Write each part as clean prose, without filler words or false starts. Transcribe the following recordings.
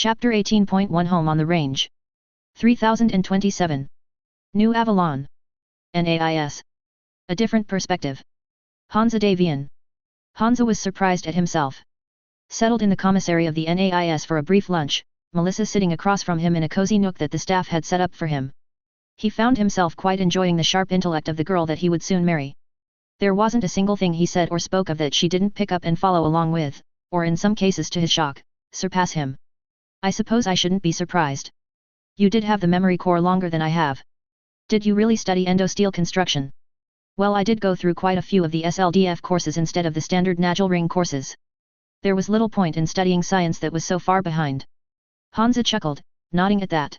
Chapter 18.1 Home on the Range. 3027. New Avalon. NAIS. A different perspective. Hansa Davian. Hansa was surprised at himself. Settled in the commissary of the NAIS for a brief lunch, Melissa sitting across from him in a cozy nook that the staff had set up for him. He found himself quite enjoying the sharp intellect of the girl that he would soon marry. There wasn't a single thing he said or spoke of that she didn't pick up and follow along with, or in some cases to his shock, surpass him. I suppose I shouldn't be surprised. You did have the memory core longer than I have. Did you really study endosteel construction? Well, I did go through quite a few of the SLDF courses instead of the standard Nagel ring courses. There was little point in studying science that was so far behind. Hansa chuckled, nodding at that.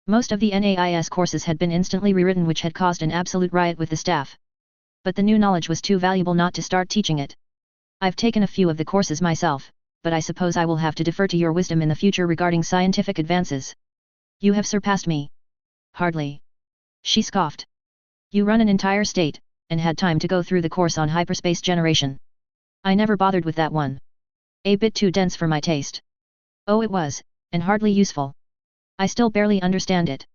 Most of the NAIS courses had been instantly rewritten, which had caused an absolute riot with the staff. But the new knowledge was too valuable not to start teaching it. I've taken a few of the courses myself, but I suppose I will have to defer to your wisdom in the future regarding scientific advances. You have surpassed me. Hardly. She scoffed. You run an entire state, and had time to go through the course on hyperspace generation. I never bothered with that one. A bit too dense for my taste. Oh, it was, and hardly useful. I still barely understand it.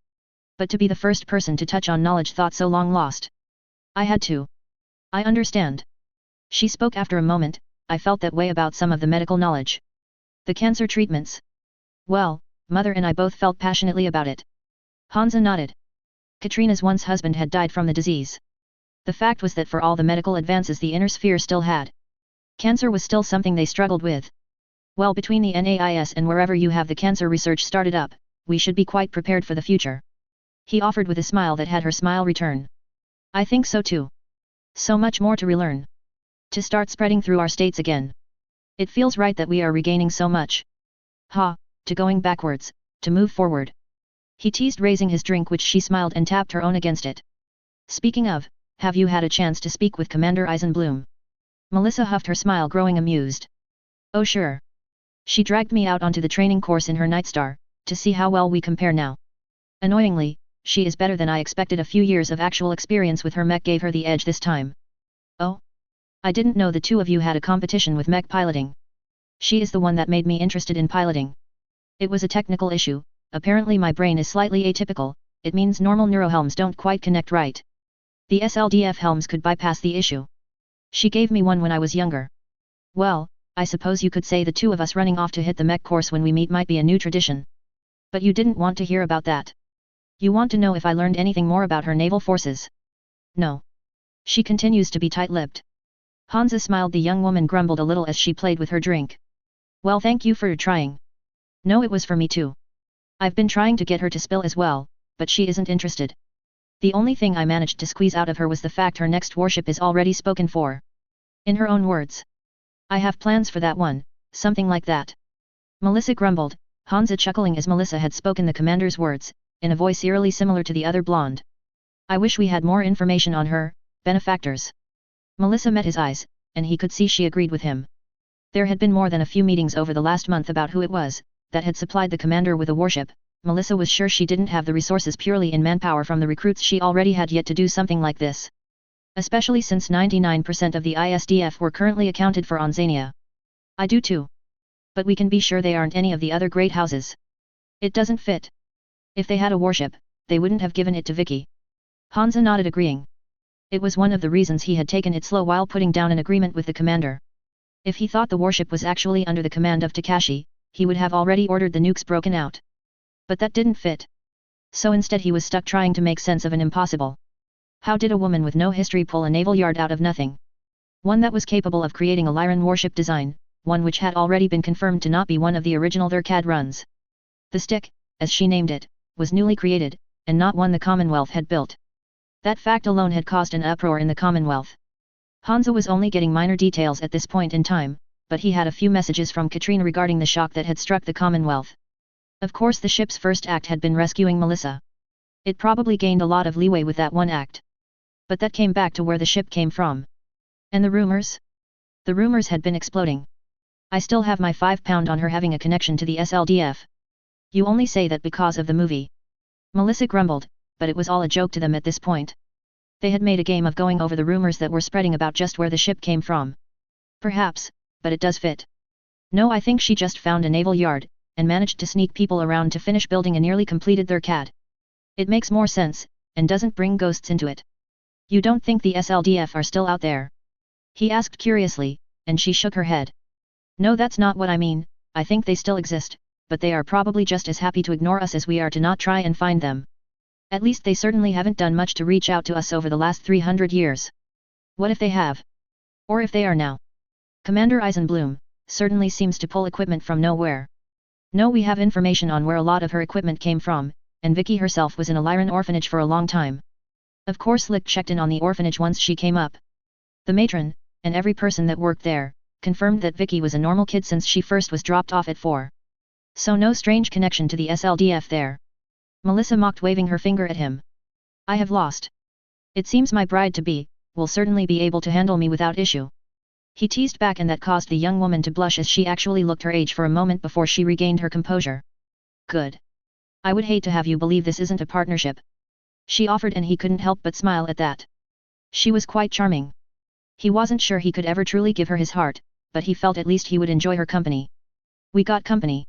But to be the first person to touch on knowledge thought so long lost. I had to. I understand. She spoke after a moment. I felt that way about some of the medical knowledge. The cancer treatments. Well, Mother and I both felt passionately about it. Hansa nodded. Katrina's once husband had died from the disease. The fact was that for all the medical advances the inner sphere still had, cancer was still something they struggled with. Well, between the NAIS and wherever you have the cancer research started up, we should be quite prepared for the future. He offered with a smile that had her smile return. I think so too. So much more to relearn. To start spreading through our states again. It feels right that we are regaining so much. Ha, to going backwards, to move forward. He teased, raising his drink, which she smiled and tapped her own against it. Speaking of, have you had a chance to speak with Commander Eisenbloom? Melissa huffed, her smile growing amused. Oh sure. She dragged me out onto the training course in her Nightstar, to see how well we compare now. Annoyingly, she is better than I expected. A few years of actual experience with her mech gave her the edge this time. Oh? I didn't know the two of you had a competition with mech piloting. She is the one that made me interested in piloting. It was a technical issue. Apparently my brain is slightly atypical. It means normal neurohelms don't quite connect right. The SLDF helms could bypass the issue. She gave me one when I was younger. Well, I suppose you could say the two of us running off to hit the mech course when we meet might be a new tradition. But you didn't want to hear about that. You want to know if I learned anything more about her naval forces? No. She continues to be tight-lipped. Hansa smiled. The young woman grumbled a little as she played with her drink. Well, thank you for trying. No, it was for me too. I've been trying to get her to spill as well, but she isn't interested. The only thing I managed to squeeze out of her was the fact her next warship is already spoken for. In her own words. I have plans for that one, something like that. Melissa grumbled, Hansa chuckling as Melissa had spoken the commander's words, in a voice eerily similar to the other blonde. I wish we had more information on her benefactors. Melissa met his eyes, and he could see she agreed with him. There had been more than a few meetings over the last month about who it was that had supplied the commander with a warship. Melissa was sure she didn't have the resources purely in manpower from the recruits she already had yet to do something like this. Especially since 99% of the ISDF were currently accounted for on Xania. I do too. But we can be sure they aren't any of the other great houses. It doesn't fit. If they had a warship, they wouldn't have given it to Vicky. Hansa nodded, agreeing. It was one of the reasons he had taken it slow while putting down an agreement with the commander. If he thought the warship was actually under the command of Takashi, he would have already ordered the nukes broken out. But that didn't fit. So instead he was stuck trying to make sense of an impossible. How did a woman with no history pull a naval yard out of nothing? One that was capable of creating a Lyran warship design, one which had already been confirmed to not be one of the original their CAD runs. The Stick, as she named it, was newly created, and not one the Commonwealth had built. That fact alone had caused an uproar in the Commonwealth. Hansa was only getting minor details at this point in time, but he had a few messages from Katrina regarding the shock that had struck the Commonwealth. Of course the ship's first act had been rescuing Melissa. It probably gained a lot of leeway with that one act. But that came back to where the ship came from. And the rumors? The rumors had been exploding. I still have my 5 pound on her having a connection to the SLDF. You only say that because of the movie. Melissa grumbled, but it was all a joke to them at this point. They had made a game of going over the rumors that were spreading about just where the ship came from. Perhaps, but it does fit. No, I think she just found a naval yard, and managed to sneak people around to finish building a nearly completed their CAD. It makes more sense, and doesn't bring ghosts into it. You don't think the SLDF are still out there? He asked curiously, and she shook her head. No, that's not what I mean. I think they still exist, but they are probably just as happy to ignore us as we are to not try and find them. At least they certainly haven't done much to reach out to us over the last 300 years. What if they have? Or if they are now? Commander Eisenbloom certainly seems to pull equipment from nowhere. No, we have information on where a lot of her equipment came from, and Vicky herself was in a Lyran orphanage for a long time. Of course Lick checked in on the orphanage once she came up. The matron, and every person that worked there, confirmed that Vicky was a normal kid since she first was dropped off at 4. So no strange connection to the SLDF there. Melissa mocked, waving her finger at him. I have lost. It seems my bride-to-be will certainly be able to handle me without issue. He teased back, and that caused the young woman to blush as she actually looked her age for a moment before she regained her composure. Good. I would hate to have you believe this isn't a partnership. She offered, and he couldn't help but smile at that. She was quite charming. He wasn't sure he could ever truly give her his heart, but he felt at least he would enjoy her company. We got company.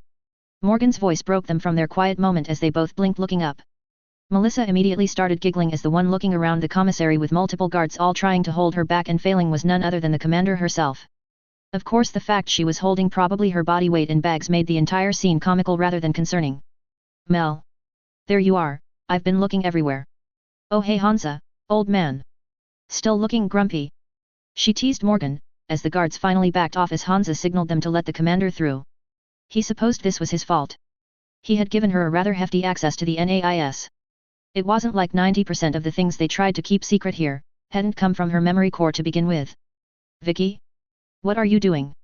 Morgan's voice broke them from their quiet moment as they both blinked, looking up. Melissa immediately started giggling as the one looking around the commissary with multiple guards all trying to hold her back and failing was none other than the commander herself. Of course, the fact she was holding probably her body weight in bags made the entire scene comical rather than concerning. Mel. There you are, I've been looking everywhere. Oh hey Hansa, old man. Still looking grumpy? She teased Morgan, as the guards finally backed off as Hansa signaled them to let the commander through. He supposed this was his fault. He had given her a rather hefty access to the NAIS. It wasn't like 90% of the things they tried to keep secret here hadn't come from her memory core to begin with. Vicky? What are you doing?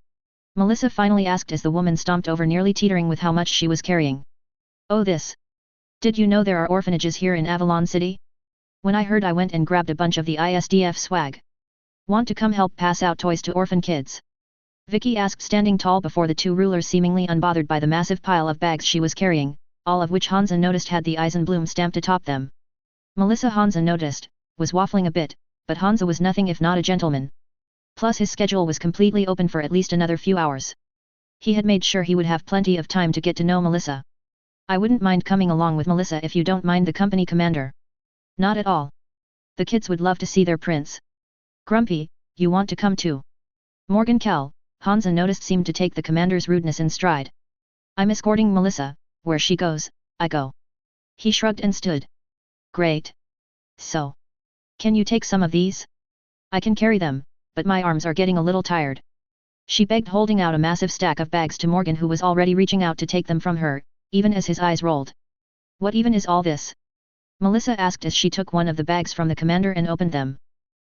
Melissa finally asked as the woman stomped over, nearly teetering with how much she was carrying. Oh, this. Did you know there are orphanages here in Avalon City? When I heard, I went and grabbed a bunch of the ISDF swag. Want to come help pass out toys to orphan kids? Vicky asked, standing tall before the two rulers, seemingly unbothered by the massive pile of bags she was carrying, all of which Hansa noticed had the Eisenbloom stamped atop them. Melissa, Hansa noticed, was waffling a bit, but Hansa was nothing if not a gentleman. Plus his schedule was completely open for at least another few hours. He had made sure he would have plenty of time to get to know Melissa. I wouldn't mind coming along with Melissa if you don't mind, the company commander. Not at all. The kids would love to see their prince. Grumpy, you want to come too? Morgan Kell, Hansa noticed, seemed to take the commander's rudeness in stride. I'm escorting Melissa, where she goes, I go. He shrugged and stood. Great. So. Can you take some of these? I can carry them, but my arms are getting a little tired. She begged, holding out a massive stack of bags to Morgan, who was already reaching out to take them from her, even as his eyes rolled. What even is all this? Melissa asked as she took one of the bags from the commander and opened them.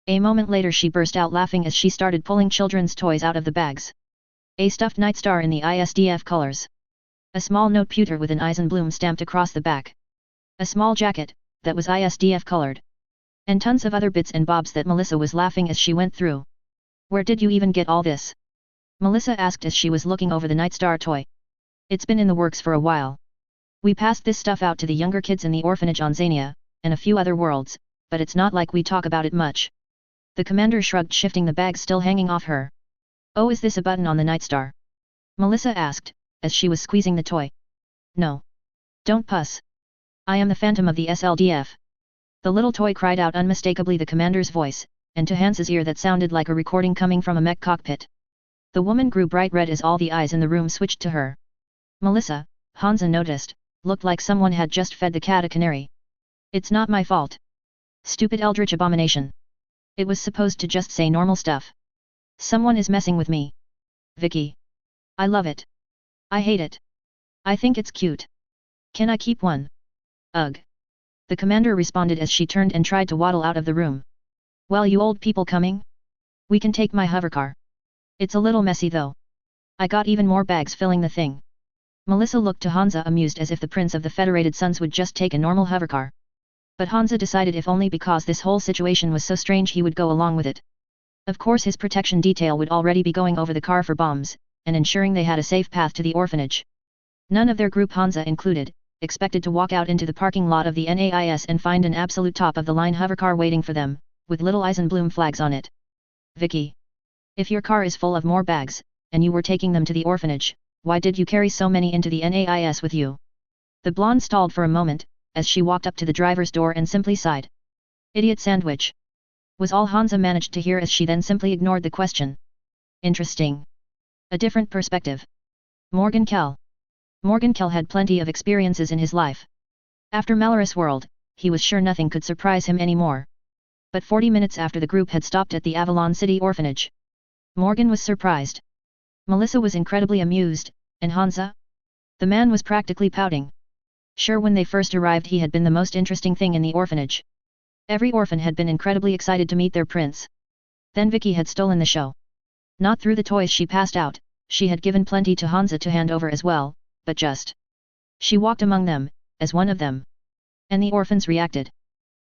A moment later she burst out laughing as she started pulling children's toys out of the bags. A stuffed night star in the ISDF colors. A small note pewter with an Eisenbloom stamped across the back. A small jacket, that was ISDF colored. And tons of other bits and bobs that Melissa was laughing as she went through. Where did you even get all this? Melissa asked as she was looking over the night star toy. It's been in the works for a while. We passed this stuff out to the younger kids in the orphanage on Xania, and a few other worlds, but it's not like we talk about it much. The commander shrugged, shifting the bag still hanging off her. Oh, is this a button on the night star? Melissa asked, as she was squeezing the toy. No. Don't puss. I am the Phantom of the SLDF. The little toy cried out, unmistakably the commander's voice, and to Hansa's ear that sounded like a recording coming from a mech cockpit. The woman grew bright red as all the eyes in the room switched to her. Melissa, Hansa noticed, looked like someone had just fed the cat a canary. It's not my fault. Stupid eldritch abomination. It was supposed to just say normal stuff. Someone is messing with me. Vicky. I love it. I hate it. I think it's cute. Can I keep one? Ugh. The commander responded as she turned and tried to waddle out of the room. Well, you old people coming? We can take my hovercar. It's a little messy though. I got even more bags filling the thing. Melissa looked to Hansa, amused as if the Prince of the Federated Suns would just take a normal hovercar. But Hansa decided if only because this whole situation was so strange he would go along with it. Of course his protection detail would already be going over the car for bombs, and ensuring they had a safe path to the orphanage. None of their group, Hansa included, expected to walk out into the parking lot of the NAIS and find an absolute top-of-the-line hovercar waiting for them, with little Eisenbloom flags on it. Vicky. If your car is full of more bags, and you were taking them to the orphanage, why did you carry so many into the NAIS with you? The blonde stalled for a moment, as she walked up to the driver's door and simply sighed. Idiot sandwich. Was all Hansa managed to hear as she then simply ignored the question. Interesting. A different perspective. Morgan Kell. Morgan Kell had plenty of experiences in his life. After Malorus World, he was sure nothing could surprise him anymore. But 40 minutes after the group had stopped at the Avalon City orphanage, Morgan was surprised. Melissa was incredibly amused, and Hansa? The man was practically pouting. Sure, when they first arrived he had been the most interesting thing in the orphanage. Every orphan had been incredibly excited to meet their prince. Then Vicky had stolen the show. Not through the toys she passed out, she had given plenty to Hansa to hand over as well, but just. She walked among them, as one of them. And the orphans reacted.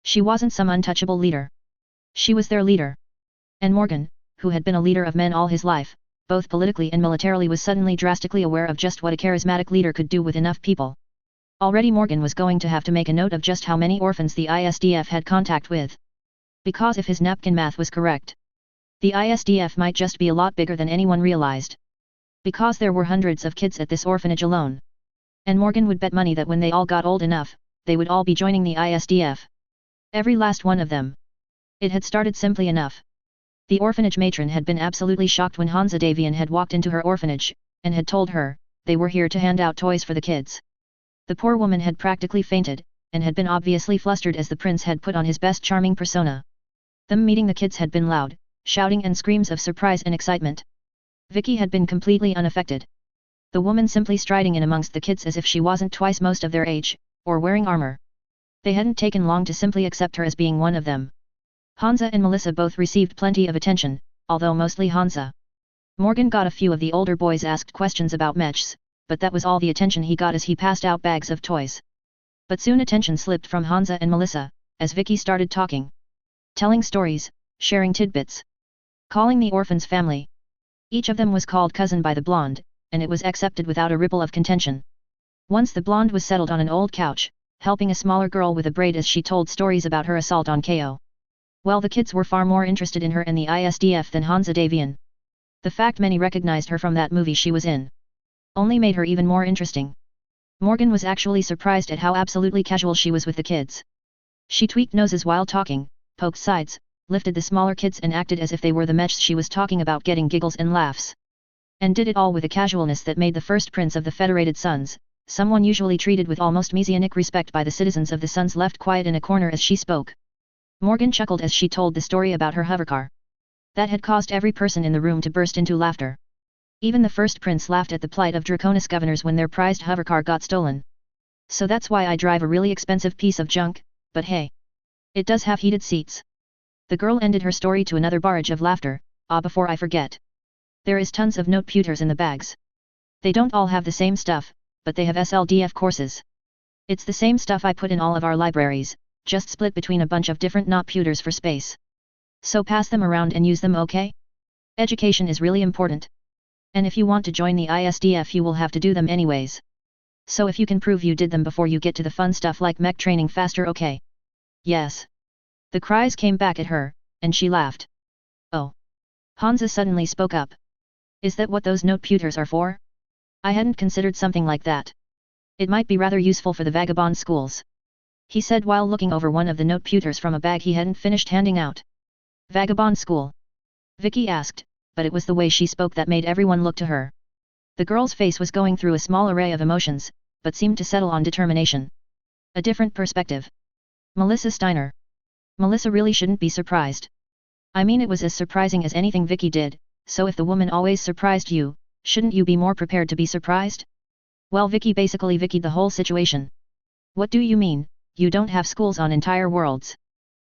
She wasn't some untouchable leader. She was their leader. And Morgan, who had been a leader of men all his life, both politically and militarily, was suddenly drastically aware of just what a charismatic leader could do with enough people. Already Morgan was going to have to make a note of just how many orphans the ISDF had contact with. Because if his napkin math was correct, the ISDF might just be a lot bigger than anyone realized. Because there were hundreds of kids at this orphanage alone. And Morgan would bet money that when they all got old enough, they would all be joining the ISDF. Every last one of them. It had started simply enough. The orphanage matron had been absolutely shocked when Hansa Davian had walked into her orphanage, and had told her, they were here to hand out toys for the kids. The poor woman had practically fainted, and had been obviously flustered as the prince had put on his best charming persona. Them meeting the kids had been loud, shouting and screams of surprise and excitement. Vicky had been completely unaffected. The woman simply striding in amongst the kids as if she wasn't twice most of their age, or wearing armor. They hadn't taken long to simply accept her as being one of them. Hansa and Melissa both received plenty of attention, although mostly Hansa. Morgan got a few of the older boys asked questions about mechs, but that was all the attention he got as he passed out bags of toys. But soon attention slipped from Hansa and Melissa, as Vicky started talking. Telling stories, sharing tidbits. Calling the orphans family. Each of them was called cousin by the blonde, and it was accepted without a ripple of contention. Once the blonde was settled on an old couch, helping a smaller girl with a braid as she told stories about her assault on KO. Well, the kids were far more interested in her and the ISDF than Hansa Davian. The fact many recognized her from that movie she was in only made her even more interesting. Morgan was actually surprised at how absolutely casual she was with the kids. She tweaked noses while talking, poked sides, lifted the smaller kids and acted as if they were the mechs she was talking about, getting giggles and laughs. And did it all with a casualness that made the first prince of the Federated Suns, someone usually treated with almost messianic respect by the citizens of the Suns, left quiet in a corner as she spoke. Morgan chuckled as she told the story about her hovercar. That had caused every person in the room to burst into laughter. Even the first prince laughed at the plight of Draconis governors when their prized hovercar got stolen. So that's why I drive a really expensive piece of junk, but hey. It does have heated seats. The girl ended her story to another barrage of laughter. Before I forget. There is tons of note pewters in the bags. They don't all have the same stuff, but they have SLDF courses. It's the same stuff I put in all of our libraries, just split between a bunch of different note pewters for space. So pass them around and use them, okay? Education is really important. And if you want to join the ISDF you will have to do them anyways. So if you can prove you did them before you get to the fun stuff like mech training faster, okay? Yes. The cries came back at her, and she laughed. Oh. Hansa suddenly spoke up. Is that what those note pewters are for? I hadn't considered something like that. It might be rather useful for the vagabond schools. He said while looking over one of the note pewters from a bag he hadn't finished handing out. Vagabond school? Vicky asked, but it was the way she spoke that made everyone look to her. The girl's face was going through a small array of emotions, but seemed to settle on determination. A different perspective. Melissa Steiner. Melissa really shouldn't be surprised. I mean, it was as surprising as anything Vicky did, so if the woman always surprised you, shouldn't you be more prepared to be surprised? Well, Vicky basically Vicky'd the whole situation. What do you mean, you don't have schools on entire worlds?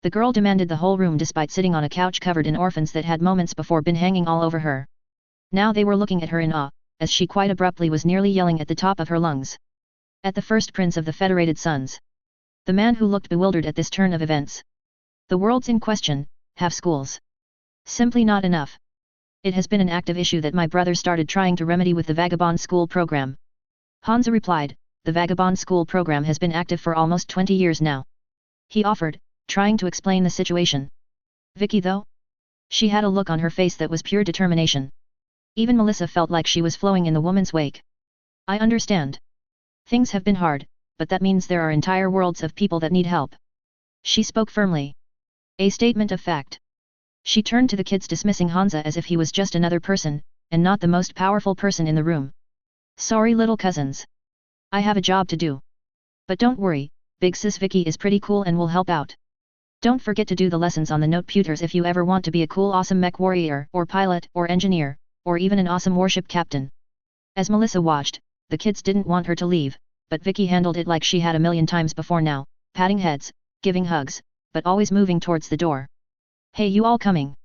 The girl demanded the whole room despite sitting on a couch covered in orphans that had moments before been hanging all over her. Now they were looking at her in awe, as she quite abruptly was nearly yelling at the top of her lungs. At the first prince of the Federated Suns. The man who looked bewildered at this turn of events. The worlds in question have schools. Simply not enough. It has been an active issue that my brother started trying to remedy with the Vagabond School program. Hansa replied, the Vagabond School program has been active for almost 20 years now. He offered, trying to explain the situation. Vicky though? She had a look on her face that was pure determination. Even Melissa felt like she was flowing in the woman's wake. I understand. Things have been hard, but that means there are entire worlds of people that need help. She spoke firmly. A statement of fact. She turned to the kids, dismissing Hansa as if he was just another person, and not the most powerful person in the room. Sorry little cousins. I have a job to do. But don't worry, Big Sis Vicky is pretty cool and will help out. Don't forget to do the lessons on the noteputers if you ever want to be a cool awesome mech warrior, or pilot, or engineer, or even an awesome warship captain. As Melissa watched, the kids didn't want her to leave, but Vicky handled it like she had a million times before now, patting heads, giving hugs, but always moving towards the door. Hey, you all coming?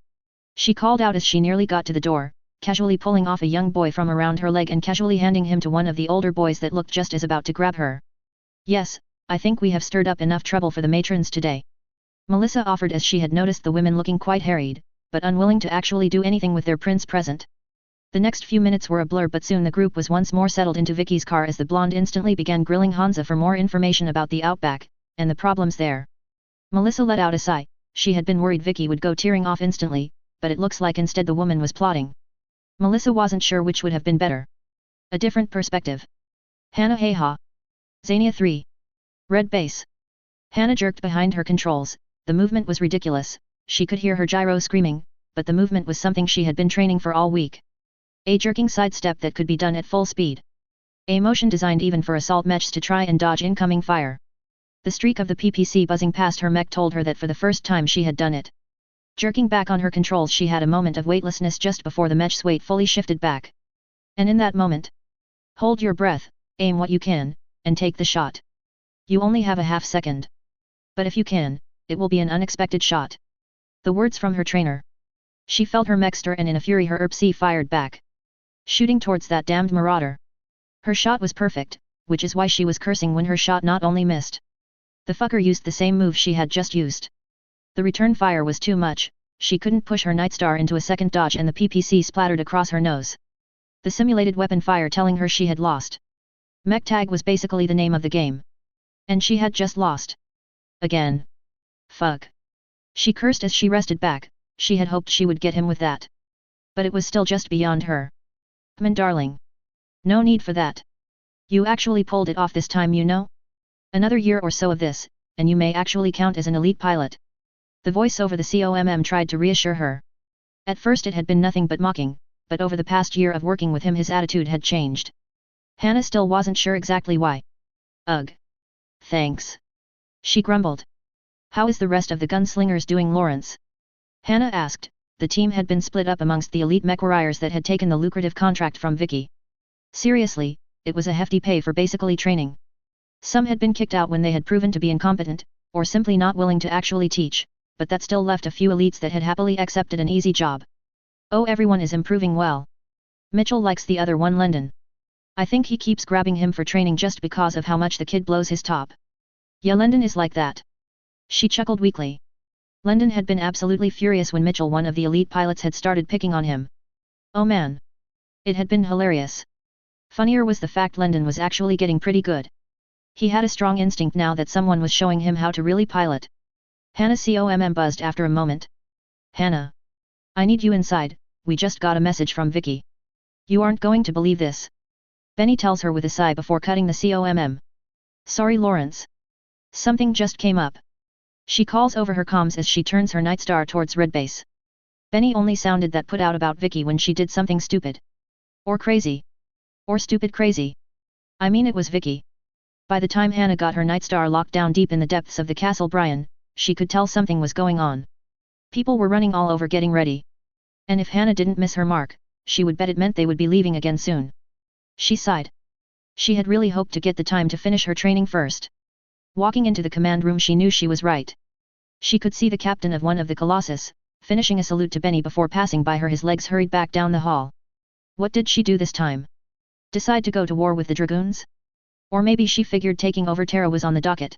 She called out as she nearly got to the door, casually pulling off a young boy from around her leg and casually handing him to one of the older boys that looked just as about to grab her. Yes, I think we have stirred up enough trouble for the matrons today. Melissa offered as she had noticed the women looking quite harried, but unwilling to actually do anything with their prince present. The next few minutes were a blur, but soon the group was once more settled into Vicky's car as the blonde instantly began grilling Hansa for more information about the Outback, and the problems there. Melissa let out a sigh. She had been worried Vicky would go tearing off instantly, but it looks like instead the woman was plotting. Melissa wasn't sure which would have been better. A different perspective. Hannah Heha. Zania 3. Red base. Hannah jerked behind her controls. The movement was ridiculous. She could hear her gyro screaming, but the movement was something she had been training for all week. A jerking sidestep that could be done at full speed. A motion designed even for assault mechs to try and dodge incoming fire. The streak of the PPC buzzing past her mech told her that for the first time she had done it. Jerking back on her controls, she had a moment of weightlessness just before the mech's weight fully shifted back. And in that moment, hold your breath, aim what you can, and take the shot. You only have a half second. But if you can, it will be an unexpected shot. The words from her trainer. She felt her mech stir, and in a fury her ERPC fired back, shooting towards that damned marauder. Her shot was perfect, which is why she was cursing when her shot not only missed. The fucker used the same move she had just used. The return fire was too much. She couldn't push her Nightstar into a second dodge, and the PPC splattered across her nose. The simulated weapon fire telling her she had lost. Mech tag was basically the name of the game. And she had just lost. Again. Fuck. She cursed as she rested back. She had hoped she would get him with that. But it was still just beyond her. Man darling. No need for that. You actually pulled it off this time, you know? Another year or so of this, and you may actually count as an elite pilot. The voice over the COMM tried to reassure her. At first it had been nothing but mocking, but over the past year of working with him his attitude had changed. Hannah still wasn't sure exactly why. Ugh. Thanks. She grumbled. How is the rest of the gunslingers doing, Lawrence? Hannah asked. The team had been split up amongst the elite mech warriors that had taken the lucrative contract from Vicky. Seriously, it was a hefty pay for basically training. Some had been kicked out when they had proven to be incompetent, or simply not willing to actually teach, but that still left a few elites that had happily accepted an easy job. Oh, everyone is improving well. Mitchell likes the other one, London. I think he keeps grabbing him for training just because of how much the kid blows his top. Yeah, London is like that. She chuckled weakly. London had been absolutely furious when Mitchell, one of the elite pilots, had started picking on him. Oh man. It had been hilarious. Funnier was the fact London was actually getting pretty good. He had a strong instinct now that someone was showing him how to really pilot. Hannah COMM buzzed after a moment. Hannah. I need you inside, we just got a message from Vicky. You aren't going to believe this. Benny tells her with a sigh before cutting the COMM. Sorry, Lawrence. Something just came up. She calls over her comms as she turns her Nightstar towards Red Base. Benny only sounded that put out about Vicky when she did something stupid. Or crazy. Or stupid crazy. I mean, it was Vicky. By the time Hannah got her Nightstar locked down deep in the depths of the Castle Brian, she could tell something was going on. People were running all over getting ready. And if Hannah didn't miss her mark, she would bet it meant they would be leaving again soon. She sighed. She had really hoped to get the time to finish her training first. Walking into the command room, she knew she was right. She could see the captain of one of the Colossus, finishing a salute to Benny before passing by her. His legs hurried back down the hall. What did she do this time? Decide to go to war with the Dragoons? Or maybe she figured taking over Terra was on the docket?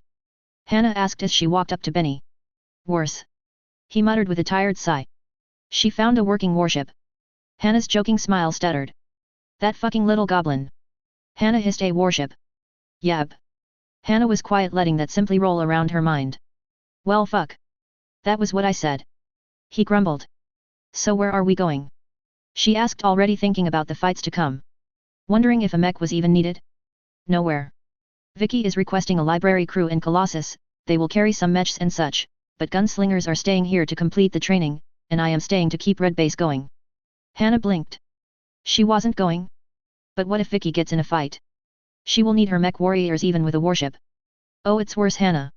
Hannah asked as she walked up to Benny. Worse. He muttered with a tired sigh. She found a working warship. Hannah's joking smile stuttered. That fucking little goblin. Hannah hissed, a warship. Yab. Hannah was quiet, letting that simply roll around her mind. Well, fuck. That was what I said. He grumbled. So where are we going? She asked, already thinking about the fights to come. Wondering if a mech was even needed? Nowhere. Vicky is requesting a library crew in Colossus, they will carry some mechs and such, but gunslingers are staying here to complete the training, and I am staying to keep Red Base going. Hannah blinked. She wasn't going? But what if Vicky gets in a fight? She will need her mech warriors even with a warship. Oh, it's worse, Hannah.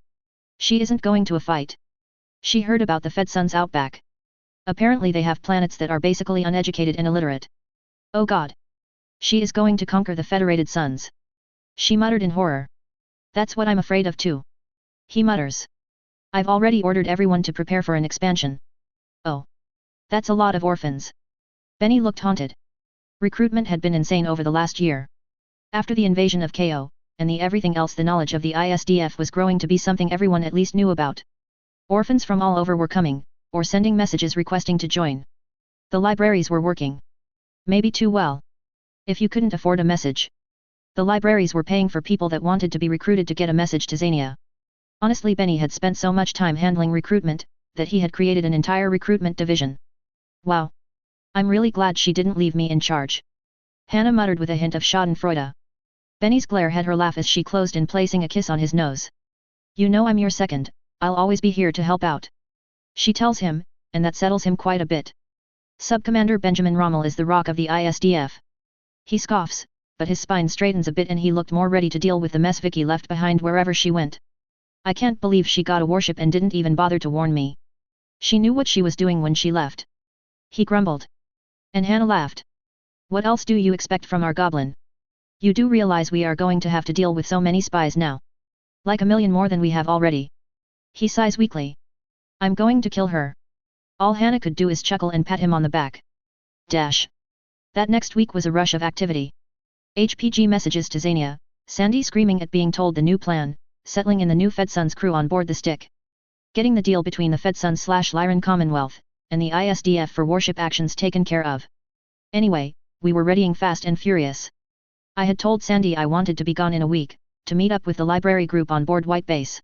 She isn't going to a fight. She heard about the Fed Sun's outback. Apparently they have planets that are basically uneducated and illiterate. Oh God. She is going to conquer the Federated Suns. She muttered in horror. That's what I'm afraid of too. He mutters. I've already ordered everyone to prepare for an expansion. Oh. That's a lot of orphans. Benny looked haunted. Recruitment had been insane over the last year. After the invasion of KO, and the everything else, the knowledge of the ISDF was growing to be something everyone at least knew about. Orphans from all over were coming, or sending messages requesting to join. The libraries were working. Maybe too well. If you couldn't afford a message. The libraries were paying for people that wanted to be recruited to get a message to Xania. Honestly, Benny had spent so much time handling recruitment, that he had created an entire recruitment division. Wow. I'm really glad she didn't leave me in charge. Hannah muttered with a hint of schadenfreude. Benny's glare had her laugh as she closed in, placing a kiss on his nose. You know I'm your second, I'll always be here to help out. She tells him, and that settles him quite a bit. Subcommander Benjamin Rommel is the rock of the ISDF. He scoffs, but his spine straightens a bit and he looked more ready to deal with the mess Vicky left behind wherever she went. I can't believe she got a warship and didn't even bother to warn me. She knew what she was doing when she left. He grumbled. And Hannah laughed. What else do you expect from our goblin? You do realize we are going to have to deal with so many spies now. Like a million more than we have already. He sighs weakly. I'm going to kill her. All Hannah could do is chuckle and pat him on the back. Dash. That next week was a rush of activity. HPG messages to Xania, Sandy screaming at being told the new plan, settling in the new FedSun's crew on board the stick. Getting the deal between the FedSun/Lyran Commonwealth, and the ISDF for warship actions taken care of. Anyway, we were readying fast and furious. I had told Sandy I wanted to be gone in a week, to meet up with the library group on board White Base.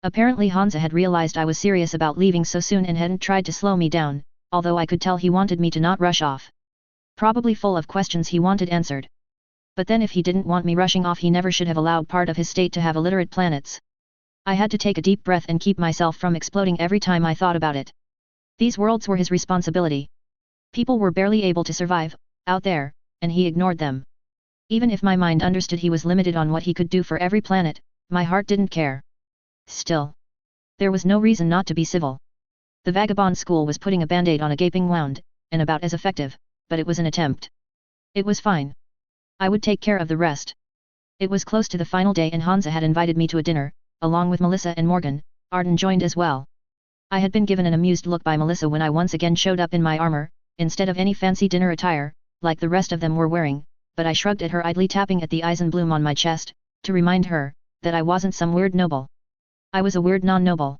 Apparently Hansa had realized I was serious about leaving so soon and hadn't tried to slow me down, although I could tell he wanted me to not rush off. Probably full of questions he wanted answered. But then if he didn't want me rushing off, he never should have allowed part of his state to have illiterate planets. I had to take a deep breath and keep myself from exploding every time I thought about it. These worlds were his responsibility. People were barely able to survive, out there, and he ignored them. Even if my mind understood he was limited on what he could do for every planet, my heart didn't care. Still. There was no reason not to be civil. The vagabond school was putting a band-aid on a gaping wound, and about as effective, but it was an attempt. It was fine. I would take care of the rest. It was close to the final day and Hansa had invited me to a dinner, along with Melissa and Morgan. Arden joined as well. I had been given an amused look by Melissa when I once again showed up in my armor, instead of any fancy dinner attire, like the rest of them were wearing, but I shrugged at her, idly tapping at the Eisenblume on my chest, to remind her, that I wasn't some weird noble. I was a weird non-noble.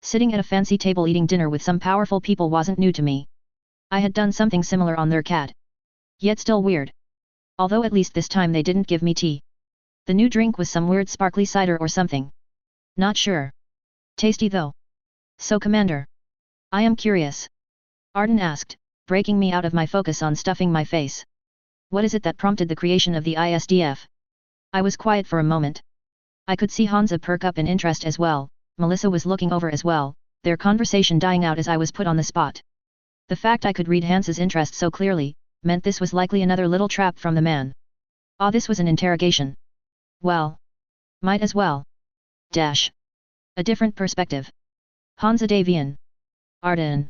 Sitting at a fancy table eating dinner with some powerful people wasn't new to me. I had done something similar on their CAD. Yet still weird. Although at least this time they didn't give me tea. The new drink was some weird sparkly cider or something. Not sure. Tasty though. So Commander. I am curious. Arden asked, breaking me out of my focus on stuffing my face. What is it that prompted the creation of the ISDF? I was quiet for a moment. I could see Hansa perk up in interest as well. Melissa was looking over as well, their conversation dying out as I was put on the spot. The fact I could read Hansa's interest so clearly, meant this was likely another little trap from the man. Ah, this was an interrogation. Well. Might as well. Dash. A different perspective. Hansa Davian. Arden.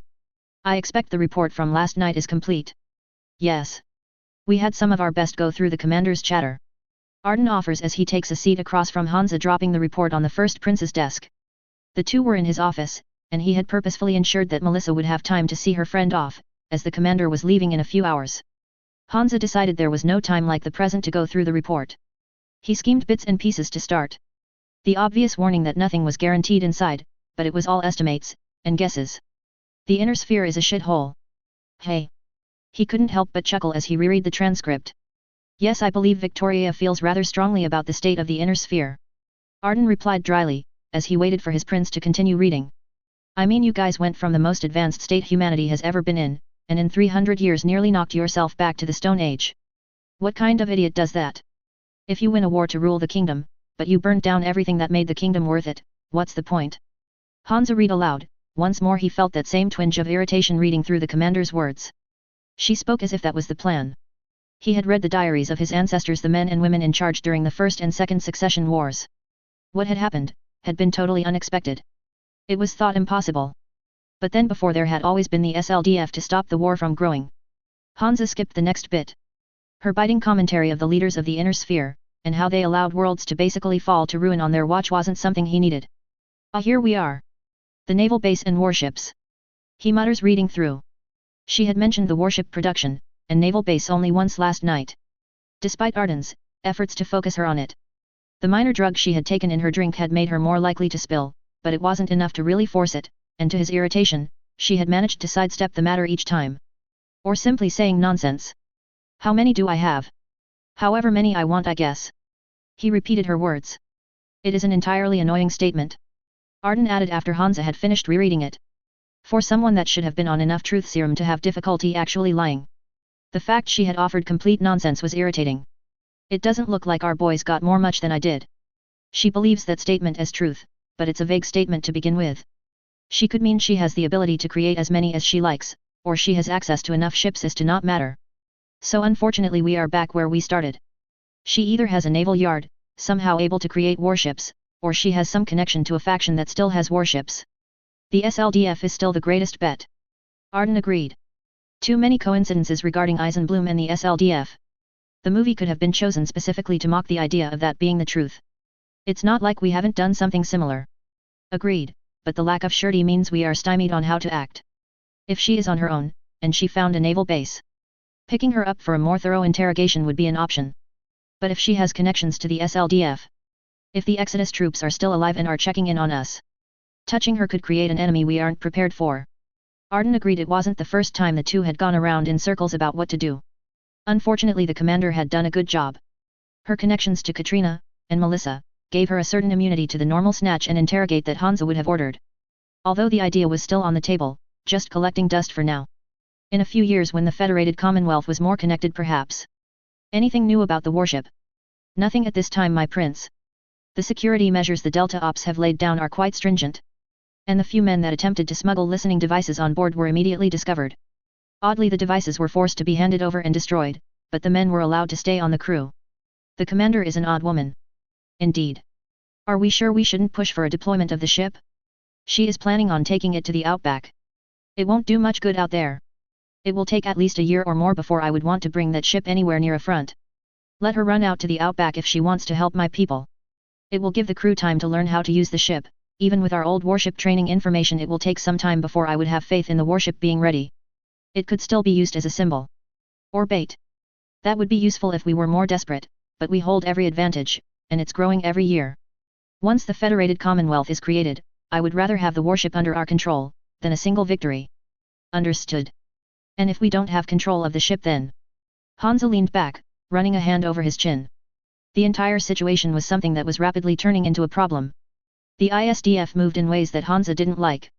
I expect the report from last night is complete. Yes. We had some of our best go through the commander's chatter. Arden offers as he takes a seat across from Hansa, dropping the report on the first prince's desk. The two were in his office, and he had purposefully ensured that Melissa would have time to see her friend off, as the commander was leaving in a few hours. Hansa decided there was no time like the present to go through the report. He schemed bits and pieces to start. The obvious warning that nothing was guaranteed inside, but it was all estimates, and guesses. The inner sphere is a shithole. Hey. He couldn't help but chuckle as he reread the transcript. Yes, I believe Victoria feels rather strongly about the state of the inner sphere. Arden replied dryly, as he waited for his prince to continue reading. I mean, you guys went from the most advanced state humanity has ever been in, and in 300 years nearly knocked yourself back to the Stone Age. What kind of idiot does that? If you win a war to rule the kingdom, but you burnt down everything that made the kingdom worth it, what's the point? Hansa read aloud. Once more he felt that same twinge of irritation reading through the commander's words. She spoke as if that was the plan. He had read the diaries of his ancestors, the men and women in charge during the First and Second Succession Wars. What had happened, had been totally unexpected. It was thought impossible. But then before there had always been the SLDF to stop the war from growing. Hansa skipped the next bit. Her biting commentary of the leaders of the inner sphere, and how they allowed worlds to basically fall to ruin on their watch wasn't something he needed. Ah, here we are. The naval base and warships. He mutters reading through. She had mentioned the warship production, and naval base only once last night. Despite Arden's efforts to focus her on it. The minor drug she had taken in her drink had made her more likely to spill, but it wasn't enough to really force it, and to his irritation, she had managed to sidestep the matter each time. Or simply saying nonsense. How many do I have? However many I want, I guess. He repeated her words. It is an entirely annoying statement. Arden added after Hansa had finished rereading it. For someone that should have been on enough truth serum to have difficulty actually lying. The fact she had offered complete nonsense was irritating. It doesn't look like our boys got more much than I did. She believes that statement as truth, but it's a vague statement to begin with. She could mean she has the ability to create as many as she likes, or she has access to enough ships as to not matter. So unfortunately we are back where we started. She either has a naval yard, somehow able to create warships, or she has some connection to a faction that still has warships. The SLDF is still the greatest bet. Arden agreed. Too many coincidences regarding Eisenbloom and the SLDF. The movie could have been chosen specifically to mock the idea of that being the truth. It's not like we haven't done something similar. Agreed, but the lack of surety means we are stymied on how to act. If she is on her own, and she found a naval base, picking her up for a more thorough interrogation would be an option. But if she has connections to the SLDF, if the Exodus troops are still alive and are checking in on us, touching her could create an enemy we aren't prepared for. Arden agreed it wasn't the first time the two had gone around in circles about what to do. Unfortunately the commander had done a good job. Her connections to Katrina, and Melissa, gave her a certain immunity to the normal snatch and interrogate that Hansa would have ordered. Although the idea was still on the table, just collecting dust for now. In a few years when the Federated Commonwealth was more connected perhaps. Anything new about the warship? Nothing at this time, my prince. The security measures the Delta Ops have laid down are quite stringent. And the few men that attempted to smuggle listening devices on board were immediately discovered. Oddly the devices were forced to be handed over and destroyed, but the men were allowed to stay on the crew. The commander is an odd woman. Indeed. Are we sure we shouldn't push for a deployment of the ship? She is planning on taking it to the outback. It won't do much good out there. It will take at least a year or more before I would want to bring that ship anywhere near a front. Let her run out to the outback if she wants to help my people. It will give the crew time to learn how to use the ship. Even with our old warship training information, it will take some time before I would have faith in the warship being ready. It could still be used as a symbol. Or bait. That would be useful if we were more desperate, but we hold every advantage, and it's growing every year. Once the Federated Commonwealth is created, I would rather have the warship under our control, than a single victory. Understood. And if we don't have control of the ship then? Hansa leaned back, running a hand over his chin. The entire situation was something that was rapidly turning into a problem. The ISDF moved in ways that Hansa didn't like.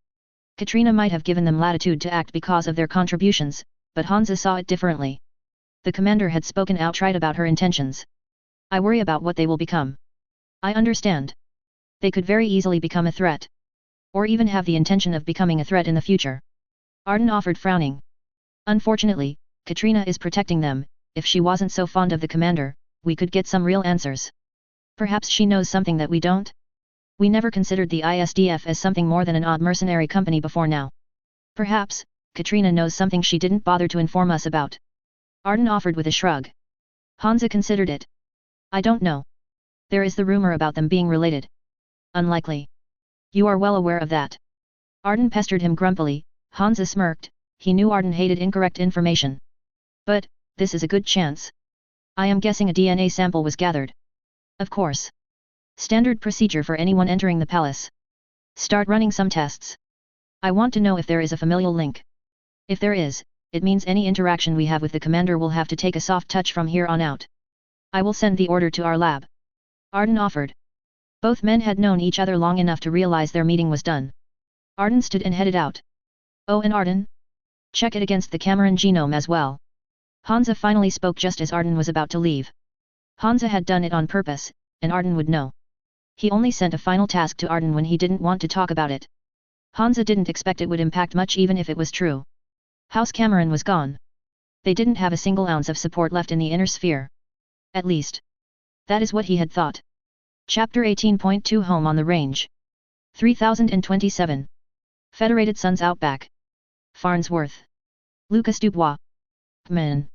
Katrina might have given them latitude to act because of their contributions, but Hansa saw it differently. The commander had spoken outright about her intentions. I worry about what they will become. I understand. They could very easily become a threat. Or even have the intention of becoming a threat in the future. Arden offered, frowning. Unfortunately, Katrina is protecting them. If she wasn't so fond of the commander, we could get some real answers. Perhaps she knows something that we don't? We never considered the ISDF as something more than an odd mercenary company before now. Perhaps, Katrina knows something she didn't bother to inform us about. Arden offered with a shrug. Hansa considered it. I don't know. There is the rumor about them being related. Unlikely. You are well aware of that. Arden pestered him grumpily. Hansa smirked. He knew Arden hated incorrect information. But, this is a good chance. I am guessing a DNA sample was gathered. Of course. Standard procedure for anyone entering the palace. Start running some tests. I want to know if there is a familial link. If there is, it means any interaction we have with the commander will have to take a soft touch from here on out. I will send the order to our lab. Arden offered. Both men had known each other long enough to realize their meeting was done. Arden stood and headed out. Oh, and Arden? Check it against the Cameron genome as well. Hansa finally spoke just as Arden was about to leave. Hansa had done it on purpose, and Arden would know. He only sent a final task to Arden when he didn't want to talk about it. Hansa didn't expect it would impact much even if it was true. House Cameron was gone. They didn't have a single ounce of support left in the inner sphere. At least. That is what he had thought. Chapter 18.2 Home on the Range. 3027. Federated Sons Outback. Farnsworth. Lucas Dubois. Man.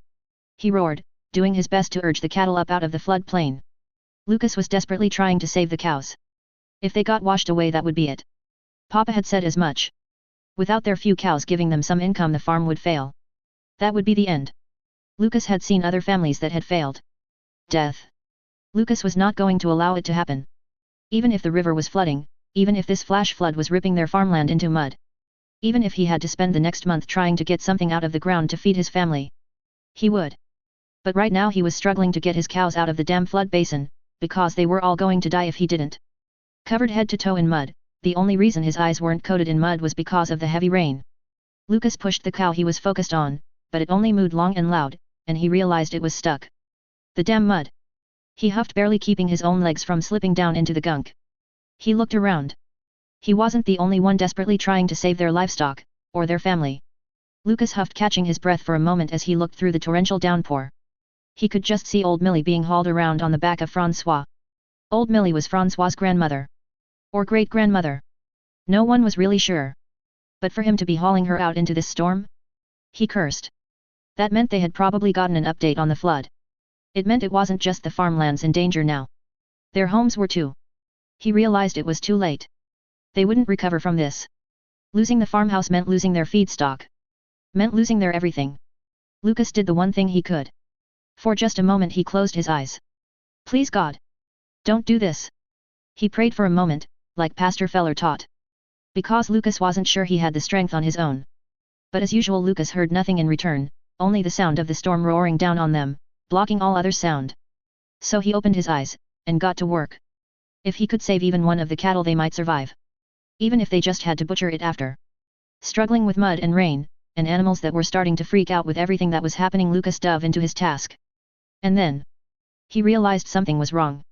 He roared, doing his best to urge the cattle up out of the flood plain. Lucas was desperately trying to save the cows. If they got washed away, that would be it. Papa had said as much. Without their few cows giving them some income, the farm would fail. That would be the end. Lucas had seen other families that had failed. Death. Lucas was not going to allow it to happen. Even if the river was flooding, even if this flash flood was ripping their farmland into mud. Even if he had to spend the next month trying to get something out of the ground to feed his family. He would. But right now he was struggling to get his cows out of the damn flood basin, because they were all going to die if he didn't. Covered head to toe in mud, the only reason his eyes weren't coated in mud was because of the heavy rain. Lucas pushed the cow he was focused on, but it only mooed long and loud, and he realized it was stuck. The damn mud. He huffed, barely keeping his own legs from slipping down into the gunk. He looked around. He wasn't the only one desperately trying to save their livestock, or their family. Lucas huffed, catching his breath for a moment as he looked through the torrential downpour. He could just see old Millie being hauled around on the back of Francois. Old Millie was Francois' grandmother. Or great-grandmother. No one was really sure. But for him to be hauling her out into this storm? He cursed. That meant they had probably gotten an update on the flood. It meant it wasn't just the farmlands in danger now. Their homes were too. He realized it was too late. They wouldn't recover from this. Losing the farmhouse meant losing their feedstock. Meant losing their everything. Lucas did the one thing he could. For just a moment he closed his eyes. Please God. Don't do this. He prayed for a moment, like Pastor Feller taught. Because Lucas wasn't sure he had the strength on his own. But as usual, Lucas heard nothing in return, only the sound of the storm roaring down on them, blocking all other sound. So he opened his eyes, and got to work. If he could save even one of the cattle, they might survive. Even if they just had to butcher it after. Struggling with mud and rain, and animals that were starting to freak out with everything that was happening, Lucas dove into his task. And then he realized something was wrong.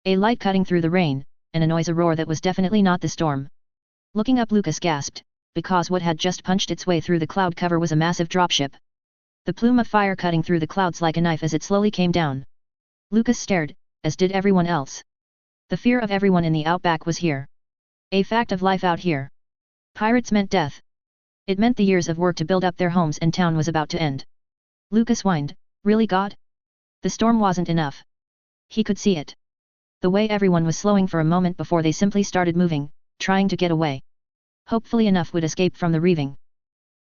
A light cutting through the rain, and a noise, a roar that was definitely not the storm. Looking up, Lucas gasped, because what had just punched its way through the cloud cover was a massive dropship. The plume of fire cutting through the clouds like a knife as it slowly came down. Lucas stared, as did everyone else. The fear of everyone in the outback was here. A fact of life out here. Pirates meant death. It meant the years of work to build up their homes and town was about to end. Lucas whined, really God? The storm wasn't enough. He could see it. The way everyone was slowing for a moment before they simply started moving, trying to get away. Hopefully enough would escape from the reaving.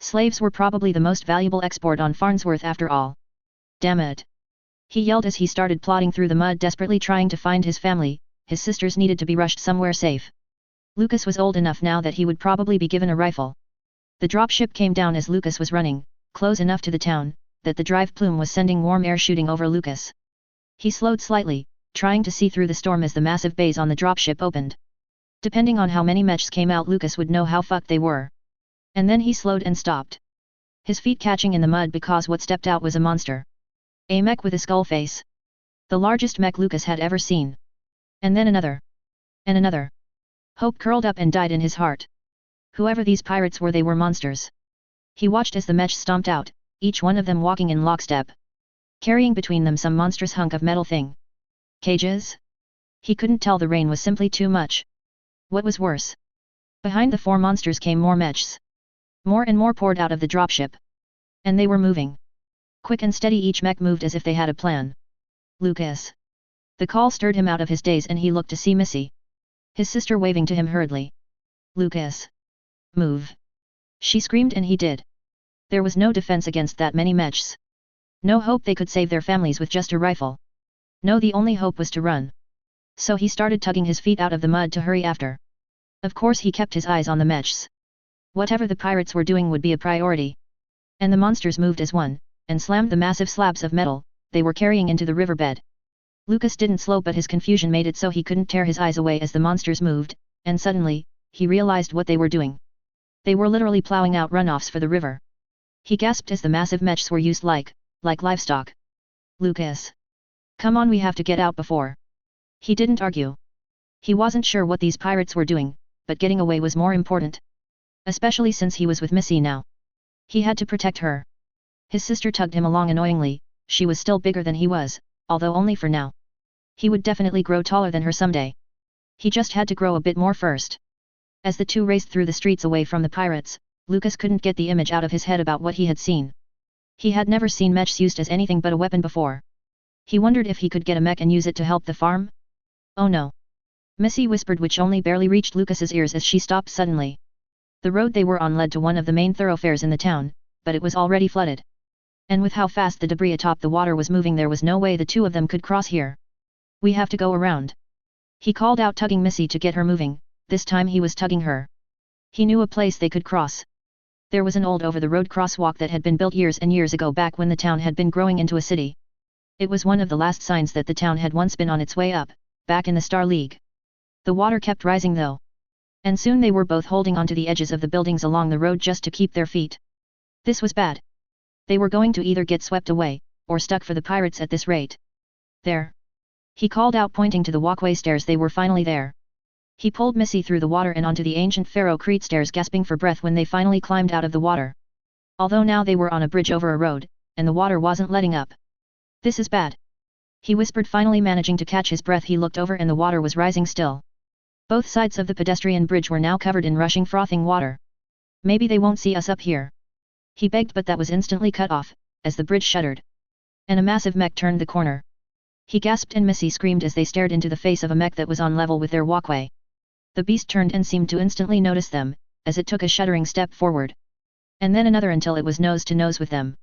Slaves were probably the most valuable export on Farnsworth after all. Damn it. He yelled as he started plodding through the mud, desperately trying to find his family. His sisters needed to be rushed somewhere safe. Lucas was old enough now that he would probably be given a rifle. The dropship came down as Lucas was running, close enough to the town, that the drive plume was sending warm air shooting over Lucas. He slowed slightly, trying to see through the storm as the massive bays on the dropship opened. Depending on how many mechs came out, Lucas would know how fucked they were. And then he slowed and stopped. His feet catching in the mud because what stepped out was a monster. A mech with a skull face. The largest mech Lucas had ever seen. And then another. And another. Hope curled up and died in his heart. Whoever these pirates were, they were monsters. He watched as the mech stomped out, each one of them walking in lockstep. Carrying between them some monstrous hunk of metal thing. Cages? He couldn't tell, the rain was simply too much. What was worse? Behind the four monsters came more mechs. More and more poured out of the dropship. And they were moving. Quick and steady, each mech moved as if they had a plan. Lucas. The call stirred him out of his daze and he looked to see Missy. His sister waving to him hurriedly. Lucas. Move. She screamed and he did. There was no defense against that many mechs. No hope they could save their families with just a rifle. No, the only hope was to run. So he started tugging his feet out of the mud to hurry after. Of course he kept his eyes on the mechs. Whatever the pirates were doing would be a priority. And the monsters moved as one, and slammed the massive slabs of metal they were carrying into the riverbed. Lucas didn't slow, but his confusion made it so he couldn't tear his eyes away as the monsters moved, and suddenly, he realized what they were doing. They were literally plowing out runoffs for the river. He gasped as the massive mechs were used like livestock. Lucas. Come on, we have to get out before. He didn't argue. He wasn't sure what these pirates were doing, but getting away was more important. Especially since he was with Missy now. He had to protect her. His sister tugged him along annoyingly. She was still bigger than he was, although only for now. He would definitely grow taller than her someday. He just had to grow a bit more first. As the two raced through the streets away from the pirates, Lucas couldn't get the image out of his head about what he had seen. He had never seen mechs used as anything but a weapon before. He wondered if he could get a mech and use it to help the farm? Oh no. Missy whispered, which only barely reached Lucas's ears as she stopped suddenly. The road they were on led to one of the main thoroughfares in the town, but it was already flooded. And with how fast the debris atop the water was moving, there was no way the two of them could cross here. We have to go around. He called out, tugging Missy to get her moving. This time he was tugging her. He knew a place they could cross. There was an old over-the-road crosswalk that had been built years and years ago, back when the town had been growing into a city. It was one of the last signs that the town had once been on its way up, back in the Star League. The water kept rising though. And soon they were both holding onto the edges of the buildings along the road just to keep their feet. This was bad. They were going to either get swept away, or stuck for the pirates at this rate. There. He called out, pointing to the walkway stairs. They were finally there. He pulled Missy through the water and onto the ancient ferro-crete stairs, gasping for breath when they finally climbed out of the water. Although now they were on a bridge over a road, and the water wasn't letting up. This is bad. He whispered, finally managing to catch his breath. He looked over and the water was rising still. Both sides of the pedestrian bridge were now covered in rushing, frothing water. Maybe they won't see us up here. He begged, but that was instantly cut off, as the bridge shuddered. And a massive mech turned the corner. He gasped and Missy screamed as they stared into the face of a mech that was on level with their walkway. The beast turned and seemed to instantly notice them, as it took a shuddering step forward. And then another until it was nose to nose with them.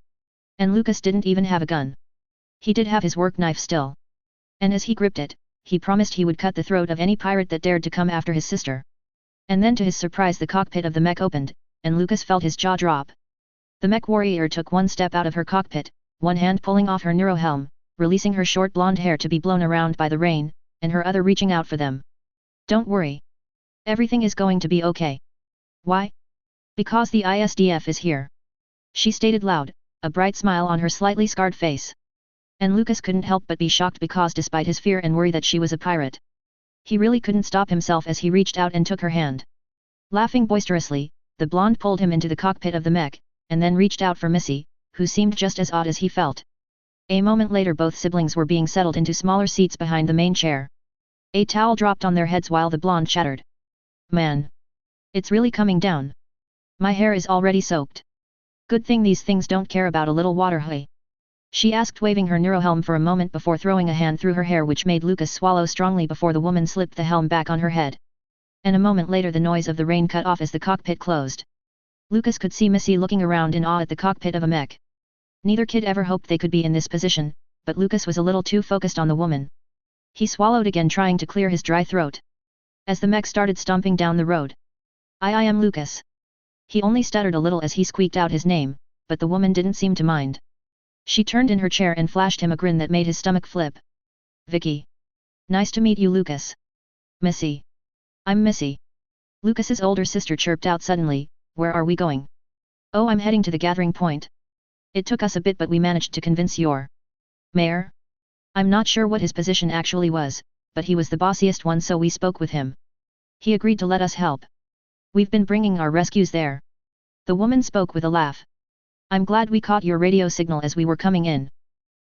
And Lucas didn't even have a gun. He did have his work knife still. And as he gripped it, he promised he would cut the throat of any pirate that dared to come after his sister. And then to his surprise the cockpit of the mech opened, and Lucas felt his jaw drop. The mech warrior took one step out of her cockpit, one hand pulling off her neurohelm, releasing her short blonde hair to be blown around by the rain, and her other reaching out for them. Don't worry. Everything is going to be okay. Why? Because the ISDF is here. She stated loud, a bright smile on her slightly scarred face. And Lucas couldn't help but be shocked, because despite his fear and worry that she was a pirate, he really couldn't stop himself as he reached out and took her hand. Laughing boisterously, the blonde pulled him into the cockpit of the mech, and then reached out for Missy, who seemed just as odd as he felt. A moment later both siblings were being settled into smaller seats behind the main chair. A towel dropped on their heads while the blonde chattered. Man. It's really coming down. My hair is already soaked. Good thing these things don't care about a little water, hey? She asked, waving her neurohelm for a moment before throwing a hand through her hair, which made Lucas swallow strongly before the woman slipped the helm back on her head. And a moment later the noise of the rain cut off as the cockpit closed. Lucas could see Missy looking around in awe at the cockpit of a mech. Neither kid ever hoped they could be in this position, but Lucas was a little too focused on the woman. He swallowed again, trying to clear his dry throat. As the mech started stomping down the road. I am Lucas. He only stuttered a little as he squeaked out his name, but the woman didn't seem to mind. She turned in her chair and flashed him a grin that made his stomach flip. Vicky. Nice to meet you, Lucas. Missy. I'm Missy. Lucas's older sister chirped out suddenly. Where are we going? Oh, I'm heading to the gathering point. It took us a bit, but we managed to convince your mayor? I'm not sure what his position actually was, but he was the bossiest one, so we spoke with him. He agreed to let us help. We've been bringing our rescues there. The woman spoke with a laugh. I'm glad we caught your radio signal as we were coming in.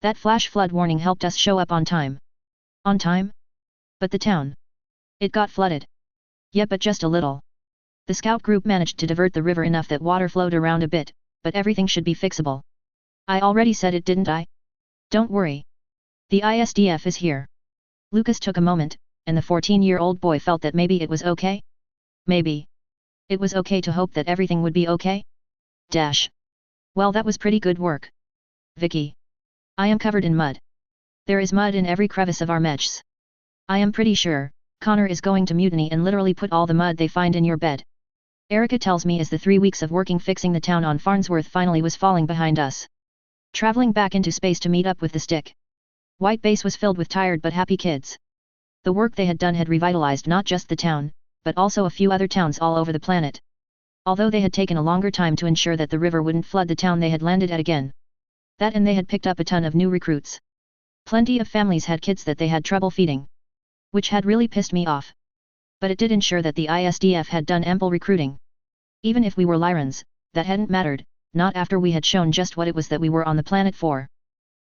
That flash flood warning helped us show up on time. On time? But the town. It got flooded. Yeah, but just a little. The scout group managed to divert the river enough that water flowed around a bit, but everything should be fixable. I already said it, didn't I? Don't worry. The ISDF is here. Lucas took a moment, and the 14-year-old boy felt that maybe it was okay? Maybe. It was okay to hope that everything would be okay? Dash. Well, that was pretty good work. Vicky. I am covered in mud. There is mud in every crevice of our mechs. I am pretty sure Connor is going to mutiny and literally put all the mud they find in your bed. Erica tells me as the 3 weeks of working fixing the town on Farnsworth finally was falling behind us. Traveling back into space to meet up with the stick. White Base was filled with tired but happy kids. The work they had done had revitalized not just the town, but also a few other towns all over the planet. Although they had taken a longer time to ensure that the river wouldn't flood the town they had landed at again. That and they had picked up a ton of new recruits. Plenty of families had kids that they had trouble feeding. Which had really pissed me off. But it did ensure that the ISDF had done ample recruiting. Even if we were Lyrans, that hadn't mattered, not after we had shown just what it was that we were on the planet for.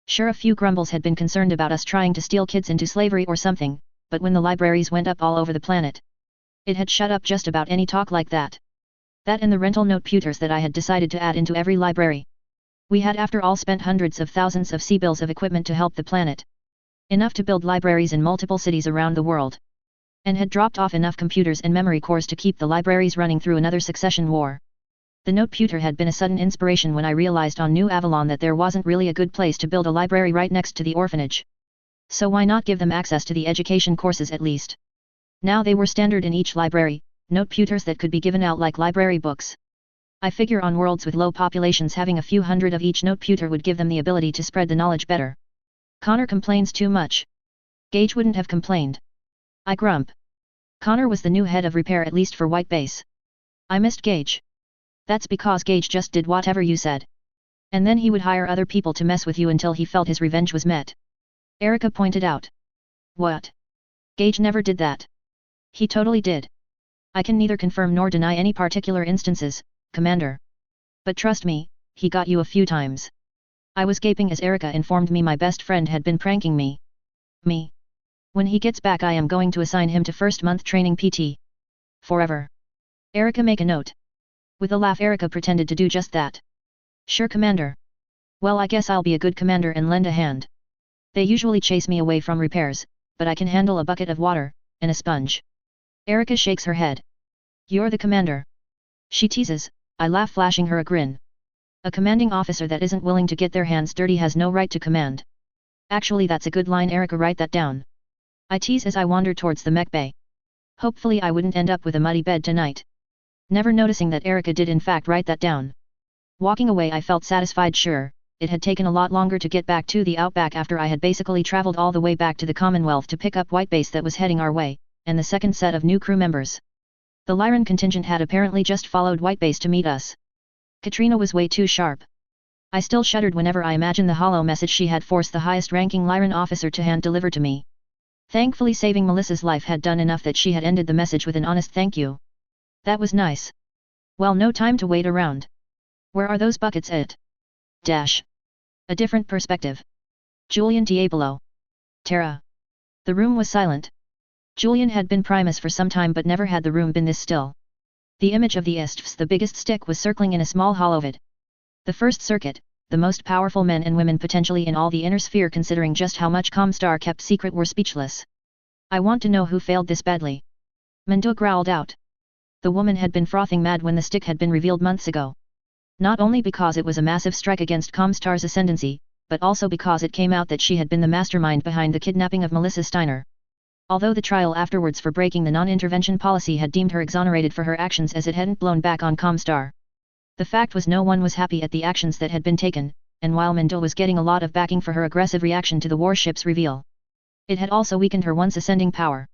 Sure, a few grumbles had been concerned about us trying to steal kids into slavery or something, but when the libraries went up all over the planet, it had shut up just about any talk like that. That and the rental note pewters that I had decided to add into every library. We had after all spent hundreds of thousands of C-bills of equipment to help the planet. Enough to build libraries in multiple cities around the world. And had dropped off enough computers and memory cores to keep the libraries running through another succession war. The note pewter had been a sudden inspiration when I realized on New Avalon that there wasn't really a good place to build a library right next to the orphanage. So why not give them access to the education courses at least? Now they were standard in each library, note pewters that could be given out like library books. I figure on worlds with low populations having a few hundred of each note pewter would give them the ability to spread the knowledge better. Connor complains too much. Gage wouldn't have complained. I grump. Connor was the new head of repair at least for White Base. I missed Gage. That's because Gage just did whatever you said. And then he would hire other people to mess with you until he felt his revenge was met. Erica pointed out. What? Gage never did that. He totally did. I can neither confirm nor deny any particular instances, Commander. But trust me, he got you a few times. I was gaping as Erica informed me my best friend had been pranking me. Me. When he gets back I am going to assign him to first month training PT. Forever. Erica, make a note. With a laugh Erica pretended to do just that. Sure, Commander. Well, I guess I'll be a good commander and lend a hand. They usually chase me away from repairs, but I can handle a bucket of water, and a sponge. Erica shakes her head. You're the commander. She teases, I laugh, flashing her a grin. A commanding officer that isn't willing to get their hands dirty has no right to command. Actually, that's a good line, Erica, write that down. I tease as I wander towards the mech bay. Hopefully I wouldn't end up with a muddy bed tonight. Never noticing that Erica did in fact write that down. Walking away I felt satisfied. Sure, it had taken a lot longer to get back to the Outback after I had basically traveled all the way back to the Commonwealth to pick up White Base that was heading our way, and the second set of new crew members. The Lyran contingent had apparently just followed White Base to meet us. Katrina was way too sharp. I still shuddered whenever I imagined the hollow message she had forced the highest-ranking Lyran officer to hand-deliver to me. Thankfully saving Melissa's life had done enough that she had ended the message with an honest thank you. That was nice. Well, no time to wait around. Where are those buckets at? Dash. A different perspective. Julian Diabolo. Terra. The room was silent. Julian had been Primus for some time but never had the room been this still. The image of the Istvs, the biggest stick, was circling in a small hollow vid. The first circuit, the most powerful men and women potentially in all the inner sphere considering just how much Comstar kept secret, were speechless. I want to know who failed this badly. Mendo growled out. The woman had been frothing mad when the stick had been revealed months ago. Not only because it was a massive strike against Comstar's ascendancy, but also because it came out that she had been the mastermind behind the kidnapping of Melissa Steiner. Although the trial afterwards for breaking the non-intervention policy had deemed her exonerated for her actions as it hadn't blown back on Comstar. The fact was no one was happy at the actions that had been taken, and while Mendo was getting a lot of backing for her aggressive reaction to the warship's reveal, it had also weakened her once ascending power.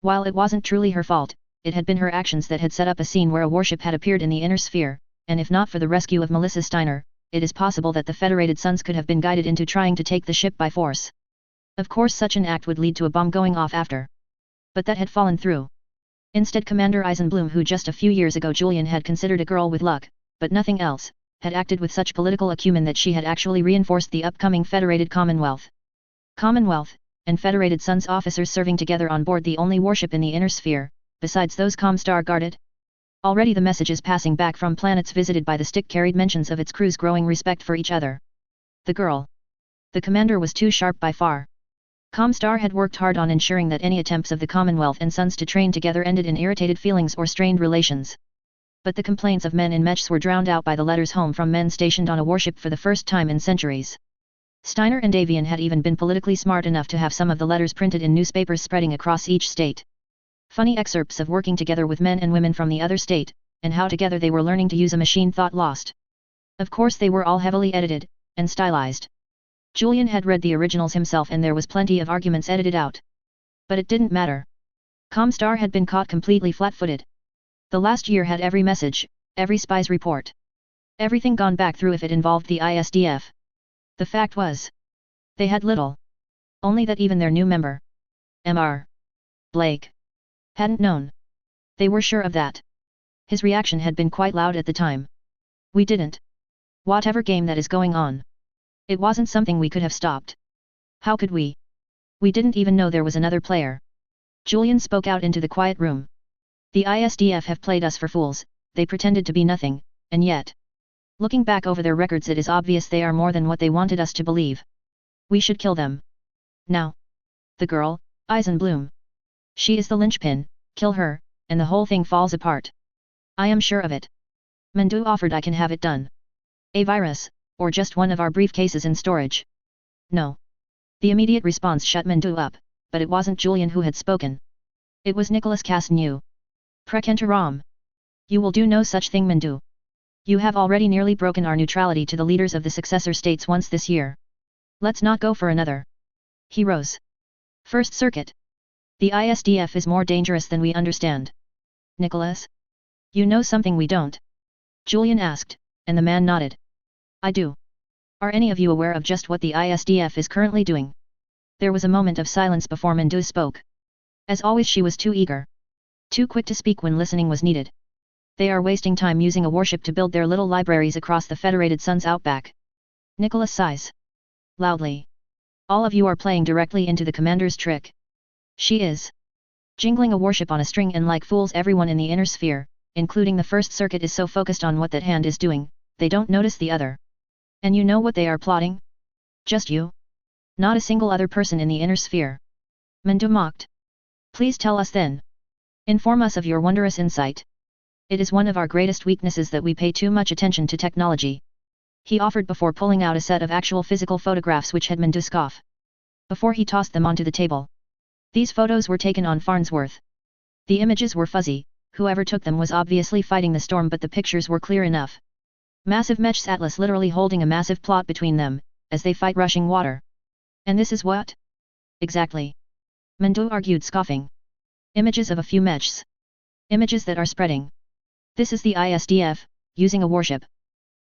While it wasn't truly her fault, it had been her actions that had set up a scene where a warship had appeared in the inner sphere, and if not for the rescue of Melissa Steiner, it is possible that the Federated Sons could have been guided into trying to take the ship by force. Of course such an act would lead to a bomb going off after. But that had fallen through. Instead, Commander Eisenbloom, who just a few years ago Julian had considered a girl with luck, but nothing else, had acted with such political acumen that she had actually reinforced the upcoming Federated Commonwealth. Commonwealth, and Federated Sons officers serving together on board the only warship in the inner sphere, besides those Comstar guarded. Already the messages passing back from planets visited by the stick carried mentions of its crew's growing respect for each other. The girl. The commander was too sharp by far. Comstar had worked hard on ensuring that any attempts of the Commonwealth and Sons to train together ended in irritated feelings or strained relations. But the complaints of men in mechs were drowned out by the letters home from men stationed on a warship for the first time in centuries. Steiner and Avian had even been politically smart enough to have some of the letters printed in newspapers spreading across each state. Funny excerpts of working together with men and women from the other state, and how together they were learning to use a machine thought lost. Of course they were all heavily edited, and stylized. Julian had read the originals himself and there was plenty of arguments edited out. But it didn't matter. Comstar had been caught completely flat-footed. The last year had every message, every spy's report. Everything gone back through if it involved the ISDF. The fact was, they had little. Only that even their new member, Mr. Blake, hadn't known. They were sure of that. His reaction had been quite loud at the time. We didn't. Whatever game that is going on. It wasn't something we could have stopped. How could we? We didn't even know there was another player. Julian spoke out into the quiet room. The ISDF have played us for fools, they pretended to be nothing, and yet, looking back over their records, it is obvious they are more than what they wanted us to believe. We should kill them. Now. The girl, Eisenbloom. She is the linchpin, kill her, and the whole thing falls apart. I am sure of it. Mendu offered I can have it done. A virus, or just one of our briefcases in storage. No. The immediate response shut Mendu up, but it wasn't Julian who had spoken. It was Nicholas Casnew. Prekentaram. You will do no such thing, Mendu. You have already nearly broken our neutrality to the leaders of the successor states once this year. Let's not go for another. He rose. First Circuit. The ISDF is more dangerous than we understand. Nicholas? You know something we don't? Julian asked, and the man nodded. I do. Are any of you aware of just what the ISDF is currently doing? There was a moment of silence before Mendu spoke. As always, she was too eager. Too quick to speak when listening was needed. They are wasting time using a warship to build their little libraries across the Federated Sun's outback. Nicholas sighs. Loudly. All of you are playing directly into the commander's trick. She is jingling a warship on a string, and like fools everyone in the inner sphere, including the First Circuit, is so focused on what that hand is doing, they don't notice the other. And you know what they are plotting? Just you. Not a single other person in the inner sphere. Mendu mocked. Please tell us then. Inform us of your wondrous insight. It is one of our greatest weaknesses that we pay too much attention to technology. He offered before pulling out a set of actual physical photographs which had Mendu scoff. Before he tossed them onto the table. These photos were taken on Farnsworth. The images were fuzzy, whoever took them was obviously fighting the storm, but the pictures were clear enough. Massive mesh atlas literally holding a massive plot between them, as they fight rushing water. And this is what? Exactly. Mendu argued, scoffing. Images of a few meshs. Images that are spreading. This is the ISDF, using a warship.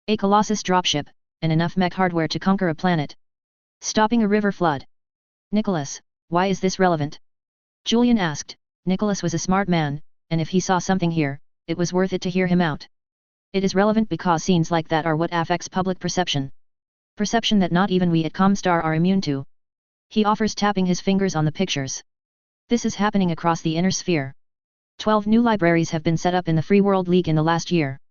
A Colossus dropship, and enough mech hardware to conquer a planet. Stopping a river flood. Nicholas, why is this relevant? Julian asked. Nicholas was a smart man, and if he saw something here, it was worth it to hear him out. It is relevant because scenes like that are what affects public perception. Perception that not even we at Comstar are immune to. He offers, tapping his fingers on the pictures. This is happening across the inner sphere. 12 new libraries have been set up in the Free World League in the last year.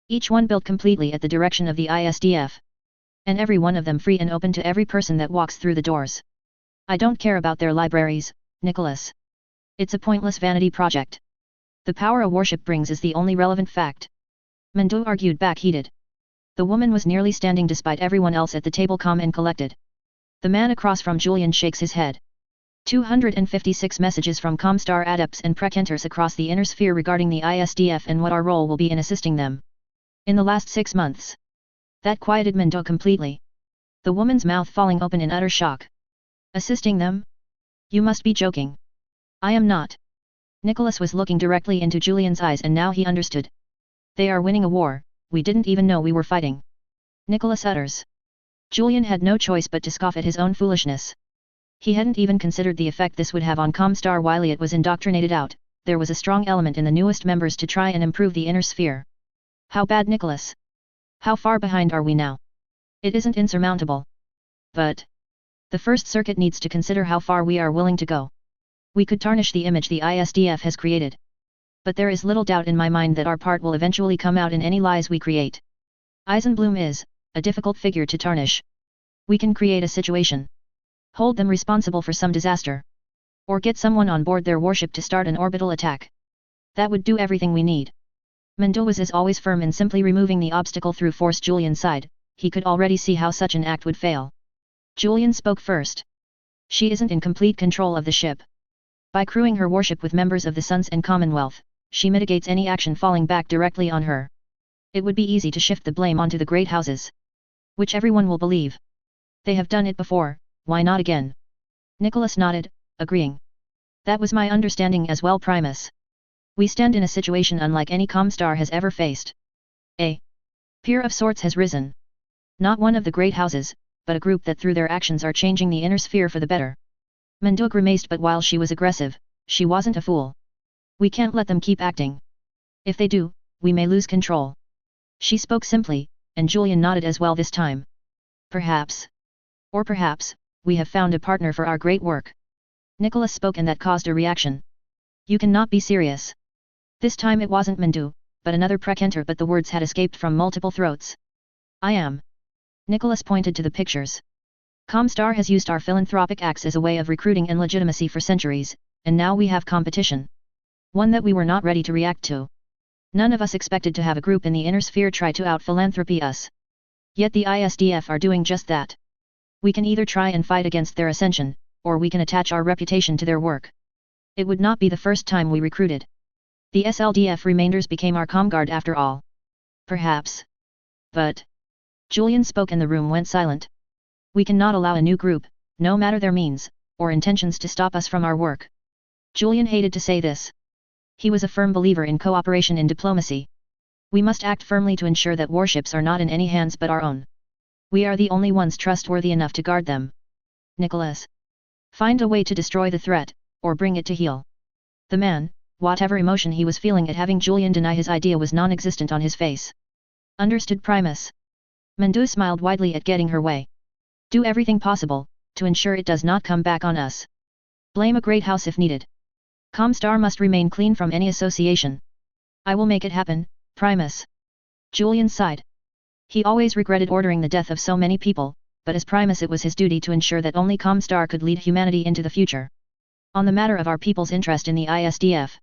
Each one built completely at the direction of the ISDF. And every one of them free and open to every person that walks through the doors. I don't care about their libraries, Nicholas. It's a pointless vanity project. The power a warship brings is the only relevant fact. Mendu argued back, heated. The woman was nearly standing despite everyone else at the table calm and collected. The man across from Julian shakes his head. 256 messages from Comstar adepts and prekenters across the inner sphere regarding the ISDF and what our role will be in assisting them. In the last 6 months. That quieted Mendu completely. The woman's mouth falling open in utter shock. Assisting them? You must be joking. I am not. Nicholas was looking directly into Julian's eyes, and now he understood. They are winning a war we didn't even know we were fighting. Nicholas utters. Julian had no choice but to scoff at his own foolishness. He hadn't even considered the effect this would have on Comstar while it was indoctrinated out. There was a strong element in the newest members to try and improve the inner sphere. How bad, Nicholas? How far behind are we now? It isn't insurmountable. But the First Circuit needs to consider how far we are willing to go. We could tarnish the image the ISDF has created. But there is little doubt in my mind that our part will eventually come out in any lies we create. Eisenbloom is a difficult figure to tarnish. We can create a situation. Hold them responsible for some disaster. Or get someone on board their warship to start an orbital attack. That would do everything we need. Mendu was as always firm in simply removing the obstacle through force. Julian sighed. He could already see how such an act would fail. Julian spoke first. She isn't in complete control of the ship. By crewing her warship with members of the Suns and Commonwealth, she mitigates any action falling back directly on her. It would be easy to shift the blame onto the great houses. Which everyone will believe. They have done it before, why not again? Nicholas nodded, agreeing. That was my understanding as well, Primus. We stand in a situation unlike any Comstar has ever faced. A peer of sorts has risen. Not one of the great houses, but a group that through their actions are changing the inner sphere for the better. Mandu grimaced, but while she was aggressive, she wasn't a fool. We can't let them keep acting. If they do, we may lose control. She spoke simply, and Julian nodded as well this time. Perhaps. Or perhaps, we have found a partner for our great work. Nicholas spoke, and that caused a reaction. You cannot be serious. This time it wasn't Mandu, but another precentor, but the words had escaped from multiple throats. I am. Nicholas pointed to the pictures. Comstar has used our philanthropic acts as a way of recruiting and legitimacy for centuries, and now we have competition. One that we were not ready to react to. None of us expected to have a group in the inner sphere try to out-philanthropy us. Yet the ISDF are doing just that. We can either try and fight against their ascension, or we can attach our reputation to their work. It would not be the first time we recruited. The SLDF remainders became our comguard after all. Perhaps. But. Julian spoke and the room went silent. We cannot allow a new group, no matter their means, or intentions, to stop us from our work. Julian hated to say this. He was a firm believer in cooperation in diplomacy. We must act firmly to ensure that warships are not in any hands but our own. We are the only ones trustworthy enough to guard them. Nicholas. Find a way to destroy the threat, or bring it to heel. The man, whatever emotion he was feeling at having Julian deny his idea, was non-existent on his face. Understood, Primus. Mandu smiled widely at getting her way. Do everything possible, to ensure it does not come back on us. Blame a great house if needed. Comstar must remain clean from any association. I will make it happen, Primus. Julian sighed. He always regretted ordering the death of so many people, but as Primus it was his duty to ensure that only Comstar could lead humanity into the future. On the matter of our people's interest in the ISDF.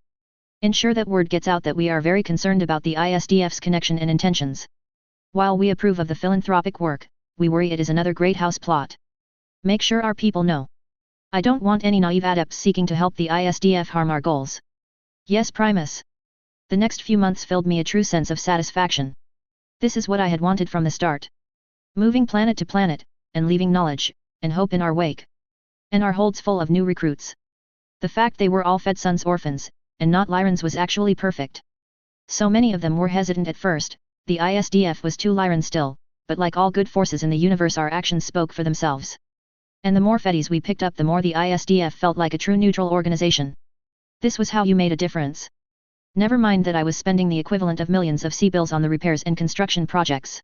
Ensure that word gets out that we are very concerned about the ISDF's connection and intentions. While we approve of the philanthropic work, we worry it is another great house plot. Make sure our people know. I don't want any naive adepts seeking to help the ISDF harm our goals. Yes, Primus. The next few months filled me a true sense of satisfaction. This is what I had wanted from the start. Moving planet to planet, and leaving knowledge, and hope in our wake. And our holds full of new recruits. The fact they were all Fed Sons orphans, and not Lyrans, was actually perfect. So many of them were hesitant at first. The ISDF was too Lyran still, but like all good forces in the universe, our actions spoke for themselves. And the more Feddies we picked up, the more the ISDF felt like a true neutral organization. This was how you made a difference. Never mind that I was spending the equivalent of millions of C-bills on the repairs and construction projects.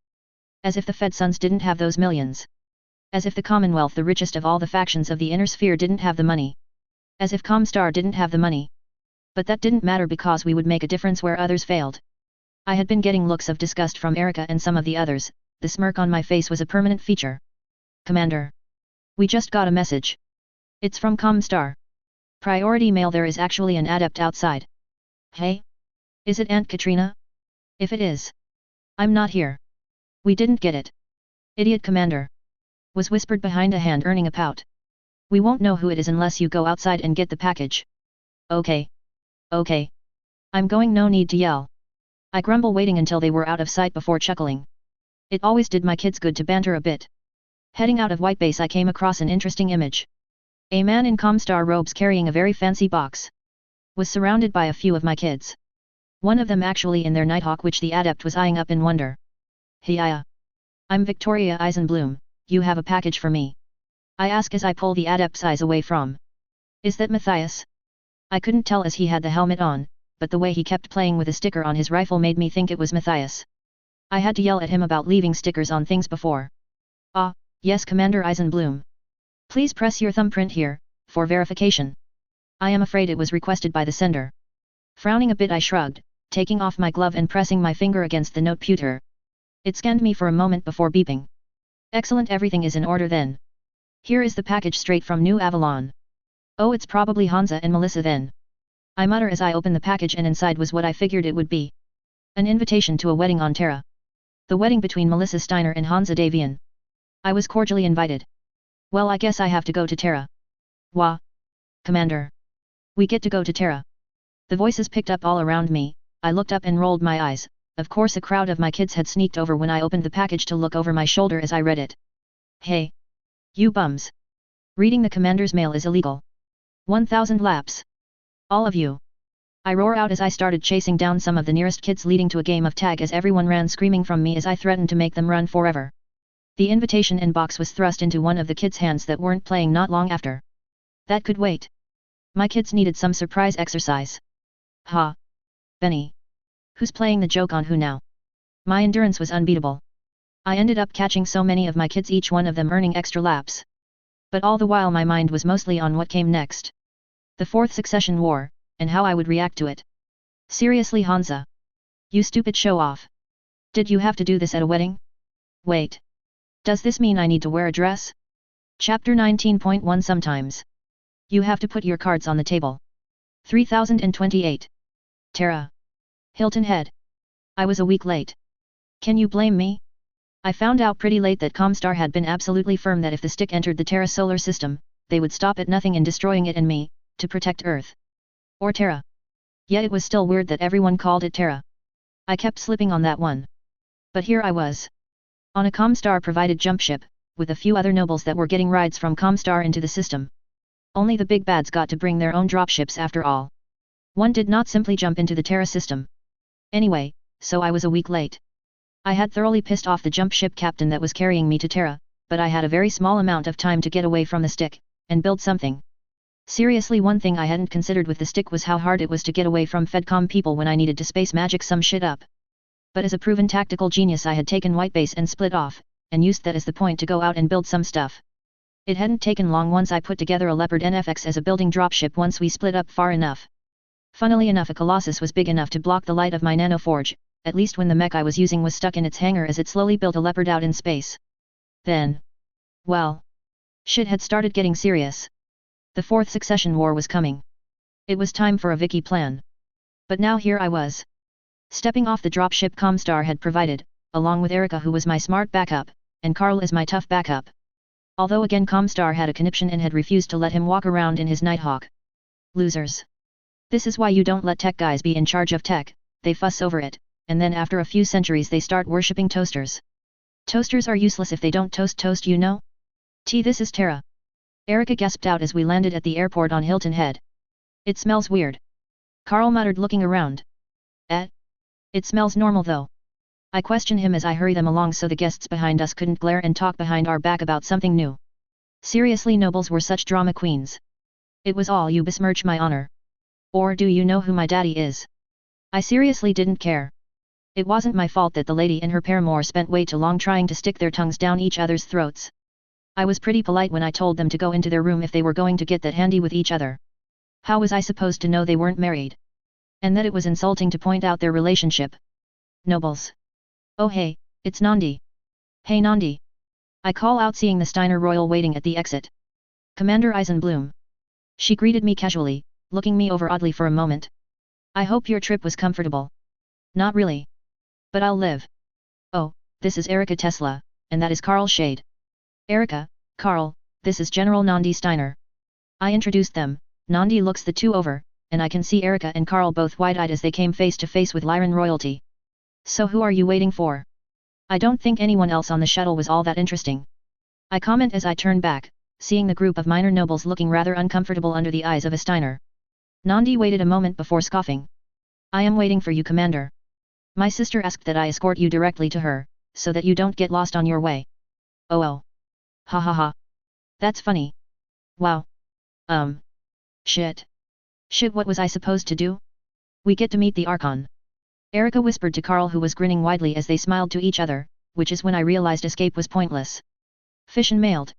As if the Fed Sons didn't have those millions. As if the Commonwealth, the richest of all the factions of the inner sphere, didn't have the money. As if Comstar didn't have the money. But that didn't matter because we would make a difference where others failed. I had been getting looks of disgust from Erica and some of the others. The smirk on my face was a permanent feature. Commander. We just got a message. It's from Comstar. Priority mail. There is actually an adept outside. Hey? Is it Aunt Katrina? If it is. I'm not here. We didn't get it. Idiot, Commander. Was whispered behind a hand earning a pout. We won't know who it is unless you go outside and get the package. Okay. Okay. I'm going, no need to yell. I grumble, waiting until they were out of sight before chuckling. It always did my kids good to banter a bit. Heading out of White Base, I came across an interesting image. A man in Comstar robes carrying a very fancy box. Was surrounded by a few of my kids. One of them actually in their Nighthawk, which the adept was eyeing up in wonder. Hiya. I'm Victoria Eisenbloom, you have a package for me. I ask as I pull the adept's eyes away from. Is that Matthias? I couldn't tell as he had the helmet on, but the way he kept playing with a sticker on his rifle made me think it was Matthias. I had to yell at him about leaving stickers on things before. Ah, yes, Commander Eisenbloom. Please press your thumbprint here, for verification. I am afraid it was requested by the sender. Frowning a bit, I shrugged, taking off my glove and pressing my finger against the noteputer. It scanned me for a moment before beeping. Excellent, everything is in order then. Here is the package straight from New Avalon. Oh, it's probably Hansa and Melissa then. I mutter as I open the package, and inside was what I figured it would be. An invitation to a wedding on Terra. The wedding between Melissa Steiner and Hansa Davian. I was cordially invited. Well, I guess I have to go to Terra. Wah. Commander. We get to go to Terra. The voices picked up all around me. I looked up and rolled my eyes. Of course a crowd of my kids had sneaked over when I opened the package to look over my shoulder as I read it. Hey. You bums. Reading the commander's mail is illegal. 1000 laps. All of you. I roar out as I started chasing down some of the nearest kids, leading to a game of tag as everyone ran screaming from me as I threatened to make them run forever. The invitation inbox was thrust into one of the kids' hands that weren't playing not long after. That could wait. My kids needed some surprise exercise. Ha! Benny. Who's playing the joke on who now? My endurance was unbeatable. I ended up catching so many of my kids, each one of them earning extra laps. But all the while my mind was mostly on what came next. The fourth succession war, and how I would react to it. Seriously, Hansa? You stupid show-off. Did you have to do this at a wedding? Wait. Does this mean I need to wear a dress? Chapter 19.1 Sometimes. You have to put your cards on the table. 3028. Terra. Hilton Head. I was a week late. Can you blame me? I found out pretty late that Comstar had been absolutely firm that if the stick entered the Terra solar system, they would stop at nothing in destroying it and me, to protect Earth. Or Terra. Yet it was still weird that everyone called it Terra. I kept slipping on that one. But here I was. On a Comstar-provided jump ship, with a few other nobles that were getting rides from Comstar into the system. Only the big bads got to bring their own dropships after all. One did not simply jump into the Terra system. Anyway, so I was a week late. I had thoroughly pissed off the jump ship captain that was carrying me to Terra, but I had a very small amount of time to get away from the stick, and build something. Seriously, one thing I hadn't considered with the stick was how hard it was to get away from Fedcom people when I needed to space magic some shit up. But as a proven tactical genius, I had taken Whitebase and split off, and used that as the point to go out and build some stuff. It hadn't taken long once I put together a Leopard NFX as a building dropship once we split up far enough. Funnily enough, a Colossus was big enough to block the light of my nanoforge, at least when the mech I was using was stuck in its hangar as it slowly built a Leopard out in space. Then. Well. Shit had started getting serious. The fourth succession war was coming. It was time for a Vicky plan. But now here I was. Stepping off the dropship Comstar had provided, along with Erica, who was my smart backup, and Carl as my tough backup. Although again Comstar had a conniption and had refused to let him walk around in his Nighthawk. Losers. This is why you don't let tech guys be in charge of tech, they fuss over it, and then after a few centuries they start worshipping toasters. Toasters are useless if they don't toast, you know? This is Terra. Erica gasped out as we landed at the airport on Hilton Head. It smells weird. Carl muttered, looking around. It smells normal though. I questioned him as I hurried them along so the guests behind us couldn't glare and talk behind our back about something new. Seriously, nobles were such drama queens. It was all you besmirch my honor. Or do you know who my daddy is? I seriously didn't care. It wasn't my fault that the lady and her paramour spent way too long trying to stick their tongues down each other's throats. I was pretty polite when I told them to go into their room if they were going to get that handy with each other. How was I supposed to know they weren't married? And that it was insulting to point out their relationship? Nobles. Oh hey, it's Nandi. Hey Nandi. I call out, seeing the Steiner Royal waiting at the exit. Commander Eisenbloom. She greeted me casually, looking me over oddly for a moment. I hope your trip was comfortable. Not really. But I'll live. Oh, this is Erica Tesla, and that is Carl Shade. Erica, Carl, this is General Nandi Steiner. I introduced them. Nandi looks the two over, and I can see Erica and Carl both wide-eyed as they came face to face with Lyran royalty. So who are you waiting for? I don't think anyone else on the shuttle was all that interesting. I comment as I turn back, seeing the group of minor nobles looking rather uncomfortable under the eyes of a Steiner. Nandi waited a moment before scoffing. I am waiting for you, Commander. My sister asked that I escort you directly to her, so that you don't get lost on your way. Oh. Ha ha ha. That's funny. Wow. Shit. What was I supposed to do? We get to meet the Archon. Erica whispered to Carl, who was grinning widely as they smiled to each other, which is when I realized escape was pointless. Fission mailed.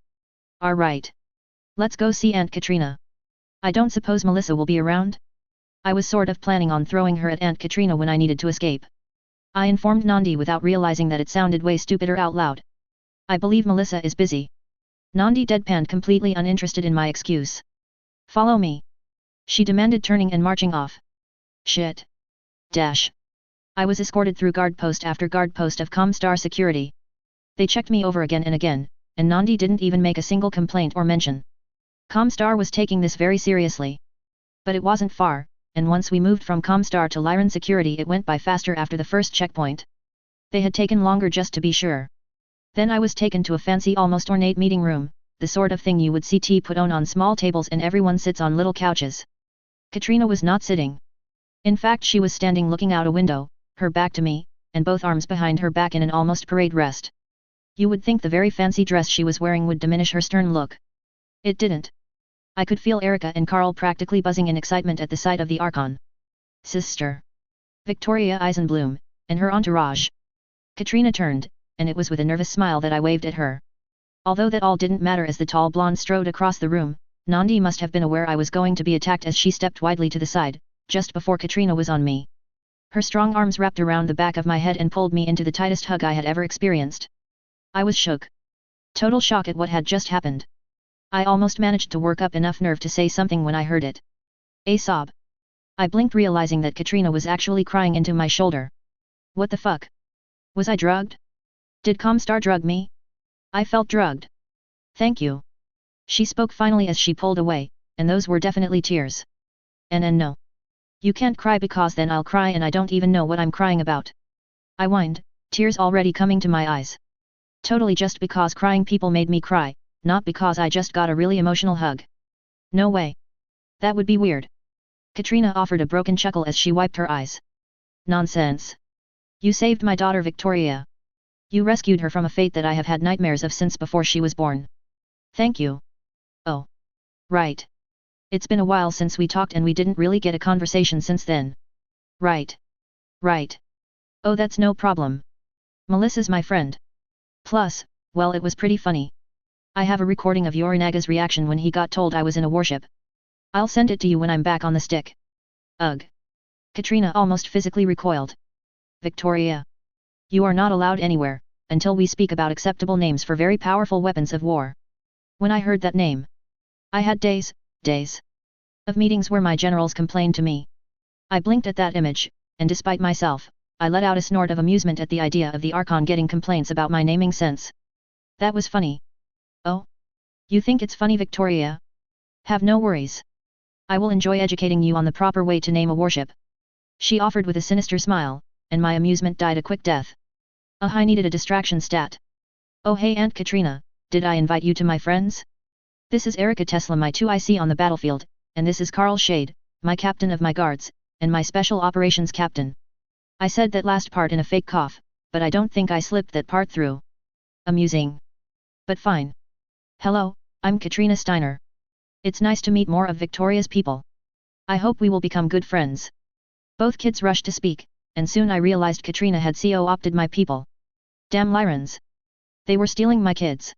Alright. Let's go see Aunt Katrina. I don't suppose Melissa will be around? I was sort of planning on throwing her at Aunt Katrina when I needed to escape. I informed Nandi without realizing that it sounded way stupider out loud. I believe Melissa is busy. Nandi deadpanned, completely uninterested in my excuse. Follow me. She demanded, turning and marching off. Shit. Dash. I was escorted through guard post after guard post of Comstar security. They checked me over again and again, and Nandi didn't even make a single complaint or mention. Comstar was taking this very seriously. But it wasn't far, and once we moved from Comstar to Lyran security it went by faster after the first checkpoint. They had taken longer just to be sure. Then I was taken to a fancy, almost ornate meeting room, the sort of thing you would see tea put on small tables and everyone sits on little couches. Katrina was not sitting. In fact, she was standing looking out a window, her back to me, and both arms behind her back in an almost parade rest. You would think the very fancy dress she was wearing would diminish her stern look. It didn't. I could feel Erica and Carl practically buzzing in excitement at the sight of the Archon. Sister Victoria Eisenbloom, and her entourage. Katrina turned, and it was with a nervous smile that I waved at her. Although that all didn't matter as the tall blonde strode across the room, Nandi must have been aware I was going to be attacked as she stepped widely to the side, just before Katrina was on me. Her strong arms wrapped around the back of my head and pulled me into the tightest hug I had ever experienced. I was shook. Total shock at what had just happened. I almost managed to work up enough nerve to say something when I heard it. A sob. I blinked, realizing that Katrina was actually crying into my shoulder. What the fuck? Was I drugged? Did Comstar drug me? I felt drugged. Thank you. She spoke finally as she pulled away, and those were definitely tears. And no. You can't cry because then I'll cry and I don't even know what I'm crying about. I whined, tears already coming to my eyes. Totally just because crying people made me cry, not because I just got a really emotional hug. No way. That would be weird. Katrina offered a broken chuckle as she wiped her eyes. Nonsense. You saved my daughter Victoria. You rescued her from a fate that I have had nightmares of since before she was born. Thank you. Oh. Right. It's been a while since we talked and we didn't really get a conversation since then. Right. Right. Oh, that's no problem. Melissa's my friend. Plus, well, it was pretty funny. I have a recording of Yorinaga's reaction when he got told I was in a warship. I'll send it to you when I'm back on the stick. Ugh. Katrina almost physically recoiled. Victoria. You are not allowed anywhere, until we speak about acceptable names for very powerful weapons of war. When I heard that name, I had days of meetings where my generals complained to me. I blinked at that image, and despite myself, I let out a snort of amusement at the idea of the Archon getting complaints about my naming sense. That was funny. Oh? You think it's funny, Victoria? Have no worries. I will enjoy educating you on the proper way to name a warship. She offered with a sinister smile, and my amusement died a quick death. I needed a distraction stat. Oh hey Aunt Katrina, did I invite you to my friends? This is Erica Tesla, my 2IC on the battlefield, and this is Carl Shade, my captain of my guards, and my special operations captain. I said that last part in a fake cough, but I don't think I slipped that part through. Amusing. But fine. Hello, I'm Katrina Steiner. It's nice to meet more of Victoria's people. I hope we will become good friends. Both kids rushed to speak, and soon I realized Katrina had co-opted my people. Damn Lyrans. They were stealing my kids.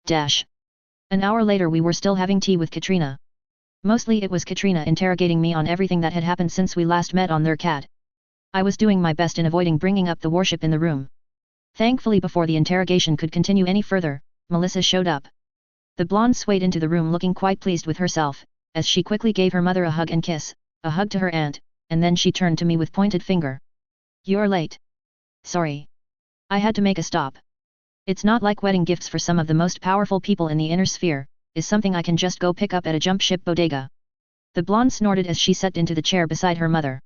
Dash. An hour later we were still having tea with Katrina. Mostly it was Katrina interrogating me on everything that had happened since we last met on their CAD. I was doing my best in avoiding bringing up the warship in the room. Thankfully, before the interrogation could continue any further, Melissa showed up. The blonde swayed into the room looking quite pleased with herself, as she quickly gave her mother a hug and kiss, a hug to her aunt, and then she turned to me with pointed finger. You're late. Sorry. I had to make a stop. It's not like wedding gifts for some of the most powerful people in the inner sphere, is something I can just go pick up at a jump ship bodega. The blonde snorted as she sat into the chair beside her mother.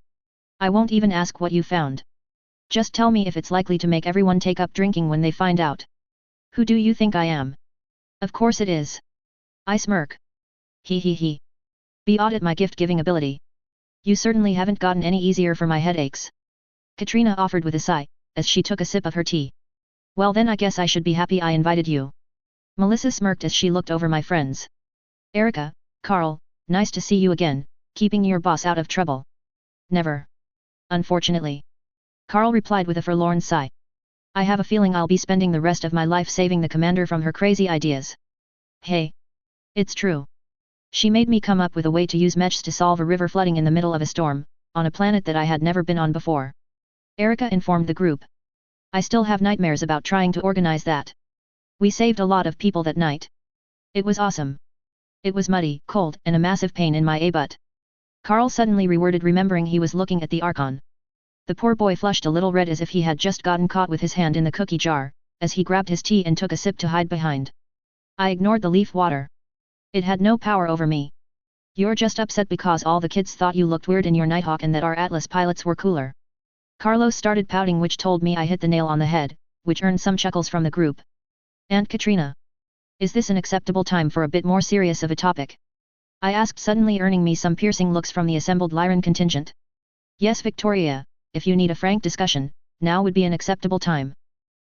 I won't even ask what you found. Just tell me if it's likely to make everyone take up drinking when they find out. Who do you think I am? Of course it is. I smirk. He. Be odd at my gift-giving ability. You certainly haven't gotten any easier for my headaches. Katrina offered with a sigh, as she took a sip of her tea. Well then I guess I should be happy I invited you. Melissa smirked as she looked over my friends. Erica, Carl, nice to see you again, keeping your boss out of trouble. Never. Unfortunately. Carl replied with a forlorn sigh. I have a feeling I'll be spending the rest of my life saving the commander from her crazy ideas. Hey. It's true. She made me come up with a way to use mechs to solve a river flooding in the middle of a storm, on a planet that I had never been on before. Erica informed the group. I still have nightmares about trying to organize that. We saved a lot of people that night. It was awesome. It was muddy, cold, and a massive pain in my butt. Carl suddenly reworded, remembering he was looking at the Archon. The poor boy flushed a little red as if he had just gotten caught with his hand in the cookie jar, as he grabbed his tea and took a sip to hide behind. I ignored the leaf water. It had no power over me. You're just upset because all the kids thought you looked weird in your Nighthawk and that our Atlas pilots were cooler. Carlos started pouting, which told me I hit the nail on the head, which earned some chuckles from the group. Aunt Katrina. Is this an acceptable time for a bit more serious of a topic? I asked, suddenly earning me some piercing looks from the assembled Lyran contingent. Yes, Victoria, if you need a frank discussion, now would be an acceptable time.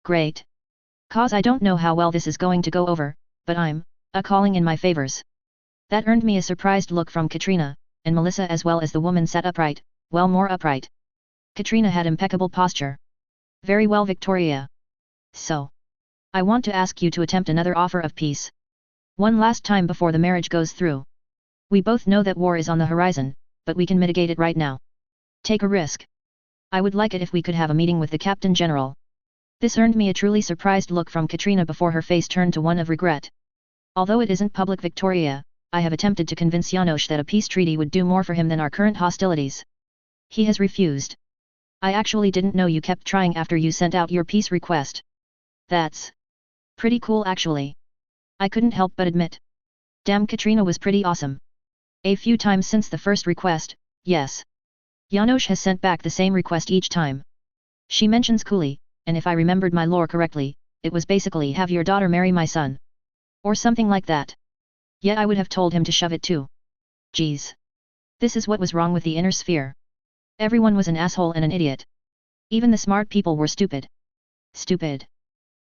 Great. Cause I don't know how well this is going to go over, but I'm calling in my favors. That earned me a surprised look from Katrina, and Melissa as well as the woman sat upright, well more upright. Katrina had impeccable posture. Very well, Victoria. So, I want to ask you to attempt another offer of peace. One last time before the marriage goes through. We both know that war is on the horizon, but we can mitigate it right now. Take a risk. I would like it if we could have a meeting with the Captain General. This earned me a truly surprised look from Katrina before her face turned to one of regret. Although it isn't public, Victoria, I have attempted to convince Janosch that a peace treaty would do more for him than our current hostilities. He has refused. I actually didn't know you kept trying after you sent out your peace request. That's pretty cool actually. I couldn't help but admit. Damn, Katrina was pretty awesome. A few times since the first request, yes. Janosch has sent back the same request each time. She mentions coolly, and if I remembered my lore correctly, it was basically have your daughter marry my son. Or something like that. Yet I would have told him to shove it too. Geez. This is what was wrong with the inner sphere. Everyone was an asshole and an idiot. Even the smart people were stupid. Stupid.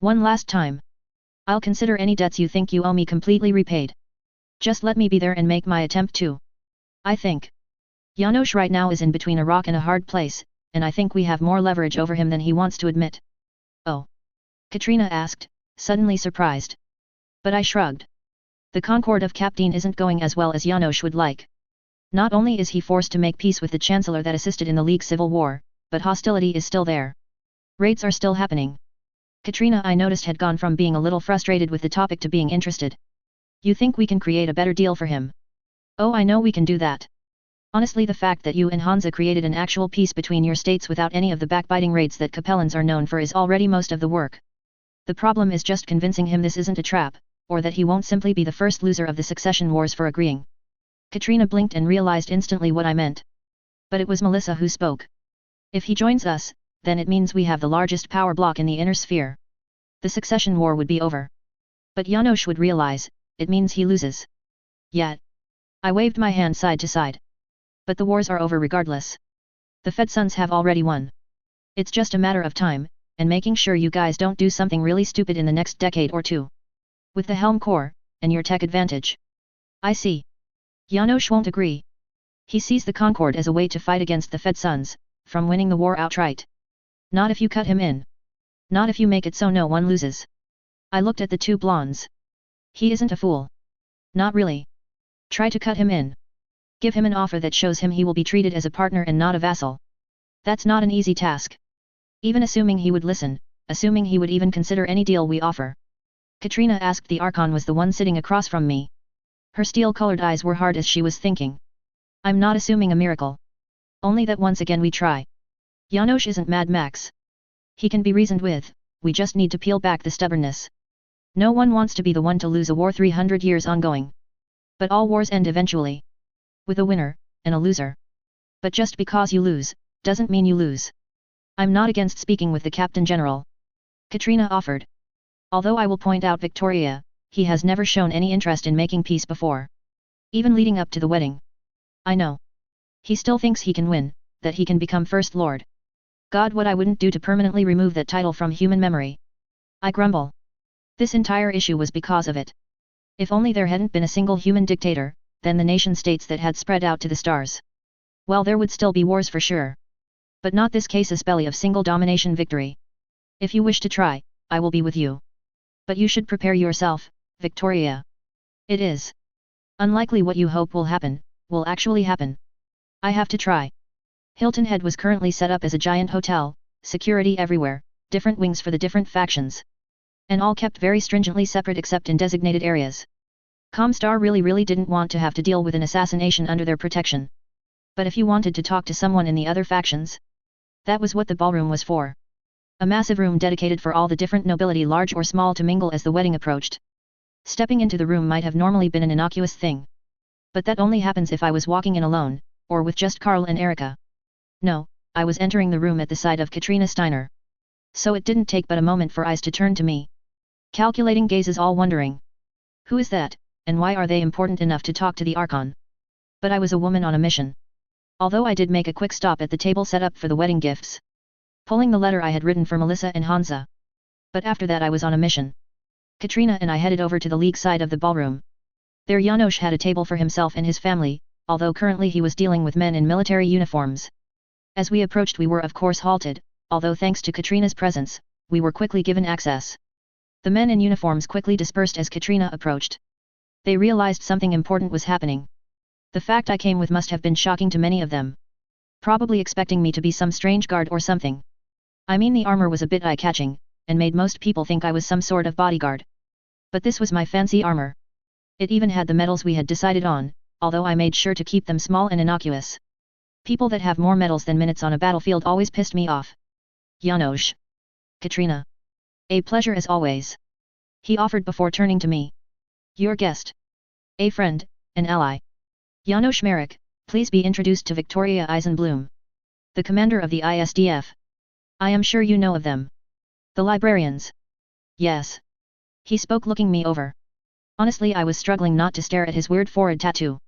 One last time. I'll consider any debts you think you owe me completely repaid. Just let me be there and make my attempt too. I think. Janosch right now is in between a rock and a hard place, and I think we have more leverage over him than he wants to admit. Oh? Katrina asked, suddenly surprised. But I shrugged. The Concord of Captain isn't going as well as Janosch would like. Not only is he forced to make peace with the Chancellor that assisted in the League civil war, but hostility is still there. Raids are still happening. Katrina, I noticed, had gone from being a little frustrated with the topic to being interested. You think we can create a better deal for him? Oh, I know we can do that. Honestly, the fact that you and Hansa created an actual peace between your states without any of the backbiting raids that Capellans are known for is already most of the work. The problem is just convincing him this isn't a trap, or that he won't simply be the first loser of the succession wars for agreeing. Katrina blinked and realized instantly what I meant. But it was Melissa who spoke. If he joins us, then it means we have the largest power block in the inner sphere. The succession war would be over. But Janosch would realize, it means he loses. Yet. I waved my hand side to side. But the wars are over regardless. The Fed sons have already won. It's just a matter of time, and making sure you guys don't do something really stupid in the next decade or two. With the Helm Corps, and your tech advantage. I see. Janosch won't agree. He sees the Concord as a way to fight against the Fed sons, from winning the war outright. Not if you cut him in. Not if you make it so no one loses. I looked at the two blondes. He isn't a fool. Not really. Try to cut him in. Give him an offer that shows him he will be treated as a partner and not a vassal. That's not an easy task. Even assuming he would listen, assuming he would even consider any deal we offer. Katrina asked. The Archon was the one sitting across from me. Her steel-colored eyes were hard as she was thinking. I'm not assuming a miracle. Only that once again we try. Janosch isn't Mad Max. He can be reasoned with, we just need to peel back the stubbornness. No one wants to be the one to lose a war 300 years ongoing. But all wars end eventually. With a winner, and a loser. But just because you lose, doesn't mean you lose. I'm not against speaking with the Captain General. Katrina offered. Although I will point out, Victoria, he has never shown any interest in making peace before. Even leading up to the wedding. I know. He still thinks he can win, that he can become First Lord. God, what I wouldn't do to permanently remove that title from human memory. I grumble. This entire issue was because of it. If only there hadn't been a single human dictator, then the nation-states that had spread out to the stars. Well, there would still be wars for sure. But not this casus belli of single domination victory. If you wish to try, I will be with you. But you should prepare yourself, Victoria. It is unlikely what you hope will happen, will actually happen. I have to try. Hilton Head was currently set up as a giant hotel, security everywhere, different wings for the different factions. And all kept very stringently separate except in designated areas. Comstar really didn't want to have to deal with an assassination under their protection. But if you wanted to talk to someone in the other factions, that was what the ballroom was for. A massive room dedicated for all the different nobility, large or small, to mingle as the wedding approached. Stepping into the room might have normally been an innocuous thing. But that only happens if I was walking in alone, or with just Carl and Erika. No, I was entering the room at the side of Katrina Steiner. So it didn't take but a moment for eyes to turn to me. Calculating gazes, all wondering. Who is that, and why are they important enough to talk to the Archon? But I was a woman on a mission. Although I did make a quick stop at the table set up for the wedding gifts, pulling the letter I had written for Melissa and Hansa. But after that I was on a mission. Katrina and I headed over to the league side of the ballroom. There Janos had a table for himself and his family, although currently he was dealing with men in military uniforms. As we approached we were of course halted, although thanks to Katrina's presence, we were quickly given access. The men in uniforms quickly dispersed as Katrina approached. They realized something important was happening. The fact I came with must have been shocking to many of them. Probably expecting me to be some strange guard or something. I mean the armor was a bit eye-catching, and made most people think I was some sort of bodyguard. But this was my fancy armor. It even had the medals we had decided on, although I made sure to keep them small and innocuous. People that have more medals than minutes on a battlefield always pissed me off. Janos. Katrina. A pleasure as always. He offered before turning to me. Your guest. A friend, an ally. Janos Merrick, please be introduced to Victoria Eisenbloom. The commander of the ISDF. I am sure you know of them. The librarians. Yes. He spoke looking me over. Honestly I was struggling not to stare at his weird forehead tattoo.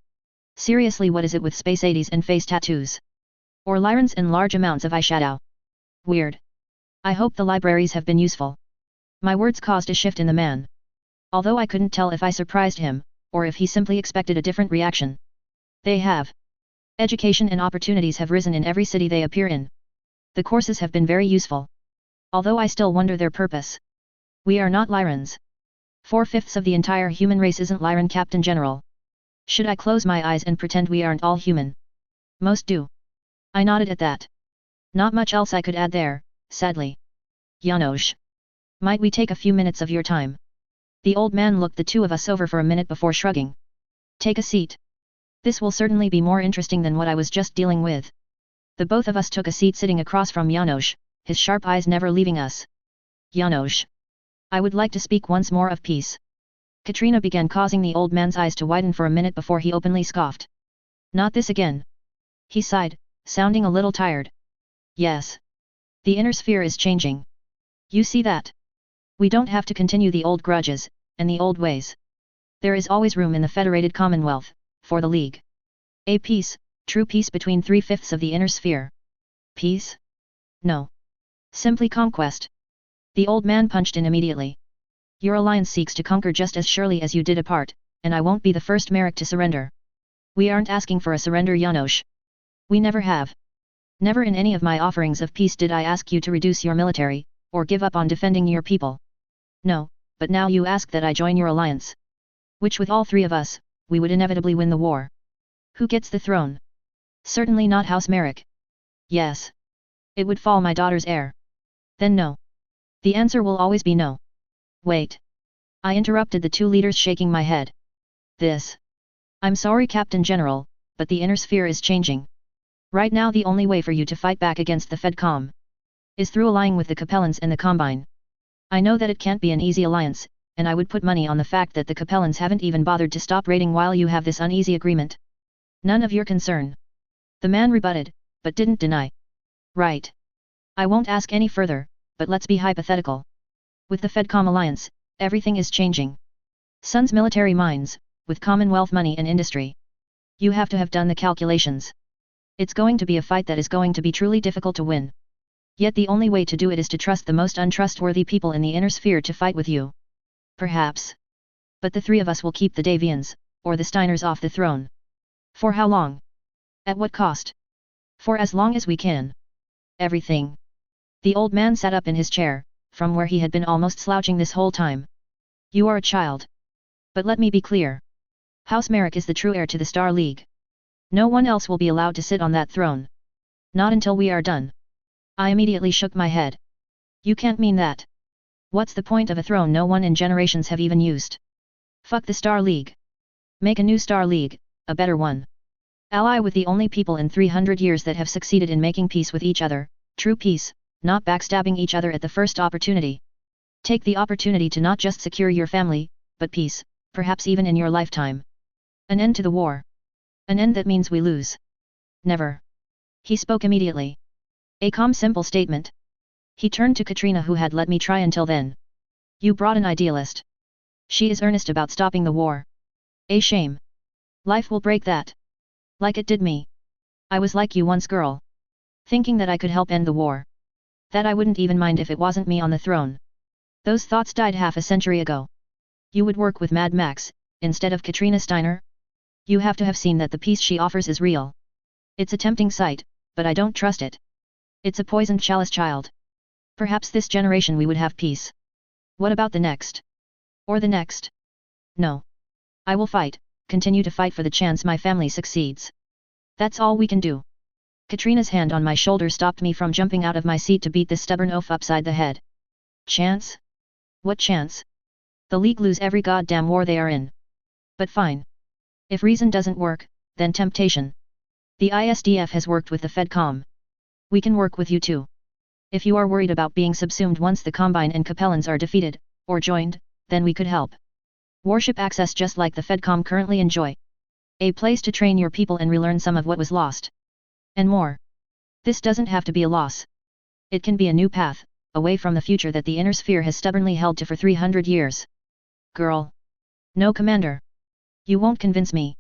Seriously what is it with space 80s and face tattoos? Or Lyrans and large amounts of eyeshadow? Weird. I hope the libraries have been useful. My words caused a shift in the man. Although I couldn't tell if I surprised him, or if he simply expected a different reaction. They have. Education and opportunities have risen in every city they appear in. The courses have been very useful. Although I still wonder their purpose. We are not Lyrans. 4/5 of the entire human race isn't Lyran, Captain General. Should I close my eyes and pretend we aren't all human? Most do. I nodded at that. Not much else I could add there, sadly. Janos. Might we take a few minutes of your time? The old man looked the two of us over for a minute before shrugging. Take a seat. This will certainly be more interesting than what I was just dealing with. The both of us took a seat sitting across from Janos, his sharp eyes never leaving us. Janos. I would like to speak once more of peace. Katrina began, causing the old man's eyes to widen for a minute before he openly scoffed. Not this again. He sighed, sounding a little tired. Yes. The inner sphere is changing. You see that? We don't have to continue the old grudges, and the old ways. There is always room in the Federated Commonwealth, for the League. A peace, true peace between 3/5 of the inner sphere. Peace? No. Simply conquest. The old man punched in immediately. Your alliance seeks to conquer just as surely as you did apart, and I won't be the first Merrick to surrender. We aren't asking for a surrender, Janos. We never have. Never in any of my offerings of peace did I ask you to reduce your military, or give up on defending your people. No, but now you ask that I join your alliance. Which with all three of us, we would inevitably win the war. Who gets the throne? Certainly not House Merrick. Yes. It would fall my daughter's heir. Then no. The answer will always be no. Wait. I interrupted the two leaders, shaking my head. This. I'm sorry, Captain General, but the inner sphere is changing. Right now the only way for you to fight back against the Fedcom is through allying with the Capellans and the Combine. I know that it can't be an easy alliance, and I would put money on the fact that the Capellans haven't even bothered to stop raiding while you have this uneasy agreement. None of your concern. The man rebutted, but didn't deny. Right. I won't ask any further, but let's be hypothetical. With the Fedcom alliance, everything is changing. Sun's military minds, with Commonwealth money and industry. You have to have done the calculations. It's going to be a fight that is going to be truly difficult to win. Yet the only way to do it is to trust the most untrustworthy people in the inner sphere to fight with you. Perhaps. But the three of us will keep the Davians, or the Steiners, off the throne. For how long? At what cost? For as long as we can. Everything. The old man sat up in his chair, from where he had been almost slouching this whole time. You are a child. But let me be clear. House Merrick is the true heir to the Star League. No one else will be allowed to sit on that throne. Not until we are done. I immediately shook my head. You can't mean that. What's the point of a throne no one in generations have even used? Fuck the Star League. Make a new Star League, a better one. Ally with the only people in 300 years that have succeeded in making peace with each other, true peace, not backstabbing each other at the first opportunity. Take the opportunity to not just secure your family, but peace, perhaps even in your lifetime. An end to the war. An end that means we lose. Never. He spoke immediately. A calm, simple statement. He turned to Katrina, who had let me try until then. You brought an idealist. She is earnest about stopping the war. A shame. Life will break that. Like it did me. I was like you once, girl. Thinking that I could help end the war. That I wouldn't even mind if it wasn't me on the throne. Those thoughts died half a century ago. You would work with Mad Max, instead of Katrina Steiner? You have to have seen that the peace she offers is real. It's a tempting sight, but I don't trust it. It's a poisoned chalice, child. Perhaps this generation we would have peace. What about the next? Or the next? No. I will fight, continue to fight for the chance my family succeeds. That's all we can do. Katrina's hand on my shoulder stopped me from jumping out of my seat to beat this stubborn oaf upside the head. Chance? What chance? The League lose every goddamn war they are in. But fine. If reason doesn't work, then temptation. The ISDF has worked with the Fedcom. We can work with you too. If you are worried about being subsumed once the Combine and Capellans are defeated, or joined, then we could help. Warship access just like the Fedcom currently enjoy. A place to train your people and relearn some of what was lost. And more. This doesn't have to be a loss. It can be a new path, away from the future that the inner sphere has stubbornly held to for 300 years. Girl. No, Commander. You won't convince me.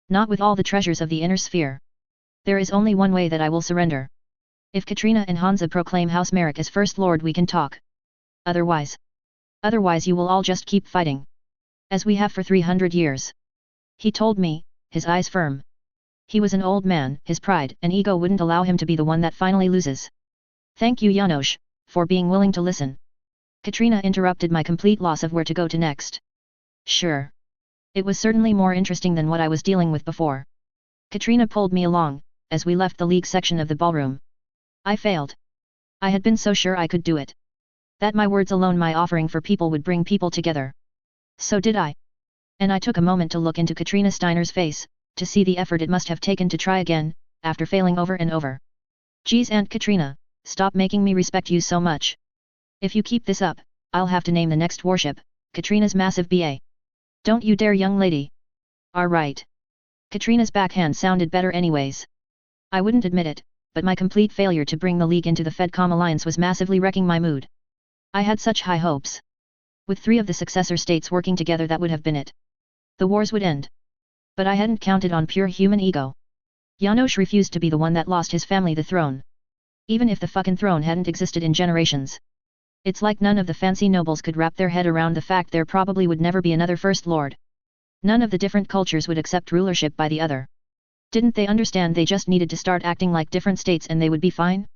Not with all the treasures of the inner sphere. There is only one way that I will surrender. If Katrina and Hansa proclaim House Merrick as First Lord, we can talk. Otherwise you will all just keep fighting. As we have for 300 years. He told me, his eyes firm. He was an old man, his pride and ego wouldn't allow him to be the one that finally loses. Thank you, Janos, for being willing to listen. Katrina interrupted my complete loss of where to go to next. Sure. It was certainly more interesting than what I was dealing with before. Katrina pulled me along, as we left the League section of the ballroom. I failed. I had been so sure I could do it. That my words alone, my offering for people, would bring people together. So did I. And I took a moment to look into Katrina Steiner's face, to see the effort it must have taken to try again, after failing over and over. Geez, Aunt Katrina, stop making me respect you so much. If you keep this up, I'll have to name the next warship, Katrina's Massive BA. Don't you dare, young lady. Right. Katrina's backhand sounded better anyways. I wouldn't admit it, but my complete failure to bring the League into the Fedcom alliance was massively wrecking my mood. I had such high hopes. With 3 of the successor states working together, that would have been it. The wars would end. But I hadn't counted on pure human ego. Janos refused to be the one that lost his family the throne. Even if the fucking throne hadn't existed in generations. It's like none of the fancy nobles could wrap their head around the fact there probably would never be another First Lord. None of the different cultures would accept rulership by the other. Didn't they understand they just needed to start acting like different states and they would be fine?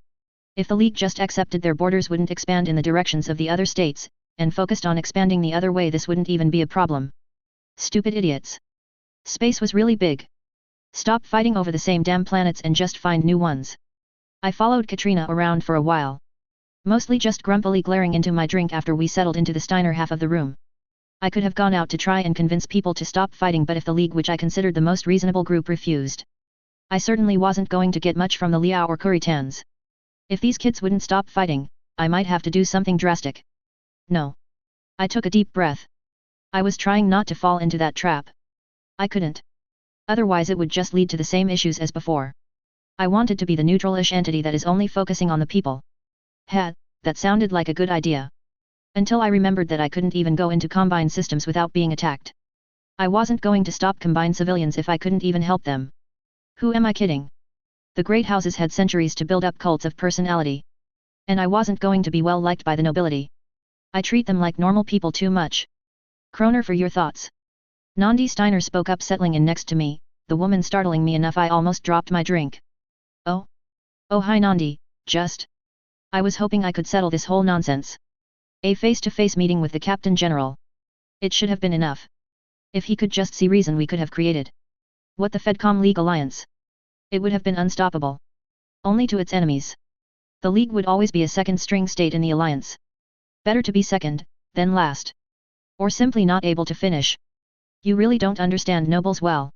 If the League just accepted their borders wouldn't expand in the directions of the other states, and focused on expanding the other way, this wouldn't even be a problem. Stupid idiots. Space was really big. Stop fighting over the same damn planets and just find new ones. I followed Katrina around for a while. Mostly just grumpily glaring into my drink after we settled into the Steiner half of the room. I could have gone out to try and convince people to stop fighting, but if the League, which I considered the most reasonable group, refused, I certainly wasn't going to get much from the Liao or Kuritans. If these kids wouldn't stop fighting, I might have to do something drastic. No. I took a deep breath. I was trying not to fall into that trap. I couldn't. Otherwise it would just lead to the same issues as before. I wanted to be the neutral-ish entity that is only focusing on the people. That sounded like a good idea. Until I remembered that I couldn't even go into Combine systems without being attacked. I wasn't going to stop Combine civilians if I couldn't even help them. Who am I kidding? The great houses had centuries to build up cults of personality. And I wasn't going to be well liked by the nobility. I treat them like normal people too much. Kroner, for your thoughts. Nandi Steiner spoke up, settling in next to me, the woman startling me enough I almost dropped my drink. Oh, hi Nandi, I was hoping I could settle this whole nonsense. A face-to-face meeting with the Captain General. It should have been enough. If he could just see reason we could have created. What the Fedcom League alliance? It would have been unstoppable. Only to its enemies. The League would always be a second-string state in the alliance. Better to be second, than last. Or simply not able to finish. You really don't understand nobles well.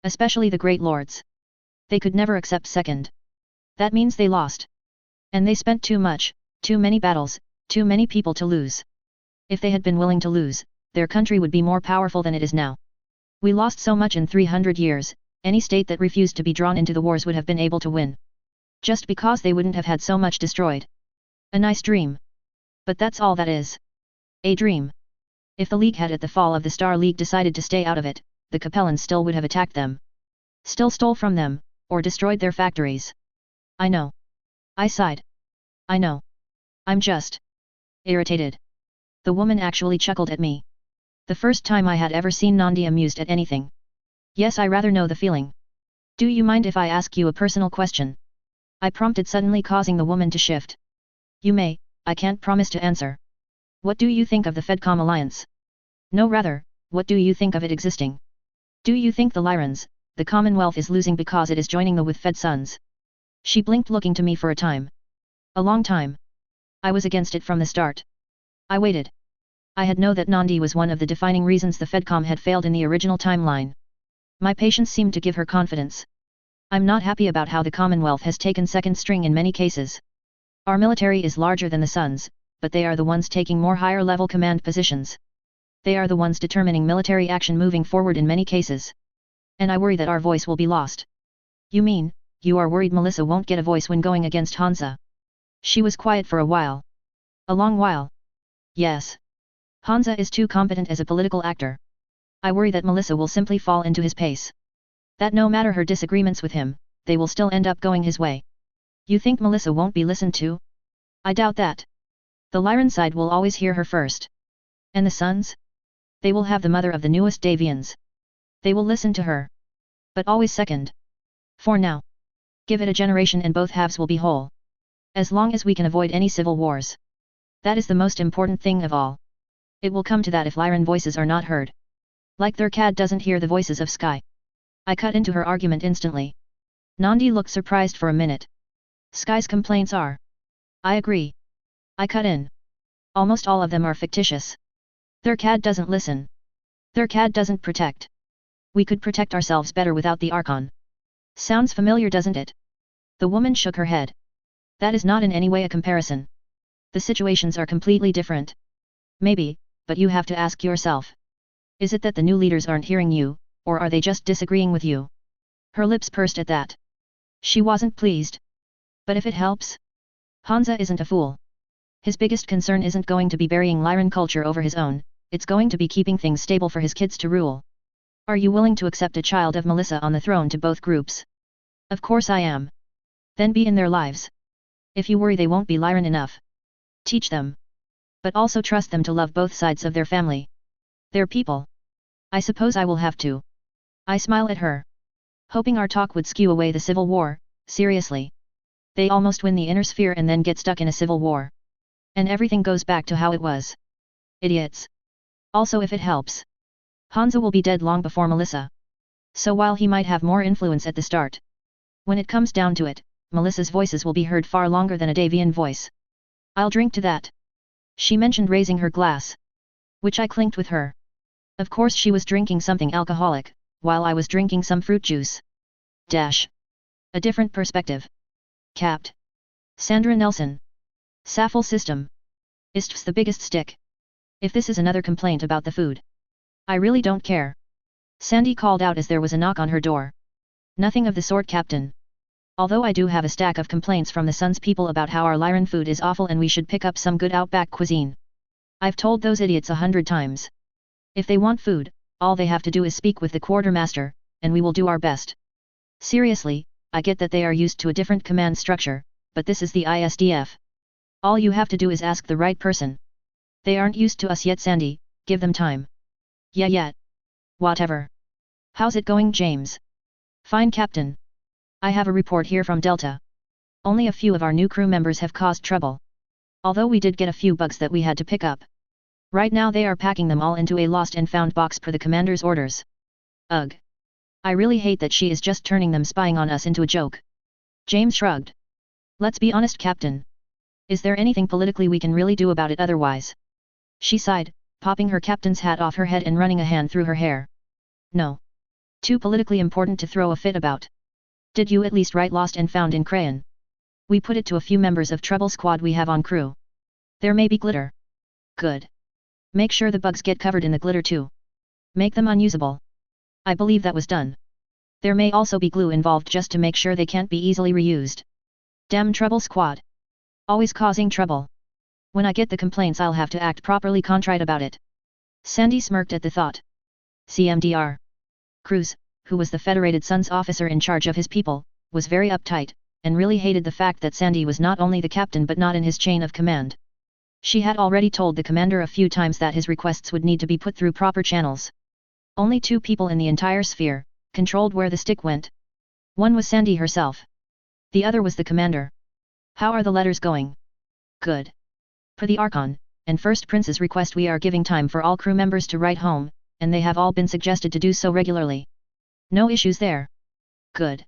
Especially the great lords. They could never accept second. That means they lost. And they spent too many battles, too many people to lose. If they had been willing to lose, their country would be more powerful than it is now. We lost so much in 300 years, any state that refused to be drawn into the wars would have been able to win. Just because they wouldn't have had so much destroyed. A nice dream. But that's all that is. A dream. If the League had at the fall of the Star League decided to stay out of it, the Capellans still would have attacked them. Still stole from them, or destroyed their factories. I know. I sighed. I know. I'm just irritated. The woman actually chuckled at me. The first time I had ever seen Nandi amused at anything. Yes, I rather know the feeling. Do you mind if I ask you a personal question? I prompted, suddenly causing the woman to shift. You may, I can't promise to answer. What do you think of the Fedcom alliance? No, rather, what do you think of it existing? Do you think the Lyrans, the Commonwealth, is losing because it is joining the with Fed Sons? She blinked, looking to me for a time. A long time. I was against it from the start. I waited. I had known that Nandi was one of the defining reasons the Fedcom had failed in the original timeline. My patience seemed to give her confidence. I'm not happy about how the Commonwealth has taken second string in many cases. Our military is larger than the Suns, but they are the ones taking more higher level command positions. They are the ones determining military action moving forward in many cases. And I worry that our voice will be lost. You mean, you are worried Melissa won't get a voice when going against Hansa? She was quiet for a while. A long while. Yes. Hansa is too competent as a political actor. I worry that Melissa will simply fall into his pace. That no matter her disagreements with him, they will still end up going his way. You think Melissa won't be listened to? I doubt that. The Lyran side will always hear her first. And the Sons? They will have the mother of the newest Davians. They will listen to her. But always second. For now. Give it a generation and both halves will be whole. As long as we can avoid any civil wars. That is the most important thing of all. It will come to that if Lyran voices are not heard. Like their CAD doesn't hear the voices of Sky. I cut into her argument instantly. Nandi looked surprised for a minute. Sky's complaints are. I agree. I cut in. Almost all of them are fictitious. Their CAD doesn't listen. Their CAD doesn't protect. We could protect ourselves better without the Archon. Sounds familiar, doesn't it? The woman shook her head. That is not in any way a comparison. The situations are completely different. Maybe, but you have to ask yourself. Is it that the new leaders aren't hearing you, or are they just disagreeing with you? Her lips pursed at that. She wasn't pleased. But if it helps? Hansa isn't a fool. His biggest concern isn't going to be burying Lyran culture over his own, it's going to be keeping things stable for his kids to rule. Are you willing to accept a child of Melissa on the throne to both groups? Of course I am. Then be in their lives. If you worry they won't be Lyran enough, teach them. But also trust them to love both sides of their family. Their people. I suppose I will have to. I smile at her. Hoping our talk would skew away the civil war, seriously. They almost win the inner sphere and then get stuck in a civil war. And everything goes back to how it was. Idiots. Also, if it helps, Hansa will be dead long before Melissa. So while he might have more influence at the start, when it comes down to it, Melissa's voices will be heard far longer than a Davian voice. I'll drink to that. She mentioned raising her glass. Which I clinked with her. Of course she was drinking something alcoholic, while I was drinking some fruit juice. Dash. A different perspective. Capt. Sandra Nelson. Saffel system. Ist's the biggest stick. If this is another complaint about the food, I really don't care. Sandy called out as there was a knock on her door. Nothing of the sort, Captain. Although I do have a stack of complaints from the Sun's people about how our Lyran food is awful and we should pick up some good outback cuisine. I've told those idiots 100 times. If they want food, all they have to do is speak with the quartermaster, and we will do our best. Seriously, I get that they are used to a different command structure, but this is the ISDF. All you have to do is ask the right person. They aren't used to us yet, Sandy, give them time. Yeah. Whatever. How's it going, James? Fine, Captain. I have a report here from Delta. Only a few of our new crew members have caused trouble. Although we did get a few bugs that we had to pick up. Right now they are packing them all into a lost and found box per the commander's orders. Ugh. I really hate that she is just turning them spying on us into a joke. James shrugged. Let's be honest, Captain. Is there anything politically we can really do about it otherwise? She sighed, popping her captain's hat off her head and running a hand through her hair. No. Too politically important to throw a fit about. Did you at least write lost and found in crayon? We put it to a few members of Trouble Squad we have on crew. There may be glitter. Good. Make sure the bugs get covered in the glitter too. Make them unusable. I believe that was done. There may also be glue involved just to make sure they can't be easily reused. Damn Trouble Squad. Always causing trouble. When I get the complaints I'll have to act properly contrite about it. Sandy smirked at the thought. CMDR. Cruz, who was the Federated Sons officer in charge of his people, was very uptight, and really hated the fact that Sandy was not only the captain but not in his chain of command. She had already told the commander a few times that his requests would need to be put through proper channels. Only 2 people in the entire sphere controlled where the stick went. One was Sandy herself. The other was the commander. How are the letters going? Good. Per the Archon and First Prince's request, we are giving time for all crew members to write home, and they have all been suggested to do so regularly. No issues there. Good.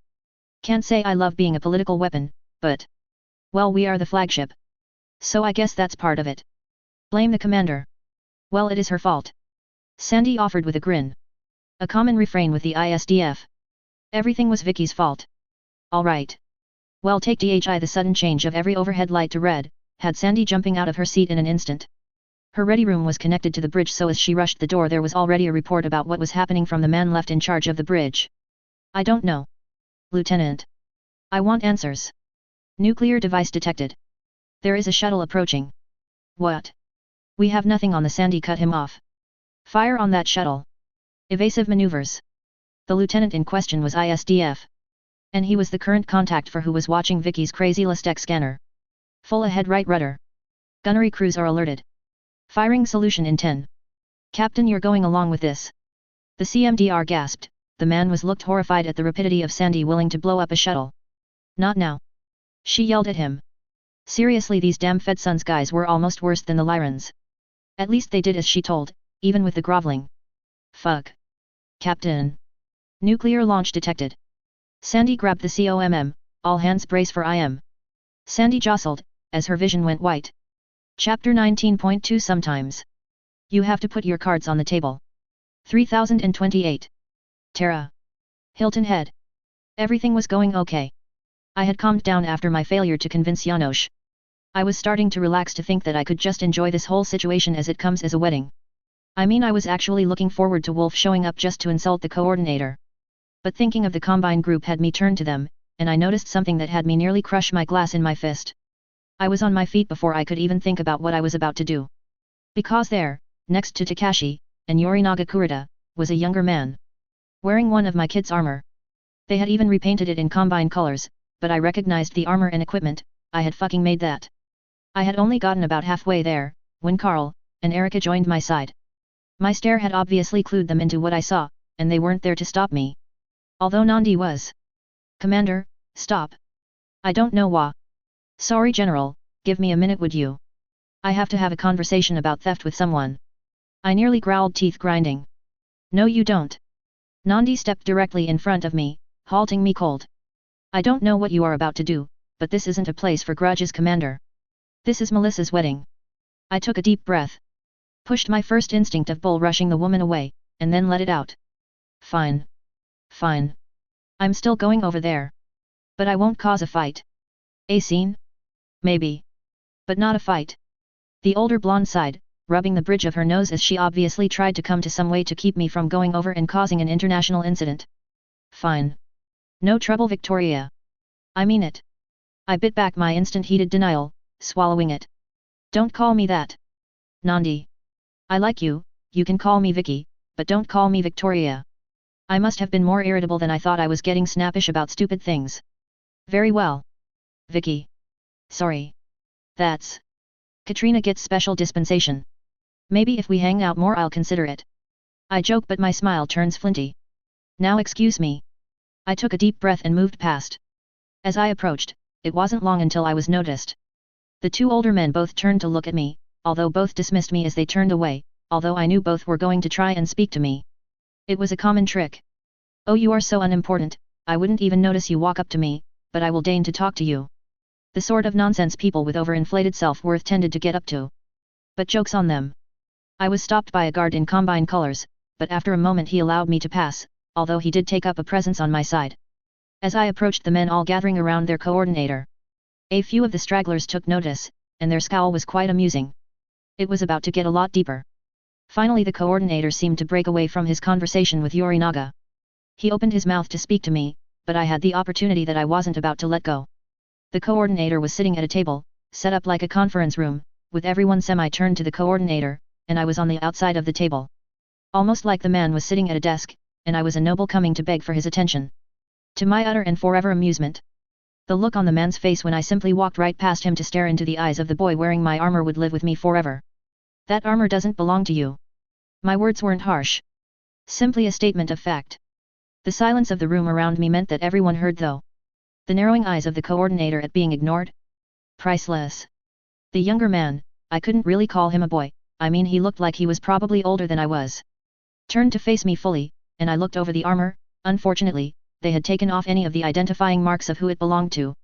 Can't say I love being a political weapon, but... well, we are the flagship. So I guess that's part of it. Blame the commander. Well, it is her fault. Sandy offered with a grin. A common refrain with the ISDF. Everything was Vicky's fault. Alright. Well, take DHI, the sudden change of every overhead light to red, had Sandy jumping out of her seat in an instant. Her ready room was connected to the bridge, so as she rushed the door there was already a report about what was happening from the man left in charge of the bridge. I don't know. Lieutenant. I want answers. Nuclear device detected. There is a shuttle approaching. What? We have nothing on the Sandy, cut him off. Fire on that shuttle. Evasive maneuvers. The lieutenant in question was ISDF. And he was the current contact for who was watching Vicky's crazy Listec scanner. Full ahead, right rudder. Gunnery crews are alerted. Firing solution in 10. Captain, you're going along with this. The CMDR gasped. The man was looked horrified at the rapidity of Sandy willing to blow up a shuttle. Not now. She yelled at him. Seriously, these damn Fedsons guys were almost worse than the Lyrans. At least they did as she told, even with the groveling. Fuck. Captain. Nuclear launch detected. Sandy grabbed the COMM, all hands brace for IM. Sandy jostled, as her vision went white. Chapter 19.2 Sometimes. You have to put your cards on the table. 3028. Terra. Hilton Head. Everything was going okay. I had calmed down after my failure to convince Janosch. I was starting to relax to think that I could just enjoy this whole situation as it comes as a wedding. I mean, I was actually looking forward to Wolf showing up just to insult the coordinator. But thinking of the Combine group had me turn to them, and I noticed something that had me nearly crush my glass in my fist. I was on my feet before I could even think about what I was about to do. Because there, next to Takashi, and Yorinaga Kurita, was a younger man. Wearing one of my kids' armor. They had even repainted it in Combine colors, but I recognized the armor and equipment. I had fucking made that. I had only gotten about halfway there, when Carl and Erica joined my side. My stare had obviously clued them into what I saw, and they weren't there to stop me. Although Nandi was. Commander, stop. I don't know why. Sorry General, give me a minute would you? I have to have a conversation about theft with someone. I nearly growled, teeth grinding. No you don't. Nandi stepped directly in front of me, halting me cold. I don't know what you are about to do, but this isn't a place for grudges, Commander. This is Melissa's wedding. I took a deep breath. Pushed my first instinct of bull rushing the woman away, and then let it out. Fine. Fine. I'm still going over there. But I won't cause a fight. A scene? Maybe. But not a fight. The older blonde sighed, rubbing the bridge of her nose as she obviously tried to come to some way to keep me from going over and causing an international incident. Fine. No trouble, Victoria. I mean it. I bit back my instant heated denial, swallowing it. Don't call me that. Nandi. I like you, you can call me Vicky, but don't call me Victoria. I must have been more irritable than I thought. I was getting snappish about stupid things. Very well. Vicky. Sorry. That's... Katrina gets special dispensation. Maybe if we hang out more I'll consider it. I joke, but my smile turns flinty. Now excuse me. I took a deep breath and moved past. As I approached, it wasn't long until I was noticed. The 2 older men both turned to look at me, although both dismissed me as they turned away, although I knew both were going to try and speak to me. It was a common trick. Oh, you are so unimportant, I wouldn't even notice you walk up to me, but I will deign to talk to you. The sort of nonsense people with overinflated self-worth tended to get up to. But joke's on them. I was stopped by a guard in Combine colors, but after a moment he allowed me to pass, although he did take up a presence on my side. As I approached the men all gathering around their coordinator. A few of the stragglers took notice, and their scowl was quite amusing. It was about to get a lot deeper. Finally the coordinator seemed to break away from his conversation with Yorinaga. He opened his mouth to speak to me, but I had the opportunity that I wasn't about to let go. The coordinator was sitting at a table, set up like a conference room, with everyone semi-turned to the coordinator, and I was on the outside of the table. Almost like the man was sitting at a desk, and I was a noble coming to beg for his attention. To my utter and forever amusement. The look on the man's face when I simply walked right past him to stare into the eyes of the boy wearing my armor would live with me forever. That armor doesn't belong to you. My words weren't harsh. Simply a statement of fact. The silence of the room around me meant that everyone heard though. The narrowing eyes of the coordinator at being ignored? Priceless. The younger man, I couldn't really call him a boy, I mean he looked like he was probably older than I was. Turned to face me fully, and I looked over the armor. Unfortunately, they had taken off any of the identifying marks of who it belonged to.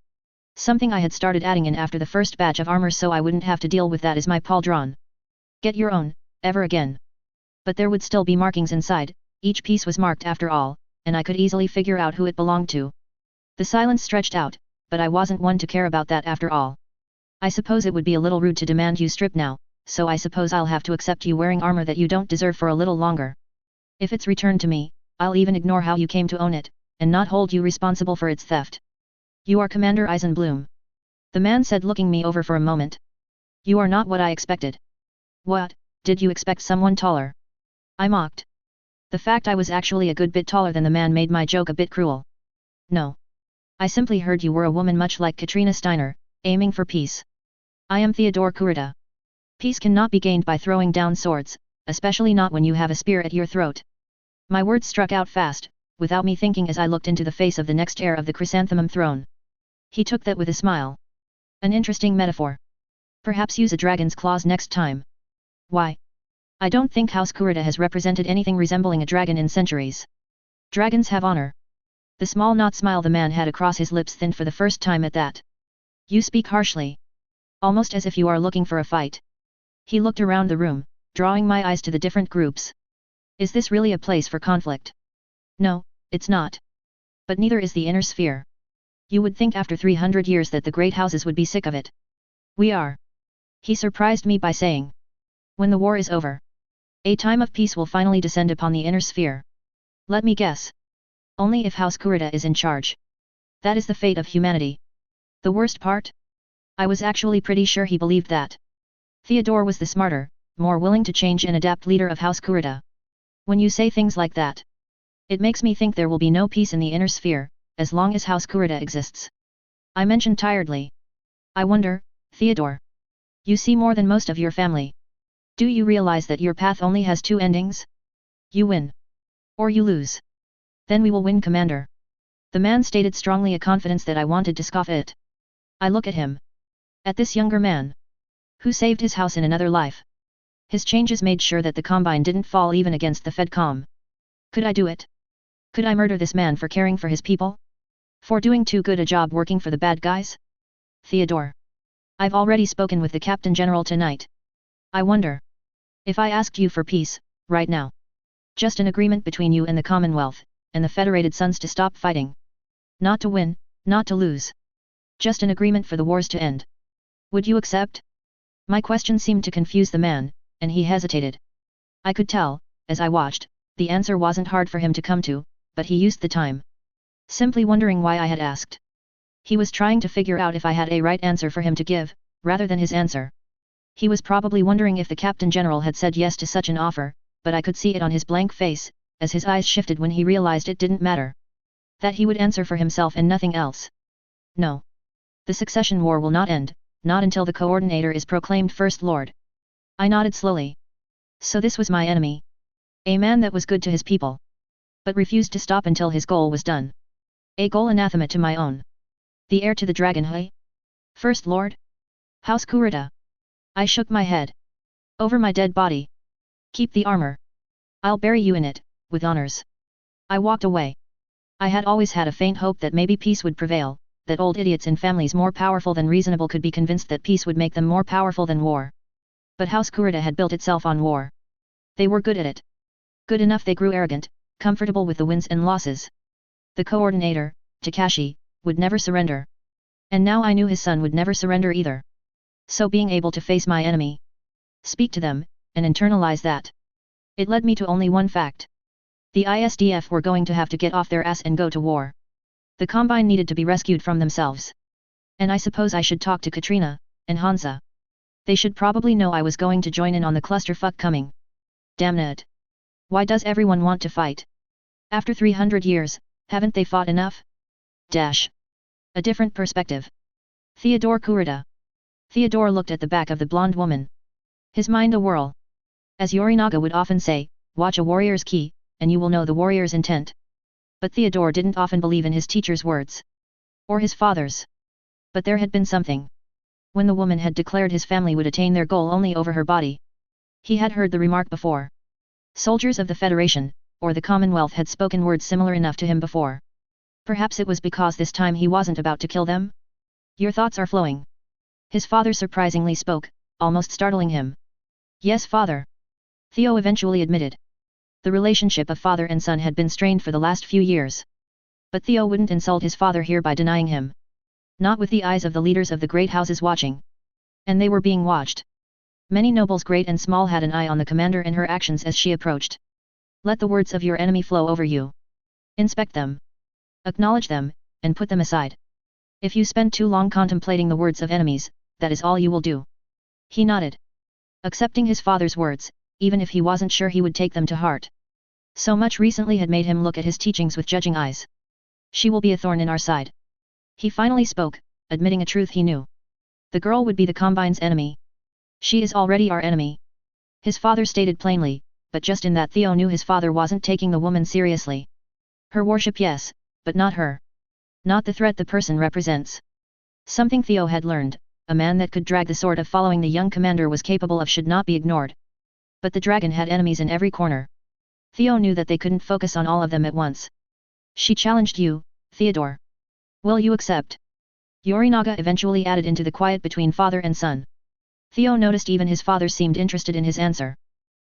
Something I had started adding in after the first batch of armor so I wouldn't have to deal with that as my pauldron. Get your own, ever again. But there would still be markings inside, each piece was marked after all, and I could easily figure out who it belonged to. The silence stretched out, but I wasn't one to care about that after all. I suppose it would be a little rude to demand you strip now, so I suppose I'll have to accept you wearing armor that you don't deserve for a little longer. If it's returned to me, I'll even ignore how you came to own it, and not hold you responsible for its theft. You are Commander Eisenbloom. The man said looking me over for a moment. You are not what I expected. What, did you expect someone taller? I mocked. The fact I was actually a good bit taller than the man made my joke a bit cruel. No. I simply heard you were a woman much like Katrina Steiner, aiming for peace. I am Theodore Kurita. Peace cannot be gained by throwing down swords, especially not when you have a spear at your throat. My words struck out fast, without me thinking as I looked into the face of the next heir of the chrysanthemum throne. He took that with a smile. An interesting metaphor. Perhaps use a dragon's claws next time. Why? I don't think House Kurita has represented anything resembling a dragon in centuries. Dragons have honor. The small knot smile the man had across his lips thinned for the first time at that. You speak harshly. Almost as if you are looking for a fight. He looked around the room, drawing my eyes to the different groups. Is this really a place for conflict? No, it's not. But neither is the inner sphere. You would think after 300 years that the great houses would be sick of it. We are. He surprised me by saying. When the war is over. A time of peace will finally descend upon the inner sphere. Let me guess. Only if House Kurita is in charge. That is the fate of humanity. The worst part? I was actually pretty sure he believed that. Theodore was the smarter, more willing to change and adapt leader of House Kurita. When you say things like that, it makes me think there will be no peace in the inner sphere, as long as House Kurita exists. I mentioned tiredly. I wonder, Theodore. You see more than most of your family. Do you realize that your path only has two endings? You win. Or you lose. Then we will win, Commander. The man stated strongly, a confidence that I wanted to scoff at. I look at him. At this younger man. Who saved his house in another life. His changes made sure that the Combine didn't fall even against the Fedcom. Could I do it? Could I murder this man for caring for his people? For doing too good a job working for the bad guys? Theodore. I've already spoken with the Captain General tonight. I wonder. If I asked you for peace, right now. Just an agreement between you and the Commonwealth, and the Federated Sons to stop fighting. Not to win, not to lose. Just an agreement for the wars to end. Would you accept? My question seemed to confuse the man, and he hesitated. I could tell, as I watched, the answer wasn't hard for him to come to, but he used the time. Simply wondering why I had asked. He was trying to figure out if I had a right answer for him to give, rather than his answer. He was probably wondering if the Captain General had said yes to such an offer, but I could see it on his blank face, as his eyes shifted when he realized it didn't matter. That he would answer for himself and nothing else. No. The succession war will not end, not until the coordinator is proclaimed First Lord. I nodded slowly. So this was my enemy. A man that was good to his people. But refused to stop until his goal was done. A goal anathema to my own. The heir to the dragon, hey? First Lord? House Kurita. I shook my head. Over my dead body. Keep the armor. I'll bury you in it, with honors. I walked away. I had always had a faint hope that maybe peace would prevail, that old idiots in families more powerful than reasonable could be convinced that peace would make them more powerful than war. But House Kurita had built itself on war. They were good at it. Good enough they grew arrogant, comfortable with the wins and losses. The coordinator, Takashi, would never surrender. And now I knew his son would never surrender either. So being able to face my enemy, speak to them, and internalize that. It led me to only one fact. The ISDF were going to have to get off their ass and go to war. The Combine needed to be rescued from themselves. And I suppose I should talk to Katrina, and Hansa. They should probably know I was going to join in on the clusterfuck coming. Damn it. Why does everyone want to fight? After 300 years, haven't they fought enough? Dash. A different perspective. Theodore Kurita. Theodore looked at the back of the blonde woman. His mind a whirl. As Yorinaga would often say, watch a warrior's key, and you will know the warrior's intent. But Theodore didn't often believe in his teacher's words. Or his father's. But there had been something. When the woman had declared his family would attain their goal only over her body. He had heard the remark before. Soldiers of the Federation, or the Commonwealth had spoken words similar enough to him before. Perhaps it was because this time he wasn't about to kill them? Your thoughts are flowing. His father surprisingly spoke, almost startling him. Yes, father. Theo eventually admitted. The relationship of father and son had been strained for the last few years. But Theo wouldn't insult his father here by denying him. Not with the eyes of the leaders of the great houses watching. And they were being watched. Many nobles great and small had an eye on the commander and her actions as she approached. Let the words of your enemy flow over you. Inspect them. Acknowledge them, and put them aside. If you spend too long contemplating the words of enemies, that is all you will do. He nodded. Accepting his father's words, even if he wasn't sure he would take them to heart. So much recently had made him look at his teachings with judging eyes. She will be a thorn in our side. He finally spoke, admitting a truth he knew. The girl would be the Combine's enemy. She is already our enemy. His father stated plainly, but just in that Theo knew his father wasn't taking the woman seriously. Her worship yes, but not her. Not the threat the person represents. Something Theo had learned, a man that could drag the sword of following the young commander was capable of should not be ignored. But the dragon had enemies in every corner. Theo knew that they couldn't focus on all of them at once. She challenged you, Theodore. Will you accept? Yorinaga eventually added into the quiet between father and son. Theo noticed even his father seemed interested in his answer.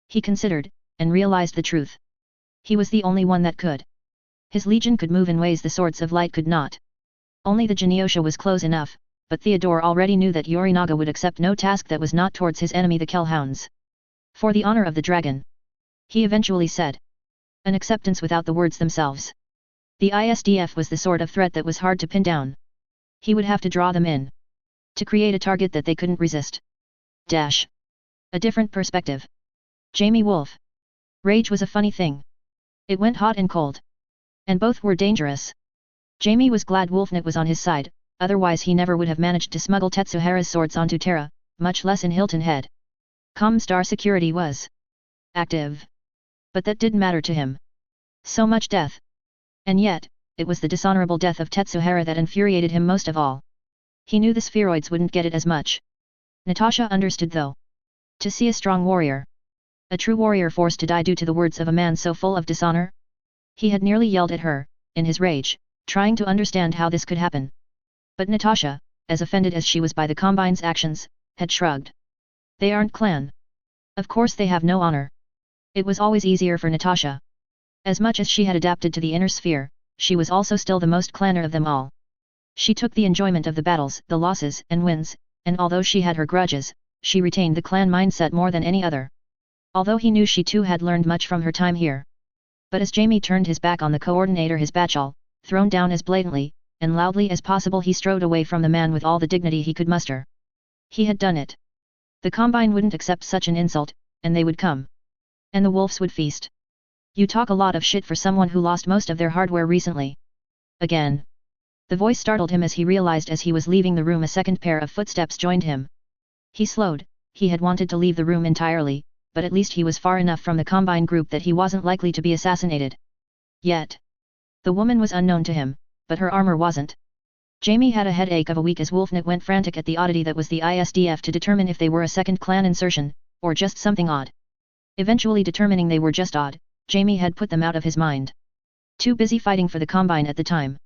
He considered, and realized the truth. He was the only one that could. His legion could move in ways the swords of light could not. Only the Genyosha was close enough, but Theodore already knew that Yorinaga would accept no task that was not towards his enemy the Kellhounds. For the honor of the dragon. He eventually said. An acceptance without the words themselves. The ISDF was the sort of threat that was hard to pin down. He would have to draw them in. To create a target that they couldn't resist. Dash. A different perspective. Jamie Wolf. Rage was a funny thing. It went hot and cold. And both were dangerous. Jamie was glad Wolfnet was on his side, otherwise he never would have managed to smuggle Tetsuhara's swords onto Terra, much less in Hilton Head. Comstar security was active. But that didn't matter to him. So much death. And yet, it was the dishonorable death of Tetsuhara that infuriated him most of all. He knew the spheroids wouldn't get it as much. Natasha understood though. To see a strong warrior. A true warrior forced to die due to the words of a man so full of dishonor? He had nearly yelled at her, in his rage, trying to understand how this could happen. But Natasha, as offended as she was by the Combine's actions, had shrugged. They aren't clan. Of course they have no honor. It was always easier for Natasha. As much as she had adapted to the inner sphere, she was also still the most clanner of them all. She took the enjoyment of the battles, the losses and wins, and although she had her grudges, she retained the clan mindset more than any other. Although he knew she too had learned much from her time here. But as Jamie turned his back on the coordinator, his batchal, thrown down as blatantly, and loudly as possible, he strode away from the man with all the dignity he could muster. He had done it. The Combine wouldn't accept such an insult, and they would come. And the wolves would feast. You talk a lot of shit for someone who lost most of their hardware recently. Again. The voice startled him as he realized as he was leaving the room a second pair of footsteps joined him. He slowed. He had wanted to leave the room entirely, but at least he was far enough from the Combine group that he wasn't likely to be assassinated. Yet. The woman was unknown to him, but her armor wasn't. Jamie had a headache of a week as Wolfnet went frantic at the oddity that was the ISDF to determine if they were a second clan insertion, or just something odd. Eventually determining they were just odd, Jamie had put them out of his mind. Too busy fighting for the Combine at the time.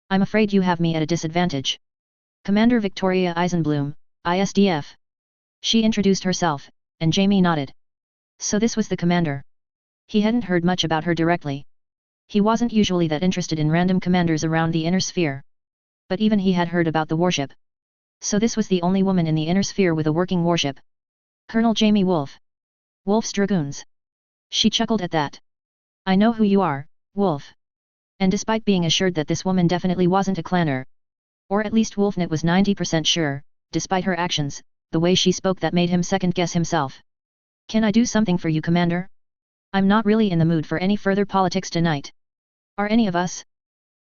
I'm afraid you have me at a disadvantage. Commander Victoria Eisenbloom, ISDF. She introduced herself, and Jamie nodded. So this was the commander. He hadn't heard much about her directly. He wasn't usually that interested in random commanders around the inner sphere. But even he had heard about the warship. So this was the only woman in the inner sphere with a working warship. Colonel Jamie Wolf. Wolf's Dragoons. She chuckled at that. I know who you are, Wolf. And despite being assured that this woman definitely wasn't a clanner. Or at least Wolfnet was 90% sure, despite her actions, the way she spoke that made him second-guess himself. Can I do something for you, Commander? I'm not really in the mood for any further politics tonight. Are any of us?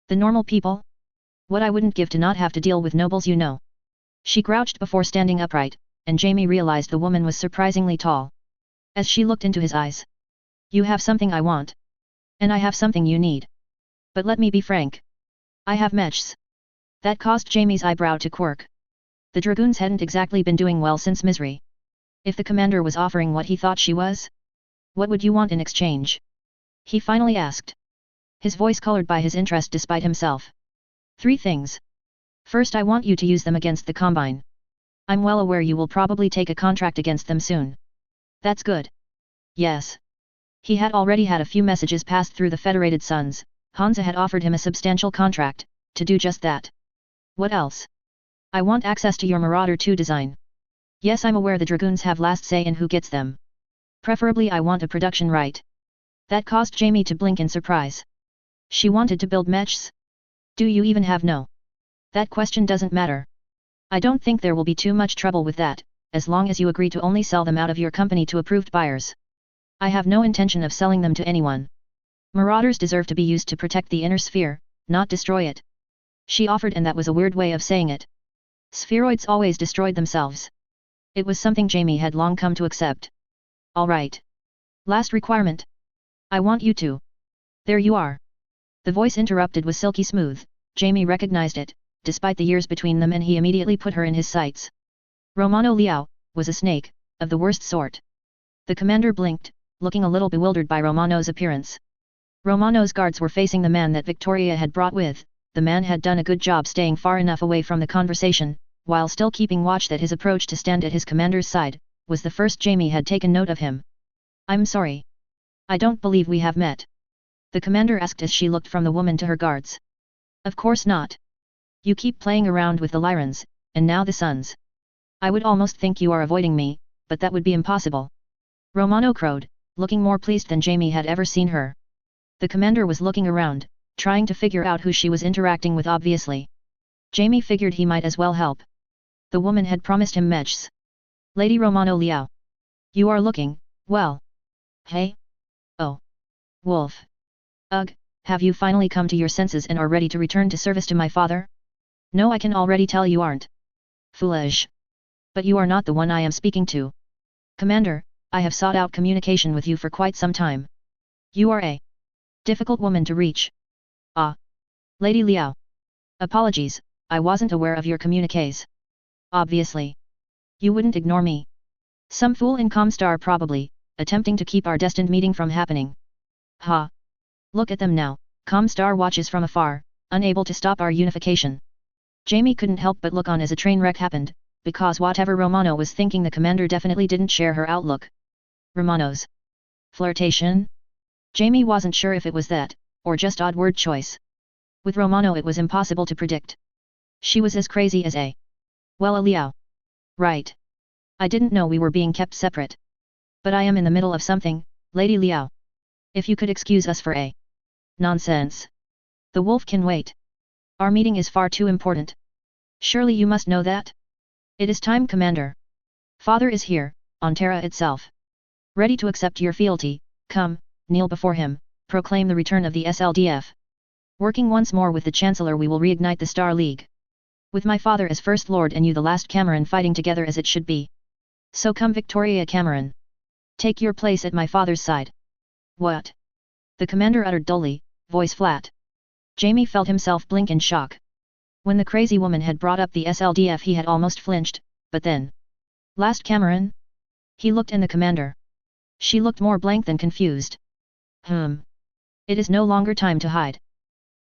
The normal people? What I wouldn't give to not have to deal with nobles you know. She crouched before standing upright, and Jamie realized the woman was surprisingly tall. As she looked into his eyes. You have something I want. And I have something you need. But let me be frank. I have mechs. That caused Jamie's eyebrow to quirk. The dragoons hadn't exactly been doing well since Misery. If the commander was offering what he thought she was? What would you want in exchange? He finally asked. His voice colored by his interest despite himself. 3 things. First, I want you to use them against the Combine. I'm well aware you will probably take a contract against them soon. That's good. Yes. He had already had a few messages passed through the Federated Suns. Hansa had offered him a substantial contract, to do just that. What else? I want access to your Marauder 2 design. Yes, I'm aware the Dragoons have last say in who gets them. Preferably I want a production right. That caused Jamie to blink in surprise. She wanted to build mechs? Do you even have no? That question doesn't matter. I don't think there will be too much trouble with that, as long as you agree to only sell them out of your company to approved buyers. I have no intention of selling them to anyone. Marauders deserve to be used to protect the inner sphere, not destroy it. She offered, and that was a weird way of saying it. Spheroids always destroyed themselves. It was something Jamie had long come to accept. All right. Last requirement. I want you to. There you are. The voice interrupted was silky smooth. Jamie recognized it, despite the years between them, and he immediately put her in his sights. Romano Liao was a snake, of the worst sort. The commander blinked, looking a little bewildered by Romano's appearance. Romano's guards were facing the man that Victoria had brought with. The man had done a good job staying far enough away from the conversation, while still keeping watch that his approach to stand at his commander's side was the first Jamie had taken note of him. I'm sorry. I don't believe we have met. The commander asked as she looked from the woman to her guards. Of course not. You keep playing around with the Lyrans, and now the Suns. I would almost think you are avoiding me, but that would be impossible. Romano crowed, looking more pleased than Jamie had ever seen her. The commander was looking around, trying to figure out who she was interacting with obviously. Jamie figured he might as well help. The woman had promised him mechs. Lady Romano Liao. You are looking, well. Hey? Oh. Wolf. Ugh, have you finally come to your senses and are ready to return to service to my father? No, I can already tell you aren't. Foolish. But you are not the one I am speaking to. Commander, I have sought out communication with you for quite some time. You are a difficult woman to reach. Ah. Lady Liao. Apologies, I wasn't aware of your communiques. Obviously. You wouldn't ignore me. Some fool in Comstar probably, attempting to keep our destined meeting from happening. Ha. Look at them now, Comstar watches from afar, unable to stop our unification. Jamie couldn't help but look on as a train wreck happened, because whatever Romano was thinking, the commander definitely didn't share her outlook. Romano's flirtation? Jamie wasn't sure if it was that, or just odd word choice. With Romano it was impossible to predict. She was as crazy as a Liao. Right. I didn't know we were being kept separate. But I am in the middle of something, Lady Liao. If you could excuse us for a nonsense. The wolf can wait. Our meeting is far too important. Surely you must know that? It is time, Commander. Father is here, on Terra itself. Ready to accept your fealty. Come, kneel before him, proclaim the return of the SLDF. Working once more with the Chancellor, we will reignite the Star League. With my father as First Lord and you the last Cameron fighting together as it should be. So come, Victoria Cameron. Take your place at my father's side. What? The commander uttered dully, voice flat. Jamie felt himself blink in shock. When the crazy woman had brought up the SLDF he had almost flinched, but then... Last Cameron? He looked at the commander. She looked more blank than confused. It is no longer time to hide.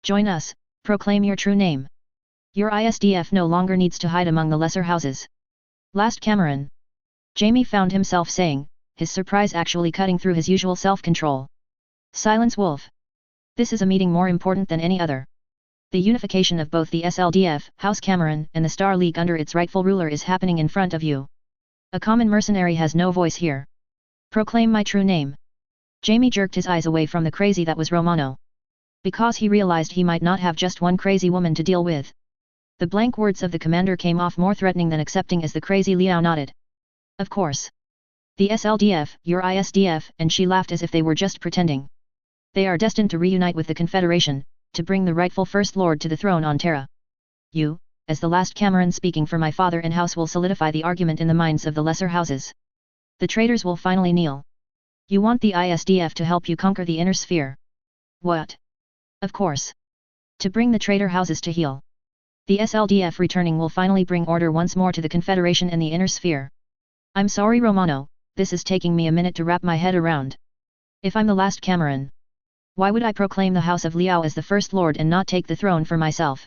Join us, proclaim your true name. Your ISDF no longer needs to hide among the lesser houses. Last Cameron. Jamie found himself saying, his surprise actually cutting through his usual self-control. Silence, Wolf. This is a meeting more important than any other. The unification of both the SLDF, House Cameron, and the Star League under its rightful ruler is happening in front of you. A common mercenary has no voice here. Proclaim my true name. Jamie jerked his eyes away from the crazy that was Romano. Because he realized he might not have just one crazy woman to deal with. The blank words of the commander came off more threatening than accepting as the crazy Liao nodded. Of course. The SLDF, your ISDF, and she laughed as if they were just pretending. They are destined to reunite with the Confederation, to bring the rightful First Lord to the throne on Terra. you, as the last Cameron speaking for my father and house will solidify the argument in the minds of the lesser houses. The traitors will finally kneel. You want the ISDF to help you conquer the inner sphere. What? Of course. To bring the traitor houses to heel. The SLDF returning will finally bring order once more to the Confederation and the inner sphere. I'm sorry Romano, this is taking me a minute to wrap my head around. If I'm the last Cameron, why would I proclaim the House of Liao as the First Lord and not take the throne for myself?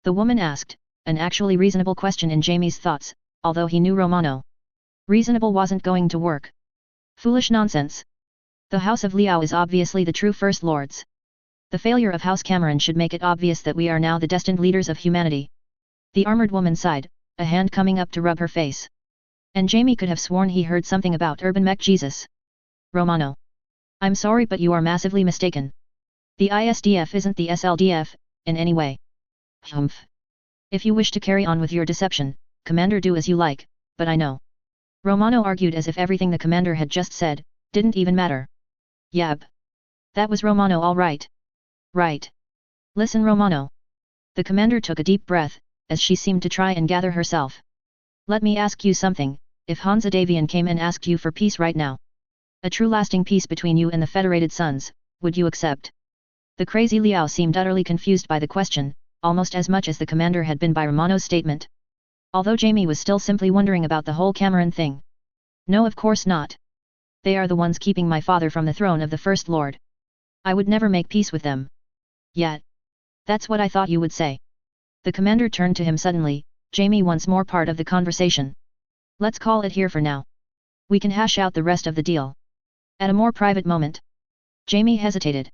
The woman asked, an actually reasonable question in Jamie's thoughts, although he knew Romano. Reasonable wasn't going to work. Foolish nonsense. The House of Liao is obviously the true First Lords. The failure of House Cameron should make it obvious that we are now the destined leaders of humanity. The armored woman sighed, a hand coming up to rub her face. And Jamie could have sworn he heard something about Urban Mech Jesus. Romano. I'm sorry but you are massively mistaken. The ISDF isn't the SLDF, in any way. Humph. If you wish to carry on with your deception, Commander, do as you like, but I know. Romano argued as if everything the commander had just said, didn't even matter. Yab. That was Romano all right. Right. Listen Romano. The commander took a deep breath, as she seemed to try and gather herself. Let me ask you something, if Hansa Davian came and asked you for peace right now. A true lasting peace between you and the Federated Sons, would you accept? The crazy Liao seemed utterly confused by the question, almost as much as the commander had been by Romano's statement. Although Jamie was still simply wondering about the whole Cameron thing. No, of course not. They are the ones keeping my father from the throne of the First Lord. I would never make peace with them. Yet. That's what I thought you would say. The commander turned to him suddenly, Jamie once more part of the conversation. Let's call it here for now. We can hash out the rest of the deal. At a more private moment. Jamie hesitated.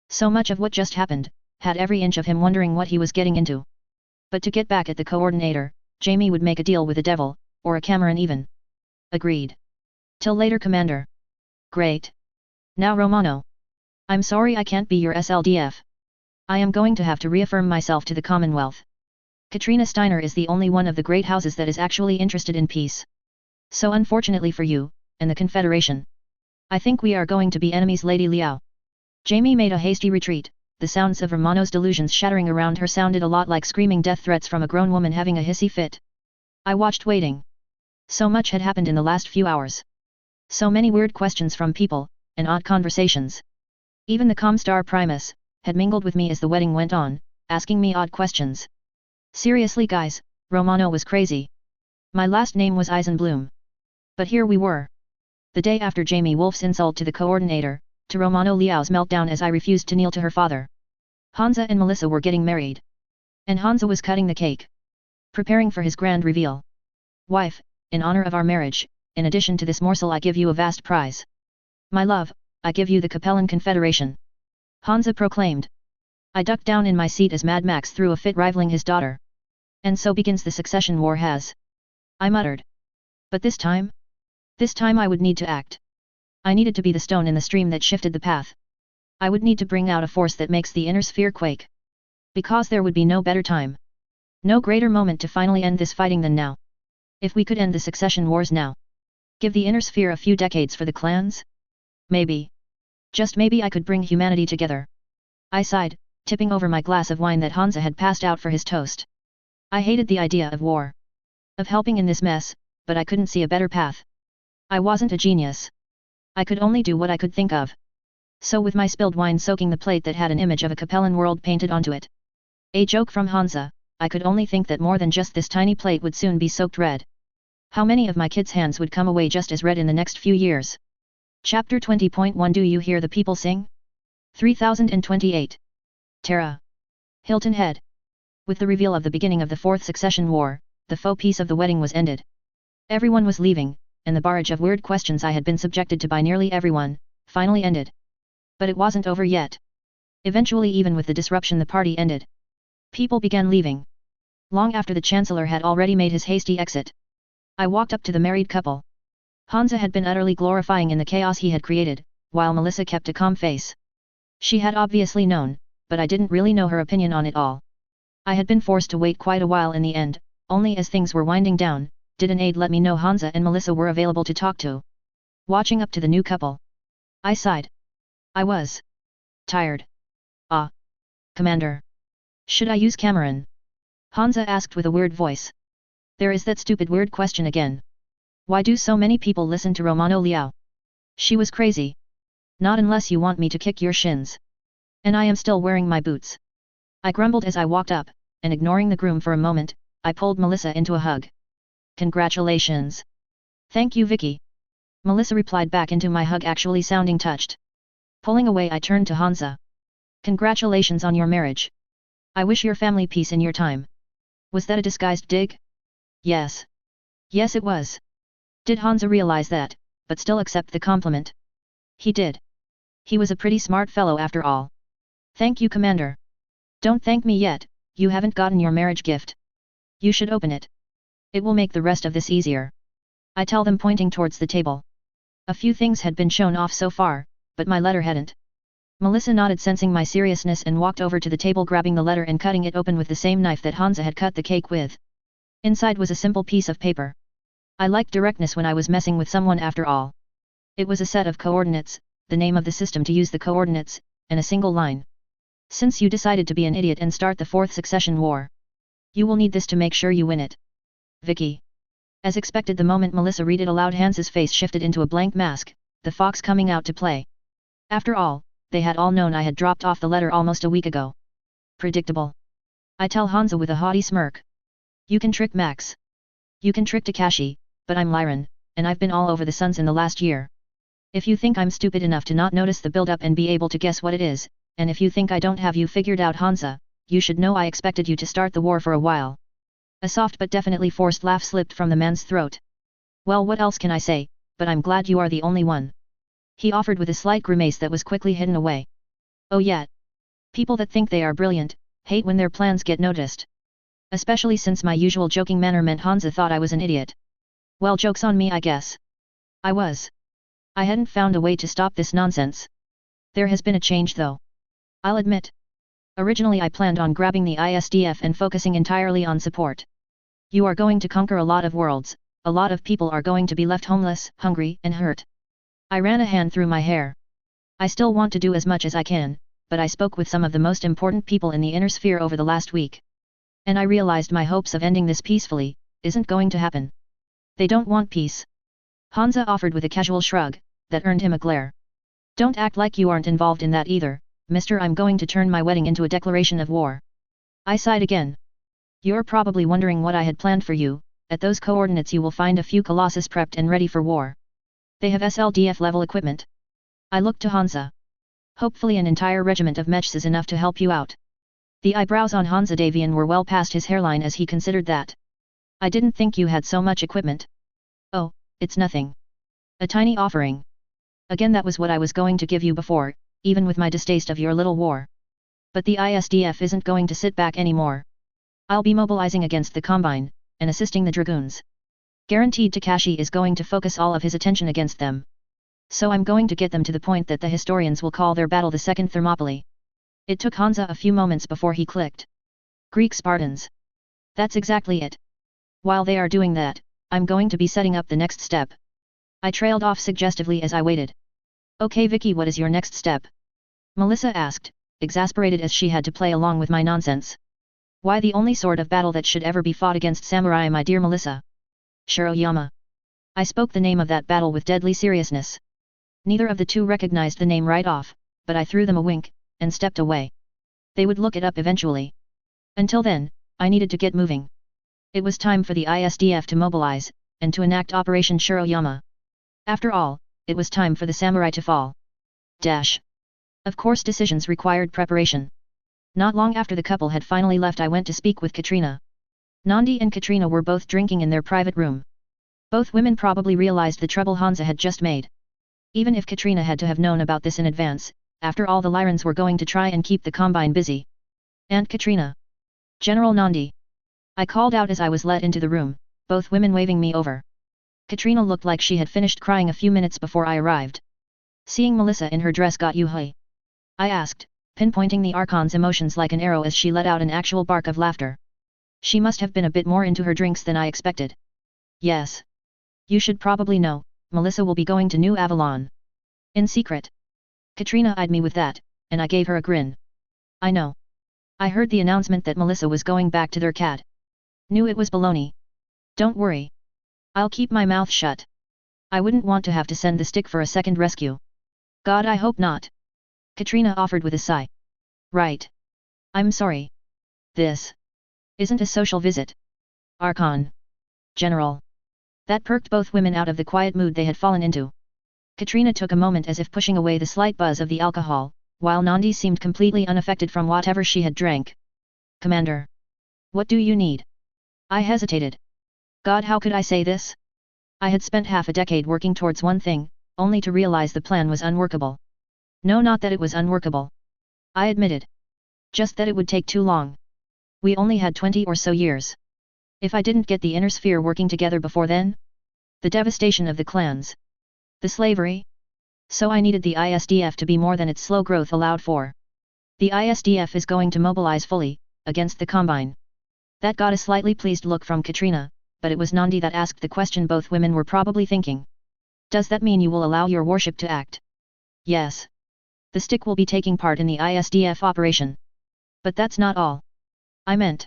So much of what just happened, had every inch of him wondering what he was getting into. But to get back at the coordinator, Jamie would make a deal with the devil, or a Cameron even. Agreed. Till later Commander. Great. Now Romano. I'm sorry I can't be your SLDF. I am going to have to reaffirm myself to the Commonwealth. Katrina Steiner is the only one of the great houses that is actually interested in peace. So unfortunately for you, and the Confederation. I think we are going to be enemies Lady Liao. Jamie made a hasty retreat, the sounds of Romano's delusions shattering around her sounded a lot like screaming death threats from a grown woman having a hissy fit. I watched waiting. So much had happened in the last few hours. So many weird questions from people, and odd conversations. Even the Comstar Primus, had mingled with me as the wedding went on, asking me odd questions. Seriously guys, Romano was crazy. My last name was Eisenbloom. But here we were. The day after Jamie Wolf's insult to the coordinator, to Romano Liao's meltdown as I refused to kneel to her father. Hansa and Melissa were getting married. And Hansa was cutting the cake. Preparing for his grand reveal. Wife, in honor of our marriage, in addition to this morsel I give you a vast prize. My love, I give you the Capellan Confederation. Hansa proclaimed. I ducked down in my seat as Mad Max threw a fit rivaling his daughter. And so begins the succession war has. I muttered. But this time? This time I would need to act. I needed to be the stone in the stream that shifted the path. I would need to bring out a force that makes the inner sphere quake. Because there would be no better time. No greater moment to finally end this fighting than now. If we could end the succession wars now. Give the inner sphere a few decades for the clans? Maybe. Just maybe I could bring humanity together. I sighed, tipping over my glass of wine that Hansa had passed out for his toast. I hated the idea of war. Of helping in this mess, but I couldn't see a better path. I wasn't a genius. I could only do what I could think of. So with my spilled wine soaking the plate that had an image of a Capellan world painted onto it. A joke from Hansa, I could only think that more than just this tiny plate would soon be soaked red. How many of my kids' hands would come away just as red in the next few years? Chapter 20.1 Do you hear the people sing? 3028. Terra. Hilton Head. With the reveal of the beginning of the Fourth Succession War, the faux peace of the wedding was ended. Everyone was leaving, and the barrage of weird questions I had been subjected to by nearly everyone, finally ended. But it wasn't over yet. Eventually even with the disruption the party ended. People began leaving. Long after the Chancellor had already made his hasty exit. I walked up to the married couple. Hansa had been utterly glorifying in the chaos he had created, while Melissa kept a calm face. She had obviously known, but I didn't really know her opinion on it all. I had been forced to wait quite a while in the end, only as things were winding down, did an aide let me know Hansa and Melissa were available to talk to. Watching up to the new couple. I sighed. I was tired. Ah. Commander. Should I use Cameron? Hansa asked with a weird voice. There is that stupid weird question again. Why do so many people listen to Romano Liao? She was crazy. Not unless you want me to kick your shins. And I am still wearing my boots. I grumbled as I walked up, and ignoring the groom for a moment, I pulled Melissa into a hug. Congratulations. Thank you, Vicky. Melissa replied back into my hug, actually sounding touched. Pulling away, I turned to Hansa. Congratulations on your marriage. I wish your family peace in your time. Was that a disguised dig? Yes. Yes, it was. Did Hansa realize that, but still accept the compliment? He did. He was a pretty smart fellow after all. Thank you, Commander. Don't thank me yet, you haven't gotten your marriage gift. You should open it. It will make the rest of this easier. I tell them, pointing towards the table. A few things had been shown off so far, but my letter hadn't. Melissa nodded, sensing my seriousness, and walked over to the table, grabbing the letter and cutting it open with the same knife that Hansa had cut the cake with. Inside was a simple piece of paper. I liked directness when I was messing with someone, after all. It was a set of coordinates, the name of the system to use the coordinates, and a single line. Since you decided to be an idiot and start the Fourth Succession War, you will need this to make sure you win it. Vicky. As expected, the moment Melissa read it aloud, Hans's face shifted into a blank mask, the fox coming out to play. After all, they had all known I had dropped off the letter almost a week ago. Predictable. I tell Hansa with a haughty smirk. You can trick Max. You can trick Takashi, but I'm Lyran, and I've been all over the Suns in the last year. If you think I'm stupid enough to not notice the build-up and be able to guess what it is, and if you think I don't have you figured out, Hansa, you should know I expected you to start the war for a while. A soft but definitely forced laugh slipped from the man's throat. Well, what else can I say, but I'm glad you are the only one. He offered with a slight grimace that was quickly hidden away. Oh yeah. People that think they are brilliant, hate when their plans get noticed. Especially since my usual joking manner meant Hansa thought I was an idiot. Well, joke's on me, I guess. I was. I hadn't found a way to stop this nonsense. There has been a change though. I'll admit. Originally I planned on grabbing the ISDF and focusing entirely on support. You are going to conquer a lot of worlds, a lot of people are going to be left homeless, hungry, and hurt. I ran a hand through my hair. I still want to do as much as I can, but I spoke with some of the most important people in the inner sphere over the last week. And I realized my hopes of ending this peacefully isn't going to happen. They don't want peace. Hansa offered with a casual shrug that earned him a glare. Don't act like you aren't involved in that either, mister. I'm going to turn my wedding into a declaration of war. I sighed again. You're probably wondering what I had planned for you. At those coordinates you will find a few colossus prepped and ready for war. They have SLDF level equipment. I looked to Hansa. Hopefully an entire regiment of mechs is enough to help you out. The eyebrows on Hansa Davian were well past his hairline as he considered that. I didn't think you had so much equipment. Oh, it's nothing. A tiny offering. Again, that was what I was going to give you before, even with my distaste of your little war. But the ISDF isn't going to sit back anymore. I'll be mobilizing against the Combine, and assisting the Dragoons. Guaranteed Takashi is going to focus all of his attention against them. So I'm going to get them to the point that the historians will call their battle the Second Thermopylae. It took Hansa a few moments before he clicked. Greek Spartans. That's exactly it. While they are doing that, I'm going to be setting up the next step. I trailed off suggestively as I waited. Okay Vicky, what is your next step? Melissa asked, exasperated as she had to play along with my nonsense. Why, the only sort of battle that should ever be fought against samurai, my dear Melissa. Shiroyama. I spoke the name of that battle with deadly seriousness. Neither of the two recognized the name right off, but I threw them a wink, and stepped away. They would look it up eventually. Until then, I needed to get moving. It was time for the ISDF to mobilize, and to enact Operation Shiroyama. After all, it was time for the samurai to fall. Dash. Of course, decisions required preparation. Not long after the couple had finally left, I went to speak with Katrina. Nandi and Katrina were both drinking in their private room. Both women probably realized the trouble Hansa had just made. Even if Katrina had to have known about this in advance, after all, the Lyrans were going to try and keep the Combine busy. And Katrina. General Nandi. I called out as I was let into the room, both women waving me over. Katrina looked like she had finished crying a few minutes before I arrived. Seeing Melissa in her dress got you high? I asked, pinpointing the Archon's emotions like an arrow as she let out an actual bark of laughter. She must have been a bit more into her drinks than I expected. Yes. You should probably know, Melissa will be going to New Avalon. In secret. Katrina eyed me with that, and I gave her a grin. I know. I heard the announcement that Melissa was going back to their cat. Knew it was baloney. Don't worry. I'll keep my mouth shut. I wouldn't want to have to send the stick for a second rescue. God, I hope not. Katrina offered with a sigh. Right. I'm sorry. This isn't a social visit. Archon. General. That perked both women out of the quiet mood they had fallen into. Katrina took a moment as if pushing away the slight buzz of the alcohol, while Nandi seemed completely unaffected from whatever she had drank. Commander. What do you need? I hesitated. God, how could I say this? I had spent half a decade working towards one thing, only to realize the plan was unworkable. No, not that it was unworkable. I admitted. Just that it would take too long. We only had 20 or so years. If I didn't get the inner sphere working together before then? The devastation of the clans. The slavery? So I needed the ISDF to be more than its slow growth allowed for. The ISDF is going to mobilize fully, against the Combine. That got a slightly pleased look from Katrina, but it was Nandi that asked the question both women were probably thinking. Does that mean you will allow your warship to act? Yes. The stick will be taking part in the ISDF operation. But that's not all. I meant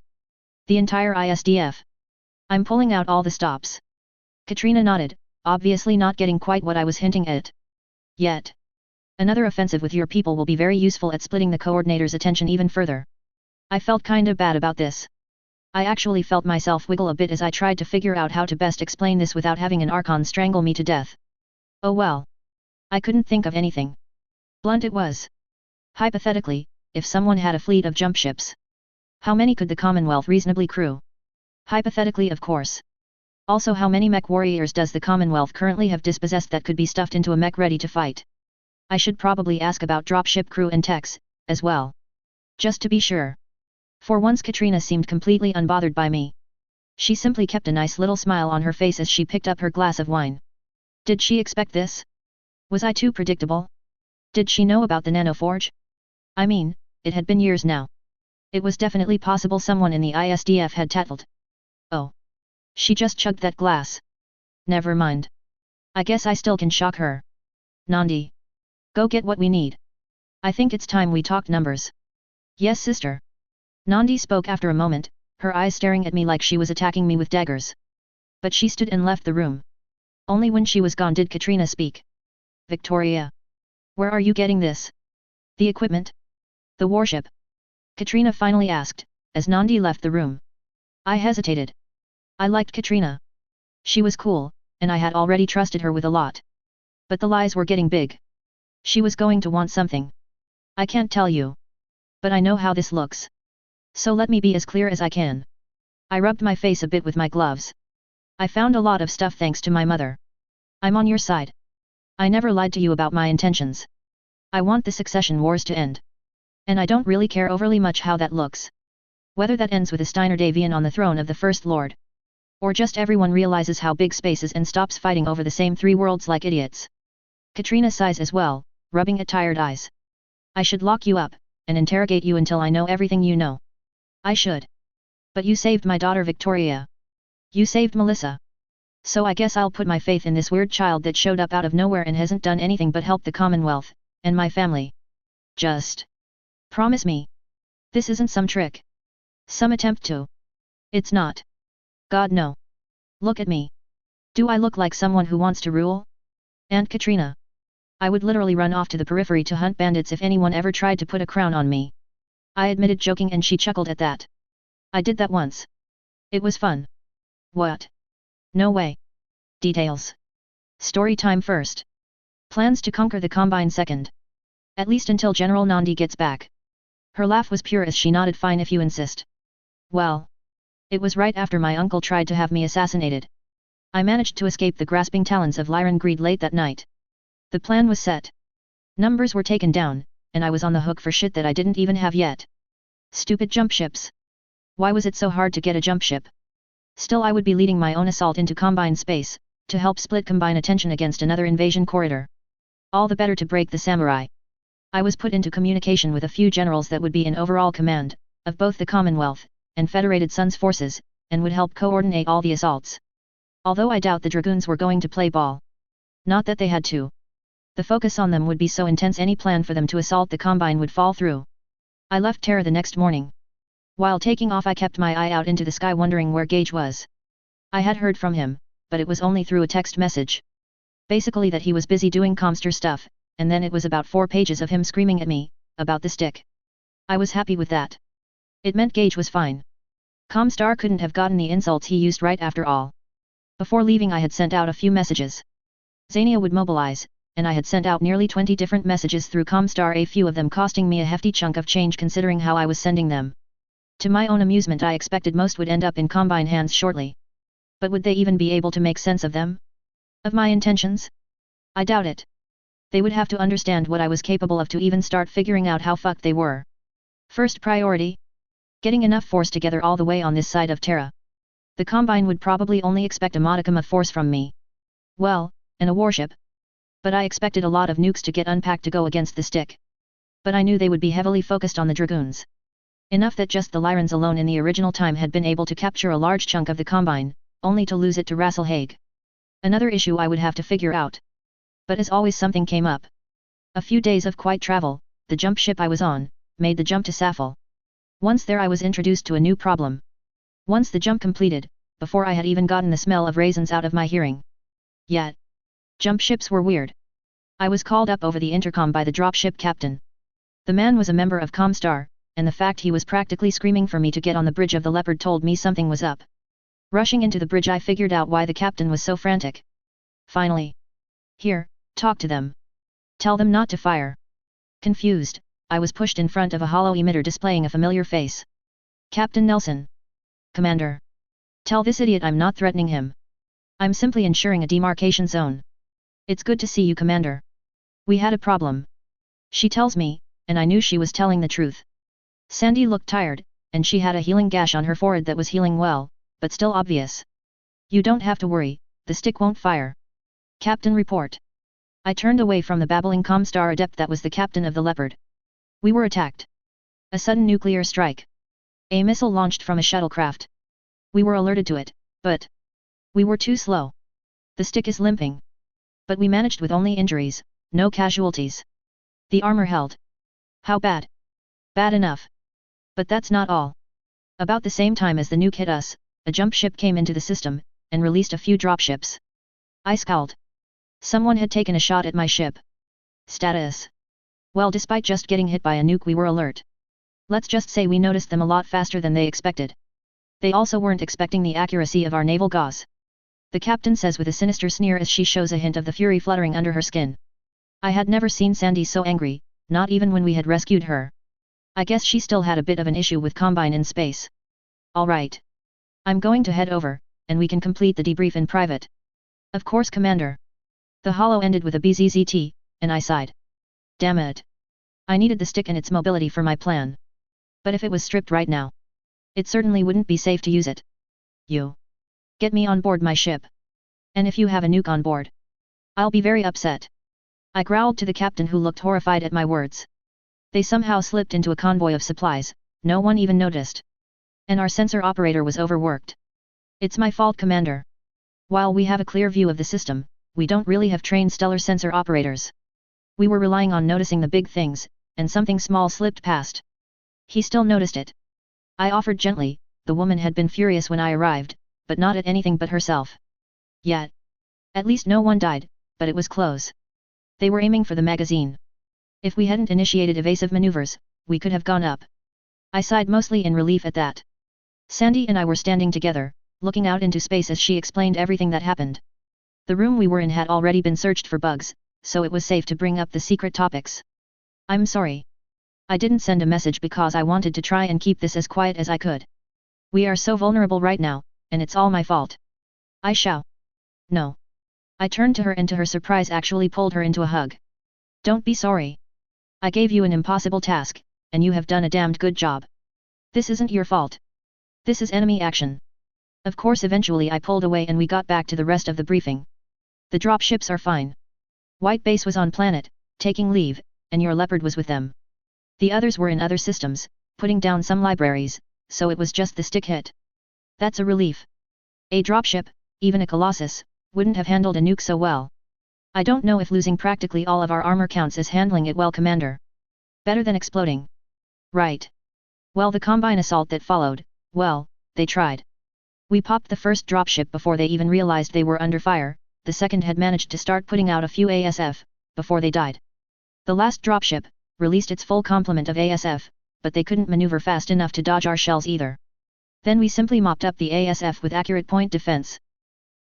the entire ISDF. I'm pulling out all the stops. Katrina nodded, obviously not getting quite what I was hinting at. Yet. Another offensive with your people will be very useful at splitting the coordinator's attention even further. I felt kinda bad about this. I actually felt myself wiggle a bit as I tried to figure out how to best explain this without having an Archon strangle me to death. Oh well. I couldn't think of anything. Blunt it was. Hypothetically, if someone had a fleet of jump ships, how many could the Commonwealth reasonably crew? Hypothetically, of course. Also, how many mech warriors does the Commonwealth currently have dispossessed that could be stuffed into a mech ready to fight? I should probably ask about dropship crew and techs, as well. Just to be sure. For once Katrina seemed completely unbothered by me. She simply kept a nice little smile on her face as she picked up her glass of wine. Did she expect this? Was I too predictable? Did she know about the nanoforge? I mean, it had been years now. It was definitely possible someone in the ISDF had tattled. Oh. She just chugged that glass. Never mind. I guess I still can shock her. Nandi. Go get what we need. I think it's time we talked numbers. Yes, sister. Nandi spoke after a moment, her eyes staring at me like she was attacking me with daggers. But she stood and left the room. Only when she was gone did Katrina speak. Victoria. Where are you getting this? The equipment? The warship? Katrina finally asked, as Nandi left the room. I hesitated. I liked Katrina. She was cool, and I had already trusted her with a lot. But the lies were getting big. She was going to want something. I can't tell you. But I know how this looks. So let me be as clear as I can. I rubbed my face a bit with my gloves. I found a lot of stuff thanks to my mother. I'm on your side. I never lied to you about my intentions. I want the succession wars to end. And I don't really care overly much how that looks. Whether that ends with a Steiner Davian on the throne of the First Lord. Or just everyone realizes how big space is and stops fighting over the same three worlds like idiots. Katrina sighs as well, rubbing at tired eyes. I should lock you up, and interrogate you until I know everything you know. I should. But you saved my daughter Victoria. You saved Melissa. So I guess I'll put my faith in this weird child that showed up out of nowhere and hasn't done anything but help the Commonwealth, and my family. Just promise me. This isn't some trick. Some attempt to. It's not. God no. Look at me. Do I look like someone who wants to rule? Aunt Katrina. I would literally run off to the periphery to hunt bandits if anyone ever tried to put a crown on me. I admitted, joking, and she chuckled at that. I did that once. It was fun. What? No way. Details. Story time first. Plans to conquer the Combine second. At least until General Nandi gets back. Her laugh was pure as she nodded. Fine if you insist. Well. It was right after my uncle tried to have me assassinated. I managed to escape the grasping talons of Lyran Greed late that night. The plan was set. Numbers were taken down, and I was on the hook for shit that I didn't even have yet. Stupid jump ships. Why was it so hard to get a jump ship? Still, I would be leading my own assault into Combine space, to help split Combine attention against another invasion corridor. All the better to break the samurai. I was put into communication with a few generals that would be in overall command, of both the Commonwealth, and Federated Sun's forces, and would help coordinate all the assaults. Although I doubt the Dragoons were going to play ball. Not that they had to. The focus on them would be so intense any plan for them to assault the Combine would fall through. I left Terra the next morning, While taking off I kept my eye out into the sky wondering where Gage was. I had heard from him, but it was only through a text message. Basically that he was busy doing comster stuff, and then it was about 4 pages of him screaming at me, about the stick. I was happy with that. It meant Gage was fine. Comstar couldn't have gotten the insults he used right after all. Before leaving I had sent out a few messages. Zania would mobilize, and I had sent out nearly 20 different messages through Comstar, a few of them costing me a hefty chunk of change considering how I was sending them. To my own amusement I expected most would end up in Combine hands shortly. But would they even be able to make sense of them? Of my intentions? I doubt it. They would have to understand what I was capable of to even start figuring out how fucked they were. First priority? Getting enough force together all the way on this side of Terra. The Combine would probably only expect a modicum of force from me. Well, and a warship. But I expected a lot of nukes to get unpacked to go against the stick. But I knew they would be heavily focused on the Dragoons. Enough that just the Lyrans alone in the original time had been able to capture a large chunk of the Combine, only to lose it to Rasselhague. Another issue I would have to figure out. But as always something came up. A few days of quiet travel, the jump ship I was on, made the jump to Safel. Once there I was introduced to a new problem. Once the jump completed, before I had even gotten the smell of raisins out of my hearing. Yet. Jump ships were weird. I was called up over the intercom by the dropship captain. The man was a member of Comstar, and the fact he was practically screaming for me to get on the bridge of the Leopard told me something was up. Rushing into the bridge I figured out why the captain was so frantic. Finally. Here, talk to them. Tell them not to fire. Confused, I was pushed in front of a hollow emitter displaying a familiar face. Captain Nelson. Commander. Tell this idiot I'm not threatening him. I'm simply ensuring a demarcation zone. It's good to see you, Commander. We had a problem. She tells me, and I knew she was telling the truth. Sandy looked tired, and she had a healing gash on her forehead that was healing well, but still obvious. You don't have to worry, the stick won't fire. Captain, report. I turned away from the babbling Comstar adept that was the captain of the Leopard. We were attacked. A sudden nuclear strike. A missile launched from a shuttlecraft. We were alerted to it, but we were too slow. The stick is limping. But we managed with only injuries, no casualties. The armor held. How bad? Bad enough. But that's not all. About the same time as the nuke hit us, a jump ship came into the system, and released a few dropships. I scowled. Someone had taken a shot at my ship. Status. Well, despite just getting hit by a nuke we were alert. Let's just say we noticed them a lot faster than they expected. They also weren't expecting the accuracy of our naval gauze. The captain says with a sinister sneer as she shows a hint of the fury fluttering under her skin. I had never seen Sandy so angry, not even when we had rescued her. I guess she still had a bit of an issue with Combine in space. Alright. I'm going to head over, and we can complete the debrief in private. Of course, Commander. The hollow ended with a BZZT, and I sighed. Damn it. I needed the stick and its mobility for my plan. But if it was stripped right now, it certainly wouldn't be safe to use it. You. Get me on board my ship. And if you have a nuke on board, I'll be very upset. I growled to the captain who looked horrified at my words. They somehow slipped into a convoy of supplies, no one even noticed. And our sensor operator was overworked. It's my fault, Commander. While we have a clear view of the system, we don't really have trained stellar sensor operators. We were relying on noticing the big things, and something small slipped past. He still noticed it. I offered gently, the woman had been furious when I arrived, but not at anything but herself. Yet. At least no one died, but it was close. They were aiming for the magazine. If we hadn't initiated evasive maneuvers, we could have gone up. I sighed mostly in relief at that. Sandy and I were standing together, looking out into space as she explained everything that happened. The room we were in had already been searched for bugs, so it was safe to bring up the secret topics. I'm sorry. I didn't send a message because I wanted to try and keep this as quiet as I could. We are so vulnerable right now, and it's all my fault. I shout. No. I turned to her and to her surprise actually pulled her into a hug. Don't be sorry. I gave you an impossible task, and you have done a damned good job. This isn't your fault. This is enemy action. Of course eventually I pulled away and we got back to the rest of the briefing. The dropships are fine. White Base was on planet, taking leave, and your Leopard was with them. The others were in other systems, putting down some libraries, so it was just the stick hit. That's a relief. A dropship, even a Colossus, wouldn't have handled a nuke so well. I don't know if losing practically all of our armor counts as handling it well, Commander. Better than exploding. Right. Well, the combine assault that followed, well, they tried. We popped the first dropship before they even realized they were under fire, the second had managed to start putting out a few ASF, before they died. The last dropship, released its full complement of ASF, but they couldn't maneuver fast enough to dodge our shells either. Then we simply mopped up the ASF with accurate point defense.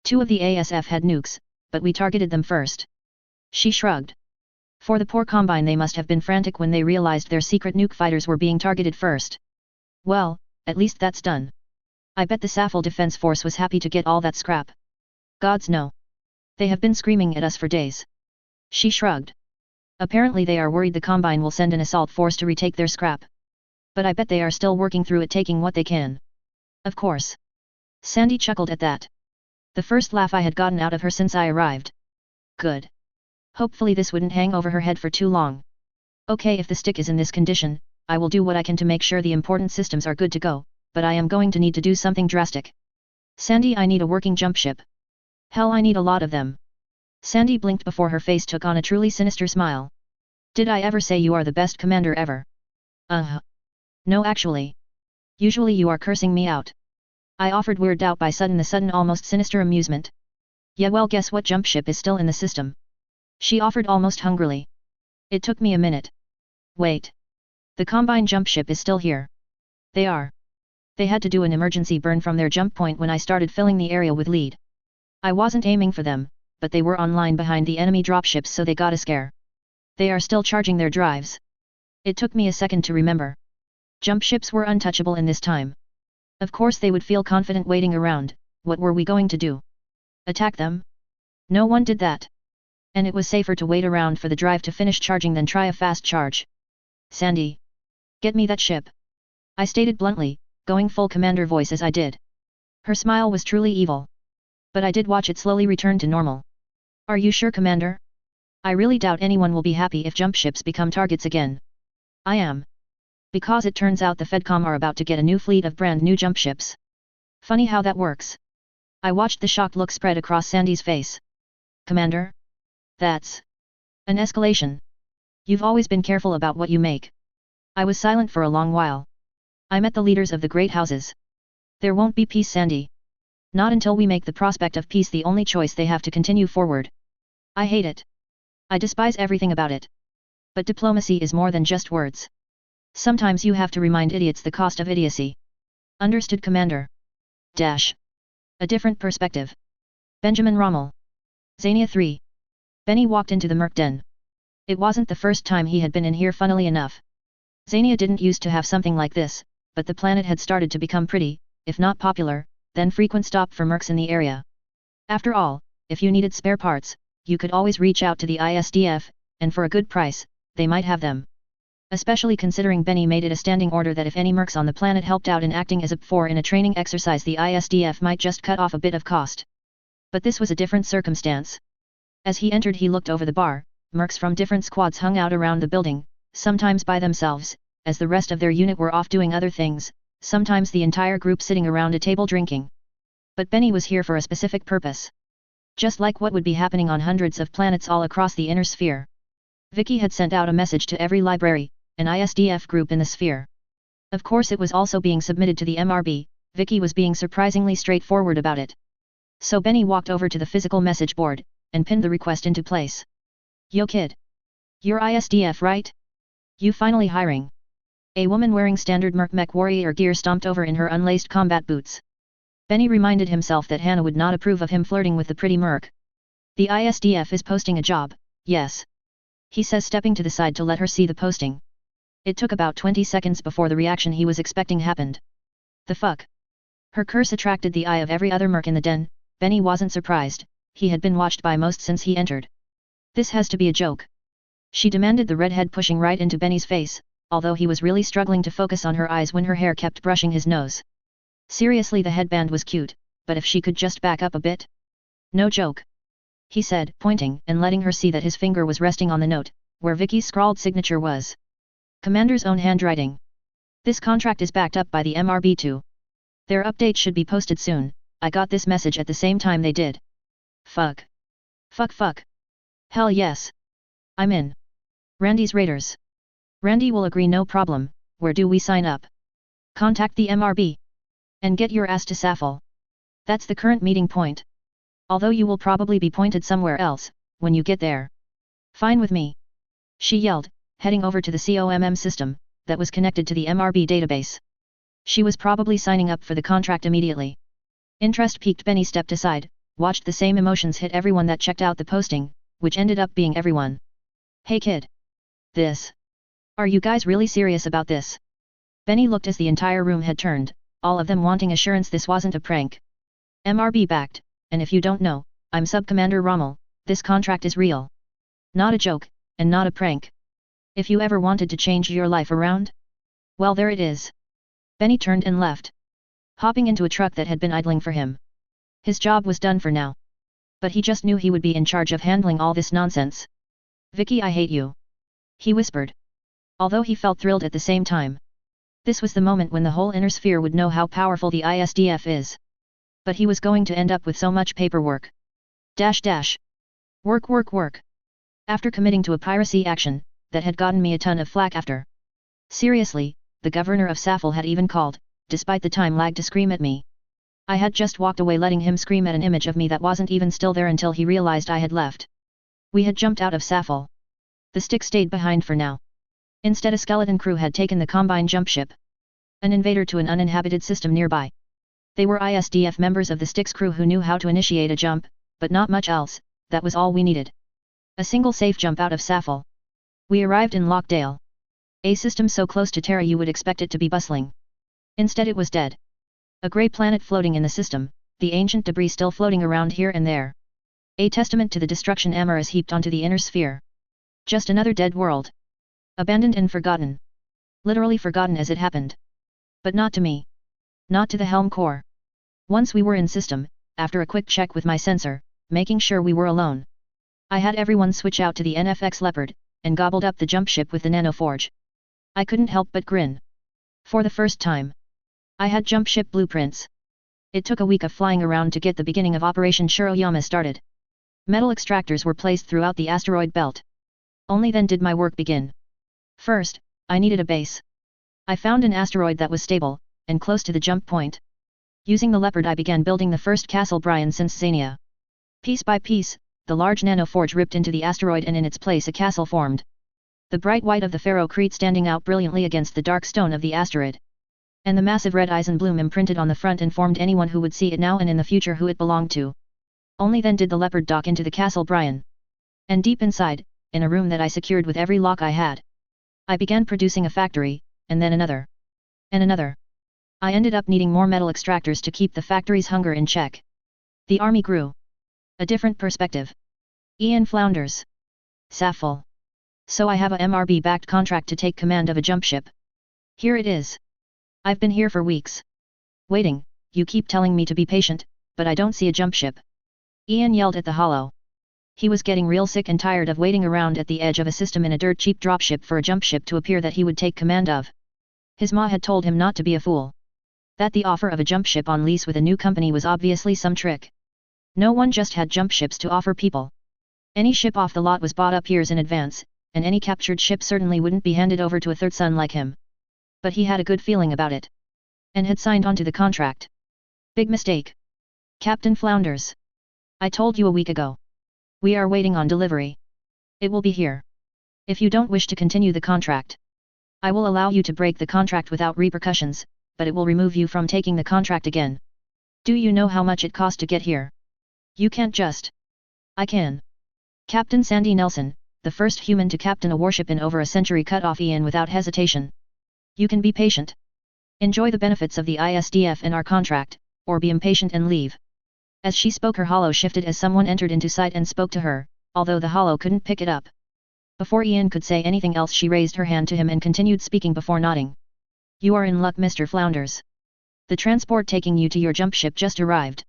2 of the ASF had nukes, but we targeted them first. She shrugged. For the poor combine, they must have been frantic when they realized their secret nuke fighters were being targeted first. Well, at least that's done. I bet the Safel Defense Force was happy to get all that scrap. Gods no. They have been screaming at us for days. She shrugged. Apparently they are worried the combine will send an assault force to retake their scrap. But I bet they are still working through it, taking what they can. Of course. Sandy chuckled at that. The first laugh I had gotten out of her since I arrived. Good. Hopefully this wouldn't hang over her head for too long. Okay, if the stick is in this condition, I will do what I can to make sure the important systems are good to go, but I am going to need to do something drastic. Sandy, I need a working jump ship. Hell, I need a lot of them. Sandy blinked before her face took on a truly sinister smile. Did I ever say you are the best commander ever? No, actually. Usually you are cursing me out. I offered, weirded out by the sudden almost sinister amusement. Yeah, well, guess what jump ship is still in the system? She offered almost hungrily. It took me a minute. Wait. The combine jump ship is still here. They are. They had to do an emergency burn from their jump point when I started filling the area with lead. I wasn't aiming for them, but they were online behind the enemy dropships, so they got a scare. They are still charging their drives. It took me a second to remember. Jump ships were untouchable in this time. Of course they would feel confident waiting around. What were we going to do? Attack them? No one did that. And it was safer to wait around for the drive to finish charging than try a fast charge. Sandy. Get me that ship. I stated bluntly, going full commander voice as I did. Her smile was truly evil. But I did watch it slowly return to normal. Are you sure, Commander? I really doubt anyone will be happy if jump ships become targets again. I am. Because it turns out the Fedcom are about to get a new fleet of brand new jump ships. Funny how that works. I watched the shocked look spread across Sandy's face. Commander? That's an escalation. You've always been careful about what you make. I was silent for a long while. I met the leaders of the great houses. There won't be peace, Sandy. Not until we make the prospect of peace the only choice they have to continue forward. I hate it. I despise everything about it. But diplomacy is more than just words. Sometimes you have to remind idiots the cost of idiocy. Understood, Commander. Dash. A different perspective. Benjamin Rommel. Xania 3. Benny walked into the Merc Den. It wasn't the first time he had been in here, funnily enough. Xania didn't used to have something like this, but the planet had started to become pretty, if not popular, then frequent stop for mercs in the area. After all, if you needed spare parts, you could always reach out to the ISDF, and for a good price, they might have them. Especially considering Benny made it a standing order that if any mercs on the planet helped out in acting as a PFOR in a training exercise, the ISDF might just cut off a bit of cost. But this was a different circumstance. As he entered, he looked over the bar. Mercs from different squads hung out around the building, sometimes by themselves, as the rest of their unit were off doing other things, sometimes the entire group sitting around a table drinking. But Benny was here for a specific purpose. Just like what would be happening on hundreds of planets all across the inner sphere. Vicky had sent out a message to every library, an ISDF group in the sphere. Of course it was also being submitted to the MRB. Vicky was being surprisingly straightforward about it. So Benny walked over to the physical message board, and pinned the request into place. Yo kid. You're ISDF, right? You finally hiring? A woman wearing standard Merc mech warrior gear stomped over in her unlaced combat boots. Benny reminded himself that Hannah would not approve of him flirting with the pretty Merc. The ISDF is posting a job, yes. He says, stepping to the side to let her see the posting. It took about 20 seconds before the reaction he was expecting happened. The fuck? Her curse attracted the eye of every other Merc in the den. Benny wasn't surprised, he had been watched by most since he entered. This has to be a joke. She demanded, the redhead pushing right into Benny's face, although he was really struggling to focus on her eyes when her hair kept brushing his nose. Seriously, the headband was cute, but if she could just back up a bit? No joke. He said, pointing and letting her see that his finger was resting on the note, where Vicky's scrawled signature was. Commander's own handwriting. This contract is backed up by the MRB too. Their update should be posted soon. I got this message at the same time they did. Fuck. Fuck. Hell yes. I'm in. Randy's Raiders. Randy will agree, no problem. Where do we sign up? Contact the MRB. And get your ass to Safel. That's the current meeting point. Although you will probably be pointed somewhere else, when you get there. Fine with me. She yelled, heading over to the COMM system, that was connected to the MRB database. She was probably signing up for the contract immediately. Interest piqued. Benny stepped aside, watched the same emotions hit everyone that checked out the posting, which ended up being everyone. Hey kid. This. Are you guys really serious about this? Benny looked as the entire room had turned, all of them wanting assurance this wasn't a prank. MRB backed, and if you don't know, I'm Subcommander Rommel, this contract is real. Not a joke, and not a prank. If you ever wanted to change your life around? Well, there it is. Benny turned and left, hopping into a truck that had been idling for him. His job was done for now. But he just knew he would be in charge of handling all this nonsense. Vicky, I hate you. He whispered. Although he felt thrilled at the same time. This was the moment when the whole inner sphere would know how powerful the ISDF is. But he was going to end up with so much paperwork. Work. After committing to a piracy action, that had gotten me a ton of flack after. Seriously, the governor of Safel had even called, despite the time lag, to scream at me. I had just walked away letting him scream at an image of me that wasn't even still there until he realized I had left. We had jumped out of Safel. The stick stayed behind for now. Instead, a skeleton crew had taken the Combine jump ship. An invader to an uninhabited system nearby. They were ISDF members of the Styx crew who knew how to initiate a jump, but not much else. That was all we needed. A single safe jump out of Safel. We arrived in Lockdale. A system so close to Terra you would expect it to be bustling. Instead it was dead. A grey planet floating in the system, the ancient debris still floating around here and there. A testament to the destruction Amaris heaped onto the inner sphere. Just another dead world. Abandoned and forgotten. Literally forgotten as it happened. But not to me. Not to the Helm Corps. Once we were in system, after a quick check with my sensor, making sure we were alone. I had everyone switch out to the NFX Leopard, and gobbled up the jump ship with the nanoforge. I couldn't help but grin. For the first time. I had jump ship blueprints. It took a week of flying around to get the beginning of Operation Shiroyama started. Metal extractors were placed throughout the asteroid belt. Only then did my work begin. First, I needed a base. I found an asteroid that was stable, and close to the jump point. Using the Leopard I began building the first Castle Bryan since Xania. Piece by piece, the large nanoforge ripped into the asteroid and in its place a castle formed. The bright white of the ferrocrete standing out brilliantly against the dark stone of the asteroid. And the massive red Eisenblume imprinted on the front informed anyone who would see it now and in the future who it belonged to. Only then did the Leopard dock into the Castle Bryan. And deep inside, in a room that I secured with every lock I had, I began producing a factory, and then another. And another. I ended up needing more metal extractors to keep the factory's hunger in check. The army grew. A different perspective. Ian flounders. Safel. So I have a MRB-backed contract to take command of a jump ship. Here it is. I've been here for weeks. Waiting, you keep telling me to be patient, but I don't see a jump ship. Ian yelled at the holo. He was getting real sick and tired of waiting around at the edge of a system in a dirt-cheap dropship for a jump ship to appear that he would take command of. His ma had told him not to be a fool. That the offer of a jump ship on lease with a new company was obviously some trick. No one just had jump ships to offer people. Any ship off the lot was bought up years in advance, and any captured ship certainly wouldn't be handed over to a third son like him. But he had a good feeling about it. And had signed on to the contract. Big mistake. Captain Flounders. I told you a week ago. We are waiting on delivery. It will be here. If you don't wish to continue the contract, I will allow you to break the contract without repercussions, but it will remove you from taking the contract again. Do you know how much it cost to get here? You can't just. I can. Captain Sandy Nelson, the first human to captain a warship in over a century, cut off Ian without hesitation. You can be patient. Enjoy the benefits of the ISDF and our contract, or be impatient and leave. As she spoke, her holo shifted as someone entered into sight and spoke to her, although the holo couldn't pick it up. Before Ian could say anything else, she raised her hand to him and continued speaking before nodding. You are in luck, Mr. Flounders. The transport taking you to your jump ship just arrived.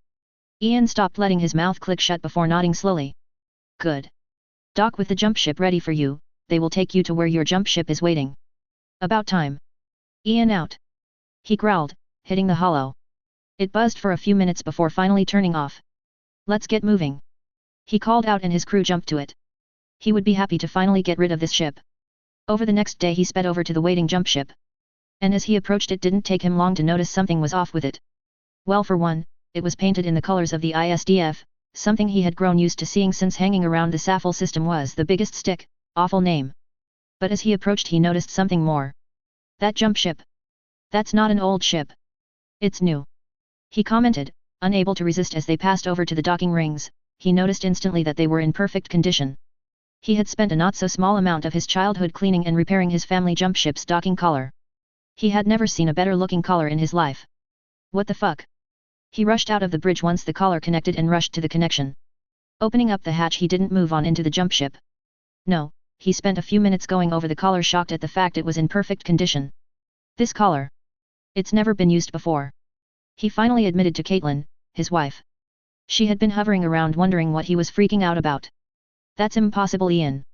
Ian stopped, letting his mouth click shut before nodding slowly. Good. Dock with the jump ship ready for you, they will take you to where your jump ship is waiting. About time. Ian out. He growled, hitting the holo. It buzzed for a few minutes before finally turning off. Let's get moving. He called out and his crew jumped to it. He would be happy to finally get rid of this ship. Over the next day he sped over to the waiting jump ship. And as he approached it didn't take him long to notice something was off with it. Well, for one, it was painted in the colors of the ISDF, something he had grown used to seeing since hanging around the SAFL system was the biggest stick, awful name. But as he approached he noticed something more. That jump ship. That's not an old ship. It's new. He commented, unable to resist as they passed over to the docking rings. He noticed instantly that they were in perfect condition. He had spent a not so small amount of his childhood cleaning and repairing his family jump ship's docking collar. He had never seen a better looking collar in his life. What the fuck? He rushed out of the bridge once the collar connected and rushed to the connection. Opening up the hatch he didn't move on into the jump ship. No, he spent a few minutes going over the collar shocked at the fact it was in perfect condition. This collar. It's never been used before. He finally admitted to Caitlin, his wife. She had been hovering around wondering what he was freaking out about. That's impossible, Ian.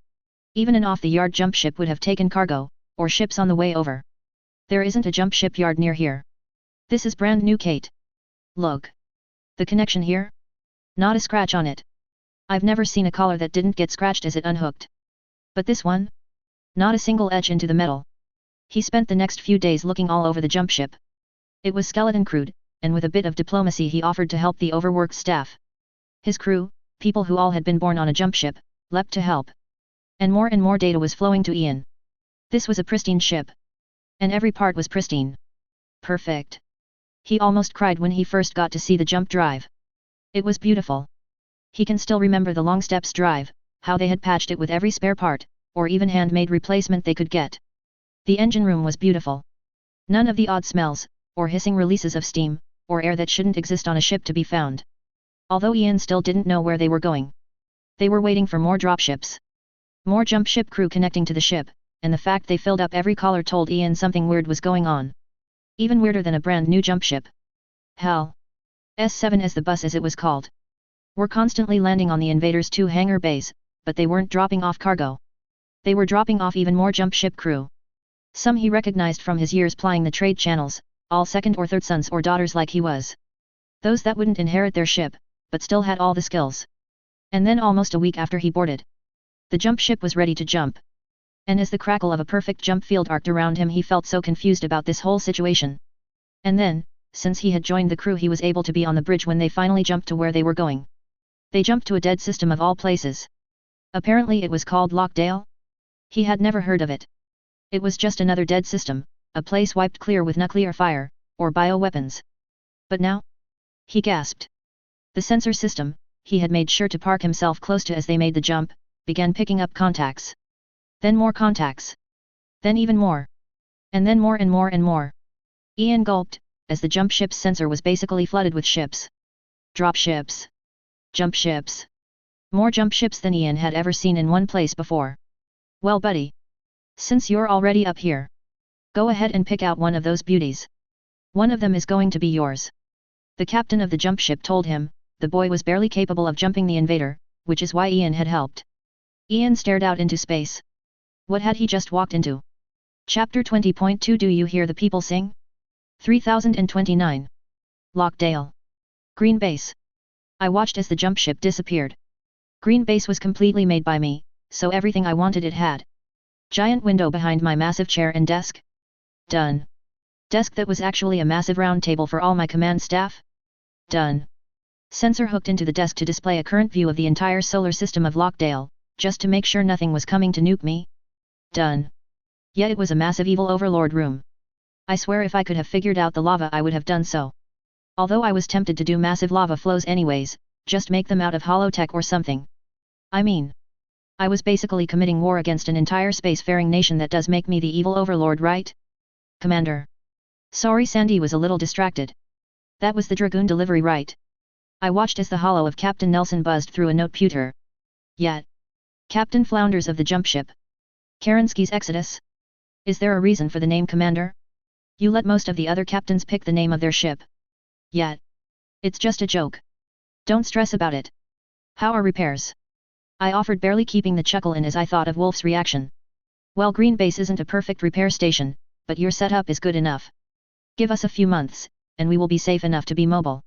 Even an off-the-yard jump ship would have taken cargo, or ships on the way over. There isn't a jump ship yard near here. This is brand new, Kate. Look. The connection here? Not a scratch on it. I've never seen a collar that didn't get scratched as it unhooked. But this one? Not a single etch into the metal. He spent the next few days looking all over the jump ship. It was skeleton crewed, and with a bit of diplomacy he offered to help the overworked staff. His crew, people who all had been born on a jump ship, leapt to help. And more data was flowing to Ian. This was a pristine ship. And every part was pristine. Perfect. He almost cried when he first got to see the jump drive. It was beautiful. He can still remember the long steps drive, how they had patched it with every spare part, or even handmade replacement they could get. The engine room was beautiful. None of the odd smells, or hissing releases of steam, or air that shouldn't exist on a ship to be found. Although Ian still didn't know where they were going. They were waiting for more dropships. More jump ship crew connecting to the ship, and the fact they filled up every collar told Ian something weird was going on. Even weirder than a brand new jump ship. Hell. S7 as the bus as it was called. Were constantly landing on the Invaders' 2 hangar bays, but they weren't dropping off cargo. They were dropping off even more jump ship crew. Some he recognized from his years plying the trade channels, all second or third sons or daughters like he was. Those that wouldn't inherit their ship, but still had all the skills. And then almost a week after he boarded, the jump ship was ready to jump. And as the crackle of a perfect jump field arced around him he felt so confused about this whole situation. And then, since he had joined the crew he was able to be on the bridge when they finally jumped to where they were going. They jumped to a dead system of all places. Apparently it was called Lockdale? He had never heard of it. It was just another dead system, a place wiped clear with nuclear fire, or bioweapons. But now? He gasped. The sensor system, he had made sure to park himself close to as they made the jump, began picking up contacts. Then more contacts. Then even more. And then more and more and more. Ian gulped, as the jump ship's sensor was basically flooded with ships. Drop ships. Jump ships. More jump ships than Ian had ever seen in one place before. Well, buddy. Since you're already up here, go ahead and pick out one of those beauties. One of them is going to be yours. The captain of the jump ship told him. The boy was barely capable of jumping the Invader, which is why Ian had helped. Ian stared out into space. What had he just walked into? Chapter 20.2 Do you hear the people sing? 3029. Lockdale. Green Base. I watched as the jump ship disappeared. Green Base was completely made by me, so everything I wanted it had. Giant window behind my massive chair and desk. Done. Desk that was actually a massive round table for all my command staff. Done. Sensor hooked into the desk to display a current view of the entire solar system of Lockdale, just to make sure nothing was coming to nuke me. Done. Yet it was a massive evil overlord room. I swear if I could have figured out the lava I would have done so. Although I was tempted to do massive lava flows anyways, just make them out of holotech or something. I mean, I was basically committing war against an entire spacefaring nation that does make me the evil overlord, right? Commander. Sorry, Sandy was a little distracted. That was the Dragoon delivery, right? I watched as the hollow of Captain Nelson buzzed through a noteputer. Yet. Captain Flounders of the jump ship. Kerensky's Exodus? Is there a reason for the name Commander? You let most of the other captains pick the name of their ship. Yet. It's just a joke. Don't stress about it. How are repairs? I offered, barely keeping the chuckle in as I thought of Wolf's reaction. Well, Green Base isn't a perfect repair station, but your setup is good enough. Give us a few months, and we will be safe enough to be mobile.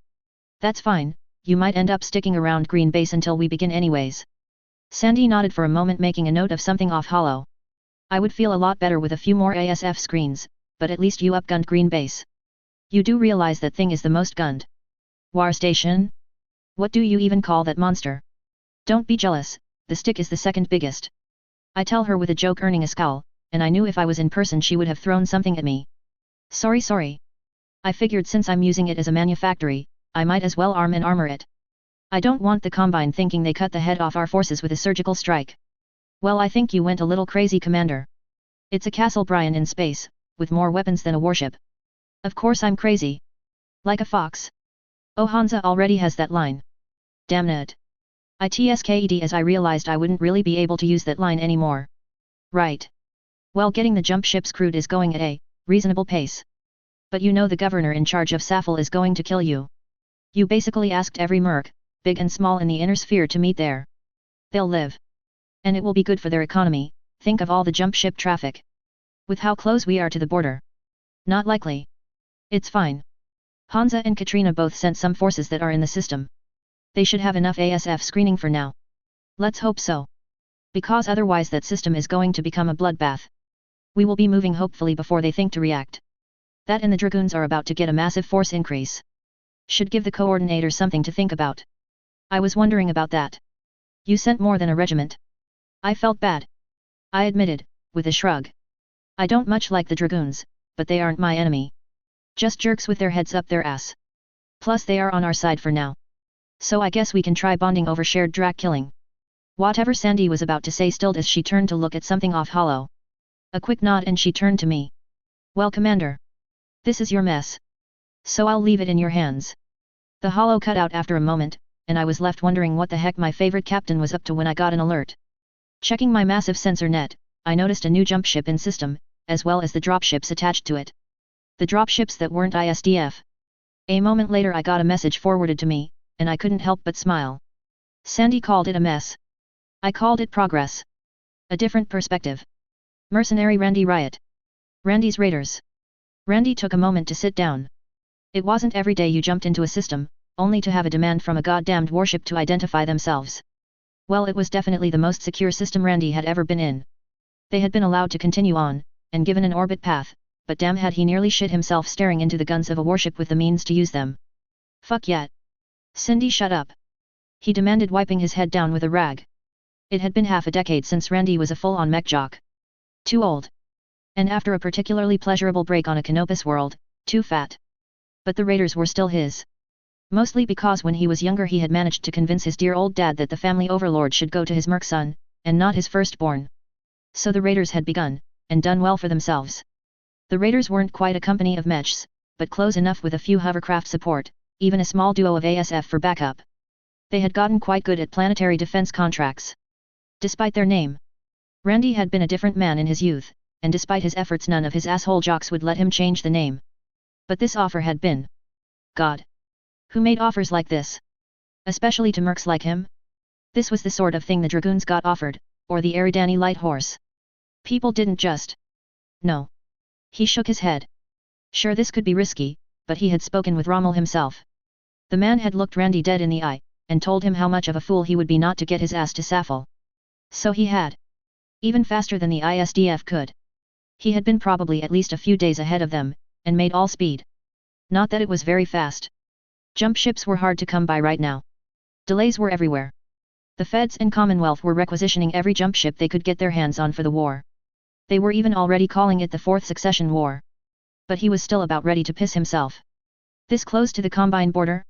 That's fine, you might end up sticking around Green Base until we begin anyways. Sandy nodded for a moment, making a note of something off hollow. I would feel a lot better with a few more ASF screens, but at least you upgunned Green Base. You do realize that thing is the most gunned. War Station? What do you even call that monster? Don't be jealous, the stick is the second biggest. I tell her with a joke, earning a scowl, and I knew if I was in person she would have thrown something at me. Sorry. I figured since I'm using it as a manufactory, I might as well arm and armor it. I don't want the Combine thinking they cut the head off our forces with a surgical strike. Well, I think you went a little crazy, Commander. It's a Castle Bryan in space, with more weapons than a warship. Of course I'm crazy. Like a fox. Oh, Hansa already has that line. Damn it. I tsked as I realized I wouldn't really be able to use that line anymore. Right. Well, getting the jump ships crewed is going at a reasonable pace. But you know the governor in charge of Safel is going to kill you. You basically asked every merc, big and small in the inner sphere, to meet there. They'll live. And it will be good for their economy. Think of all the jump ship traffic. With how close we are to the border. Not likely. It's fine. Hansa and Katrina both sent some forces that are in the system. They should have enough ASF screening for now. Let's hope so. Because otherwise that system is going to become a bloodbath. We will be moving hopefully before they think to react. That and the Dragoons are about to get a massive force increase. Should give the coordinator something to think about. I was wondering about that. You sent more than a regiment. I felt bad. I admitted, with a shrug. I don't much like the Dragoons, but they aren't my enemy. Just jerks with their heads up their ass. Plus they are on our side for now. So I guess we can try bonding over shared Drak killing. Whatever Sandy was about to say stilled as she turned to look at something off hollow. A quick nod and she turned to me. Well, Commander. This is your mess. So I'll leave it in your hands. The hollow cut out after a moment, and I was left wondering what the heck my favorite captain was up to when I got an alert. Checking my massive sensor net, I noticed a new jump ship in system, as well as the dropships attached to it. The dropships that weren't ISDF. A moment later I got a message forwarded to me, and I couldn't help but smile. Sandy called it a mess. I called it progress. A different perspective. Mercenary Randy Riot. Randy's Raiders. Randy took a moment to sit down. It wasn't every day you jumped into a system, only to have a demand from a goddamned warship to identify themselves. Well, it was definitely the most secure system Randy had ever been in. They had been allowed to continue on, and given an orbit path, but damn had he nearly shit himself staring into the guns of a warship with the means to use them. Fuck yet. Cindy, shut up. He demanded, wiping his head down with a rag. It had been half a decade since Randy was a full-on mech jock. Too old. And after a particularly pleasurable break on a Canopus world, too fat. But the Raiders were still his. Mostly because when he was younger he had managed to convince his dear old dad that the family overlord should go to his merc son, and not his firstborn. So the Raiders had begun, and done well for themselves. The Raiders weren't quite a company of mechs, but close enough with a few hovercraft support, even a small duo of ASF for backup. They had gotten quite good at planetary defense contracts. Despite their name. Randy had been a different man in his youth, and despite his efforts none of his asshole jocks would let him change the name. But this offer had been. God. Who made offers like this? Especially to mercs like him? This was the sort of thing the Dragoons got offered, or the Eridani light horse. People didn't just. No. He shook his head. Sure, this could be risky, but he had spoken with Rommel himself. The man had looked Randy dead in the eye, and told him how much of a fool he would be not to get his ass to Safel. So he had. Even faster than the ISDF could. He had been probably at least a few days ahead of them, and made all speed. Not that it was very fast. Jump ships were hard to come by right now. Delays were everywhere. The Feds and Commonwealth were requisitioning every jump ship they could get their hands on for the war. They were even already calling it the Fourth Succession War. But he was still about ready to piss himself. This close to the Combine border?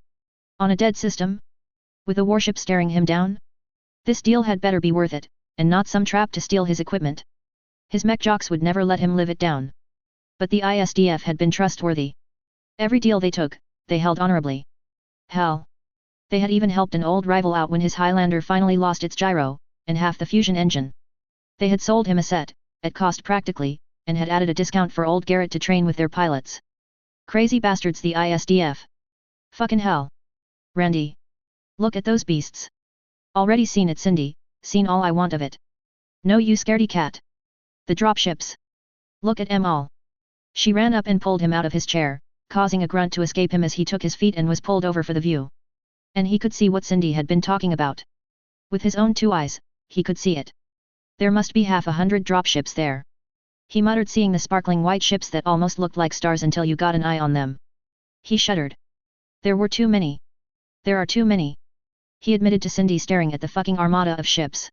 On a dead system? With a warship staring him down? This deal had better be worth it, and not some trap to steal his equipment. His mech jocks would never let him live it down. But the ISDF had been trustworthy. Every deal they took, they held honorably. Hell. They had even helped an old rival out when his Highlander finally lost its gyro, and half the fusion engine. They had sold him a set, at cost practically, and had added a discount for old Garrett to train with their pilots. Crazy bastards, the ISDF. Fucking hell. Randy. Look at those beasts. Already seen it, Cindy, seen all I want of it. No, you scaredy cat. The dropships. Look at 'em all. She ran up and pulled him out of his chair, causing a grunt to escape him as he took his feet and was pulled over for the view. And he could see what Cindy had been talking about. With his own two eyes, he could see it. There must be half 100 dropships there. he muttered, seeing the sparkling white ships that almost looked like stars until you got an eye on them. He shuddered. There were too many. There are too many, he admitted to Cindy, staring at the fucking armada of ships.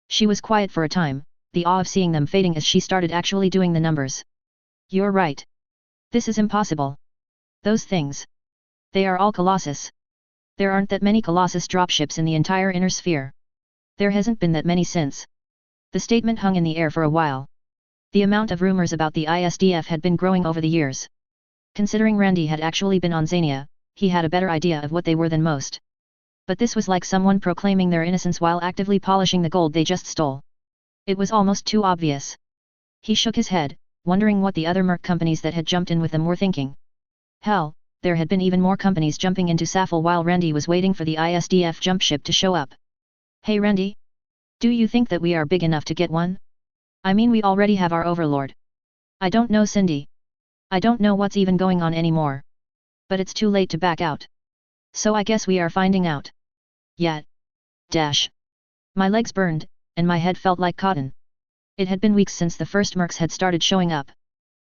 She was quiet for a time, the awe of seeing them fading as she started actually doing the numbers. You're right. This is impossible. Those things. They are all Colossus. There aren't that many Colossus dropships in the entire inner sphere. There hasn't been that many since. The statement hung in the air for a while. The amount of rumors about the ISDF had been growing over the years. Considering Randy had actually been on Xania, he had a better idea of what they were than most. But this was like someone proclaiming their innocence while actively polishing the gold they just stole. It was almost too obvious. He shook his head, wondering what the other merc companies that had jumped in with them were thinking. Hell, there had been even more companies jumping into Saffel while Randy was waiting for the ISDF jump ship to show up. Hey Randy? Do you think that we are big enough to get one? I mean, we already have our overlord. I don't know, Cindy. I don't know what's even going on anymore. But it's too late to back out. So I guess we are finding out. Yet. Dash. My legs burned, and my head felt like cotton. It had been weeks since the first mercs had started showing up.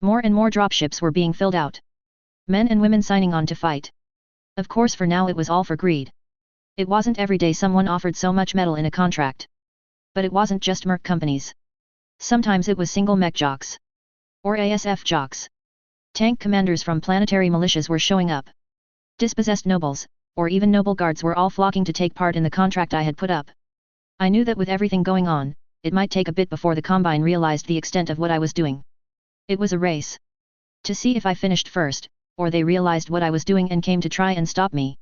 More and more dropships were being filled out. Men and women signing on to fight. Of course, for now it was all for greed. It wasn't every day someone offered so much metal in a contract. But it wasn't just merc companies. Sometimes it was single mech jocks. Or ASF jocks. Tank commanders from planetary militias were showing up. Dispossessed nobles, or even noble guards, were all flocking to take part in the contract I had put up. I knew that with everything going on, it might take a bit before the Combine realized the extent of what I was doing. It was a race. To see if I finished first, or they realized what I was doing and came to try and stop me.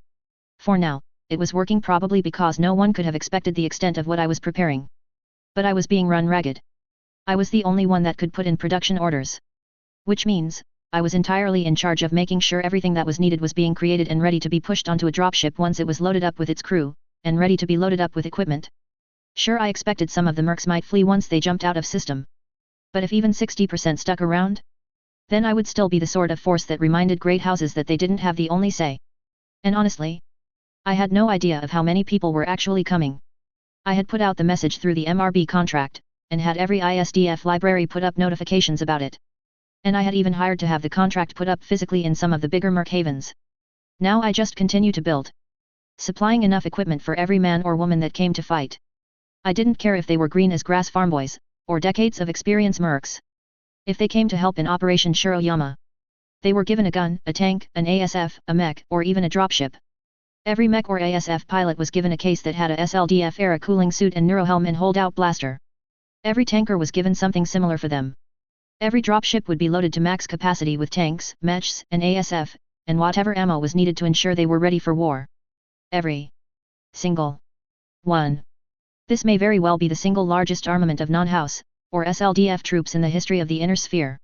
For now, it was working, probably because no one could have expected the extent of what I was preparing. But I was being run ragged. I was the only one that could put in production orders. Which means, I was entirely in charge of making sure everything that was needed was being created and ready to be pushed onto a dropship once it was loaded up with its crew, and ready to be loaded up with equipment. Sure, I expected some of the mercs might flee once they jumped out of system. But if even 60% stuck around? Then I would still be the sort of force that reminded great houses that they didn't have the only say. And honestly, I had no idea of how many people were actually coming. I had put out the message through the MRB contract, and had every ISDF library put up notifications about it. And I had even hired to have the contract put up physically in some of the bigger merc havens. Now I just continue to build. Supplying enough equipment for every man or woman that came to fight. I didn't care if they were green as grass farm boys, or decades of experience mercs. If they came to help in Operation Shiroyama, they were given a gun, a tank, an ASF, a mech, or even a dropship. Every mech or ASF pilot was given a case that had a SLDF-era cooling suit and neurohelm and hold-out blaster. Every tanker was given something similar for them. Every dropship would be loaded to max capacity with tanks, mechs, and ASF, and whatever ammo was needed to ensure they were ready for war. Every single one. This may very well be the single largest armament of non-house, or SLDF troops in the history of the inner sphere.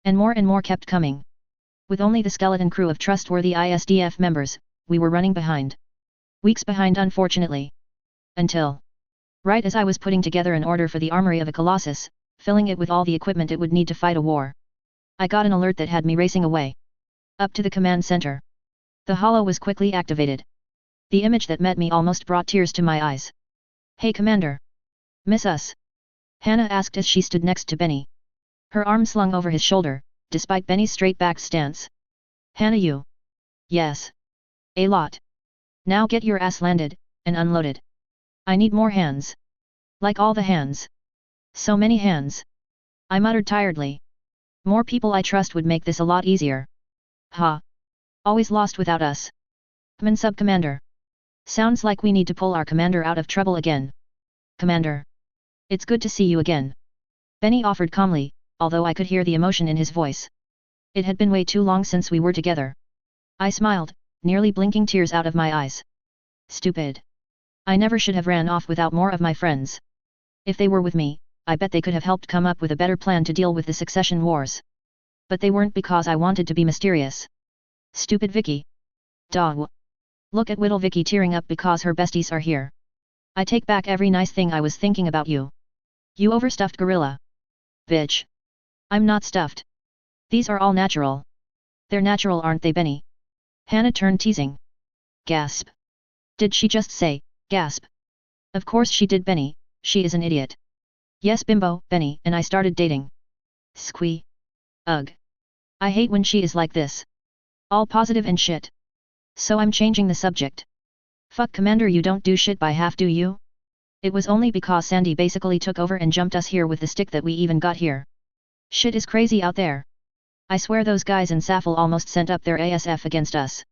And more kept coming. With only the skeleton crew of trustworthy ISDF members, we were running behind. Weeks behind, unfortunately. Until, right as I was putting together an order for the armory of a Colossus, filling it with all the equipment it would need to fight a war, I got an alert that had me racing away. Up to the command center. The holo was quickly activated. The image that met me almost brought tears to my eyes. Hey Commander. Miss us? Hannah asked as she stood next to Benny. Her arm slung over his shoulder, despite Benny's straight-backed stance. Hannah, you? Yes. A lot. Now get your ass landed, and unloaded. I need more hands. Like all the hands. So many hands. I muttered tiredly. More people I trust would make this a lot easier. Ha. Always lost without us. Command Sub-Commander. Sounds like we need to pull our commander out of trouble again. Commander. It's good to see you again. Benny offered calmly, although I could hear the emotion in his voice. It had been way too long since we were together. I smiled, nearly blinking tears out of my eyes. Stupid. I never should have ran off without more of my friends. If they were with me, I bet they could have helped come up with a better plan to deal with the succession wars. But they weren't, because I wanted to be mysterious. Stupid Vicky. Duh. Look at little Vicky tearing up because her besties are here. I take back every nice thing I was thinking about you. You overstuffed gorilla. Bitch. I'm not stuffed. These are all natural. They're natural, aren't they, Benny? Hannah turned teasing. Gasp. Did she just say, gasp? Of course she did, Benny, she is an idiot. Yes, bimbo, Benny and I started dating. Squee. Ugh. I hate when she is like this. All positive and shit. So I'm changing the subject. Fuck Commander, you don't do shit by half, do you? It was only because Sandy basically took over and jumped us here with the stick that we even got here. Shit is crazy out there. I swear those guys in Saffel almost sent up their ASF against us.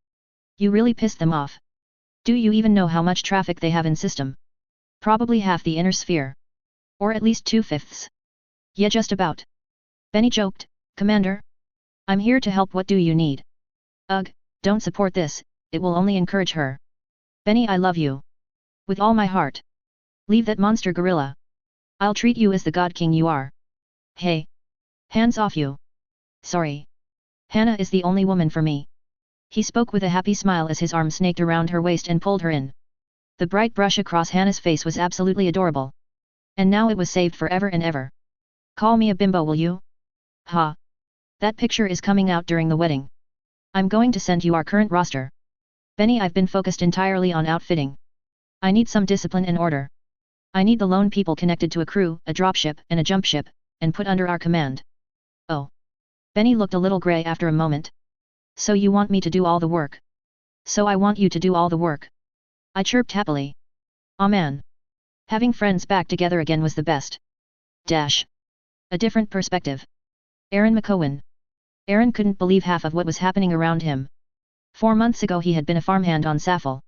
You really pissed them off. Do you even know how much traffic they have in system? Probably half the inner sphere. Or at least 2/5. Yeah, just about. Benny joked, Commander? I'm here to help, what do you need? Ugh, don't support this, it will only encourage her. Benny, I love you. With all my heart. Leave that monster gorilla. I'll treat you as the god king you are. Hey. Hands off you. Sorry. Hannah is the only woman for me. He spoke with a happy smile as his arm snaked around her waist and pulled her in. The bright brush across Hannah's face was absolutely adorable. And now it was saved forever and ever. Call me a bimbo, will you? Ha. That picture is coming out during the wedding. I'm going to send you our current roster. Benny, I've been focused entirely on outfitting. I need some discipline and order. I need the lone people connected to a crew, a dropship, and a jump ship, and put under our command. Oh. Benny looked a little grey after a moment. So you want me to do all the work? So I want you to do all the work. I chirped happily. Aw man. Having friends back together again was the best. Dash. A different perspective. Aaron McCowan. Aaron couldn't believe half of what was happening around him. 4 months ago he had been a farmhand on Saffel.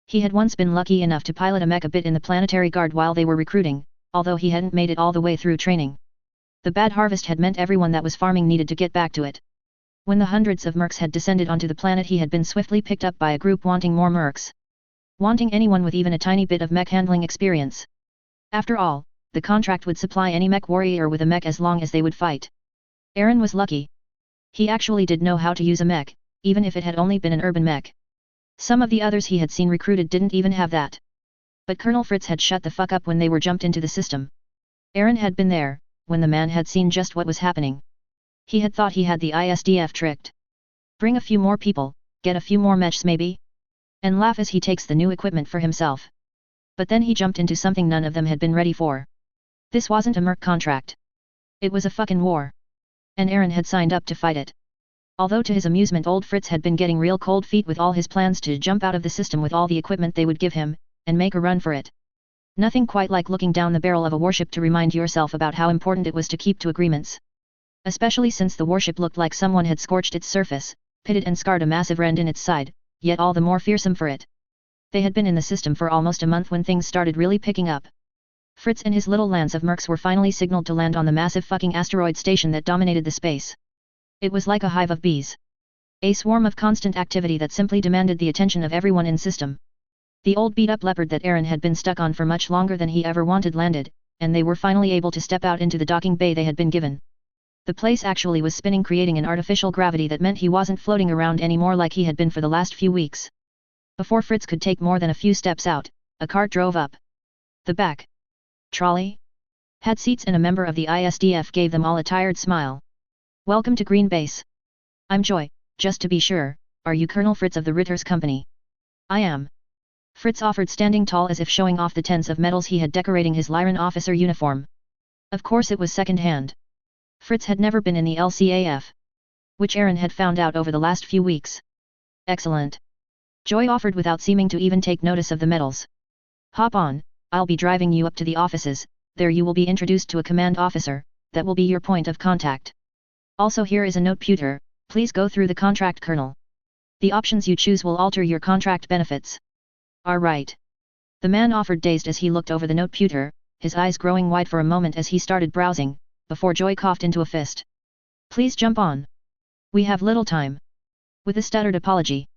He had once been lucky enough to pilot a mech a bit in the Planetary Guard while they were recruiting, although he hadn't made it all the way through training. The bad harvest had meant everyone that was farming needed to get back to it. When the hundreds of mercs had descended onto the planet, he had been swiftly picked up by a group wanting more mercs. Wanting anyone with even a tiny bit of mech handling experience. After all, the contract would supply any mech warrior with a mech as long as they would fight. Aaron was lucky. He actually did know how to use a mech, even if it had only been an urban mech. Some of the others he had seen recruited didn't even have that. But Colonel Fritz had shut the fuck up when they were jumped into the system. Aaron had been there, when the man had seen just what was happening. He had thought he had the ISDF tricked. Bring a few more people, get a few more mechs maybe? And laugh as he takes the new equipment for himself. But then he jumped into something none of them had been ready for. This wasn't a merc contract. It was a fucking war. And Aaron had signed up to fight it. Although to his amusement old Fritz had been getting real cold feet with all his plans to jump out of the system with all the equipment they would give him, and make a run for it. Nothing quite like looking down the barrel of a warship to remind yourself about how important it was to keep to agreements. Especially since the warship looked like someone had scorched its surface, pitted and scarred a massive rend in its side, yet all the more fearsome for it. They had been in the system for almost a month when things started really picking up. Fritz and his little lance of mercs were finally signaled to land on the massive fucking asteroid station that dominated the space. It was like a hive of bees. A swarm of constant activity that simply demanded the attention of everyone in system. The old beat-up Leopard that Aaron had been stuck on for much longer than he ever wanted landed, and they were finally able to step out into the docking bay they had been given. The place actually was spinning, creating an artificial gravity that meant he wasn't floating around anymore like he had been for the last few weeks. Before Fritz could take more than a few steps out, a cart drove up. The back trolley had seats and a member of the ISDF gave them all a tired smile. Welcome to Green Base. I'm Joy, just to be sure, are you Colonel Fritz of the Ritter's company? I am. Fritz offered, standing tall as if showing off the tens of medals he had decorating his Lyran officer uniform. Of course it was second-hand. Fritz had never been in the LCAF. Which Aaron had found out over the last few weeks. Excellent. Joy offered without seeming to even take notice of the medals. Hop on, I'll be driving you up to the offices, there you will be introduced to a command officer, that will be your point of contact. Also here is a note pewter, please go through the contract, Colonel. The options you choose will alter your contract benefits. Alright. The man offered, dazed as he looked over the note pewter, his eyes growing wide for a moment as he started browsing, before Joy coughed into a fist. Please jump on. We have little time. With a stuttered apology.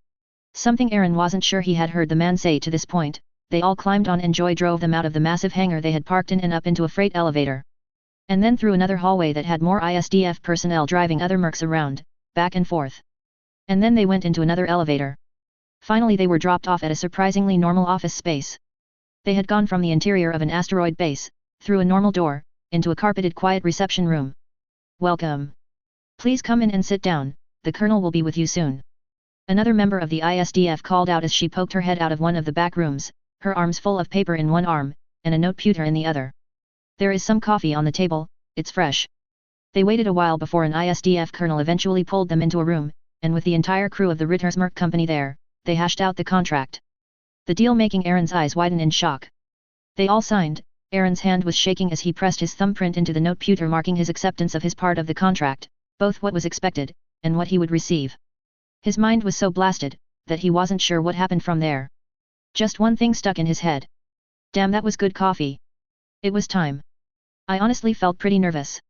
Something Aaron wasn't sure he had heard the man say to this point, they all climbed on and Joy drove them out of the massive hangar they had parked in and up into a freight elevator. And then through another hallway that had more ISDF personnel driving other mercs around, back and forth. And then they went into another elevator. Finally they were dropped off at a surprisingly normal office space. They had gone from the interior of an asteroid base, through a normal door, into a carpeted quiet reception room. Welcome. Please come in and sit down, the Colonel will be with you soon. Another member of the ISDF called out as she poked her head out of one of the back rooms, her arms full of paper in one arm, and a note pewter in the other. There is some coffee on the table, it's fresh. They waited a while before an ISDF colonel eventually pulled them into a room, and with the entire crew of the Rittersmerk company there, they hashed out the contract. The deal making Aaron's eyes widen in shock. They all signed. Aaron's hand was shaking as he pressed his thumbprint into the note pewter marking his acceptance of his part of the contract, both what was expected, and what he would receive. His mind was so blasted, that he wasn't sure what happened from there. Just one thing stuck in his head. Damn, that was good coffee. It was time. I honestly felt pretty nervous.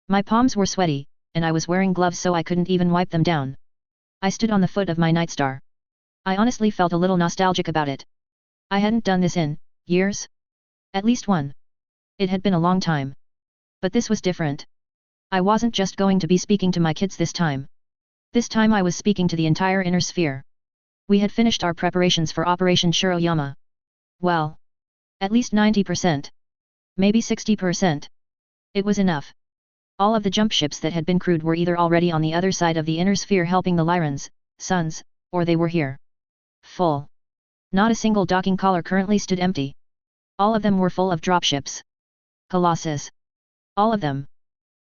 My palms were sweaty, and I was wearing gloves so I couldn't even wipe them down. I stood on the foot of my nightstar. I honestly felt a little nostalgic about it. I hadn't done this in years. At least one. It had been a long time. But this was different. I wasn't just going to be speaking to my kids this time. This time I was speaking to the entire inner sphere. We had finished our preparations for Operation Shiroyama. Well, at least 90%. Maybe 60%. It was enough. All of the jump ships that had been crewed were either already on the other side of the inner sphere helping the Lyrans, Suns, or they were here. Full. Not a single docking collar currently stood empty. All of them were full of dropships. Colossus. All of them.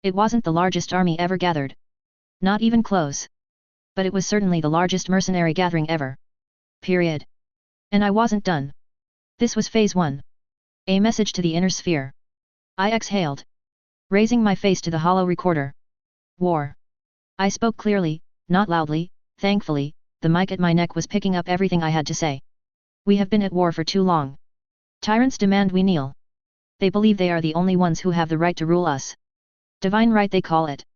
It wasn't the largest army ever gathered. Not even close. But it was certainly the largest mercenary gathering ever. Period. And I wasn't done. This was phase 1. A message to the inner sphere. I exhaled. Raising my face to the hollow recorder. War. I spoke clearly, not loudly, thankfully, the mic at my neck was picking up everything I had to say. We have been at war for too long. Tyrants demand we kneel. They believe they are the only ones who have the right to rule us. Divine right they call it.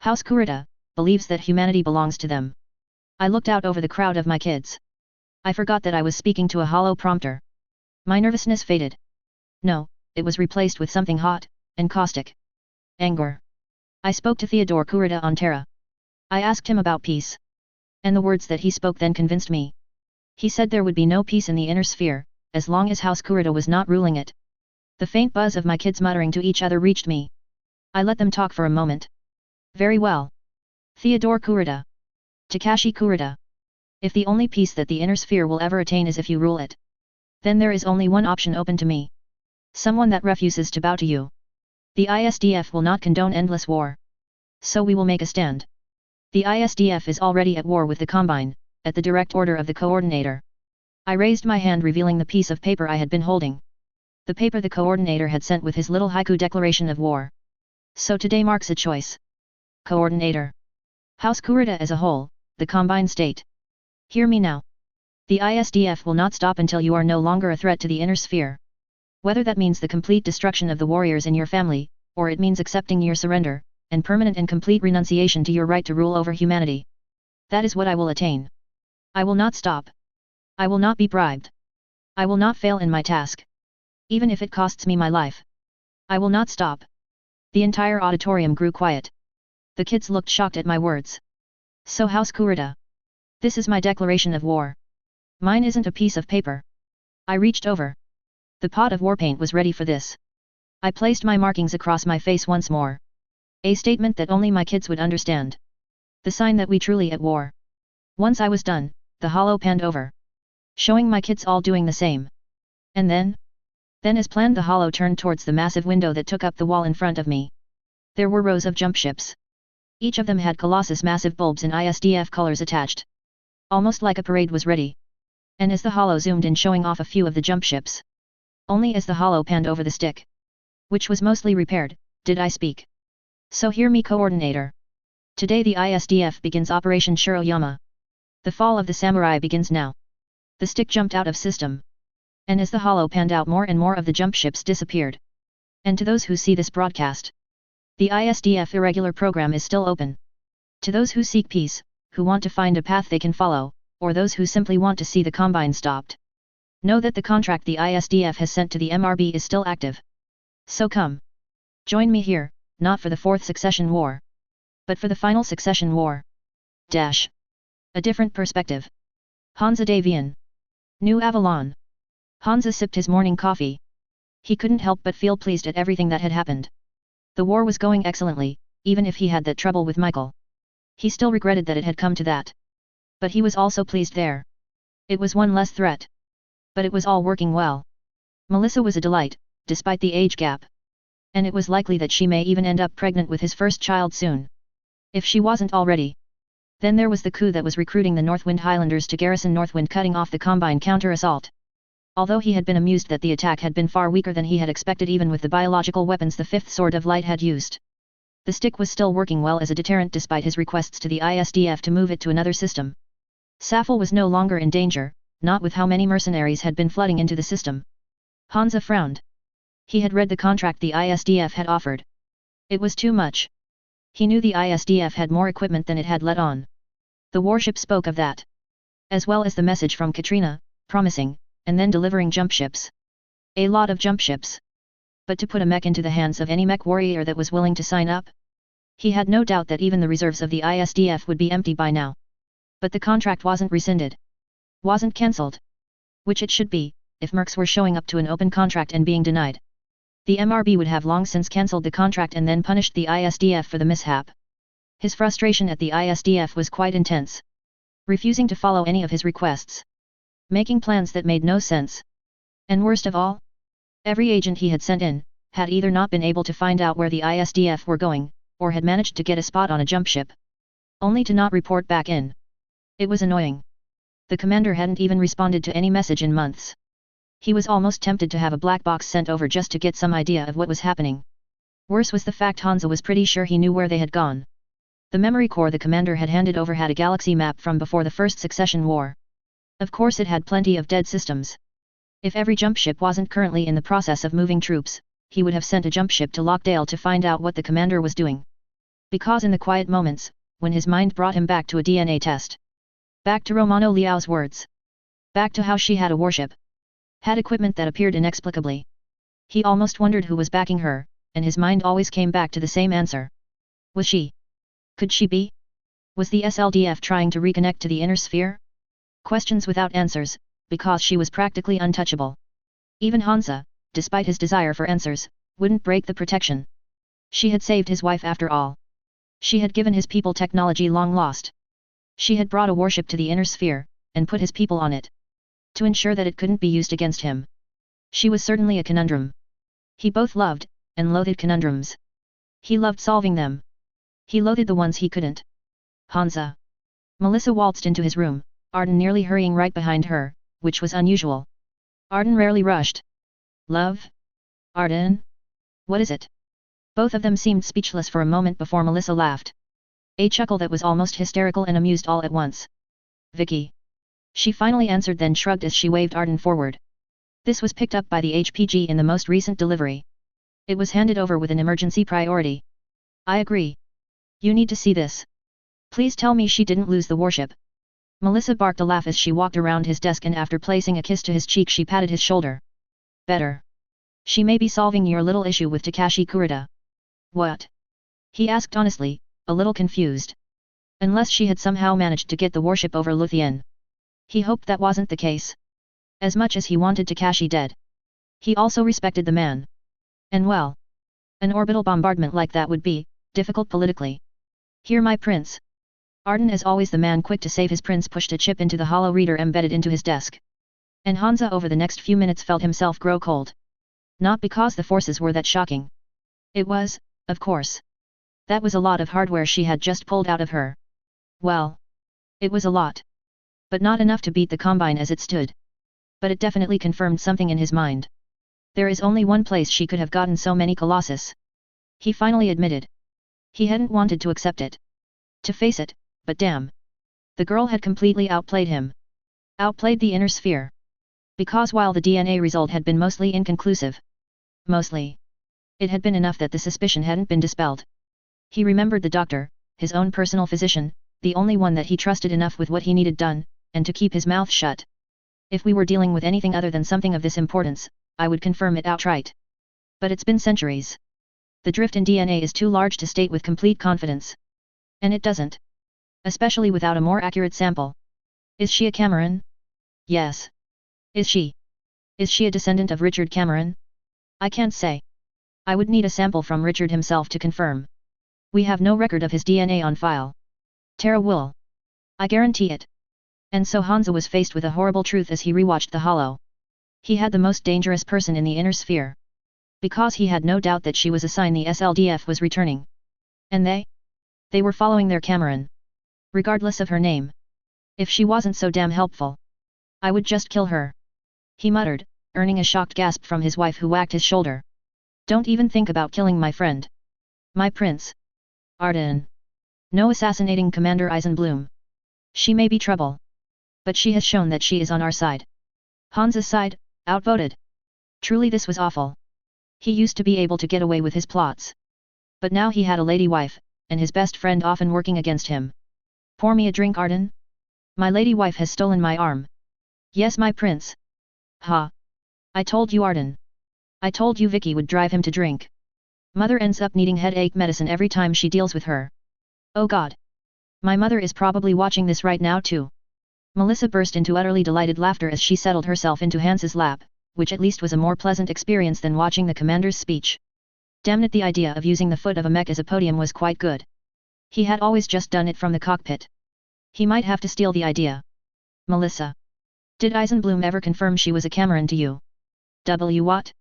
House Kurita believes that humanity belongs to them. I looked out over the crowd of my kids. I forgot that I was speaking to a hollow prompter. My nervousness faded. No, it was replaced with something hot and caustic. Anger. I spoke to Theodore Kurita on Terra. I asked him about peace. And the words that he spoke then convinced me. He said there would be no peace in the inner sphere, as long as House Kurita was not ruling it. The faint buzz of my kids muttering to each other reached me. I let them talk for a moment. Very well. Theodore Kurita. Takashi Kurita. If the only peace that the inner sphere will ever attain is if you rule it, then there is only one option open to me. Someone that refuses to bow to you. The ISDF will not condone endless war. So we will make a stand. The ISDF is already at war with the Combine, at the direct order of the coordinator. I raised my hand revealing the piece of paper I had been holding. The paper the coordinator had sent with his little haiku declaration of war. So today marks a choice. Coordinator. House Kurita as a whole, the Combine state. Hear me now. The ISDF will not stop until you are no longer a threat to the inner sphere. Whether that means the complete destruction of the warriors in your family, or it means accepting your surrender, and permanent and complete renunciation to your right to rule over humanity. That is what I will attain. I will not stop. I will not be bribed. I will not fail in my task. Even if it costs me my life. I will not stop. The entire auditorium grew quiet. The kids looked shocked at my words. So House Kurita. This is my declaration of war. Mine isn't a piece of paper. I reached over. The pot of war paint was ready for this. I placed my markings across my face once more. A statement that only my kids would understand. The sign that we truly at war. Once I was done, the hollow panned over. Showing my kids all doing the same. And then? Then as planned the hollow turned towards the massive window that took up the wall in front of me. There were rows of jump ships. Each of them had Colossus massive bulbs in ISDF colors attached. Almost like a parade was ready. And as the hollow zoomed in showing off a few of the jump ships. Only as the hollow panned over the stick, which was mostly repaired, did I speak. So hear me, coordinator. Today the ISDF begins Operation Shiroyama. The fall of the samurai begins now. The stick jumped out of system. And as the hollow panned out, more and more of the jump ships disappeared. And to those who see this broadcast, the ISDF irregular program is still open. To those who seek peace, who want to find a path they can follow, or those who simply want to see the Combine stopped. Know that the contract the ISDF has sent to the MRB is still active. So come. Join me here, not for the fourth succession war. But for the final succession war. Dash. A different perspective. Hansa Davian. New Avalon. Hansa sipped his morning coffee. He couldn't help but feel pleased at everything that had happened. The war was going excellently, even if he had that trouble with Michael. He still regretted that it had come to that. But he was also pleased there. It was one less threat. But it was all working well. Melissa was a delight, despite the age gap. And it was likely that she may even end up pregnant with his first child soon. If she wasn't already. Then there was the coup that was recruiting the Northwind Highlanders to garrison Northwind, cutting off the Combine counter-assault. Although he had been amused that the attack had been far weaker than he had expected even with the biological weapons the Fifth Sword of Light had used. The stick was still working well as a deterrent despite his requests to the ISDF to move it to another system. Safel was no longer in danger, not with how many mercenaries had been flooding into the system. Hansa frowned. He had read the contract the ISDF had offered. It was too much. He knew the ISDF had more equipment than it had let on. The warship spoke of that. As well as the message from Katrina, promising, and then delivering jump ships. A lot of jump ships. But to put a mech into the hands of any mech warrior that was willing to sign up? He had no doubt that even the reserves of the ISDF would be empty by now. But the contract wasn't rescinded. Wasn't cancelled. Which it should be, if mercs were showing up to an open contract and being denied. The MRB would have long since cancelled the contract and then punished the ISDF for the mishap. His frustration at the ISDF was quite intense. Refusing to follow any of his requests. Making plans that made no sense. And worst of all, every agent he had sent in, had either not been able to find out where the ISDF were going, or had managed to get a spot on a jump ship. Only to not report back in. It was annoying. The commander hadn't even responded to any message in months. He was almost tempted to have a black box sent over just to get some idea of what was happening. Worse was the fact Hansa was pretty sure he knew where they had gone. The memory core the commander had handed over had a galaxy map from before the First Succession War. Of course it had plenty of dead systems. If every jump ship wasn't currently in the process of moving troops, he would have sent a jump ship to Lockdale to find out what the commander was doing. Because in the quiet moments, when his mind brought him back to a DNA test. Back to Romano Liao's words. Back to how she had a warship. Had equipment that appeared inexplicably. He almost wondered who was backing her, and his mind always came back to the same answer. Was she? Could she be? Was the SLDF trying to reconnect to the inner sphere? Questions without answers, because she was practically untouchable. Even Hansa, despite his desire for answers, wouldn't break the protection. She had saved his wife after all. She had given his people technology long lost. She had brought a warship to the inner sphere, and put his people on it. To ensure that it couldn't be used against him. She was certainly a conundrum. He both loved, and loathed conundrums. He loved solving them. He loathed the ones he couldn't. Hansa. Melissa waltzed into his room, Arden nearly hurrying right behind her, which was unusual. Arden rarely rushed. Love? Arden? What is it? Both of them seemed speechless for a moment before Melissa laughed. A chuckle that was almost hysterical and amused all at once. Vicky. She finally answered, then shrugged as she waved Arden forward. This was picked up by the HPG in the most recent delivery. It was handed over with an emergency priority. I agree. You need to see this. Please tell me she didn't lose the warship. Melissa barked a laugh as she walked around his desk, and after placing a kiss to his cheek she patted his shoulder. Better. She may be solving your little issue with Takashi Kurita. What? He asked honestly, a little confused. Unless she had somehow managed to get the warship over Luthien. He hoped that wasn't the case. As much as he wanted Takashi dead. He also respected the man. And well. An orbital bombardment like that would be difficult politically. Hear my prince. Arden, as always the man quick to save his prince, pushed a chip into the hollow reader embedded into his desk. And Hansa over the next few minutes felt himself grow cold. Not because the forces were that shocking. It was, of course. That was a lot of hardware she had just pulled out of her. Well. It was a lot. But not enough to beat the Combine as it stood. But it definitely confirmed something in his mind. There is only one place she could have gotten so many Colossus. He finally admitted. He hadn't wanted to accept it. To face it, but damn. The girl had completely outplayed him. Outplayed the inner sphere. Because while the DNA result had been mostly inconclusive. Mostly. It had been enough that the suspicion hadn't been dispelled. He remembered the doctor, his own personal physician, the only one that he trusted enough with what he needed done, and to keep his mouth shut. If we were dealing with anything other than something of this importance, I would confirm it outright. But it's been centuries. The drift in DNA is too large to state with complete confidence. And it doesn't. Especially without a more accurate sample. Is she a Cameron? Yes. Is she? Is she a descendant of Richard Cameron? I can't say. I would need a sample from Richard himself to confirm. We have no record of his DNA on file. Tara will. I guarantee it. And so Hansa was faced with a horrible truth as he rewatched the hollow. He had the most dangerous person in the inner sphere. because he had no doubt that she was a sign the SLDF was returning. And they were following their Cameron. Regardless of her name. If she wasn't so damn helpful, I would just kill her. He muttered, earning a shocked gasp from his wife who whacked his shoulder. Don't even think about killing my friend. My prince. Arden. No assassinating Commander Eisenbloom. She may be trouble. But she has shown that she is on our side. Hansa's side, outvoted. Truly this was awful. He used to be able to get away with his plots. But now he had a lady wife, and his best friend often working against him. Pour me a drink, Arden? My lady wife has stolen my arm. Yes, my prince. Ha. I told you, Arden. I told you Vicky would drive him to drink. Mother ends up needing headache medicine every time she deals with her. Oh God. My mother is probably watching this right now too. Melissa burst into utterly delighted laughter as she settled herself into Hans's lap, which at least was a more pleasant experience than watching the commander's speech. Damn it, the idea of using the foot of a mech as a podium was quite good. He had always just done it from the cockpit. He might have to steal the idea. Melissa. Did Eisenbloom ever confirm she was a Cameron to you? What?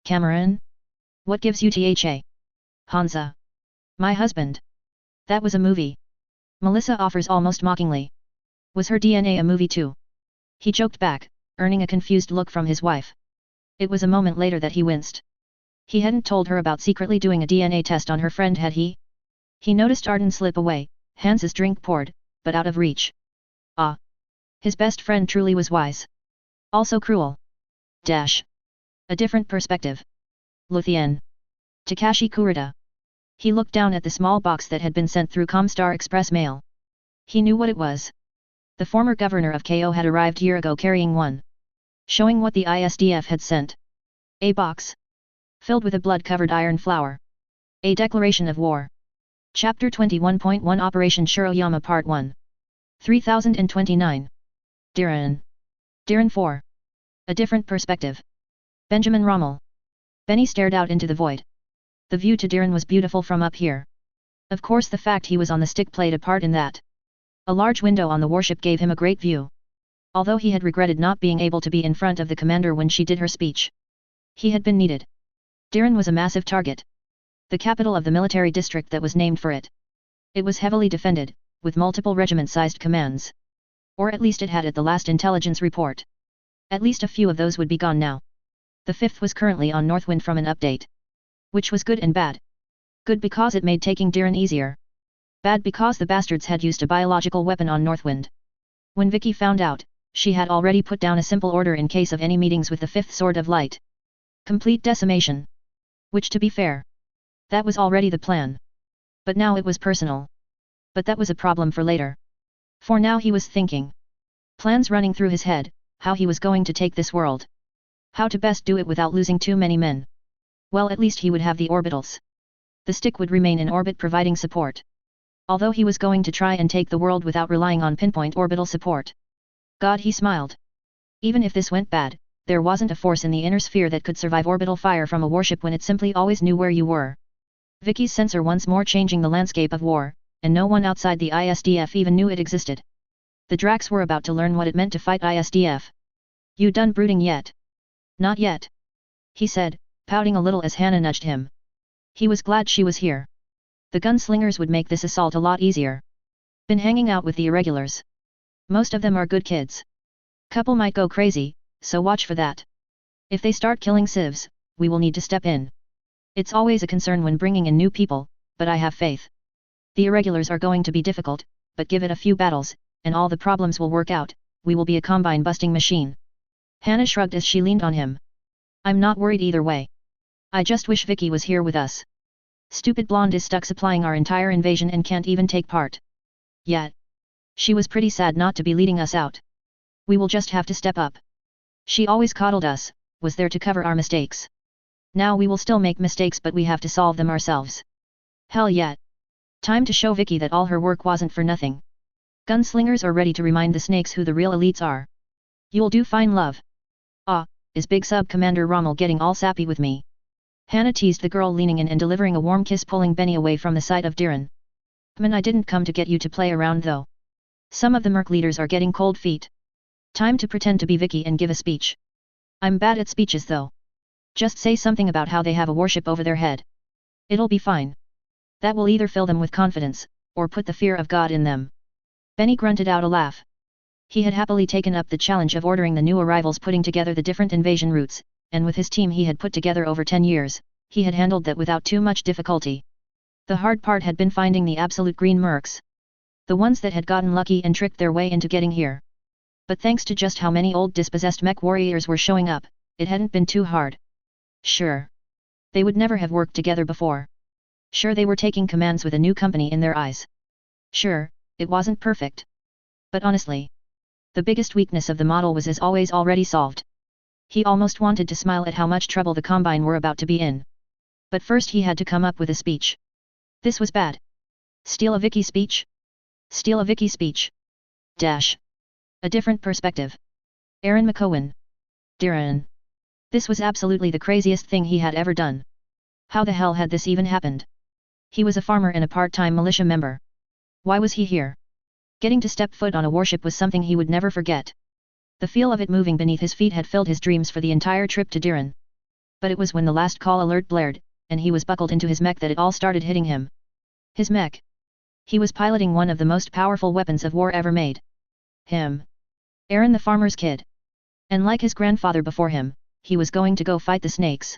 Cameron? What gives you THA? Hansa. My husband. That was a movie. Melissa offers almost mockingly. Was her DNA a movie too? He joked back, earning a confused look from his wife. It was a moment later that he winced. He hadn't told her about secretly doing a DNA test on her friend, had he? He noticed Arden slip away, Hans's drink poured, but out of reach. Ah. His best friend truly was wise. Also cruel. Dash. A different perspective. Luthien. Takashi Kurita. He looked down at the small box that had been sent through Comstar Express mail. He knew what it was. The former governor of KO had arrived year ago carrying one. Showing what the ISDF had sent. A box. Filled with a blood-covered iron flower. A declaration of war. Chapter 21.1 Operation Shiroyama Part 1. 3029. Diran 4. A different perspective. Benjamin Rommel. Benny stared out into the void. The view to Diran was beautiful from up here. Of course the fact he was on the stick played a part in that. A large window on the warship gave him a great view. Although he had regretted not being able to be in front of the commander when she did her speech. He had been needed. Diran was a massive target. The capital of the military district that was named for it. It was heavily defended, with multiple regiment-sized commands. Or at least it had at the last intelligence report. At least a few of those would be gone now. The 5th was currently on Northwind from an update. Which was good and bad. Good because it made taking Diran easier. Bad because the bastards had used a biological weapon on Northwind. When Vicky found out, she had already put down a simple order in case of any meetings with the 5th Sword of Light. Complete decimation. Which, to be fair, that was already the plan. But now it was personal. But that was a problem for later. For now he was thinking. Plans running through his head, how he was going to take this world. How to best do it without losing too many men. Well, at least he would have the orbitals. The stick would remain in orbit providing support. Although he was going to try and take the world without relying on pinpoint orbital support. God, he smiled. Even if this went bad, there wasn't a force in the inner sphere that could survive orbital fire from a warship when it simply always knew where you were. Vicky's sensor once more changing the landscape of war, and no one outside the ISDF even knew it existed. The Dracs were about to learn what it meant to fight ISDF. You done brooding yet? Not yet. He said, pouting a little as Hannah nudged him. He was glad she was here. The gunslingers would make this assault a lot easier. Been hanging out with the irregulars. Most of them are good kids. Couple might go crazy, so watch for that. If they start killing civs, we will need to step in. It's always a concern when bringing in new people, but I have faith. The irregulars are going to be difficult, but give it a few battles, and all the problems will work out, we will be a combine-busting machine. Hannah shrugged as she leaned on him. I'm not worried either way. I just wish Vicky was here with us. Stupid blonde is stuck supplying our entire invasion and can't even take part. Yet. She was pretty sad not to be leading us out. We will just have to step up. She always coddled us, was there to cover our mistakes. Now we will still make mistakes, but we have to solve them ourselves. Hell yeah. Time to show Vicky that all her work wasn't for nothing. Gunslingers are ready to remind the snakes who the real elites are. You'll do fine, love. Ah, is Big Sub Commander Rommel getting all sappy with me? Hannah teased the girl, leaning in and delivering a warm kiss, pulling Benny away from the sight of Diran. I didn't come to get you to play around though. Some of the merc leaders are getting cold feet. Time to pretend to be Vicky and give a speech. I'm bad at speeches though. Just say something about how they have a warship over their head. It'll be fine. That will either fill them with confidence, or put the fear of God in them. Benny grunted out a laugh. He had happily taken up the challenge of ordering the new arrivals putting together the different invasion routes, and with his team he had put together over 10 years, he had handled that without too much difficulty. The hard part had been finding the absolute green mercs. The ones that had gotten lucky and tricked their way into getting here. But thanks to just how many old dispossessed mech warriors were showing up, it hadn't been too hard. Sure. They would never have worked together before. Sure, they were taking commands with a new company in their eyes. Sure, it wasn't perfect. But honestly, the biggest weakness of the model was as always already solved. He almost wanted to smile at how much trouble the Combine were about to be in. But first he had to come up with a speech. This was bad. Steal a Vicky speech? Steal a Vicky speech. Dash. A different perspective. Aaron McCowan. Darren. This was absolutely the craziest thing he had ever done. How the hell had this even happened? He was a farmer and a part-time militia member. Why was he here? Getting to step foot on a warship was something he would never forget. The feel of it moving beneath his feet had filled his dreams for the entire trip to Darren. But it was when the last call alert blared, and he was buckled into his mech that it all started hitting him. His mech. He was piloting one of the most powerful weapons of war ever made. Him. Aaron the farmer's kid. And like his grandfather before him, he was going to go fight the snakes.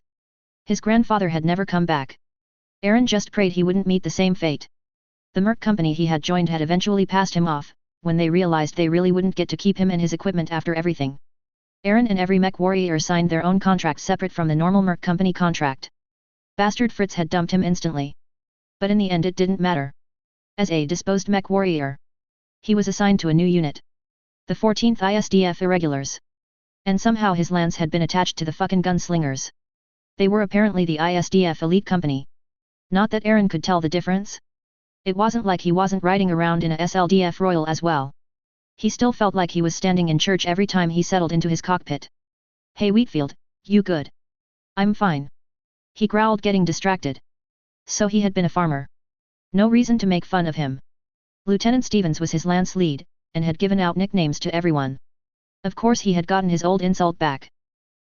His grandfather had never come back. Aaron just prayed he wouldn't meet the same fate. The merc company he had joined had eventually passed him off, when they realized they really wouldn't get to keep him and his equipment after everything. Aaron and every mech warrior signed their own contract separate from the normal merc company contract. Bastard Fritz had dumped him instantly. But in the end it didn't matter. As a disposed mech warrior, he was assigned to a new unit. The 14th ISDF Irregulars. And somehow his lance had been attached to the fucking gunslingers. They were apparently the ISDF elite company. Not that Aaron could tell the difference. It wasn't like he wasn't riding around in a SLDF Royal as well. He still felt like he was standing in church every time he settled into his cockpit. Hey Wheatfield, you good? I'm fine. He growled, getting distracted. So he had been a farmer. No reason to make fun of him. Lieutenant Stevens was his lance lead, and had given out nicknames to everyone. Of course he had gotten his old insult back.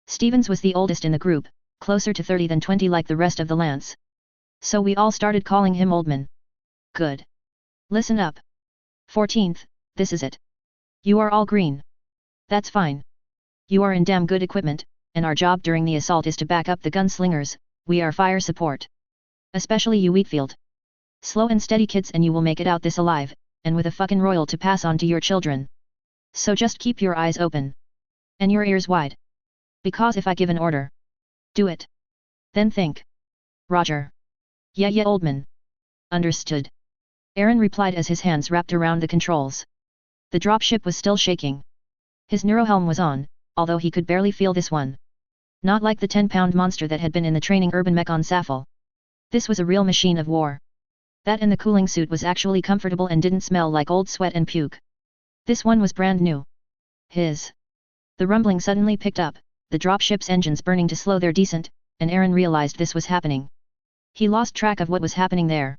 Stevens was the oldest in the group, closer to 30 than 20 like the rest of the lance. So we all started calling him Oldman. Good. Listen up. 14th, this is it. You are all green. That's fine. You are in damn good equipment, and our job during the assault is to back up the gunslingers. We are fire support. Especially you Wheatfield. Slow and steady kids and you will make it out this alive, and with a fucking royal to pass on to your children. So just keep your eyes open. And your ears wide. Because if I give an order, do it. Then think. Roger. Yeah Oldman. Understood. Aaron replied as his hands wrapped around the controls. The dropship was still shaking. His neurohelm was on, although he could barely feel this one. Not like the 10-pound monster that had been in the training urban mech on Saffel. This was a real machine of war. That and the cooling suit was actually comfortable and didn't smell like old sweat and puke. This one was brand new. The rumbling suddenly picked up, the dropship's engines burning to slow their descent, and Aaron realized this was happening. He lost track of what was happening there.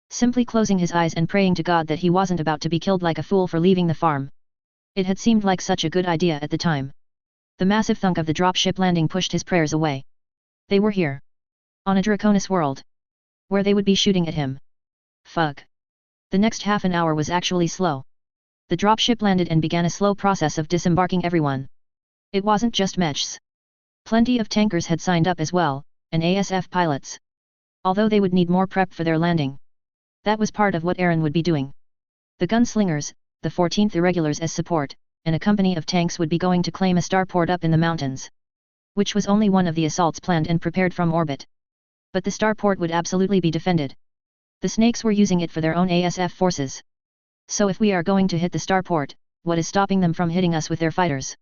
Simply closing his eyes and praying to God that he wasn't about to be killed like a fool for leaving the farm. It had seemed like such a good idea at the time. The massive thunk of the dropship landing pushed his prayers away. They were here. On a Draconis world. Where they would be shooting at him. Fuck. The next half an hour was actually slow. The dropship landed and began a slow process of disembarking everyone. It wasn't just mechs. Plenty of tankers had signed up as well, and ASF pilots. Although they would need more prep for their landing. That was part of what Aaron would be doing. The gunslingers, the 14th Irregulars as support, and a company of tanks would be going to claim a starport up in the mountains. Which was only one of the assaults planned and prepared from orbit. But the starport would absolutely be defended. The snakes were using it for their own ASF forces. So if we are going to hit the starport, what is stopping them from hitting us with their fighters?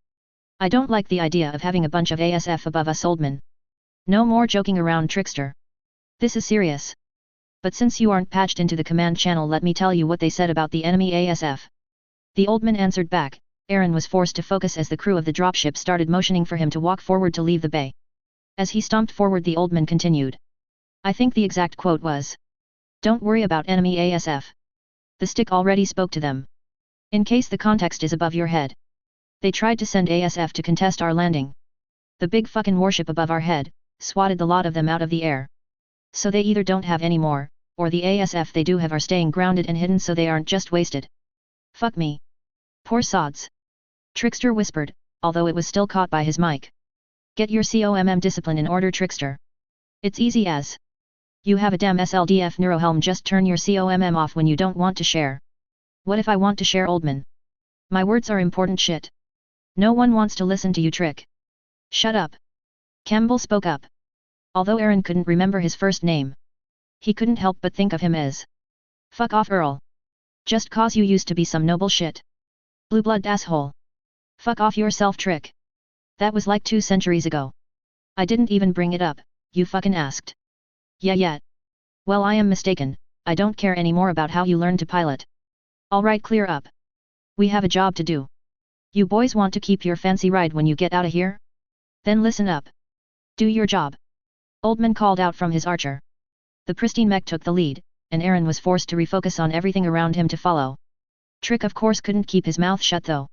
I don't like the idea of having a bunch of ASF above us, Oldman. No more joking around, trickster. This is serious. But since you aren't patched into the command channel, let me tell you what they said about the enemy ASF. The Oldman answered back. Aaron was forced to focus as the crew of the dropship started motioning for him to walk forward to leave the bay. As he stomped forward, the Oldman continued. I think the exact quote was, "Don't worry about enemy ASF. The stick already spoke to them. In case the context is above your head. They tried to send ASF to contest our landing. The big fucking warship above our head, swatted the lot of them out of the air. So they either don't have any more, or the ASF they do have are staying grounded and hidden so they aren't just wasted. Fuck me. Poor sods. Trickster whispered, although it was still caught by his mic. Get your COMM discipline in order, Trickster. It's easy as. You have a damn SLDF neurohelm, just turn your COMM off when you don't want to share. What if I want to share, Oldman? My words are important shit. No one wants to listen to you, Trick. Shut up. Campbell spoke up. Although Aaron couldn't remember his first name, he couldn't help but think of him as. Fuck off, Earl. Just cause you used to be some noble shit. Blue blood asshole. Fuck off yourself, Trick. That was like 2 centuries ago. I didn't even bring it up, you fucking asked. Yeah. Well, I am mistaken, I don't care anymore about how you learned to pilot. Alright, clear up. We have a job to do. You boys want to keep your fancy ride when you get out of here? Then listen up. Do your job. Oldman called out from his archer. The pristine mech took the lead, and Aaron was forced to refocus on everything around him to follow. Trick of course couldn't keep his mouth shut though.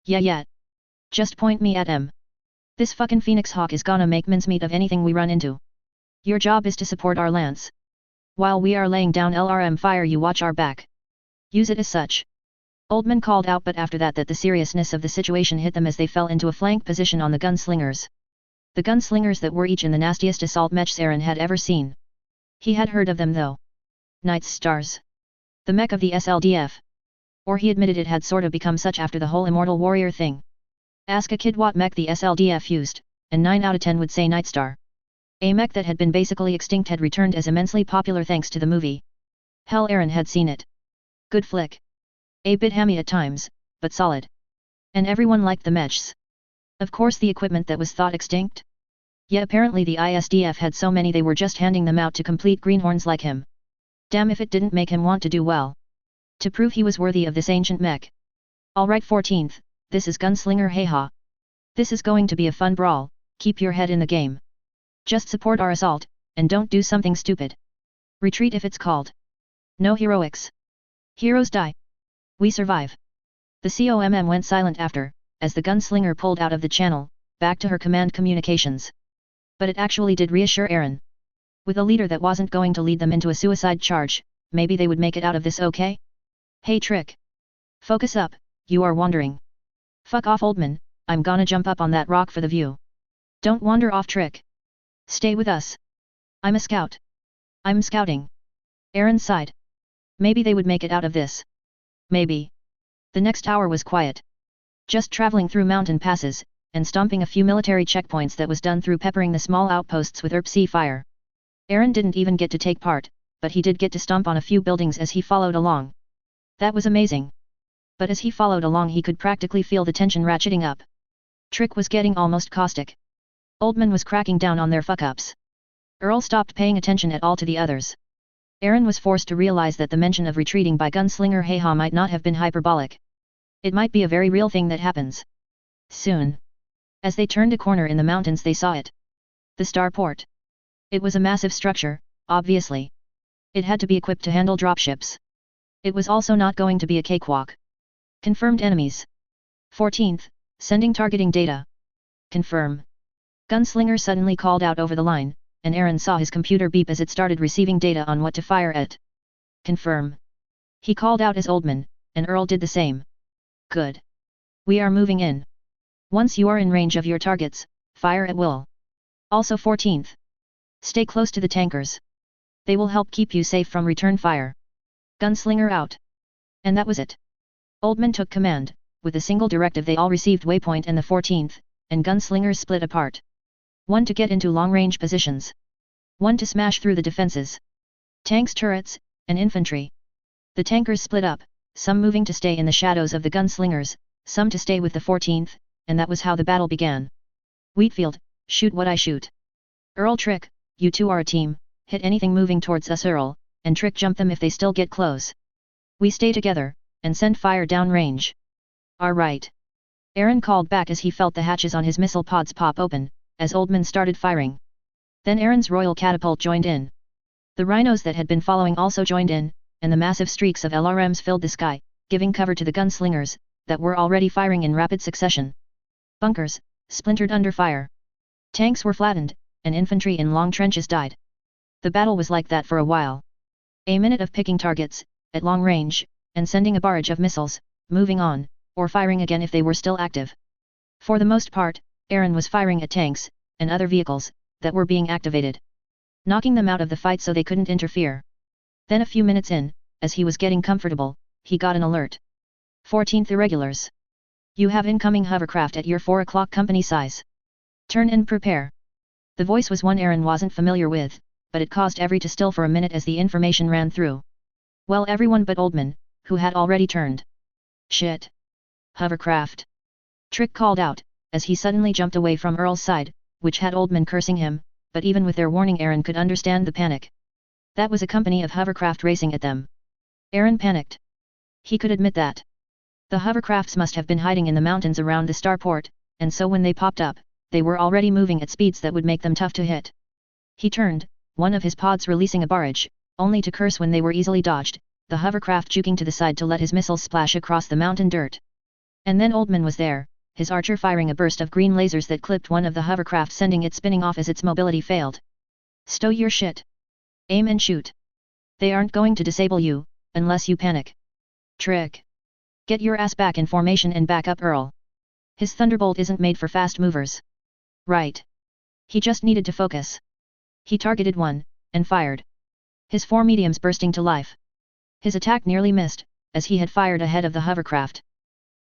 Yeah. Just point me at him. This fucking Phoenix Hawk is gonna make mincemeat of anything we run into. Your job is to support our lance. While we are laying down LRM fire, you watch our back. Use it as such. Oldman called out, but after that the seriousness of the situation hit them as they fell into a flank position on the gunslingers. The gunslingers that were each in the nastiest assault mechs Aaron had ever seen. He had heard of them though. Night Stars. The mech of the SLDF. Or he admitted it had sorta become such after the whole Immortal Warrior thing. Ask a kid what mech the SLDF used, and 9 out of 10 would say Nightstar. A mech that had been basically extinct had returned as immensely popular thanks to the movie. Hell, Aaron had seen it. Good flick. A bit hammy at times, but solid. And everyone liked the mechs. Of course the equipment that was thought extinct? Yeah, apparently the ISDF had so many they were just handing them out to complete greenhorns like him. Damn if it didn't make him want to do well. To prove he was worthy of this ancient mech. Alright 14th, this is Gunslinger Heiha. This is going to be a fun brawl, keep your head in the game. Just support our assault, and don't do something stupid. Retreat if it's called. No heroics. Heroes die. We survive. The COMM went silent after, as the gunslinger pulled out of the channel, back to her command communications. But it actually did reassure Aaron. With a leader that wasn't going to lead them into a suicide charge, maybe they would make it out of this okay? Hey Trick. Focus up, you are wandering. Fuck off, Oldman, I'm gonna jump up on that rock for the view. Don't wander off, Trick. Stay with us. I'm a scout. I'm scouting. Aaron sighed. Maybe they would make it out of this. Maybe. The next hour was quiet. Just traveling through mountain passes, and stomping a few military checkpoints that was done through peppering the small outposts with ERP-C fire. Aaron didn't even get to take part, but he did get to stomp on a few buildings as he followed along. That was amazing. But as he followed along he could practically feel the tension ratcheting up. Trick was getting almost caustic. Oldman was cracking down on their fuck-ups. Earl stopped paying attention at all to the others. Aaron was forced to realize that the mention of retreating by Gunslinger Heiha might not have been hyperbolic. It might be a very real thing that happens. Soon. As they turned a corner in the mountains they saw it. The starport. It was a massive structure, obviously. It had to be equipped to handle dropships. It was also not going to be a cakewalk. Confirmed enemies. 14th, sending targeting data. Confirm. Gunslinger suddenly called out over the line, and Aaron saw his computer beep as it started receiving data on what to fire at. Confirm. He called out as Oldman, and Earl did the same. Good. We are moving in. Once you are in range of your targets, fire at will. Also 14th. Stay close to the tankers. They will help keep you safe from return fire. Gunslinger out. And that was it. Oldman took command, with a single directive they all received waypoint and the 14th, and gunslingers split apart. One to get into long-range positions. One to smash through the defenses. Tanks, turrets, and infantry. The tankers split up, some moving to stay in the shadows of the gunslingers, some to stay with the 14th, and that was how the battle began. Wheatfield, shoot what I shoot. Earl, Trick, you two are a team, hit anything moving towards us, Earl, and Trick jump them if they still get close. We stay together, and send fire down range. All right. Aaron called back as he felt the hatches on his missile pods pop open, as Oldman started firing. Then Aaron's royal catapult joined in. The rhinos that had been following also joined in, and the massive streaks of LRMs filled the sky, giving cover to the gunslingers, that were already firing in rapid succession. Bunkers, splintered under fire. Tanks were flattened, and infantry in long trenches died. The battle was like that for a while. A minute of picking targets, at long range, and sending a barrage of missiles, moving on, or firing again if they were still active. For the most part, Aaron was firing at tanks, and other vehicles, that were being activated, knocking them out of the fight so they couldn't interfere. Then a few minutes in, as he was getting comfortable, he got an alert. 14th Irregulars. You have incoming hovercraft at your 4 o'clock company size. Turn and prepare. The voice was one Aaron wasn't familiar with, but it caused every to still for a minute as the information ran through. Well, everyone but Oldman, who had already turned. Shit. Hovercraft. Trick called out, as he suddenly jumped away from Earl's side, which had Oldman cursing him, but even with their warning Aaron could understand the panic. That was a company of hovercraft racing at them. Aaron panicked. He could admit that. The hovercrafts must have been hiding in the mountains around the starport, and so when they popped up, they were already moving at speeds that would make them tough to hit. He turned, one of his pods releasing a barrage, only to curse when they were easily dodged, the hovercraft juking to the side to let his missiles splash across the mountain dirt. And then Oldman was there, his archer firing a burst of green lasers that clipped one of the hovercraft, sending it spinning off as its mobility failed. Stow your shit. Aim and shoot. They aren't going to disable you, unless you panic. Trick. Get your ass back in formation and back up Earl. His thunderbolt isn't made for fast movers. Right. He just needed to focus. He targeted one, and fired. His 4 mediums bursting to life. His attack nearly missed, as he had fired ahead of the hovercraft.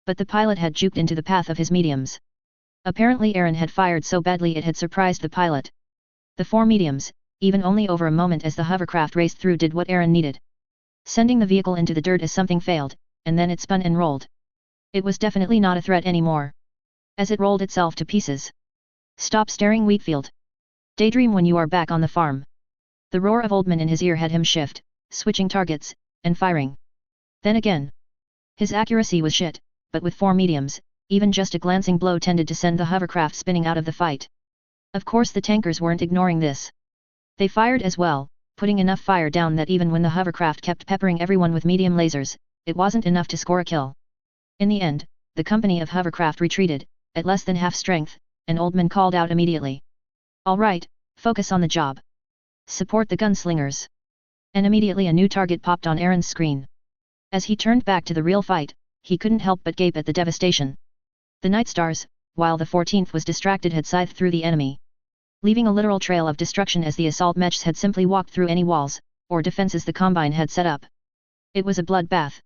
But the pilot had juked into the path of his mediums. Apparently Aaron had fired so badly it had surprised the pilot. The 4 mediums, even only over a moment as the hovercraft raced through, did what Aaron needed. Sending the vehicle into the dirt as something failed, and then it spun and rolled. It was definitely not a threat anymore. As it rolled itself to pieces. Stop staring, Wheatfield. Daydream when you are back on the farm. The roar of Oldman in his ear had him shift, switching targets, and firing. Then again. His accuracy was shit, but with 4 mediums, even just a glancing blow tended to send the hovercraft spinning out of the fight. Of course the tankers weren't ignoring this. They fired as well, putting enough fire down that even when the hovercraft kept peppering everyone with medium lasers, it wasn't enough to score a kill. In the end, the company of hovercraft retreated, at less than half strength, and Oldman called out immediately. All right, focus on the job. Support the gunslingers. And immediately a new target popped on Aaron's screen. As he turned back to the real fight, he couldn't help but gape at the devastation. The Night Stars, while the 14th was distracted, had scythed through the enemy, leaving a literal trail of destruction as the assault mechs had simply walked through any walls, or defenses the Combine had set up. It was a bloodbath.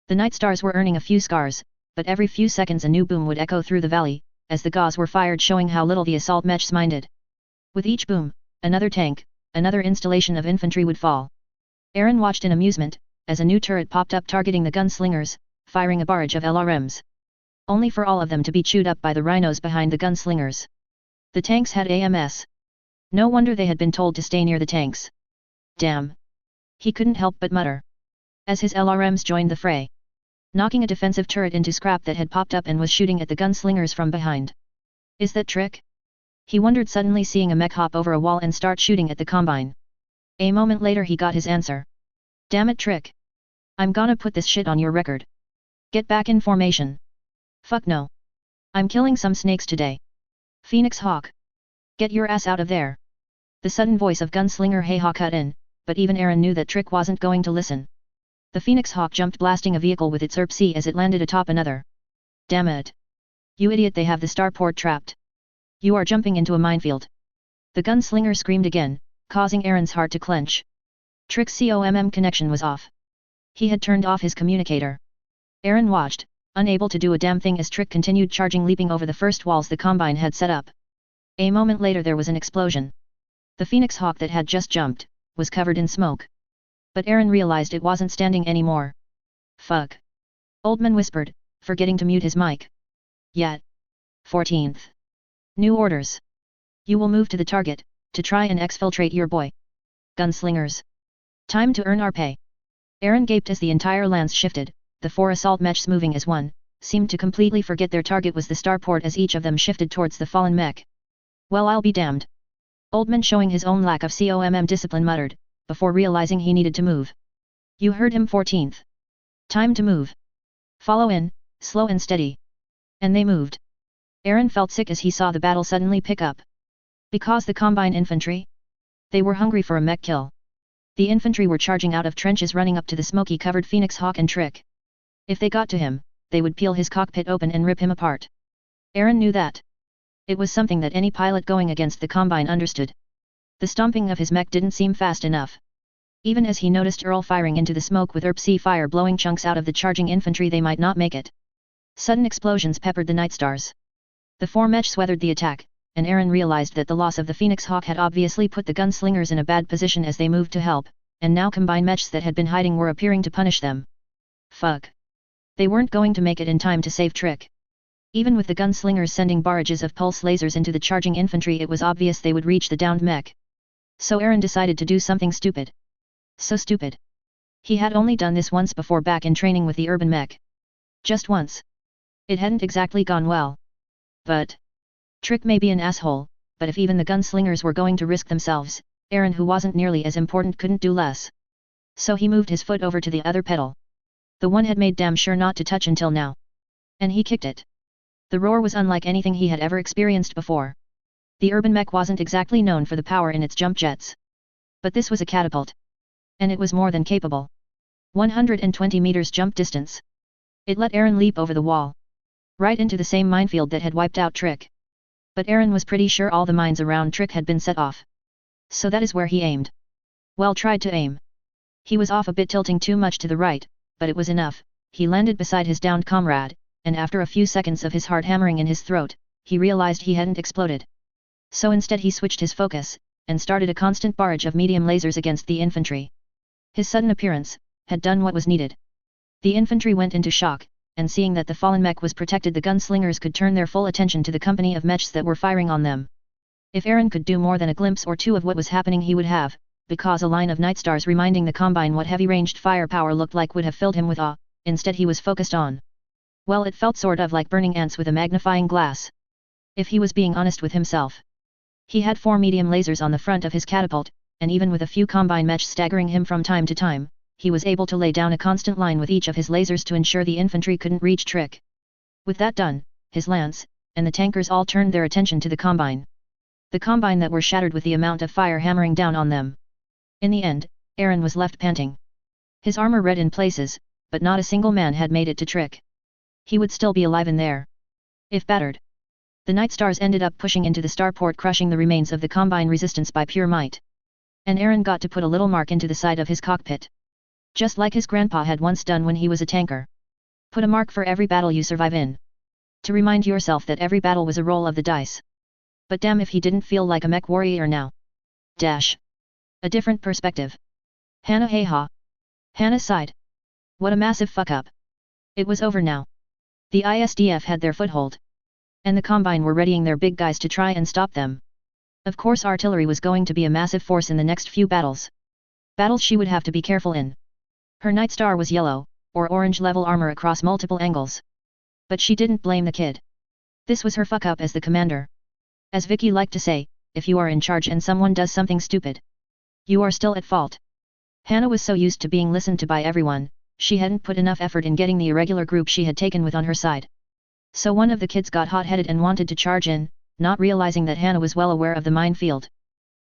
The Night Stars were earning a few scars, but every few seconds a new boom would echo through the valley, as the gauze were fired, showing how little the assault mechs minded. With each boom, another tank, another installation of infantry would fall. Aaron watched in amusement, as a new turret popped up targeting the gunslingers, firing a barrage of LRMs. Only for all of them to be chewed up by the rhinos behind the gunslingers. The tanks had AMS. No wonder they had been told to stay near the tanks. Damn. He couldn't help but mutter. As his LRMs joined the fray, knocking a defensive turret into scrap that had popped up and was shooting at the gunslingers from behind. Is that Trick? He wondered, suddenly seeing a mech hop over a wall and start shooting at the Combine. A moment later he got his answer. Damn it, Trick. I'm gonna put this shit on your record. Get back in formation. Fuck no. I'm killing some snakes today. Phoenix Hawk. Get your ass out of there. The sudden voice of Gunslinger Hayhawk cut in, but even Aaron knew that Trick wasn't going to listen. The Phoenix Hawk jumped, blasting a vehicle with its ERP-C as it landed atop another. Damn it. You idiot, they have the starport trapped. You are jumping into a minefield. The gunslinger screamed again, causing Aaron's heart to clench. Trick's COMM connection was off. He had turned off his communicator. Aaron watched, unable to do a damn thing as Trick continued charging, leaping over the first walls the Combine had set up. A moment later there was an explosion. The Phoenix Hawk that had just jumped was covered in smoke. But Aaron realized it wasn't standing anymore. Fuck. Oldman whispered, forgetting to mute his mic. Yet. 14th. New orders. You will move to the target, to try and exfiltrate your boy. Gunslingers. Time to earn our pay. Aaron gaped as the entire lance shifted, the 4 assault mechs moving as one, seemed to completely forget their target was the starport as each of them shifted towards the fallen mech. Well, I'll be damned. Oldman, showing his own lack of COMM discipline, muttered, before realizing he needed to move. You heard him, 14th. Time to move. Follow in, slow and steady. And they moved. Aaron felt sick as he saw the battle suddenly pick up. Because the Combine infantry? They were hungry for a mech kill. The infantry were charging out of trenches running up to the smoky-covered Phoenix Hawk and Trick. If they got to him, they would peel his cockpit open and rip him apart. Aaron knew that. It was something that any pilot going against the Combine understood. The stomping of his mech didn't seem fast enough. Even as he noticed Earl firing into the smoke with ERP-C fire blowing chunks out of the charging infantry, they might not make it. Sudden explosions peppered the Night Stars. The four mechs weathered the attack, and Aaron realized that the loss of the Phoenix Hawk had obviously put the gunslingers in a bad position as they moved to help, and now Combine mechs that had been hiding were appearing to punish them. Fuck. They weren't going to make it in time to save Trick. Even with the gunslingers sending barrages of pulse lasers into the charging infantry, it was obvious they would reach the downed mech. So Aaron decided to do something stupid. So stupid. He had only done this once before back in training with the urban mech. Just once. It hadn't exactly gone well. But Trick may be an asshole, but if even the gunslingers were going to risk themselves, Aaron, who wasn't nearly as important, couldn't do less. So he moved his foot over to the other pedal. The one had made damn sure not to touch until now. And he kicked it. The roar was unlike anything he had ever experienced before. The urban mech wasn't exactly known for the power in its jump jets. But this was a catapult. And it was more than capable. 120 meters jump distance. It let Aaron leap over the wall. Right into the same minefield that had wiped out Trick. But Aaron was pretty sure all the mines around Trick had been set off. So that is where he aimed. Well, tried to aim. He was off a bit, tilting too much to the right, but it was enough. He landed beside his downed comrade, and after a few seconds of his heart hammering in his throat, he realized he hadn't exploded. So instead he switched his focus, and started a constant barrage of medium lasers against the infantry. His sudden appearance had done what was needed. The infantry went into shock, and seeing that the fallen mech was protected, the gunslingers could turn their full attention to the company of mechs that were firing on them. If Aaron could do more than a glimpse or two of what was happening, he would have, because a line of Night Stars reminding the Combine what heavy-ranged firepower looked like would have filled him with awe. Instead he was focused on. Well, it felt sort of like burning ants with a magnifying glass. If he was being honest with himself. He had 4 medium lasers on the front of his catapult, and even with a few Combine mechs staggering him from time to time, he was able to lay down a constant line with each of his lasers to ensure the infantry couldn't reach Trick. With that done, his lance, and the tankers all turned their attention to the Combine. The Combine that were shattered with the amount of fire hammering down on them. In the end, Aaron was left panting. His armor red in places, but not a single man had made it to Trick. He would still be alive in there. If battered. The Night Stars ended up pushing into the starport, crushing the remains of the Combine resistance by pure might. And Aaron got to put a little mark into the side of his cockpit. Just like his grandpa had once done when he was a tanker. Put a mark for every battle you survive in. To remind yourself that every battle was a roll of the dice. But damn if he didn't feel like a mech warrior now. Dash. A different perspective. Hannah, hey ha. Hannah sighed. What a massive fuck up. It was over now. The ISDF had their foothold. And the Combine were readying their big guys to try and stop them. Of course artillery was going to be a massive force in the next few battles. Battles she would have to be careful in. Her Night Star was yellow, or orange level armor across multiple angles. But she didn't blame the kid. This was her fuck up as the commander. As Vicky liked to say, if you are in charge and someone does something stupid, you are still at fault. Hannah was so used to being listened to by everyone, she hadn't put enough effort in getting the irregular group she had taken with on her side. So one of the kids got hot-headed and wanted to charge in, not realizing that Hannah was well aware of the minefield.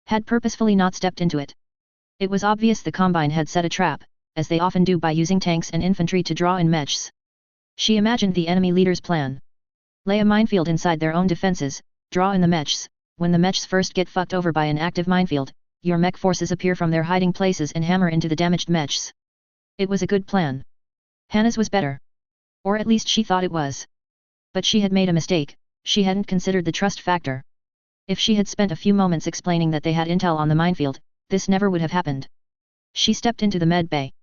Had purposefully not stepped into it. It was obvious the Combine had set a trap, as they often do by using tanks and infantry to draw in mechs. She imagined the enemy leader's plan. Lay a minefield inside their own defenses, draw in the mechs. When the mechs first get fucked over by an active minefield, your mech forces appear from their hiding places and hammer into the damaged mechs. It was a good plan. Hannah's was better. Or at least she thought it was. But she had made a mistake. She hadn't considered the trust factor. If she had spent a few moments explaining that they had intel on the minefield, this never would have happened. She stepped into the med bay.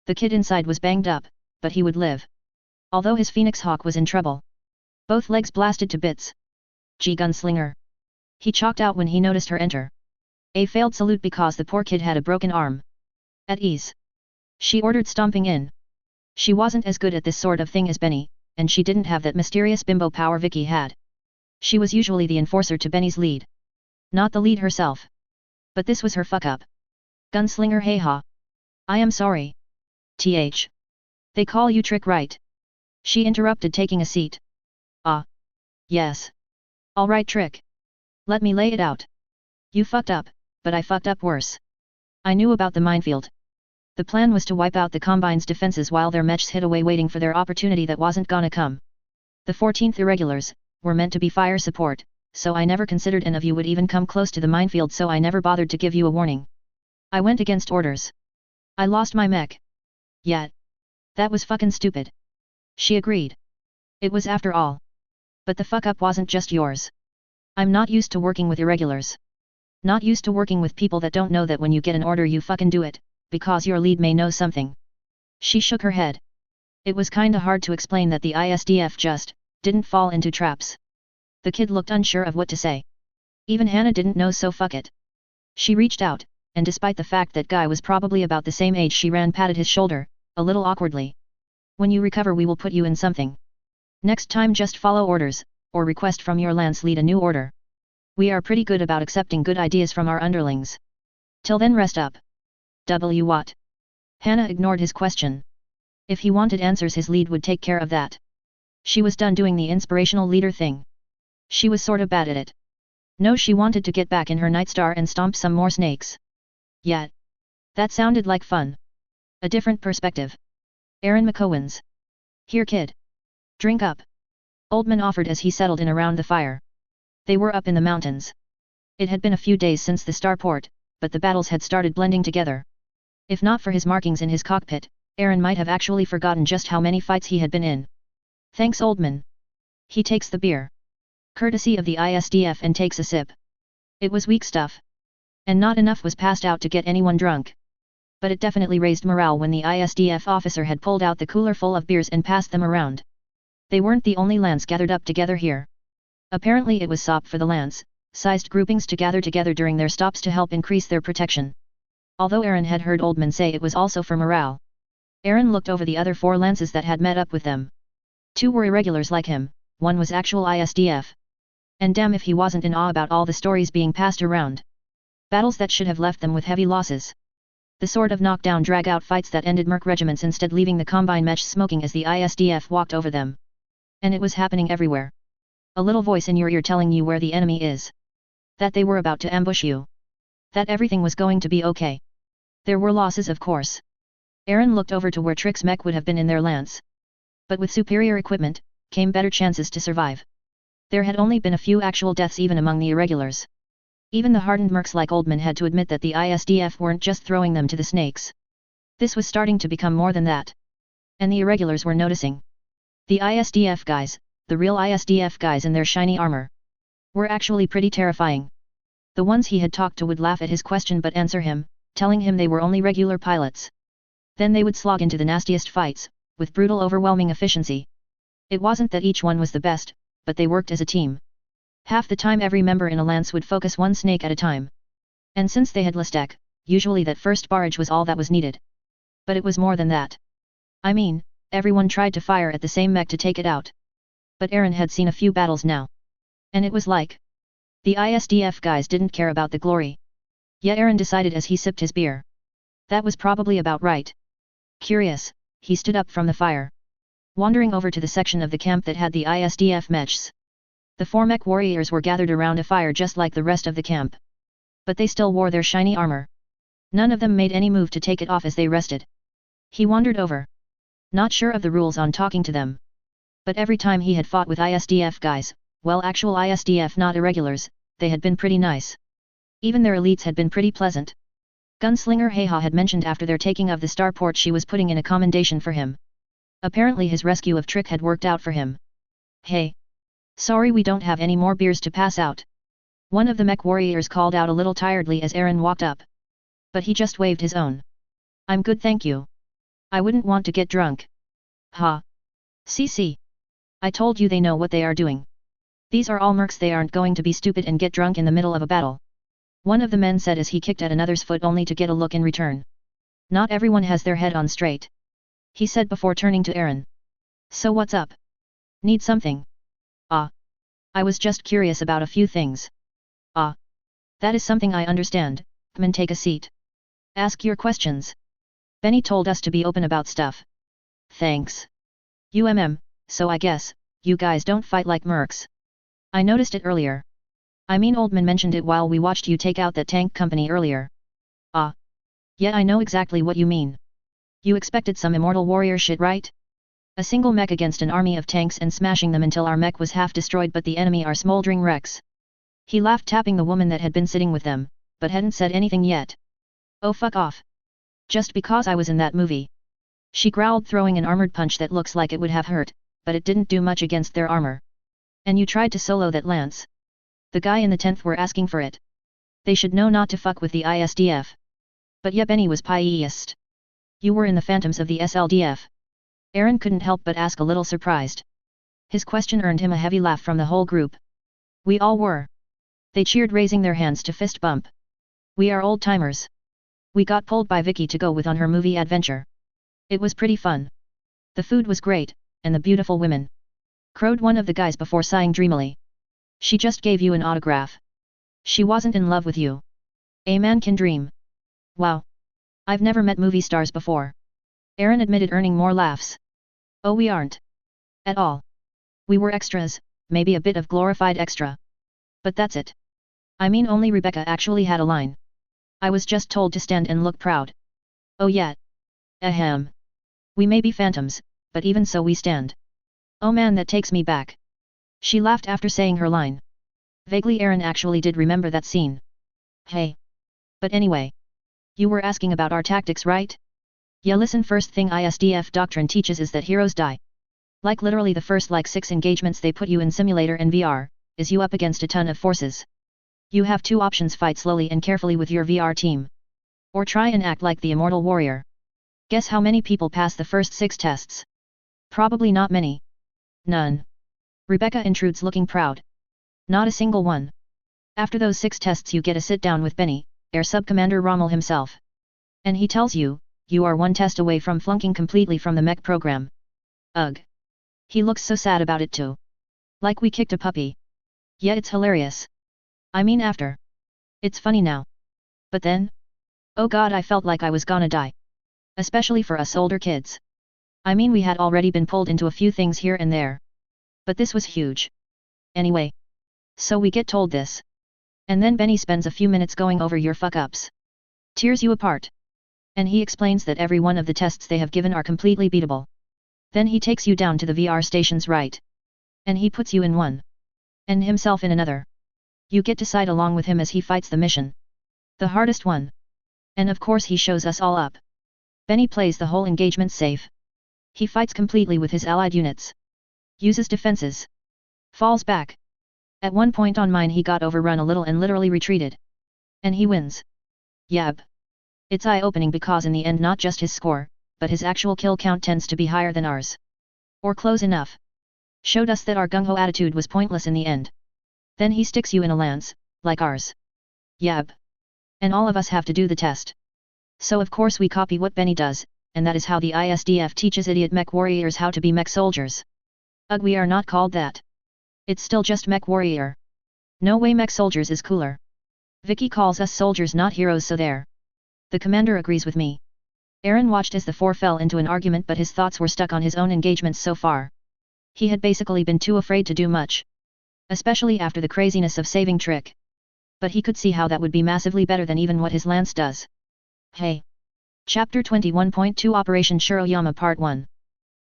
The kid inside was banged up, but he would live. Although his Phoenix Hawk was in trouble. Both legs blasted to bits. Gee, gunslinger. He chalked out when he noticed her enter. A failed salute because the poor kid had a broken arm. At ease. She ordered, stomping in. She wasn't as good at this sort of thing as Benny, and she didn't have that mysterious bimbo power Vicky had. She was usually the enforcer to Benny's lead. Not the lead herself. But this was her fuck up. Gunslinger, hey ha. I am sorry. Th. They call you Trick, right? She interrupted, taking a seat. Ah. Yes. All right, Trick. Let me lay it out. You fucked up, but I fucked up worse. I knew about the minefield. The plan was to wipe out the Combine's defenses while their mechs hid away waiting for their opportunity that wasn't gonna come. The 14th Irregulars were meant to be fire support, so I never considered any of you would even come close to the minefield, so I never bothered to give you a warning. I went against orders. I lost my mech. Yeah. That was fucking stupid. She agreed. It was after all. But the fuck up wasn't just yours. I'm not used to working with irregulars. Not used to working with people that don't know that when you get an order you fucking do it, because your lead may know something. She shook her head. It was kinda hard to explain that the ISDF just didn't fall into traps. The kid looked unsure of what to say. Even Hannah didn't know, so fuck it. She reached out, and despite the fact that Guy was probably about the same age, she patted his shoulder, a little awkwardly. When you recover we will put you in something. Next time just follow orders, or request from your lance lead a new order. We are pretty good about accepting good ideas from our underlings. Till then rest up. What? Hannah ignored his question. If he wanted answers his lead would take care of that. She was done doing the inspirational leader thing. She was sorta bad at it. No, she wanted to get back in her Nightstar and stomp some more snakes. Yeah. That sounded like fun. A different perspective. Aaron McCowens. Here kid. Drink up. Oldman offered as he settled in around the fire. They were up in the mountains. It had been a few days since the starport, but the battles had started blending together. If not for his markings in his cockpit, Aaron might have actually forgotten just how many fights he had been in. Thanks Oldman. He takes the beer. Courtesy of the ISDF and takes a sip. It was weak stuff. And not enough was passed out to get anyone drunk. But it definitely raised morale when the ISDF officer had pulled out the cooler full of beers and passed them around. They weren't the only lance gathered up together here. Apparently it was SOP for the lance-sized groupings to gather together during their stops to help increase their protection. Although Aaron had heard Oldman say it was also for morale. Aaron looked over the other 4 lances that had met up with them. 2 were irregulars like him, 1 was actual ISDF. And damn if he wasn't in awe about all the stories being passed around. Battles that should have left them with heavy losses. The sort of knockdown drag-out fights that ended merc regiments instead, leaving the Combine mech smoking as the ISDF walked over them. And it was happening everywhere. A little voice in your ear telling you where the enemy is. That they were about to ambush you. That everything was going to be okay. There were losses, of course. Aaron looked over to where Trick's mech would have been in their lance. But with superior equipment, came better chances to survive. There had only been a few actual deaths even among the irregulars. Even the hardened mercs like Oldman had to admit that the ISDF weren't just throwing them to the snakes. This was starting to become more than that. And the irregulars were noticing. The ISDF guys, the real ISDF guys in their shiny armor, were actually pretty terrifying. The ones he had talked to would laugh at his question but answer him, telling him they were only regular pilots. Then they would slog into the nastiest fights, with brutal overwhelming efficiency. It wasn't that each one was the best, but they worked as a team. Half the time every member in a lance would focus one snake at a time. And since they had Lestek, usually that first barrage was all that was needed. But it was more than that. I mean, everyone tried to fire at the same mech to take it out. But Aaron had seen a few battles now. And it was like, the ISDF guys didn't care about the glory. Yet Aaron decided as he sipped his beer. That was probably about right. Curious, he stood up from the fire. Wandering over to the section of the camp that had the ISDF mechs. The 4 mech warriors were gathered around a fire just like the rest of the camp. But they still wore their shiny armor. None of them made any move to take it off as they rested. He wandered over. Not sure of the rules on talking to them. But every time he had fought with ISDF guys, well, actual ISDF, not irregulars, they had been pretty nice. Even their elites had been pretty pleasant. Gunslinger Heha had mentioned after their taking of the starport she was putting in a commendation for him. Apparently his rescue of Trick had worked out for him. Hey! Sorry we don't have any more beers to pass out. One of the mech warriors called out a little tiredly as Aaron walked up. But he just waved his own. I'm good, thank you. I wouldn't want to get drunk. Ha! CC. I told you they know what they are doing. These are all mercs, they aren't going to be stupid and get drunk in the middle of a battle. One of the men said as he kicked at another's foot only to get a look in return. Not everyone has their head on straight. He said before turning to Aaron. So what's up? Need something? Ah. I was just curious about a few things. Ah. That is something I understand, come and take a seat. Ask your questions. Benny told us to be open about stuff. Thanks. So I guess, you guys don't fight like mercs. I noticed it earlier. I mean Oldman mentioned it while we watched you take out that tank company earlier. Ah. Yeah, I know exactly what you mean. You expected some immortal warrior shit, right? A single mech against an army of tanks and smashing them until our mech was half destroyed but the enemy are smoldering wrecks. He laughed, tapping the woman that had been sitting with them, but hadn't said anything yet. Oh, fuck off. Just because I was in that movie. She growled, throwing an armored punch that looks like it would have hurt, but it didn't do much against their armor. And you tried to solo that lance. The guy in the 10th were asking for it. They should know not to fuck with the ISDF. But yeah, Benny was pissed. You were in the phantoms of the SLDF. Aaron couldn't help but ask, a little surprised. His question earned him a heavy laugh from the whole group. We all were. They cheered, raising their hands to fist bump. We are old timers. We got pulled by Vicky to go with on her movie adventure. It was pretty fun. The food was great, and the beautiful women. Crowed one of the guys before sighing dreamily. She just gave you an autograph. She wasn't in love with you. A man can dream. Wow. I've never met movie stars before. Aaron admitted, earning more laughs. Oh, we aren't. At all. We were extras, maybe a bit of glorified extra. But that's it. I mean, only Rebecca actually had a line. I was just told to stand and look proud. Oh yeah. Ahem. We may be phantoms, but even so we stand. Oh man, that takes me back. She laughed after saying her line. Vaguely Aaron actually did remember that scene. Hey. But anyway. You were asking about our tactics, right? Yeah, listen, first thing ISDF doctrine teaches is that heroes die. Like literally the first 6 engagements they put you in simulator and VR, is you up against a ton of forces. You have 2 options: fight slowly and carefully with your VR team. Or try and act like the immortal warrior. Guess how many people pass the first 6 tests? Probably not many. None. Rebecca intrudes, looking proud. Not a single one. After those 6 tests you get a sit down with Benny, Air Sub-Commander Rommel himself. And he tells you, you are 1 test away from flunking completely from the mech program. Ugh. He looks so sad about it too. Like we kicked a puppy. Yeah, it's hilarious. I mean, after. It's funny now. But then? Oh god, I felt like I was gonna die. Especially for us older kids. I mean, we had already been pulled into a few things here and there. But this was huge. Anyway. So we get told this. And then Benny spends a few minutes going over your fuck-ups. Tears you apart. And he explains that every one of the tests they have given are completely beatable. Then he takes you down to the VR stations, right? And he puts you in one. And himself in another. You get to side along with him as he fights the mission. The hardest one. And of course he shows us all up. Benny plays the whole engagement safe. He fights completely with his allied units. Uses defenses. Falls back. At one point on mine he got overrun a little and literally retreated. And he wins. Yab. It's eye-opening because in the end not just his score, but his actual kill count tends to be higher than ours. Or close enough. Showed us that our gung-ho attitude was pointless in the end. Then he sticks you in a lance, like ours. Yab. And all of us have to do the test. So of course we copy what Benny does, and that is how the ISDF teaches idiot mech warriors how to be mech soldiers. Ugh, we are not called that. It's still just mech warrior. No way, mech soldiers is cooler. Vicky calls us soldiers, not heroes, so there. The commander agrees with me. Aaron watched as the 4 fell into an argument, but his thoughts were stuck on his own engagements so far. He had basically been too afraid to do much. Especially after the craziness of saving Trick. But he could see how that would be massively better than even what his lance does. Hey. Chapter 21.2 Operation Shiroyama Part 1.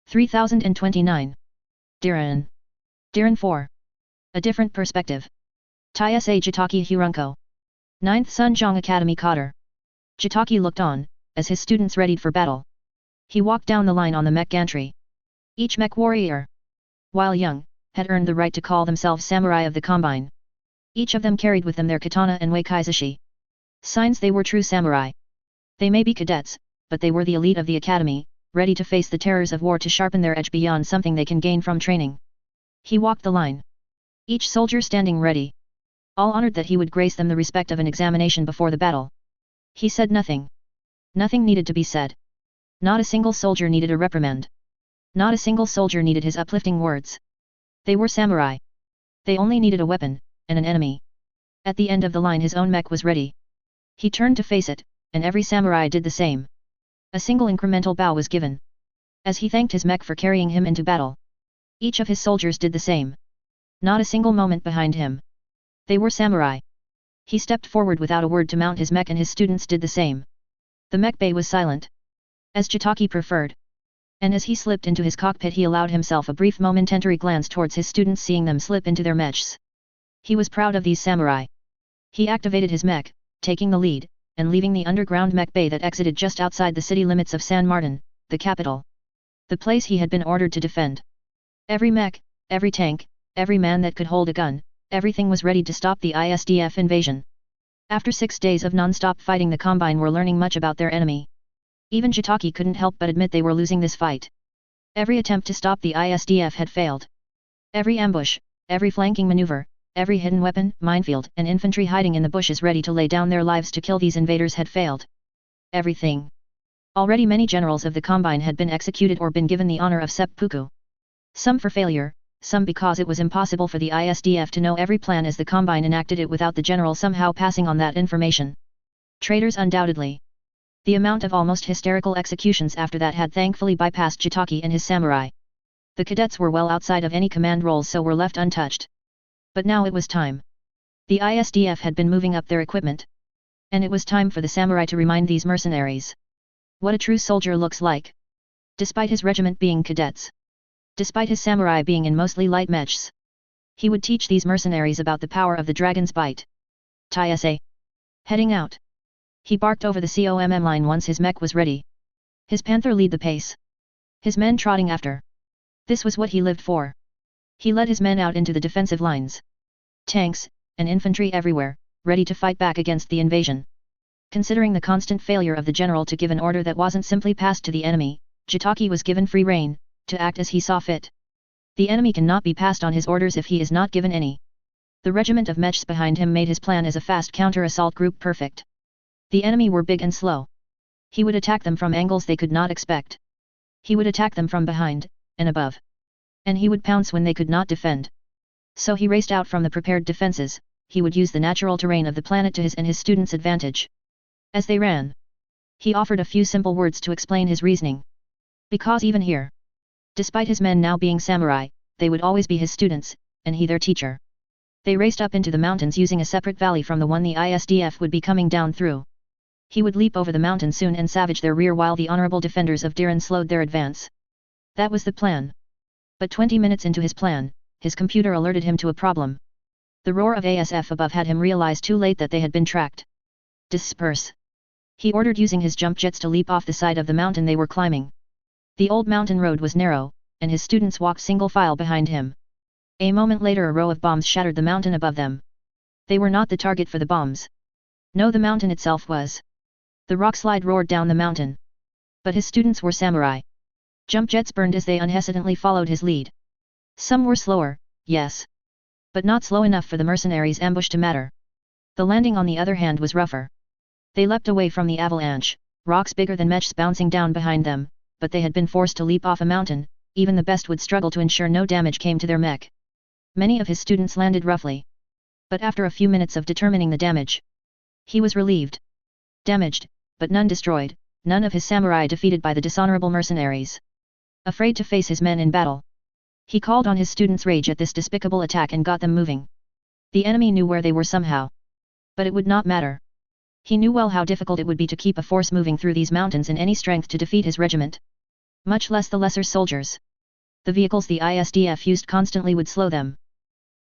3029. Diran. Diran 4. A different perspective. Taisa Jitaki Hirunko. 9th Sunjong Academy Cotter. Jitaki looked on, as his students readied for battle. He walked down the line on the mech gantry. Each mech warrior, while young, had earned the right to call themselves samurai of the combine. Each of them carried with them their katana and wakizashi. Signs they were true samurai. They may be cadets, but they were the elite of the academy, ready to face the terrors of war to sharpen their edge beyond something they can gain from training. He walked the line. Each soldier standing ready. All honored that he would grace them the respect of an examination before the battle. He said nothing. Nothing needed to be said. Not a single soldier needed a reprimand. Not a single soldier needed his uplifting words. They were samurai. They only needed a weapon, and an enemy. At the end of the line his own mech was ready. He turned to face it, and every samurai did the same. A single incremental bow was given. As he thanked his mech for carrying him into battle. Each of his soldiers did the same. Not a single moment behind him. They were samurai. He stepped forward without a word to mount his mech and his students did the same. The mech bay was silent, as Jitaki preferred. And as he slipped into his cockpit he allowed himself a brief momentary glance towards his students, seeing them slip into their mechs. He was proud of these samurai. He activated his mech, taking the lead, and leaving the underground mech bay that exited just outside the city limits of San Martin, the capital. The place he had been ordered to defend. Every mech, every tank, every man that could hold a gun, everything was ready to stop the ISDF invasion. After 6 days of non-stop fighting, the Combine were learning much about their enemy. Even Jitaki couldn't help but admit they were losing this fight. Every attempt to stop the ISDF had failed. Every ambush, every flanking maneuver, every hidden weapon, minefield, and infantry hiding in the bushes ready to lay down their lives to kill these invaders had failed. Everything. Already many generals of the Combine had been executed or been given the honor of seppuku. Some for failure, some because it was impossible for the ISDF to know every plan as the Combine enacted it without the general somehow passing on that information. Traitors undoubtedly. The amount of almost hysterical executions after that had thankfully bypassed Jitaki and his samurai. The cadets were well outside of any command roles, so were left untouched. But now it was time. The ISDF had been moving up their equipment. And it was time for the samurai to remind these mercenaries what a true soldier looks like. Despite his regiment being cadets. Despite his samurai being in mostly light mechs. He would teach these mercenaries about the power of the dragon's bite. Tai-sa. Heading out. He barked over the COMM line once his mech was ready. His panther lead the pace. His men trotting after. This was what he lived for. He led his men out into the defensive lines. Tanks, and infantry everywhere, ready to fight back against the invasion. Considering the constant failure of the general to give an order that wasn't simply passed to the enemy, Jitaki was given free rein, to act as he saw fit. The enemy cannot be passed on his orders if he is not given any. The regiment of mechs behind him made his plan as a fast counter-assault group perfect. The enemy were big and slow. He would attack them from angles they could not expect. He would attack them from behind, and above. And he would pounce when they could not defend. So he raced out from the prepared defenses. He would use the natural terrain of the planet to his and his students' advantage. As they ran, he offered a few simple words to explain his reasoning. Because even here, despite his men now being samurai, they would always be his students, and he their teacher. They raced up into the mountains using a separate valley from the one the ISDF would be coming down through. He would leap over the mountain soon and savage their rear while the honorable defenders of Diran slowed their advance. That was the plan. But 20 minutes into his plan, his computer alerted him to a problem. The roar of ASF above had him realize too late that they had been tracked. Disperse. He ordered using his jump jets to leap off the side of the mountain they were climbing. The old mountain road was narrow, and his students walked single file behind him. A moment later a row of bombs shattered the mountain above them. They were not the target for the bombs. No, the mountain itself was. The rockslide roared down the mountain. But his students were samurai. Jump jets burned as they unhesitantly followed his lead. Some were slower, yes. But not slow enough for the mercenaries' ambush to matter. The landing on the other hand was rougher. They leapt away from the avalanche, rocks bigger than mechs bouncing down behind them, but they had been forced to leap off a mountain. Even the best would struggle to ensure no damage came to their mech. Many of his students landed roughly. But after a few minutes of determining the damage, he was relieved. Damaged, but none destroyed, none of his samurai defeated by the dishonorable mercenaries. Afraid to face his men in battle, he called on his students' rage at this despicable attack and got them moving. The enemy knew where they were somehow. But it would not matter. He knew well how difficult it would be to keep a force moving through these mountains in any strength to defeat his regiment. Much less the lesser soldiers. The vehicles the ISDF used constantly would slow them.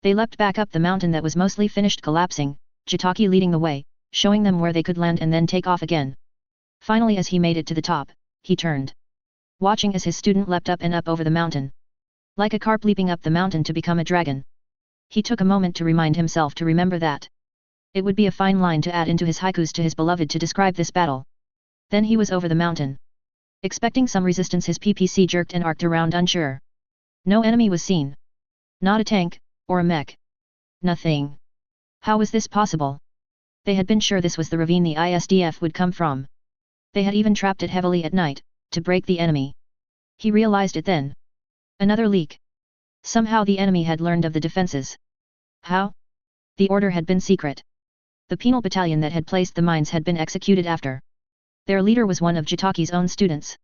They leapt back up the mountain that was mostly finished collapsing, Jitaki leading the way, showing them where they could land and then take off again. Finally, as he made it to the top, he turned. Watching as his student leapt up and up over the mountain. Like a carp leaping up the mountain to become a dragon. He took a moment to remind himself to remember that. It would be a fine line to add into his haikus to his beloved to describe this battle. Then he was over the mountain. Expecting some resistance, his PPC jerked and arced around unsure. No enemy was seen. Not a tank, or a mech. Nothing. How was this possible? They had been sure this was the ravine the ISDF would come from. They had even trapped it heavily at night, to break the enemy. He realized it then. Another leak. Somehow the enemy had learned of the defenses. How? The order had been secret. The penal battalion that had placed the mines had been executed after. Their leader was one of Jitaki's own students.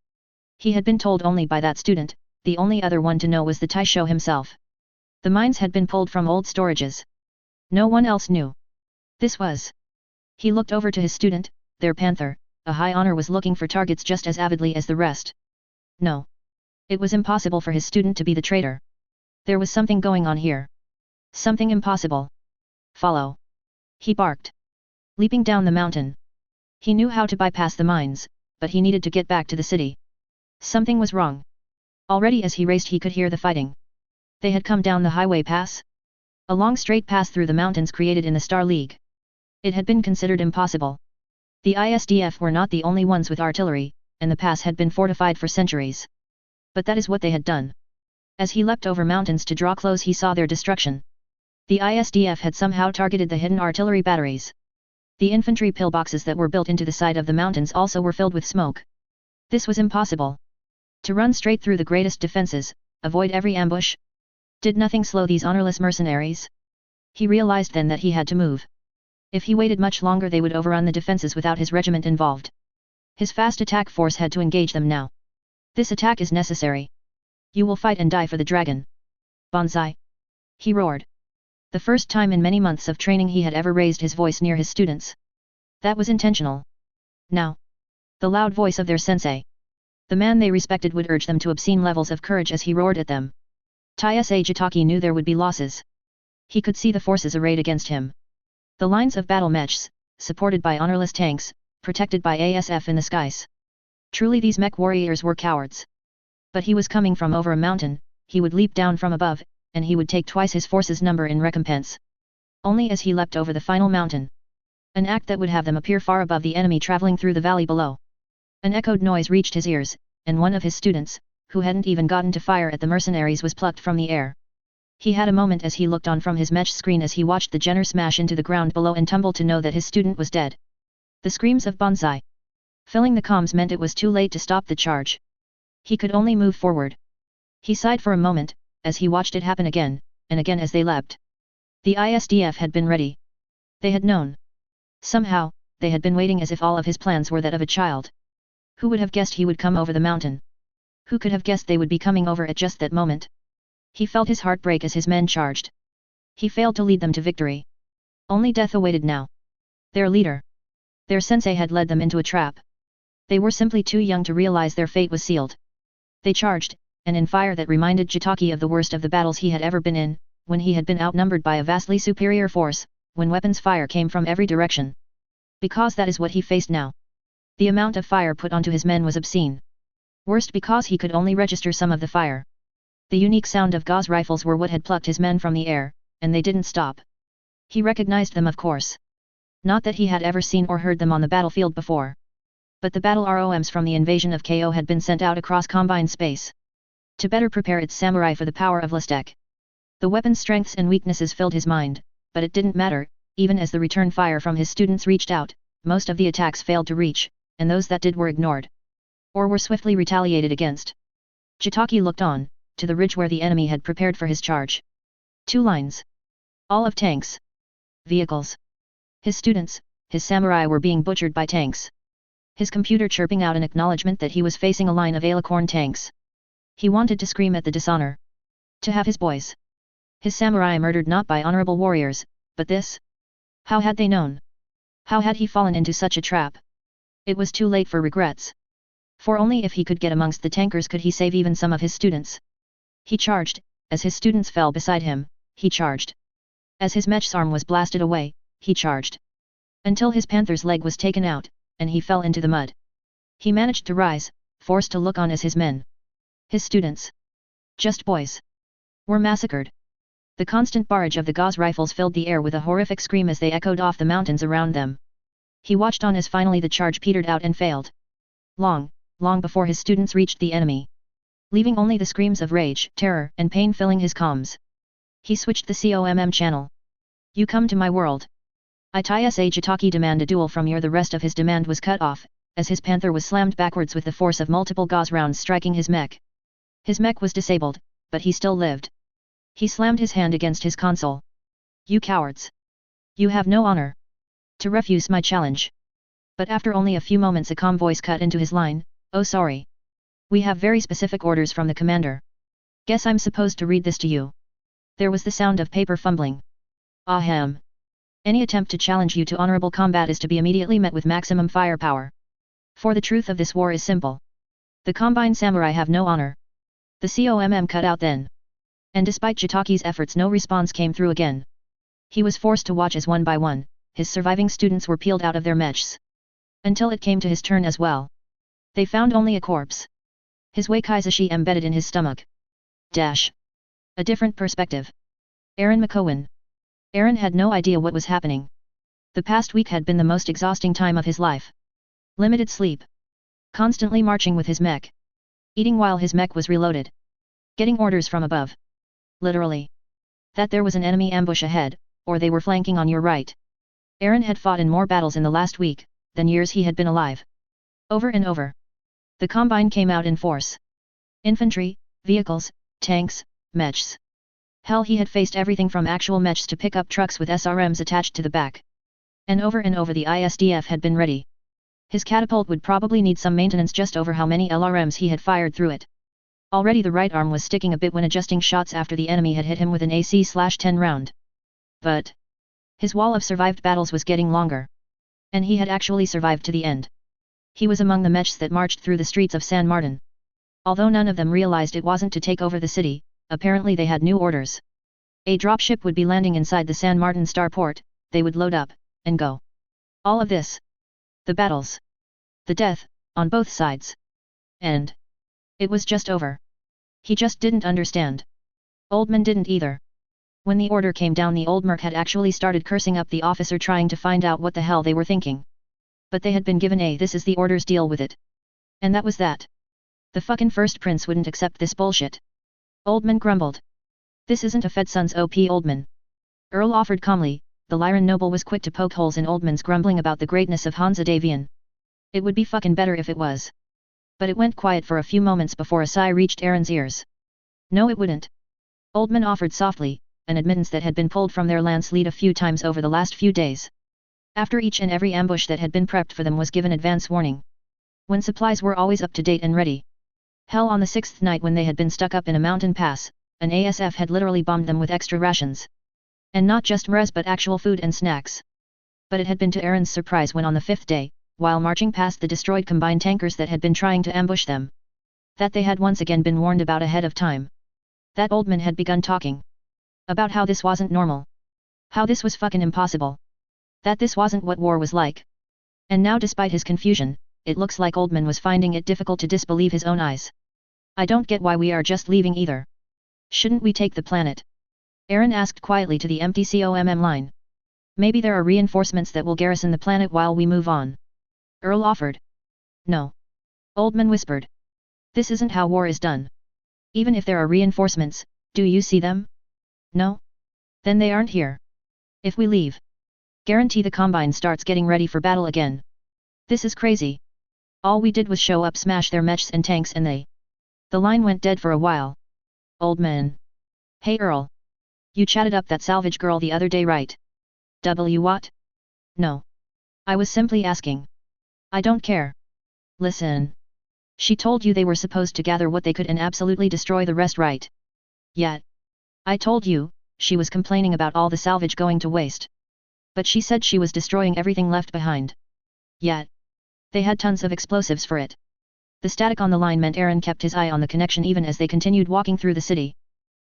He had been told only by that student, the only other one to know was the Taisho himself. The mines had been pulled from old storages. No one else knew. This was. He looked over to his student, their panther, a high honor was looking for targets just as avidly as the rest. No. It was impossible for his student to be the traitor. There was something going on here. Something impossible. Follow. He barked. Leaping down the mountain. He knew how to bypass the mines, but he needed to get back to the city. Something was wrong. Already as he raced he could hear the fighting. They had come down the highway pass. A long straight pass through the mountains created in the Star League. It had been considered impossible. The ISDF were not the only ones with artillery, and the pass had been fortified for centuries. But that is what they had done. As he leapt over mountains to draw close he saw their destruction. The ISDF had somehow targeted the hidden artillery batteries. The infantry pillboxes that were built into the side of the mountains also were filled with smoke. This was impossible. To run straight through the greatest defenses, avoid every ambush? Did nothing slow these honorless mercenaries? He realized then that he had to move. If he waited much longer they would overrun the defenses without his regiment involved. His fast attack force had to engage them now. This attack is necessary. You will fight and die for the dragon. Banzai! He roared. The first time in many months of training he had ever raised his voice near his students. That was intentional. Now. The loud voice of their sensei. The man they respected would urge them to obscene levels of courage as he roared at them. Taisei Jitaki knew there would be losses. He could see the forces arrayed against him. The lines of battle mechs, supported by honorless tanks, protected by ASF in the skies. Truly these mech warriors were cowards. But he was coming from over a mountain, he would leap down from above, and he would take twice his force's number in recompense. Only as he leapt over the final mountain. An act that would have them appear far above the enemy traveling through the valley below. An echoed noise reached his ears, and one of his students, who hadn't even gotten to fire at the mercenaries was plucked from the air. He had a moment as he looked on from his mech screen as he watched the Jenner smash into the ground below and tumble to know that his student was dead. The screams of Banzai. Filling the comms meant it was too late to stop the charge. He could only move forward. He sighed for a moment, as he watched it happen again, and again as they leapt. The ISDF had been ready. They had known. Somehow, they had been waiting as if all of his plans were that of a child. Who would have guessed he would come over the mountain? Who could have guessed they would be coming over at just that moment? He felt his heart break as his men charged. He failed to lead them to victory. Only death awaited now. Their leader. Their sensei had led them into a trap. They were simply too young to realize their fate was sealed. They charged, and in fire that reminded Jitaki of the worst of the battles he had ever been in, when he had been outnumbered by a vastly superior force, when weapons fire came from every direction. Because that is what he faced now. The amount of fire put onto his men was obscene. Worst because he could only register some of the fire. The unique sound of Gauss rifles were what had plucked his men from the air, and they didn't stop. He recognized them of course. Not that he had ever seen or heard them on the battlefield before. But the battle ROMs from the invasion of KO had been sent out across combined space. To better prepare its samurai for the power of Lastek. The weapon's strengths and weaknesses filled his mind, but it didn't matter, even as the return fire from his students reached out, most of the attacks failed to reach, and those that did were ignored. Or were swiftly retaliated against. Jitaki looked on, to the ridge where the enemy had prepared for his charge. 2 lines. All of tanks. Vehicles. His students, his samurai were being butchered by tanks. His computer chirping out an acknowledgement that he was facing a line of alicorn tanks. He wanted to scream at the dishonor. To have his boys. His samurai murdered not by honorable warriors, but this? How had they known? How had he fallen into such a trap? It was too late for regrets. For only if he could get amongst the tankers could he save even some of his students. He charged, as his students fell beside him, he charged. As his mech's arm was blasted away, he charged. Until his panther's leg was taken out, and he fell into the mud. He managed to rise, forced to look on as his men. His students. Just boys. Were massacred. The constant barrage of the Gauss rifles filled the air with a horrific scream as they echoed off the mountains around them. He watched on as finally the charge petered out and failed. Long before his students reached the enemy. Leaving only the screams of rage, terror, and pain filling his comms. He switched the COMM channel. You come to my world. Taisei Jitaki demand a duel from you. The rest of his demand was cut off, as his panther was slammed backwards with the force of multiple Gauss rounds striking his mech. His mech was disabled, but he still lived. He slammed his hand against his console. You cowards! You have no honor. To refuse my challenge. But after only a few moments a calm voice cut into his line, oh sorry. We have very specific orders from the commander. Guess I'm supposed to read this to you. There was the sound of paper fumbling. Ahem. Any attempt to challenge you to honorable combat is to be immediately met with maximum firepower. For the truth of this war is simple. The Combine Samurai have no honor. The COMM cut out then. And despite Jitaki's efforts, no response came through again. He was forced to watch as one by one, his surviving students were peeled out of their mechs. Until it came to his turn as well. They found only a corpse. His Wakaizashi embedded in his stomach. A different perspective. Aaron McCowan. Aaron had no idea what was happening. The past week had been the most exhausting time of his life. Limited sleep. Constantly marching with his mech. Eating while his mech was reloaded. Getting orders from above. Literally. That there was an enemy ambush ahead, or they were flanking on your right. Aaron had fought in more battles in the last week, than years he had been alive. Over and over. The Combine came out in force. Infantry, vehicles, tanks, mechs. Hell, he had faced everything from actual mechs to pickup trucks with SRMs attached to the back. And over the ISDF had been ready. His catapult would probably need some maintenance just over how many LRMs he had fired through it. Already the right arm was sticking a bit when adjusting shots after the enemy had hit him with an AC/10 round. But his wall of survived battles was getting longer. And he had actually survived to the end. He was among the mechs that marched through the streets of San Martin. Although none of them realized it wasn't to take over the city, apparently they had new orders. A dropship would be landing inside the San Martin starport, they would load up, and go. All of this. The battles. The death, on both sides. And it was just over. He just didn't understand. Oldman didn't either. When the order came down, the old merc had actually started cursing up the officer, trying to find out what the hell they were thinking. But they had been given a "this is the orders, deal with it." And that was that. The fucking first prince wouldn't accept this bullshit. Oldman grumbled. "This isn't a Fed Son's OP, Oldman." Earl offered calmly. The Lyran noble was quick to poke holes in Oldman's grumbling about the greatness of Hansa Davian. It would be fucking better if it was. But it went quiet for a few moments before a sigh reached Aaron's ears. No, it wouldn't. Oldman offered softly, an admittance that had been pulled from their lance lead a few times over the last few days. After each and every ambush that had been prepped for them was given advance warning. When supplies were always up to date and ready. Hell, on the 6th night when they had been stuck up in a mountain pass, an ASF had literally bombed them with extra rations. And not just mres but actual food and snacks. But it had been to Aaron's surprise when on the 5th day, while marching past the destroyed combined tankers that had been trying to ambush them, that they had once again been warned about ahead of time. That Oldman had begun talking. About how this wasn't normal. How this was fucking impossible. That this wasn't what war was like. And now, despite his confusion, it looks like Oldman was finding it difficult to disbelieve his own eyes. "I don't get why we are just leaving either. Shouldn't we take the planet?" Aaron asked quietly to the empty COMM line. "Maybe there are reinforcements that will garrison the planet while we move on." Earl offered. "No." Oldman whispered. "This isn't how war is done. Even if there are reinforcements, do you see them? No? Then they aren't here. If we leave, guarantee the Combine starts getting ready for battle again. This is crazy. All we did was show up, smash their mechs and tanks, and they..." The line went dead for a while. Oldman. "Hey Earl. You chatted up that salvage girl the other day, right?" What? "No. I was simply asking. I don't care. Listen. She told you they were supposed to gather what they could and absolutely destroy the rest, right?" "Yet. I told you," she was complaining about all the salvage going to waste. "But she said she was destroying everything left behind." "Yet. They had tons of explosives for it." The static on the line meant Aaron kept his eye on the connection even as they continued walking through the city.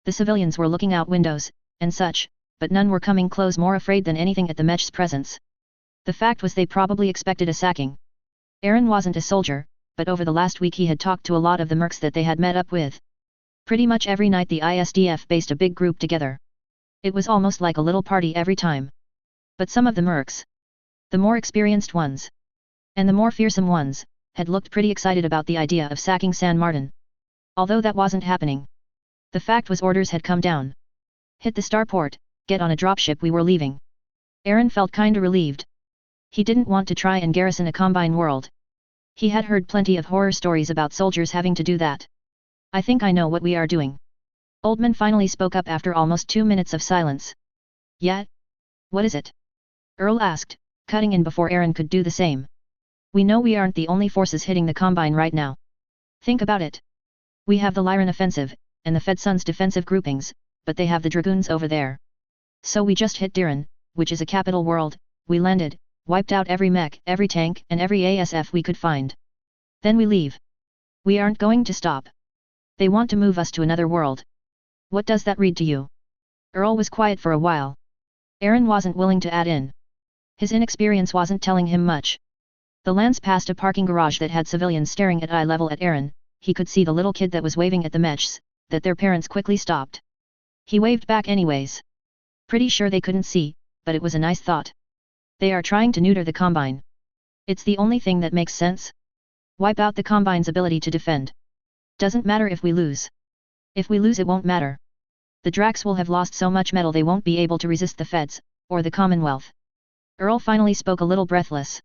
The civilians were looking out windows, and such, but none were coming close, more afraid than anything at the mech's presence. The fact was they probably expected a sacking. Aaron wasn't a soldier, but over the last week he had talked to a lot of the mercs that they had met up with. Pretty much every night the ISDF based a big group together. It was almost like a little party every time. But some of the mercs, the more experienced ones, and the more fearsome ones, had looked pretty excited about the idea of sacking San Martin. Although that wasn't happening. The fact was orders had come down. "Hit the starport, get on a dropship, we were leaving." Aaron felt kinda relieved. He didn't want to try and garrison a Combine world. He had heard plenty of horror stories about soldiers having to do that. "I think I know what we are doing." Oldman finally spoke up after almost 2 minutes of silence. "Yet? What is it?" Earl asked, cutting in before Aaron could do the same. "We know we aren't the only forces hitting the Combine right now. Think about it. We have the Lyran offensive, and the Fed Sun's defensive groupings, but they have the Dragoons over there. So we just hit Diran, which is a capital world, we landed, wiped out every mech, every tank, and every ASF we could find. Then we leave. We aren't going to stop. They want to move us to another world. What does that read to you? Earl was quiet for a while. Aaron wasn't willing to add in. His inexperience wasn't telling him much. The Lance passed a parking garage that had civilians staring at eye level at Aaron. He could see the little kid that was waving at the mechs, that their parents quickly stopped. He waved back anyways. Pretty sure they couldn't see, but it was a nice thought. They are trying to neuter the Combine. It's the only thing that makes sense. Wipe out the Combine's ability to defend. Doesn't matter if we lose. If we lose it won't matter. The Drax will have lost so much metal they won't be able to resist the Feds, or the Commonwealth. Earl finally spoke a little breathless.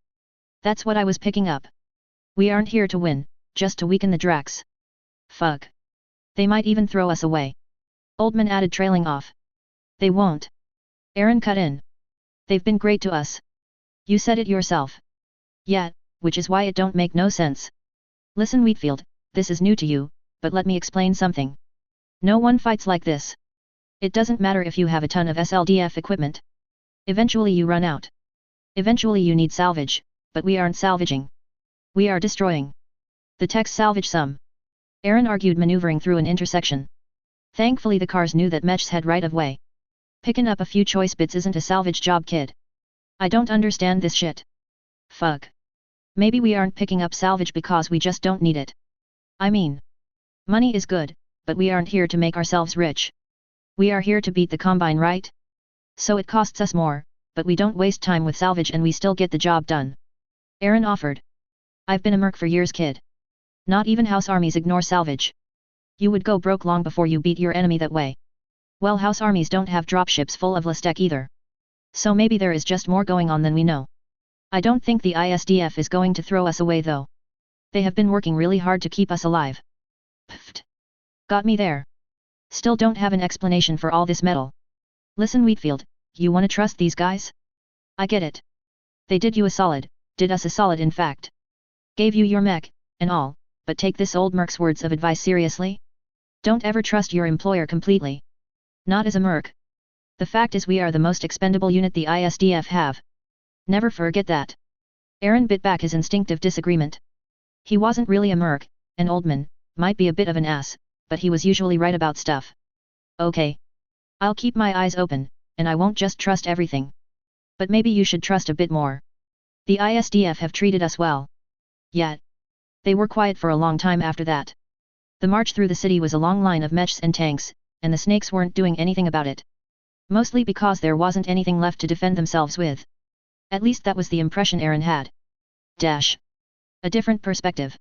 That's what I was picking up. We aren't here to win, just to weaken the Drax. Fuck. They might even throw us away. Oldman added, trailing off. They won't. Aaron cut in. They've been great to us. You said it yourself. Yeah, which is why it don't make no sense. Listen Wheatfield, this is new to you, but let me explain something. No one fights like this. It doesn't matter if you have a ton of SLDF equipment. Eventually you run out. Eventually you need salvage, but we aren't salvaging. We are destroying. The techs salvage some. Aaron argued, maneuvering through an intersection. Thankfully the cars knew that mechs had right of way. Picking up a few choice bits isn't a salvage job, kid. I don't understand this shit. Fuck. Maybe we aren't picking up salvage because we just don't need it. I mean, money is good, but we aren't here to make ourselves rich. We are here to beat the Combine, right? So it costs us more, but we don't waste time with salvage and we still get the job done. Aaron offered. I've been a merc for years, kid. Not even house armies ignore salvage. You would go broke long before you beat your enemy that way. Well, house armies don't have dropships full of Lestec either. So maybe there is just more going on than we know. I don't think the ISDF is going to throw us away though. They have been working really hard to keep us alive. Pfft. Got me there. Still don't have an explanation for all this metal. Listen Wheatfield, you wanna trust these guys? I get it. They did you a solid, did us a solid in fact. Gave you your mech, and all, but take this old merc's words of advice seriously? Don't ever trust your employer completely. Not as a merc. The fact is we are the most expendable unit the ISDF have. Never forget that. Aaron bit back his instinctive disagreement. He wasn't really a merc, and Oldman might be a bit of an ass, but he was usually right about stuff. Okay. I'll keep my eyes open, and I won't just trust everything. But maybe you should trust a bit more. The ISDF have treated us well. Yet. They were quiet for a long time after that. The march through the city was a long line of mechs and tanks, and the snakes weren't doing anything about it. Mostly because there wasn't anything left to defend themselves with. At least that was the impression Aaron had. Dash. A different perspective.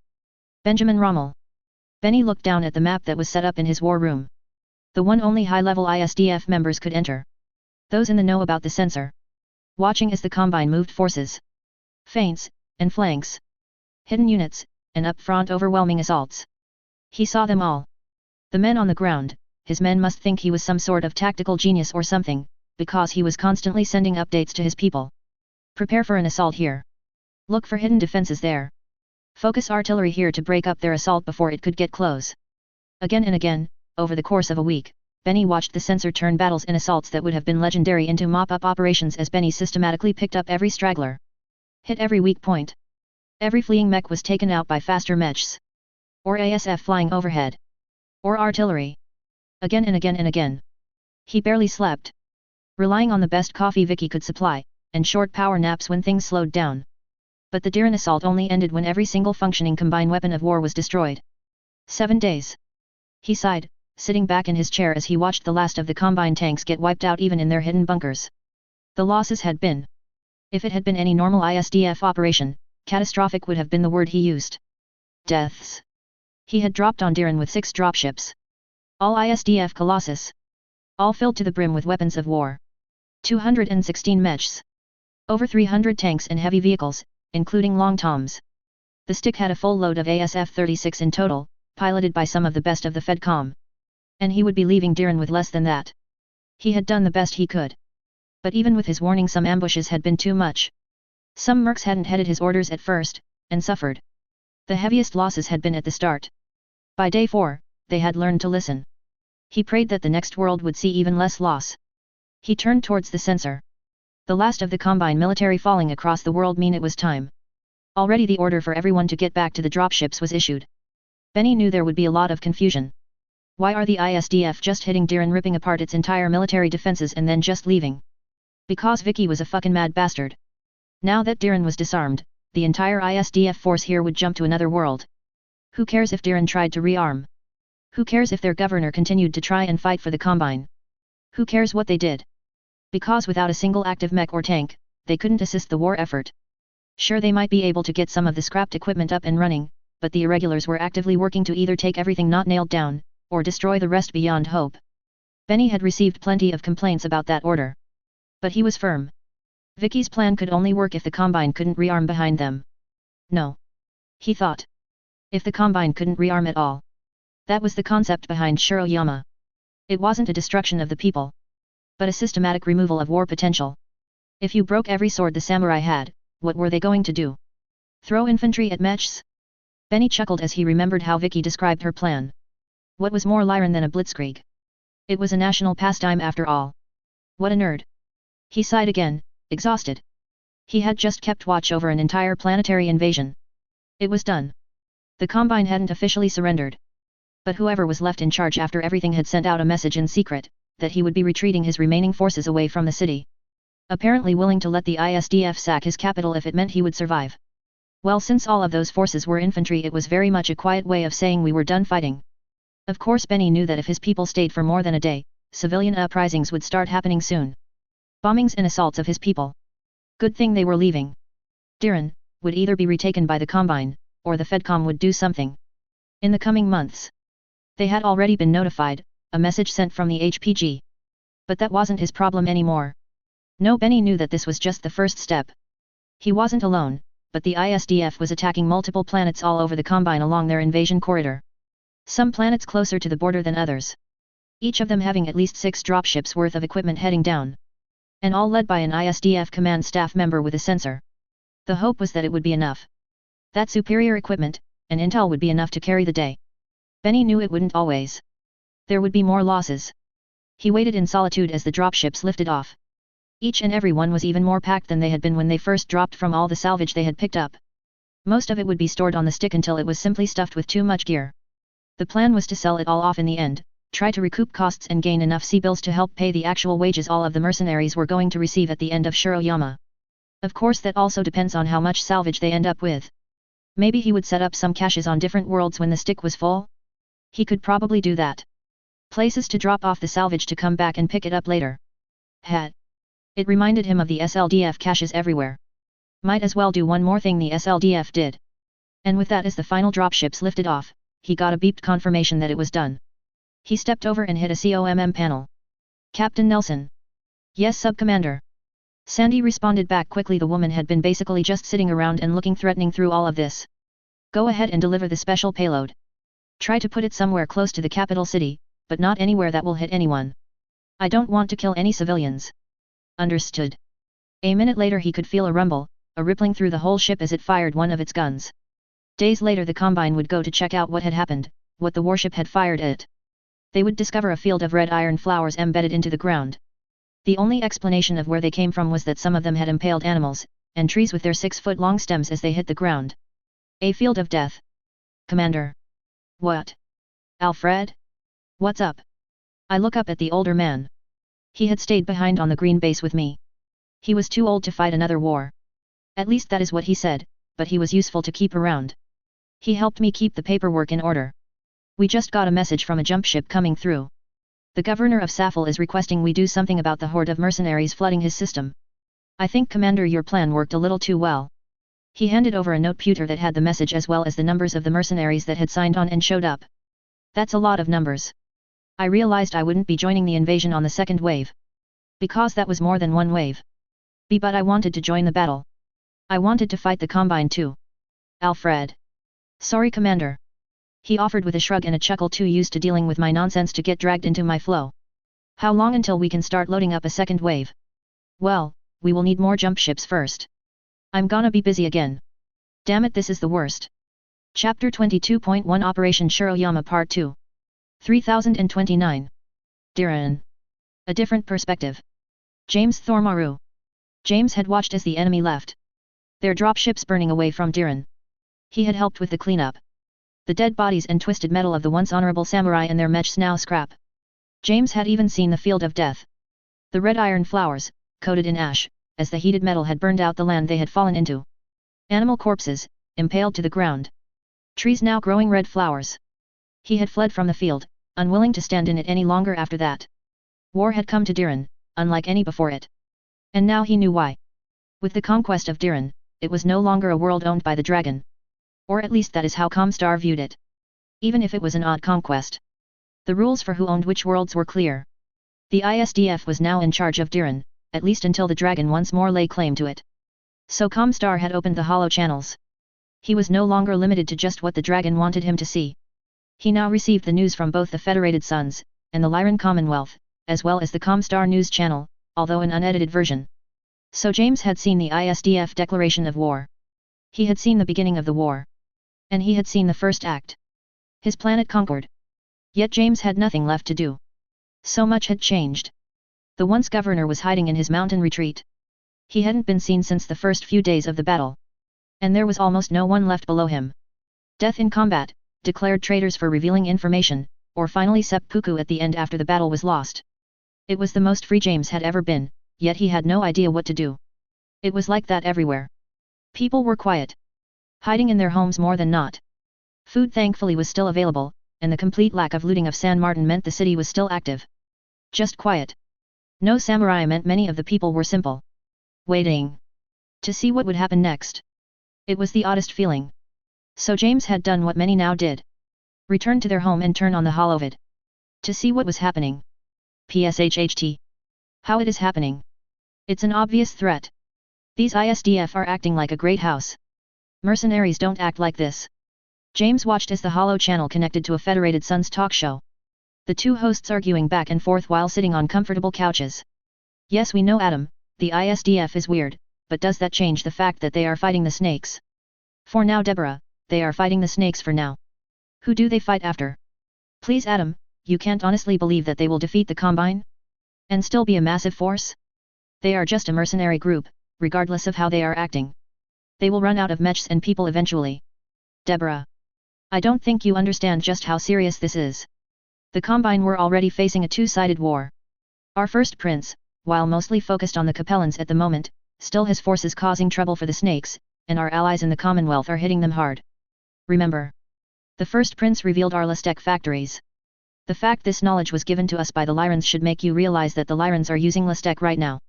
Benjamin Rommel. Benny looked down at the map that was set up in his war room. The one only high-level ISDF members could enter. Those in the know about the sensor. Watching as the Combine moved forces. Feints, and flanks. Hidden units, and up front overwhelming assaults. He saw them all. The men on the ground, his men must think he was some sort of tactical genius or something, because he was constantly sending updates to his people. Prepare for an assault here. Look for hidden defenses there. Focus artillery here to break up their assault before it could get close. Again and again, over the course of a week, Benny watched the sensor turn battles and assaults that would have been legendary into mop-up operations as Benny systematically picked up every straggler. Hit every weak point. Every fleeing mech was taken out by faster mechs. Or ASF flying overhead. Or artillery. Again and again and again. He barely slept. Relying on the best coffee Vicky could supply, and short power naps when things slowed down. But the Diran assault only ended when every single functioning combined weapon of war was destroyed. 7 days. He sighed, sitting back in his chair as he watched the last of the Combine tanks get wiped out even in their hidden bunkers. The losses had been. If it had been any normal ISDF operation, catastrophic would have been the word he used. Deaths. He had dropped on Diran with 6 dropships. All ISDF Colossus. All filled to the brim with weapons of war. 216 mechs. Over 300 tanks and heavy vehicles, including long toms. The stick had a full load of ASF-36 in total, piloted by some of the best of the Fedcom. And he would be leaving Diran with less than that. He had done the best he could. But even with his warning, some ambushes had been too much. Some mercs hadn't heeded his orders at first, and suffered. The heaviest losses had been at the start. By day 4, they had learned to listen. He prayed that the next world would see even less loss. He turned towards the sensor. The last of the Combine military falling across the world mean it was time. Already the order for everyone to get back to the dropships was issued. Benny knew there would be a lot of confusion. Why are the ISDF just hitting Diran, ripping apart its entire military defenses and then just leaving? Because Vicky was a fucking mad bastard. Now that Diran was disarmed, the entire ISDF force here would jump to another world. Who cares if Diran tried to rearm? Who cares if their governor continued to try and fight for the Combine? Who cares what they did? Because without a single active mech or tank, they couldn't assist the war effort. Sure, they might be able to get some of the scrapped equipment up and running, but the irregulars were actively working to either take everything not nailed down, or destroy the rest beyond hope. Benny had received plenty of complaints about that order. But he was firm. Vicky's plan could only work if the Combine couldn't rearm behind them. No. He thought. If the Combine couldn't rearm at all. That was the concept behind Shiroyama. It wasn't a destruction of the people, but a systematic removal of war potential. If you broke every sword the samurai had, what were they going to do? Throw infantry at mechs? Benny chuckled as he remembered how Vicky described her plan. What was more Lyran than a blitzkrieg? It was a national pastime after all. What a nerd. He sighed again, exhausted. He had just kept watch over an entire planetary invasion. It was done. The Combine hadn't officially surrendered. But whoever was left in charge after everything had sent out a message in secret, that he would be retreating his remaining forces away from the city. Apparently willing to let the ISDF sack his capital if it meant he would survive. Well, since all of those forces were infantry, it was very much a quiet way of saying we were done fighting. Of course, Benny knew that if his people stayed for more than a day, civilian uprisings would start happening soon. Bombings and assaults of his people. Good thing they were leaving. Diran would either be retaken by the Combine, or the Fedcom would do something. In the coming months. They had already been notified, a message sent from the HPG. But that wasn't his problem anymore. No, Benny knew that this was just the first step. He wasn't alone, but the ISDF was attacking multiple planets all over the Combine along their invasion corridor. Some planets closer to the border than others. Each of them having at least 6 dropships worth of equipment heading down. And all led by an ISDF command staff member with a sensor. The hope was that it would be enough. That superior equipment, and intel would be enough to carry the day. Benny knew it wouldn't always. There would be more losses. He waited in solitude as the dropships lifted off. Each and every one was even more packed than they had been when they first dropped from all the salvage they had picked up. Most of it would be stored on the stick until it was simply stuffed with too much gear. The plan was to sell it all off in the end, try to recoup costs and gain enough C-bills to help pay the actual wages all of the mercenaries were going to receive at the end of Shiroyama. Of course, that also depends on how much salvage they end up with. Maybe he would set up some caches on different worlds when the stick was full? He could probably do that. Places to drop off the salvage to come back and pick it up later. It reminded him of the SLDF caches everywhere. Might as well do one more thing the SLDF did. And with that, as the final dropships lifted off, he got a beeped confirmation that it was done. He stepped over and hit a COMM panel. Captain Nelson. Yes, Sub-Commander. Sandy responded back quickly. The woman had been basically just sitting around and looking threatening through all of this. Go ahead and deliver the special payload. Try to put it somewhere close to the capital city, but not anywhere that will hit anyone. I don't want to kill any civilians. Understood. A minute later he could feel a rumble, a rippling through the whole ship as it fired one of its guns. Days later the Combine would go to check out what had happened, what the warship had fired at it. They would discover a field of red iron flowers embedded into the ground. The only explanation of where they came from was that some of them had impaled animals, and trees with their 6-foot-long stems as they hit the ground. A field of death. Commander. What? Alfred? What's up? I look up at the older man. He had stayed behind on the green base with me. He was too old to fight another war. At least that is what he said, but he was useful to keep around. He helped me keep the paperwork in order. We just got a message from a jump ship coming through. The governor of Safel is requesting we do something about the horde of mercenaries flooding his system. I think, Commander, your plan worked a little too well. He handed over a noteputer that had the message as well as the numbers of the mercenaries that had signed on and showed up. That's a lot of numbers. I realized I wouldn't be joining the invasion on the second wave. Because that was more than one wave. But I wanted to join the battle. I wanted to fight the Combine too. Alfred. Sorry, Commander. He offered with a shrug and a chuckle, too used to dealing with my nonsense to get dragged into my flow. How long until we can start loading up a second wave? Well, we will need more jump ships first. I'm gonna be busy again. Damn it, this is the worst. Chapter 22.1 Operation Shiroyama Part 2. 3029. Diran. A different perspective. James Thormaru. James had watched as the enemy left. Their dropships burning away from Diran. He had helped with the cleanup. The dead bodies and twisted metal of the once honorable samurai and their mechs now scrap. James had even seen the field of death. The red iron flowers, coated in ash, as the heated metal had burned out the land they had fallen into. Animal corpses, impaled to the ground. Trees now growing red flowers. He had fled from the field, unwilling to stand in it any longer after that. War had come to Diran, unlike any before it. And now he knew why. With the conquest of Diran, it was no longer a world owned by the dragon. Or at least that is how Comstar viewed it. Even if it was an odd conquest. The rules for who owned which worlds were clear. The ISDF was now in charge of Diran, at least until the dragon once more lay claim to it. So Comstar had opened the hollow channels. He was no longer limited to just what the dragon wanted him to see. He now received the news from both the Federated Suns, and the Lyran Commonwealth, as well as the Comstar News Channel, although an unedited version. So James had seen the ISDF declaration of war. He had seen the beginning of the war. And he had seen the first act. His planet conquered. Yet James had nothing left to do. So much had changed. The once governor was hiding in his mountain retreat. He hadn't been seen since the first few days of the battle. And there was almost no one left below him. Death in combat, declared traitors for revealing information, or finally seppuku at the end after the battle was lost. It was the most free James had ever been, yet he had no idea what to do. It was like that everywhere. People were quiet. Hiding in their homes more than not. Food thankfully was still available, and the complete lack of looting of San Martin meant the city was still active. Just quiet. No samurai meant many of the people were simple. Waiting. To see what would happen next. It was the oddest feeling. So James had done what many now did. Return to their home and turn on the holovid. To see what was happening. PSHHT. How it is happening. It's an obvious threat. These ISDF are acting like a great house. Mercenaries don't act like this. James watched as the Hollow Channel connected to a Federated Suns talk show. The two hosts arguing back and forth while sitting on comfortable couches. Yes, we know, Adam, the ISDF is weird, but does that change the fact that they are fighting the snakes? For now, Deborah, they are fighting the snakes for now. Who do they fight after? Please, Adam, you can't honestly believe that they will defeat the Combine? And still be a massive force? They are just a mercenary group, regardless of how they are acting. They will run out of mechs and people eventually. Deborah. I don't think you understand just how serious this is. The Combine were already facing a two-sided war. Our first prince, while mostly focused on the Capellans at the moment, still has forces causing trouble for the snakes, and our allies in the Commonwealth are hitting them hard. Remember. The first prince revealed our Listec factories. The fact this knowledge was given to us by the Lyrans should make you realize that the Lyrans are using Listec right now.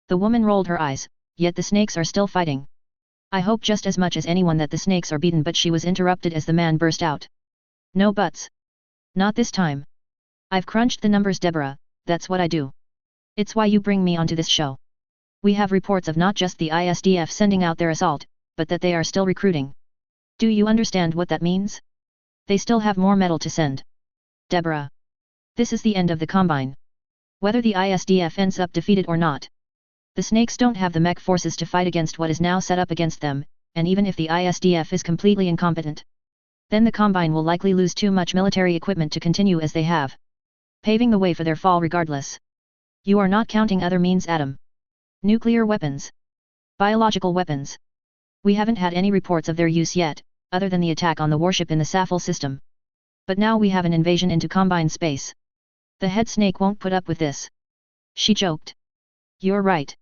The woman rolled her eyes, yet the snakes are still fighting. I hope just as much as anyone that the snakes are beaten, but she was interrupted as the man burst out. No buts. Not this time. I've crunched the numbers, Deborah, that's what I do. It's why you bring me onto this show. We have reports of not just the ISDF sending out their assault, but that they are still recruiting. Do you understand what that means? They still have more metal to send. Deborah. This is the end of the Combine. Whether the ISDF ends up defeated or not. The snakes don't have the mech forces to fight against what is now set up against them, and even if the ISDF is completely incompetent, then the Combine will likely lose too much military equipment to continue as they have. Paving the way for their fall regardless. You are not counting other means, Adam. Nuclear weapons. Biological weapons. We haven't had any reports of their use yet, other than the attack on the warship in the Safel system. But now we have an invasion into Combine space. The head snake won't put up with this. She joked. You're right.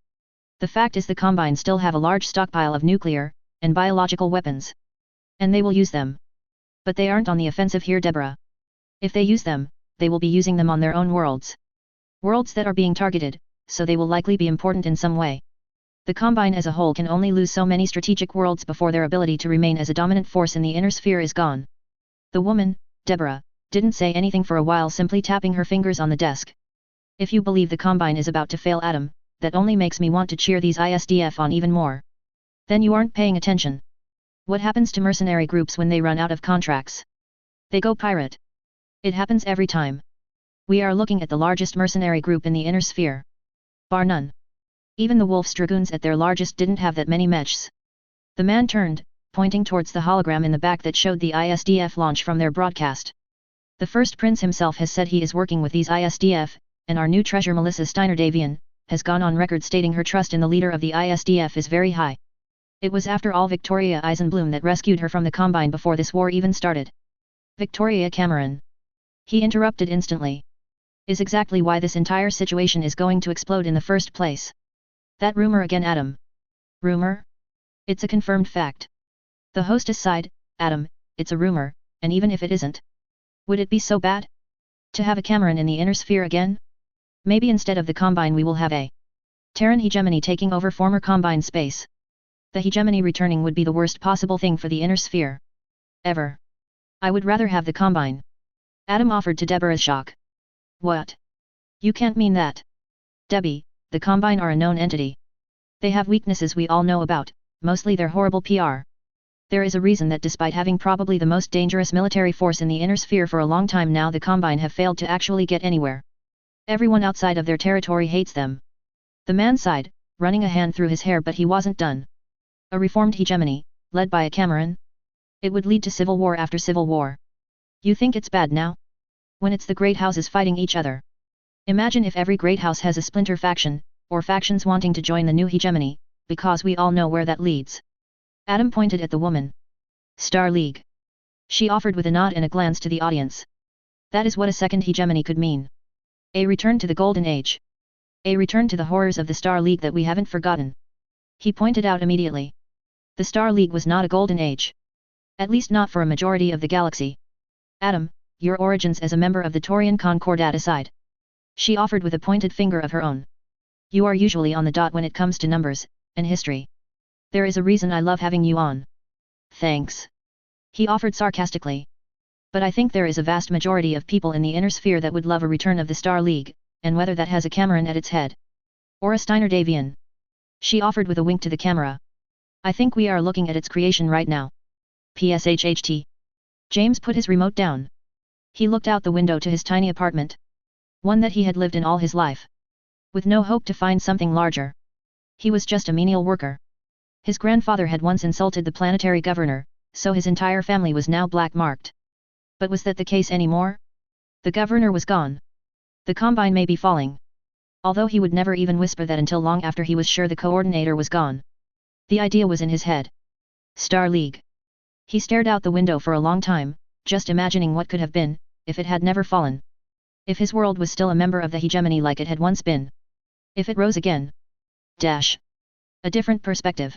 The fact is the Combine still have a large stockpile of nuclear and biological weapons. And they will use them. But they aren't on the offensive here, Deborah. If they use them, they will be using them on their own worlds. Worlds that are being targeted, so they will likely be important in some way. The Combine as a whole can only lose so many strategic worlds before their ability to remain as a dominant force in the inner sphere is gone. The woman, Deborah, didn't say anything for a while, simply tapping her fingers on the desk. If you believe the Combine is about to fail, Adam, that only makes me want to cheer these ISDF on even more. Then you aren't paying attention. What happens to mercenary groups when they run out of contracts? They go pirate. It happens every time. We are looking at the largest mercenary group in the inner sphere. Bar none. Even the Wolf's Dragoons at their largest didn't have that many mechs. The man turned, pointing towards the hologram in the back that showed the ISDF launch from their broadcast. The first prince himself has said he is working with these ISDF, and our new treasure Melissa Steiner Davian, has gone on record stating her trust in the leader of the ISDF is very high. It was after all Victoria Eisenbloom that rescued her from the Combine before this war even started. Victoria Cameron. He interrupted instantly. Is exactly why this entire situation is going to explode in the first place. That rumor again, Adam. Rumor? It's a confirmed fact. The hostess sighed. Adam, it's a rumor, and even if it isn't, would it be so bad? To have a Cameron in the inner sphere again? Maybe instead of the Combine we will have a Terran hegemony taking over former Combine space. The hegemony returning would be the worst possible thing for the inner sphere. Ever. I would rather have the Combine. Adam offered to Deborah's shock. What? You can't mean that. Debbie, the Combine are a known entity. They have weaknesses we all know about, mostly their horrible PR. There is a reason that despite having probably the most dangerous military force in the inner sphere for a long time now, the Combine have failed to actually get anywhere. Everyone outside of their territory hates them. The man sighed, running a hand through his hair, but he wasn't done. A reformed hegemony, led by a Cameron? It would lead to civil war after civil war. You think it's bad now? When it's the great houses fighting each other. Imagine if every great house has a splinter faction, or factions wanting to join the new hegemony, because we all know where that leads. Adam pointed at the woman. Star League. She offered with a nod and a glance to the audience. That is what a second hegemony could mean. A return to the Golden Age. A return to the horrors of the Star League that we haven't forgotten. He pointed out immediately. The Star League was not a Golden Age. At least not for a majority of the galaxy. Adam, your origins as a member of the Taurian Concordat aside. She offered with a pointed finger of her own. You are usually on the dot when it comes to numbers, and history. There is a reason I love having you on. Thanks. He offered sarcastically. But I think there is a vast majority of people in the inner sphere that would love a return of the Star League, and whether that has a Cameron at its head. Or a Steiner Davian. She offered with a wink to the camera. I think we are looking at its creation right now. PSHHT. James put his remote down. He looked out the window to his tiny apartment. One that he had lived in all his life. With no hope to find something larger. He was just a menial worker. His grandfather had once insulted the planetary governor, so his entire family was now black-marked. But was that the case anymore? The governor was gone. The Combine may be falling. Although he would never even whisper that until long after he was sure the coordinator was gone. The idea was in his head. Star League. He stared out the window for a long time, just imagining what could have been, if it had never fallen. If his world was still a member of the hegemony like it had once been. If it rose again. Dash. A different perspective.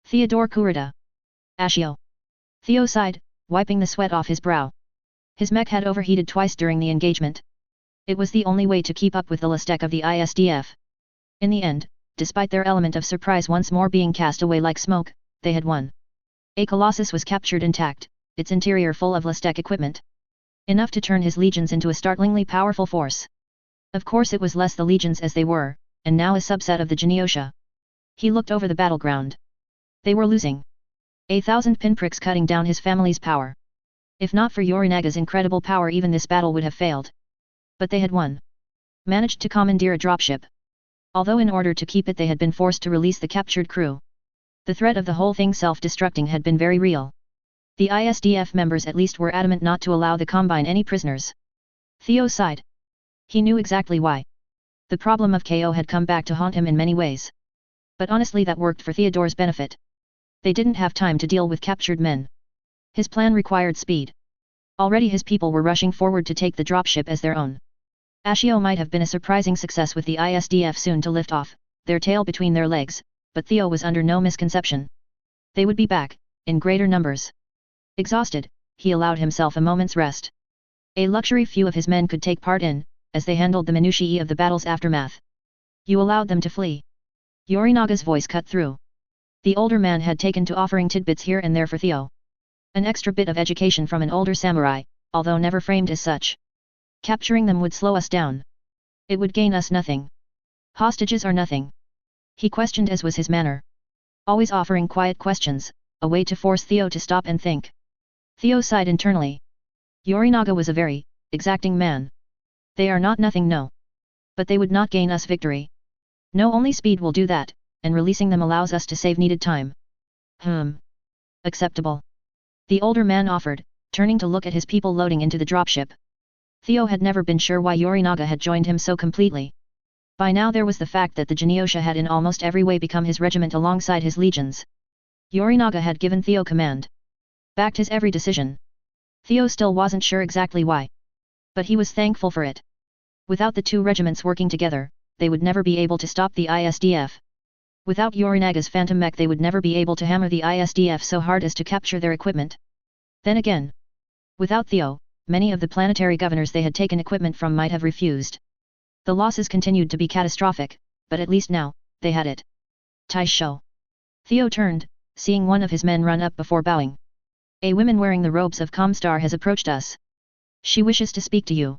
Theodore Kurita. Ashio. Theo sighed, wiping the sweat off his brow. His mech had overheated twice during the engagement. It was the only way to keep up with the Lastek of the ISDF. In the end, despite their element of surprise once more being cast away like smoke, they had won. A Colossus was captured intact, its interior full of Lastek equipment. Enough to turn his legions into a startlingly powerful force. Of course it was less the legions as they were, and now a subset of the Geneosha. He looked over the battleground. They were losing. 1,000 pinpricks cutting down his family's power. If not for Yorinaga's incredible power, even this battle would have failed. But they had won. Managed to commandeer a dropship. Although in order to keep it they had been forced to release the captured crew. The threat of the whole thing self-destructing had been very real. The ISDF members at least were adamant not to allow the Combine any prisoners. Theo sighed. He knew exactly why. The problem of KO had come back to haunt him in many ways. But honestly that worked for Theodore's benefit. They didn't have time to deal with captured men. His plan required speed. Already his people were rushing forward to take the dropship as their own. Ashio might have been a surprising success with the ISDF soon to lift off, their tail between their legs, but Theo was under no misconception. They would be back, in greater numbers. Exhausted, he allowed himself a moment's rest. A luxury few of his men could take part in, as they handled the minutiae of the battle's aftermath. You allowed them to flee. Yorinaga's voice cut through. The older man had taken to offering tidbits here and there for Theo. An extra bit of education from an older samurai, although never framed as such. Capturing them would slow us down. It would gain us nothing. Hostages are nothing. He questioned as was his manner. Always offering quiet questions, a way to force Theo to stop and think. Theo sighed internally. Yorinaga was a very exacting man. They are not nothing, no. But they would not gain us victory. No, only speed will do that, and releasing them allows us to save needed time. Acceptable. The older man offered, turning to look at his people loading into the dropship. Theo had never been sure why Yorinaga had joined him so completely. By now there was the fact that the Genosha had in almost every way become his regiment alongside his legions. Yorinaga had given Theo command. Backed his every decision. Theo still wasn't sure exactly why. But he was thankful for it. Without the two regiments working together, they would never be able to stop the ISDF. Without Yorinaga's phantom mech they would never be able to hammer the ISDF so hard as to capture their equipment. Then again, without Theo, many of the planetary governors they had taken equipment from might have refused. The losses continued to be catastrophic, but at least now, they had it. Taisho. Theo turned, seeing one of his men run up before bowing. A woman wearing the robes of Comstar has approached us. She wishes to speak to you.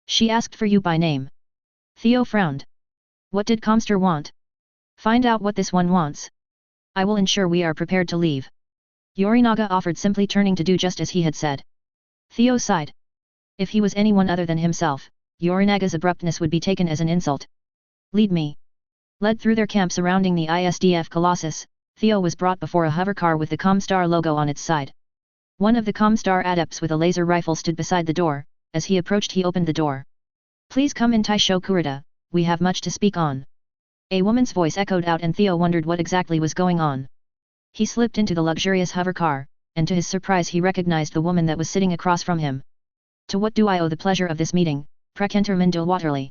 She asked for you by name. Theo frowned. What did Comstar want? Find out what this one wants. I will ensure we are prepared to leave. Yorinaga offered, simply turning to do just as he had said. Theo sighed. If he was anyone other than himself, Yorinaga's abruptness would be taken as an insult. Lead me. Led through their camp surrounding the ISDF Colossus, Theo was brought before a hovercar with the Comstar logo on its side. One of the Comstar adepts with a laser rifle stood beside the door. As he approached he opened the door. Please come in, Taisho Kurita, we have much to speak on. A woman's voice echoed out and Theo wondered what exactly was going on. He slipped into the luxurious hovercar, and to his surprise he recognized the woman that was sitting across from him. To what do I owe the pleasure of this meeting, Prekenterman de Waterley?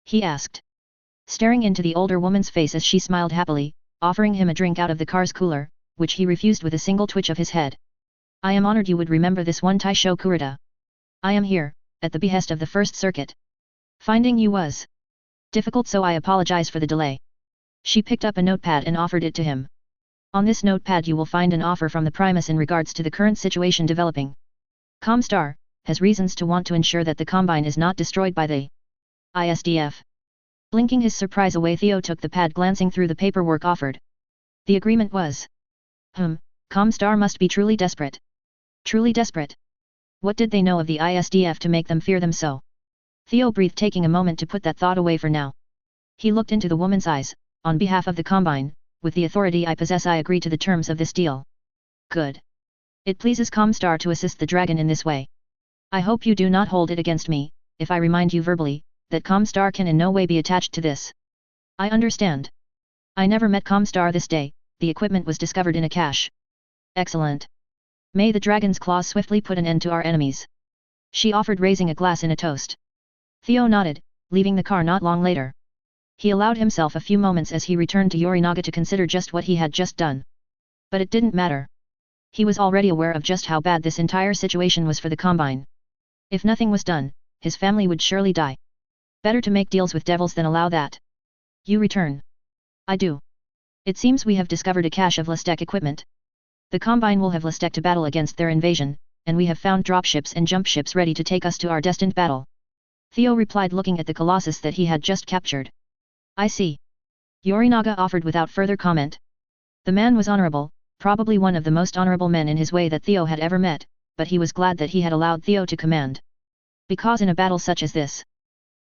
He asked. Staring into the older woman's face as she smiled happily, offering him a drink out of the car's cooler, which he refused with a single twitch of his head. I am honored you would remember this one, Taisho Kurita. I am here, at the behest of the First Circuit. Finding you was difficult, so I apologize for the delay. She picked up a notepad and offered it to him. On this notepad you will find an offer from the Primus in regards to the current situation developing. Comstar has reasons to want to ensure that the Combine is not destroyed by the ISDF. Blinking his surprise away, Theo took the pad, glancing through the paperwork offered. The agreement was. Comstar must be truly desperate. Truly desperate. What did they know of the ISDF to make them fear them so? Theo breathed, taking a moment to put that thought away for now. He looked into the woman's eyes. On behalf of the Combine, with the authority I possess, I agree to the terms of this deal. Good. It pleases Comstar to assist the dragon in this way. I hope you do not hold it against me, if I remind you verbally, that Comstar can in no way be attached to this. I understand. I never met Comstar this day, the equipment was discovered in a cache. Excellent. May the dragon's claws swiftly put an end to our enemies. She offered, raising a glass in a toast. Theo nodded, leaving the car not long later. He allowed himself a few moments as he returned to Yorinaga to consider just what he had just done. But it didn't matter. He was already aware of just how bad this entire situation was for the Combine. If nothing was done, his family would surely die. Better to make deals with devils than allow that. You return. I do. It seems we have discovered a cache of Lastek equipment. The Combine will have Lastek to battle against their invasion, and we have found dropships and jump ships ready to take us to our destined battle. Theo replied, looking at the Colossus that he had just captured. I see. Yorinaga offered without further comment. The man was honorable, probably one of the most honorable men in his way that Theo had ever met, but he was glad that he had allowed Theo to command. Because in a battle such as this,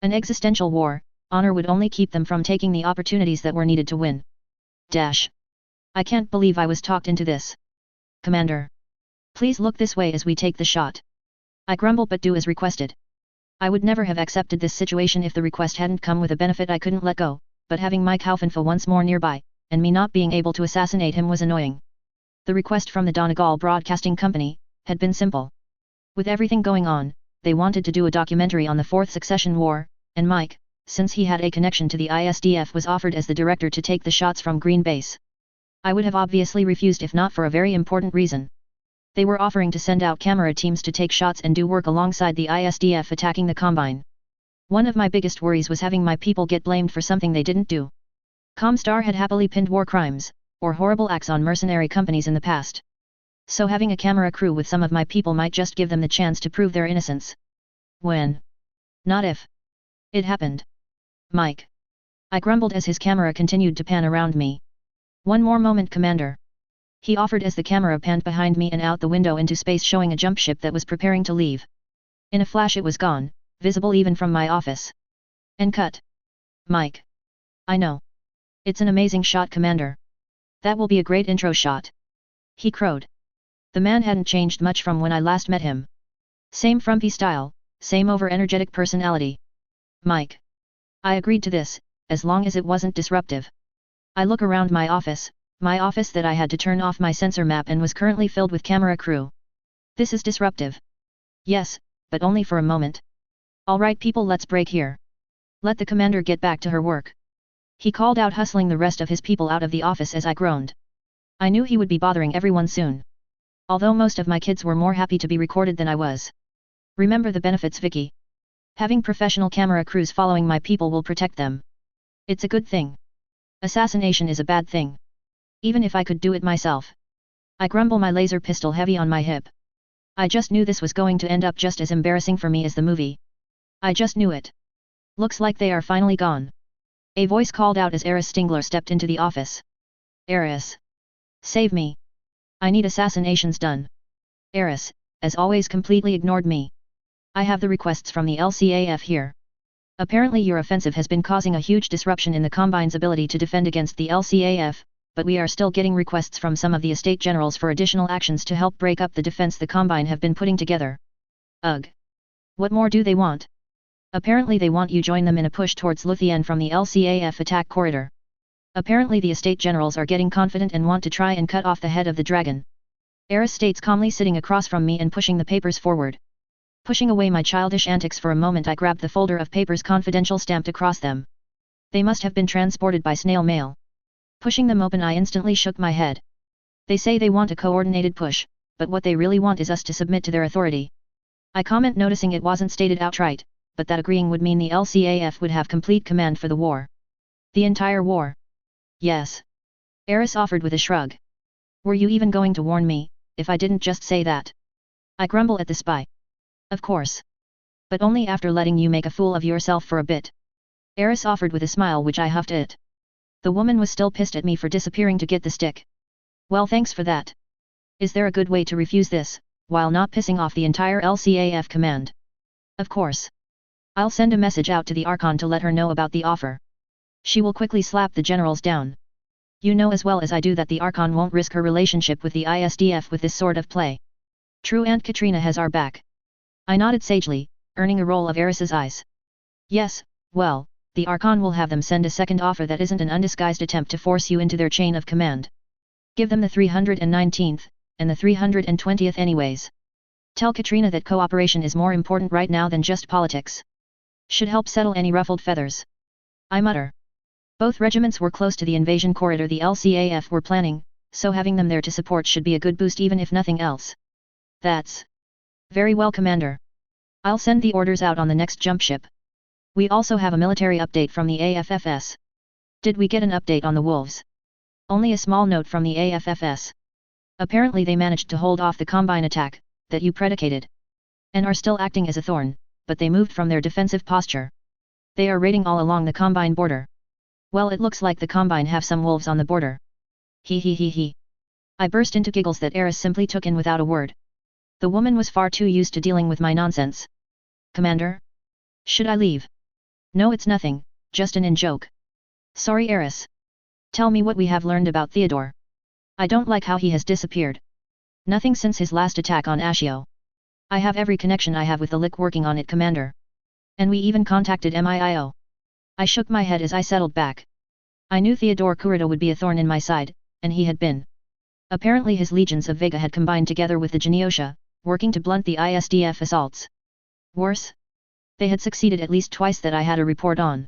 an existential war, honor would only keep them from taking the opportunities that were needed to win. I can't believe I was talked into this. Commander. Please look this way as we take the shot. I grumbled, but do as requested. I would never have accepted this situation if the request hadn't come with a benefit I couldn't let go, but having Mike Haufenfa once more nearby, and me not being able to assassinate him was annoying. The request from the Donegal Broadcasting Company had been simple. With everything going on, they wanted to do a documentary on the Fourth Succession War, and Mike, since he had a connection to the ISDF, was offered as the director to take the shots from Green Base. I would have obviously refused if not for a very important reason. They were offering to send out camera teams to take shots and do work alongside the ISDF attacking the Combine. One of my biggest worries was having my people get blamed for something they didn't do. Comstar had happily pinned war crimes, or horrible acts on mercenary companies in the past. So having a camera crew with some of my people might just give them the chance to prove their innocence. When? Not if. It happened. Mike. I grumbled as his camera continued to pan around me. One more moment, Commander. He offered as the camera panned behind me and out the window into space, showing a jump ship that was preparing to leave. In a flash it was gone, visible even from my office. And cut. Mike. I know. It's an amazing shot, Commander. That will be a great intro shot. He crowed. The man hadn't changed much from when I last met him. Same frumpy style, same over-energetic personality. Mike. I agreed to this, as long as it wasn't disruptive. I look around my office that I had to turn off my sensor map and was currently filled with camera crew. This is disruptive. Yes, but only for a moment. Alright people, let's break here. Let the commander get back to her work. He called out, hustling the rest of his people out of the office as I groaned. I knew he would be bothering everyone soon. Although most of my kids were more happy to be recorded than I was. Remember the benefits, Vicky. Having professional camera crews following my people will protect them. It's a good thing. Assassination is a bad thing. Even if I could do it myself. I grumble, my laser pistol heavy on my hip. I just knew this was going to end up just as embarrassing for me as the movie. I just knew it. Looks like they are finally gone. A voice called out as Eris Stingler stepped into the office. Eris. Save me. I need assassinations done. Eris, as always, completely ignored me. I have the requests from the LCAF here. Apparently your offensive has been causing a huge disruption in the Combine's ability to defend against the LCAF, but we are still getting requests from some of the estate generals for additional actions to help break up the defense the Combine have been putting together. Ugh. What more do they want? Apparently they want you join them in a push towards Luthien from the LCAF attack corridor. Apparently the estate generals are getting confident and want to try and cut off the head of the dragon. Eris states calmly, sitting across from me and pushing the papers forward. Pushing away my childish antics for a moment, I grabbed the folder of papers, confidential stamped across them. They must have been transported by snail mail. Pushing them open, I instantly shook my head. They say they want a coordinated push, but what they really want is us to submit to their authority. I comment, noticing it wasn't stated outright, but that agreeing would mean the LCAF would have complete command for the war. The entire war. Yes. Eris offered with a shrug. Were you even going to warn me, if I didn't just say that? I grumble at the spy. Of course. But only after letting you make a fool of yourself for a bit. Eris offered with a smile, which I huffed at. The woman was still pissed at me for disappearing to get the stick. Well, thanks for that. Is there a good way to refuse this, while not pissing off the entire LCAF command? Of course. I'll send a message out to the Archon to let her know about the offer. She will quickly slap the generals down. You know as well as I do that the Archon won't risk her relationship with the ISDF with this sort of play. True, Aunt Katrina has our back. I nodded sagely, earning a roll of Eris's eyes. Yes, well, the Archon will have them send a second offer that isn't an undisguised attempt to force you into their chain of command. Give them the 319th, and the 320th anyways. Tell Katrina that cooperation is more important right now than just politics. Should help settle any ruffled feathers. I mutter. Both regiments were close to the invasion corridor the LCAF were planning, so having them there to support should be a good boost even if nothing else. That's very well, Commander. I'll send the orders out on the next jump ship. We also have a military update from the AFFS. Did we get an update on the wolves? Only a small note from the AFFS. Apparently they managed to hold off the Combine attack, that you predicated. And are still acting as a thorn, but they moved from their defensive posture. They are raiding all along the Combine border. Well, it looks like the Combine have some wolves on the border. He he he he. I burst into giggles that Eris simply took in without a word. The woman was far too used to dealing with my nonsense. Commander? Should I leave? No, it's nothing, just an in-joke. Sorry, Eris. Tell me what we have learned about Theodore. I don't like how he has disappeared. Nothing since his last attack on Ashio. I have every connection I have with the Lick working on it, Commander. And we even contacted MIIO. I shook my head as I settled back. I knew Theodore Kurita would be a thorn in my side, and he had been. Apparently his legions of Vega had combined together with the Genosha, working to blunt the ISDF assaults. Worse? They had succeeded at least twice that I had a report on.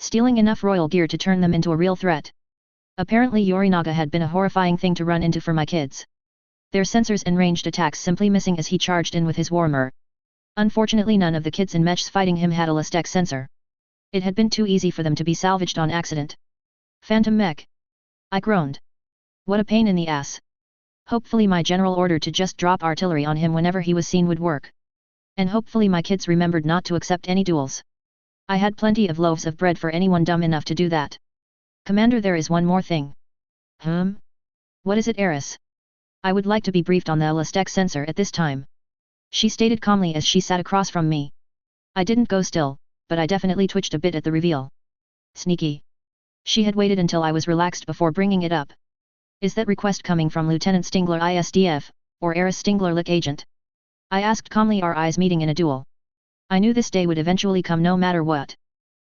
Stealing enough royal gear to turn them into a real threat. Apparently Yorinaga had been a horrifying thing to run into for my kids. Their sensors and ranged attacks simply missing as he charged in with his warmer. Unfortunately none of the kids in Mechs fighting him had a Lestec sensor. It had been too easy for them to be salvaged on accident. Phantom Mech. I groaned. What a pain in the ass. Hopefully my general order to just drop artillery on him whenever he was seen would work. And hopefully my kids remembered not to accept any duels. I had plenty of loaves of bread for anyone dumb enough to do that. Commander, there is one more thing. What is it, Eris? I would like to be briefed on the Lestec sensor at this time. She stated calmly as she sat across from me. I didn't go still, but I definitely twitched a bit at the reveal. Sneaky. She had waited until I was relaxed before bringing it up. Is that request coming from Lieutenant Stingler ISDF, or Eris Stingler Lick agent? I asked calmly, our eyes meeting in a duel. I knew this day would eventually come no matter what.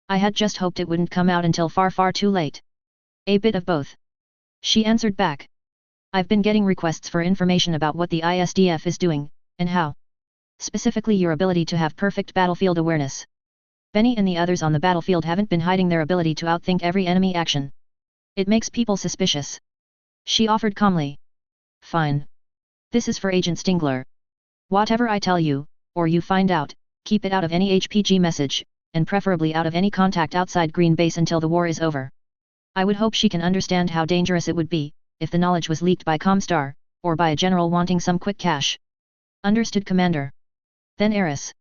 I had just hoped it wouldn't come out until far too late. A bit of both. She answered back. I've been getting requests for information about what the ISDF is doing, and how. Specifically your ability to have perfect battlefield awareness. Benny and the others on the battlefield haven't been hiding their ability to outthink every enemy action. It makes people suspicious. She offered calmly. Fine. This is for Agent Stingler. Whatever I tell you, or you find out, keep it out of any HPG message, and preferably out of any contact outside Green Base until the war is over. I would hope she can understand how dangerous it would be, if the knowledge was leaked by Comstar, or by a general wanting some quick cash. Understood, Commander. Then Eris.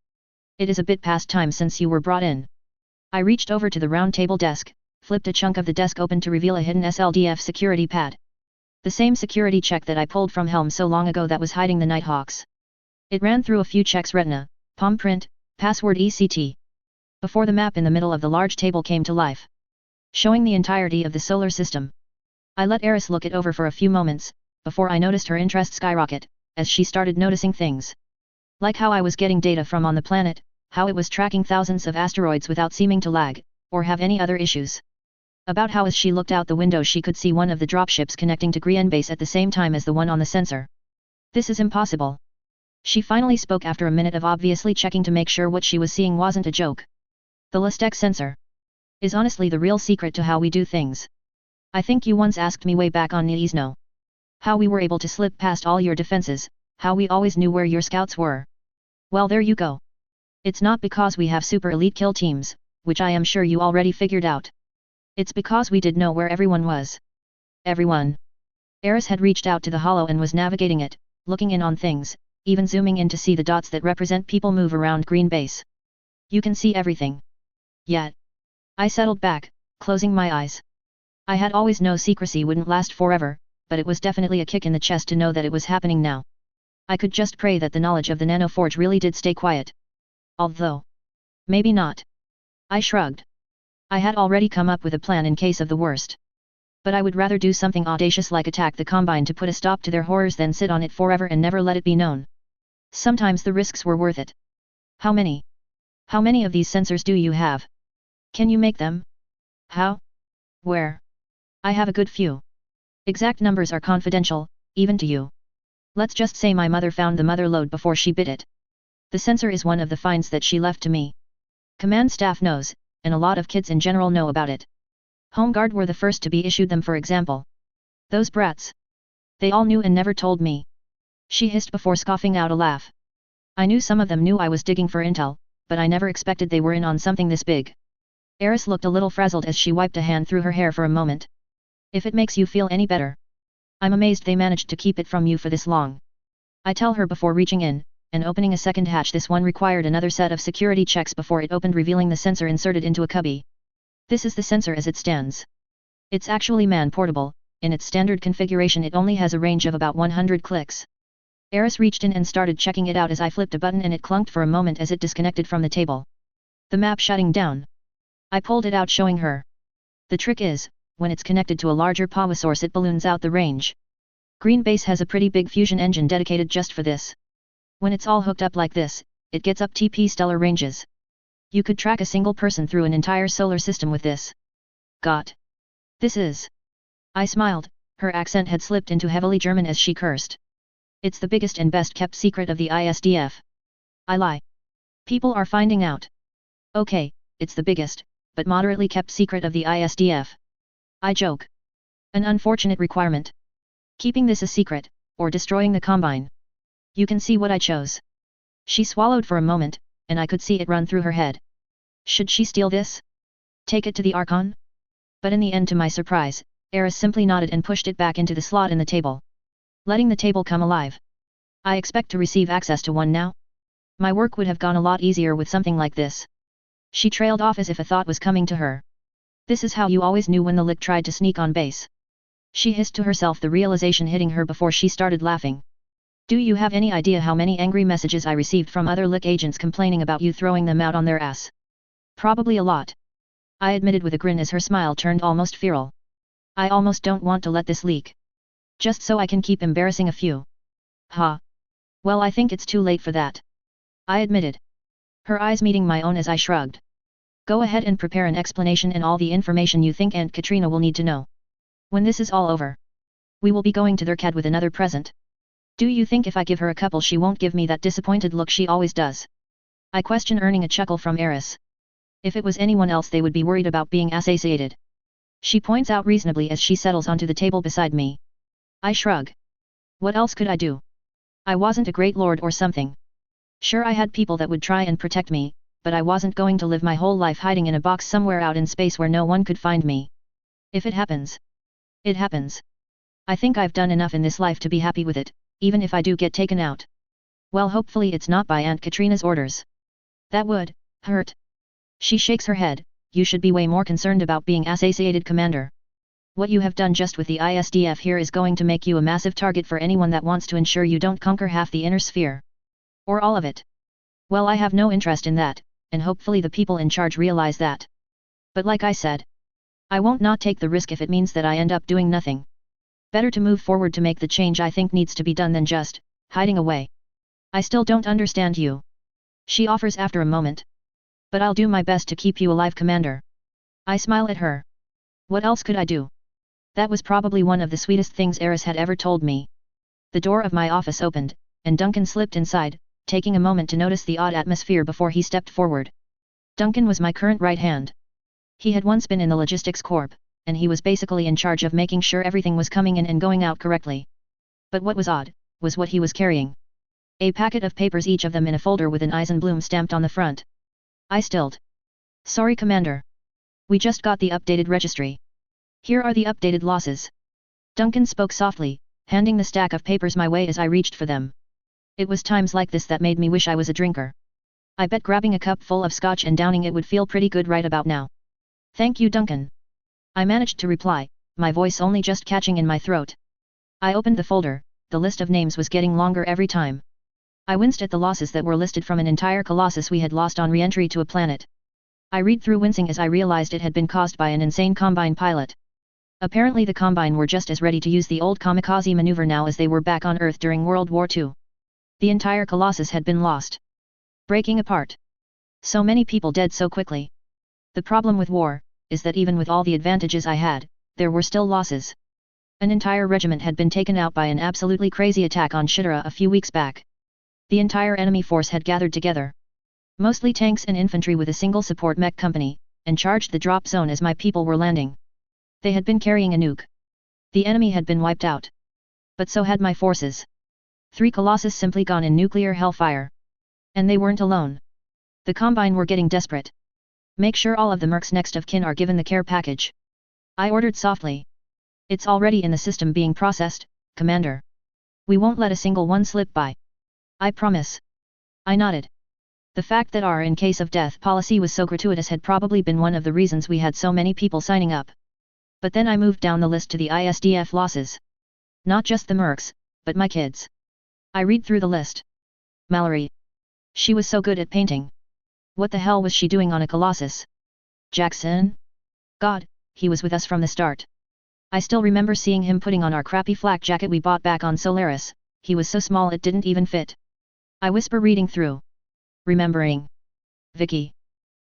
It is a bit past time since you were brought in. I reached over to the round table desk, flipped a chunk of the desk open to reveal a hidden SLDF security pad. The same security check that I pulled from Helm so long ago that was hiding the Nighthawks. It ran through a few checks: retina, palm print, password ECT. Before the map in the middle of the large table came to life, showing the entirety of the solar system. I let Eris look it over for a few moments, before I noticed her interest skyrocket, as she started noticing things. Like how I was getting data from on the planet, how it was tracking thousands of asteroids without seeming to lag, or have any other issues. About how as she looked out the window she could see one of the dropships connecting to Green Base at the same time as the one on the sensor. This is impossible. She finally spoke after a minute of obviously checking to make sure what she was seeing wasn't a joke. The Lastek sensor is honestly the real secret to how we do things. I think you once asked me way back on Niizno. How we were able to slip past all your defenses, how we always knew where your scouts were. Well, there you go. It's not because we have super elite kill teams, which I am sure you already figured out. It's because we did know where everyone was. Everyone. Eris had reached out to the holo and was navigating it, looking in on things, even zooming in to see the dots that represent people move around Green Base. You can see everything. Yet. I settled back, closing my eyes. I had always known secrecy wouldn't last forever, but it was definitely a kick in the chest to know that it was happening now. I could just pray that the knowledge of the nanoforge really did stay quiet. Although. Maybe not. I shrugged. I had already come up with a plan in case of the worst. But I would rather do something audacious like attack the Combine to put a stop to their horrors than sit on it forever and never let it be known. Sometimes the risks were worth it. How many? How many of these sensors do you have? Can you make them? How? Where? I have a good few. Exact numbers are confidential, even to you. Let's just say my mother found the mother lode before she bit it. The sensor is one of the finds that she left to me. Command staff knows, and a lot of kids in general know about it. Home Guard were the first to be issued them, for example. Those brats. They all knew and never told me. She hissed before scoffing out a laugh. I knew some of them knew I was digging for intel, but I never expected they were in on something this big. Eris looked a little frazzled as she wiped a hand through her hair for a moment. If it makes you feel any better. I'm amazed they managed to keep it from you for this long. I tell her before reaching in, and opening a second hatch. This one required another set of security checks before it opened, revealing the sensor inserted into a cubby. This is the sensor as it stands. It's actually man-portable. In its standard configuration it only has a range of about 100 clicks. Eris reached in and started checking it out as I flipped a button and it clunked for a moment as it disconnected from the table. The map shutting down. I pulled it out showing her. The trick is, when it's connected to a larger power source it balloons out the range. Green Base has a pretty big fusion engine dedicated just for this. When it's all hooked up like this, it gets up TP stellar ranges. You could track a single person through an entire solar system with this. Got. This is. I smiled, her accent had slipped into heavily German as she cursed. It's the biggest and best kept secret of the ISDF. I lie. People are finding out. Okay, it's the biggest, but moderately kept secret of the ISDF. I joke. An unfortunate requirement. Keeping this a secret, or destroying the Combine. You can see what I chose. She swallowed for a moment, and I could see it run through her head. Should she steal this? Take it to the Archon? But in the end, to my surprise, Eris simply nodded and pushed it back into the slot in the table. Letting the table come alive. I expect to receive access to one now? My work would have gone a lot easier with something like this. She trailed off as if a thought was coming to her. This is how you always knew when the Lick tried to sneak on base. She hissed to herself, the realization hitting her before she started laughing. Do you have any idea how many angry messages I received from other Lick agents complaining about you throwing them out on their ass? Probably a lot. I admitted with a grin as her smile turned almost feral. I almost don't want to let this leak. Just so I can keep embarrassing a few. Ha. Well, I think it's too late for that. I admitted. Her eyes meeting my own as I shrugged. Go ahead and prepare an explanation and all the information you think Aunt Katrina will need to know. When this is all over, we will be going to their CAD with another present. Do you think if I give her a couple she won't give me that disappointed look she always does? I question, earning a chuckle from Eris. If it was anyone else they would be worried about being assassinated. She points out reasonably as she settles onto the table beside me. I shrug. What else could I do? I wasn't a great lord or something. Sure, I had people that would try and protect me, but I wasn't going to live my whole life hiding in a box somewhere out in space where no one could find me. If it happens, it happens. I think I've done enough in this life to be happy with it, even if I do get taken out. Well, hopefully it's not by Aunt Katrina's orders. That would hurt. She shakes her head. You should be way more concerned about being assassinated, Commander. What you have done just with the ISDF here is going to make you a massive target for anyone that wants to ensure you don't conquer half the inner sphere. Or all of it. Well, I have no interest in that, and hopefully the people in charge realize that. But like I said, I won't not take the risk if it means that I end up doing nothing. Better to move forward to make the change I think needs to be done than just hiding away. I still don't understand you. She offers after a moment. But I'll do my best to keep you alive, Commander. I smile at her. What else could I do? That was probably one of the sweetest things Eris had ever told me. The door of my office opened, and Duncan slipped inside, taking a moment to notice the odd atmosphere before he stepped forward. Duncan was my current right hand. He had once been in the Logistics Corp, and he was basically in charge of making sure everything was coming in and going out correctly. But what was odd, was what he was carrying. A packet of papers, each of them in a folder with an Eisenblume stamped on the front. I stilled. Sorry, Commander. We just got the updated registry. Here are the updated losses. Duncan spoke softly, handing the stack of papers my way as I reached for them. It was times like this that made me wish I was a drinker. I bet grabbing a cup full of scotch and downing it would feel pretty good right about now. Thank you, Duncan. I managed to reply, my voice only just catching in my throat. I opened the folder. The list of names was getting longer every time. I winced at the losses that were listed from an entire colossus we had lost on re-entry to a planet. I read through wincing as I realized it had been caused by an insane Combine pilot. Apparently the Combine were just as ready to use the old kamikaze maneuver now as they were back on Earth during World War II. The entire colossus had been lost. Breaking apart. So many people dead so quickly. The problem with war, is that even with all the advantages I had, there were still losses. An entire regiment had been taken out by an absolutely crazy attack on Shidara a few weeks back. The entire enemy force had gathered together. Mostly tanks and infantry with a single support mech company, and charged the drop zone as my people were landing. They had been carrying a nuke. The enemy had been wiped out. But so had my forces. 3 colossus simply gone in nuclear hellfire. And they weren't alone. The Combine were getting desperate. Make sure all of the mercs next of kin are given the care package. I ordered softly. It's already in the system being processed, Commander. We won't let a single one slip by. I promise. I nodded. The fact that our in case of death policy was so gratuitous had probably been one of the reasons we had so many people signing up. But then I moved down the list to the ISDF losses. Not just the mercs, but my kids. I read through the list. Mallory. She was so good at painting. What the hell was she doing on a colossus? Jackson? God, he was with us from the start. I still remember seeing him putting on our crappy flak jacket we bought back on Solaris. He was so small it didn't even fit. I whisper reading through. Remembering. Vicky.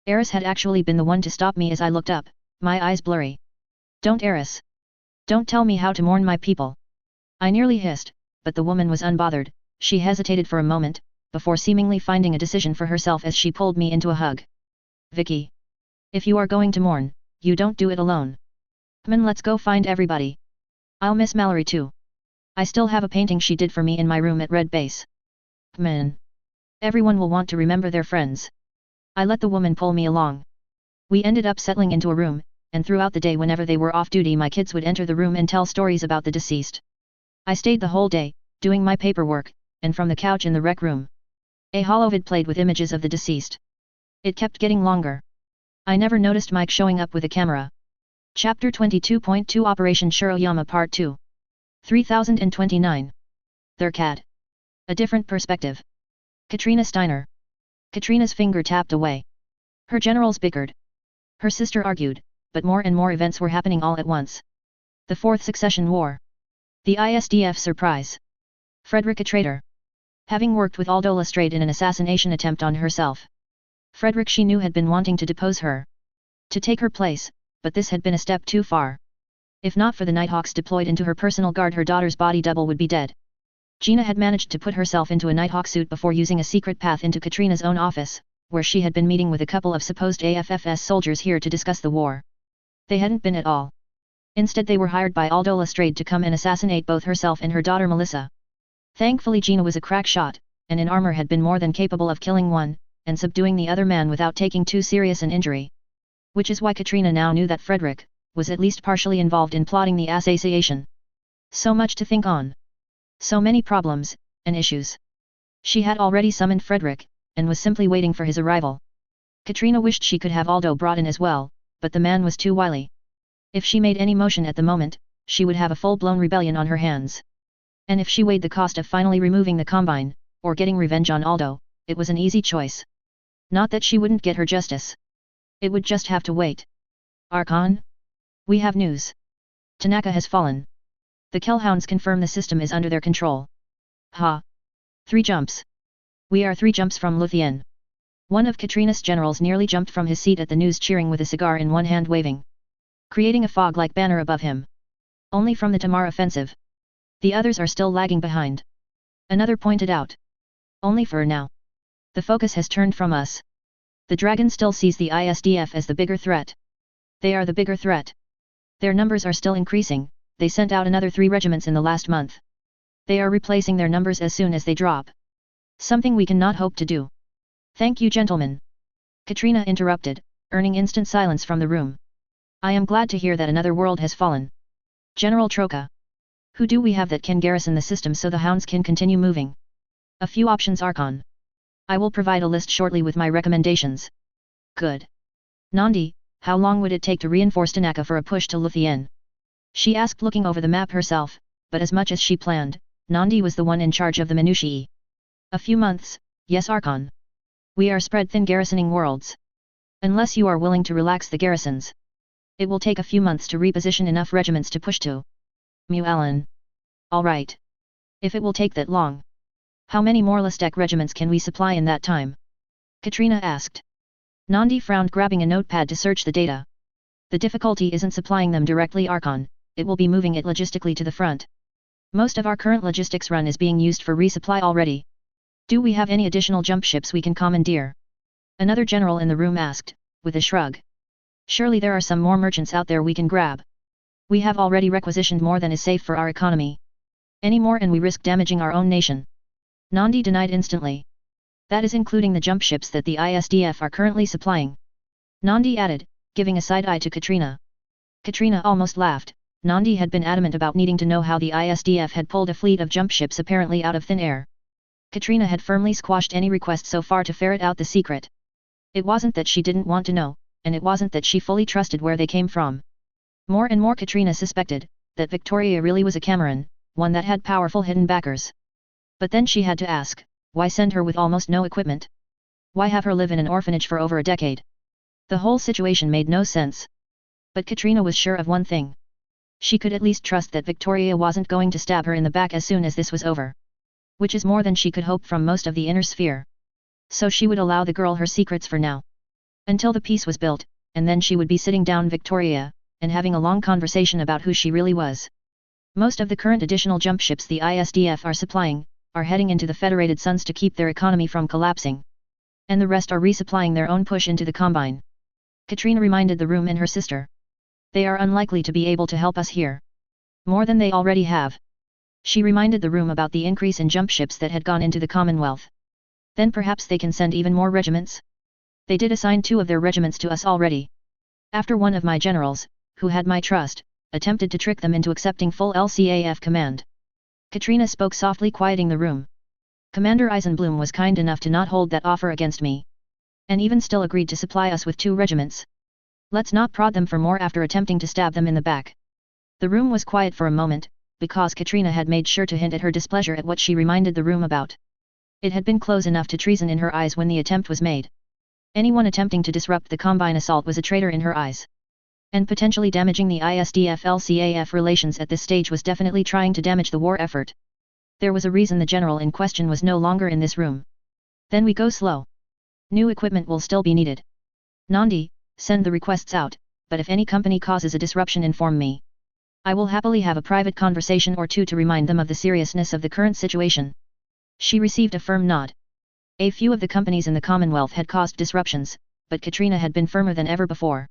Eris had actually been the one to stop me as I looked up, my eyes blurry. Don't, Eris. Don't tell me how to mourn my people. I nearly hissed, but the woman was unbothered. She hesitated for a moment, before seemingly finding a decision for herself as she pulled me into a hug. Vicky. If you are going to mourn, you don't do it alone. Come on, let's go find everybody. I'll miss Mallory too. I still have a painting she did for me in my room at Red Base. Come on. Everyone will want to remember their friends. I let the woman pull me along. We ended up settling into a room, and throughout the day whenever they were off duty my kids would enter the room and tell stories about the deceased. I stayed the whole day, doing my paperwork, and from the couch in the rec room. A holovid played with images of the deceased. It kept getting longer. I never noticed Mike showing up with a camera. Chapter 22.2 Operation Shiroyama Part 2 3029. Their CAD. A different perspective. Katrina Steiner. Katrina's finger tapped away. Her generals bickered. Her sister argued, but more and more events were happening all at once. The Fourth Succession War. The ISDF surprise. Frederick a traitor. Having worked with Aldo Lestrade in an assassination attempt on herself. Frederick she knew had been wanting to depose her. To take her place, but this had been a step too far. If not for the Nighthawks deployed into her personal guard, her daughter's body double would be dead. Gina had managed to put herself into a Nighthawk suit before using a secret path into Katrina's own office, where she had been meeting with a couple of supposed AFFS soldiers here to discuss the war. They hadn't been at all. Instead they were hired by Aldo Lestrade to come and assassinate both herself and her daughter Melissa. Thankfully Gina was a crack shot, and in armor had been more than capable of killing one, and subduing the other man without taking too serious an injury. Which is why Katrina now knew that Frederick was at least partially involved in plotting the assassination. So much to think on. So many problems, and issues. She had already summoned Frederick, and was simply waiting for his arrival. Katrina wished she could have Aldo brought in as well, but the man was too wily. If she made any motion at the moment, she would have a full-blown rebellion on her hands. And if she weighed the cost of finally removing the Combine, or getting revenge on Aldo, it was an easy choice. Not that she wouldn't get her justice. It would just have to wait. Archon? We have news. Tanaka has fallen. The Kellhounds confirm the system is under their control. Ha! 3 jumps. We are 3 jumps from Luthien. One of Katrina's generals nearly jumped from his seat at the news, cheering with a cigar in one hand, waving, creating a fog-like banner above him. Only from the Tamar offensive. The others are still lagging behind. Another pointed out. Only for now. The focus has turned from us. The Dragon still sees the ISDF as the bigger threat. They are the bigger threat. Their numbers are still increasing. They sent out another 3 regiments in the last month. They are replacing their numbers as soon as they drop. Something we cannot hope to do. Thank you, gentlemen. Katrina interrupted, earning instant silence from the room. I am glad to hear that another world has fallen. General Troka. Who do we have that can garrison the system so the Hounds can continue moving? A few options, Archon. I will provide a list shortly with my recommendations. Good. Nandi, how long would it take to reinforce Tanaka for a push to Luthien? She asked, looking over the map herself, but as much as she planned, Nandi was the one in charge of the minutiae. A few months, yes, Archon. We are spread thin garrisoning worlds. Unless you are willing to relax the garrisons. It will take a few months to reposition enough regiments to push to. Muallen. All right. If it will take that long. How many more Lestek regiments can we supply in that time? Katrina asked. Nandi frowned, grabbing a notepad to search the data. The difficulty isn't supplying them directly, Archon, it will be moving it logistically to the front. Most of our current logistics run is being used for resupply already. Do we have any additional jump ships we can commandeer? Another general in the room asked, with a shrug. Surely there are some more merchants out there we can grab. We have already requisitioned more than is safe for our economy. Any more and we risk damaging our own nation. Nandi denied instantly. That is including the jump ships that the ISDF are currently supplying. Nandi added, giving a side eye to Katrina. Katrina almost laughed. Nandi had been adamant about needing to know how the ISDF had pulled a fleet of jump ships apparently out of thin air. Katrina had firmly squashed any request so far to ferret out the secret. It wasn't that she didn't want to know, and it wasn't that she fully trusted where they came from. More and more Katrina suspected that Victoria really was a Cameron, one that had powerful hidden backers. But then she had to ask, why send her with almost no equipment? Why have her live in an orphanage for over a decade? The whole situation made no sense. But Katrina was sure of one thing. She could at least trust that Victoria wasn't going to stab her in the back as soon as this was over. Which is more than she could hope from most of the inner sphere. So she would allow the girl her secrets for now. Until the peace was built, and then she would be sitting down Victoria, and having a long conversation about who she really was. Most of the current additional jump ships the ISDF are supplying, are heading into the Federated Suns to keep their economy from collapsing. And the rest are resupplying their own push into the Combine. Katrina reminded the room and her sister. They are unlikely to be able to help us here. More than they already have. She reminded the room about the increase in jump ships that had gone into the Commonwealth. Then perhaps they can send even more regiments? They did assign 2 of their regiments to us already. After one of my generals, who had my trust, attempted to trick them into accepting full LCAF command. Katrina spoke softly, quieting the room. Commander Eisenblum was kind enough to not hold that offer against me. And even still agreed to supply us with 2 regiments. Let's not prod them for more after attempting to stab them in the back. The room was quiet for a moment, because Katrina had made sure to hint at her displeasure at what she reminded the room about. It had been close enough to treason in her eyes when the attempt was made. Anyone attempting to disrupt the Combine assault was a traitor in her eyes. And potentially damaging the ISDF-LCAF relations at this stage was definitely trying to damage the war effort. There was a reason the general in question was no longer in this room. Then we go slow. New equipment will still be needed. Nandi, send the requests out, but if any company causes a disruption inform me. I will happily have a private conversation or two to remind them of the seriousness of the current situation. She received a firm nod. A few of the companies in the Commonwealth had caused disruptions, but Katrina had been firmer than ever before.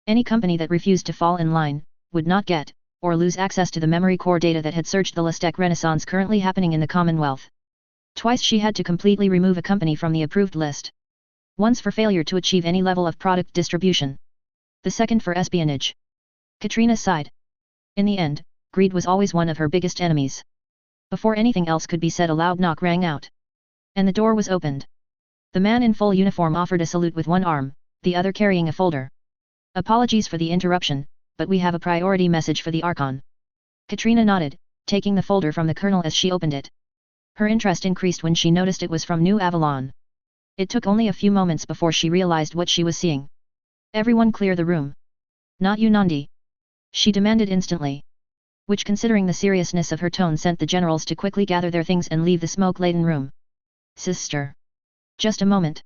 Any company that refused to fall in line, would not get, or lose access to the memory core data that had surged the Lestec Renaissance currently happening in the Commonwealth. Twice she had to completely remove a company from the approved list. Once for failure to achieve any level of product distribution. The second for espionage. Katrina sighed. In the end, greed was always one of her biggest enemies. Before anything else could be said, a loud knock rang out. And the door was opened. The man in full uniform offered a salute with one arm, the other carrying a folder. Apologies for the interruption, but we have a priority message for the Archon. Katrina nodded, taking the folder from the colonel as she opened it. Her interest increased when she noticed it was from New Avalon. It took only a few moments before she realized what she was seeing. Everyone clear the room. Not you, Nandi. She demanded instantly. Which, considering the seriousness of her tone, sent the generals to quickly gather their things and leave the smoke-laden room. Sister. Just a moment.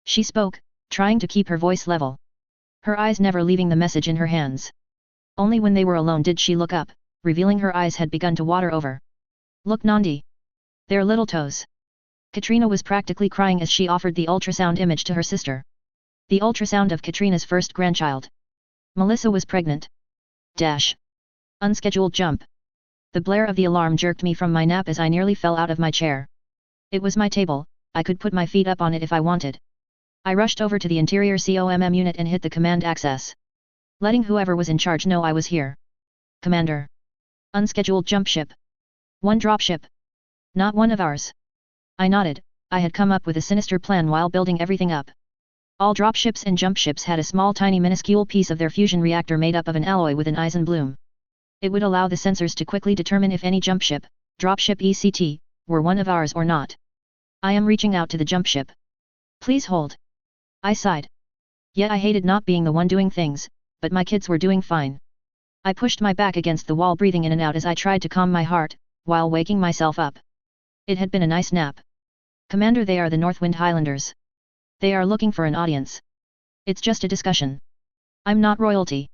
She spoke, trying to keep her voice level. Her eyes never leaving the message in her hands. Only when they were alone did she look up, revealing her eyes had begun to water over. Look, Nandi. Their little toes. Katrina was practically crying as she offered the ultrasound image to her sister. The ultrasound of Katrina's first grandchild. Melissa was pregnant. Unscheduled jump. The blare of the alarm jerked me from my nap as I nearly fell out of my chair. It was my table, I could put my feet up on it if I wanted. I rushed over to the interior COMM unit and hit the command access. Letting whoever was in charge know I was here. Commander. Unscheduled jump ship. One dropship. Not one of ours. I nodded. I had come up with a sinister plan while building everything up. All dropships and jump ships had a small tiny minuscule piece of their fusion reactor made up of an alloy with an Eisenbloom. It would allow the sensors to quickly determine if any jump ship, dropship ECT, were one of ours or not. I am reaching out to the jump ship. Please hold. I sighed. Yet I hated not being the one doing things, but my kids were doing fine. I pushed my back against the wall, breathing in and out as I tried to calm my heart, while waking myself up. It had been a nice nap. Commander, they are the Northwind Highlanders. They are looking for an audience. It's just a discussion. I'm not royalty.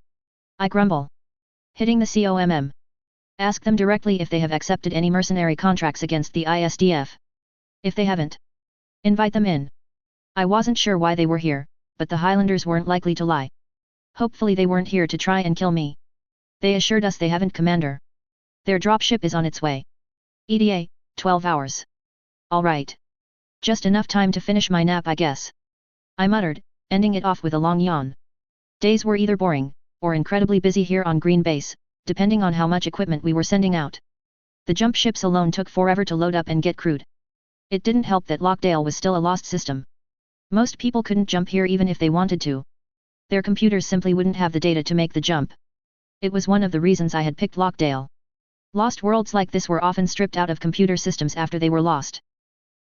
I grumble. Hitting the COMM. Ask them directly if they have accepted any mercenary contracts against the ISDF. If they haven't, invite them in. I wasn't sure why they were here, but the Highlanders weren't likely to lie. Hopefully they weren't here to try and kill me. They assured us they haven't, Commander. Their dropship is on its way. ETA, 12 hours. All right. Just enough time to finish my nap, I guess. I muttered, ending it off with a long yawn. Days were either boring, or incredibly busy here on Green Base, depending on how much equipment we were sending out. The jump ships alone took forever to load up and get crewed. It didn't help that Lockdale was still a lost system. Most people couldn't jump here even if they wanted to. Their computers simply wouldn't have the data to make the jump. It was one of the reasons I had picked Lockdale. Lost worlds like this were often stripped out of computer systems after they were lost.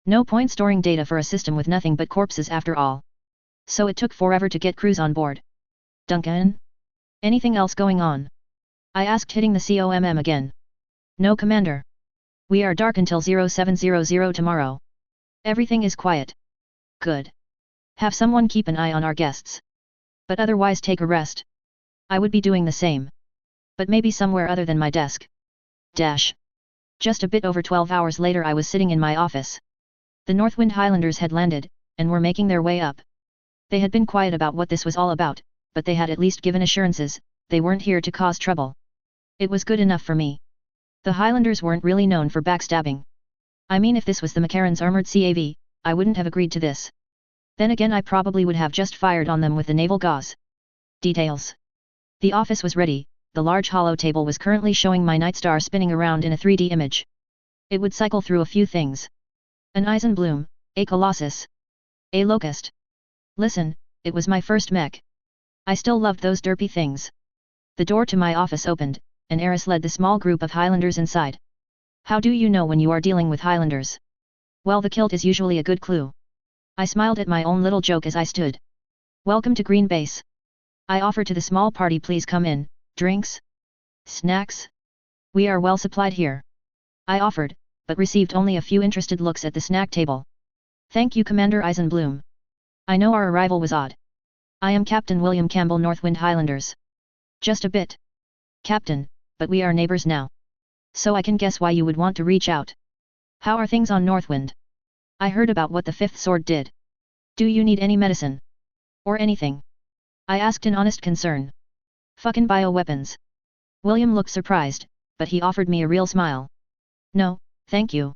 No point storing data for a system with nothing but corpses after all. So it took forever to get crews on board. Duncan? Anything else going on? I asked, hitting the COMM again. No, Commander. We are dark until 0700 tomorrow. Everything is quiet. Good. Have someone keep an eye on our guests. But otherwise take a rest. I would be doing the same. But maybe somewhere other than my desk. Just a bit over 12 hours later I was sitting in my office. The Northwind Highlanders had landed, and were making their way up. They had been quiet about what this was all about, but they had at least given assurances, they weren't here to cause trouble. It was good enough for me. The Highlanders weren't really known for backstabbing. I mean, if this was the Macaron's armored CAV, I wouldn't have agreed to this. Then again, I probably would have just fired on them with the naval gauze. Details. The office was ready. The large hollow table was currently showing my Nightstar spinning around in a 3D image. It would cycle through a few things. An Eisenbloom, a Colossus, a Locust. Listen, it was my first mech. I still loved those derpy things. The door to my office opened, and Eris led the small group of Highlanders inside. How do you know when you are dealing with Highlanders? Well, the kilt is usually a good clue. I smiled at my own little joke as I stood. Welcome to Green Base. I offered to the small party, please come in. Drinks? Snacks? We are well supplied here. I offered, but received only a few interested looks at the snack table. Thank you, Commander Eisenbloom. I know our arrival was odd. I am Captain William Campbell, Northwind Highlanders. Just a bit. Captain, but we are neighbors now. So I can guess why you would want to reach out. How are things on Northwind? I heard about what the Fifth Sword did. Do you need any medicine? Or anything? I asked in honest concern. Fucking bioweapons. William looked surprised, but he offered me a real smile. No, thank you.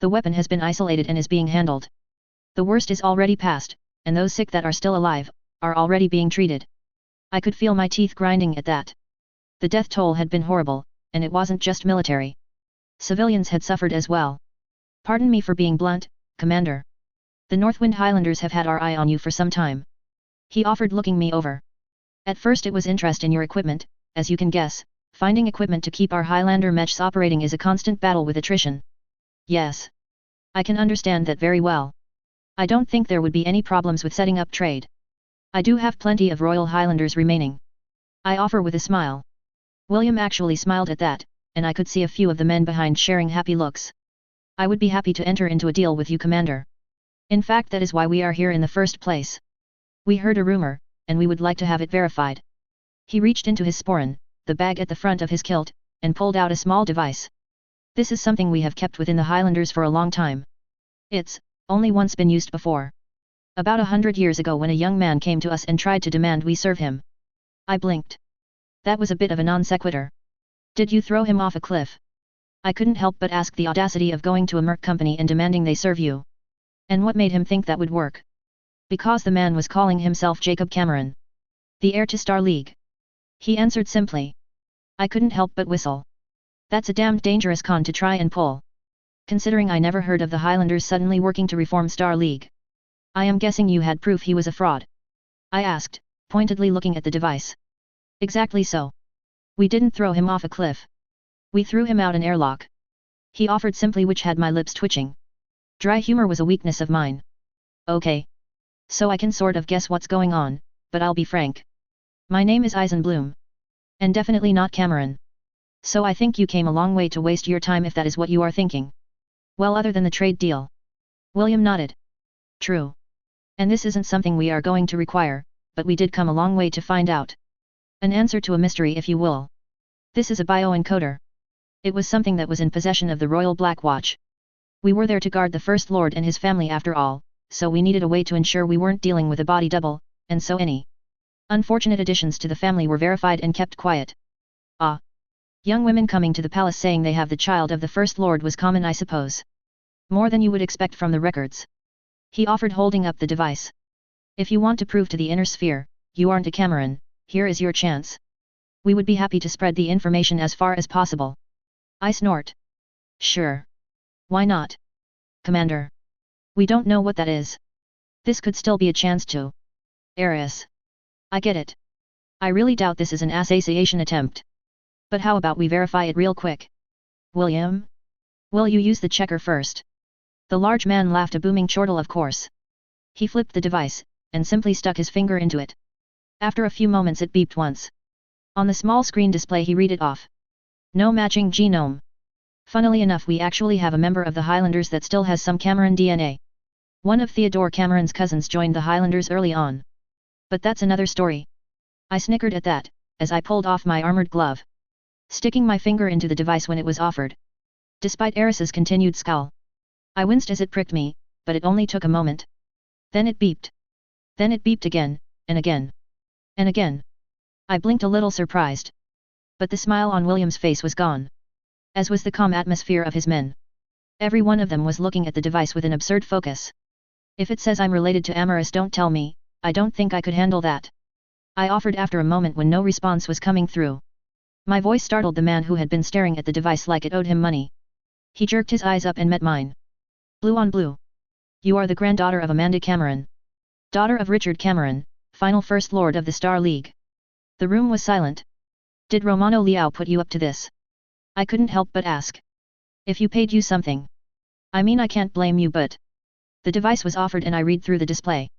The weapon has been isolated and is being handled. The worst is already past, and those sick that are still alive, are already being treated. I could feel my teeth grinding at that. The death toll had been horrible, and it wasn't just military. Civilians had suffered as well. Pardon me for being blunt, Commander. The Northwind Highlanders have had our eye on you for some time. He offered, looking me over. At first it was interest in your equipment. As you can guess, finding equipment to keep our Highlander mechs operating is a constant battle with attrition. Yes. I can understand that very well. I don't think there would be any problems with setting up trade. I do have plenty of Royal Highlanders remaining. I offer with a smile. William actually smiled at that, and I could see a few of the men behind sharing happy looks. I would be happy to enter into a deal with you, Commander. In fact, that is why we are here in the first place. We heard a rumor, and we would like to have it verified. He reached into his sporran, the bag at the front of his kilt, and pulled out a small device. This is something we have kept within the Highlanders for a long time. It's only once been used before. About 100 years ago, when a young man came to us and tried to demand we serve him. I blinked. That was a bit of a non sequitur. Did you throw him off a cliff? I couldn't help but ask, the audacity of going to a merc company and demanding they serve you. And what made him think that would work? Because the man was calling himself Jacob Cameron, the heir to Star League. He answered simply. I couldn't help but whistle. That's a damned dangerous con to try and pull. Considering I never heard of the Highlanders suddenly working to reform Star League. I am guessing you had proof he was a fraud? I asked, pointedly looking at the device. Exactly so. We didn't throw him off a cliff. We threw him out an airlock. He offered simply, which had my lips twitching. Dry humor was a weakness of mine. Okay. So I can sort of guess what's going on, but I'll be frank. My name is Eisenbloom. And definitely not Cameron. So I think you came a long way to waste your time if that is what you are thinking. Well, other than the trade deal. William nodded. True. And this isn't something we are going to require, but we did come a long way to find out. An answer to a mystery, if you will. This is a bioencoder. It was something that was in possession of the Royal Black Watch. We were there to guard the First Lord and his family after all, so we needed a way to ensure we weren't dealing with a body double, and so any unfortunate additions to the family were verified and kept quiet. Ah. Young women coming to the palace saying they have the child of the First Lord was common, I suppose. More than you would expect from the records. He offered, holding up the device. If you want to prove to the inner sphere, you aren't a Cameron, here is your chance. We would be happy to spread the information as far as possible. I snort. Sure. Why not? Commander. We don't know what that is. This could still be a chance to. Heiress. I get it. I really doubt this is an assassination attempt. But how about we verify it real quick? William? Will you use the checker first? The large man laughed, a booming chortle, of course. He flipped the device, and simply stuck his finger into it. After a few moments it beeped once. On the small screen display he read it off. No matching genome. Funnily enough, we actually have a member of the Highlanders that still has some Cameron DNA. One of Theodore Cameron's cousins joined the Highlanders early on. But that's another story. I snickered at that, as I pulled off my armored glove, sticking my finger into the device when it was offered. Despite Eris's continued scowl, I winced as it pricked me, but it only took a moment. Then it beeped. Then it beeped again, and again. And again. I blinked, a little surprised. But the smile on William's face was gone. As was the calm atmosphere of his men. Every one of them was looking at the device with an absurd focus. If it says I'm related to Amaris, don't tell me, I don't think I could handle that. I offered after a moment when no response was coming through. My voice startled the man who had been staring at the device like it owed him money. He jerked his eyes up and met mine. Blue on blue. You are the granddaughter of Amanda Cameron. Daughter of Richard Cameron, final First Lord of the Star League. The room was silent. Did Romano Liao put you up to this? I couldn't help but ask. If you paid you something. I mean, I can't blame you, but. The device was offered and I read through the display.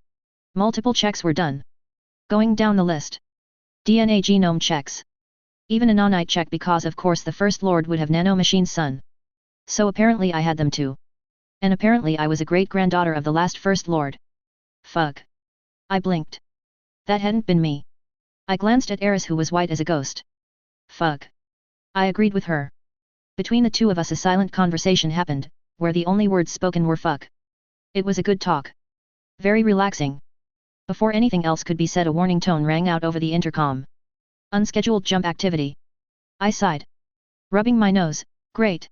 Multiple checks were done. Going down the list. DNA genome checks. Even a nanite check, because of course the First Lord would have nanomachines son. So apparently I had them too. And apparently I was a great-granddaughter of the last First Lord. Fuck. I blinked. That hadn't been me. I glanced at Eris, who was white as a ghost. Fuck. I agreed with her. Between the two of us a silent conversation happened, where the only words spoken were fuck. It was a good talk. Very relaxing. Before anything else could be said, a warning tone rang out over the intercom. Unscheduled jump activity. I sighed. Rubbing my nose, great.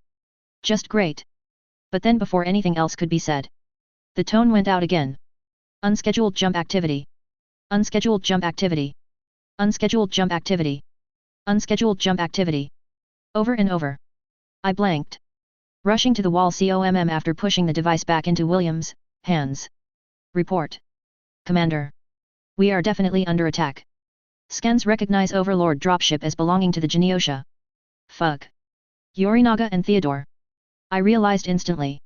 Just great. But then before anything else could be said, the tone went out again. Unscheduled jump activity. Unscheduled jump activity. Unscheduled jump activity. Unscheduled jump activity. Over and over. I blanked. Rushing to the wall COMM after pushing the device back into William's hands. Report. Commander. We are definitely under attack. Scans recognize Overlord dropship as belonging to the Geneosha. Fuck. Yorinaga and Theodore. I realized instantly.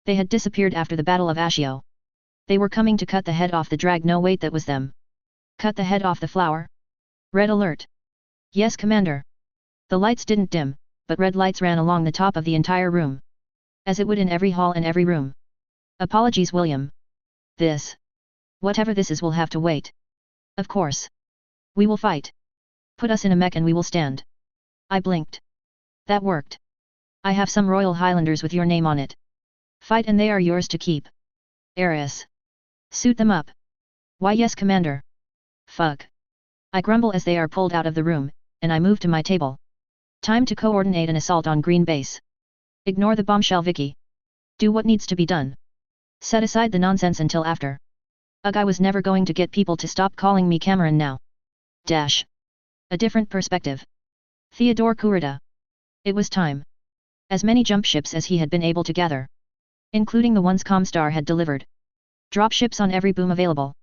They had disappeared after the Battle of Ashio. They were coming to cut the head off the drag. No wait, that was them. Cut the head off the flower? Red alert. Yes, Commander. The lights didn't dim, but red lights ran along the top of the entire room. As it would in every hall and every room. Apologies, William. This. Whatever this is will have to wait. Of course. We will fight. Put us in a mech and we will stand. I blinked. That worked. I have some Royal Highlanders with your name on it. Fight and they are yours to keep. Eris. Suit them up. Why yes, Commander. Fuck. I grumble as they are pulled out of the room, and I move to my table. Time to coordinate an assault on Green Base. Ignore the bombshell, Vicky. Do what needs to be done. Set aside the nonsense until after. Ugh, I was never going to get people to stop calling me Cameron now. Dash. A different perspective. Theodore Kurita. It was time. As many jump ships as he had been able to gather. Including the ones Comstar had delivered. Dropships on every boom available.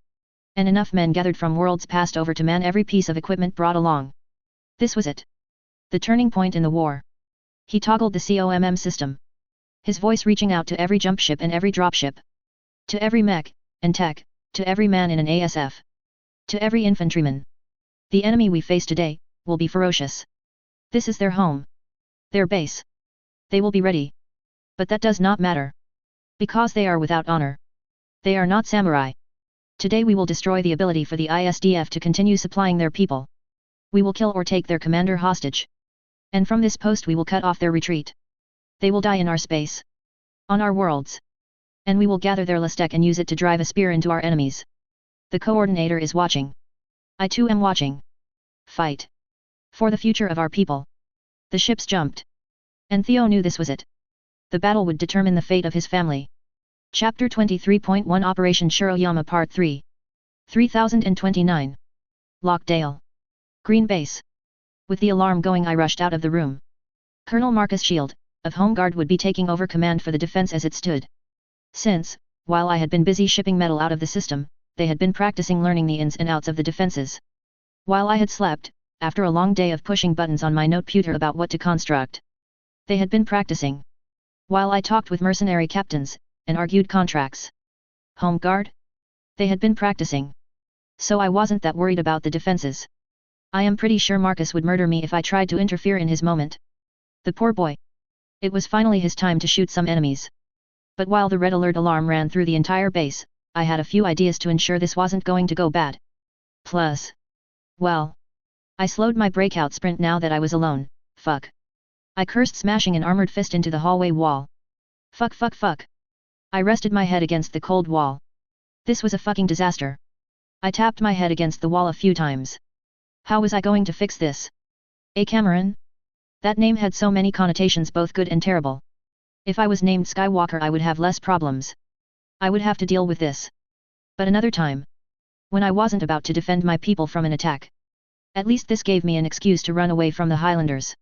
And enough men gathered from worlds past over to man every piece of equipment brought along. This was it. The turning point in the war. He toggled the COMM system. His voice reaching out to every jump ship and every dropship. To every mech, and tech, to every man in an ASF. To every infantryman. The enemy we face today, will be ferocious. This is their home. Their base. They will be ready. But that does not matter. Because they are without honor. They are not samurai. Today we will destroy the ability for the ISDF to continue supplying their people. We will kill or take their commander hostage. And from this post we will cut off their retreat. They will die in our space. On our worlds. And we will gather their Lastek and use it to drive a spear into our enemies. The coordinator is watching. I too am watching. Fight. For the future of our people. The ships jumped. And Theo knew this was it. The battle would determine the fate of his family. Chapter 23.1 Operation Shiroyama Part 3. 3029. Lockdale. Green Base. With the alarm going, I rushed out of the room. Colonel Marcus Shield, of Home Guard, would be taking over command for the defense as it stood. Since, while I had been busy shipping metal out of the system, they had been practicing learning the ins and outs of the defenses. While I had slept, after a long day of pushing buttons on my noteputer about what to construct, they had been practicing. While I talked with mercenary captains, and argued contracts. Home Guard? They had been practicing. So I wasn't that worried about the defenses. I am pretty sure Marcus would murder me if I tried to interfere in his moment. The poor boy. It was finally his time to shoot some enemies. But while the red alert alarm ran through the entire base, I had a few ideas to ensure this wasn't going to go bad. Plus. Well. I slowed my breakout sprint now that I was alone. Fuck. I cursed, smashing an armored fist into the hallway wall. Fuck fuck fuck. I rested my head against the cold wall. This was a fucking disaster. I tapped my head against the wall a few times. How was I going to fix this? Cameron? That name had so many connotations, both good and terrible. If I was named Skywalker I would have less problems. I would have to deal with this. But another time. When I wasn't about to defend my people from an attack. At least this gave me an excuse to run away from the Highlanders.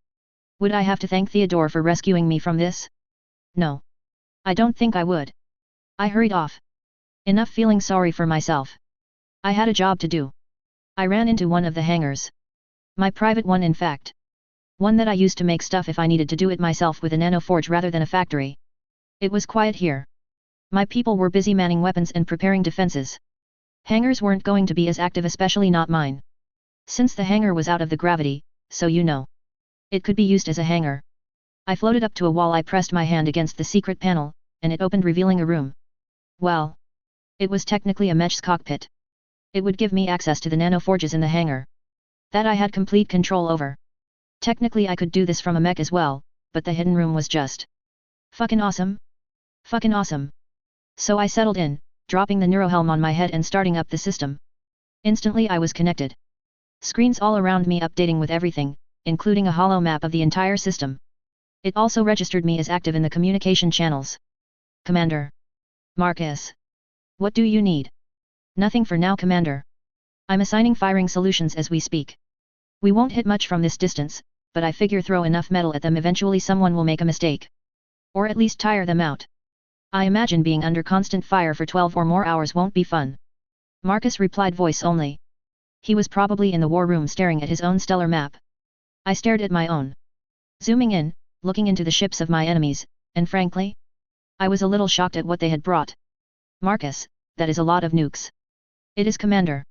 Would I have to thank Theodore for rescuing me from this? No. I don't think I would. I hurried off. Enough feeling sorry for myself. I had a job to do. I ran into one of the hangars. My private one, in fact. One that I used to make stuff if I needed to do it myself with a nanoforge rather than a factory. It was quiet here. My people were busy manning weapons and preparing defenses. Hangars weren't going to be as active, especially not mine. Since the hangar was out of the gravity, so you know. It could be used as a hangar. I floated up to a wall. I pressed my hand against the secret panel, and it opened, revealing a room. Well. It was technically a mech's cockpit. It would give me access to the nanoforges in the hangar. That I had complete control over. Technically I could do this from a mech as well, but the hidden room was just fucking awesome. Fucking awesome. So I settled in, dropping the neurohelm on my head and starting up the system. Instantly I was connected. Screens all around me updating with everything, including a holo map of the entire system. It also registered me as active in the communication channels. Commander. Marcus. What do you need? Nothing for now, Commander. I'm assigning firing solutions as we speak. We won't hit much from this distance, but I figure throw enough metal at them eventually someone will make a mistake. Or at least tire them out. I imagine being under constant fire for 12 or more hours won't be fun. Marcus replied voice only. He was probably in the war room staring at his own stellar map. I stared at my own. Zooming in, looking into the ships of my enemies, and frankly, I was a little shocked at what they had brought. Marcus, that is a lot of nukes. It is, Commander.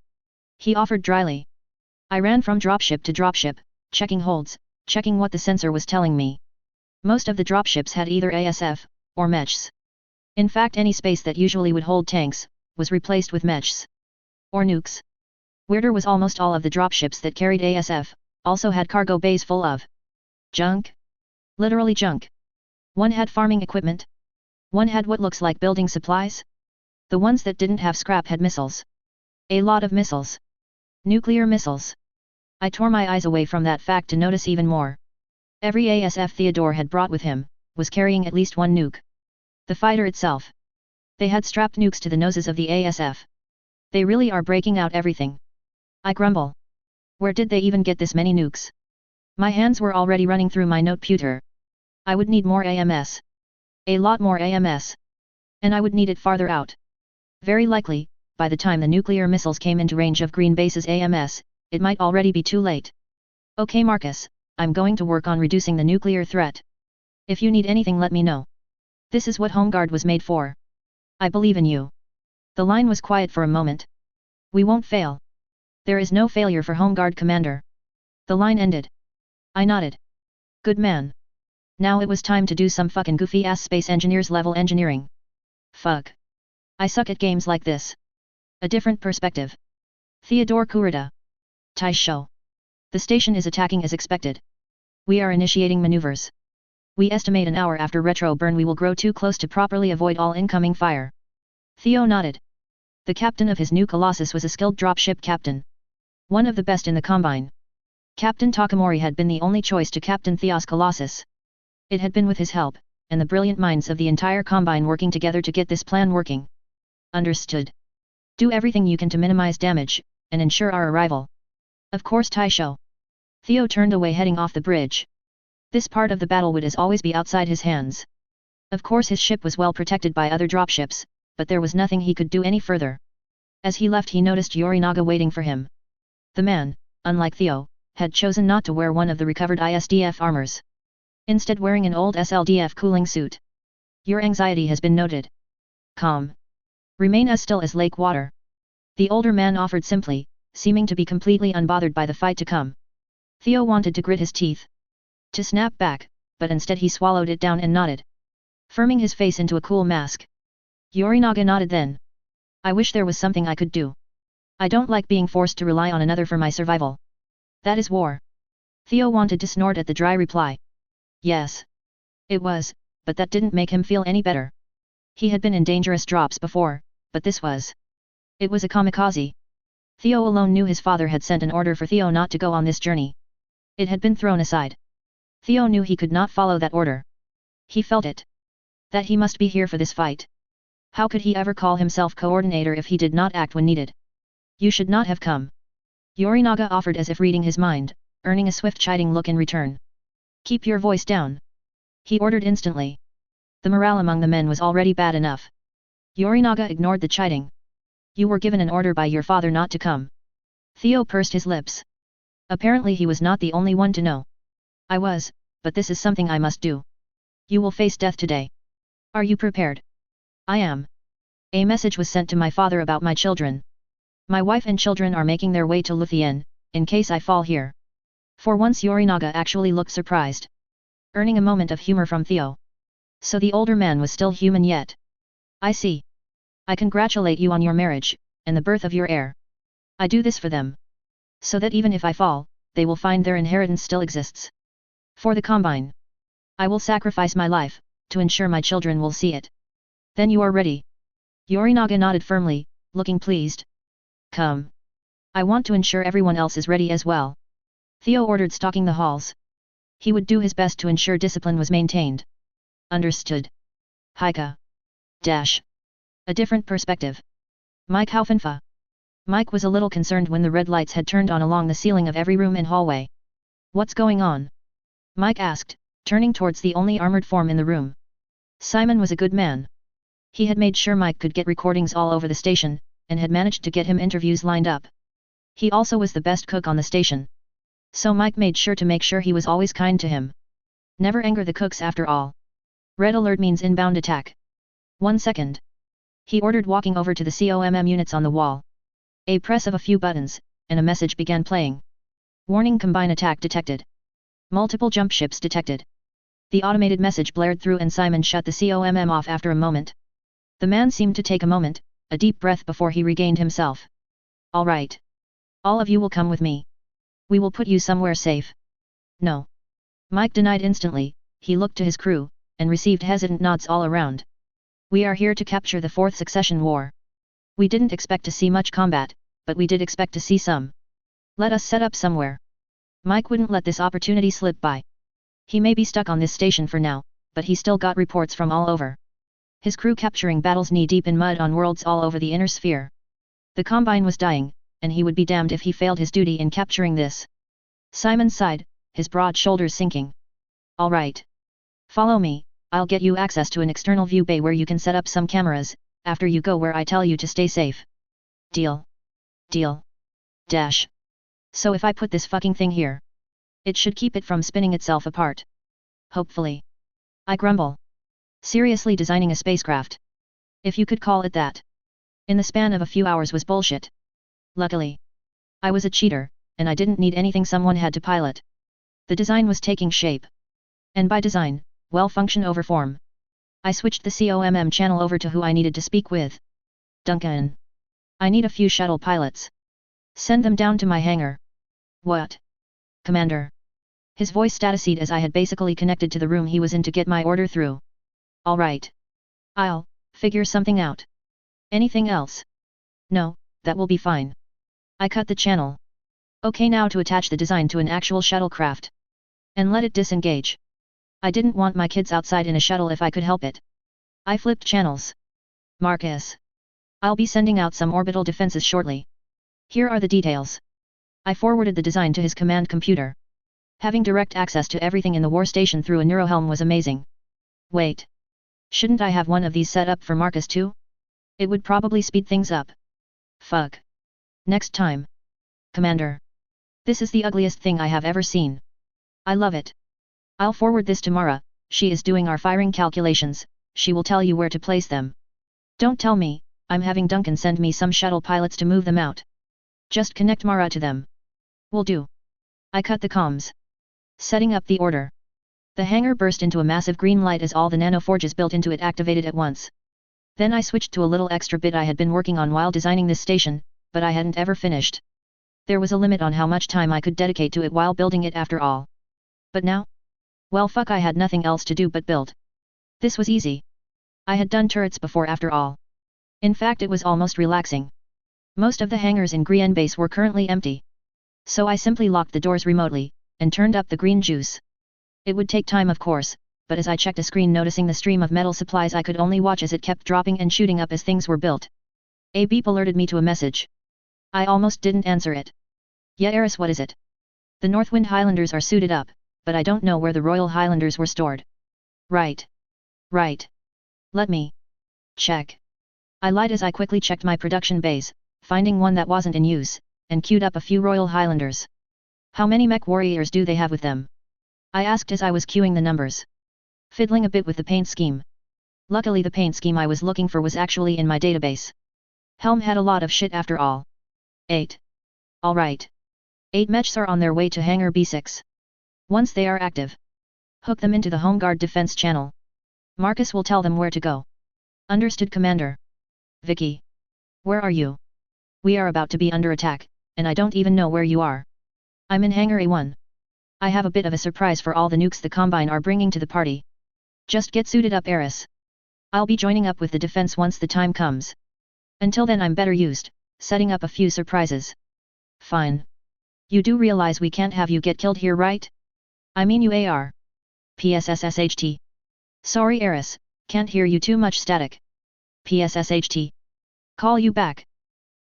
He offered dryly. I ran from dropship to dropship, checking holds, checking what the sensor was telling me. Most of the dropships had either ASF, or mechs. In fact, any space that usually would hold tanks, was replaced with mechs. Or nukes. Weirder was almost all of the dropships that carried ASF, also had cargo bays full of junk. Literally junk. One had farming equipment. One had what looks like building supplies. The ones that didn't have scrap had missiles. A lot of missiles. Nuclear missiles. I tore my eyes away from that fact to notice even more. Every ASF Theodore had brought with him, was carrying at least one nuke. The fighter itself. They had strapped nukes to the noses of the ASF. They really are breaking out everything. I grumble. Where did they even get this many nukes? My hands were already running through my noteputer. I would need more AMS. A lot more AMS. And I would need it farther out. Very likely, by the time the nuclear missiles came into range of Green Base's AMS, it might already be too late. Okay, Marcus, I'm going to work on reducing the nuclear threat. If you need anything, let me know. This is what Home Guard was made for. I believe in you. The line was quiet for a moment. We won't fail. There is no failure for Home Guard, Commander. The line ended. I nodded. Good man. Now it was time to do some fucking goofy-ass space engineers level engineering. Fuck. I suck at games like this. A different perspective. Theodore Kurita. Taisho. The station is attacking as expected. We are initiating maneuvers. We estimate an hour after retro burn we will grow too close to properly avoid all incoming fire. Theo nodded. The captain of his new Colossus was a skilled dropship captain. One of the best in the Combine. Captain Takamori had been the only choice to Captain Theos Colossus. It had been with his help, and the brilliant minds of the entire Combine working together to get this plan working. Understood. Do everything you can to minimize damage, and ensure our arrival. Of course, Taisho. Theo turned away heading off the bridge. This part of the battle would as always be outside his hands. Of course his ship was well protected by other dropships, but there was nothing he could do any further. As he left he noticed Yorinaga waiting for him. The man, unlike Theo, had chosen not to wear one of the recovered ISDF armors. Instead wearing an old SLDF cooling suit. Your anxiety has been noted. Calm. Remain as still as lake water. The older man offered simply, seeming to be completely unbothered by the fight to come. Theo wanted to grit his teeth. To snap back, but instead he swallowed it down and nodded. Firming his face into a cool mask. Yorinaga nodded then. I wish there was something I could do. I don't like being forced to rely on another for my survival. That is war. Theo wanted to snort at the dry reply. Yes. It was, but that didn't make him feel any better. He had been in dangerous drops before, but this was. It was a kamikaze. Theo alone knew his father had sent an order for Theo not to go on this journey. It had been thrown aside. Theo knew he could not follow that order. He felt it. That he must be here for this fight. How could he ever call himself coordinator if he did not act when needed? You should not have come. Yorinaga offered as if reading his mind, earning a swift chiding look in return. Keep your voice down. He ordered instantly. The morale among the men was already bad enough. Yorinaga ignored the chiding. You were given an order by your father not to come. Theo pursed his lips. Apparently he was not the only one to know. I was, but this is something I must do. You will face death today. Are you prepared? I am. A message was sent to my father about my children. My wife and children are making their way to Luthien, in case I fall here. For once Yorinaga actually looked surprised. Earning a moment of humor from Theo. So the older man was still human yet. I see. I congratulate you on your marriage, and the birth of your heir. I do this for them. So that even if I fall, they will find their inheritance still exists. For the Combine. I will sacrifice my life, to ensure my children will see it. Then you are ready. Yorinaga nodded firmly, looking pleased. Come. I want to ensure everyone else is ready as well. Theo ordered, stalking the halls. He would do his best to ensure discipline was maintained. Understood. Heike. Dash. A different perspective. Mike Haufenfa. Mike was a little concerned when the red lights had turned on along the ceiling of every room and hallway. What's going on? Mike asked, turning towards the only armored form in the room. Simon was a good man. He had made sure Mike could get recordings all over the station, and had managed to get him interviews lined up. He also was the best cook on the station. So Mike made sure to make sure he was always kind to him. Never anger the cooks after all. Red alert means inbound attack. 1 second. He ordered, walking over to the COMM units on the wall. A press of a few buttons, and a message began playing. Warning: Combine attack detected. Multiple jump ships detected. The automated message blared through and Simon shut the COMM off after a moment. The man seemed to take a moment, a deep breath before he regained himself. All right. All of you will come with me. We will put you somewhere safe. No. Mike denied instantly. He looked to his crew, and received hesitant nods all around. We are here to capture the 4th Succession War. We didn't expect to see much combat, but we did expect to see some. Let us set up somewhere. Mike wouldn't let this opportunity slip by. He may be stuck on this station for now, but he still got reports from all over. His crew capturing battles knee-deep in mud on worlds all over the inner sphere. The Combine was dying, and he would be damned if he failed his duty in capturing this. Simon sighed, his broad shoulders sinking. All right. Follow me, I'll get you access to an external view bay where you can set up some cameras, after you go where I tell you to stay safe. Deal. Deal. Dash. So if I put this fucking thing here, it should keep it from spinning itself apart. Hopefully. I grumble. Seriously, designing a spacecraft, if you could call it that, in the span of a few hours was bullshit. Luckily, I was a cheater, and I didn't need anything someone had to pilot. The design was taking shape. And by design, well, function over form. I switched the COMM channel over to who I needed to speak with. Duncan. I need a few shuttle pilots. Send them down to my hangar. What? Commander. His voice statistied as I had basically connected to the room he was in to get my order through. All right. I'll figure something out. Anything else? No, that will be fine. I cut the channel. Okay, now to attach the design to an actual shuttlecraft. And let it disengage. I didn't want my kids outside in a shuttle if I could help it. I flipped channels. Marcus. I'll be sending out some orbital defenses shortly. Here are the details. I forwarded the design to his command computer. Having direct access to everything in the war station through a neurohelm was amazing. Wait. Shouldn't I have one of these set up for Marcus too? It would probably speed things up. Fuck. Next time. Commander. This is the ugliest thing I have ever seen. I love it. I'll forward this to Mara, she is doing our firing calculations, she will tell you where to place them. Don't tell me, I'm having Duncan send me some shuttle pilots to move them out. Just connect Mara to them. Will do. I cut the comms. Setting up the order. The hangar burst into a massive green light as all the nanoforges built into it activated at once. Then I switched to a little extra bit I had been working on while designing this station, but I hadn't ever finished. There was a limit on how much time I could dedicate to it while building it after all. But now? Well, fuck, I had nothing else to do but build. This was easy. I had done turrets before after all. In fact, it was almost relaxing. Most of the hangars in Grian base were currently empty. So I simply locked the doors remotely, and turned up the green juice. It would take time, of course, but as I checked a screen noticing the stream of metal supplies, I could only watch as it kept dropping and shooting up as things were built. A beep alerted me to a message. I almost didn't answer it. Yeah, Eris, what is it? The Northwind Highlanders are suited up, but I don't know where the Royal Highlanders were stored. Right. Right. Let me check. I lied as I quickly checked my production bays, finding one that wasn't in use, and queued up a few Royal Highlanders. How many mech warriors do they have with them? I asked as I was queuing the numbers. Fiddling a bit with the paint scheme. Luckily the paint scheme I was looking for was actually in my database. Helm had a lot of shit after all. 8. Alright. 8 mechs are on their way to Hangar B6. Once they are active, hook them into the Home Guard defense channel. Marcus will tell them where to go. Understood, Commander. Vicky. Where are you? We are about to be under attack, and I don't even know where you are. I'm in Hangar A1. I have a bit of a surprise for all the nukes the Combine are bringing to the party. Just get suited up, Eris. I'll be joining up with the defense once the time comes. Until then I'm better used, setting up a few surprises. Fine. You do realize we can't have you get killed here, right? I mean you AR. PSSSHT. Sorry Eris, can't hear you, too much static. PSSHT. Call you back.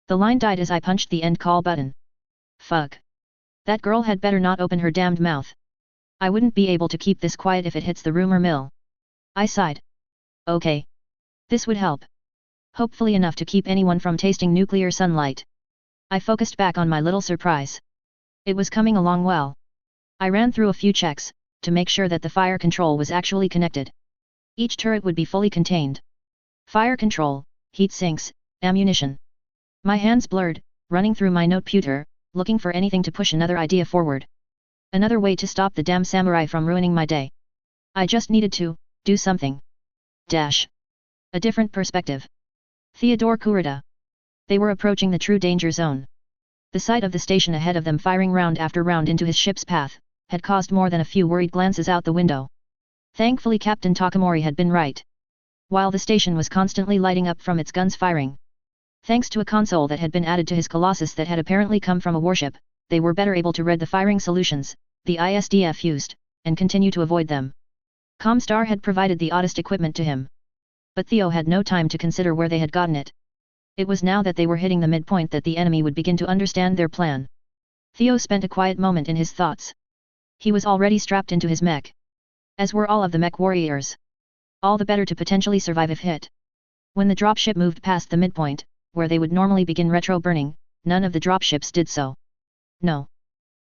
The line died as I punched the end call button. Fuck. That girl had better not open her damned mouth. I wouldn't be able to keep this quiet if it hits the rumor mill. I sighed. Okay. This would help. Hopefully enough to keep anyone from tasting nuclear sunlight. I focused back on my little surprise. It was coming along well. I ran through a few checks, to make sure that the fire control was actually connected. Each turret would be fully contained. Fire control, heat sinks, ammunition. My hands blurred, running through my noteputer, looking for anything to push another idea forward. Another way to stop the damn samurai from ruining my day. I just needed to do something. Dash. A different perspective. Theodore Kurita. They were approaching the true danger zone. The sight of the station ahead of them firing round after round into his ship's path, had caused more than a few worried glances out the window. Thankfully Captain Takamori had been right. While the station was constantly lighting up from its guns firing. Thanks to a console that had been added to his Colossus that had apparently come from a warship, they were better able to read the firing solutions, the ISDF used, and continue to avoid them. Comstar had provided the oddest equipment to him. But Theo had no time to consider where they had gotten it. It was now that they were hitting the midpoint that the enemy would begin to understand their plan. Theo spent a quiet moment in his thoughts. He was already strapped into his mech. As were all of the mech warriors. All the better to potentially survive if hit. When the dropship moved past the midpoint, where they would normally begin retro-burning, none of the dropships did so. No.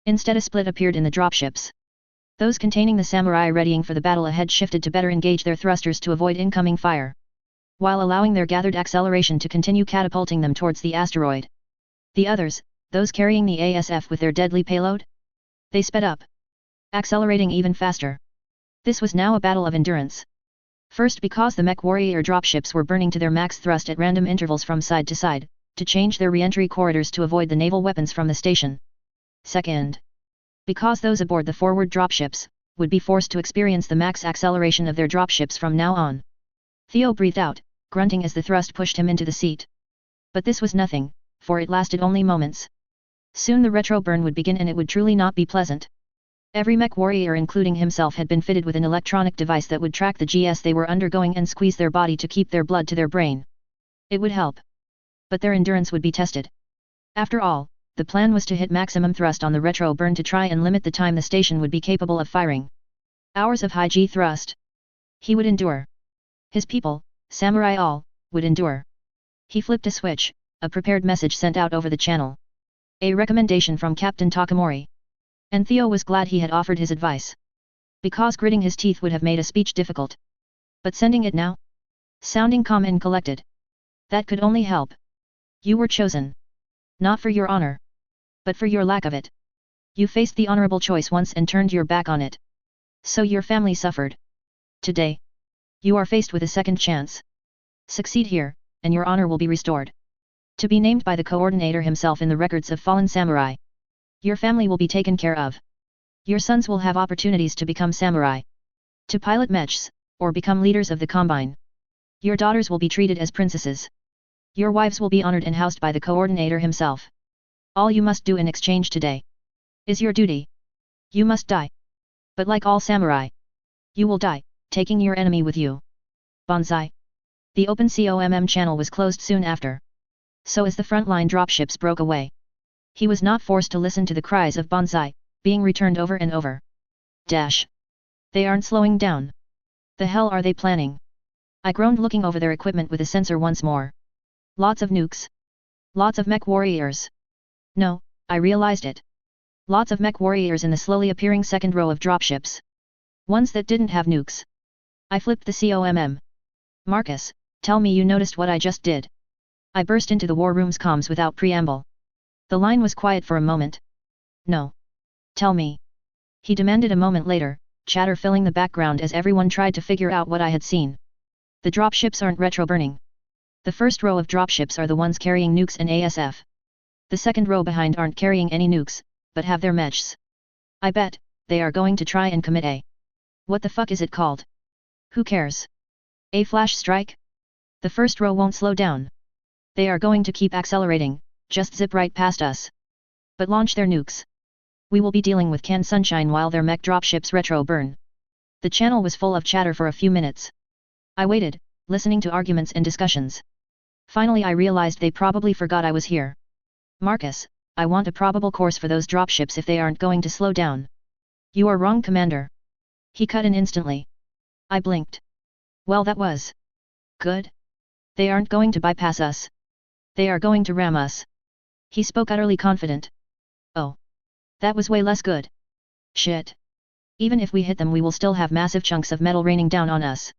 Instead a split appeared in the dropships. Those containing the samurai readying for the battle ahead shifted to better engage their thrusters to avoid incoming fire, while allowing their gathered acceleration to continue catapulting them towards the asteroid. The others, those carrying the ASF with their deadly payload? They sped up, accelerating even faster. This was now a battle of endurance. First because the mech warrior dropships were burning to their max thrust at random intervals from side to side, to change their re-entry corridors to avoid the naval weapons from the station. Second, because those aboard the forward dropships, would be forced to experience the max acceleration of their dropships from now on. Theo breathed out, grunting as the thrust pushed him into the seat. But this was nothing, for it lasted only moments. Soon the retro burn would begin and it would truly not be pleasant. Every mech warrior including himself had been fitted with an electronic device that would track the GS they were undergoing and squeeze their body to keep their blood to their brain. It would help. But their endurance would be tested. After all, the plan was to hit maximum thrust on the retro burn to try and limit the time the station would be capable of firing. Hours of high G thrust. He would endure. His people, samurai all, would endure. He flipped a switch, a prepared message sent out over the channel. A recommendation from Captain Takamori. And Theo was glad he had offered his advice. Because gritting his teeth would have made a speech difficult. But sending it now? Sounding calm and collected. That could only help. You were chosen. Not for your honor. But for your lack of it. You faced the honorable choice once and turned your back on it. So your family suffered. Today, you are faced with a second chance. Succeed here, and your honor will be restored. To be named by the coordinator himself in the records of fallen samurai. Your family will be taken care of. Your sons will have opportunities to become samurai. To pilot mechs, or become leaders of the Combine. Your daughters will be treated as princesses. Your wives will be honored and housed by the coordinator himself. All you must do in exchange today is your duty. You must die. But like all samurai, you will die, taking your enemy with you. Banzai. The open COMM channel was closed soon after. So as the frontline dropships broke away, he was not forced to listen to the cries of Banzai, being returned over and over. Dash. They aren't slowing down. The hell are they planning? I groaned looking over their equipment with a sensor once more. Lots of nukes. Lots of mech warriors. No, I realized it. Lots of mech warriors in the slowly appearing second row of dropships. Ones that didn't have nukes. I flipped the COMM. Marcus, tell me you noticed what I just did. I burst into the war room's comms without preamble. The line was quiet for a moment. No. Tell me. He demanded a moment later, chatter filling the background as everyone tried to figure out what I had seen. The dropships aren't retro-burning. The first row of dropships are the ones carrying nukes and ASF. The second row behind aren't carrying any nukes, but have their mechs. I bet, they are going to try and commit a... What the fuck is it called? Who cares? A flash strike? The first row won't slow down. They are going to keep accelerating, just zip right past us. But launch their nukes. We will be dealing with canned sunshine while their mech dropships retro burn. The channel was full of chatter for a few minutes. I waited, listening to arguments and discussions. Finally I realized they probably forgot I was here. Marcus, I want a probable course for those dropships if they aren't going to slow down. You are wrong, Commander. He cut in instantly. I blinked. Well, that was good. They aren't going to bypass us. They are going to ram us. He spoke utterly confident. Oh. That was way less good. Shit. Even if we hit them we will still have massive chunks of metal raining down on us.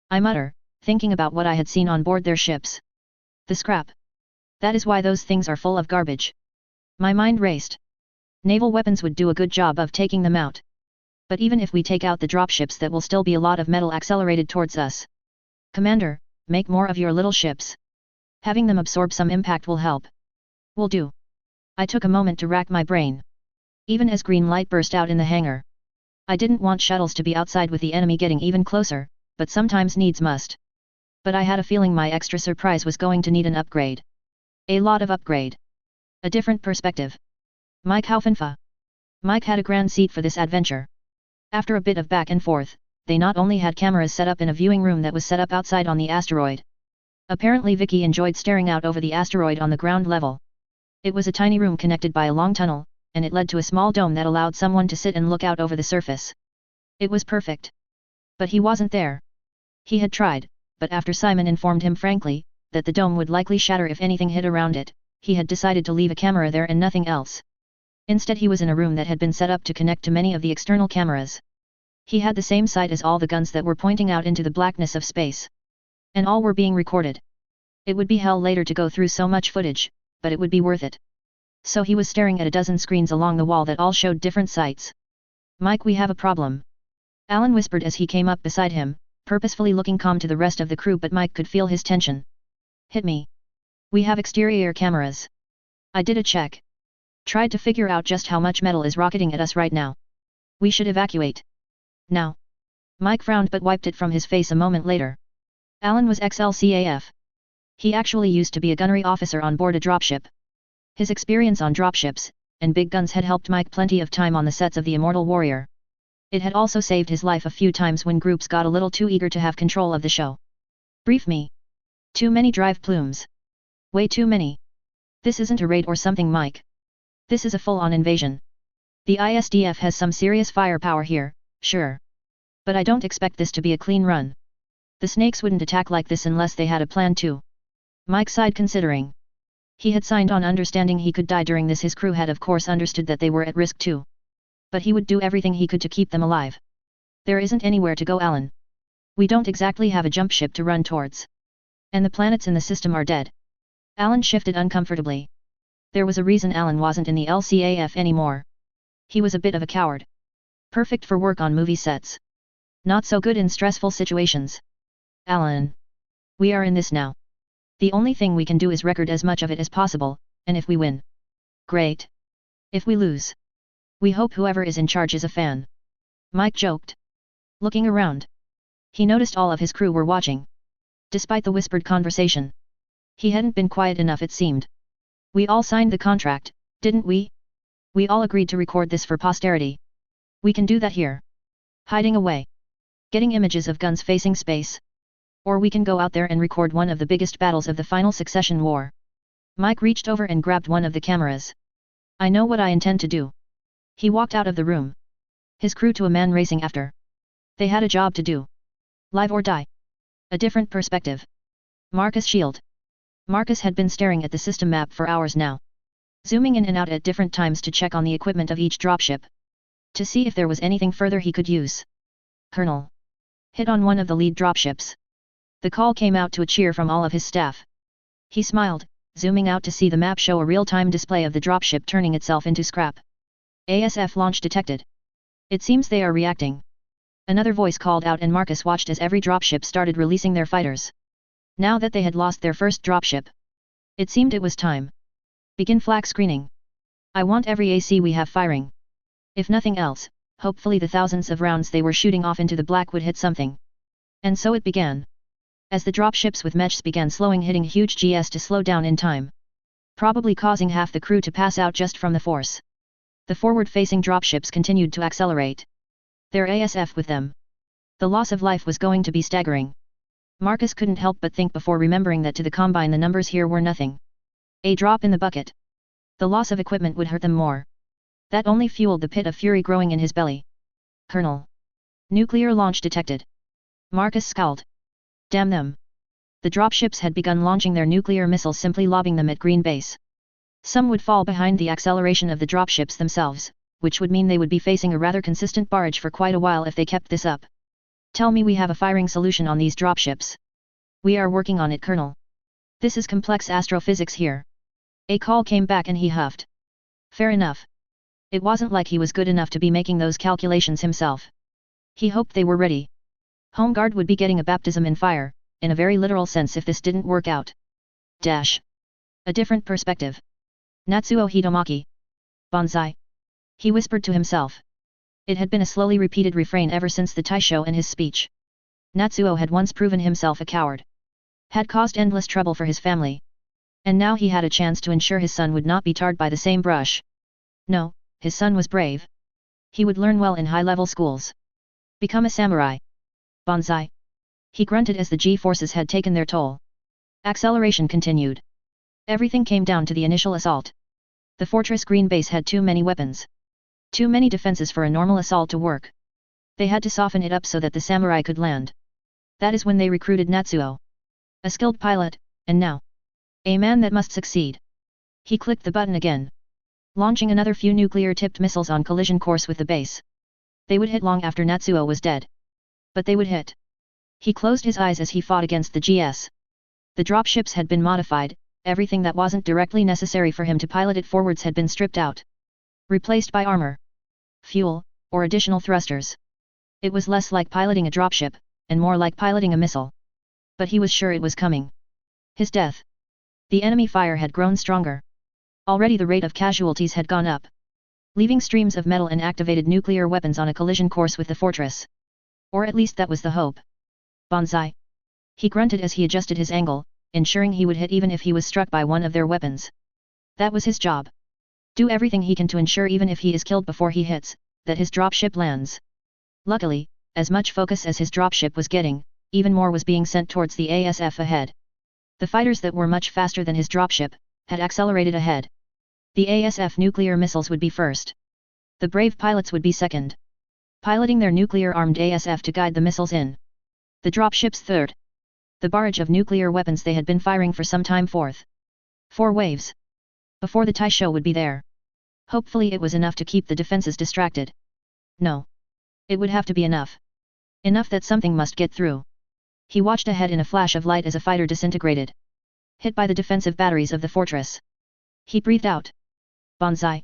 I mutter, thinking about what I had seen on board their ships. The scrap. That is why those things are full of garbage. My mind raced. Naval weapons would do a good job of taking them out. But even if we take out the dropships, that will still be a lot of metal accelerated towards us. Commander, make more of your little ships. Having them absorb some impact will help. Will do. I took a moment to rack my brain. Even as green light burst out in the hangar. I didn't want shuttles to be outside with the enemy getting even closer, but sometimes needs must. But I had a feeling my extra surprise was going to need an upgrade. A lot of upgrade. A different perspective. Mike Haufenfa. Mike had a grand seat for this adventure. After a bit of back and forth, they not only had cameras set up in a viewing room that was set up outside on the asteroid. Apparently Vicky enjoyed staring out over the asteroid on the ground level. It was a tiny room connected by a long tunnel, and it led to a small dome that allowed someone to sit and look out over the surface. It was perfect. But he wasn't there. He had tried, but after Simon informed him frankly, that the dome would likely shatter if anything hit around it, he had decided to leave a camera there and nothing else. Instead he was in a room that had been set up to connect to many of the external cameras. He had the same sight as all the guns that were pointing out into the blackness of space. And all were being recorded. It would be hell later to go through so much footage, but it would be worth it. So he was staring at a dozen screens along the wall that all showed different sights. Mike, we have a problem. Alan whispered as he came up beside him, purposefully looking calm to the rest of the crew, but Mike could feel his tension. Hit me. We have exterior cameras. I did a check. Tried to figure out just how much metal is rocketing at us right now. We should evacuate. Now. Mike frowned but wiped it from his face a moment later. Alan was ex-LCAF. He actually used to be a gunnery officer on board a dropship. His experience on dropships, and big guns had helped Mike plenty of time on the sets of The Immortal Warrior. It had also saved his life a few times when groups got a little too eager to have control of the show. Brief me. Too many drive plumes. Way too many. This isn't a raid or something, Mike. This is a full-on invasion. The ISDF has some serious firepower here, sure. But I don't expect this to be a clean run. The snakes wouldn't attack like this unless they had a plan to. Mike sighed, considering. He had signed on understanding he could die during this. His crew had of course understood that they were at risk too. But he would do everything he could to keep them alive. There isn't anywhere to go, Alan. We don't exactly have a jump ship to run towards. And the planets in the system are dead. Alan shifted uncomfortably. There was a reason Alan wasn't in the LCAF anymore. He was a bit of a coward. Perfect for work on movie sets. Not so good in stressful situations. Alan. We are in this now. The only thing we can do is record as much of it as possible, and if we win. Great. If we lose. We hope whoever is in charge is a fan. Mike joked. Looking around. He noticed all of his crew were watching. Despite the whispered conversation. He hadn't been quiet enough, it seemed. We all signed the contract, didn't we? We all agreed to record this for posterity. We can do that here. Hiding away. Getting images of guns facing space. Or we can go out there and record one of the biggest battles of the final Succession War. Mike reached over and grabbed one of the cameras. I know what I intend to do. He walked out of the room. His crew to a man racing after. They had a job to do. Live or die. A different perspective. Marcus Shield. Marcus had been staring at the system map for hours now. Zooming in and out at different times to check on the equipment of each dropship. To see if there was anything further he could use. Colonel. Hit on one of the lead dropships. The call came out to a cheer from all of his staff. He smiled, zooming out to see the map show a real-time display of the dropship turning itself into scrap. ASF launch detected. It seems they are reacting. Another voice called out and Marcus watched as every dropship started releasing their fighters. Now that they had lost their first dropship. It seemed it was time. Begin flak screening. I want every AC we have firing. If nothing else, hopefully the thousands of rounds they were shooting off into the black would hit something. And so it began. As the dropships with mechs began slowing, hitting huge GS to slow down in time, probably causing half the crew to pass out just from the force. The forward-facing dropships continued to accelerate. Their ASF with them. The loss of life was going to be staggering. Marcus couldn't help but think before remembering that to the Combine the numbers here were nothing. A drop in the bucket. The loss of equipment would hurt them more. That only fueled the pit of fury growing in his belly. Colonel. Nuclear launch detected. Marcus scowled. Damn them. The dropships had begun launching their nuclear missiles, simply lobbing them at Green Base. Some would fall behind the acceleration of the dropships themselves, which would mean they would be facing a rather consistent barrage for quite a while if they kept this up. Tell me we have a firing solution on these dropships. We are working on it, Colonel. This is complex astrophysics here. A call came back and he huffed. Fair enough. It wasn't like he was good enough to be making those calculations himself. He hoped they were ready. Home Guard would be getting a baptism in fire, in a very literal sense, if this didn't work out. Dash. A different perspective. Natsuo Hitomaki. Bonsai. He whispered to himself. It had been a slowly repeated refrain ever since the Taisho and his speech. Natsuo had once proven himself a coward. Had caused endless trouble for his family. And now he had a chance to ensure his son would not be tarred by the same brush. No, his son was brave. He would learn well in high-level schools. Become a samurai. Bonsai. He grunted as the G-forces had taken their toll. Acceleration continued. Everything came down to the initial assault. The fortress Green Base had too many weapons. Too many defenses for a normal assault to work. They had to soften it up so that the samurai could land. That is when they recruited Natsuo. A skilled pilot, and now a man that must succeed. He clicked the button again. Launching another few nuclear-tipped missiles on collision course with the base. They would hit long after Natsuo was dead. But they would hit. He closed his eyes as he fought against the GS. The dropships had been modified, everything that wasn't directly necessary for him to pilot it forwards had been stripped out. Replaced by armor, fuel, or additional thrusters. It was less like piloting a dropship, and more like piloting a missile. But he was sure it was coming. His death. The enemy fire had grown stronger. Already the rate of casualties had gone up. Leaving streams of metal and activated nuclear weapons on a collision course with the fortress. Or at least that was the hope. Bonsai. He grunted as he adjusted his angle, ensuring he would hit even if he was struck by one of their weapons. That was his job. Do everything he can to ensure, even if he is killed before he hits, that his dropship lands. Luckily, as much focus as his dropship was getting, even more was being sent towards the ASF ahead. The fighters that were much faster than his dropship, had accelerated ahead. The ASF nuclear missiles would be first. The brave pilots would be second. Piloting their nuclear-armed ASF to guide the missiles in. The dropships third. The barrage of nuclear weapons they had been firing for some time fourth. 4 waves. Before the Taisho would be there. Hopefully it was enough to keep the defenses distracted. No. It would have to be enough. Enough that something must get through. He watched ahead in a flash of light as a fighter disintegrated. Hit by the defensive batteries of the fortress. He breathed out. Bonsai.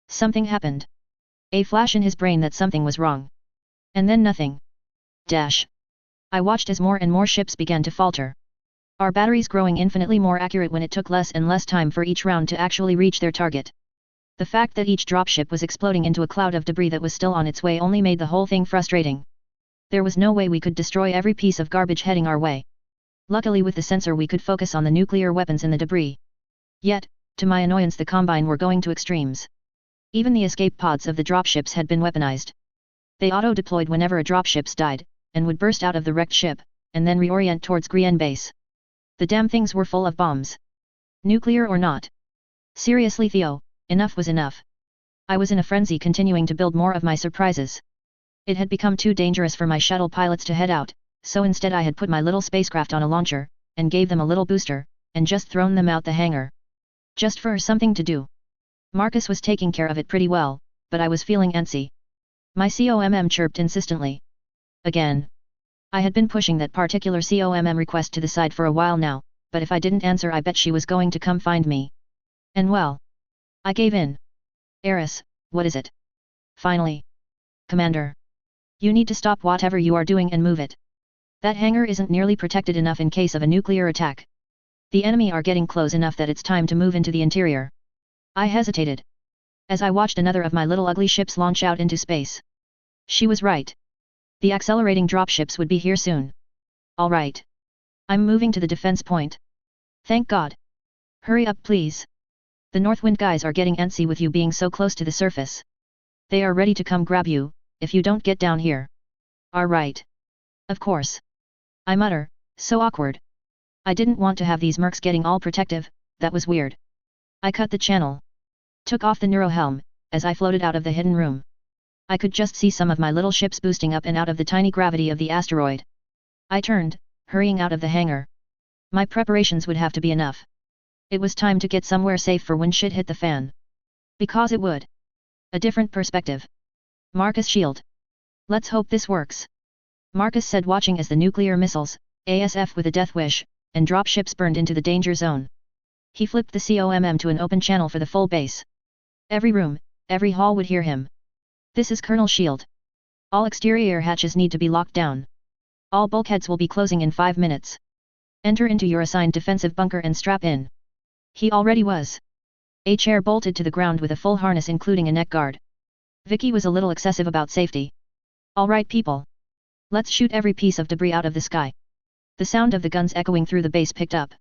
Something happened. A flash in his brain that something was wrong. And then nothing. Dash. I watched as more and more ships began to falter. Our batteries growing infinitely more accurate when it took less and less time for each round to actually reach their target. The fact that each dropship was exploding into a cloud of debris that was still on its way only made the whole thing frustrating. There was no way we could destroy every piece of garbage heading our way. Luckily with the sensor we could focus on the nuclear weapons in the debris. Yet, to my annoyance, the Combine were going to extremes. Even the escape pods of the dropships had been weaponized. They auto-deployed whenever a dropship died, and would burst out of the wrecked ship, and then reorient towards Green Base. The damn things were full of bombs. Nuclear or not. Seriously Theo, enough was enough. I was in a frenzy, continuing to build more of my surprises. It had become too dangerous for my shuttle pilots to head out, so instead I had put my little spacecraft on a launcher, and gave them a little booster, and just thrown them out the hangar. Just for something to do. Marcus was taking care of it pretty well, but I was feeling antsy. My COMM chirped insistently. Again. I had been pushing that particular COMM request to the side for a while now, but if I didn't answer I bet she was going to come find me. And well. I gave in. Eris, what is it? Finally. Commander. You need to stop whatever you are doing and move it. That hangar isn't nearly protected enough in case of a nuclear attack. The enemy are getting close enough that it's time to move into the interior. I hesitated. As I watched another of my little ugly ships launch out into space. She was right. The accelerating dropships would be here soon. All right. I'm moving to the defense point. Thank God. Hurry up please. The Northwind guys are getting antsy with you being so close to the surface. They are ready to come grab you, if you don't get down here. Right. Of course. I mutter, so awkward. I didn't want to have these mercs getting all protective, that was weird. I cut the channel. Took off the neurohelm, as I floated out of the hidden room. I could just see some of my little ships boosting up and out of the tiny gravity of the asteroid. I turned, hurrying out of the hangar. My preparations would have to be enough. It was time to get somewhere safe for when shit hit the fan. Because it would. A different perspective. Marcus shield. Let's hope this works. Marcus said watching as the nuclear missiles, ASF with a death wish, and dropships burned into the danger zone. He flipped the COMM to an open channel for the full base. Every room, every hall would hear him. This is Colonel Shield. All exterior hatches need to be locked down. All bulkheads will be closing in 5 minutes. Enter into your assigned defensive bunker and strap in. He already was. A chair bolted to the ground with a full harness including a neck guard. Vicky was a little excessive about safety. All right people. Let's shoot every piece of debris out of the sky. The sound of the guns echoing through the base picked up.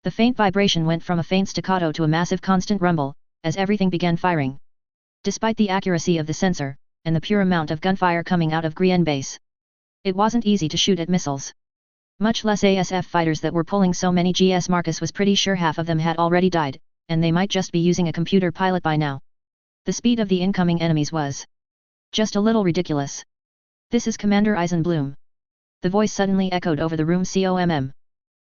The faint vibration went from a faint staccato to a massive constant rumble, as everything began firing. Despite the accuracy of the sensor, and the pure amount of gunfire coming out of Grien base, it wasn't easy to shoot at missiles. Much less ASF fighters that were pulling so many GS. Marcus was pretty sure half of them had already died, and they might just be using a computer pilot by now. The speed of the incoming enemies was just a little ridiculous. This is Commander Eisenbloom. The voice suddenly echoed over the room COMM.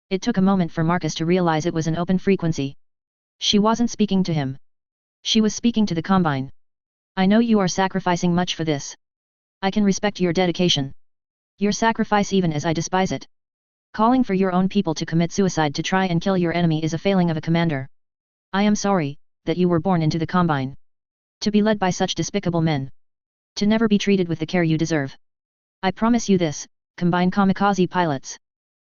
It took a moment for Marcus to realize it was an open frequency. She wasn't speaking to him. She was speaking to the Combine. I know you are sacrificing much for this. I can respect your dedication. Your sacrifice even as I despise it. Calling for your own people to commit suicide to try and kill your enemy is a failing of a commander. I am sorry, that you were born into the Combine. To be led by such despicable men. To never be treated with the care you deserve. I promise you this, Combine kamikaze pilots.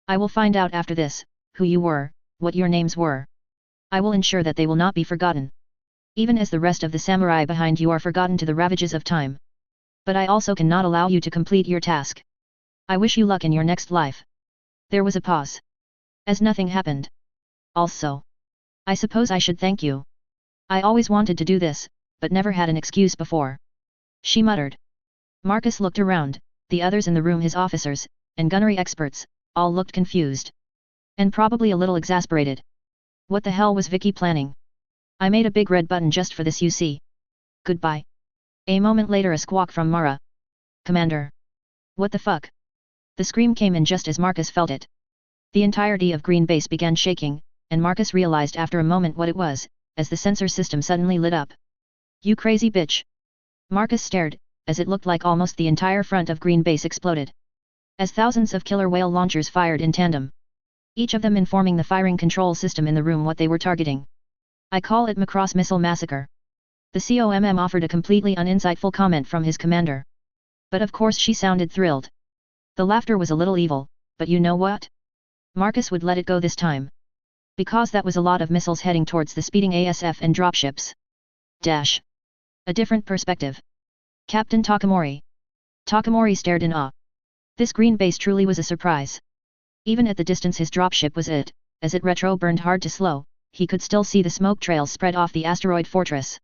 I will find out after this, who you were, what your names were. I will ensure that they will not be forgotten. Even as the rest of the samurai behind you are forgotten to the ravages of time. But I also cannot allow you to complete your task. I wish you luck in your next life. There was a pause. As nothing happened. Also. I suppose I should thank you. I always wanted to do this, but never had an excuse before. She muttered. Marcus looked around, the others in the room, his officers, and gunnery experts, all looked confused. And probably a little exasperated. What the hell was Vicky planning? I made a big red button just for this, you see. Goodbye. A moment later a squawk from Mara. Commander. What the fuck? The scream came in just as Marcus felt it. The entirety of Green Base began shaking, and Marcus realized after a moment what it was, as the sensor system suddenly lit up. You crazy bitch. Marcus stared, as it looked like almost the entire front of Green Base exploded. As thousands of killer whale launchers fired in tandem. Each of them informing the firing control system in the room what they were targeting. I call it Macross Missile Massacre. The COMM offered a completely uninsightful comment from his commander. But of course she sounded thrilled. The laughter was a little evil, but you know what? Marcus would let it go this time. Because that was a lot of missiles heading towards the speeding ASF and dropships. Dash. A different perspective. Captain Takamori. Takamori stared in awe. This green base truly was a surprise. Even at the distance his dropship was it, as it retro-burned hard to slow, he could still see the smoke trails spread off the asteroid fortress.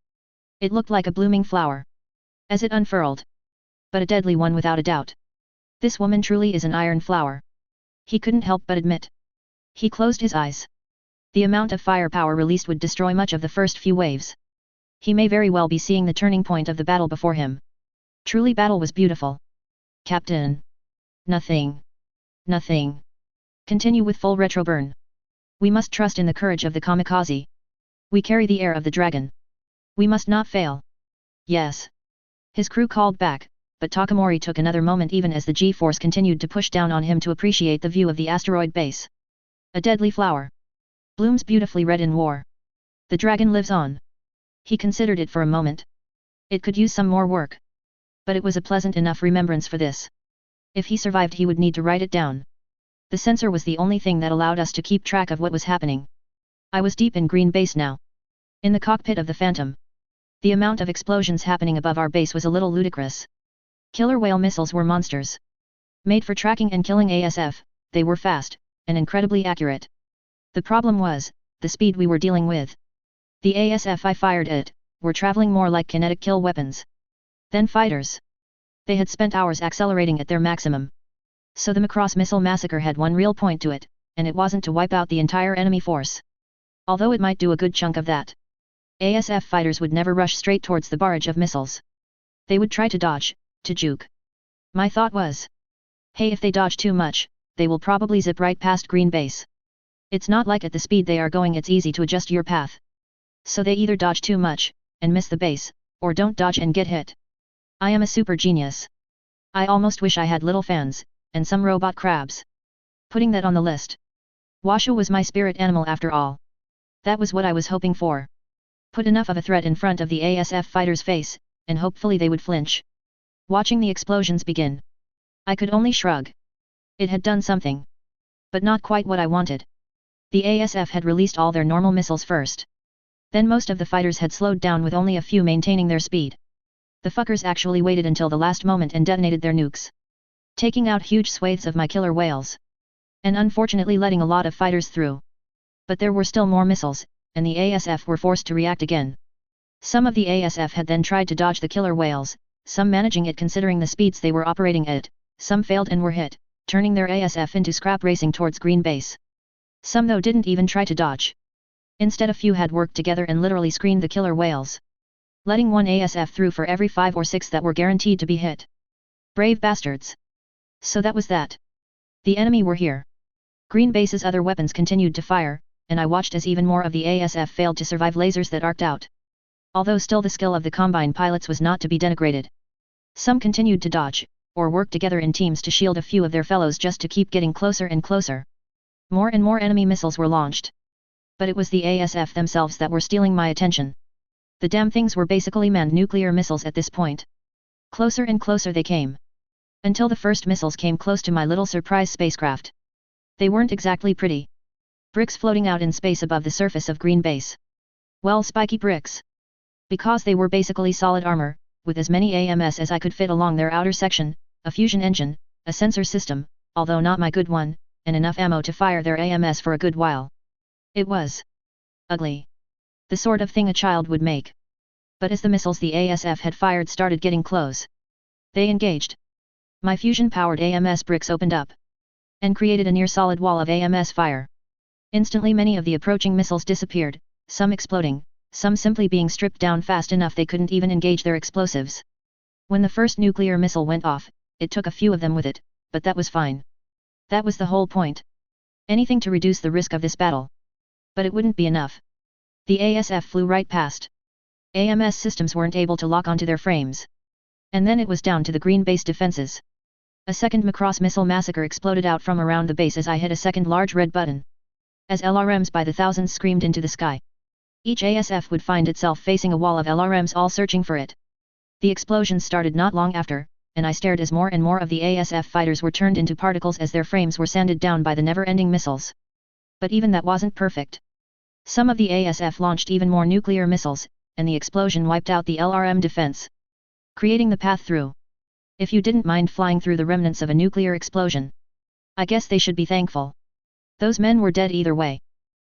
It looked like a blooming flower. As it unfurled. But a deadly one without a doubt. This woman truly is an iron flower. He couldn't help but admit. He closed his eyes. The amount of firepower released would destroy much of the first few waves. He may very well be seeing the turning point of the battle before him. Truly battle was beautiful. Captain. Nothing. Nothing. Continue with full retroburn. We must trust in the courage of the kamikaze. We carry the air of the dragon. We must not fail. Yes. His crew called back, but Takamori took another moment even as the G-force continued to push down on him to appreciate the view of the asteroid base. A deadly flower. Blooms beautifully red in war. The dragon lives on. He considered it for a moment. It could use some more work. But it was a pleasant enough remembrance for this. If he survived he would need to write it down. The sensor was the only thing that allowed us to keep track of what was happening. I was deep in Green Base now. In the cockpit of the Phantom, the amount of explosions happening above our base was a little ludicrous. Killer whale missiles were monsters. Made for tracking and killing ASF, they were fast, and incredibly accurate. The problem was, the speed we were dealing with. The ASF I fired at, were traveling more like kinetic kill weapons than fighters. They had spent hours accelerating at their maximum. So the Macross missile massacre had one real point to it, and it wasn't to wipe out the entire enemy force. Although it might do a good chunk of that. ASF fighters would never rush straight towards the barrage of missiles. They would try to dodge, to juke. My thought was, hey, if they dodge too much, they will probably zip right past Green Base. It's not like at the speed they are going it's easy to adjust your path. So they either dodge too much, and miss the base, or don't dodge and get hit. I am a super genius. I almost wish I had little fans, and some robot crabs. Putting that on the list. Washa was my spirit animal after all. That was what I was hoping for. Put enough of a threat in front of the ASF fighter's face, and hopefully they would flinch. Watching the explosions begin, I could only shrug. It had done something. But not quite what I wanted. The ASF had released all their normal missiles first. Then most of the fighters had slowed down with only a few maintaining their speed. The fuckers actually waited until the last moment and detonated their nukes, taking out huge swathes of my killer whales. And unfortunately letting a lot of fighters through. But there were still more missiles, and the ASF were forced to react again. Some of the ASF had then tried to dodge the killer whales, some managing it considering the speeds they were operating at, some failed and were hit, turning their ASF into scrap racing towards Green Base. Some though didn't even try to dodge. Instead a few had worked together and literally screened the killer whales, letting one ASF through for every 5 or 6 that were guaranteed to be hit. Brave bastards. So that was that. The enemy were here. Green Base's other weapons continued to fire, and I watched as even more of the ASF failed to survive lasers that arced out. Although still the skill of the Combine pilots was not to be denigrated. Some continued to dodge, or work together in teams to shield a few of their fellows just to keep getting closer and closer. More and more enemy missiles were launched. But it was the ASF themselves that were stealing my attention. The damn things were basically manned nuclear missiles at this point. Closer and closer they came. Until the first missiles came close to my little surprise spacecraft. They weren't exactly pretty. Bricks floating out in space above the surface of Green Base. Well, spiky bricks. Because they were basically solid armor, with as many AMS as I could fit along their outer section, a fusion engine, a sensor system, although not my good one, and enough ammo to fire their AMS for a good while. It was ugly. The sort of thing a child would make. But as the missiles the ASF had fired started getting close, they engaged. My fusion-powered AMS bricks opened up, and created a near-solid wall of AMS fire. Instantly many of the approaching missiles disappeared, some exploding, some simply being stripped down fast enough they couldn't even engage their explosives. When the first nuclear missile went off, it took a few of them with it, but that was fine. That was the whole point. Anything to reduce the risk of this battle. But it wouldn't be enough. The ASF flew right past. AMS systems weren't able to lock onto their frames. And then it was down to the Green Base defenses. A second Macross missile massacre exploded out from around the base as I hit a second large red button. As LRMs by the thousands screamed into the sky. Each ASF would find itself facing a wall of LRMs all searching for it. The explosions started not long after, and I stared as more and more of the ASF fighters were turned into particles as their frames were sanded down by the never-ending missiles. But even that wasn't perfect. Some of the ASF launched even more nuclear missiles, and the explosion wiped out the LRM defense, creating the path through. If you didn't mind flying through the remnants of a nuclear explosion, I guess they should be thankful. Those men were dead either way.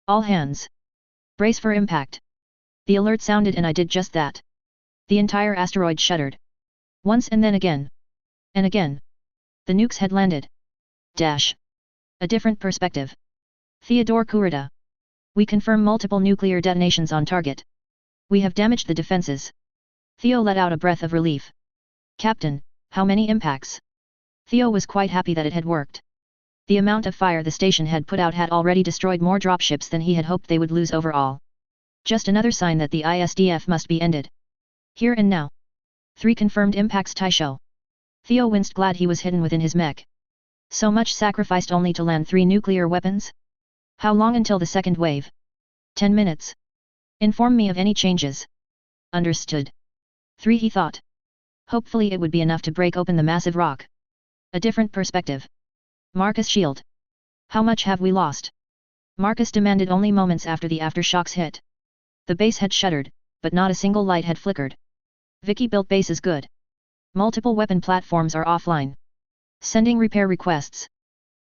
All hands. Brace for impact. The alert sounded and I did just that. The entire asteroid shuddered. Once and then again. And again. The nukes had landed. Dash. A different perspective. Theodore Kurita. We confirm multiple nuclear detonations on target. We have damaged the defenses. Theo let out a breath of relief. Captain, how many impacts? Theo was quite happy that it had worked. The amount of fire the station had put out had already destroyed more dropships than he had hoped they would lose overall. Just another sign that the ISDF must be ended. Here and now. 3 confirmed impacts Taisho. Theo winced, glad he was hidden within his mech. So much sacrificed only to land 3 nuclear weapons? How long until the second wave? 10 minutes. Inform me of any changes. Understood. 3 he thought. Hopefully it would be enough to break open the massive rock. A different perspective. Marcus shield. How much have we lost? Marcus demanded only moments after the aftershocks hit. The base had shuddered, but not a single light had flickered. Vicky built base is good. Multiple weapon platforms are offline. Sending repair requests.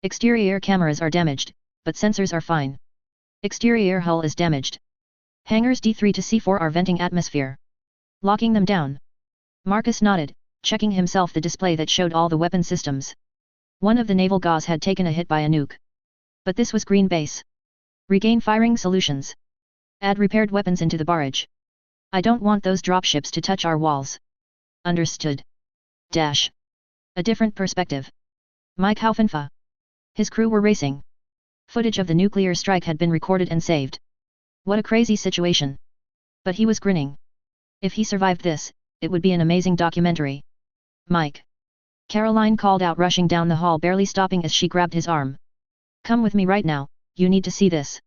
Exterior cameras are damaged, but sensors are fine. Exterior hull is damaged. Hangars D3 to C4 are venting atmosphere. Locking them down. Marcus nodded, checking himself the display that showed all the weapon systems. One of the naval GAs had taken a hit by a nuke. But this was green base. Regain firing solutions. Add repaired weapons into the barrage. I don't want those dropships to touch our walls. Understood. Dash. A different perspective. Mike Haufenfa. His crew were racing. Footage of the nuclear strike had been recorded and saved. What a crazy situation. But he was grinning. If he survived this, it would be an amazing documentary. Mike. Caroline called out, rushing down the hall, barely stopping as she grabbed his arm. Come with me right now, you need to see this.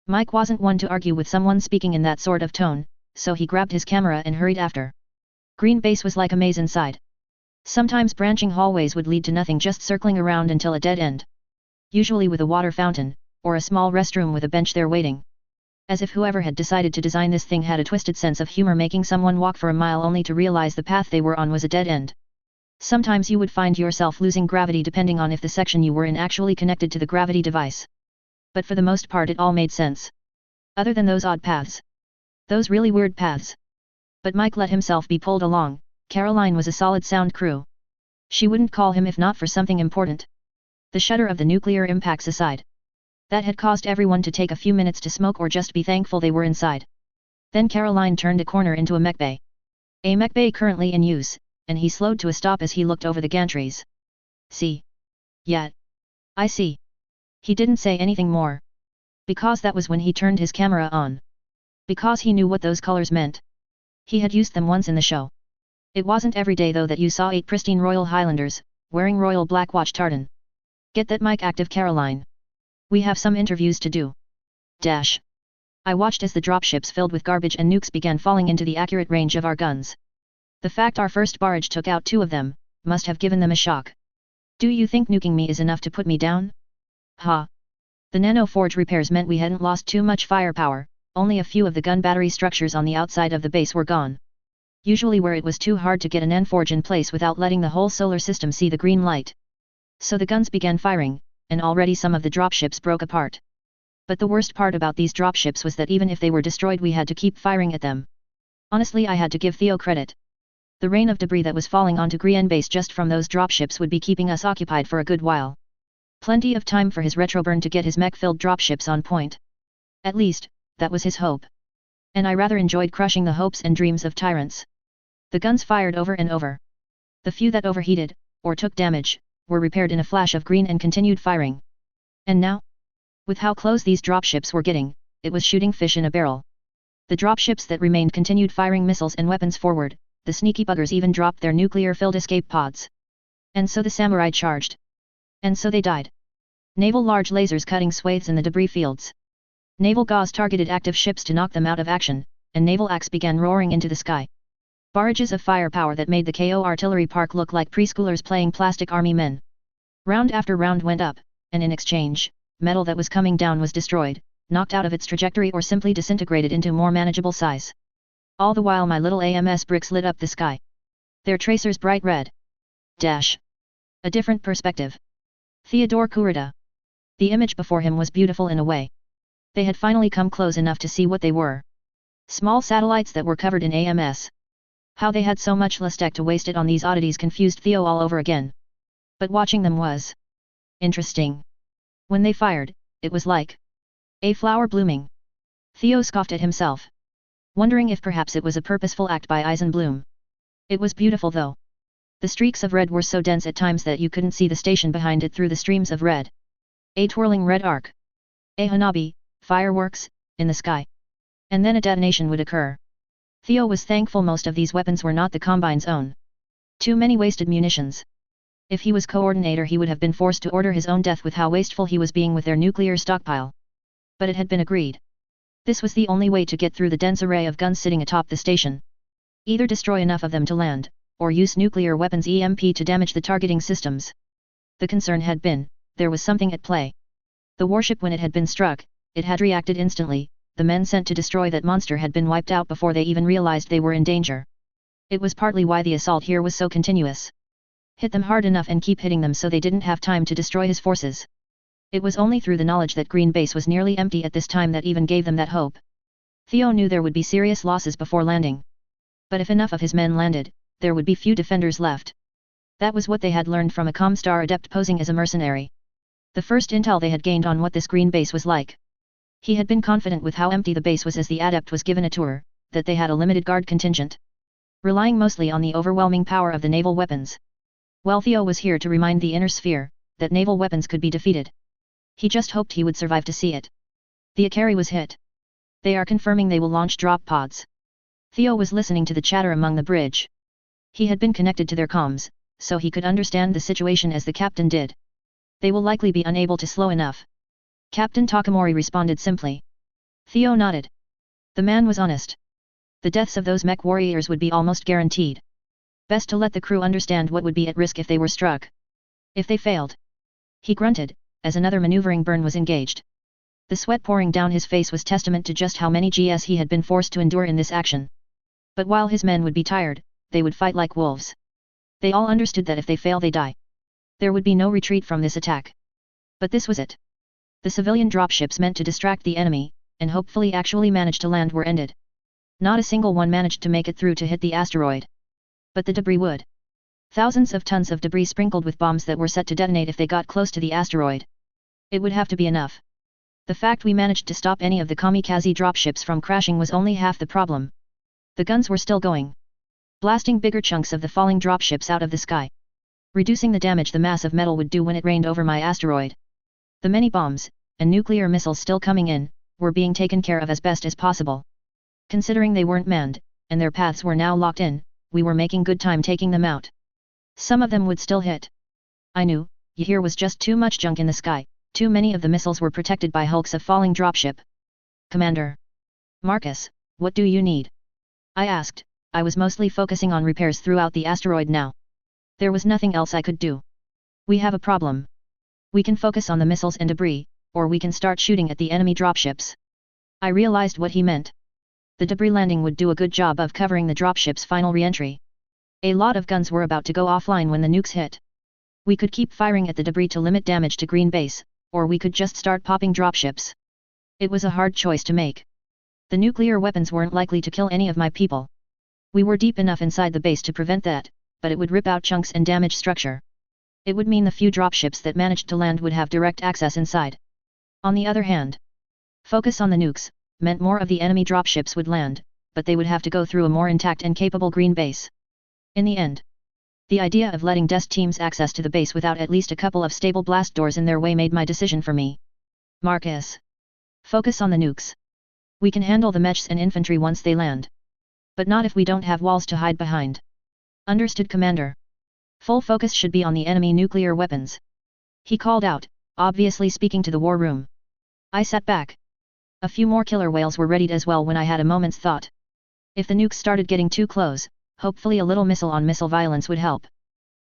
Mike wasn't one to argue with someone speaking in that sort of tone, so he grabbed his camera and hurried after. Green base was like a maze inside. Sometimes branching hallways would lead to nothing, just circling around until a dead end. Usually with a water fountain, or a small restroom with a bench there waiting. As if whoever had decided to design this thing had a twisted sense of humor, making someone walk for a mile only to realize the path they were on was a dead end. Sometimes you would find yourself losing gravity depending on if the section you were in actually connected to the gravity device. But for the most part it all made sense. Other than those odd paths. Those really weird paths. But Mike let himself be pulled along. Caroline was a solid sound crew. She wouldn't call him if not for something important. The shudder of the nuclear impacts aside. That had caused everyone to take a few minutes to smoke or just be thankful they were inside. Then Caroline turned a corner into a mech bay. A mech bay currently in use, and he slowed to a stop as he looked over the gantries. See? Yeah. I see. He didn't say anything more. Because that was when he turned his camera on. Because he knew what those colors meant. He had used them once in the show. It wasn't every day though that you saw 8 pristine Royal Highlanders, wearing Royal Black Watch tartan. Get that mic active, Caroline. We have some interviews to do. Dash. I watched as the dropships filled with garbage and nukes began falling into the accurate range of our guns. The fact our first barrage took out 2 of them, must have given them a shock. Do you think nuking me is enough to put me down? Ha. The nanoforge repairs meant we hadn't lost too much firepower, only a few of the gun battery structures on the outside of the base were gone. Usually where it was too hard to get an N-forge in place without letting the whole solar system see the green light. So the guns began firing, and already some of the dropships broke apart. But the worst part about these dropships was that even if they were destroyed we had to keep firing at them. Honestly, I had to give Theo credit. The rain of debris that was falling onto Grian base just from those dropships would be keeping us occupied for a good while. Plenty of time for his retroburn to get his mech-filled dropships on point. At least, that was his hope. And I rather enjoyed crushing the hopes and dreams of tyrants. The guns fired over and over. The few that overheated, or took damage, were repaired in a flash of green and continued firing. And now? With how close these dropships were getting, it was shooting fish in a barrel. The dropships that remained continued firing missiles and weapons forward, the sneaky buggers even dropped their nuclear-filled escape pods. And so the samurai charged. And so they died. Naval large lasers cutting swathes in the debris fields. Naval GAs targeted active ships to knock them out of action, and naval acts began roaring into the sky. Barrages of firepower that made the KO artillery park look like preschoolers playing plastic army men. Round after round went up, and in exchange, metal that was coming down was destroyed, knocked out of its trajectory or simply disintegrated into more manageable size. All the while my little AMS bricks lit up the sky. Their tracers bright red. Dash. A different perspective. Theodore Kurita. The image before him was beautiful in a way. They had finally come close enough to see what they were. Small satellites that were covered in AMS. How they had so much less tech to waste it on these oddities confused Theo all over again. But watching them was interesting. When they fired, it was like a flower blooming. Theo scoffed at himself, wondering if perhaps it was a purposeful act by Eisenbloom. It was beautiful though. The streaks of red were so dense at times that you couldn't see the station behind it through the streams of red. A twirling red arc. A hanabi, fireworks, in the sky. And then a detonation would occur. Theo was thankful most of these weapons were not the Combine's own. Too many wasted munitions. If he was coordinator he would have been forced to order his own death with how wasteful he was being with their nuclear stockpile. But it had been agreed. This was the only way to get through the dense array of guns sitting atop the station. Either destroy enough of them to land, or use nuclear weapons EMP to damage the targeting systems. The concern had been, there was something at play. The warship when it had been struck, it had reacted instantly, the men sent to destroy that monster had been wiped out before they even realized they were in danger. It was partly why the assault here was so continuous. Hit them hard enough and keep hitting them so they didn't have time to destroy his forces. It was only through the knowledge that Green Base was nearly empty at this time that even gave them that hope. Theo knew there would be serious losses before landing. But if enough of his men landed, there would be few defenders left. That was what they had learned from a Comstar adept posing as a mercenary. The first intel they had gained on what this Green Base was like. He had been confident with how empty the base was as the adept was given a tour, that they had a limited guard contingent, relying mostly on the overwhelming power of the naval weapons. Well, Theo was here to remind the inner sphere that naval weapons could be defeated. He just hoped he would survive to see it. The Ikari was hit. They are confirming they will launch drop pods. Theo was listening to the chatter among the bridge. He had been connected to their comms, so he could understand the situation as the captain did. They will likely be unable to slow enough. Captain Takamori responded simply. Theo nodded. The man was honest. The deaths of those mech warriors would be almost guaranteed. Best to let the crew understand what would be at risk if they were struck. If they failed. He grunted, as another maneuvering burn was engaged. The sweat pouring down his face was testament to just how many GS he had been forced to endure in this action. But while his men would be tired, they would fight like wolves. They all understood that if they fail they die. There would be no retreat from this attack. But this was it. The civilian dropships meant to distract the enemy, and hopefully actually manage to land were ended. Not a single one managed to make it through to hit the asteroid. But the debris would. Thousands of tons of debris sprinkled with bombs that were set to detonate if they got close to the asteroid. It would have to be enough. The fact we managed to stop any of the kamikaze dropships from crashing was only half the problem. The guns were still going, blasting bigger chunks of the falling dropships out of the sky, reducing the damage the mass of metal would do when it rained over my asteroid. The many bombs, and nuclear missiles still coming in, were being taken care of as best as possible. Considering they weren't manned, and their paths were now locked in, we were making good time taking them out. Some of them would still hit. I knew, here was just too much junk in the sky, too many of the missiles were protected by hulks of falling dropship. Commander Marcus, what do you need? I asked. I was mostly focusing on repairs throughout the asteroid now. There was nothing else I could do. We have a problem. We can focus on the missiles and debris, or we can start shooting at the enemy dropships. I realized what he meant. The debris landing would do a good job of covering the dropship's final re-entry. A lot of guns were about to go offline when the nukes hit. We could keep firing at the debris to limit damage to Green Base, or we could just start popping dropships. It was a hard choice to make. The nuclear weapons weren't likely to kill any of my people. We were deep enough inside the base to prevent that, but it would rip out chunks and damage structure. It would mean the few dropships that managed to land would have direct access inside. On the other hand, focus on the nukes meant more of the enemy dropships would land, but they would have to go through a more intact and capable Green Base. In the end, the idea of letting DEST teams access to the base without at least a couple of stable blast doors in their way made my decision for me. Marcus, focus on the nukes. We can handle the mechs and infantry once they land. But not if we don't have walls to hide behind. Understood, Commander. Full focus should be on the enemy nuclear weapons. He called out, obviously speaking to the war room. I sat back. A few more killer whales were readied as well when I had a moment's thought. If the nukes started getting too close, hopefully a little missile-on-missile violence would help.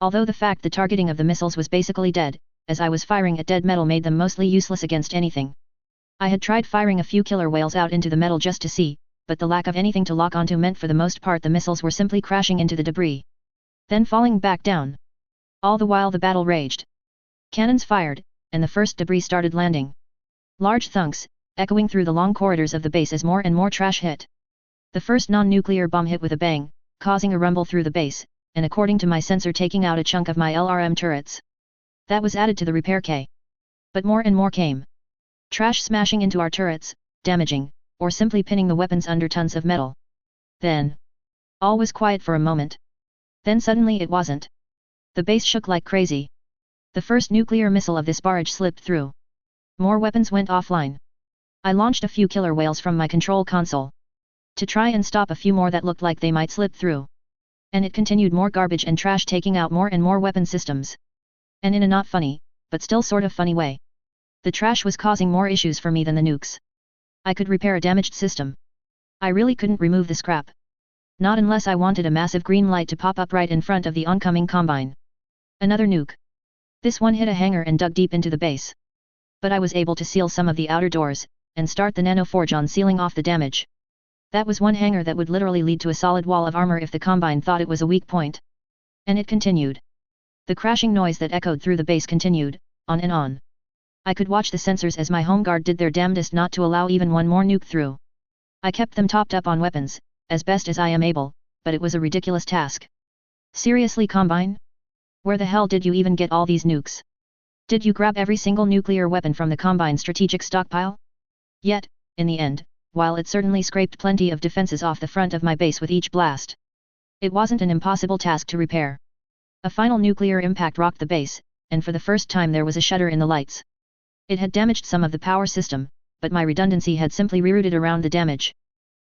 Although the fact the targeting of the missiles was basically dead, as I was firing at dead metal made them mostly useless against anything. I had tried firing a few killer whales out into the metal just to see, but the lack of anything to lock onto meant for the most part the missiles were simply crashing into the debris, then falling back down. All the while the battle raged. Cannons fired, and the first debris started landing. Large thunks, echoing through the long corridors of the base as more and more trash hit. The first non-nuclear bomb hit with a bang, causing a rumble through the base, and according to my sensor taking out a chunk of my LRM turrets. That was added to the repair K. But more and more came. Trash smashing into our turrets, damaging, or simply pinning the weapons under tons of metal. Then, all was quiet for a moment. Then suddenly it wasn't. The base shook like crazy. The first nuclear missile of this barrage slipped through. More weapons went offline. I launched a few killer whales from my control console to try and stop a few more that looked like they might slip through. And it continued, more garbage and trash taking out more and more weapon systems. And in a not funny, but still sort of funny way. The trash was causing more issues for me than the nukes. I could repair a damaged system. I really couldn't remove the scrap. Not unless I wanted a massive green light to pop up right in front of the oncoming combine. Another nuke. This one hit a hangar and dug deep into the base. But I was able to seal some of the outer doors, and start the nanoforge on sealing off the damage. That was one hanger that would literally lead to a solid wall of armor if the Combine thought it was a weak point. And it continued. The crashing noise that echoed through the base continued, on and on. I could watch the sensors as my home guard did their damnedest not to allow even one more nuke through. I kept them topped up on weapons, as best as I am able, but it was a ridiculous task. Seriously, Combine? Where the hell did you even get all these nukes? Did you grab every single nuclear weapon from the Combine strategic stockpile? Yet, in the end, while it certainly scraped plenty of defenses off the front of my base with each blast, it wasn't an impossible task to repair. A final nuclear impact rocked the base, and for the first time there was a shudder in the lights. It had damaged some of the power system, but my redundancy had simply rerouted around the damage.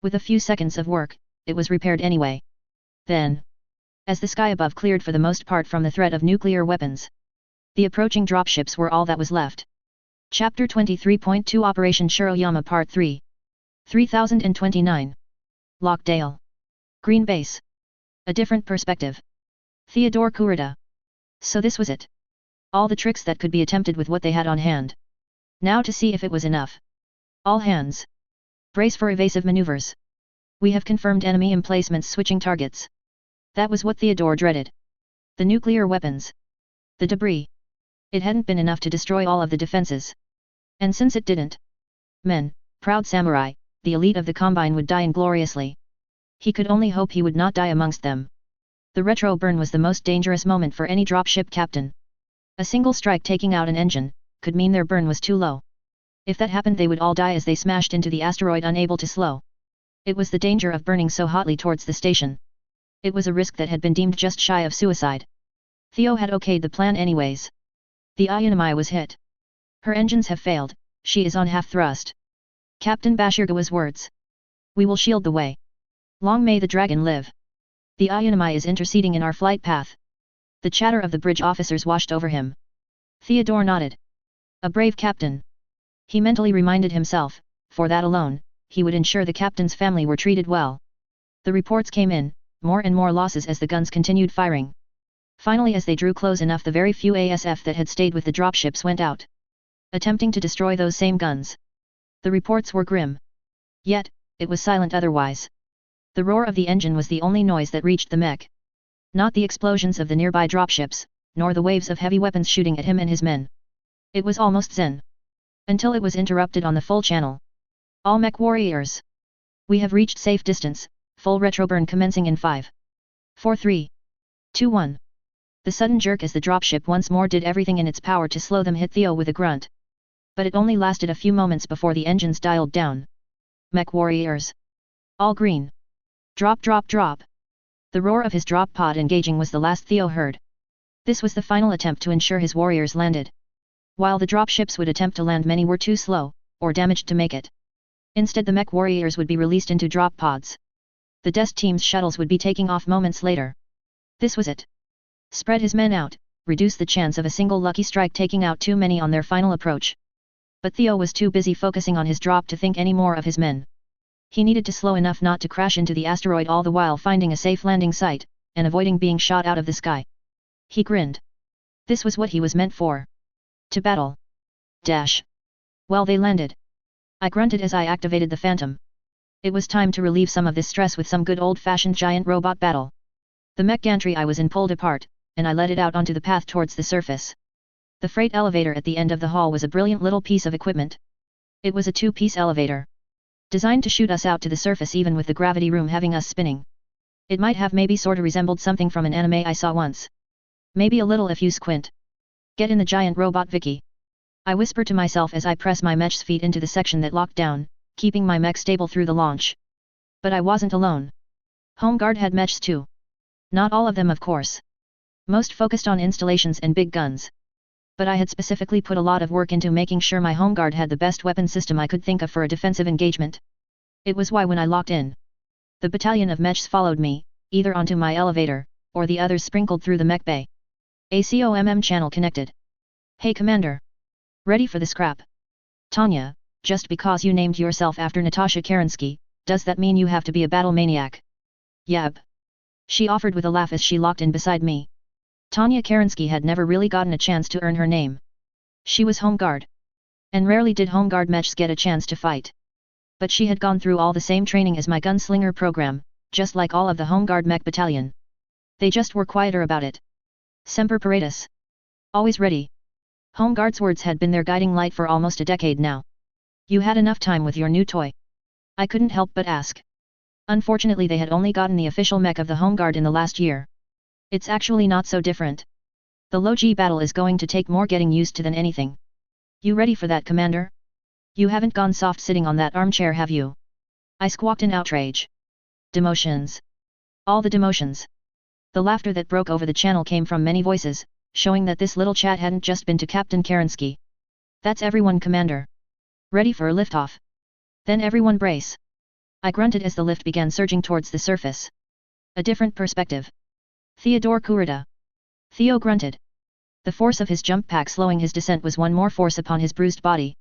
With a few seconds of work, it was repaired anyway. Then, as the sky above cleared for the most part from the threat of nuclear weapons, the approaching dropships were all that was left. Chapter 23.2 Operation Shiroyama Part 3 3029 Lockdale Green Base. A different perspective. Theodore Kurita. So this was it. All the tricks that could be attempted with what they had on hand. Now to see if it was enough. All hands. Brace for evasive maneuvers. We have confirmed enemy emplacements switching targets. That was what Theodore dreaded. The nuclear weapons. The debris. It hadn't been enough to destroy all of the defenses. And since it didn't, men, proud samurai, the elite of the Combine would die ingloriously. He could only hope he would not die amongst them. The retro burn was the most dangerous moment for any dropship captain. A single strike taking out an engine could mean their burn was too low. If that happened, they would all die as they smashed into the asteroid, unable to slow. It was the danger of burning so hotly towards the station. It was a risk that had been deemed just shy of suicide. Theo had okayed the plan anyways. The Ayanami was hit. Her engines have failed, she is on half thrust. Captain Bashirgawa's words. We will shield the way. Long may the dragon live. The Ayanami is interceding in our flight path. The chatter of the bridge officers washed over him. Theodore nodded. A brave captain. He mentally reminded himself, for that alone, he would ensure the captain's family were treated well. The reports came in, more and more losses as the guns continued firing. Finally, as they drew close enough, the very few ASF that had stayed with the dropships went out, attempting to destroy those same guns. The reports were grim. Yet, it was silent otherwise. The roar of the engine was the only noise that reached the mech. Not the explosions of the nearby dropships, nor the waves of heavy weapons shooting at him and his men. It was almost zen. Until it was interrupted on the full channel. All mech warriors. We have reached safe distance, full retroburn commencing in 5, 4, 3, 2, 1. The sudden jerk as the dropship once more did everything in its power to slow them hit Theo with a grunt. But it only lasted a few moments before the engines dialed down. Mech warriors. All green. Drop, drop, drop. The roar of his drop pod engaging was the last Theo heard. This was the final attempt to ensure his warriors landed. While the dropships would attempt to land, many were too slow, or damaged to make it. Instead, the mech warriors would be released into drop pods. The DEST team's shuttles would be taking off moments later. This was it. Spread his men out, reduce the chance of a single lucky strike taking out too many on their final approach. But Theo was too busy focusing on his drop to think any more of his men. He needed to slow enough not to crash into the asteroid, all the while finding a safe landing site, and avoiding being shot out of the sky. He grinned. This was what he was meant for. To battle. Dash. Well, they landed. I grunted as I activated the Phantom. It was time to relieve some of this stress with some good old-fashioned giant robot battle. The mech gantry I was in pulled apart, and I let it out onto the path towards the surface. The freight elevator at the end of the hall was a brilliant little piece of equipment. It was a two-piece elevator, designed to shoot us out to the surface even with the gravity room having us spinning. It might have maybe sorta resembled something from an anime I saw once. Maybe a little if you squint. Get in the giant robot, Vicky. I whisper to myself as I press my mech's feet into the section that locked down, keeping my mech stable through the launch. But I wasn't alone. Home Guard had mechs too. Not all of them, of course. Most focused on installations and big guns. But I had specifically put a lot of work into making sure my Home Guard had the best weapon system I could think of for a defensive engagement. It was why when I locked in, the battalion of mechs followed me, either onto my elevator, or the others sprinkled through the mech bay. ACOMM channel connected. Hey Commander. Ready for the scrap? Tanya, just because you named yourself after Natasha Kerensky, does that mean you have to be a battle maniac? Yep. She offered with a laugh as she locked in beside me. Tanya Kerensky had never really gotten a chance to earn her name. She was Home Guard. And rarely did Home Guard mechs get a chance to fight. But she had gone through all the same training as my gunslinger program, just like all of the Home Guard mech battalion. They just were quieter about it. Semper Paratus. Always ready. Home Guard's words had been their guiding light for almost a decade now. You had enough time with your new toy. I couldn't help but ask. Unfortunately they had only gotten the official mech of the Home Guard in the last year. It's actually not so different. The low-G battle is going to take more getting used to than anything. You ready for that, Commander? You haven't gone soft sitting on that armchair, have you? I squawked in outrage. Demotions. All the demotions. The laughter that broke over the channel came from many voices, showing that this little chat hadn't just been to Captain Kerensky. That's everyone, Commander. Ready for a liftoff. Then everyone brace. I grunted as the lift began surging towards the surface. A different perspective. Theodore Kurita. Theo grunted. The force of his jump pack slowing his descent was one more force upon his bruised body.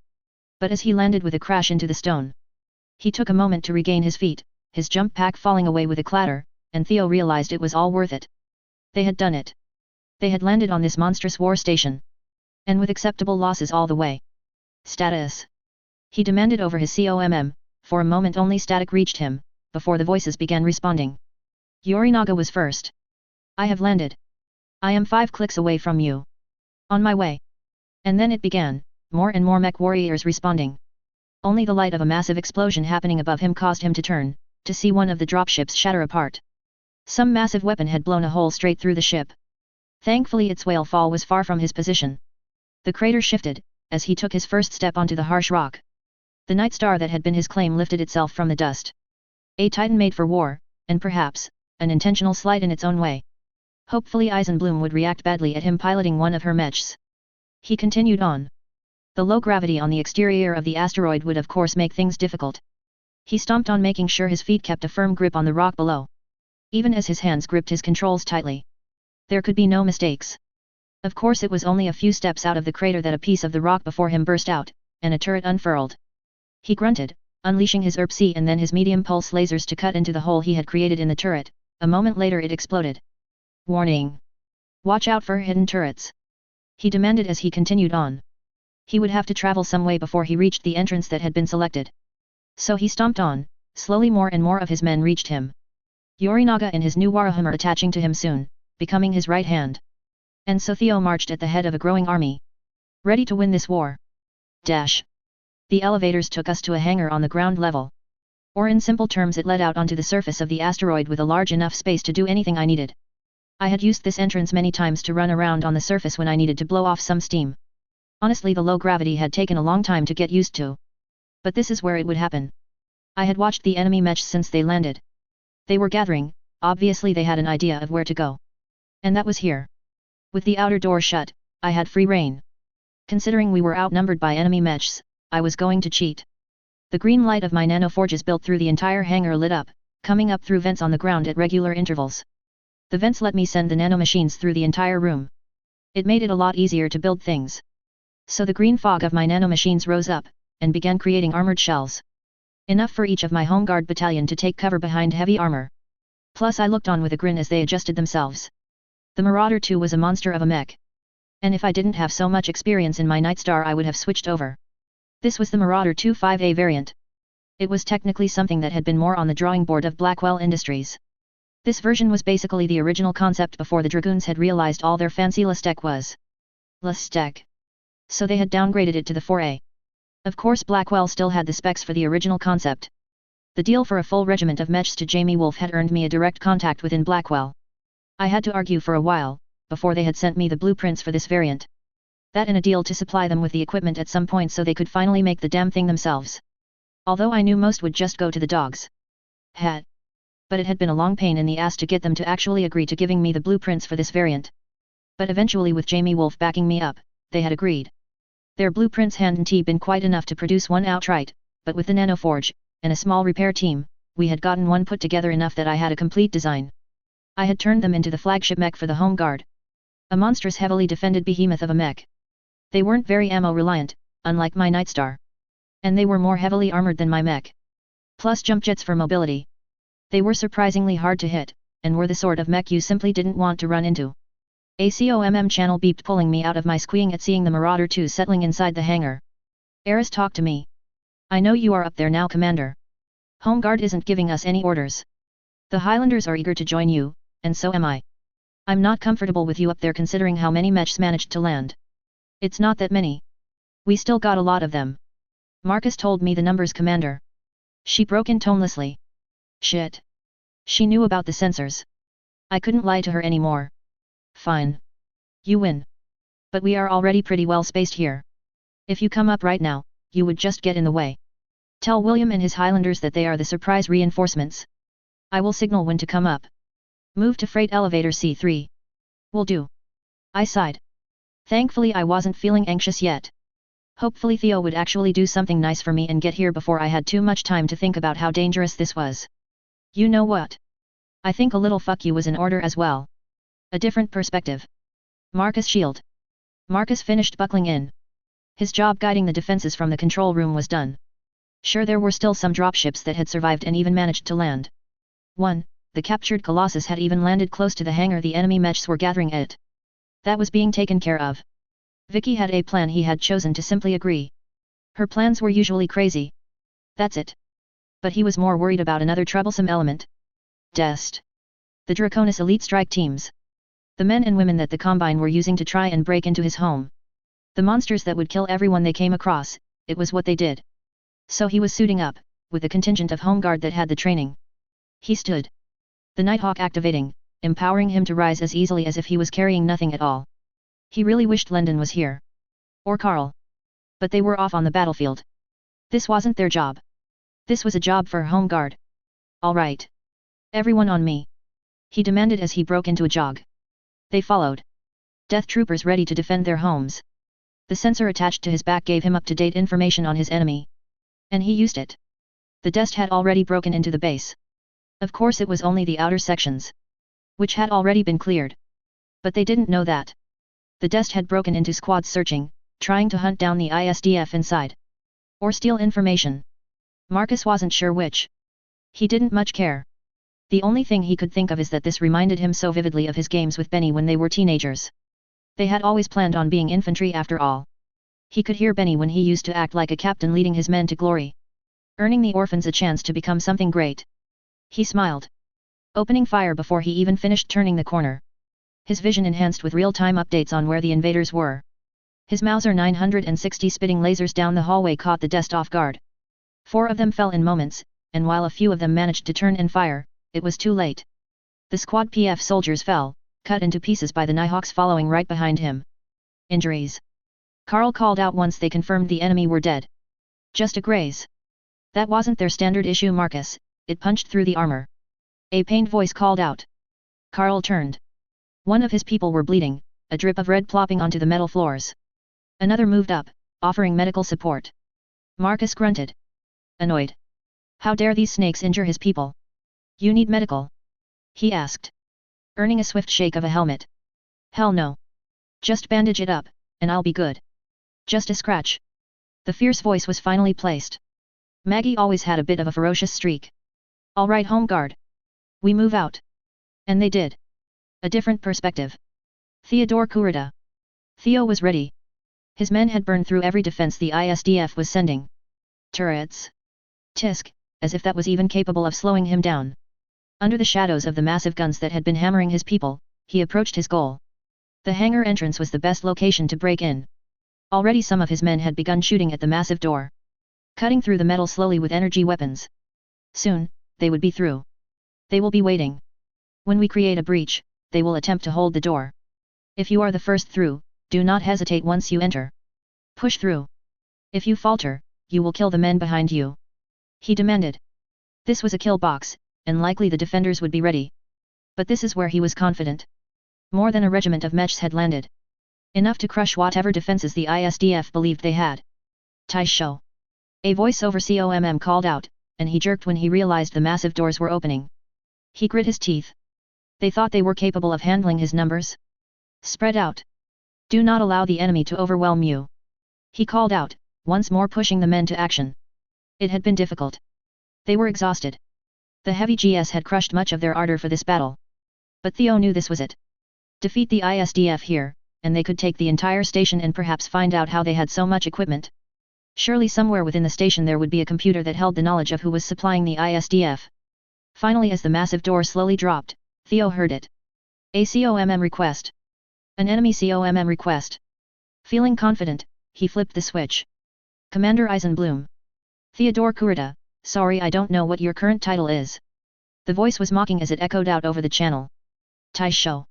But as he landed with a crash into the stone, he took a moment to regain his feet, his jump pack falling away with a clatter, and Theo realized it was all worth it. They had done it. They had landed on this monstrous war station. And with acceptable losses all the way. Status. He demanded over his COMM. For a moment only static reached him, before the voices began responding. Yorinaga was first. I have landed. I am 5 clicks away from you. On my way. And then it began, more and more mech warriors responding. Only the light of a massive explosion happening above him caused him to turn, to see one of the dropships shatter apart. Some massive weapon had blown a hole straight through the ship. Thankfully its whale fall was far from his position. The crater shifted, as he took his first step onto the harsh rock. The night star that had been his claim lifted itself from the dust. A titan made for war, and perhaps, an intentional slight in its own way. Hopefully Eisenbloom would react badly at him piloting one of her mechs. He continued on. The low gravity on the exterior of the asteroid would of course make things difficult. He stomped on, making sure his feet kept a firm grip on the rock below. Even as his hands gripped his controls tightly. There could be no mistakes. Of course it was only a few steps out of the crater that a piece of the rock before him burst out, and a turret unfurled. He grunted, unleashing his ERP-C and then his medium pulse lasers to cut into the hole he had created in the turret. A moment later it exploded. Warning! Watch out for hidden turrets. He demanded as he continued on. He would have to travel some way before he reached the entrance that had been selected. So he stomped on, slowly more and more of his men reached him. Yorinaga and his new Warhammer attaching to him soon, becoming his right hand. And so Theo marched at the head of a growing army. Ready to win this war. Dash. The elevators took us to a hangar on the ground level. Or in simple terms it led out onto the surface of the asteroid with a large enough space to do anything I needed. I had used this entrance many times to run around on the surface when I needed to blow off some steam. Honestly, the low gravity had taken a long time to get used to. But this is where it would happen. I had watched the enemy mechs since they landed. They were gathering, obviously they had an idea of where to go. And that was here. With the outer door shut, I had free rein. Considering we were outnumbered by enemy mechs, I was going to cheat. The green light of my nanoforges built through the entire hangar lit up, coming up through vents on the ground at regular intervals. The vents let me send the nanomachines through the entire room. It made it a lot easier to build things. So the green fog of my nanomachines rose up, and began creating armored shells. Enough for each of my Home Guard battalion to take cover behind heavy armor. Plus I looked on with a grin as they adjusted themselves. The Marauder 2 was a monster of a mech. And if I didn't have so much experience in my Nightstar I would have switched over. This was the Marauder 2 5A variant. It was technically something that had been more on the drawing board of Blackwell Industries. This version was basically the original concept before the Dragoons had realized all their fancy Lestec was. Lestec. So they had downgraded it to the 4A. Of course Blackwell still had the specs for the original concept. The deal for a full regiment of mechs to Jamie Wolf had earned me a direct contact within Blackwell. I had to argue for a while, before they had sent me the blueprints for this variant. That and a deal to supply them with the equipment at some point so they could finally make the damn thing themselves. Although I knew most would just go to the dogs. But it had been a long pain in the ass to get them to actually agree to giving me the blueprints for this variant. But eventually with Jamie Wolf backing me up, they had agreed. Their blueprints hadn't been quite enough to produce one outright, but with the nanoforge, and a small repair team, we had gotten one put together enough that I had a complete design. I had turned them into the flagship mech for the Home Guard. A monstrous heavily defended behemoth of a mech. They weren't very ammo reliant, unlike my Nightstar. And they were more heavily armored than my mech. Plus jump jets for mobility. They were surprisingly hard to hit, and were the sort of mech you simply didn't want to run into. A COMM channel beeped, pulling me out of my squeeing at seeing the Marauder 2 settling inside the hangar. Eris, talk to me. I know you are up there now, Commander. Home Guard isn't giving us any orders. The Highlanders are eager to join you, and so am I. I'm not comfortable with you up there considering how many mechs managed to land. It's not that many. We still got a lot of them. Marcus told me the numbers, Commander. She broke in tonelessly. Shit. She knew about the sensors. I couldn't lie to her anymore. Fine. You win. But we are already pretty well spaced here. If you come up right now, you would just get in the way. Tell William and his Highlanders that they are the surprise reinforcements. I will signal when to come up. Move to freight elevator C3. Will do. I sighed. Thankfully I wasn't feeling anxious yet. Hopefully Theo would actually do something nice for me and get here before I had too much time to think about how dangerous this was. You know what? I think a little fuck you was in order as well. A different perspective. Marcus shield. Marcus finished buckling in. His job guiding the defenses from the control room was done. Sure, there were still some dropships that had survived and even managed to land. One, the captured Colossus, had even landed close to the hangar the enemy mechs were gathering at. That was being taken care of. Vicky had a plan. He had chosen to simply agree. Her plans were usually crazy. That's it. But he was more worried about another troublesome element. Dest. The Draconis elite strike teams. The men and women that the Combine were using to try and break into his home. The monsters that would kill everyone they came across, it was what they did. So he was suiting up, with a contingent of Home Guard that had the training. He stood. The Nighthawk activating, empowering him to rise as easily as if he was carrying nothing at all. He really wished Lyndon was here. Or Carl. But they were off on the battlefield. This wasn't their job. This was a job for Home Guard. All right. Everyone on me. He demanded as he broke into a jog. They followed. Death troopers ready to defend their homes. The sensor attached to his back gave him up-to-date information on his enemy. And he used it. The Dest had already broken into the base. Of course it was only the outer sections, which had already been cleared. But they didn't know that. The Dest had broken into squads searching, trying to hunt down the ISDF inside. Or steal information. Marcus wasn't sure which. He didn't much care. The only thing he could think of is that this reminded him so vividly of his games with Benny when they were teenagers. They had always planned on being infantry after all. He could hear Benny when he used to act like a captain leading his men to glory. Earning the orphans a chance to become something great. He smiled. Opening fire before he even finished turning the corner. His vision enhanced with real-time updates on where the invaders were. His Mauser 960 spitting lasers down the hallway caught the Dest off guard. 4 of them fell in moments, and while a few of them managed to turn and fire, it was too late. The squad PF soldiers fell, cut into pieces by the Nighthawks following right behind him. Injuries. Carl called out once they confirmed the enemy were dead. Just a graze. That wasn't their standard issue, Marcus, it punched through the armor. A pained voice called out. Carl turned. One of his people were bleeding, a drip of red plopping onto the metal floors. Another moved up, offering medical support. Marcus grunted. Annoyed. How dare these snakes injure his people? You need medical? He asked. Earning a swift shake of a helmet. Hell no. Just bandage it up, and I'll be good. Just a scratch. The fierce voice was finally placed. Maggie always had a bit of a ferocious streak. All right, Home Guard. We move out. And they did. A different perspective. Theodore Kurita. Theo was ready. His men had burned through every defense the ISDF was sending. Turrets. Tisk, as if that was even capable of slowing him down. Under the shadows of the massive guns that had been hammering his people, he approached his goal. The hangar entrance was the best location to break in. Already some of his men had begun shooting at the massive door. Cutting through the metal slowly with energy weapons. Soon, they would be through. They will be waiting. When we create a breach, they will attempt to hold the door. If you are the first through, do not hesitate once you enter. Push through. If you falter, you will kill the men behind you. He demanded. This was a kill box, and likely the defenders would be ready. But this is where he was confident. More than a regiment of mechs had landed. Enough to crush whatever defenses the ISDF believed they had. Taisho. A voice over COMM called out, and he jerked when he realized the massive doors were opening. He grit his teeth. They thought they were capable of handling his numbers? Spread out. Do not allow the enemy to overwhelm you. He called out, once more pushing the men to action. It had been difficult. They were exhausted. The heavy GS had crushed much of their ardor for this battle. But Theo knew this was it. Defeat the ISDF here, and they could take the entire station and perhaps find out how they had so much equipment. Surely somewhere within the station there would be a computer that held the knowledge of who was supplying the ISDF. Finally, as the massive door slowly dropped, Theo heard it. A COMM request. An enemy COMM request. Feeling confident, he flipped the switch. Commander Eisenbloom. Theodore Kurita, sorry I don't know what your current title is. The voice was mocking as it echoed out over the channel. Taisho.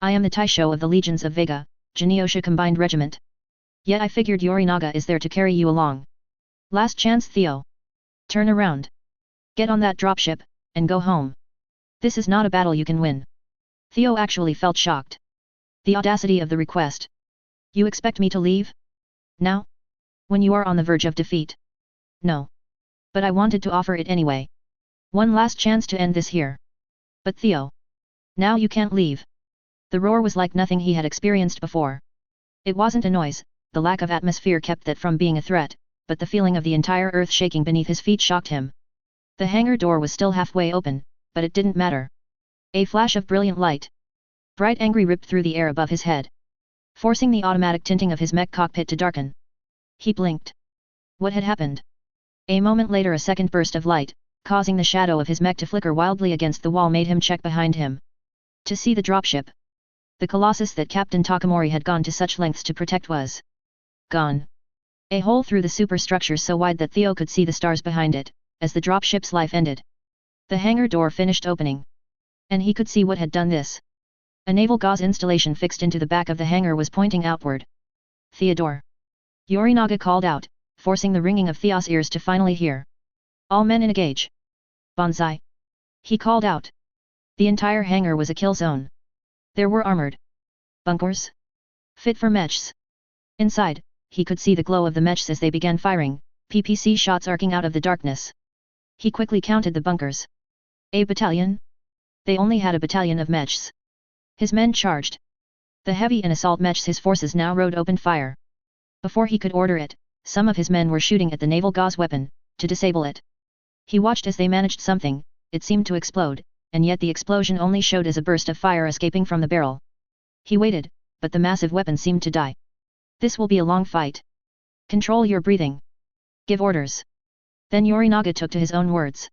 I am the Taisho of the Legions of Vega, Genyosha Combined Regiment. Yet I figured Yorinaga is there to carry you along. Last chance, Theo. Turn around. Get on that dropship, and go home. This is not a battle you can win. Theo actually felt shocked. The audacity of the request. You expect me to leave? Now? When you are on the verge of defeat? No. But I wanted to offer it anyway. One last chance to end this here. But Theo. Now you can't leave. The roar was like nothing he had experienced before. It wasn't a noise, the lack of atmosphere kept that from being a threat, but the feeling of the entire earth shaking beneath his feet shocked him. The hangar door was still halfway open, but it didn't matter. A flash of brilliant light. Bright angry ripped through the air above his head, forcing the automatic tinting of his mech cockpit to darken. He blinked. What had happened? A moment later a second burst of light, causing the shadow of his mech to flicker wildly against the wall, made him check behind him. To see the dropship. The colossus that Captain Takamori had gone to such lengths to protect was gone. A hole through the superstructure so wide that Theo could see the stars behind it, as the dropship's life ended. The hangar door finished opening. And he could see what had done this. A naval gauze installation fixed into the back of the hangar was pointing outward. Theodore. Yorinaga called out, forcing the ringing of Theo's ears to finally hear. All men engage. Banzai. He called out. The entire hangar was a kill zone. There were armored bunkers, fit for mechs. Inside, he could see the glow of the mechs as they began firing, PPC shots arcing out of the darkness. He quickly counted the bunkers. A battalion? They only had a battalion of mechs. His men charged. The heavy and assault mechs his forces now rode open fire. Before he could order it, some of his men were shooting at the naval gauze weapon, to disable it. He watched as they managed something, it seemed to explode, and yet the explosion only showed as a burst of fire escaping from the barrel. He waited, but the massive weapon seemed to die. This will be a long fight. Control your breathing. Give orders. Then Yorinaga took to his own words,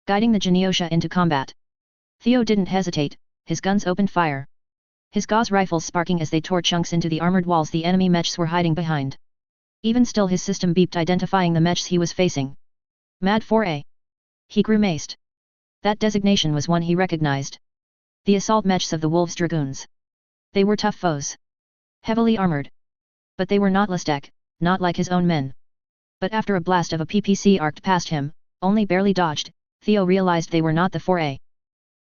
guiding the Genyosha into combat. Theo didn't hesitate, his guns opened fire. His gauze rifles sparking as they tore chunks into the armored walls the enemy mechs were hiding behind. Even still his system beeped identifying the mechs he was facing. Mad 4A. He grimaced. That designation was one he recognized. The assault mechs of the Wolves Dragoons. They were tough foes. Heavily armored. But they were not Lastek, not like his own men. But after a blast of a PPC arced past him, only barely dodged, Theo realized they were not the 4A.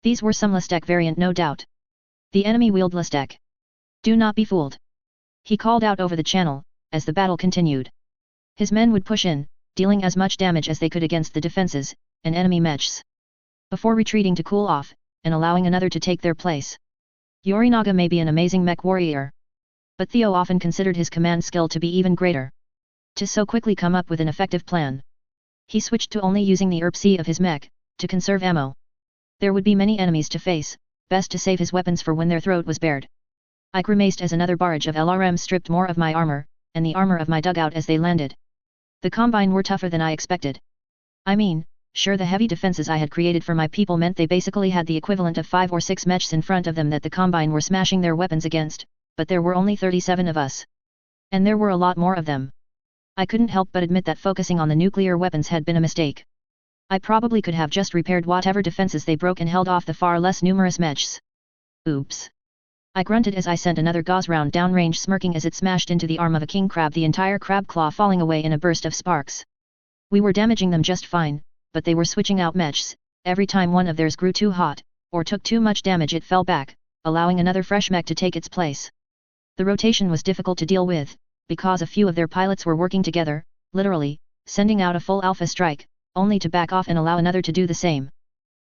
These were some Lastek variant no doubt. The enemy wheeled Lastek. Do not be fooled. He called out over the channel, as the battle continued. His men would push in, dealing as much damage as they could against the defenses, and enemy mechs. Before retreating to cool off, and allowing another to take their place. Yorinaga may be an amazing mech warrior. But Theo often considered his command skill to be even greater. To so quickly come up with an effective plan. He switched to only using the ERP-C of his mech, to conserve ammo. There would be many enemies to face, best to save his weapons for when their throat was bared. I grimaced as another barrage of LRM stripped more of my armor, and the armor of my dugout as they landed. The Combine were tougher than I expected. I mean, sure, the heavy defenses I had created for my people meant they basically had the equivalent of 5 or 6 mechs in front of them that the Combine were smashing their weapons against, but there were only 37 of us. And there were a lot more of them. I couldn't help but admit that focusing on the nuclear weapons had been a mistake. I probably could have just repaired whatever defenses they broke and held off the far less numerous mechs. Oops. I grunted as I sent another gauze round downrange, smirking as it smashed into the arm of a king crab, the entire crab claw falling away in a burst of sparks. We were damaging them just fine, but they were switching out mechs. Every time one of theirs grew too hot, or took too much damage, it fell back, allowing another fresh mech to take its place. The rotation was difficult to deal with, because a few of their pilots were working together, literally, sending out a full alpha strike, only to back off and allow another to do the same.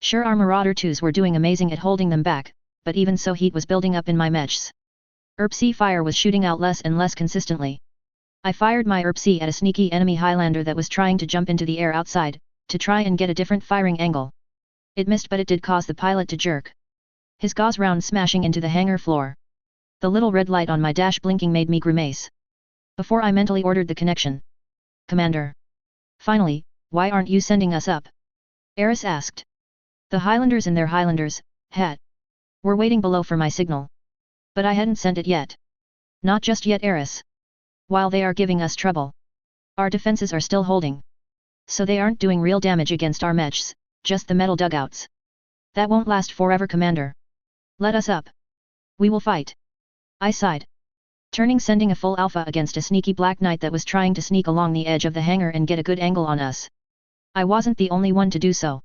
Sure, our Marauder 2s were doing amazing at holding them back, but even so heat was building up in my mechs. ERP-C fire was shooting out less and less consistently. I fired my ERP-C at a sneaky enemy Highlander that was trying to jump into the air outside, to try and get a different firing angle. It missed, but it did cause the pilot to jerk. His gauze round smashing into the hangar floor. The little red light on my dash blinking made me grimace. Before I mentally ordered the connection. Commander. Finally, why aren't you sending us up? Eris asked. The Highlanders and their Highlanders, were waiting below for my signal. But I hadn't sent it yet. Not just yet, Eris. While they are giving us trouble, our defenses are still holding. So they aren't doing real damage against our mechs, just the metal dugouts. That won't last forever, Commander. Let us up. We will fight. I sighed. Turning, sending a full alpha against a sneaky Black Knight that was trying to sneak along the edge of the hangar and get a good angle on us. I wasn't the only one to do so.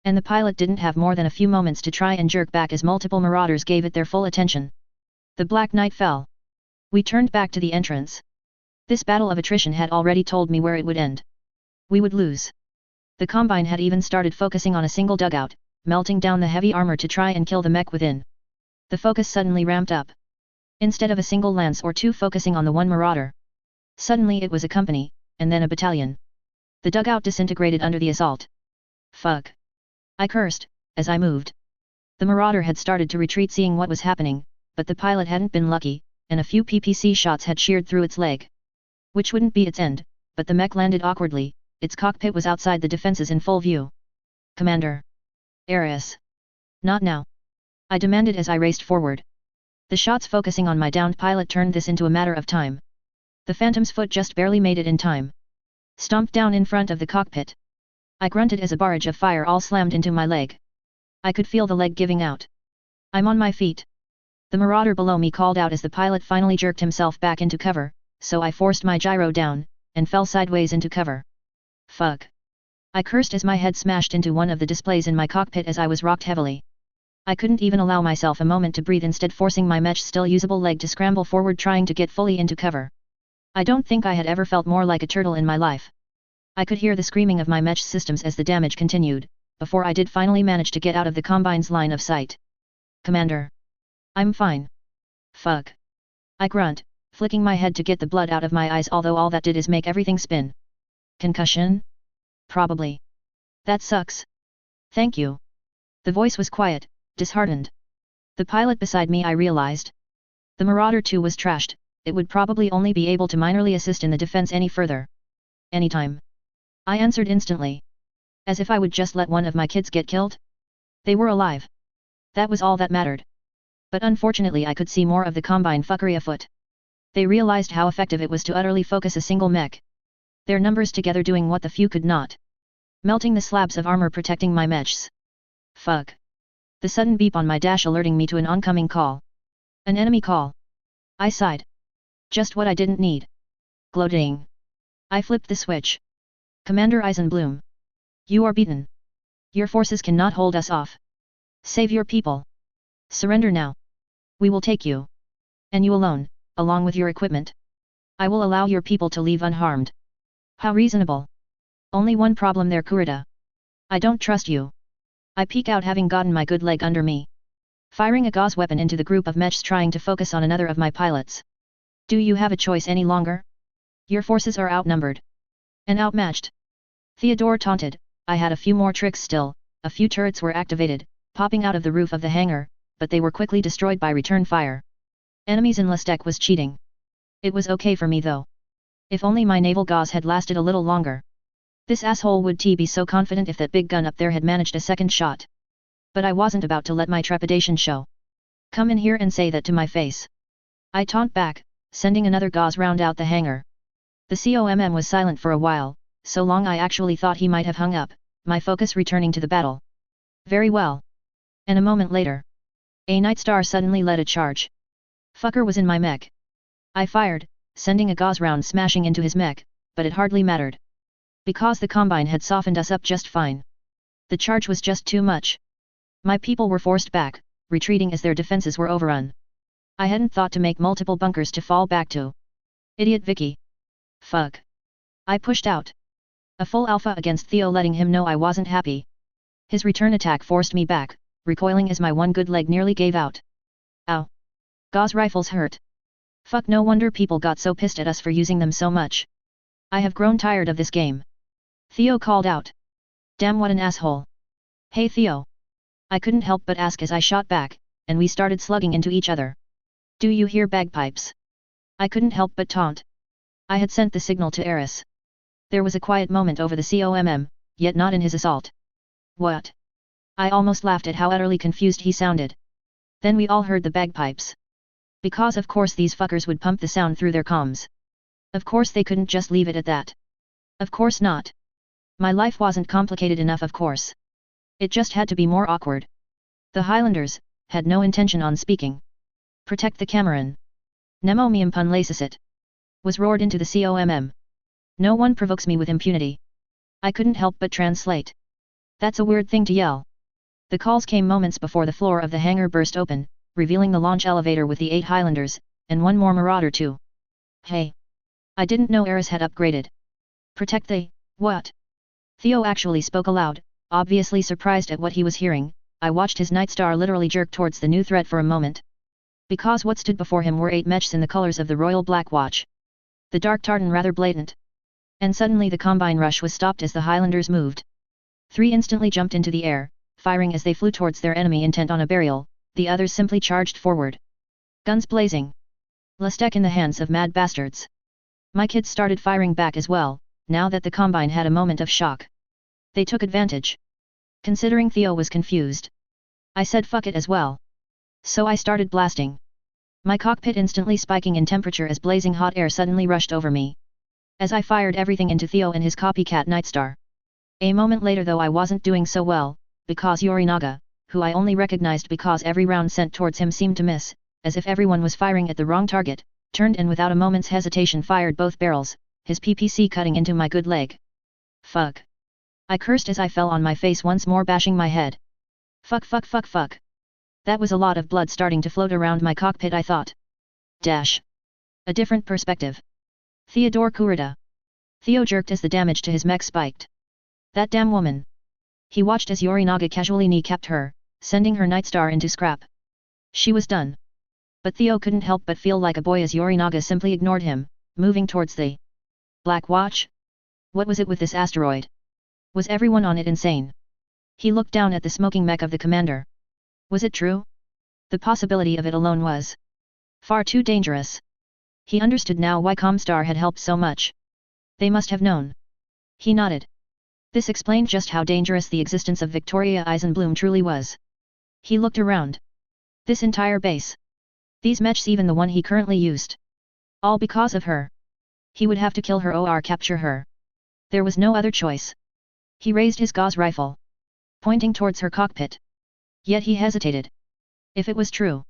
And the pilot didn't have more than a few moments to try and jerk back as multiple marauders gave it their full attention. The Black Knight fell. We turned back to the entrance. This battle of attrition had already told me where it would end. We would lose. The Combine had even started focusing on a single dugout, melting down the heavy armor to try and kill the mech within. The focus suddenly ramped up. Instead of a single lance or two focusing on the one marauder, suddenly it was a company, and then a battalion. The dugout disintegrated under the assault. Fuck. I cursed, as I moved. The marauder had started to retreat, seeing what was happening, but the pilot hadn't been lucky, and a few PPC shots had sheared through its leg. Which wouldn't be its end, but the mech landed awkwardly, its cockpit was outside the defenses in full view. Commander. Eris. Not now. I demanded as I raced forward. The shots focusing on my downed pilot turned this into a matter of time. The Phantom's foot just barely made it in time. Stomped down in front of the cockpit. I grunted as a barrage of fire all slammed into my leg. I could feel the leg giving out. I'm on my feet. The marauder below me called out as the pilot finally jerked himself back into cover, so I forced my gyro down, and fell sideways into cover. Fuck. I cursed as my head smashed into one of the displays in my cockpit as I was rocked heavily. I couldn't even allow myself a moment to breathe, instead forcing my mech's still usable leg to scramble forward, trying to get fully into cover. I don't think I had ever felt more like a turtle in my life. I could hear the screaming of my mech systems as the damage continued, before I did finally manage to get out of the Combine's line of sight. Commander. I'm fine. Fuck. I grunt, flicking my head to get the blood out of my eyes, although all that did is make everything spin. Concussion? Probably. That sucks. Thank you. The voice was quiet, disheartened. The pilot beside me, I realized. The Marauder 2 was trashed, it would probably only be able to minorly assist in the defense any further. Anytime. I answered instantly. As if I would just let one of my kids get killed? They were alive. That was all that mattered. But unfortunately I could see more of the Combine fuckery afoot. They realized how effective it was to utterly focus a single mech. Their numbers together doing what the few could not. Melting the slabs of armor protecting my mechs. Fuck. The sudden beep on my dash alerting me to an oncoming call. An enemy call. I sighed. Just what I didn't need. Gloating. I flipped the switch. Commander Eisenbloom. You are beaten. Your forces cannot hold us off. Save your people. Surrender now. We will take you. And you alone, along with your equipment. I will allow your people to leave unharmed. How reasonable. Only one problem there, Kurita. I don't trust you. I peek out, having gotten my good leg under me. Firing a gauze weapon into the group of mechs trying to focus on another of my pilots. Do you have a choice any longer? Your forces are outnumbered. And outmatched. Theodore taunted. I had a few more tricks still. A few turrets were activated, popping out of the roof of the hangar, but they were quickly destroyed by return fire. Enemies in Lestek was cheating. It was okay for me though. If only my naval gauze had lasted a little longer. This asshole would be so confident if that big gun up there had managed a second shot. But I wasn't about to let my trepidation show. Come in here and say that to my face. I taunt back, sending another gauze round out the hangar. The COMM was silent for a while, so long I actually thought he might have hung up, my focus returning to the battle. Very well. And a moment later, a Night Star suddenly led a charge. Fucker was in my mech. I fired, sending a gauze round smashing into his mech, but it hardly mattered. Because the Combine had softened us up just fine. The charge was just too much. My people were forced back, retreating as their defenses were overrun. I hadn't thought to make multiple bunkers to fall back to. Idiot Vicky. Fuck. I pushed out. A full alpha against Theo, letting him know I wasn't happy. His return attack forced me back, recoiling as my one good leg nearly gave out. Ow. Gauze rifles hurt. Fuck, no wonder people got so pissed at us for using them so much. I have grown tired of this game. Theo called out. Damn, what an asshole. Hey Theo. I couldn't help but ask as I shot back, and we started slugging into each other. Do you hear bagpipes? I couldn't help but taunt. I had sent the signal to Eris. There was a quiet moment over the COMM, yet not in his assault. What? I almost laughed at how utterly confused he sounded. Then we all heard the bagpipes. Because of course these fuckers would pump the sound through their comms. Of course they couldn't just leave it at that. Of course not. My life wasn't complicated enough, of course. It just had to be more awkward. The Highlanders had no intention on speaking. Protect the Cameron. Nemo meum pun lacicit. Was roared into the COMM. No one provokes me with impunity. I couldn't help but translate. That's a weird thing to yell. The calls came moments before the floor of the hangar burst open, revealing the launch elevator with the 8 Highlanders, and one more Marauder too. Hey! I didn't know Eris had upgraded. Protect the, what? Theo actually spoke aloud, obviously surprised at what he was hearing. I watched his Nightstar literally jerk towards the new threat for a moment. Because what stood before him were 8 mechs in the colors of the Royal Black Watch. The dark tartan rather blatant. And suddenly the combine rush was stopped as the Highlanders moved. 3 instantly jumped into the air, firing as they flew towards their enemy intent on a burial, the others simply charged forward. Guns blazing. Lustek in the hands of mad bastards. My kids started firing back as well, now that the combine had a moment of shock. They took advantage. Considering Theo was confused. I said fuck it as well. So I started blasting. My cockpit instantly spiking in temperature as blazing hot air suddenly rushed over me. As I fired everything into Theo and his copycat Nightstar. A moment later, though, I wasn't doing so well, because Yorinaga, who I only recognized because every round sent towards him seemed to miss, as if everyone was firing at the wrong target, turned and without a moment's hesitation fired both barrels, his PPC cutting into my good leg. Fuck. I cursed as I fell on my face once more, bashing my head. Fuck fuck fuck fuck. That was a lot of blood starting to float around my cockpit, I thought. Dash. A different perspective. Theodore Kurita. Theo jerked as the damage to his mech spiked. That damn woman. He watched as Yorinaga casually kneecapped her, sending her Nightstar into scrap. She was done. But Theo couldn't help but feel like a boy as Yorinaga simply ignored him, moving towards the Black Watch? What was it with this asteroid? Was everyone on it insane? He looked down at the smoking mech of the commander. Was it true? The possibility of it alone was far too dangerous. He understood now why Comstar had helped so much. They must have known. He nodded. This explained just how dangerous the existence of Victoria Eisenbloom truly was. He looked around. This entire base. These mechs, even the one he currently used. All because of her. He would have to kill her or capture her. There was no other choice. He raised his Gauss rifle, pointing towards her cockpit. Yet he hesitated. If it was true,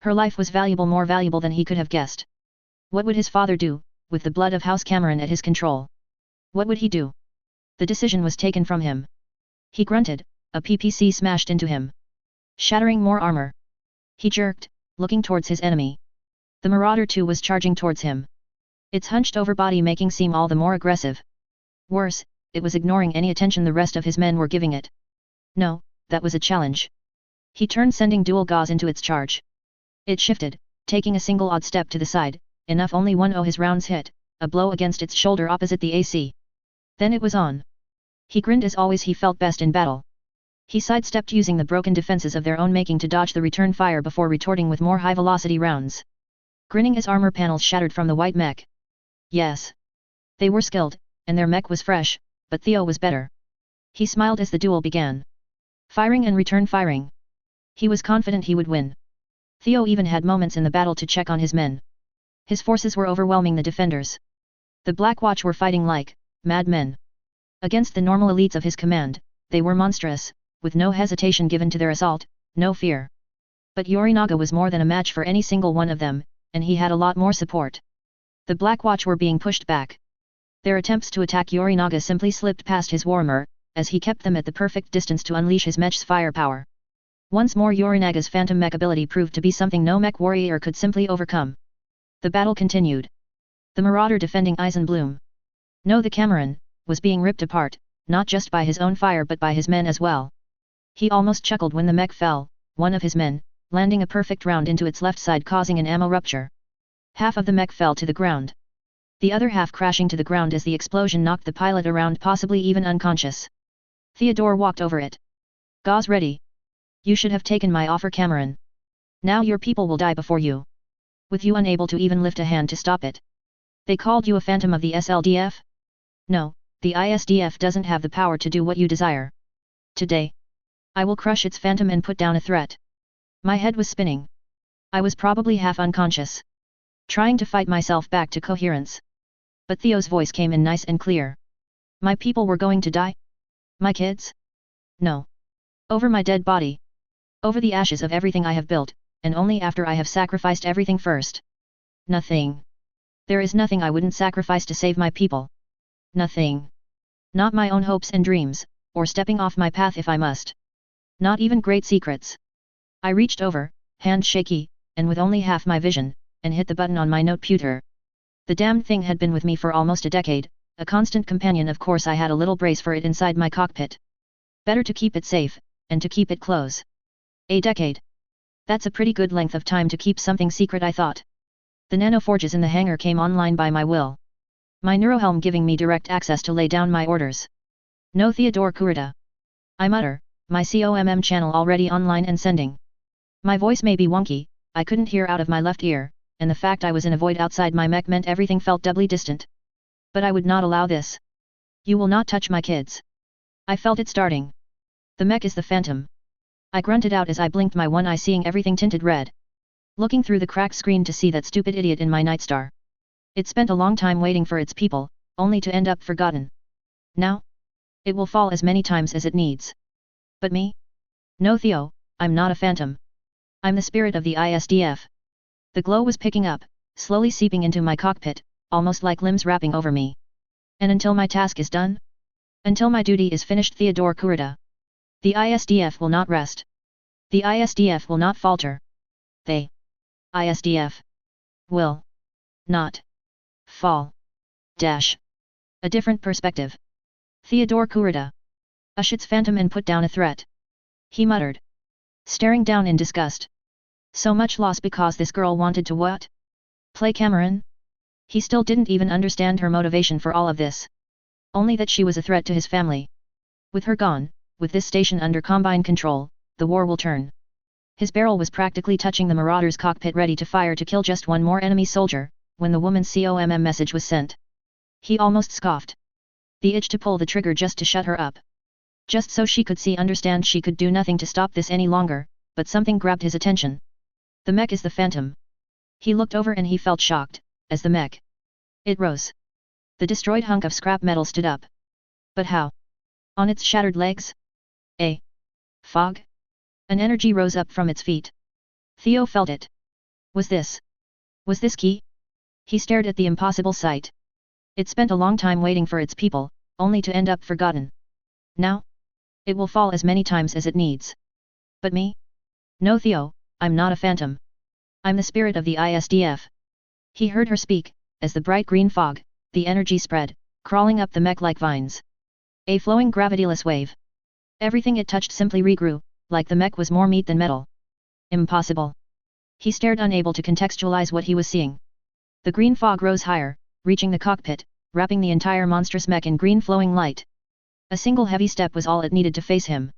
her life was valuable, more valuable than he could have guessed. What would his father do, with the blood of House Cameron at his control? What would he do? The decision was taken from him. He grunted, a PPC smashed into him, shattering more armor. He jerked, looking towards his enemy. The Marauder 2 was charging towards him. Its hunched over body making seem all the more aggressive. Worse, it was ignoring any attention the rest of his men were giving it. No, that was a challenge. He turned, sending dual gauze into its charge. It shifted, taking a single odd step to the side, enough only one of his rounds hit, a blow against its shoulder opposite the AC. Then it was on. He grinned as always, he felt best in battle. He sidestepped using the broken defenses of their own making to dodge the return fire before retorting with more high-velocity rounds. Grinning as armor panels shattered from the white mech. Yes. They were skilled, and their mech was fresh, but Theo was better. He smiled as the duel began. Firing and return firing. He was confident he would win. Theo even had moments in the battle to check on his men. His forces were overwhelming the defenders. The Black Watch were fighting like mad men. Against the normal elites of his command, they were monstrous, with no hesitation given to their assault, no fear. But Yorinaga was more than a match for any single one of them, and he had a lot more support. The Black Watch were being pushed back. Their attempts to attack Yorinaga simply slipped past his warmer, as he kept them at the perfect distance to unleash his mech's firepower. Once more Yorinaga's phantom mech ability proved to be something no mech warrior could simply overcome. The battle continued. The Marauder defending Eisenbloom. No, the Cameron was being ripped apart, not just by his own fire but by his men as well. He almost chuckled when the mech fell, one of his men, landing a perfect round into its left side causing an ammo rupture. Half of the mech fell to the ground. The other half crashing to the ground as the explosion knocked the pilot around, possibly even unconscious. Theodore walked over it. Gauze ready. You should have taken my offer, Cameron. Now your people will die before you. With you unable to even lift a hand to stop it. They called you a phantom of the SLDF? No, the ISDF doesn't have the power to do what you desire. Today, I will crush its phantom and put down a threat. My head was spinning. I was probably half unconscious, trying to fight myself back to coherence. But Theo's voice came in nice and clear. My people were going to die? My kids? No. Over my dead body. Over the ashes of everything I have built, and only after I have sacrificed everything first. Nothing. There is nothing I wouldn't sacrifice to save my people. Nothing. Not my own hopes and dreams, or stepping off my path if I must. Not even great secrets. I reached over, hand shaky, and with only half my vision, and hit the button on my noteputer. The damned thing had been with me for almost a decade, a constant companion. Of course I had a little brace for it inside my cockpit. Better to keep it safe, and to keep it close. A decade. That's a pretty good length of time to keep something secret, I thought. The nanoforges in the hangar came online by my will. My neurohelm giving me direct access to lay down my orders. No Theodore Kurita. I mutter, my COMM channel already online and sending. My voice may be wonky, I couldn't hear out of my left ear, and the fact I was in a void outside my mech meant everything felt doubly distant. But I would not allow this. You will not touch my kids. I felt it starting. The mech is the phantom. I grunted out as I blinked my one eye, seeing everything tinted red. Looking through the cracked screen to see that stupid idiot in my Nightstar. It spent a long time waiting for its people, only to end up forgotten. Now? It will fall as many times as it needs. But me? No Theo, I'm not a phantom. I'm the spirit of the ISDF. The glow was picking up, slowly seeping into my cockpit, almost like limbs wrapping over me. And until my task is done? Until my duty is finished, Theodore Kurita. The ISDF will not rest. The ISDF will not falter. They. ISDF. Will. Not. Fall. Dash. A different perspective. Theodore Kurita. Its phantom and put down a threat. He muttered. Staring down in disgust. So much loss because this girl wanted to what? Play Cameron? He still didn't even understand her motivation for all of this. Only that she was a threat to his family. With her gone, with this station under Combine control, the war will turn. His barrel was practically touching the Marauder's cockpit, ready to fire to kill just one more enemy soldier, when the woman's COMM message was sent. He almost scoffed. The itch to pull the trigger just to shut her up. Just so she could understand she could do nothing to stop this any longer, but something grabbed his attention. The mech is the phantom. He looked over and he felt shocked, as the mech. It rose. The destroyed hunk of scrap metal stood up. But how? On its shattered legs? A fog? An energy rose up from its feet. Theo felt it. Was this key? He stared at the impossible sight. It spent a long time waiting for its people, only to end up forgotten. Now? It will fall as many times as it needs. But me? No Theo, I'm not a phantom. I'm the spirit of the ISDF. He heard her speak, as the bright green fog, the energy spread, crawling up the mech like vines. A flowing gravityless wave. Everything it touched simply regrew, like the mech was more meat than metal. Impossible. He stared, unable to contextualize what he was seeing. The green fog rose higher, reaching the cockpit, wrapping the entire monstrous mech in green flowing light. A single heavy step was all it needed to face him.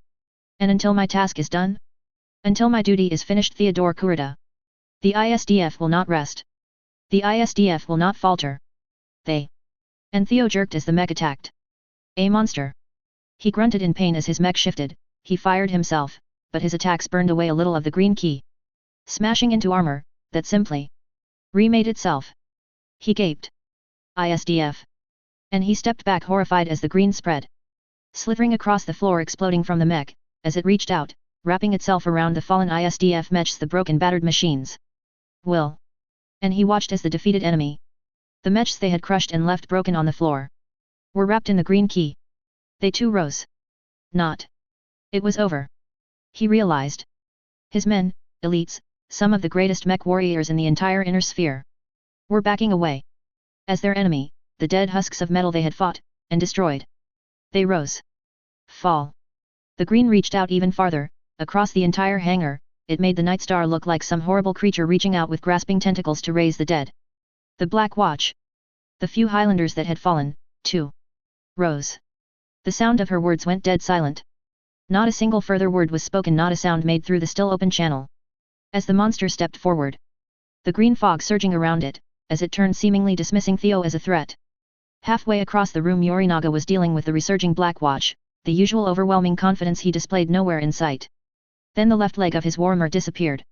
And until my task is done? Until my duty is finished, Theodore Kurita. The ISDF will not rest. The ISDF will not falter. They. And Theo jerked as the mech attacked. A monster. He grunted in pain as his mech shifted. He fired himself, but his attacks burned away a little of the green key. Smashing into armor, that simply remade itself. He gaped. ISDF. And he stepped back horrified as the green spread. Slithering across the floor, exploding from the mech, as it reached out, wrapping itself around the fallen ISDF mechs, the broken battered machines. Will. And he watched as the defeated enemy. The mechs they had crushed and left broken on the floor. Were wrapped in the green key. They too rose. Not. It was over. He realized. His men, elites, some of the greatest mech warriors in the entire inner sphere, were backing away. As their enemy, the dead husks of metal they had fought, and destroyed. They rose. Fall. The green reached out even farther, across the entire hangar. It made the Nightstar look like some horrible creature reaching out with grasping tentacles to raise the dead. The Black Watch. The few Highlanders that had fallen, too, rose. The sound of her words went dead silent. Not a single further word was spoken, not a sound made through the still open channel. As the monster stepped forward, the green fog surging around it, as it turned, seemingly dismissing Theo as a threat. Halfway across the room Yorinaga was dealing with the resurging Black Watch, the usual overwhelming confidence he displayed nowhere in sight. Then the left leg of his warmer disappeared.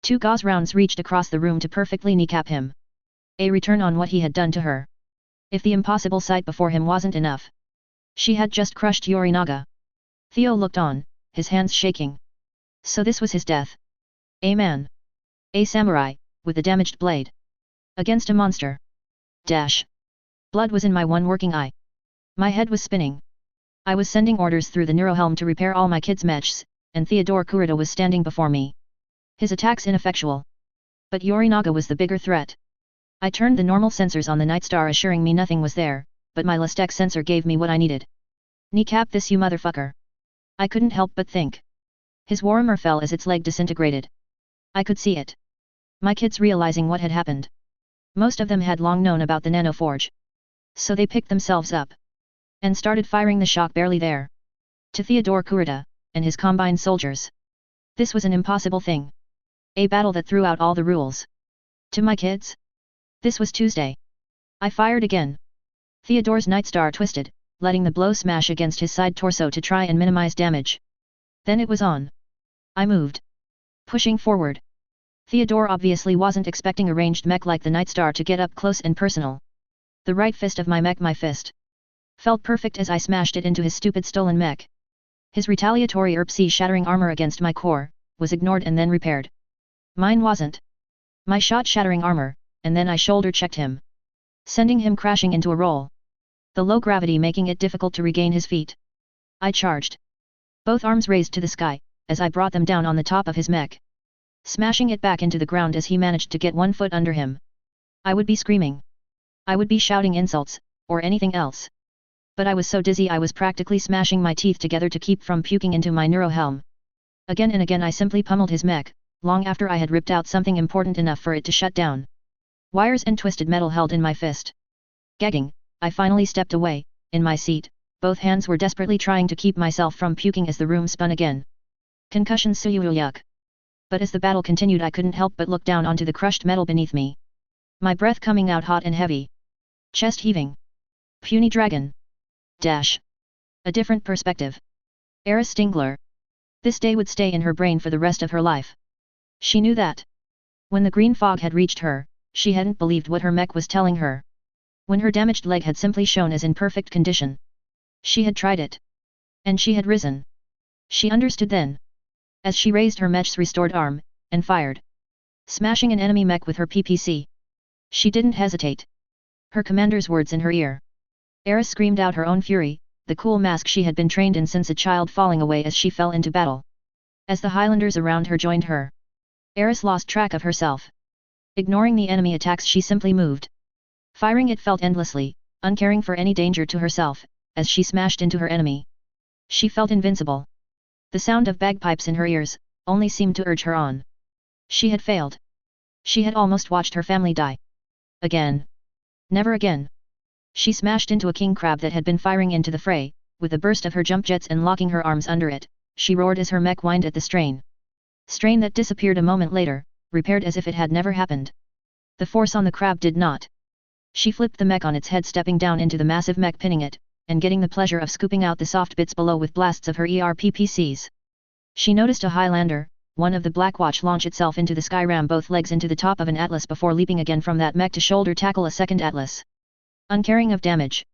2 gauze rounds reached across the room to perfectly kneecap him. A return on what he had done to her. If the impossible sight before him wasn't enough, she had just crushed Yorinaga. Theo looked on, his hands shaking. So this was his death. A man. A samurai, with a damaged blade. Against a monster. Dash. Blood was in my one working eye. My head was spinning. I was sending orders through the neurohelm to repair all my kids' mechs, and Theodore Kurita was standing before me. His attacks ineffectual. But Yorinaga was the bigger threat. I turned the normal sensors on the Nightstar assuring me nothing was there, but my Lestec sensor gave me what I needed. Kneecap this you motherfucker. I couldn't help but think. His warhammer fell as its leg disintegrated. I could see it. My kids realizing what had happened. Most of them had long known about the nanoforge. So they picked themselves up. And started firing the shock barely there. To Theodore Kurita, and his combined soldiers. This was an impossible thing. A battle that threw out all the rules. To my kids? This was Tuesday. I fired again. Theodore's Nightstar twisted, letting the blow smash against his side torso to try and minimize damage. Then it was on. I moved. Pushing forward. Theodore obviously wasn't expecting a ranged mech like the Nightstar to get up close and personal. The right fist of my mech, my fist, felt perfect as I smashed it into his stupid stolen mech. His retaliatory shattering armor against my core, was ignored and then repaired. Mine wasn't. My shot-shattering armor, and then I shoulder-checked him. Sending him crashing into a roll. The low gravity making it difficult to regain his feet. I charged. Both arms raised to the sky, as I brought them down on the top of his mech. Smashing it back into the ground as he managed to get 1 foot under him. I would be screaming. I would be shouting insults, or anything else. But I was so dizzy I was practically smashing my teeth together to keep from puking into my neurohelm. Again and again I simply pummeled his mech, long after I had ripped out something important enough for it to shut down. Wires and twisted metal held in my fist. Gagging, I finally stepped away, in my seat, both hands were desperately trying to keep myself from puking as the room spun again. Concussion suyuyuk. But as the battle continued I couldn't help but look down onto the crushed metal beneath me. My breath coming out hot and heavy. Chest heaving. Puny dragon. Dash. A different perspective. Eris Stingler. This day would stay in her brain for the rest of her life. She knew that. When the green fog had reached her, she hadn't believed what her mech was telling her. When her damaged leg had simply shown as in perfect condition. She had tried it. And she had risen. She understood then. As she raised her mech's restored arm, and fired. Smashing an enemy mech with her PPC. She didn't hesitate. Her commander's words in her ear. Eris screamed out her own fury, the cool mask she had been trained in since a child falling away as she fell into battle. As the Highlanders around her joined her. Eris lost track of herself. Ignoring the enemy attacks she simply moved. Firing it felt endlessly, uncaring for any danger to herself, as she smashed into her enemy. She felt invincible. The sound of bagpipes in her ears, only seemed to urge her on. She had failed. She had almost watched her family die. Again. Never again. She smashed into a king crab that had been firing into the fray, with a burst of her jump jets and locking her arms under it, she roared as her mech whined at the strain. Strain that disappeared a moment later, repaired as if it had never happened. The force on the crab did not. She flipped the mech on its head, stepping down into the massive mech, pinning it, and getting the pleasure of scooping out the soft bits below with blasts of her ERPPCs. She noticed a Highlander, one of the Blackwatch, launch itself into the sky, ram both legs into the top of an Atlas before leaping again from that mech to shoulder tackle a second Atlas. Uncaring of damage.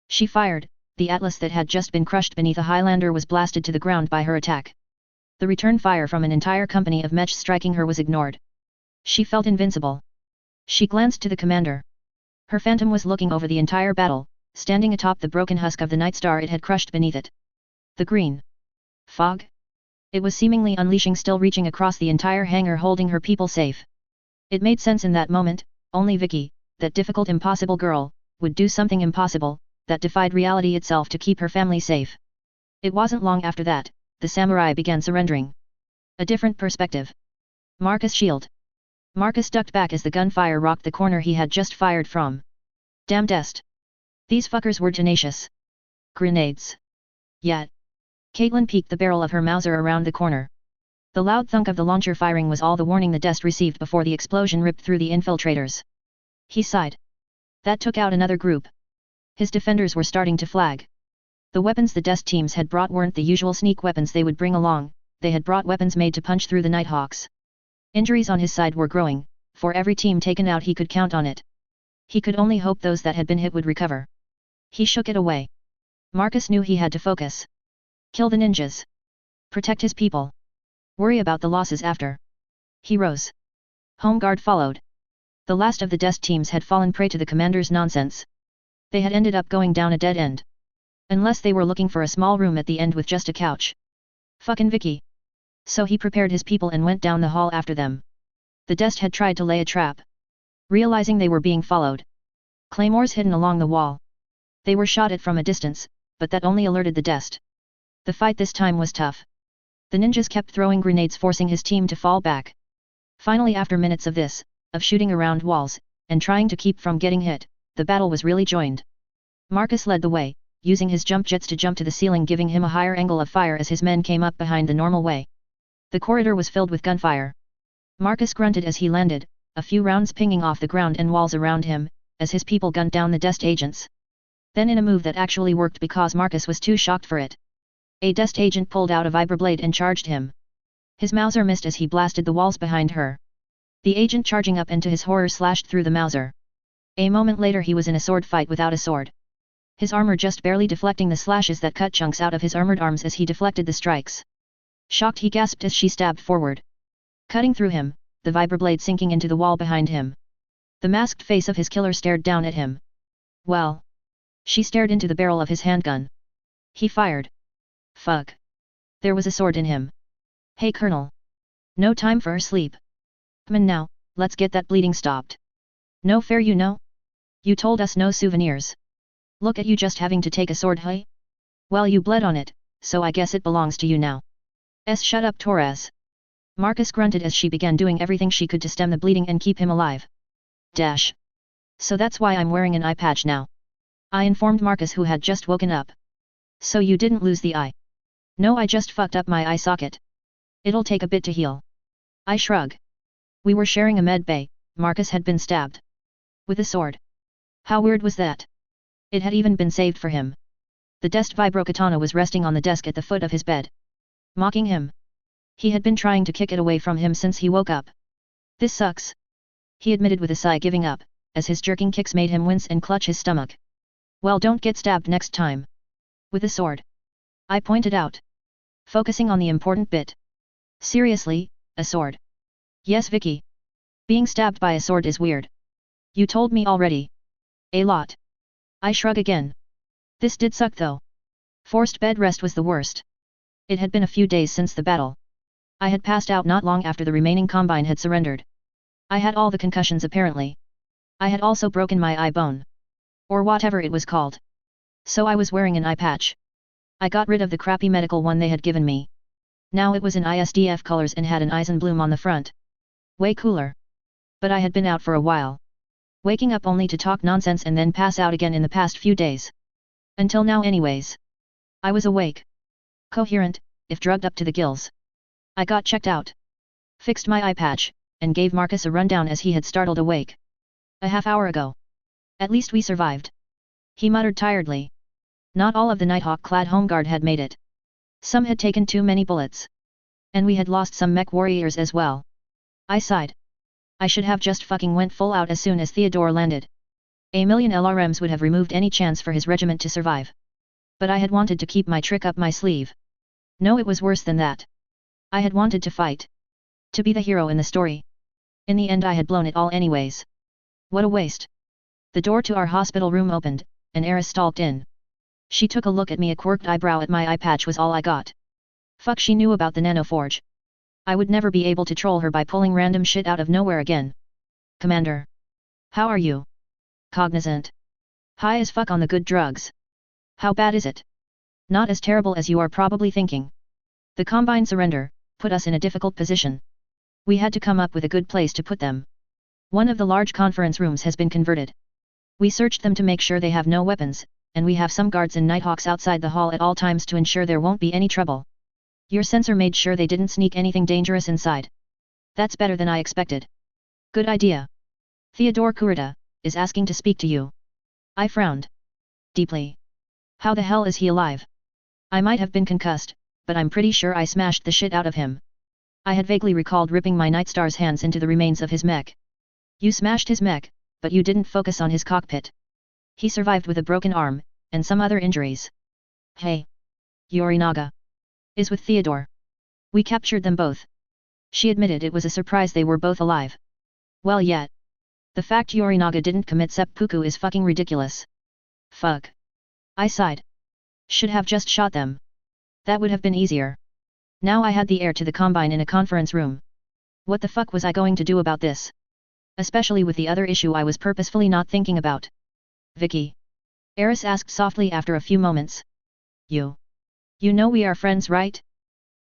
She fired, the Atlas that had just been crushed beneath a Highlander was blasted to the ground by her attack. The return fire from an entire company of mechs striking her was ignored. She felt invincible. She glanced to the commander. Her phantom was looking over the entire battle, standing atop the broken husk of the Nightstar it had crushed beneath it. The green fog? It was seemingly unleashing, still reaching across the entire hangar, holding her people safe. It made sense in that moment, only Vicky, that difficult impossible girl, would do something impossible, that defied reality itself to keep her family safe. It wasn't long after that, the samurai began surrendering. A different perspective. Marcus shield. Marcus ducked back as the gunfire rocked the corner he had just fired from. Damnedest. These fuckers were tenacious. Grenades. Yet. Caitlin peeked the barrel of her Mauser around the corner. The loud thunk of the launcher firing was all the warning the Dest received before the explosion ripped through the infiltrators. He sighed. That took out another group. His defenders were starting to flag. The weapons the Dest teams had brought weren't the usual sneak weapons they would bring along, they had brought weapons made to punch through the Nighthawks. Injuries on his side were growing, for every team taken out he could count on it. He could only hope those that had been hit would recover. He shook it away. Marcus knew he had to focus. Kill the ninjas. Protect his people. Worry about the losses after. He rose. Home Guard followed. The last of the Dest teams had fallen prey to the commander's nonsense. They had ended up going down a dead end. Unless they were looking for a small room at the end with just a couch. Fuckin' Vicky. So he prepared his people and went down the hall after them. The Dest had tried to lay a trap. Realizing they were being followed. Claymores hidden along the wall. They were shot at from a distance, but that only alerted the Dest. The fight this time was tough. The ninjas kept throwing grenades forcing his team to fall back. Finally after minutes of this, of shooting around walls, and trying to keep from getting hit, the battle was really joined. Marcus led the way, using his jump jets to jump to the ceiling giving him a higher angle of fire as his men came up behind the normal way. The corridor was filled with gunfire. Marcus grunted as he landed, a few rounds pinging off the ground and walls around him, as his people gunned down the Dest agents. Then in a move that actually worked because Marcus was too shocked for it. A Dest agent pulled out a vibroblade and charged him. His Mauser missed as he blasted the walls behind her. The agent charging up and to his horror slashed through the Mauser. A moment later he was in a sword fight without a sword. His armor just barely deflecting the slashes that cut chunks out of his armored arms as he deflected the strikes. Shocked he gasped as she stabbed forward. Cutting through him, the vibroblade sinking into the wall behind him. The masked face of his killer stared down at him. Well. She stared into the barrel of his handgun. He fired. Fuck. There was a sword in him. Hey Colonel. No time for sleep. Come on now, let's get that bleeding stopped. No fair you know? You told us no souvenirs. Look at you just having to take a sword, hey? Well you bled on it, so I guess it belongs to you now. Shut up Torres. Marcus grunted as she began doing everything she could to stem the bleeding and keep him alive. Dash. So that's why I'm wearing an eye patch now. I informed Marcus who had just woken up. So you didn't lose the eye? No, I just fucked up my eye socket. It'll take a bit to heal. I shrug. We were sharing a med bay, Marcus had been stabbed. With a sword. How weird was that? It had even been saved for him. The Dest vibro katana was resting on the desk at the foot of his bed. Mocking him. He had been trying to kick it away from him since he woke up. This sucks. He admitted with a sigh, giving up, as his jerking kicks made him wince and clutch his stomach. Well, don't get stabbed next time. With a sword. I pointed out. Focusing on the important bit. Seriously, a sword. Yes Vicky. Being stabbed by a sword is weird. You told me already. A lot. I shrug again. This did suck though. Forced bed rest was the worst. It had been a few days since the battle. I had passed out not long after the remaining combine had surrendered. I had all the concussions apparently. I had also broken my eye bone. Or whatever it was called. So I was wearing an eye patch. I got rid of the crappy medical one they had given me. Now it was in ISDF colors and had an Eisenblume on the front. Way cooler. But I had been out for a while. Waking up only to talk nonsense and then pass out again in the past few days. Until now anyways. I was awake. Coherent, if drugged up to the gills. I got checked out. Fixed my eye patch, and gave Marcus a rundown as he had startled awake. A half hour ago. At least we survived. He muttered tiredly. Not all of the Nighthawk-clad home guard had made it. Some had taken too many bullets. And we had lost some mech warriors as well. I sighed. I should have just fucking went full out as soon as Theodore landed. A million LRMs would have removed any chance for his regiment to survive. But I had wanted to keep my trick up my sleeve. No, it was worse than that. I had wanted to fight. To be the hero in the story. In the end I had blown it all anyways. What a waste. The door to our hospital room opened, and Eris stalked in. She took a look at me, a quirked eyebrow at my eye patch was all I got. Fuck, she knew about the nanoforge. I would never be able to troll her by pulling random shit out of nowhere again. Commander. How are you? Cognizant. High as fuck on the good drugs. How bad is it? Not as terrible as you are probably thinking. The Combine surrender put us in a difficult position. We had to come up with a good place to put them. One of the large conference rooms has been converted. We searched them to make sure they have no weapons, and we have some guards and Nighthawks outside the hall at all times to ensure there won't be any trouble. Your sensor made sure they didn't sneak anything dangerous inside. That's better than I expected. Good idea. Theodore Kurita is asking to speak to you. I frowned. deeply. How the hell is he alive? I might have been concussed, but I'm pretty sure I smashed the shit out of him. I had vaguely recalled ripping my Nightstar's hands into the remains of his mech. You smashed his mech, but you didn't focus on his cockpit. He survived with a broken arm, and some other injuries. Hey! Yorinaga is with Theodore. We captured them both. She admitted it was a surprise they were both alive. Well yet. The fact Yorinaga didn't commit seppuku is fucking ridiculous. Fuck. I sighed. Should have just shot them. That would have been easier. Now I had the heir to the Combine in a conference room. What the fuck was I going to do about this? Especially with the other issue I was purposefully not thinking about. Vicky. Eris asked softly after a few moments. You know we are friends, right?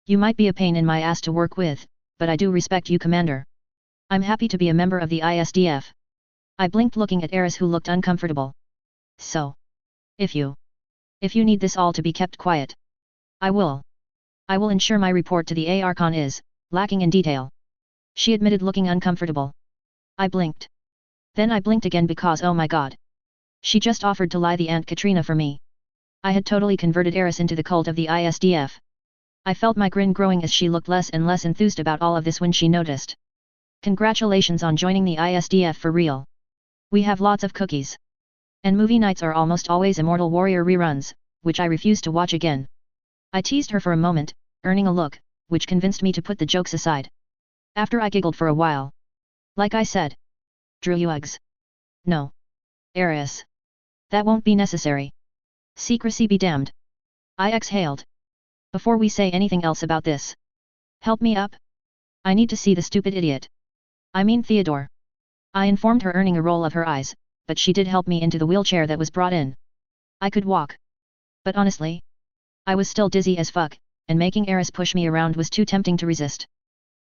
You might be a pain in my ass to work with, but I do respect you, Commander. I'm happy to be a member of the ISDF. I blinked looking at Eris, who looked uncomfortable. So. If you need this all to be kept quiet. I will ensure my report to the Archon is lacking in detail. She admitted, looking uncomfortable. I blinked. Then I blinked again because oh my god. She just offered to lie the Aunt Katrina for me. I had totally converted Eris into the cult of the ISDF. I felt my grin growing as she looked less and less enthused about all of this when she noticed. Congratulations on joining the ISDF for real. We have lots of cookies. And movie nights are almost always Immortal Warrior reruns, which I refuse to watch again. I teased her for a moment, earning a look, which convinced me to put the jokes aside. After I giggled for a while. Like I said. Druids. No. Eris. That won't be necessary. Secrecy be damned. I exhaled. Before we say anything else about this. Help me up. I need to see the stupid idiot. I mean Theodore. I informed her, earning a roll of her eyes, but she did help me into the wheelchair that was brought in. I could walk. But honestly, I was still dizzy as fuck, and making Eris push me around was too tempting to resist.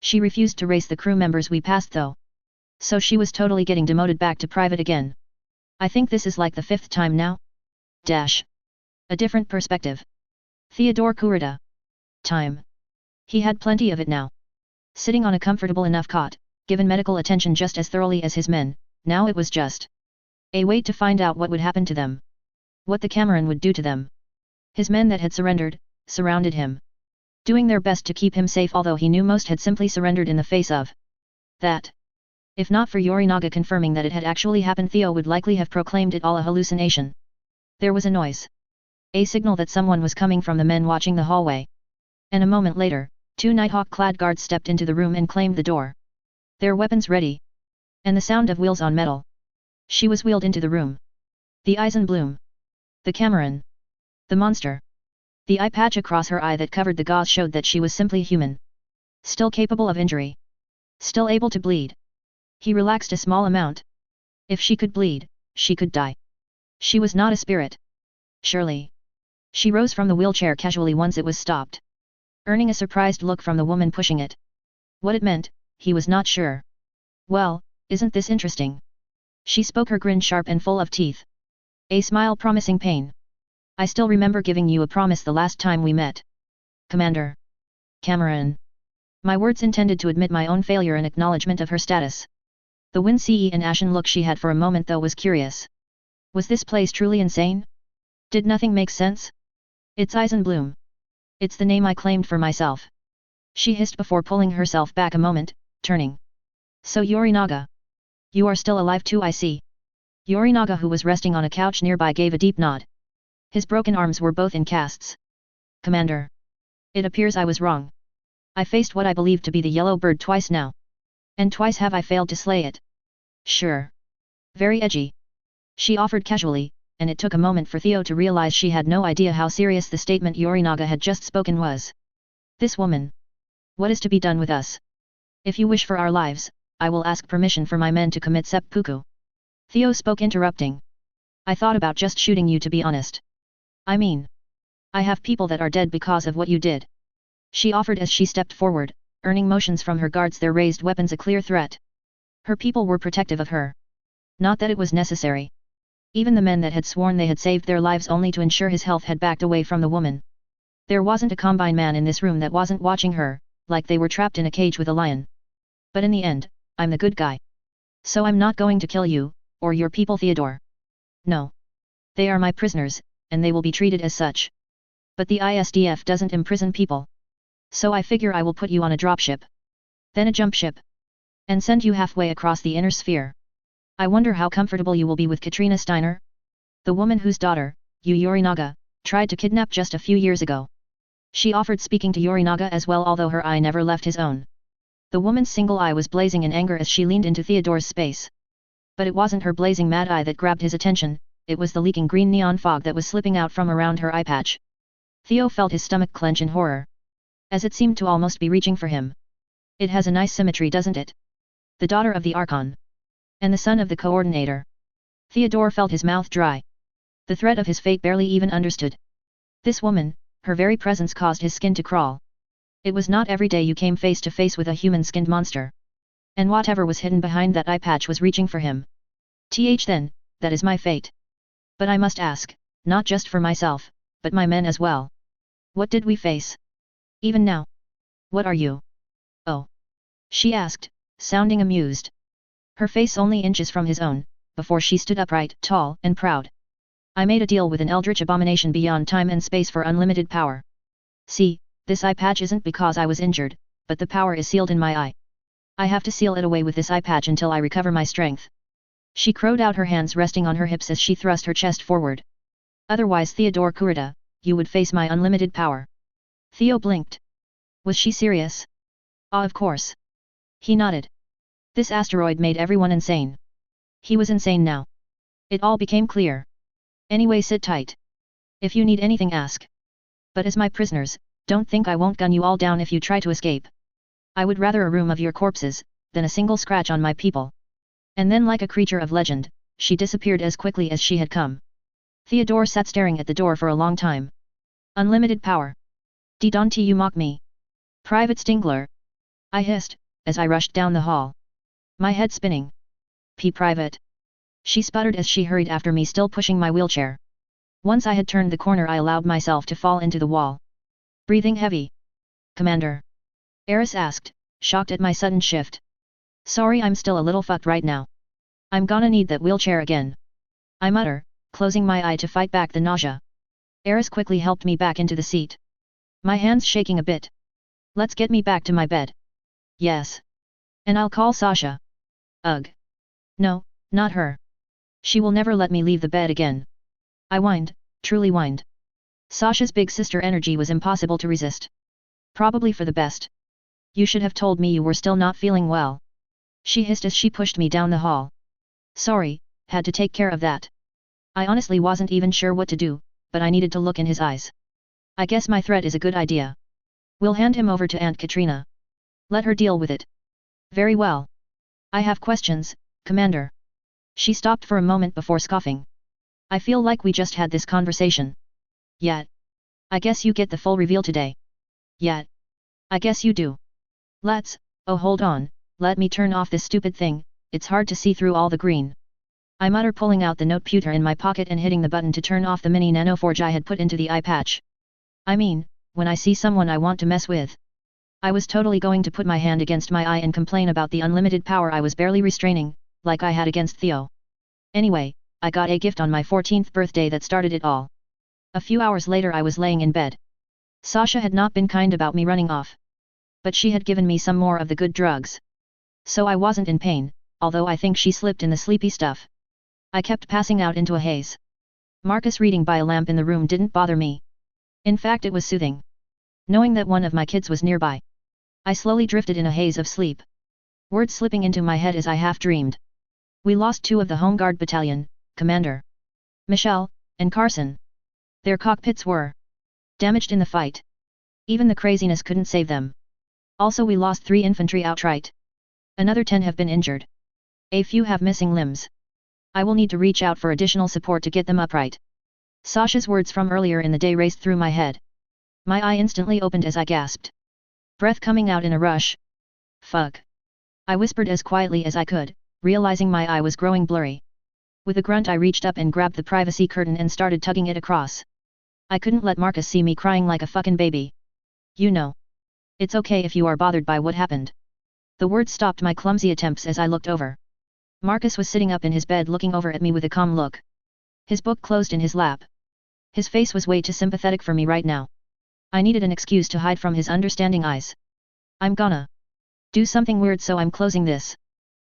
She refused to race the crew members we passed though. So she was totally getting demoted back to private again. I think this is like the 5th time now? Dash. A different perspective. Theodore Kurita. Time. He had plenty of it now. Sitting on a comfortable enough cot, given medical attention just as thoroughly as his men, now it was just a wait to find out what would happen to them. What the Cameron would do to them. His men that had surrendered, surrounded him. Doing their best to keep him safe, although he knew most had simply surrendered in the face of that. If not for Yorinaga confirming that it had actually happened, Theo would likely have proclaimed it all a hallucination. There was a noise. A signal that someone was coming from the men watching the hallway. And a moment later, 2 Nighthawk-clad guards stepped into the room and claimed the door. Their weapons ready. And the sound of wheels on metal. She was wheeled into the room. The Eisenbloom. The Cameron. The monster. The eye patch across her eye that covered the gauze showed that she was simply human. Still capable of injury. Still able to bleed. He relaxed a small amount. If she could bleed, she could die. She was not a spirit. Surely. She rose from the wheelchair casually once it was stopped. Earning a surprised look from the woman pushing it. What it meant, he was not sure. Well, isn't this interesting? She spoke, her grin sharp and full of teeth. A smile promising pain. I still remember giving you a promise the last time we met. Commander. Cameron. My words intended to admit my own failure in acknowledgement of her status. The wincy and ashen look she had for a moment though was curious. Was this place truly insane? Did nothing make sense? It's Eisenbloom. It's the name I claimed for myself. She hissed before pulling herself back a moment, turning. So Yorinaga. You are still alive too, I see. Yorinaga, who was resting on a couch nearby, gave a deep nod. His broken arms were both in casts. Commander. It appears I was wrong. I faced what I believed to be the yellow bird twice now. And twice have I failed to slay it. Sure. Very edgy. She offered casually, and it took a moment for Theo to realize she had no idea how serious the statement Yorinaga had just spoken was. This woman. What is to be done with us? If you wish for our lives, I will ask permission for my men to commit seppuku. Theo spoke, interrupting. I thought about just shooting you, to be honest. I mean, I have people that are dead because of what you did. She offered as she stepped forward, earning motions from her guards, their raised weapons a clear threat. Her people were protective of her. Not that it was necessary. Even the men that had sworn they had saved their lives only to ensure his health had backed away from the woman. There wasn't a Combine man in this room that wasn't watching her, like they were trapped in a cage with a lion. But in the end, I'm the good guy. So I'm not going to kill you, or your people, Theodore. No. They are my prisoners, and they will be treated as such. But the ISDF doesn't imprison people. So I figure I will put you on a dropship. Then a jump ship. And send you halfway across the inner sphere. I wonder how comfortable you will be with Katrina Steiner? The woman whose daughter, Yu Yorinaga, tried to kidnap just a few years ago. She offered speaking to Yorinaga as well, although her eye never left his own. The woman's single eye was blazing in anger as she leaned into Theodore's space. But it wasn't her blazing mad eye that grabbed his attention, it was the leaking green neon fog that was slipping out from around her eye patch. Theo felt his stomach clench in horror. As it seemed to almost be reaching for him. It has a nice symmetry, doesn't it? The daughter of the Archon. And the son of the Coordinator. Theodore felt his mouth dry. The threat of his fate barely even understood. This woman, her very presence caused his skin to crawl. It was not every day you came face to face with a human-skinned monster. And whatever was hidden behind that eye patch was reaching for him. Then, that is my fate. But I must ask, not just for myself, but my men as well. What did we face? Even now? What are you? Oh. She asked, sounding amused. Her face only inches from his own, before she stood upright, tall and proud. I made a deal with an eldritch abomination beyond time and space for unlimited power. See, this eye patch isn't because I was injured, but the power is sealed in my eye. I have to seal it away with this eye patch until I recover my strength. She crowed out, her hands resting on her hips as she thrust her chest forward. Otherwise, Theodore Kurita, you would face my unlimited power. Theo blinked. Was she serious? Ah, of course. He nodded. This asteroid made everyone insane. He was insane now. It all became clear. Anyway, sit tight. If you need anything, ask. But as my prisoners, don't think I won't gun you all down if you try to escape. I would rather a room of your corpses, than a single scratch on my people. And then, like a creature of legend, she disappeared as quickly as she had come. Theodore sat staring at the door for a long time. Unlimited power. Don't you mock me? Private Stingler. I hissed, as I rushed down the hall. My head spinning. Private. She sputtered as she hurried after me, still pushing my wheelchair. Once I had turned the corner, I allowed myself to fall into the wall. Breathing heavy. Commander? Eris asked, shocked at my sudden shift. Sorry, I'm still a little fucked right now. I'm gonna need that wheelchair again. I mutter, closing my eye to fight back the nausea. Eris quickly helped me back into the seat. My hands shaking a bit. Let's get me back to my bed. Yes. And I'll call Sasha. Ugh. No, not her. She will never let me leave the bed again. I whined, truly whined. Sasha's big sister energy was impossible to resist. Probably for the best. You should have told me you were still not feeling well. She hissed as she pushed me down the hall. Sorry, had to take care of that. I honestly wasn't even sure what to do, but I needed to look in his eyes. I guess my threat is a good idea. We'll hand him over to Aunt Katrina. Let her deal with it. Very well. I have questions, Commander. She stopped for a moment before scoffing. I feel like we just had this conversation. Yet. I guess you get the full reveal today. Yet. I guess you do. Oh hold on, let me turn off this stupid thing, it's hard to see through all the green. I mutter, pulling out the noteputer in my pocket and hitting the button to turn off the mini nanoforge I had put into the eye patch. I mean, when I see someone I want to mess with. I was totally going to put my hand against my eye and complain about the unlimited power I was barely restraining, like I had against Theo. Anyway, I got a gift on my 14th birthday that started it all. A few hours later I was laying in bed. Sasha had not been kind about me running off. But she had given me some more of the good drugs. So I wasn't in pain, although I think she slipped in the sleepy stuff. I kept passing out into a haze. Marcus reading by a lamp in the room didn't bother me. In fact, it was soothing. Knowing that one of my kids was nearby. I slowly drifted in a haze of sleep. Words slipping into my head as I half dreamed. We lost 2 of the Home Guard Battalion, Commander. Michelle, and Carson. Their cockpits were damaged in the fight. Even the craziness couldn't save them. Also, we lost 3 infantry outright. Another 10 have been injured. A few have missing limbs. I will need to reach out for additional support to get them upright. Sasha's words from earlier in the day raced through my head. My eye instantly opened as I gasped. Breath coming out in a rush. Fuck. I whispered as quietly as I could, realizing my eye was growing blurry. With a grunt I reached up and grabbed the privacy curtain and started tugging it across. I couldn't let Marcus see me crying like a fucking baby. You know. It's okay if you are bothered by what happened. The words stopped my clumsy attempts as I looked over. Marcus was sitting up in his bed looking over at me with a calm look. His book closed in his lap. His face was way too sympathetic for me right now. I needed an excuse to hide from his understanding eyes. I'm gonna do something weird, so I'm closing this.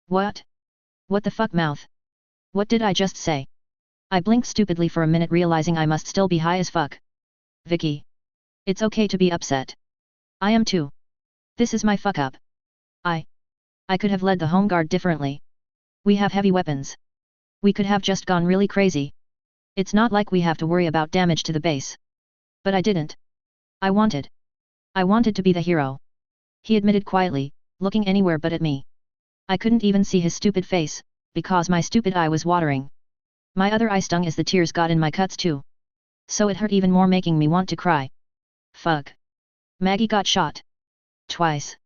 What? What the fuck, mouth? What did I just say? I blinked stupidly for a minute, realizing I must still be high as fuck. Vicky. It's okay to be upset. I am too. This is my fuck up. I could have led the home guard differently. We have heavy weapons. We could have just gone really crazy. It's not like we have to worry about damage to the base. But I didn't. I wanted to be the hero. He admitted quietly, looking anywhere but at me. I couldn't even see his stupid face, because my stupid eye was watering. My other eye stung as the tears got in my cuts too. So it hurt even more, making me want to cry. Fuck. Maggie got shot. Twice.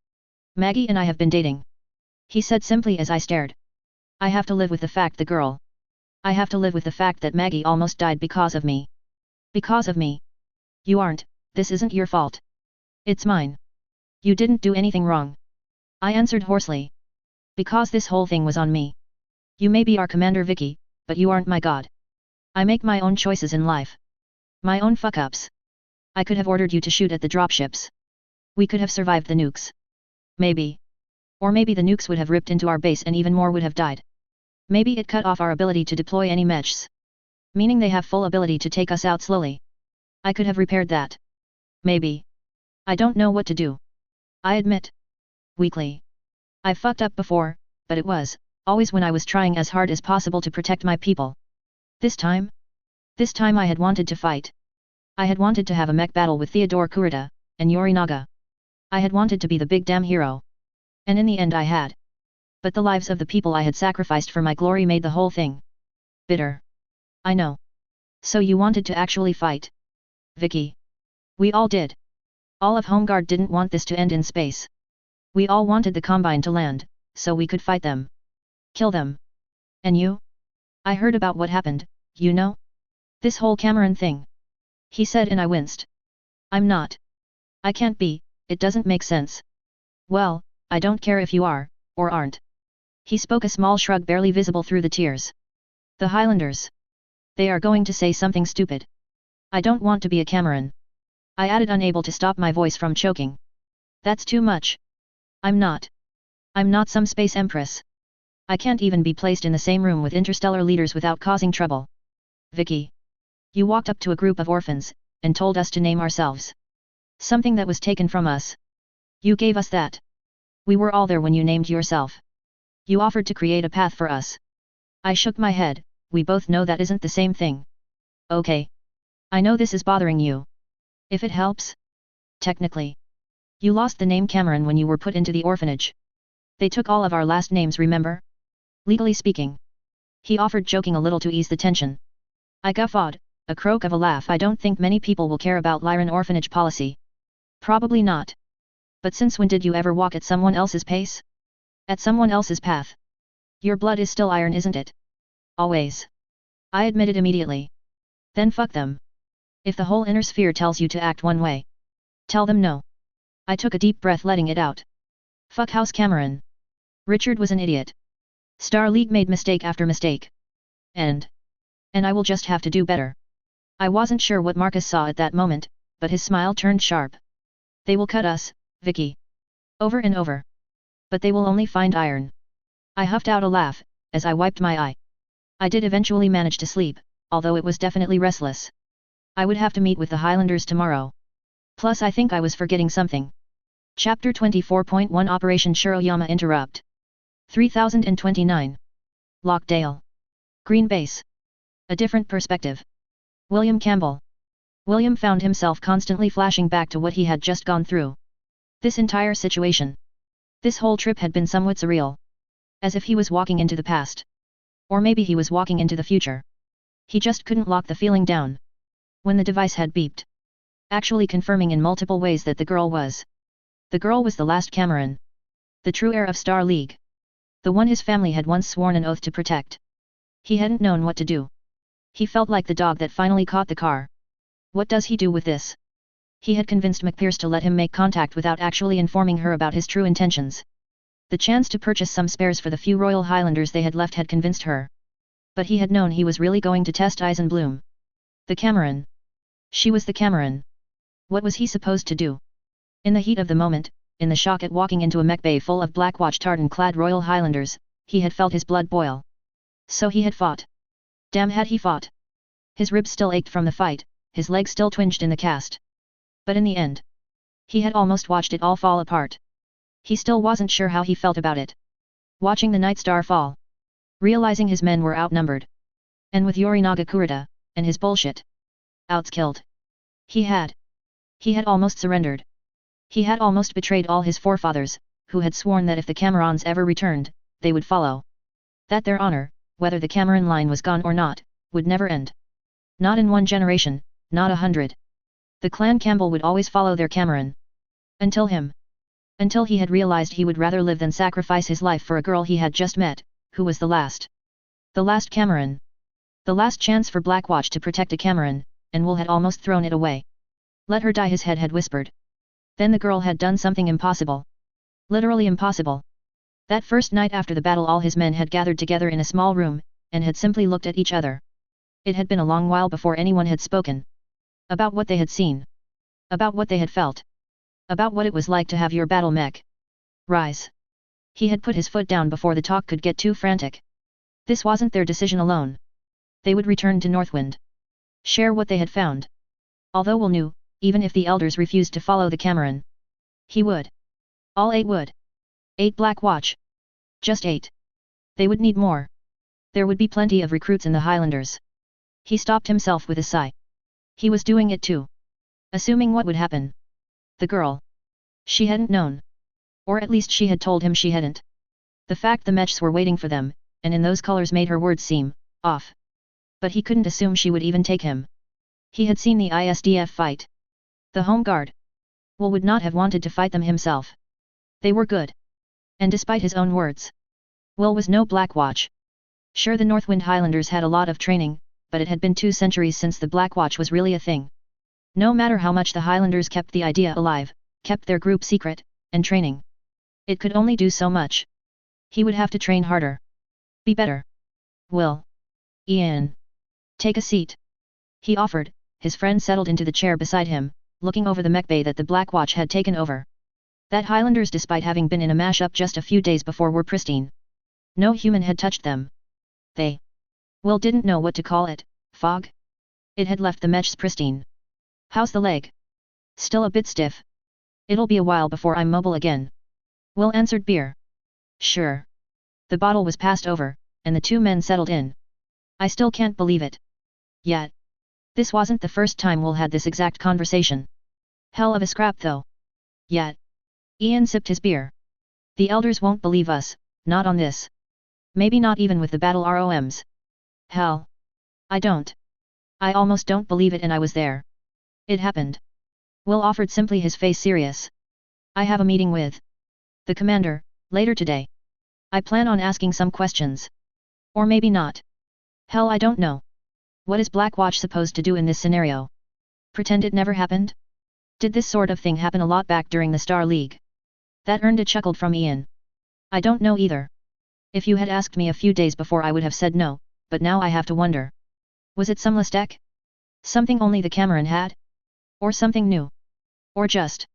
Maggie and I have been dating. He said simply as I stared. I have to live with the fact I have to live with the fact that Maggie almost died because of me. Because of me. You aren't, this isn't your fault. It's mine. You didn't do anything wrong. I answered hoarsely. Because this whole thing was on me. You may be our commander, Vicky, but you aren't my god. I make my own choices in life. My own fuck-ups. I could have ordered you to shoot at the dropships. We could have survived the nukes. Maybe. Or maybe the nukes would have ripped into our base and even more would have died. Maybe it cut off our ability to deploy any mechs. Meaning they have full ability to take us out slowly. I could have repaired that. Maybe. I don't know what to do. I admit. Weakly. I've fucked up before, but it was always when I was trying as hard as possible to protect my people. This time I had wanted to fight. I had wanted to have a mech battle with Theodore Kurita and Yorinaga. I had wanted to be the big damn hero. And in the end I had. But the lives of the people I had sacrificed for my glory made the whole thing bitter. I know. So you wanted to actually fight? Vicky. We all did. All of Home Guard didn't want this to end in space. We all wanted the Combine to land, so we could fight them. Kill them. And you? I heard about what happened, you know? This whole Cameron thing. He said, and I winced. I'm not. I can't be, it doesn't make sense. Well, I don't care if you are, or aren't. He spoke, a small shrug barely visible through the tears. The Highlanders. They are going to say something stupid. I don't want to be a Cameron. I added, unable to stop my voice from choking. That's too much. I'm not some space empress. I can't even be placed in the same room with interstellar leaders without causing trouble. Vicky. You walked up to a group of orphans, and told us to name ourselves. Something that was taken from us. You gave us that. We were all there when you named yourself. You offered to create a path for us. I shook my head, we both know that isn't the same thing. Okay. I know this is bothering you. If it helps. Technically. You lost the name Cameron when you were put into the orphanage. They took all of our last names, remember? Legally speaking. He offered, joking a little to ease the tension. I guffawed, a croak of a laugh. I don't think many people will care about Lyran orphanage policy. Probably not. But since when did you ever walk at someone else's pace? At someone else's path? Your blood is still iron, isn't it? Always. I admitted immediately. Then fuck them. If the whole inner sphere tells you to act one way, tell them no. I took a deep breath, letting it out. Fuck House Cameron. Richard was an idiot. Star League made mistake after mistake. And I will just have to do better. I wasn't sure what Marcus saw at that moment, but his smile turned sharp. They will cut us, Vicky. Over and over. But they will only find iron. I huffed out a laugh, as I wiped my eye. I did eventually manage to sleep, although it was definitely restless. I would have to meet with the Highlanders tomorrow. Plus I think I was forgetting something. Chapter 24.1 Operation Shiroyama Interrupt. 3029. Lockdale. Green Base. A different perspective. William Campbell. William found himself constantly flashing back to what he had just gone through. This entire situation. This whole trip had been somewhat surreal. As if he was walking into the past. Or maybe he was walking into the future. He just couldn't lock the feeling down. When the device had beeped. Actually confirming in multiple ways that the girl was. The girl was the last Cameron. The true heir of Star League. The one his family had once sworn an oath to protect. He hadn't known what to do. He felt like the dog that finally caught the car. What does he do with this? He had convinced McPierce to let him make contact without actually informing her about his true intentions. The chance to purchase some spares for the few Royal Highlanders they had left had convinced her. But he had known he was really going to test Eisenbloom. The Cameron. She was the Cameron. What was he supposed to do? In the heat of the moment, in the shock at walking into a mech bay full of Blackwatch tartan-clad Royal Highlanders, he had felt his blood boil. So he had fought. Damn, had he fought. His ribs still ached from the fight, his legs still twinged in the cast. But in the end, he had almost watched it all fall apart. He still wasn't sure how he felt about it. Watching the Night Star fall. Realizing his men were outnumbered. And with Yorinaga Kurita, and his bullshit outskilled. He had almost surrendered. He had almost betrayed all his forefathers, who had sworn that if the Camerons ever returned, they would follow. That their honor, whether the Cameron line was gone or not, would never end. Not in 1 generation, not 100. The clan Campbell would always follow their Cameron. Until he had realized he would rather live than sacrifice his life for a girl he had just met, who was the last. The last Cameron. The last chance for Blackwatch to protect a Cameron, and Will had almost thrown it away. Let her die, his head had whispered. Then the girl had done something impossible. Literally impossible. That first night after the battle, all his men had gathered together in a small room, and had simply looked at each other. It had been a long while before anyone had spoken. About what they had seen. About what they had felt. About what it was like to have your battle mech rise. He had put his foot down before the talk could get too frantic. This wasn't their decision alone. They would return to Northwind. Share what they had found. Although Will knew, even if the elders refused to follow the Cameron, he would. All 8 would. 8 Blackwatch. Just 8. They would need more. There would be plenty of recruits in the Highlanders. He stopped himself with a sigh. He was doing it too. Assuming what would happen. The girl. She hadn't known. Or at least she had told him she hadn't. The fact the mechs were waiting for them, and in those colors, made her words seem off. But he couldn't assume she would even take him. He had seen the ISDF fight. The Home Guard. Will would not have wanted to fight them himself. They were good. And despite his own words, Will was no Blackwatch. Sure, the Northwind Highlanders had a lot of training, but it had been 2 centuries since the Blackwatch was really a thing. No matter how much the Highlanders kept the idea alive, kept their group secret, and training, it could only do so much. He would have to train harder. Be better. Will. Ian. Take a seat. He offered. His friend settled into the chair beside him, looking over the mech bay that the Blackwatch had taken over. That Highlanders, despite having been in a mashup just a few days before, were pristine. No human had touched them. Will didn't know what to call it, fog? It had left the mechs pristine. How's the leg? Still a bit stiff. It'll be a while before I'm mobile again. Will answered. Beer. Sure. The bottle was passed over, and the 2 men settled in. I still can't believe it. Yet. This wasn't the first time Will had this exact conversation. Hell of a scrap though. Yet. Ian sipped his beer. The elders won't believe us, not on this. Maybe not even with the battle ROMs. Hell. I almost don't believe it, and I was there. It happened. Will offered simply, his face serious. I have a meeting with the commander, later today. I plan on asking some questions. Or maybe not. Hell, I don't know. What is Blackwatch supposed to do in this scenario? Pretend it never happened? Did this sort of thing happen a lot back during the Star League? That earned a chuckle from Ian. I don't know either. If you had asked me a few days before, I would have said no, but now I have to wonder. Was it some mistake? Something only the Cameron had? Or something new? Or just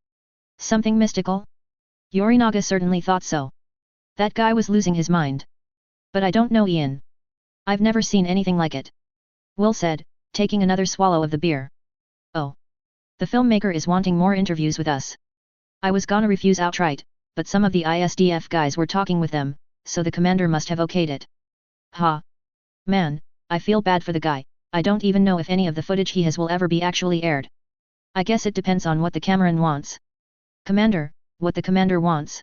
something mystical? Yorinaga certainly thought so. That guy was losing his mind. But I don't know, Ian. I've never seen anything like it. Will said, taking another swallow of the beer. Oh. The filmmaker is wanting more interviews with us. I was gonna refuse outright, but some of the ISDF guys were talking with them, so the commander must have okayed it. Ha. Man, I feel bad for the guy. I don't even know if any of the footage he has will ever be actually aired. I guess it depends on what the Cameron wants. Commander, what the commander wants?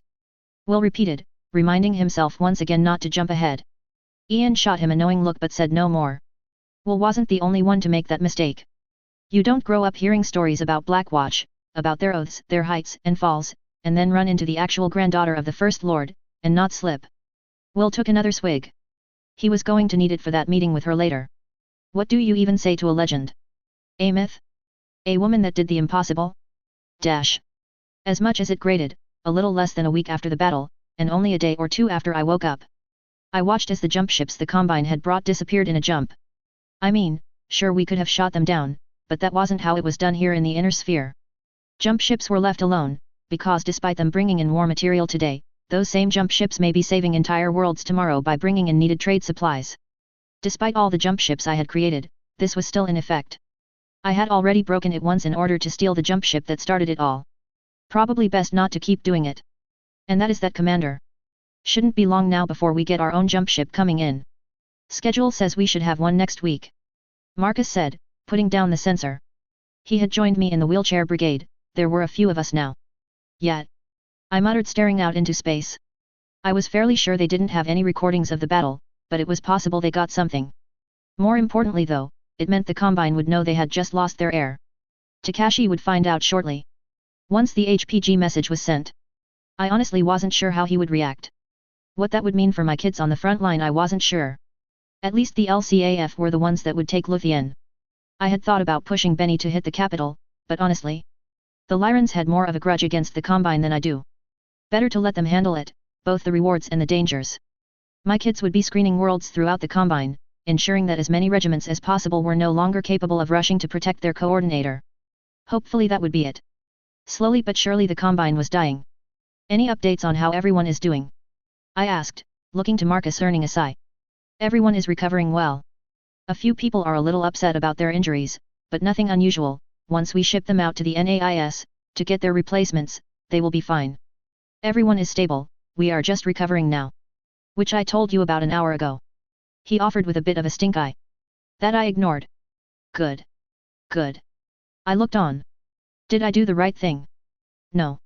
Will repeated, reminding himself once again not to jump ahead. Ian shot him a knowing look but said no more. Will wasn't the only one to make that mistake. You don't grow up hearing stories about Blackwatch, about their oaths, their heights and falls, and then run into the actual granddaughter of the First Lord, and not slip. Will took another swig. He was going to need it for that meeting with her later. What do you even say to a legend? A myth? A woman that did the impossible? Dash. As much as it grated, a little less than a week after the battle, and only a day or 2 after I woke up. I watched as the jump ships the Combine had brought disappeared in a jump. I mean, sure we could have shot them down, but that wasn't how it was done here in the inner sphere. Jump ships were left alone, because despite them bringing in war material today, those same jump ships may be saving entire worlds tomorrow by bringing in needed trade supplies. Despite all the jump ships I had created, this was still in effect. I had already broken it once in order to steal the jump ship that started it all. Probably best not to keep doing it. And that is that, Commander. Shouldn't be long now before we get our own jump ship coming in. Schedule says we should have one next week. Marcus said, putting down the sensor. He had joined me in the wheelchair brigade, there were a few of us now. Yet. I muttered, staring out into space. I was fairly sure they didn't have any recordings of the battle, but it was possible they got something. More importantly though, it meant the Combine would know they had just lost their heir. Takashi would find out shortly. Once the HPG message was sent. I honestly wasn't sure how he would react. What that would mean for my kids on the front line I wasn't sure. At least the LCAF were the ones that would take Luthien. I had thought about pushing Benny to hit the capital, but honestly, the Lyrans had more of a grudge against the Combine than I do. Better to let them handle it, both the rewards and the dangers. My kids would be screening worlds throughout the Combine, ensuring that as many regiments as possible were no longer capable of rushing to protect their coordinator. Hopefully that would be it. Slowly but surely the Combine was dying. Any updates on how everyone is doing? I asked, looking to Marcus, earning a sigh. Everyone is recovering well. A few people are a little upset about their injuries, but nothing unusual. Once we ship them out to the NAIS, to get their replacements, they will be fine. Everyone is stable, we are just recovering now. Which I told you about an hour ago. He offered with a bit of a stink eye. That I ignored. Good. Good. I looked on. Did I do the right thing? No.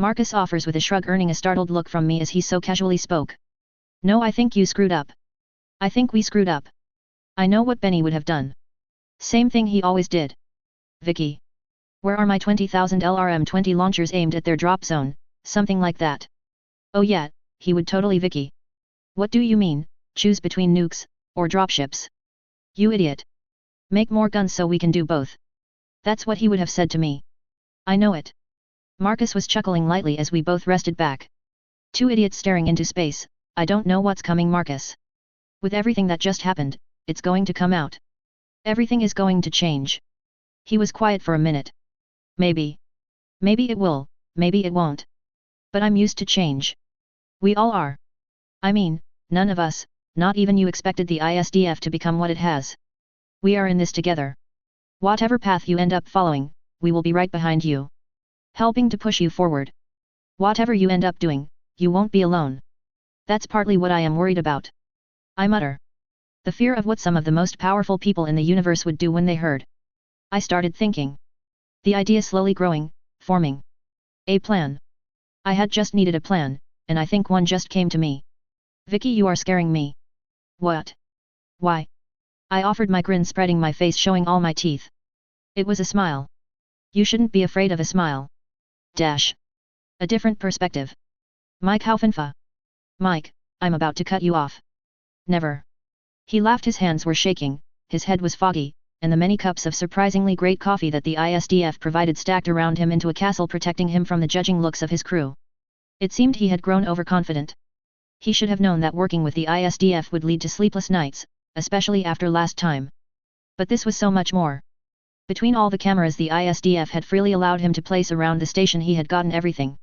Marcus offers with a shrug, earning a startled look from me as he so casually spoke. No, I think you screwed up. I think we screwed up. I know what Benny would have done. Same thing he always did. Vicky. Where are my 20,000 LRM-20 launchers aimed at their drop zone, something like that. Oh yeah, he would totally Vicky. What do you mean, choose between nukes, or dropships? You idiot. Make more guns so we can do both. That's what he would have said to me. I know it. Marcus was chuckling lightly as we both rested back. Two idiots staring into space. I don't know what's coming, Marcus. With everything that just happened, it's going to come out. Everything is going to change. He was quiet for a minute. Maybe. Maybe it will, maybe it won't. But I'm used to change. We all are. I mean, none of us, not even you, expected the ISDF to become what it has. We are in this together. Whatever path you end up following, we will be right behind you. Helping to push you forward. Whatever you end up doing, you won't be alone. That's partly what I am worried about. I mutter. The fear of what some of the most powerful people in the universe would do when they heard. I started thinking. The idea slowly growing, forming. A plan. I had just needed a plan, and I think one just came to me. Vicky, you are scaring me. What? Why? I offered, my grin spreading my face, showing all my teeth. It was a smile. You shouldn't be afraid of a smile. Dash. A different perspective. Mike Haufenfa. Mike, I'm about to cut you off. Never. He laughed, his hands were shaking, his head was foggy, and the many cups of surprisingly great coffee that the ISDF provided stacked around him into a castle, protecting him from the judging looks of his crew. It seemed he had grown overconfident. He should have known that working with the ISDF would lead to sleepless nights, especially after last time. But this was so much more. Between all the cameras the ISDF had freely allowed him to place around the station, he had gotten everything.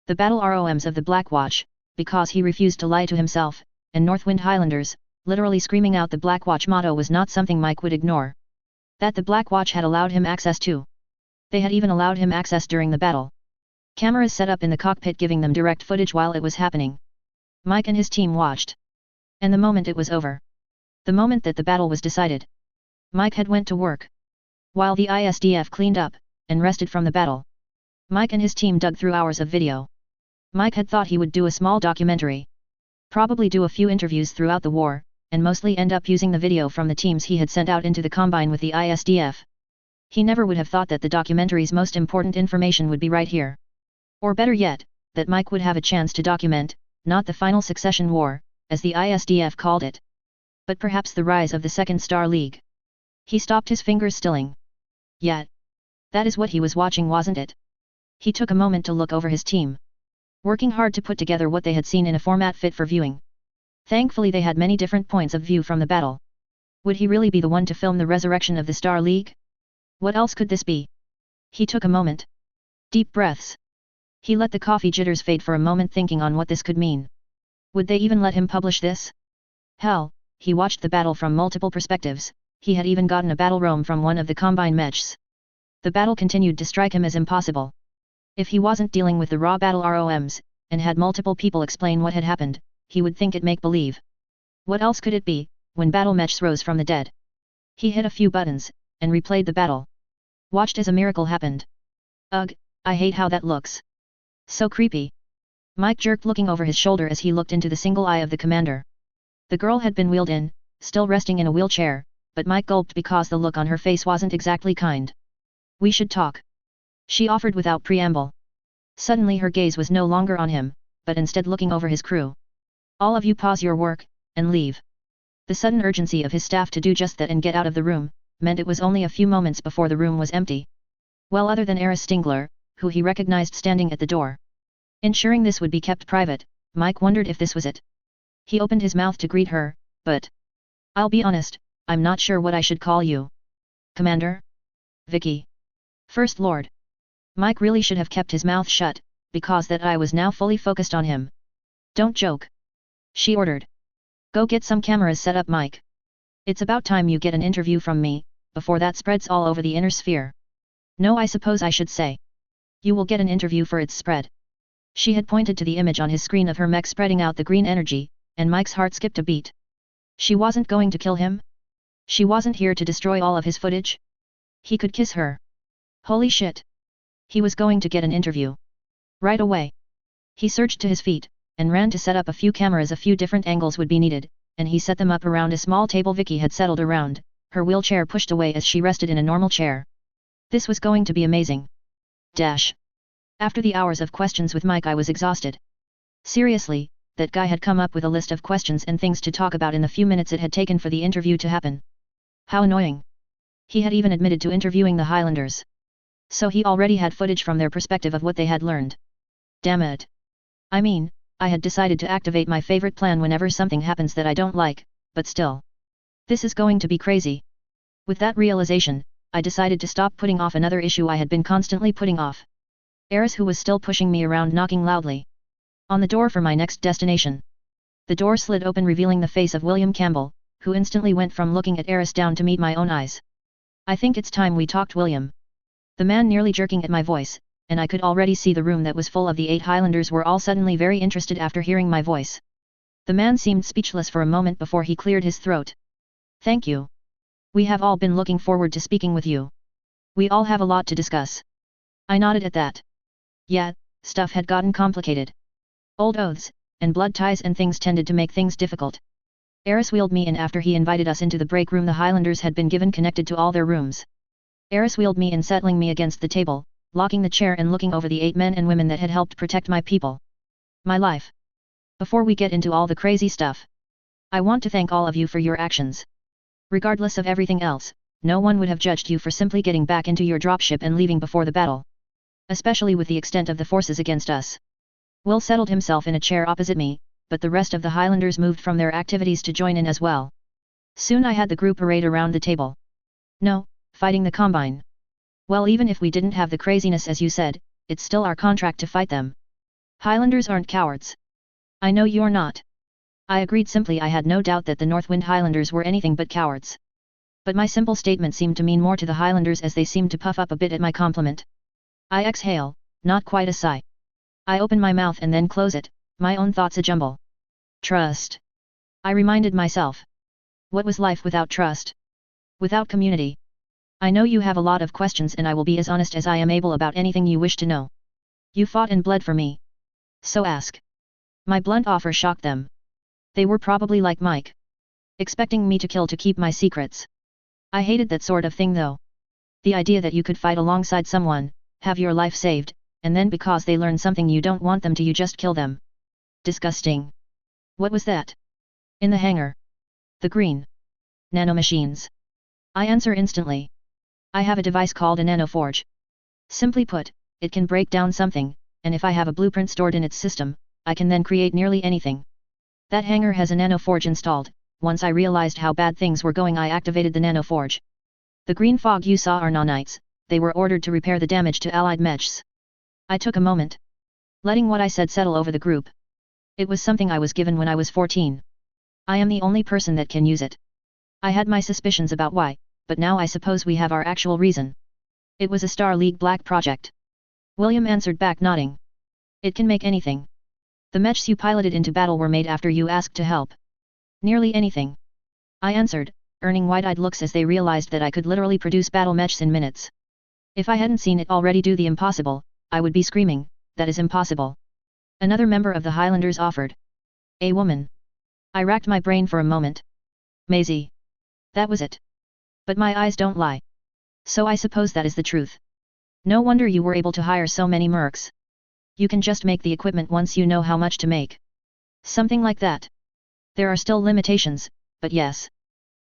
The battle ROMs of the Black Watch, because he refused to lie to himself, and Northwind Highlanders, literally screaming out the Black Watch motto, was not something Mike would ignore. That the Black Watch had allowed him access to. They had even allowed him access during the battle. Cameras set up in the cockpit giving them direct footage while it was happening. Mike and his team watched. And the moment it was over. The moment that the battle was decided. Mike had went to work. While the ISDF cleaned up, and rested from the battle. Mike and his team dug through hours of video. Mike had thought he would do a small documentary. Probably do a few interviews throughout the war, and mostly end up using the video from the teams he had sent out into the Combine with the ISDF. He never would have thought that the documentary's most important information would be right here. Or better yet, that Mike would have a chance to document, not the final succession war, as the ISDF called it, but perhaps the rise of the Second Star League. He stopped, his fingers stilling. Yet. That is what he was watching, wasn't it? He took a moment to look over his team. Working hard to put together what they had seen in a format fit for viewing. Thankfully they had many different points of view from the battle. Would he really be the one to film the resurrection of the Star League? What else could this be? He took a moment. Deep breaths. He let the coffee jitters fade for a moment, thinking on what this could mean. Would they even let him publish this? Hell, he watched the battle from multiple perspectives. He had even gotten a battle roam from one of the combine mechs. The battle continued to strike him as impossible. If he wasn't dealing with the raw battle ROMs, and had multiple people explain what had happened, he would think it make-believe. What else could it be, when battle mechs rose from the dead? He hit a few buttons, and replayed the battle. Watched as a miracle happened. Ugh, I hate how that looks. So creepy. Mike jerked, looking over his shoulder as he looked into the single eye of the commander. The girl had been wheeled in, still resting in a wheelchair, but Mike gulped because the look on her face wasn't exactly kind. We should talk. She offered without preamble. Suddenly her gaze was no longer on him, but instead looking over his crew. All of you pause your work, and leave. The sudden urgency of his staff to do just that and get out of the room, meant it was only a few moments before the room was empty. Well, other than Eris Stingler, who he recognized standing at the door. Ensuring this would be kept private, Mike wondered if this was it. He opened his mouth to greet her, but... I'll be honest, I'm not sure what I should call you. Commander? Vicky. First Lord. Mike really should have kept his mouth shut, because that eye was now fully focused on him. Don't joke. She ordered. Go get some cameras set up, Mike. It's about time you get an interview from me, before that spreads all over the inner sphere. No, I suppose I should say. You will get an interview for its spread. She had pointed to the image on his screen of her mech spreading out the green energy, and Mike's heart skipped a beat. She wasn't going to kill him? She wasn't here to destroy all of his footage? He could kiss her. Holy shit. He was going to get an interview. Right away. He surged to his feet, and ran to set up a few cameras. A few different angles would be needed, and he set them up around a small table Vicky had settled around, her wheelchair pushed away as she rested in a normal chair. This was going to be amazing. Dash. After the hours of questions with Mike, I was exhausted. Seriously, that guy had come up with a list of questions and things to talk about in the few minutes it had taken for the interview to happen. How annoying. He had even admitted to interviewing the Highlanders. So he already had footage from their perspective of what they had learned. Damn it. I mean, I had decided to activate my favorite plan whenever something happens that I don't like, but still. This is going to be crazy. With that realization, I decided to stop putting off another issue I had been constantly putting off. Eris, who was still pushing me around, knocking loudly on the door for my next destination. The door slid open, revealing the face of William Campbell, who instantly went from looking at Eris down to meet my own eyes. I think it's time we talked, William. The man nearly jerking at my voice, and I could already see the room that was full of the 8 Highlanders were all suddenly very interested after hearing my voice. The man seemed speechless for a moment before he cleared his throat. Thank you. We have all been looking forward to speaking with you. We all have a lot to discuss. I nodded at that. Yeah, stuff had gotten complicated. Old oaths, and blood ties and things tended to make things difficult. Eris wheeled me in after he invited us into the break room the Highlanders had been given connected to all their rooms. Eris wheeled me in, settling me against the table, locking the chair and looking over the 8 men and women that had helped protect my people. My life. Before we get into all the crazy stuff, I want to thank all of you for your actions. Regardless of everything else, no one would have judged you for simply getting back into your dropship and leaving before the battle. Especially with the extent of the forces against us. Will settled himself in a chair opposite me, but the rest of the Highlanders moved from their activities to join in as well. Soon I had the group arrayed around the table. No, fighting the Combine. Well, even if we didn't have the craziness as you said, it's still our contract to fight them. Highlanders aren't cowards. I know you're not. I agreed simply. I had no doubt that the Northwind Highlanders were anything but cowards. But my simple statement seemed to mean more to the Highlanders, as they seemed to puff up a bit at my compliment. I exhale, not quite a sigh. I open my mouth and then close it, my own thoughts a jumble. Trust. I reminded myself. What was life without trust? Without community? I know you have a lot of questions, and I will be as honest as I am able about anything you wish to know. You fought and bled for me. So ask. My blunt offer shocked them. They were probably like Mike. Expecting me to kill to keep my secrets. I hated that sort of thing though. The idea that you could fight alongside someone, have your life saved, and then because they learn something you don't want them to, you just kill them. Disgusting. What was that? In the hangar. The green nanomachines. I answer instantly. I have a device called a nanoforge. Simply put, it can break down something, and if I have a blueprint stored in its system, I can then create nearly anything. That hangar has a nanoforge installed. Once I realized how bad things were going, I activated the nanoforge. The green fog you saw are nanites. They were ordered to repair the damage to allied mechs. I took a moment, letting what I said settle over the group. It was something I was given when I was 14. I am the only person that can use it. I had my suspicions about why, but now I suppose we have our actual reason. It was a Star League Black project. William answered back, nodding. It can make anything. The mechs you piloted into battle were made after you asked to help. Nearly anything. I answered, earning wide-eyed looks as they realized that I could literally produce battle mechs in minutes. If I hadn't seen it already do the impossible, I would be screaming, that is impossible. Another member of the Highlanders offered. A woman. I racked my brain for a moment. Maisie. That was it. But my eyes don't lie. So I suppose that is the truth. No wonder you were able to hire so many mercs. You can just make the equipment once you know how much to make. Something like that. There are still limitations, but yes.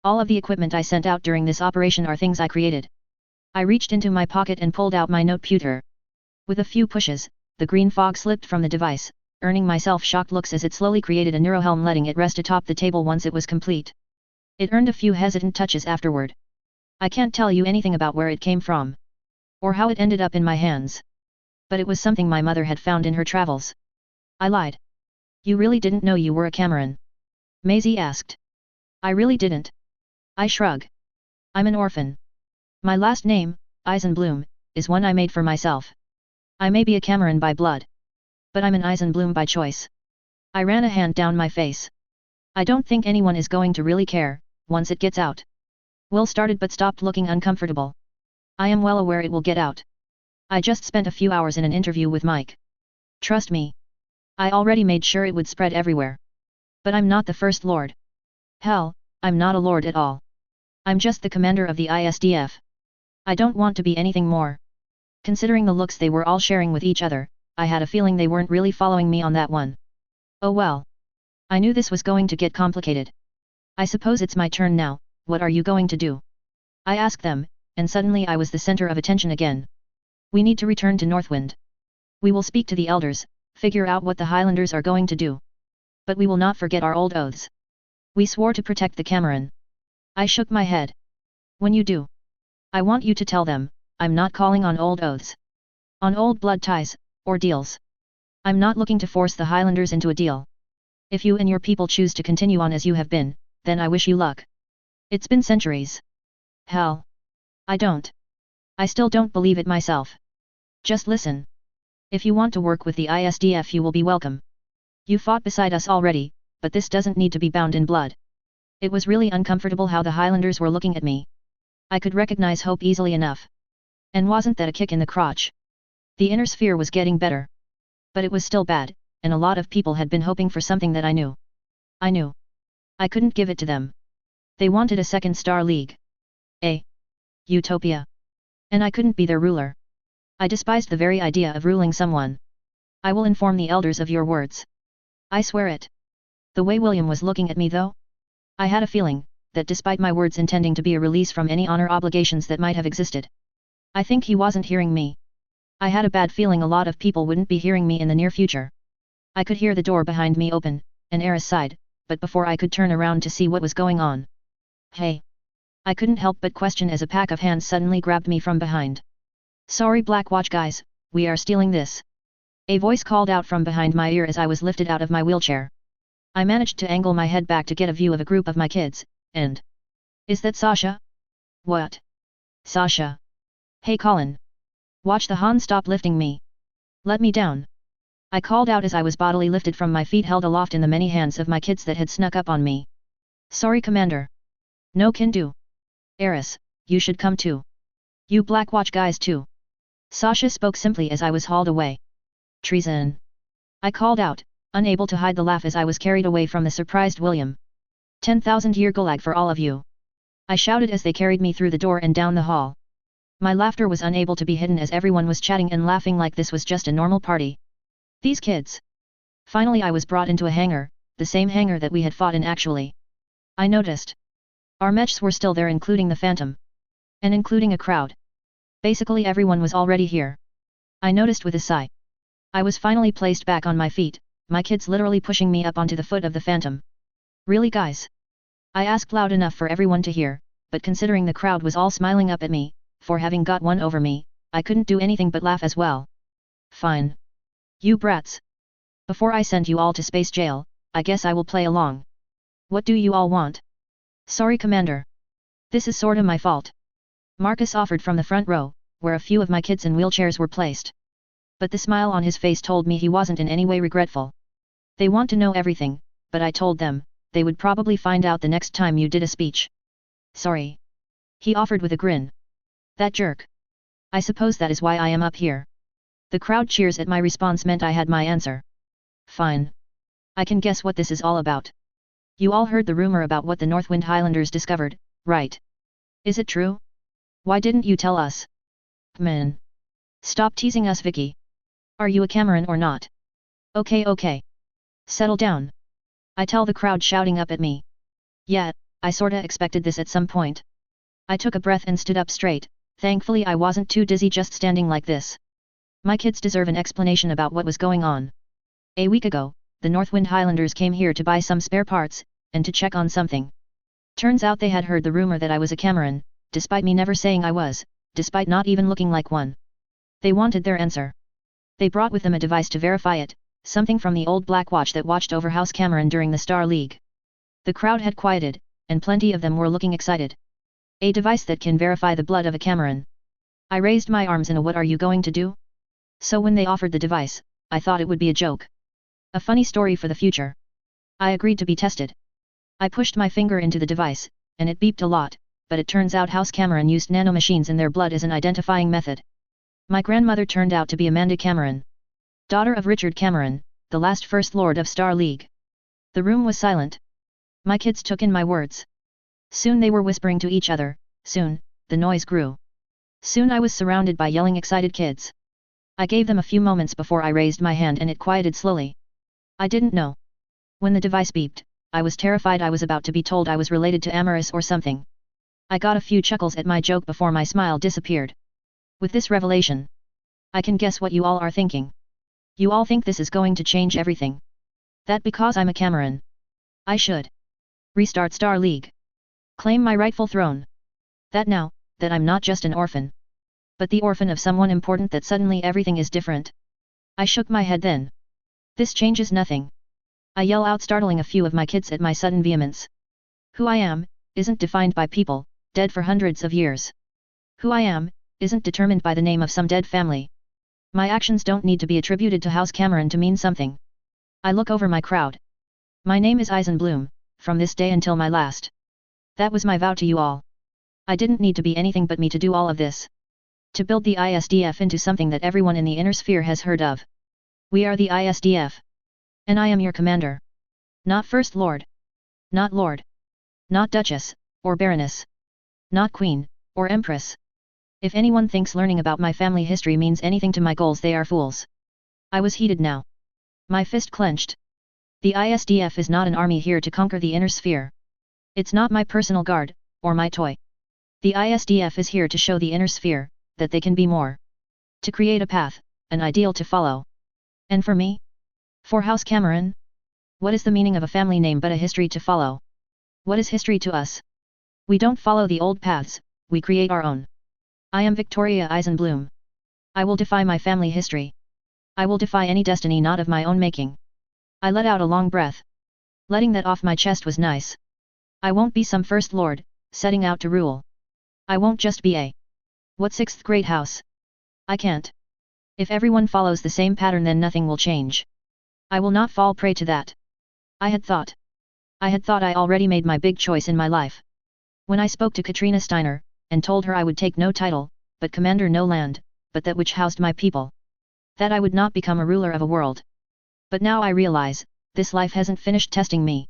All of the equipment I sent out during this operation are things I created. I reached into my pocket and pulled out my noteputer. With a few pushes, the green fog slipped from the device, earning myself shocked looks as it slowly created a neurohelm, letting it rest atop the table once it was complete. It earned a few hesitant touches afterward. I can't tell you anything about where it came from, or how it ended up in my hands. But it was something my mother had found in her travels. I lied. You really didn't know you were a Cameron? Maisie asked. I really didn't. I shrug. I'm an orphan. My last name, Eisenbloom, is one I made for myself. I may be a Cameron by blood, but I'm an Eisenbloom by choice. I ran a hand down my face. I don't think anyone is going to really care, once it gets out. Will started but stopped looking uncomfortable. I am well aware it will get out. I just spent a few hours in an interview with Mike. Trust me. I already made sure it would spread everywhere. But I'm not the First Lord. Hell, I'm not a lord at all. I'm just the commander of the ISDF. I don't want to be anything more. Considering the looks they were all sharing with each other, I had a feeling they weren't really following me on that one. Oh well. I knew this was going to get complicated. I suppose it's my turn now. What are you going to do? I asked them, and suddenly I was the center of attention again. We need to return to Northwind. We will speak to the elders, figure out what the Highlanders are going to do. But we will not forget our old oaths. We swore to protect the Cameron. I shook my head. When you do, I want you to tell them, I'm not calling on old oaths. On old blood ties, or deals. I'm not looking to force the Highlanders into a deal. If you and your people choose to continue on as you have been, then I wish you luck. It's been centuries. Hell. I don't. I still don't believe it myself. Just listen. If you want to work with the ISDF, you will be welcome. You fought beside us already, but this doesn't need to be bound in blood. It was really uncomfortable how the Highlanders were looking at me. I could recognize hope easily enough. And wasn't that a kick in the crotch? The inner sphere was getting better. But it was still bad, and a lot of people had been hoping for something that I knew. I knew. I couldn't give it to them. They wanted a second Star League. A utopia. And I couldn't be their ruler. I despised the very idea of ruling someone. I will inform the elders of your words. I swear it. The way William was looking at me though? I had a feeling, that despite my words intending to be a release from any honor obligations that might have existed, I think he wasn't hearing me. I had a bad feeling a lot of people wouldn't be hearing me in the near future. I could hear the door behind me open, and Eris sighed, but before I could turn around to see what was going on. Hey! I couldn't help but question as a pack of hands suddenly grabbed me from behind. Sorry Blackwatch guys, we are stealing this. A voice called out from behind my ear as I was lifted out of my wheelchair. I managed to angle my head back to get a view of a group of my kids, and... Is that Sasha? What? Sasha? Hey Colin! Watch the Han stop lifting me. Let me down. I called out as I was bodily lifted from my feet, held aloft in the many hands of my kids that had snuck up on me. Sorry Commander. No can do. Eris, you should come too. You Blackwatch guys too. Sasha spoke simply as I was hauled away. Treason! I called out, unable to hide the laugh as I was carried away from the surprised William. 10,000-year gulag for all of you! I shouted as they carried me through the door and down the hall. My laughter was unable to be hidden as everyone was chatting and laughing like this was just a normal party. These kids! Finally I was brought into a hangar, the same hangar that we had fought in actually. I noticed. Our mechs were still there, including the Phantom. And including a crowd. Basically everyone was already here. I noticed with a sigh. I was finally placed back on my feet, my kids literally pushing me up onto the foot of the phantom. Really guys? I asked loud enough for everyone to hear, but considering the crowd was all smiling up at me, for having got one over me, I couldn't do anything but laugh as well. Fine. You brats. Before I send you all to space jail, I guess I will play along. What do you all want? Sorry Commander. This is sorta my fault. Marcus offered from the front row, where a few of my kids in wheelchairs were placed. But the smile on his face told me he wasn't in any way regretful. They want to know everything, but I told them, they would probably find out the next time you did a speech. Sorry. He offered with a grin. That jerk. I suppose that is why I am up here. The crowd cheers at my response meant I had my answer. Fine. I can guess what this is all about. You all heard the rumor about what the Northwind Highlanders discovered, right? Is it true? Why didn't you tell us? Man. Stop teasing us Vicky. Are you a Cameron or not? Okay. Settle down. I tell the crowd shouting up at me. Yeah, I sorta expected this at some point. I took a breath and stood up straight, thankfully I wasn't too dizzy just standing like this. My kids deserve an explanation about what was going on. A week ago, the Northwind Highlanders came here to buy some spare parts, and to check on something. Turns out they had heard the rumor that I was a Cameron, despite me never saying I was, despite not even looking like one. They wanted their answer. They brought with them a device to verify it, something from the old Black Watch that watched over House Cameron during the Star League. The crowd had quieted, and plenty of them were looking excited. A device that can verify the blood of a Cameron. I raised my arms in a what are you going to do? So when they offered the device, I thought it would be a joke. A funny story for the future. I agreed to be tested. I pushed my finger into the device, and it beeped a lot, but it turns out House Cameron used nanomachines in their blood as an identifying method. My grandmother turned out to be Amanda Cameron. Daughter of Richard Cameron, the last First Lord of Star League. The room was silent. My kids took in my words. Soon they were whispering to each other, soon, the noise grew. Soon I was surrounded by yelling excited kids. I gave them a few moments before I raised my hand and it quieted slowly. I didn't know. When the device beeped, I was terrified I was about to be told I was related to Amaris or something. I got a few chuckles at my joke before my smile disappeared. With this revelation, I can guess what you all are thinking. You all think this is going to change everything. That because I'm a Cameron, I should restart Star League. Claim my rightful throne. That now, that I'm not just an orphan, but the orphan of someone important, that suddenly everything is different. I shook my head then. This changes nothing. I yell out, startling a few of my kids at my sudden vehemence. Who I am, isn't defined by people, dead for hundreds of years. Who I am, isn't determined by the name of some dead family. My actions don't need to be attributed to House Cameron to mean something. I look over my crowd. My name is Eisenbloom, from this day until my last. That was my vow to you all. I didn't need to be anything but me to do all of this. To build the ISDF into something that everyone in the inner sphere has heard of. We are the ISDF. And I am your commander. Not First Lord. Not Lord. Not Duchess, or Baroness. Not Queen, or Empress. If anyone thinks learning about my family history means anything to my goals, they are fools. I was heated now. My fist clenched. The ISDF is not an army here to conquer the inner sphere. It's not my personal guard, or my toy. The ISDF is here to show the inner sphere, that they can be more. To create a path, an ideal to follow. And for me? For House Cameron? What is the meaning of a family name but a history to follow? What is history to us? We don't follow the old paths, we create our own. I am Victoria Eisenbloom. I will defy my family history. I will defy any destiny not of my own making. I let out a long breath. Letting that off my chest was nice. I won't be some First Lord, setting out to rule. I won't just be a what sixth grade house. I can't. If everyone follows the same pattern, then nothing will change. I will not fall prey to that. I had thought I already made my big choice in my life. When I spoke to Katrina Steiner, and told her I would take no title, but commander no land, but that which housed my people. That I would not become a ruler of a world. But now I realize, this life hasn't finished testing me.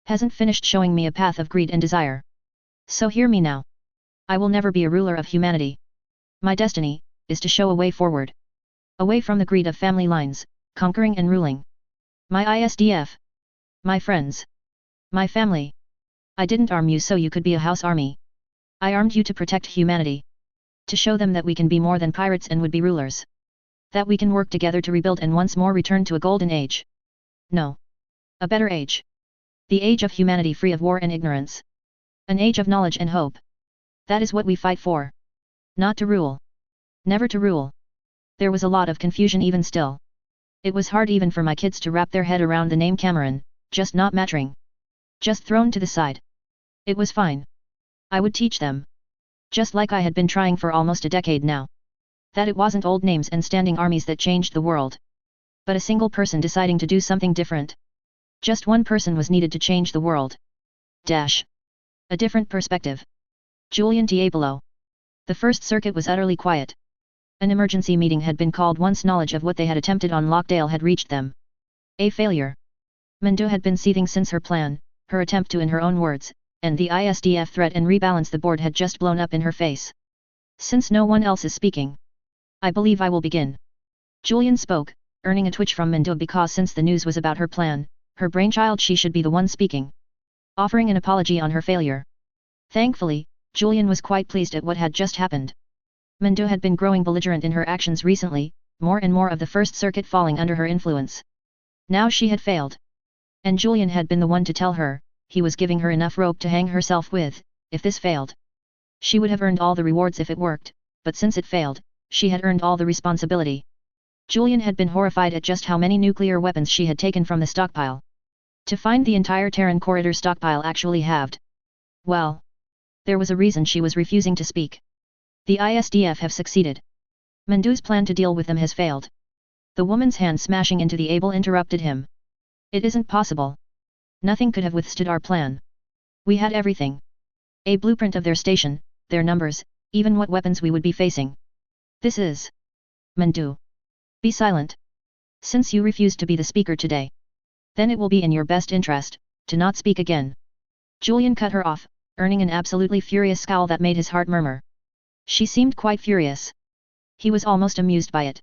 Hasn't finished showing me a path of greed and desire. So hear me now. I will never be a ruler of humanity. My destiny, is to show a way forward. Away from the greed of family lines, conquering and ruling. My ISDF. My friends. My family. I didn't arm you so you could be a house army. I armed you to protect humanity. To show them that we can be more than pirates and would-be rulers. That we can work together to rebuild and once more return to a golden age. No. A better age. The age of humanity free of war and ignorance. An age of knowledge and hope. That is what we fight for. Not to rule. Never to rule. There was a lot of confusion even still. It was hard even for my kids to wrap their head around the name Cameron, just not mattering. Just thrown to the side. It was fine. I would teach them. Just like I had been trying for almost a decade now. That it wasn't old names and standing armies that changed the world. But a single person deciding to do something different. Just one person was needed to change the world. Dash. A different perspective. Julian Diabolo. The first circuit was utterly quiet. An emergency meeting had been called once knowledge of what they had attempted on Lockdale had reached them. A failure. Mendo had been seething since her plan, her attempt to in her own words, and the ISDF threat and rebalance the board had just blown up in her face. Since no one else is speaking, I believe I will begin. Julian spoke, earning a twitch from Mendo because since the news was about her plan, her brainchild, she should be the one speaking. Offering an apology on her failure. Thankfully, Julian was quite pleased at what had just happened. Mendo had been growing belligerent in her actions recently, more and more of the first circuit falling under her influence. Now she had failed. And Julian had been the one to tell her, he was giving her enough rope to hang herself with, if this failed. She would have earned all the rewards if it worked, but since it failed, she had earned all the responsibility. Julian had been horrified at just how many nuclear weapons she had taken from the stockpile. To find the entire Terran corridor stockpile actually halved. Well. There was a reason she was refusing to speak. The ISDF have succeeded. Mendo's plan to deal with them has failed. The woman's hand smashing into the able interrupted him. It isn't possible. Nothing could have withstood our plan. We had everything. A blueprint of their station, their numbers, even what weapons we would be facing. This is... Mendo. Be silent. Since you refused to be the speaker today. Then it will be in your best interest, to not speak again. Julian cut her off, earning an absolutely furious scowl that made his heart murmur. She seemed quite furious. He was almost amused by it.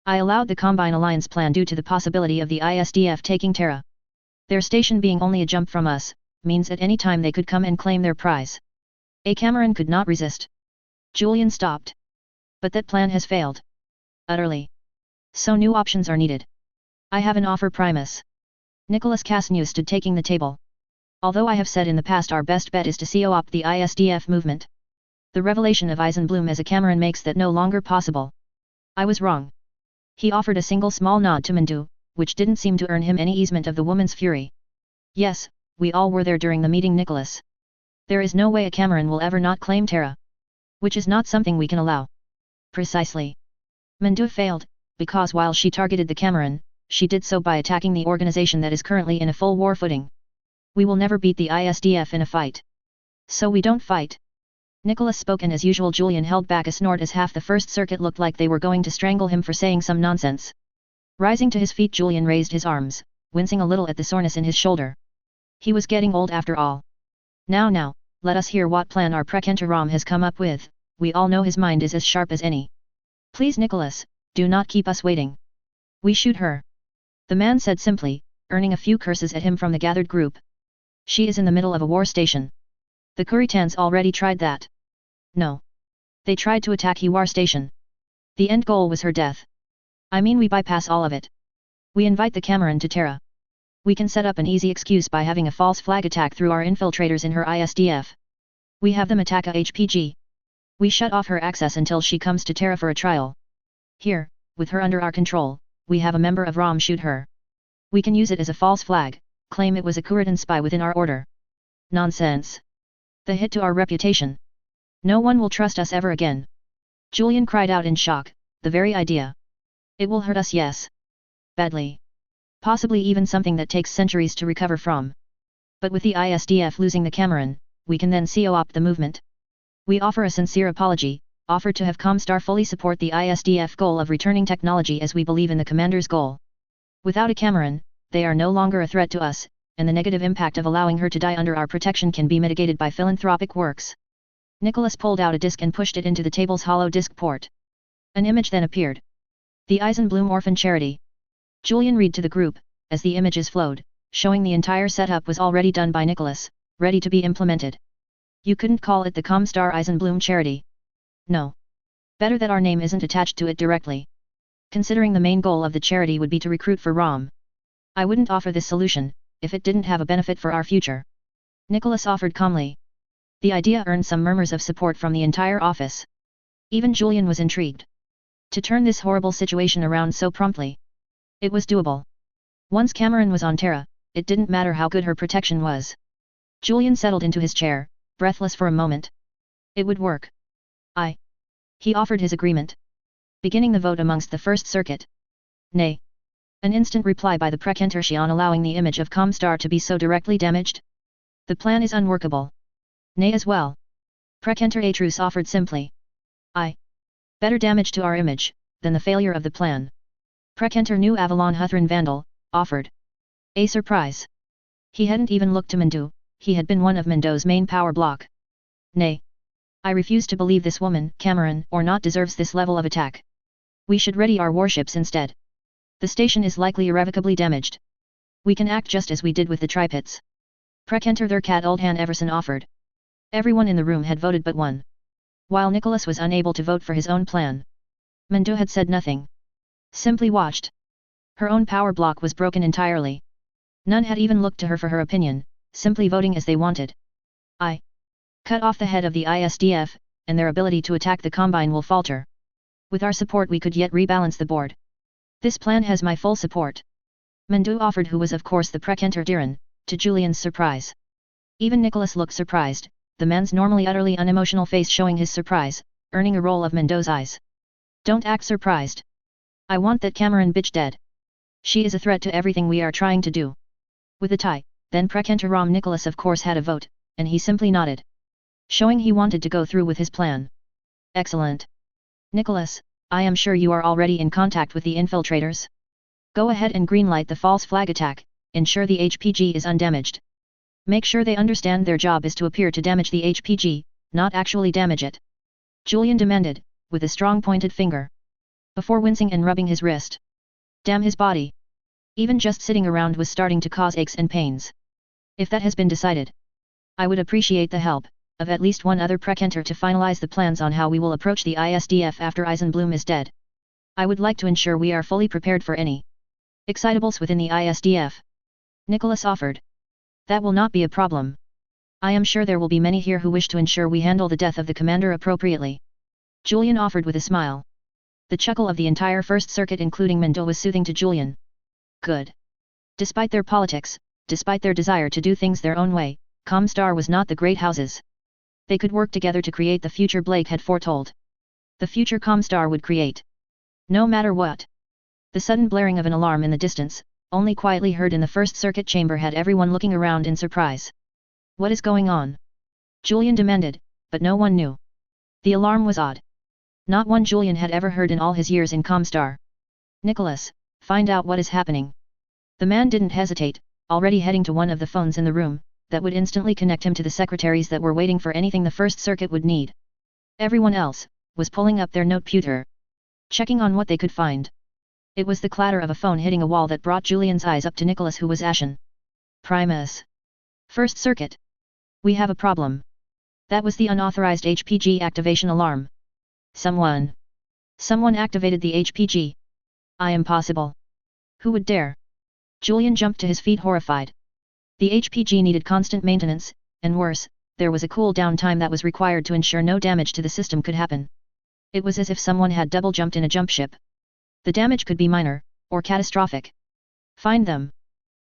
I allowed the Combine Alliance plan due to the possibility of the ISDF taking Terra. Their station being only a jump from us, means at any time they could come and claim their prize. A Cameron could not resist. Julian stopped. But that plan has failed. Utterly. So new options are needed. I have an offer Primus. Nicholas Casnew stood taking the table. Although I have said in the past our best bet is to co-opt the ISDF movement. The revelation of Eisenbloom as a Cameron makes that no longer possible. I was wrong. He offered a single small nod to Mendo, which didn't seem to earn him any easement of the woman's fury. Yes, we all were there during the meeting, Nicholas. There is no way a Cameron will ever not claim Terra. Which is not something we can allow. Precisely. Mendo failed, because while she targeted the Cameron, she did so by attacking the organization that is currently in a full war footing. We will never beat the ISDF in a fight. So we don't fight. Nicholas spoke, and as usual Julian held back a snort as half the first circuit looked like they were going to strangle him for saying some nonsense. Rising to his feet, Julian raised his arms, wincing a little at the soreness in his shoulder. He was getting old after all. Now, let us hear what plan our Prekenter Ram has come up with. We all know his mind is as sharp as any. Please Nicholas, do not keep us waiting. We shoot her. The man said simply, earning a few curses at him from the gathered group. She is in the middle of a war station. The Kuritans already tried that. No. They tried to attack Hiwar station. The end goal was her death. I mean, we bypass all of it. We invite the Cameron to Terra. We can set up an easy excuse by having a false flag attack through our infiltrators in her ISDF. We have them attack a HPG. We shut off her access until she comes to Terra for a trial. Here, with her under our control, we have a member of ROM shoot her. We can use it as a false flag, claim it was a Kuritan spy within our order. Nonsense. The hit to our reputation. No one will trust us ever again. Julian cried out in shock, the very idea. It will hurt us, yes. Badly. Possibly even something that takes centuries to recover from. But with the ISDF losing the Cameron, we can then co-opt the movement. We offer a sincere apology, offer to have Comstar fully support the ISDF goal of returning technology as we believe in the commander's goal. Without a Cameron, they are no longer a threat to us, and the negative impact of allowing her to die under our protection can be mitigated by philanthropic works. Nicholas pulled out a disc and pushed it into the table's hollow disc port. An image then appeared. The Eisenbloom Orphan Charity. Julian read to the group, as the images flowed, showing the entire setup was already done by Nicholas, ready to be implemented. You couldn't call it the Comstar Eisenbloom Charity. No. Better that our name isn't attached to it directly. Considering the main goal of the charity would be to recruit for ROM. I wouldn't offer this solution, if it didn't have a benefit for our future. Nicholas offered calmly. The idea earned some murmurs of support from the entire office. Even Julian was intrigued. To turn this horrible situation around so promptly. It was doable. Once Cameron was on Terra, it didn't matter how good her protection was. Julian settled into his chair, breathless for a moment. It would work. He offered his agreement. Beginning the vote amongst the First Circuit. Nay. An instant reply by the Planetary on allowing the image of Comstar to be so directly damaged. The plan is unworkable. Nay as well. Planetary offered simply. Better damage to our image, than the failure of the plan. Planetary New Avalon Huthran Vandal, offered. A surprise. He hadn't even looked to Mendo, he had been one of Mendo's main power block. Nay. I refuse to believe this woman, Cameron, or not deserves this level of attack. We should ready our warships instead. The station is likely irrevocably damaged. We can act just as we did with the tripits. Planetary their cat Oldhan Everson offered. Everyone in the room had voted but one. While Nicholas was unable to vote for his own plan. Mendo had said nothing. Simply watched. Her own power block was broken entirely. None had even looked to her for her opinion, simply voting as they wanted. Cut off the head of the ISDF, and their ability to attack the Combine will falter. With our support we could yet rebalance the board. This plan has my full support. Mendo offered, who was of course the Planetary Diran, to Julian's surprise. Even Nicholas looked surprised, the man's normally utterly unemotional face showing his surprise, earning a roll of Mendo's eyes. Don't act surprised. I want that Cameron bitch dead. She is a threat to everything we are trying to do. With a tie, then Planetary Nicholas of course had a vote, and he simply nodded. Showing he wanted to go through with his plan. Excellent. Nicholas, I am sure you are already in contact with the infiltrators. Go ahead and greenlight the false flag attack, ensure the HPG is undamaged. Make sure they understand their job is to appear to damage the HPG, not actually damage it. Julian demanded, with a strong pointed finger. Before wincing and rubbing his wrist. Damn his body. Even just sitting around was starting to cause aches and pains. If that has been decided, I would appreciate the help of at least one other Planetary to finalize the plans on how we will approach the ISDF after Eisenbloom is dead. I would like to ensure we are fully prepared for any excitables within the ISDF. Nicholas offered. That will not be a problem. I am sure there will be many here who wish to ensure we handle the death of the commander appropriately. Julian offered with a smile. The chuckle of the entire First Circuit including Mendo was soothing to Julian. Good. Despite their politics, despite their desire to do things their own way, Comstar was not the great houses. They could work together to create the future Blake had foretold. The future Comstar would create. No matter what. The sudden blaring of an alarm in the distance, only quietly heard in the First Circuit chamber, had everyone looking around in surprise. What is going on? Julian demanded, but no one knew. The alarm was odd. Not one Julian had ever heard in all his years in Comstar. Nicholas, find out what is happening. The man didn't hesitate, already heading to one of the phones in the room, that would instantly connect him to the secretaries that were waiting for anything the First Circuit would need. Everyone else was pulling up their noteputer, checking on what they could find. It was the clatter of a phone hitting a wall that brought Julian's eyes up to Nicholas, who was ashen. Primus. First Circuit. We have a problem. That was the unauthorized HPG activation alarm. Someone activated the HPG. Impossible. Who would dare? Julian jumped to his feet horrified. The HPG needed constant maintenance, and worse, there was a cool-down time that was required to ensure no damage to the system could happen. It was as if someone had double-jumped in a jump ship. The damage could be minor, or catastrophic. Find them.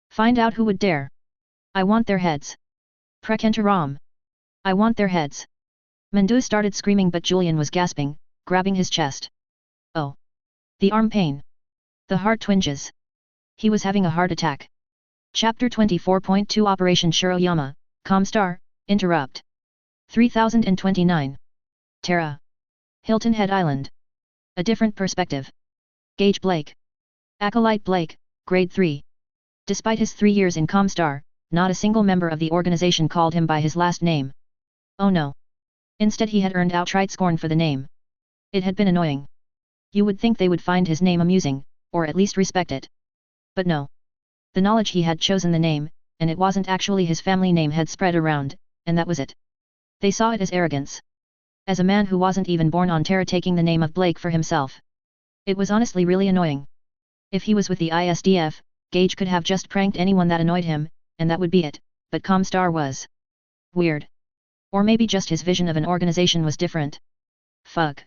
Find out who would dare. I want their heads. Planetary. I want their heads. Mendo started screaming, but Julian was gasping, grabbing his chest. Oh. The arm pain. The heart twinges. He was having a heart attack. Chapter 24.2 Operation Shiroyama, Comstar, Interrupt. 3029. Terra. Hilton Head Island. A different perspective. Gage Blake. Acolyte Blake, Grade 3. Despite his 3 years in Comstar, not a single member of the organization called him by his last name. Oh no. Instead he had earned outright scorn for the name. It had been annoying. You would think they would find his name amusing, or at least respect it. But no. The knowledge he had chosen the name, and it wasn't actually his family name, had spread around, and that was it. They saw it as arrogance. As a man who wasn't even born on Terra taking the name of Blake for himself. It was honestly really annoying. If he was with the ISDF, Gage could have just pranked anyone that annoyed him, and that would be it, but Comstar was weird. Or maybe just his vision of an organization was different. Fuck.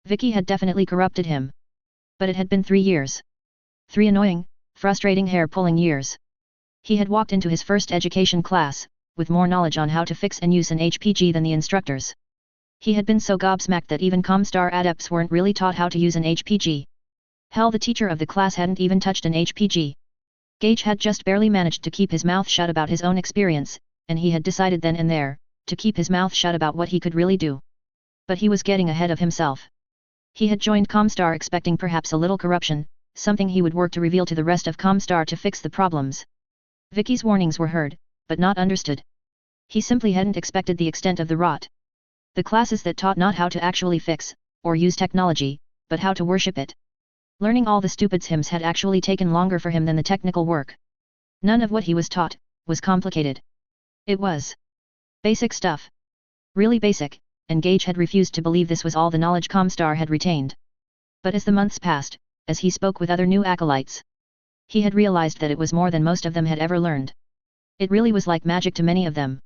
Vicky had definitely corrupted him. But it had been 3 years. 3 annoying, frustrating hair-pulling years. He had walked into his first education class, with more knowledge on how to fix and use an HPG than the instructors. He had been so gobsmacked that even Comstar adepts weren't really taught how to use an HPG. Hell, the teacher of the class hadn't even touched an HPG. Gage had just barely managed to keep his mouth shut about his own experience, and he had decided then and there, to keep his mouth shut about what he could really do. But he was getting ahead of himself. He had joined Comstar expecting perhaps a little corruption, something he would work to reveal to the rest of Comstar to fix the problems. Vicky's warnings were heard, but not understood. He simply hadn't expected the extent of the rot. The classes that taught not how to actually fix, or use technology, but how to worship it. Learning all the stupid hymns had actually taken longer for him than the technical work. None of what he was taught was complicated. It was basic stuff. Really basic, and Gage had refused to believe this was all the knowledge Comstar had retained. But as the months passed, as he spoke with other new acolytes, he had realized that it was more than most of them had ever learned. It really was like magic to many of them.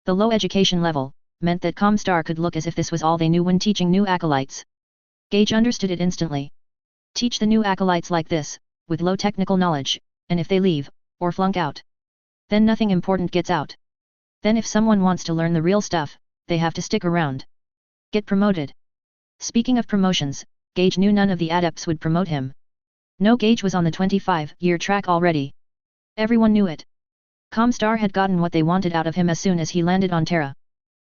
The low education level meant that Comstar could look as if this was all they knew when teaching new acolytes. Gage understood it instantly. Teach the new acolytes like this, with low technical knowledge, and if they leave, or flunk out, then nothing important gets out. Then if someone wants to learn the real stuff, they have to stick around. Get promoted. Speaking of promotions, Gage knew none of the adepts would promote him. No, Gage was on the 25-year track already. Everyone knew it. Comstar had gotten what they wanted out of him as soon as he landed on Terra.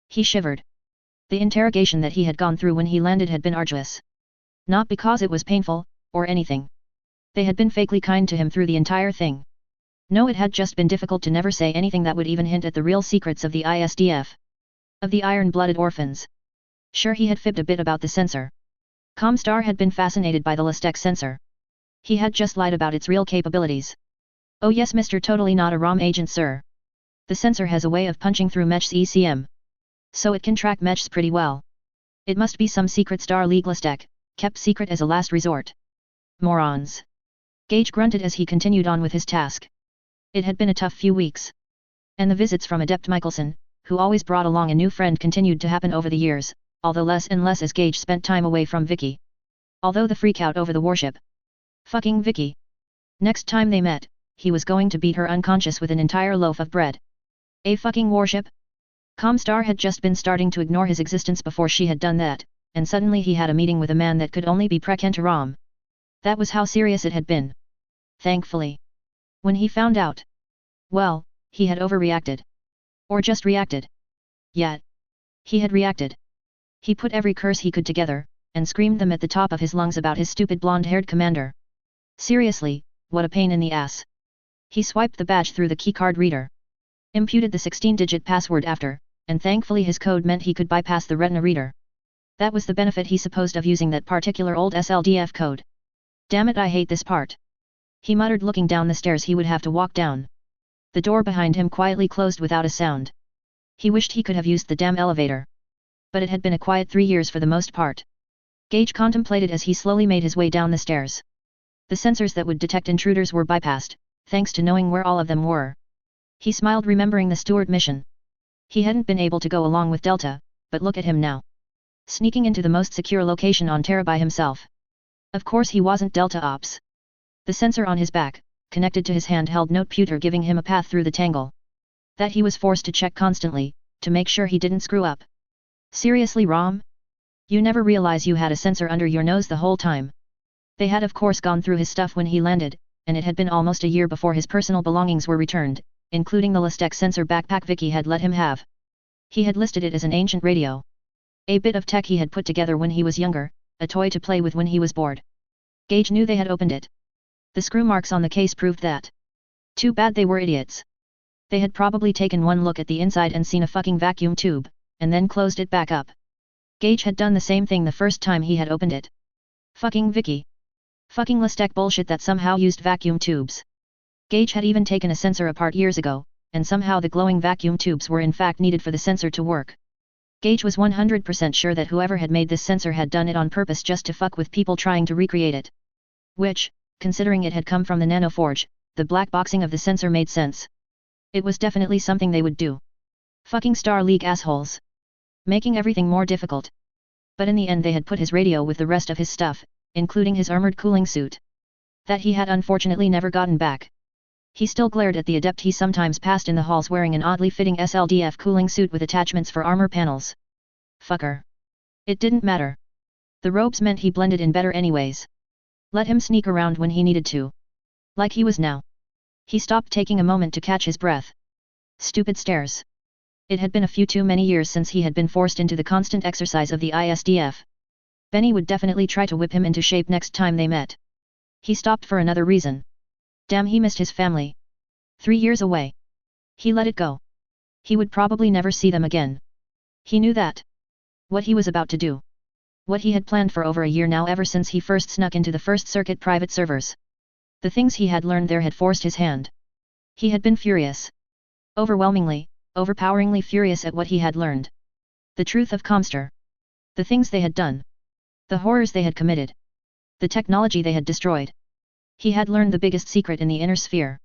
He shivered. The interrogation that he had gone through when he landed had been arduous. Not because it was painful, or anything. They had been fakely kind to him through the entire thing. No, it had just been difficult to never say anything that would even hint at the real secrets of the ISDF. Of the iron-blooded orphans. Sure, he had fibbed a bit about the sensor. Comstar had been fascinated by the Listec sensor. He had just lied about its real capabilities. Oh yes, Mr. Totally not a ROM agent, sir. The sensor has a way of punching through Mesh's ECM. So it can track Mesh's pretty well. It must be some secret Star League Listec, kept secret as a last resort. Morons. Gage grunted as he continued on with his task. It had been a tough few weeks. And the visits from Adept Michelson, who always brought along a new friend, continued to happen over the years, although less and less as Gage spent time away from Vicky. Although the freakout over the warship. Fucking Vicky. Next time they met, he was going to beat her unconscious with an entire loaf of bread. A fucking warship? Comstar had just been starting to ignore his existence before she had done that, and suddenly he had a meeting with a man that could only be Prekentaram. That was how serious it had been. Thankfully. When he found out. Well, he had overreacted. Or just reacted. Yet. He had reacted. He put every curse he could together, and screamed them at the top of his lungs about his stupid blonde-haired commander. Seriously, what a pain in the ass. He swiped the badge through the keycard reader. Imputed the 16-digit password after, and thankfully his code meant he could bypass the retina reader. That was the benefit he supposed of using that particular old SLDF code. Damn it, I hate this part. He muttered, looking down the stairs he would have to walk down. The door behind him quietly closed without a sound. He wished he could have used the damn elevator. But it had been a quiet 3 years for the most part. Gage contemplated as he slowly made his way down the stairs. The sensors that would detect intruders were bypassed, thanks to knowing where all of them were. He smiled, remembering the steward mission. He hadn't been able to go along with Delta, but look at him now. Sneaking into the most secure location on Terra by himself. Of course he wasn't Delta Ops. The sensor on his back, connected to his handheld noteputer, giving him a path through the tangle. That he was forced to check constantly, to make sure he didn't screw up. Seriously, Rom? You never realize you had a sensor under your nose the whole time. They had of course gone through his stuff when he landed, and it had been almost a year before his personal belongings were returned, including the Listec sensor backpack Vicky had let him have. He had listed it as an ancient radio. A bit of tech he had put together when he was younger, a toy to play with when he was bored. Gage knew they had opened it. The screw marks on the case proved that. Too bad they were idiots. They had probably taken one look at the inside and seen a fucking vacuum tube, and then closed it back up. Gage had done the same thing the first time he had opened it. Fucking Vicky. Fucking Listec bullshit that somehow used vacuum tubes. Gage had even taken a sensor apart years ago, and somehow the glowing vacuum tubes were in fact needed for the sensor to work. Gage was 100% sure that whoever had made this sensor had done it on purpose just to fuck with people trying to recreate it. Which, considering it had come from the Nanoforge, the black boxing of the sensor made sense. It was definitely something they would do. Fucking Star League assholes. Making everything more difficult. But in the end they had put his radio with the rest of his stuff, including his armored cooling suit. That he had unfortunately never gotten back. He still glared at the adept he sometimes passed in the halls wearing an oddly fitting SLDF cooling suit with attachments for armor panels. Fucker. It didn't matter. The robes meant he blended in better anyways. Let him sneak around when he needed to. Like he was now. He stopped taking a moment to catch his breath. Stupid stairs. It had been a few too many years since he had been forced into the constant exercise of the ISDF. Benny would definitely try to whip him into shape next time they met. He stopped for another reason. Damn, he missed his family. 3 years away. He let it go. He would probably never see them again. He knew that. What he was about to do. What he had planned for over a year now, ever since he first snuck into the First Circuit private servers. The things he had learned there had forced his hand. He had been furious. Overwhelmingly, overpoweringly furious at what he had learned. The truth of Comstar. The things they had done. The horrors they had committed. The technology they had destroyed. He had learned the biggest secret in the inner sphere.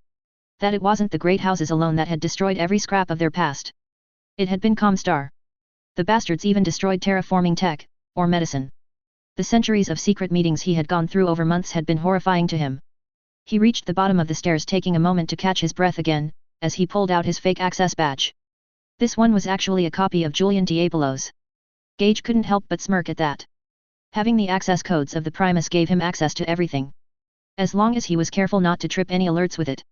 That it wasn't the great houses alone that had destroyed every scrap of their past. It had been Comstar. The bastards even destroyed terraforming tech, or medicine. The centuries of secret meetings he had gone through over months had been horrifying to him. He reached the bottom of the stairs, taking a moment to catch his breath again, as he pulled out his fake access badge. This one was actually a copy of Julian Diabollo's. Gage couldn't help but smirk at that. Having the access codes of the Primus gave him access to everything. As long as he was careful not to trip any alerts with it.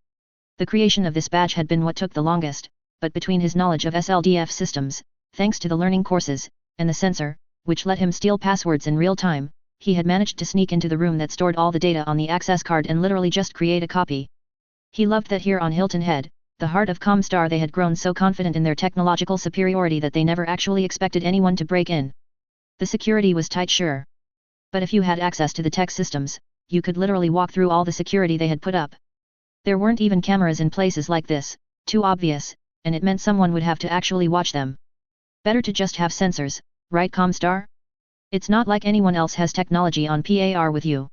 The creation of this badge had been what took the longest, but between his knowledge of SLDF systems, thanks to the learning courses, and the sensor, which let him steal passwords in real time, he had managed to sneak into the room that stored all the data on the access card and literally just create a copy. He loved that here on Hilton Head, the heart of Comstar, they had grown so confident in their technological superiority that they never actually expected anyone to break in. The security was tight, sure. But if you had access to the tech systems, you could literally walk through all the security they had put up. There weren't even cameras in places like this, too obvious, and it meant someone would have to actually watch them. Better to just have sensors, right Comstar? It's not like anyone else has technology on par with you.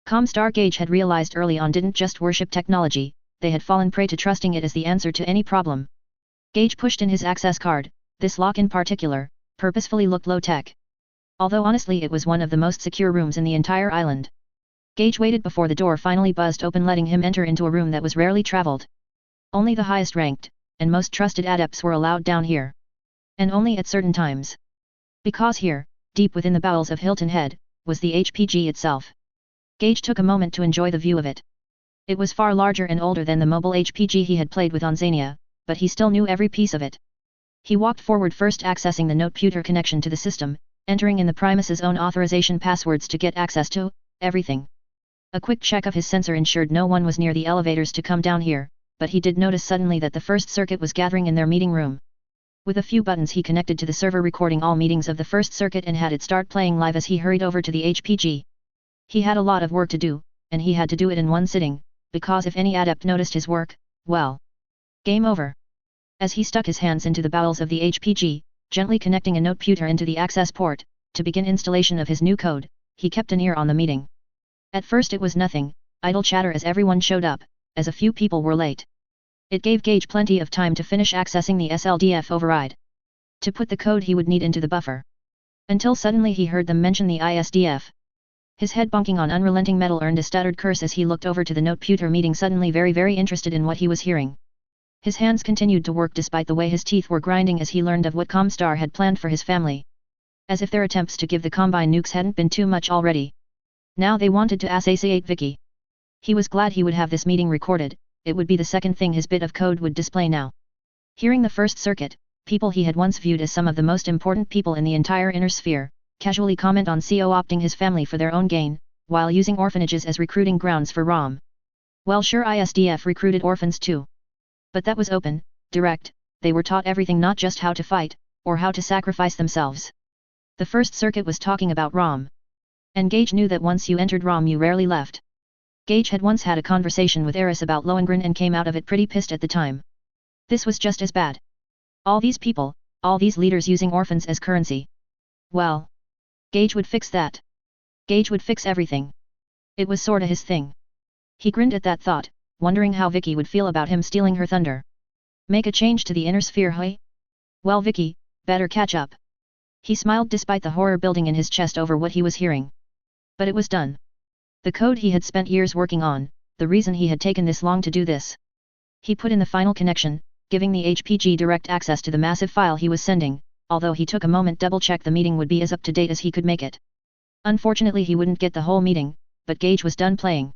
Comstar Gage had realized early on didn't just worship technology, they had fallen prey to trusting it as the answer to any problem. Gage pushed in his access card, this lock in particular, purposefully looked low-tech. Although honestly it was one of the most secure rooms in the entire island. Gage waited before the door finally buzzed open, letting him enter into a room that was rarely traveled. Only the highest ranked, and most trusted adepts were allowed down here. And only at certain times. Because here, deep within the bowels of Hilton Head, was the HPG itself. Gage took a moment to enjoy the view of it. It was far larger and older than the mobile HPG he had played with on Xania, but he still knew every piece of it. He walked forward, first accessing the noteputer connection to the system, entering in the Primus's own authorization passwords to get access to everything. A quick check of his sensor ensured no one was near the elevators to come down here, but he did notice suddenly that the First Circuit was gathering in their meeting room. With a few buttons he connected to the server recording all meetings of the First Circuit and had it start playing live as he hurried over to the HPG. He had a lot of work to do, and he had to do it in one sitting, because if any adept noticed his work, well, game over. As he stuck his hands into the bowels of the HPG, gently connecting a noteputer into the access port, to begin installation of his new code, he kept an ear on the meeting. At first it was nothing, idle chatter as everyone showed up, as a few people were late. It gave Gage plenty of time to finish accessing the SLDF override. To put the code he would need into the buffer. Until suddenly he heard them mention the ISDF. His head bunking on unrelenting metal earned a stuttered curse as he looked over to the noteputer meeting, suddenly very interested in what he was hearing. His hands continued to work despite the way his teeth were grinding as he learned of what Comstar had planned for his family. As if their attempts to give the Combine nukes hadn't been too much already. Now they wanted to assassinate Vicky. He was glad he would have this meeting recorded, it would be the second thing his bit of code would display now. Hearing the First Circuit, people he had once viewed as some of the most important people in the entire inner sphere, casually comment on co-opting his family for their own gain, while using orphanages as recruiting grounds for ROM. Well, sure, ISDF recruited orphans too. But that was open, direct, they were taught everything, not just how to fight, or how to sacrifice themselves. The First Circuit was talking about ROM. And Gage knew that once you entered ROM you rarely left. Gage had once had a conversation with Eris about Lohengrin and came out of it pretty pissed at the time. This was just as bad. All these people, all these leaders using orphans as currency. Well, Gage would fix that. Gage would fix everything. It was sorta his thing. He grinned at that thought, wondering how Vicky would feel about him stealing her thunder. Make a change to the inner sphere, hey? Well Vicky, better catch up. He smiled despite the horror building in his chest over what he was hearing. But it was done. The code he had spent years working on, the reason he had taken this long to do this. He put in the final connection, giving the HPG direct access to the massive file he was sending, although he took a moment double-check the meeting would be as up-to-date as he could make it. Unfortunately he wouldn't get the whole meeting, but Gage was done playing.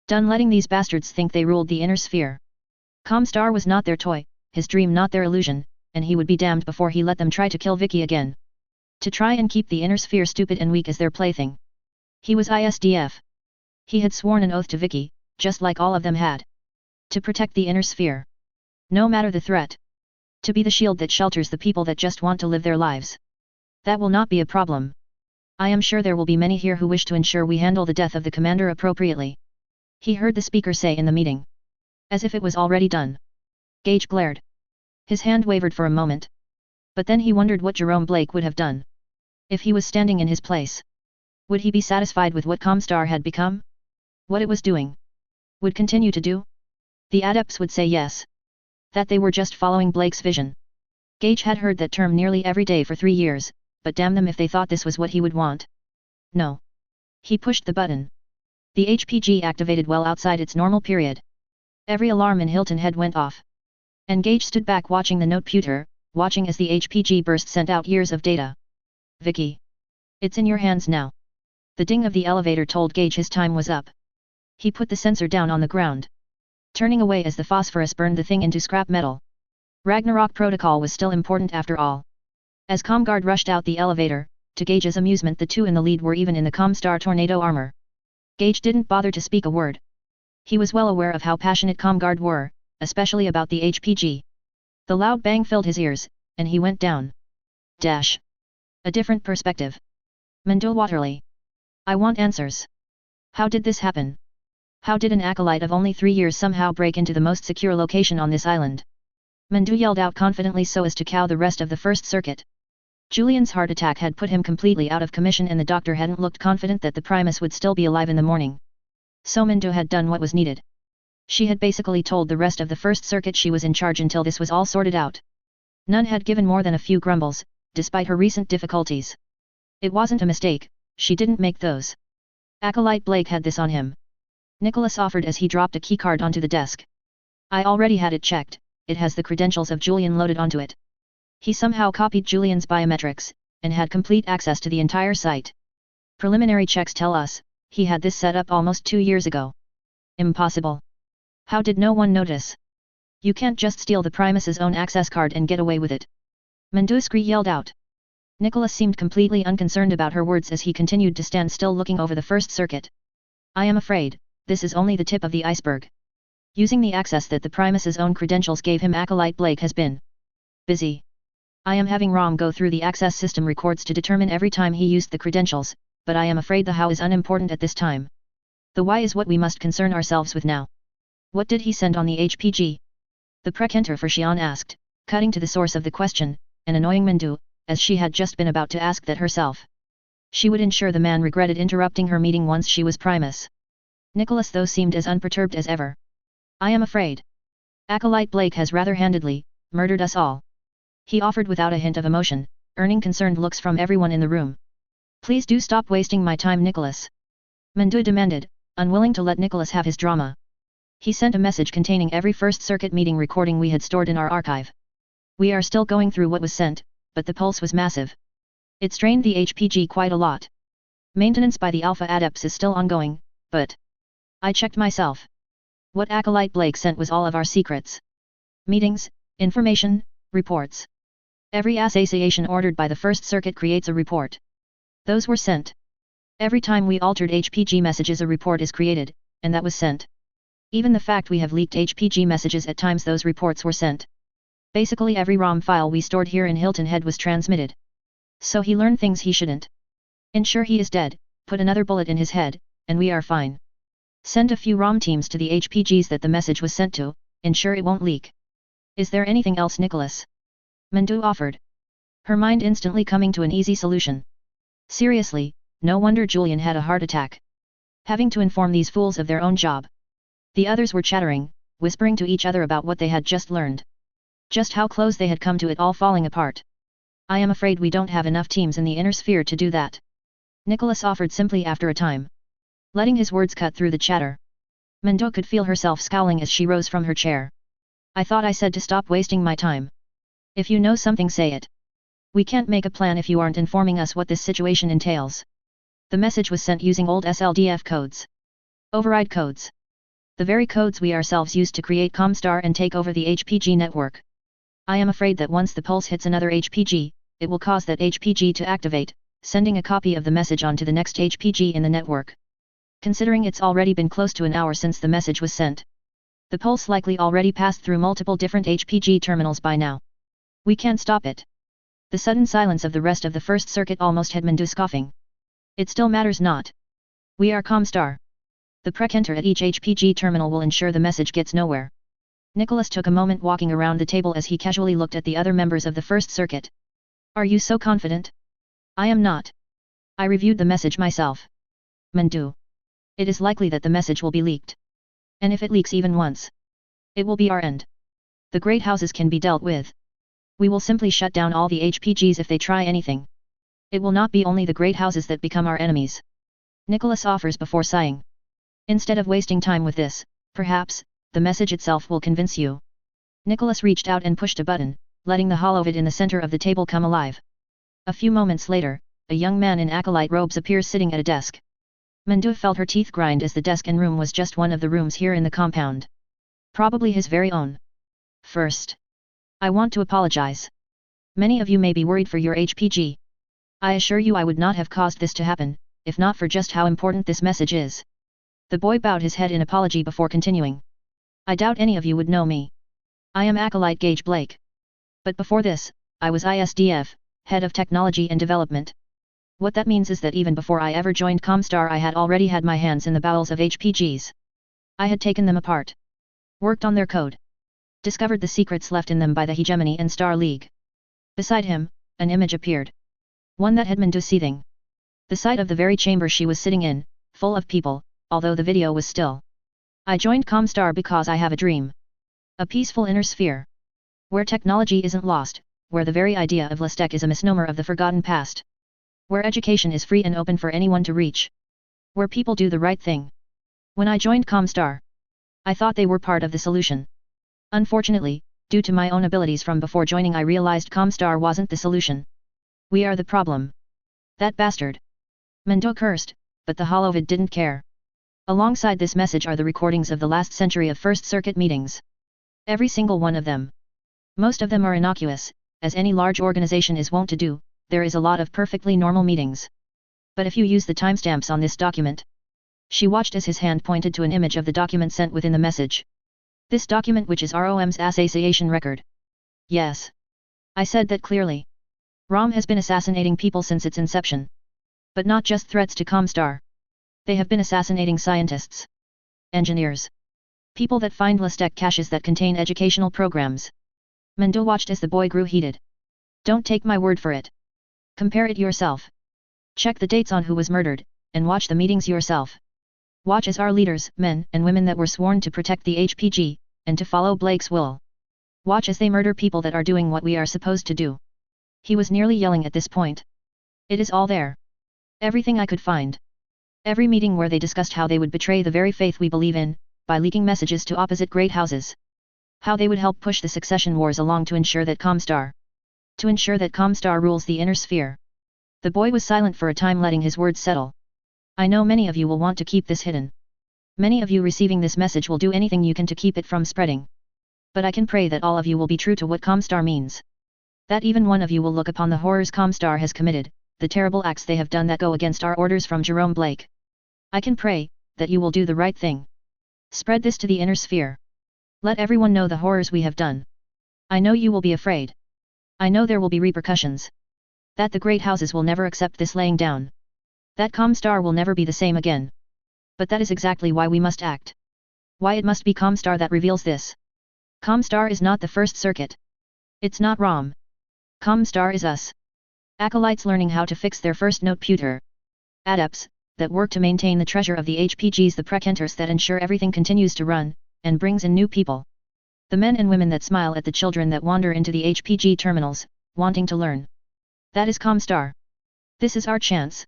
Done letting these bastards think they ruled the inner sphere. Comstar was not their toy, his dream not their illusion, and he would be damned before he let them try to kill Vicky again. To try and keep the inner sphere stupid and weak as their plaything. He was ISDF. He had sworn an oath to Vicky, just like all of them had. To protect the inner sphere. No matter the threat. To be the shield that shelters the people that just want to live their lives. That will not be a problem. I am sure there will be many here who wish to ensure we handle the death of the commander appropriately. He heard the speaker say in the meeting. As if it was already done. Gage glared. His hand wavered for a moment. But then he wondered what Jerome Blake would have done. If he was standing in his place. Would he be satisfied with what Comstar had become? What it was doing? Would continue to do? The adepts would say yes. That they were just following Blake's vision. Gage had heard that term nearly every day for 3 years, but damn them if they thought this was what he would want. No. He pushed the button. The HPG activated well outside its normal period. Every alarm in Hilton Head went off. And Gage stood back watching the noteputer, watching as the HPG burst sent out years of data. Vicky. It's in your hands now. The ding of the elevator told Gage his time was up. He put the sensor down on the ground. Turning away as the phosphorus burned the thing into scrap metal. Ragnarok protocol was still important after all. As Comguard rushed out the elevator, to Gage's amusement the two in the lead were even in the Comstar tornado armor. Gage didn't bother to speak a word. He was well aware of how passionate Comguard were, especially about the HPG. The loud bang filled his ears, and he went down. Dash. A different perspective. Mendel Waterley. I want answers. How did this happen? How did an acolyte of only 3 years somehow break into the most secure location on this island? Mendu yelled out confidently so as to cow the rest of the first circuit. Julian's heart attack had put him completely out of commission and the doctor hadn't looked confident that the Primus would still be alive in the morning. So Mendu had done what was needed. She had basically told the rest of the first circuit she was in charge until this was all sorted out. None had given more than a few grumbles, despite her recent difficulties. It wasn't a mistake, she didn't make those. Acolyte Blake had this on him. Nicholas offered as he dropped a keycard onto the desk. I already had it checked, it has the credentials of Julian loaded onto it. He somehow copied Julian's biometrics, and had complete access to the entire site. Preliminary checks tell us, he had this set up almost 2 years ago. Impossible. How did no one notice? You can't just steal the Primus's own access card and get away with it. Menduskri yelled out. Nicholas seemed completely unconcerned about her words as he continued to stand still looking over the first circuit. I am afraid, this is only the tip of the iceberg. Using the access that the Primus's own credentials gave him, Acolyte Blake has been busy. I am having Rom go through the access system records to determine every time he used the credentials, but I am afraid the how is unimportant at this time. The why is what we must concern ourselves with now. What did he send on the HPG? The Prekenter for Xian asked, cutting to the source of the question, and annoying Mendu, as she had just been about to ask that herself. She would ensure the man regretted interrupting her meeting once she was Primus. Nicholas though seemed as unperturbed as ever. I am afraid. Acolyte Blake has rather handedly murdered us all. He offered without a hint of emotion, earning concerned looks from everyone in the room. Please do stop wasting my time, Nicholas. Mendu demanded, unwilling to let Nicholas have his drama. He sent a message containing every first circuit meeting recording we had stored in our archive. We are still going through what was sent, but the pulse was massive. It strained the HPG quite a lot. Maintenance by the Alpha Adepts is still ongoing, but I checked myself. What Acolyte Blake sent was all of our secrets. Meetings, information, reports. Every association ordered by the First Circuit creates a report. Those were sent. Every time we altered HPG messages a report is created, and that was sent. Even the fact we have leaked HPG messages at times those reports were sent. Basically every ROM file we stored here in Hilton Head was transmitted. So he learned things he shouldn't. Ensure he is dead, put another bullet in his head, and we are fine. Send a few ROM teams to the HPGs that the message was sent to, ensure it won't leak. Is there anything else, Nicholas? Mendu offered. Her mind instantly coming to an easy solution. Seriously, no wonder Julian had a heart attack. Having to inform these fools of their own job. The others were chattering, whispering to each other about what they had just learned. Just how close they had come to it all falling apart. I am afraid we don't have enough teams in the inner sphere to do that. Nicholas offered simply after a time. Letting his words cut through the chatter. Mendo could feel herself scowling as she rose from her chair. I thought I said to stop wasting my time. If you know something, say it. We can't make a plan if you aren't informing us what this situation entails. The message was sent using old SLDF codes. Override codes. The very codes we ourselves used to create Comstar and take over the HPG network. I am afraid that once the pulse hits another HPG, it will cause that HPG to activate, sending a copy of the message on to the next HPG in the network. Considering it's already been close to an hour since the message was sent. The pulse likely already passed through multiple different HPG terminals by now. We can't stop it. The sudden silence of the rest of the first circuit almost had Mendo scoffing. It still matters not. We are Comstar. The precenter at each HPG terminal will ensure the message gets nowhere. Nicholas took a moment walking around the table as he casually looked at the other members of the first circuit. Are you so confident? I am not. I reviewed the message myself. Mendo. It is likely that the message will be leaked. And if it leaks even once, it will be our end. The great houses can be dealt with. We will simply shut down all the HPGs if they try anything. It will not be only the great houses that become our enemies. Nicholas offers before sighing. Instead of wasting time with this, perhaps, the message itself will convince you. Nicholas reached out and pushed a button, letting the holovid in the center of the table come alive. A few moments later, a young man in acolyte robes appears sitting at a desk. Mendo felt her teeth grind as the desk and room was just one of the rooms here in the compound. Probably his very own. First, I want to apologize. Many of you may be worried for your HPG. I assure you I would not have caused this to happen, if not for just how important this message is. The boy bowed his head in apology before continuing. I doubt any of you would know me. I am Acolyte Gage Blake. But before this, I was ISDF, Head of Technology and Development. What that means is that even before I ever joined Comstar I had already had my hands in the bowels of HPGs. I had taken them apart. Worked on their code. Discovered the secrets left in them by the Hegemony and Star League. Beside him, an image appeared. One that had Mendo seething. The sight of the very chamber she was sitting in, full of people, although the video was still. I joined Comstar because I have a dream. A peaceful inner sphere. Where technology isn't lost, where the very idea of Battletech is a misnomer of the forgotten past. Where education is free and open for anyone to reach. Where people do the right thing. When I joined Comstar, I thought they were part of the solution. Unfortunately, due to my own abilities from before joining I realized Comstar wasn't the solution. We are the problem. That bastard. Mendo cursed, but the holovid didn't care. Alongside this message are the recordings of the last century of First Circuit meetings. Every single one of them. Most of them are innocuous, as any large organization is wont to do. There is a lot of perfectly normal meetings. But if you use the timestamps on this document. She watched as his hand pointed to an image of the document sent within the message. This document which is ROM's assassination record. Yes. I said that clearly. ROM has been assassinating people since its inception. But not just threats to Comstar. They have been assassinating scientists. Engineers. People that find Battletech caches that contain educational programs. Mendo watched as the boy grew heated. Don't take my word for it. Compare it yourself. Check the dates on who was murdered, and watch the meetings yourself. Watch as our leaders, men and women that were sworn to protect the HPG, and to follow Blake's will. Watch as they murder people that are doing what we are supposed to do. He was nearly yelling at this point. It is all there. Everything I could find. Every meeting where they discussed how they would betray the very faith we believe in, by leaking messages to opposite great houses. How they would help push the succession wars along to ensure that Comstar rules the inner sphere. The boy was silent for a time, letting his words settle. I know many of you will want to keep this hidden. Many of you receiving this message will do anything you can to keep it from spreading. But I can pray that all of you will be true to what Comstar means. That even one of you will look upon the horrors Comstar has committed, the terrible acts they have done that go against our orders from Jerome Blake. I can pray that you will do the right thing. Spread this to the inner sphere. Let everyone know the horrors we have done. I know you will be afraid. I know there will be repercussions. That the great houses will never accept this laying down. That Comstar will never be the same again. But that is exactly why we must act. Why it must be Comstar that reveals this. Comstar is not the First Circuit. It's not ROM. Comstar is us. Acolytes learning how to fix their first note pewter. Adepts, that work to maintain the treasure of the HPGs, the precenters that ensure everything continues to run, and brings in new people. The men and women that smile at the children that wander into the HPG terminals, wanting to learn. That is Comstar. This is our chance.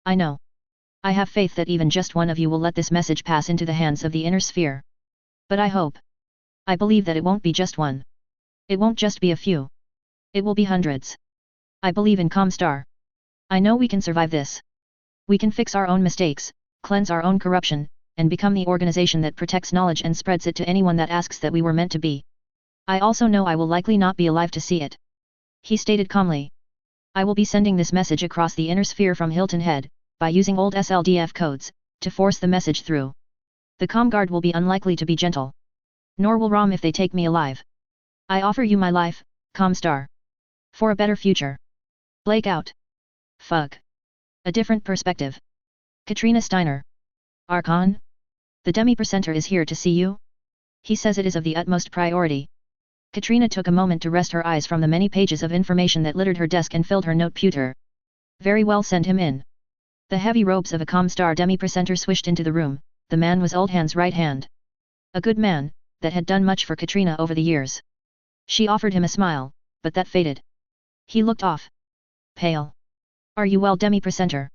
I know. I have faith that even just one of you will let this message pass into the hands of the inner sphere. But I hope. I believe that it won't be just one. It won't just be a few. It will be hundreds. I believe in Comstar. I know we can survive this. We can fix our own mistakes, cleanse our own corruption, and become the organization that protects knowledge and spreads it to anyone that asks that we were meant to be. I also know I will likely not be alive to see it. He stated calmly. I will be sending this message across the inner sphere from Hilton Head, by using old SLDF codes, to force the message through. The ComGuard will be unlikely to be gentle. Nor will ROM if they take me alive. I offer you my life, Comstar. For a better future. Blake out. Fuck. A different perspective. Katrina Steiner. Archon? The demi-presenter is here to see you? He says it is of the utmost priority. Katrina took a moment to rest her eyes from the many pages of information that littered her desk and filled her noteputer. Very well, send him in. The heavy robes of a Comstar demi-presenter swished into the room. The man was Oldhand's right hand. A good man, that had done much for Katrina over the years. She offered him a smile, but that faded. He looked off. Pale. Are you well, demi-presenter?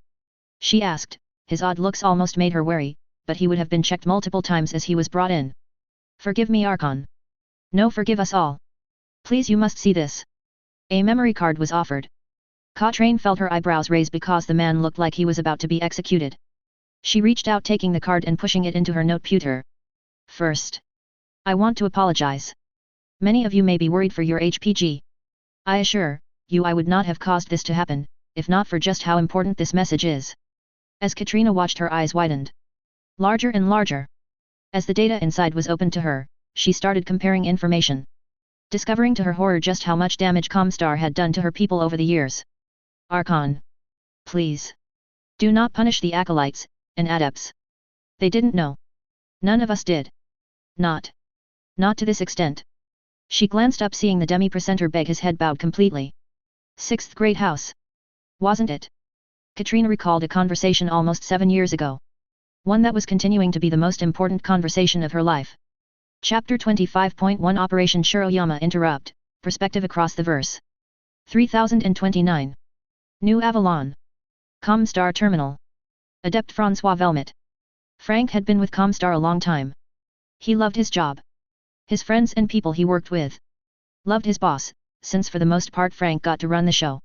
She asked. His odd looks almost made her wary, but he would have been checked multiple times as he was brought in. Forgive me, Archon. No, forgive us all. Please, you must see this. A memory card was offered. Katrine felt her eyebrows raise because the man looked like he was about to be executed. She reached out, taking the card and pushing it into her noteputer. First. I want to apologize. Many of you may be worried for your HPG. I assure you I would not have caused this to happen, if not for just how important this message is. As Katrina watched, her eyes widened. Larger and larger. As the data inside was opened to her, she started comparing information. Discovering to her horror just how much damage Comstar had done to her people over the years. Archon. Please. Do not punish the acolytes and adepts. They didn't know. None of us did. Not to this extent. She glanced up, seeing the demi-presenter beg, his head bowed completely. Sixth grade house. Wasn't it? Katrina recalled a conversation almost 7 years ago. One that was continuing to be the most important conversation of her life. Chapter 25.1 Operation Shiroyama Interrupt, Perspective across the verse. 3029. New Avalon. Comstar Terminal. Adept François Velmet. Frank had been with Comstar a long time. He loved his job. His friends and people he worked with. Loved his boss, since for the most part Frank got to run the show.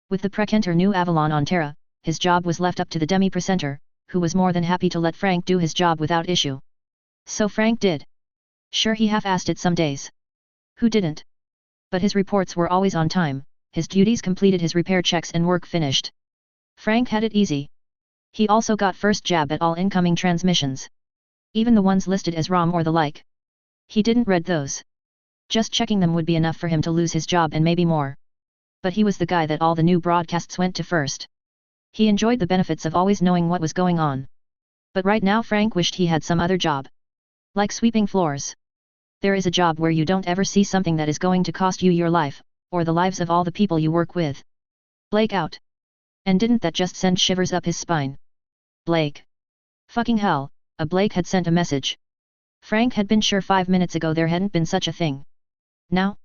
With the precenter New Avalon on Terra, his job was left up to the demi-presenter, who was more than happy to let Frank do his job without issue. So Frank did. Sure, he half-assed it some days. Who didn't? But his reports were always on time, his duties completed, his repair checks and work finished. Frank had it easy. He also got first jab at all incoming transmissions. Even the ones listed as ROM or the like. He didn't read those. Just checking them would be enough for him to lose his job and maybe more. But he was the guy that all the new broadcasts went to first. He enjoyed the benefits of always knowing what was going on. But right now Frank wished he had some other job. Like sweeping floors. There is a job where you don't ever see something that is going to cost you your life, or the lives of all the people you work with. Blake out. And didn't that just send shivers up his spine? Blake. Fucking hell, a Blake had sent a message. Frank had been sure 5 minutes ago there hadn't been such a thing. Now?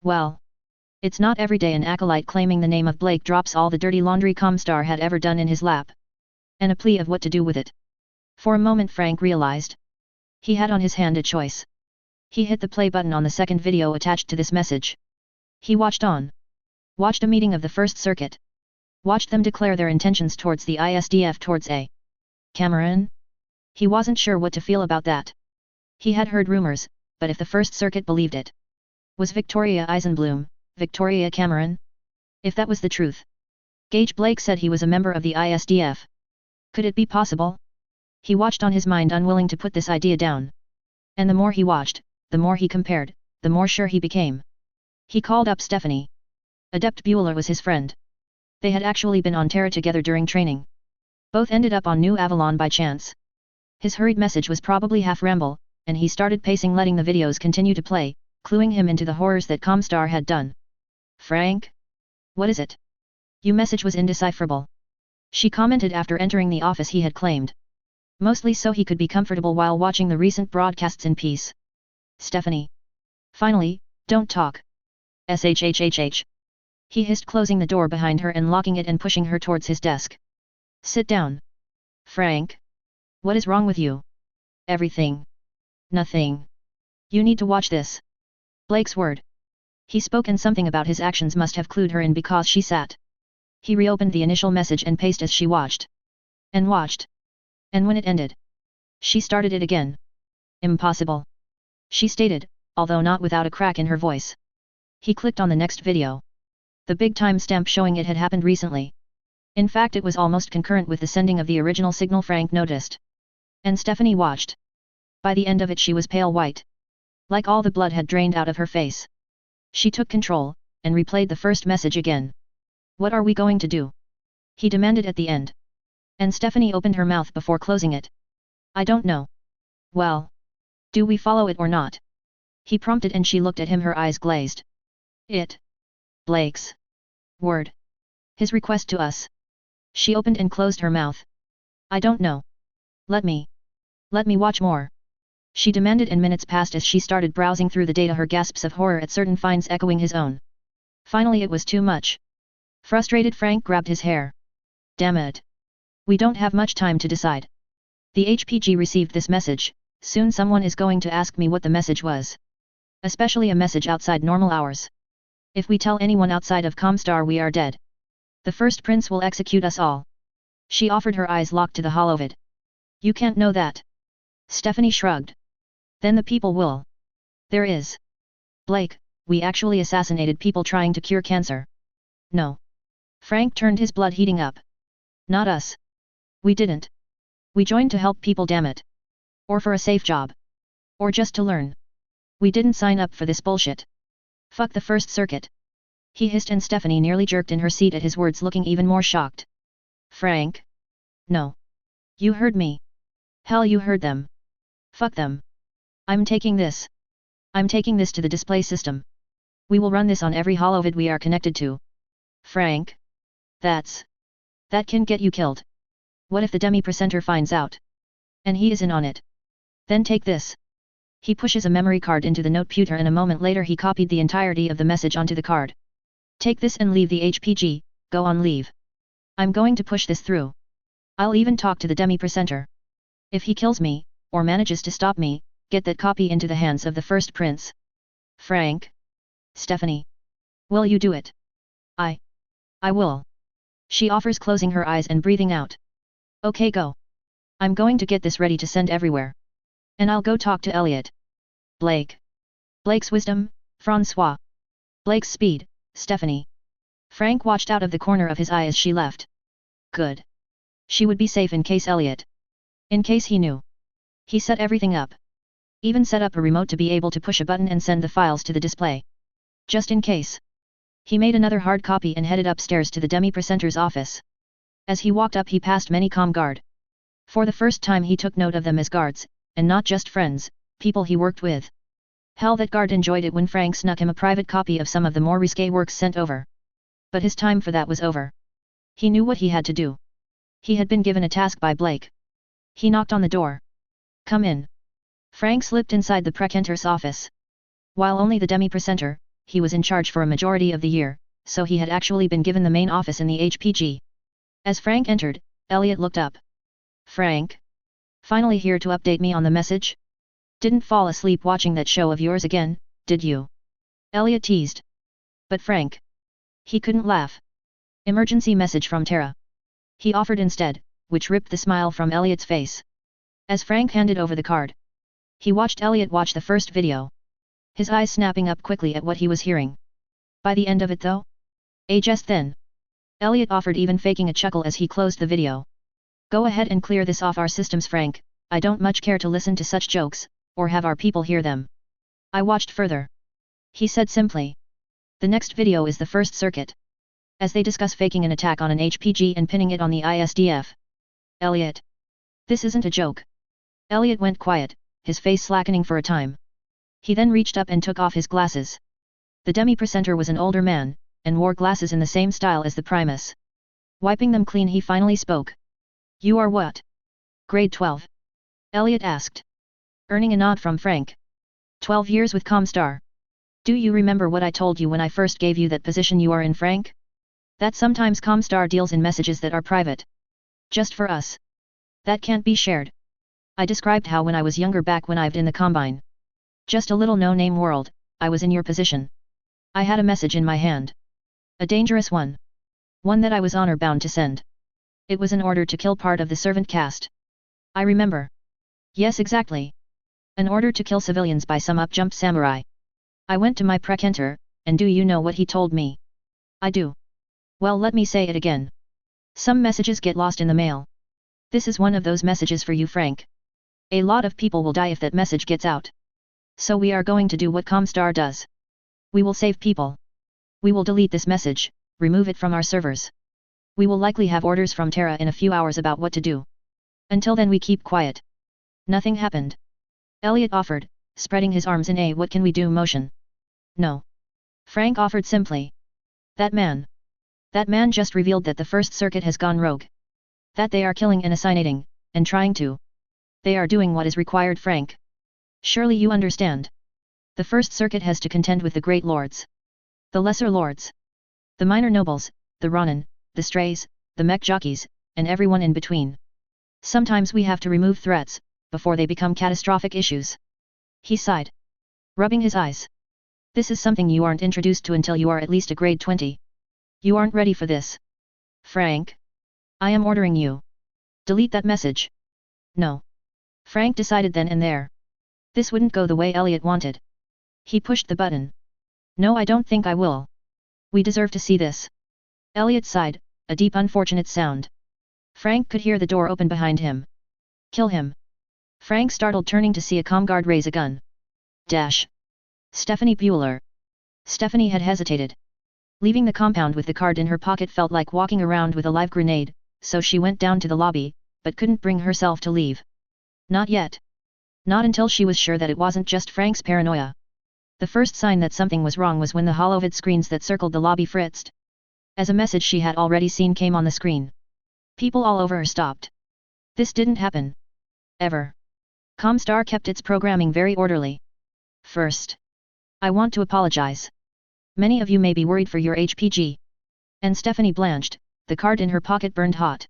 Well. It's not every day an acolyte claiming the name of Blake drops all the dirty laundry Comstar had ever done in his lap. And a plea of what to do with it. For a moment Frank realized. He had on his hand a choice. He hit the play button on the second video attached to this message. He watched on. Watched a meeting of the First Circuit. Watched them declare their intentions towards the ISDF, towards A. Cameron? He wasn't sure what to feel about that. He had heard rumors, but if the First Circuit believed it. Was Victoria Eisenbloom, Victoria Cameron? If that was the truth. Gage Blake said he was a member of the ISDF. Could it be possible? He watched on, his mind unwilling to put this idea down. And the more he watched, the more he compared, the more sure he became. He called up Stephanie. Adept Bueller was his friend. They had actually been on Terra together during training. Both ended up on New Avalon by chance. His hurried message was probably half ramble, and he started pacing, letting the videos continue to play, cluing him into the horrors that Comstar had done. Frank? What is it? Your message was indecipherable. She commented after entering the office he had claimed. Mostly so he could be comfortable while watching the recent broadcasts in peace. Stephanie. Finally, don't talk. SHHHH. He hissed, closing the door behind her and locking it and pushing her towards his desk. Sit down. Frank. What is wrong with you? Everything. Nothing. You need to watch this. Blake's word. He spoke, and something about his actions must have clued her in because she sat. He reopened the initial message and paced as she watched. And watched. And when it ended, she started it again. Impossible. She stated, although not without a crack in her voice. He clicked on the next video. The big timestamp showing it had happened recently. In fact, it was almost concurrent with the sending of the original signal. Frank noticed. And Stephanie watched. By the end of it she was pale white. Like all the blood had drained out of her face. She took control, and replayed the first message again. What are we going to do? He demanded at the end. And Stephanie opened her mouth before closing it. I don't know. Well. Do we follow it or not? He prompted, and she looked at him, her eyes glazed. It. Blake's. Word. His request to us. She opened and closed her mouth. I don't know. Let me watch more. She demanded, and minutes passed as she started browsing through the data, her gasps of horror at certain finds echoing his own. Finally it was too much. Frustrated, Frank grabbed his hair. Damn it. We don't have much time to decide. The HPG received this message. Soon someone is going to ask me what the message was. Especially a message outside normal hours. If we tell anyone outside of Comstar, we are dead. The first prince will execute us all. She offered, her eyes locked to the holovid. You can't know that. Stephanie shrugged. Then the people will. There is. Blake, we actually assassinated people trying to cure cancer. No. Frank turned, his blood heating up. Not us. We didn't. We joined to help people, damn it. Or for a safe job. Or just to learn. We didn't sign up for this bullshit. Fuck the First Circuit. He hissed, and Stephanie nearly jerked in her seat at his words, looking even more shocked. Frank? No. You heard me. Hell, you heard them. Fuck them. I'm taking this. I'm taking this to the display system. We will run this on every holovid we are connected to. Frank? That can get you killed. What if the demi-presenter finds out? And he is in on it? Then take this. He pushes a memory card into the noteputer, and a moment later he copied the entirety of the message onto the card. Take this and leave the HPG, go on leave. I'm going to push this through. I'll even talk to the demi-presenter. If he kills me, or manages to stop me, get that copy into the hands of the first prince. Frank? Stephanie? Will you do it? I will. She offers, closing her eyes and breathing out. Okay, go. I'm going to get this ready to send everywhere. And I'll go talk to Elliot. Blake. Blake's wisdom, Francois. Blake's speed, Stephanie. Frank watched out of the corner of his eye as she left. Good. She would be safe in case Elliot. In case he knew. He set everything up. Even set up a remote to be able to push a button and send the files to the display. Just in case. He made another hard copy and headed upstairs to the demi-presenter's office. As he walked up he passed many comm guard. For the first time he took note of them as guards, and not just friends, people he worked with. Hell, that guard enjoyed it when Frank snuck him a private copy of some of the more risque works sent over. But his time for that was over. He knew what he had to do. He had been given a task by Blake. He knocked on the door. Come in. Frank slipped inside the precentor's office. While only the demi-presenter, he was in charge for a majority of the year, so he had actually been given the main office in the HPG. As Frank entered, Elliot looked up. Frank? Finally here to update me on the message? Didn't fall asleep watching that show of yours again, did you? Elliot teased. But Frank. He couldn't laugh. Emergency message from Tara. He offered instead, which ripped the smile from Elliot's face. As Frank handed over the card. He watched Elliot watch the first video. His eyes snapping up quickly at what he was hearing. By the end of it though? Just then. Elliot offered, even faking a chuckle as he closed the video. Go ahead and clear this off our systems, Frank. I don't much care to listen to such jokes, or have our people hear them. I watched further. He said simply. The next video is the First Circuit. As they discuss faking an attack on an HPG and pinning it on the ISDF. Elliot. This isn't a joke. Elliot went quiet, his face slackening for a time. He then reached up and took off his glasses. The demi-presenter was an older man, and wore glasses in the same style as the Primus. Wiping them clean he finally spoke. You are what? Grade 12. Elliot asked. Earning a nod from Frank. 12 years with Comstar. Do you remember what I told you when I first gave you that position you are in, Frank? That sometimes Comstar deals in messages that are private. Just for us. That can't be shared. I described how when I was younger back when I've in the Combine. Just a little no-name world, I was in your position. I had a message in my hand. A dangerous one. One that I was honor-bound to send. It was an order to kill part of the servant caste. I remember. Yes, exactly. An order to kill civilians by some up-jumped samurai. I went to my precentor, and do you know what he told me? I do. Well, let me say it again. Some messages get lost in the mail. This is one of those messages for you, Frank. A lot of people will die if that message gets out. So we are going to do what Comstar does. We will save people. We will delete this message, remove it from our servers. We will likely have orders from Terra in a few hours about what to do. Until then we keep quiet. Nothing happened. Elliot offered, spreading his arms in a what can we do motion. No. Frank offered simply. That man just revealed that the first circuit has gone rogue. That they are killing and assassinating, and trying to. They are doing what is required, Frank. Surely you understand. The first circuit has to contend with the great lords. The lesser lords. The minor nobles, the Ronin, the strays, the mech jockeys, and everyone in between. Sometimes we have to remove threats, before they become catastrophic issues. He sighed. Rubbing his eyes. This is something you aren't introduced to until you are at least a grade 20. You aren't ready for this. Frank? I am ordering you. Delete that message. No. Frank decided then and there. This wouldn't go the way Elliot wanted. He pushed the button. No, I don't think I will. We deserve to see this. Elliot sighed, a deep unfortunate sound. Frank could hear the door open behind him. Kill him. Frank startled, turning to see a comguard raise a gun. Dash. Stephanie Bueller. Stephanie had hesitated. Leaving the compound with the card in her pocket felt like walking around with a live grenade, so she went down to the lobby, but couldn't bring herself to leave. Not yet. Not until she was sure that it wasn't just Frank's paranoia. The first sign that something was wrong was when the holovid screens that circled the lobby fritzed. As a message she had already seen came on the screen. People all over her stopped. This didn't happen. Ever. Comstar kept its programming very orderly. First. I want to apologize. Many of you may be worried for your HPG. And Stephanie blanched, the card in her pocket burned hot.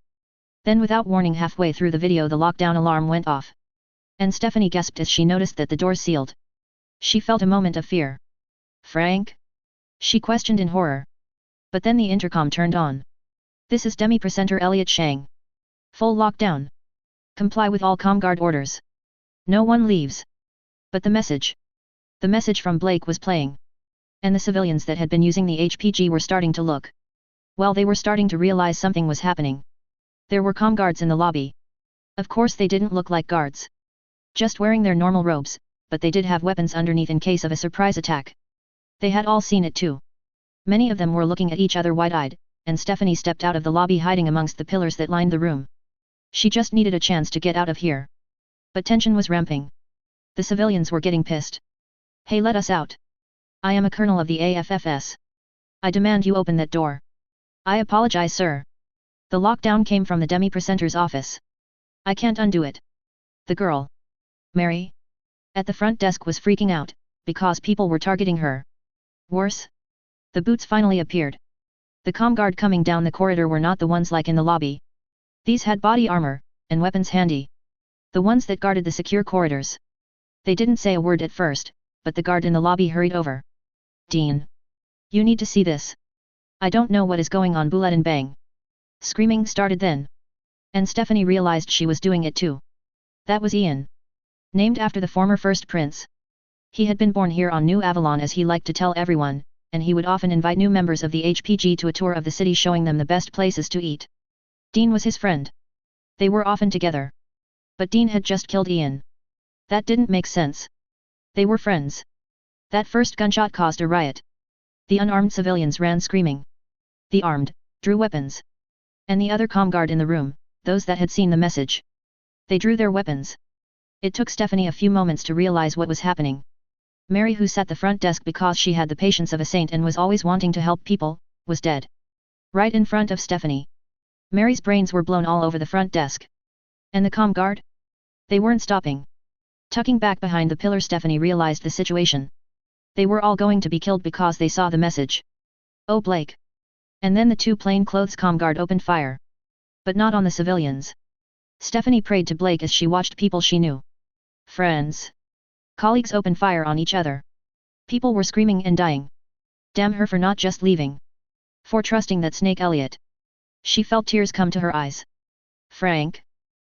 Then without warning, halfway through the video the lockdown alarm went off. And Stephanie gasped as she noticed that the door sealed. She felt a moment of fear. Frank? She questioned in horror. But then the intercom turned on. This is Demi-Presenter Elliot Shang. Full lockdown. Comply with all Comguard orders. No one leaves. But the message. The message from Blake was playing. And the civilians that had been using the HPG were starting to look. Well, they were starting to realize something was happening. There were Comguards in the lobby. Of course they didn't look like guards. Just wearing their normal robes, but they did have weapons underneath in case of a surprise attack. They had all seen it too. Many of them were looking at each other wide-eyed, and Stephanie stepped out of the lobby hiding amongst the pillars that lined the room. She just needed a chance to get out of here. But tension was ramping. The civilians were getting pissed. Hey, let us out. I am a colonel of the AFFS. I demand you open that door. I apologize, sir. The lockdown came from the Demi-Presenter's office. I can't undo it. The girl. Mary? At the front desk was freaking out, because people were targeting her. Worse? The boots finally appeared. The Comguard coming down the corridor were not the ones like in the lobby. These had body armor, and weapons handy. The ones that guarded the secure corridors. They didn't say a word at first, but the guard in the lobby hurried over. Dean. You need to see this. I don't know what is going on, Bullet and bang. Screaming started then. And Stephanie realized she was doing it too. That was Ian. Named after the former first prince. He had been born here on New Avalon, as he liked to tell everyone, and he would often invite new members of the HPG to a tour of the city, showing them the best places to eat. Dean was his friend. They were often together. But Dean had just killed Ian. That didn't make sense. They were friends. That first gunshot caused a riot. The unarmed civilians ran screaming. The armed drew weapons. And the other Comguard in the room, those that had seen the message. They drew their weapons. It took Stephanie a few moments to realize what was happening. Mary, who sat the front desk because she had the patience of a saint and was always wanting to help people, was dead. Right in front of Stephanie. Mary's brains were blown all over the front desk. And the comm guard? They weren't stopping. Tucking back behind the pillar, Stephanie realized the situation. They were all going to be killed because they saw the message. Oh Blake. And then the two plainclothes comm guard opened fire. But not on the civilians. Stephanie prayed to Blake as she watched people she knew. Friends. Colleagues open fire on each other. People were screaming and dying. Damn her for not just leaving. For trusting that snake Elliot. She felt tears come to her eyes. Frank?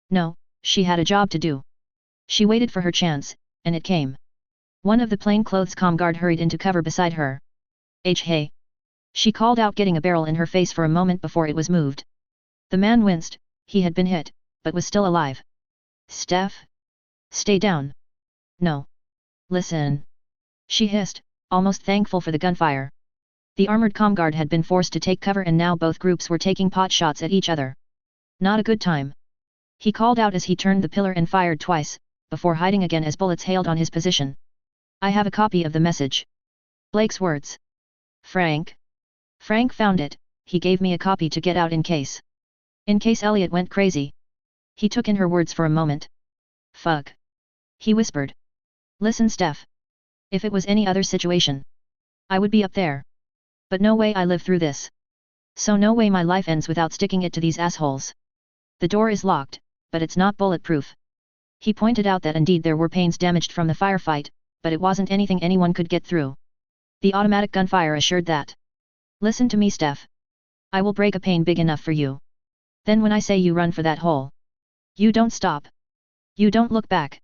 No, she had a job to do. She waited for her chance, and it came. One of the plainclothes comm guard hurried into cover beside her. Hey! She called out, getting a barrel in her face for a moment before it was moved. The man winced. He had been hit, but was still alive. Steph? Stay down. No. Listen. She hissed, almost thankful for the gunfire. The armored comm guard had been forced to take cover, and now both groups were taking pot shots at each other. Not a good time. He called out as he turned the pillar and fired twice, before hiding again as bullets hailed on his position. I have a copy of the message. Blake's words. Frank? Frank found it. He gave me a copy to get out in case. In case Elliot went crazy. He took in her words for a moment. Fuck. He whispered. Listen, Steph. If it was any other situation, I would be up there. But no way I live through this. So no way my life ends without sticking it to these assholes. The door is locked, but it's not bulletproof. He pointed out that indeed there were panes damaged from the firefight, but it wasn't anything anyone could get through. The automatic gunfire assured that. Listen to me, Steph. I will break a pane big enough for you. Then when I say you run for that hole, you don't stop. You don't look back.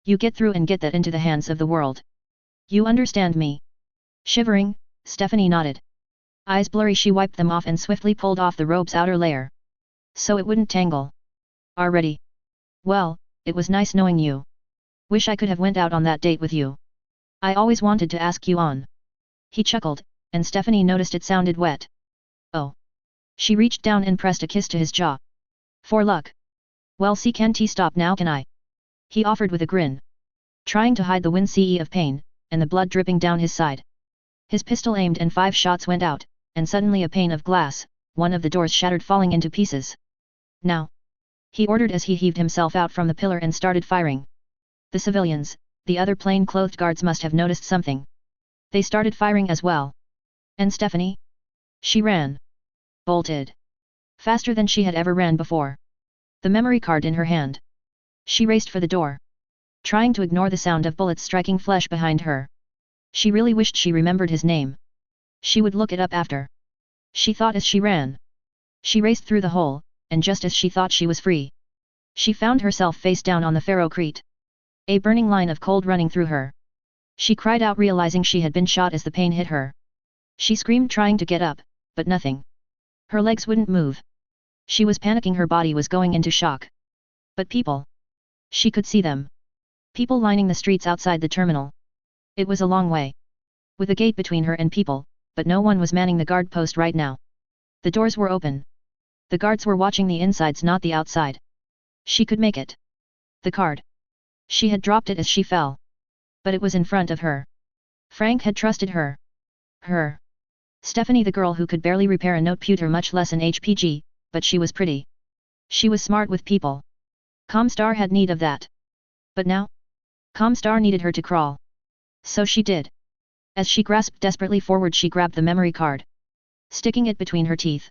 You get through and get that into the hands of the world. You understand me? Shivering, Stephanie nodded. Eyes blurry, she wiped them off and swiftly pulled off the robe's outer layer. So it wouldn't tangle. Are ready? Well, it was nice knowing you. Wish I could have went out on that date with you. I always wanted to ask you on. He chuckled, and Stephanie noticed it sounded wet. Oh. She reached down and pressed a kiss to his jaw. For luck. Well, see, can't stop now, can I? He offered with a grin. Trying to hide the wince of pain, and the blood dripping down his side. His pistol aimed and 5 shots went out, and suddenly a pane of glass, one of the doors shattered, falling into pieces. Now. He ordered as he heaved himself out from the pillar and started firing. The civilians, the other plain-clothed guards, must have noticed something. They started firing as well. And Stephanie? She ran. Bolted. Faster than she had ever ran before. The memory card in her hand. She raced for the door. Trying to ignore the sound of bullets striking flesh behind her. She really wished she remembered his name. She would look it up after. She thought as she ran. She raced through the hole, and just as she thought she was free, she found herself face down on the ferrocrete. A burning line of cold running through her. She cried out, realizing she had been shot as the pain hit her. She screamed, trying to get up, but nothing. Her legs wouldn't move. She was panicking, her body was going into shock. But people. She could see them. People lining the streets outside the terminal. It was a long way. With a gate between her and people, but no one was manning the guard post right now. The doors were open. The guards were watching the insides, not the outside. She could make it. The card. She had dropped it as she fell. But it was in front of her. Frank had trusted her. Her. Stephanie, the girl who could barely repair a noteputer, much less an HPG, but she was pretty. She was smart with people. Comstar had need of that. But now? Comstar needed her to crawl. So she did. As she grasped desperately forward, she grabbed the memory card. Sticking it between her teeth.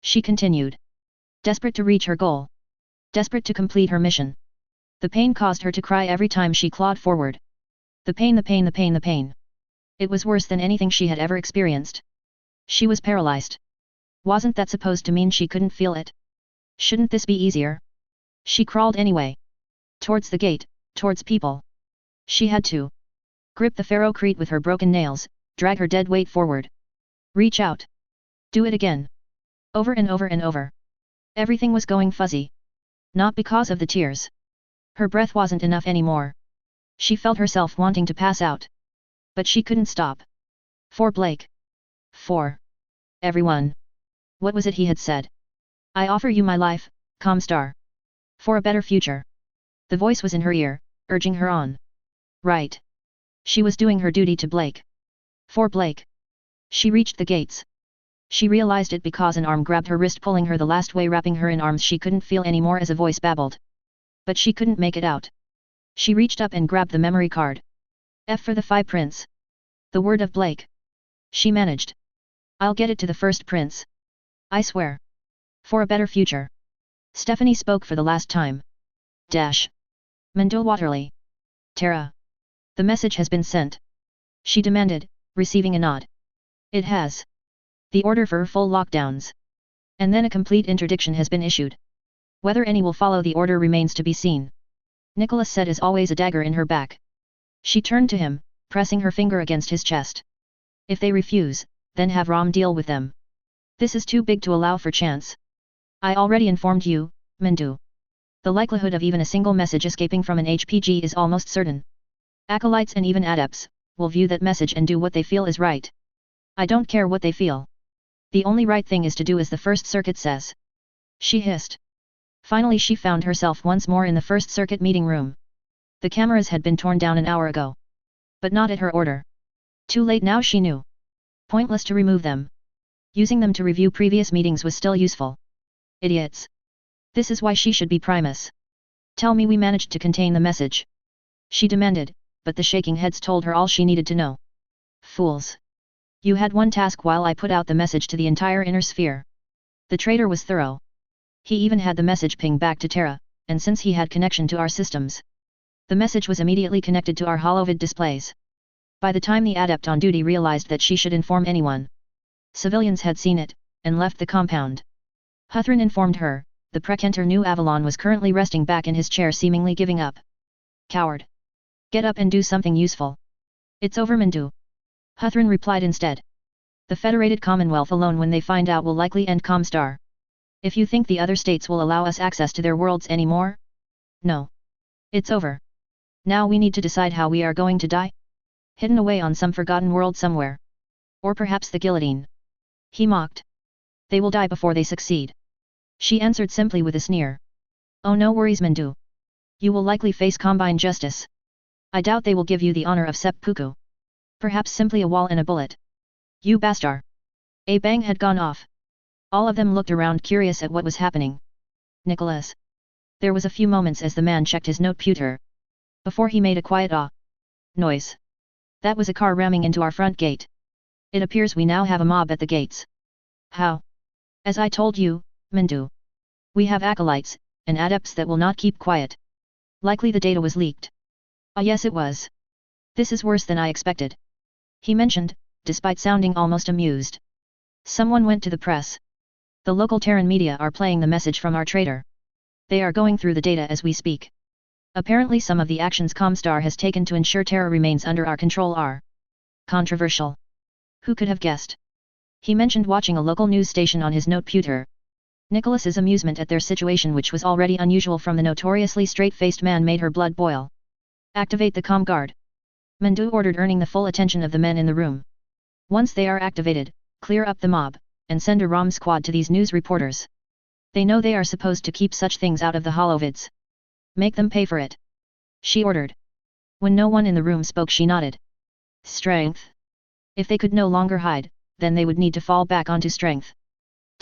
She continued. Desperate to reach her goal. Desperate to complete her mission. The pain caused her to cry every time she clawed forward. The pain, the pain, the pain, the pain. It was worse than anything she had ever experienced. She was paralyzed. Wasn't that supposed to mean she couldn't feel it? Shouldn't this be easier? She crawled anyway. Towards the gate, towards people. She had to. Grip the ferrocrete with her broken nails, drag her dead weight forward. Reach out. Do it again. Over and over and over. Everything was going fuzzy. Not because of the tears. Her breath wasn't enough anymore. She felt herself wanting to pass out. But she couldn't stop. For Blake. For everyone. What was it he had said? I offer you my life, Comstar. For a better future. The voice was in her ear, urging her on. Right. She was doing her duty to Blake. For Blake. She reached the gates. She realized it because an arm grabbed her wrist, pulling her the last way, wrapping her in arms she couldn't feel anymore, as a voice babbled. But she couldn't make it out. She reached up and grabbed the memory card. F for the Phi Prince. The word of Blake. She managed. I'll get it to the first prince. I swear. For a better future. Stephanie spoke for the last time. Dash. Mandul Waterley. Tara. The message has been sent. She demanded, receiving a nod. It has. The order for full lockdowns. And then a complete interdiction has been issued. Whether any will follow the order remains to be seen. Nicholas said, as always, a dagger in her back. She turned to him, pressing her finger against his chest. If they refuse, then have Ram deal with them. This is too big to allow for chance. I already informed you, Mandu. The likelihood of even a single message escaping from an HPG is almost certain. Acolytes and even adepts will view that message and do what they feel is right. I don't care what they feel. The only right thing is to do as the First Circuit says. She hissed. Finally she found herself once more in the First Circuit meeting room. The cameras had been torn down an hour ago. But not at her order. Too late now, she knew. Pointless to remove them. Using them to review previous meetings was still useful. Idiots. This is why she should be Primus. Tell me we managed to contain the message. She demanded, but the shaking heads told her all she needed to know. Fools. You had one task while I put out the message to the entire inner sphere. The traitor was thorough. He even had the message ping back to Terra, and since he had connection to our systems, the message was immediately connected to our holovid displays. By the time the adept on duty realized that she should inform anyone, civilians had seen it, and left the compound. Huthrin informed her, the Precentor New Avalon was currently resting back in his chair, seemingly giving up. Coward. Get up and do something useful. It's over, Mandu. Huthrin replied instead. The Federated Commonwealth alone, when they find out, will likely end Comstar. If you think the other states will allow us access to their worlds anymore? No. It's over. Now we need to decide how we are going to die? Hidden away on some forgotten world somewhere. Or perhaps the guillotine. He mocked. They will die before they succeed. She answered simply with a sneer. Oh, no worries, Mandu. You will likely face combine justice. I doubt they will give you the honor of seppuku. Perhaps simply a wall and a bullet. You bastard. A bang had gone off. All of them looked around, curious at what was happening. Nicholas. There was a few moments as the man checked his noteputer. Before he made a quiet noise. That was a car ramming into our front gate. It appears we now have a mob at the gates. How? As I told you, Mandu. We have acolytes, and adepts that will not keep quiet. Likely the data was leaked. Ah, yes it was. This is worse than I expected. He mentioned, despite sounding almost amused. Someone went to the press. The local Terran media are playing the message from our traitor. They are going through the data as we speak. Apparently some of the actions Comstar has taken to ensure Terra remains under our control are controversial. Who could have guessed? He mentioned watching a local news station on his noteputer. Nicholas's amusement at their situation, which was already unusual from the notoriously straight-faced man, made her blood boil. Activate the comm guard. Mandu ordered, earning the full attention of the men in the room. Once they are activated, clear up the mob, and send a ROM squad to these news reporters. They know they are supposed to keep such things out of the holovids. Make them pay for it. She ordered. When no one in the room spoke, she nodded. Strength. If they could no longer hide, then they would need to fall back onto strength.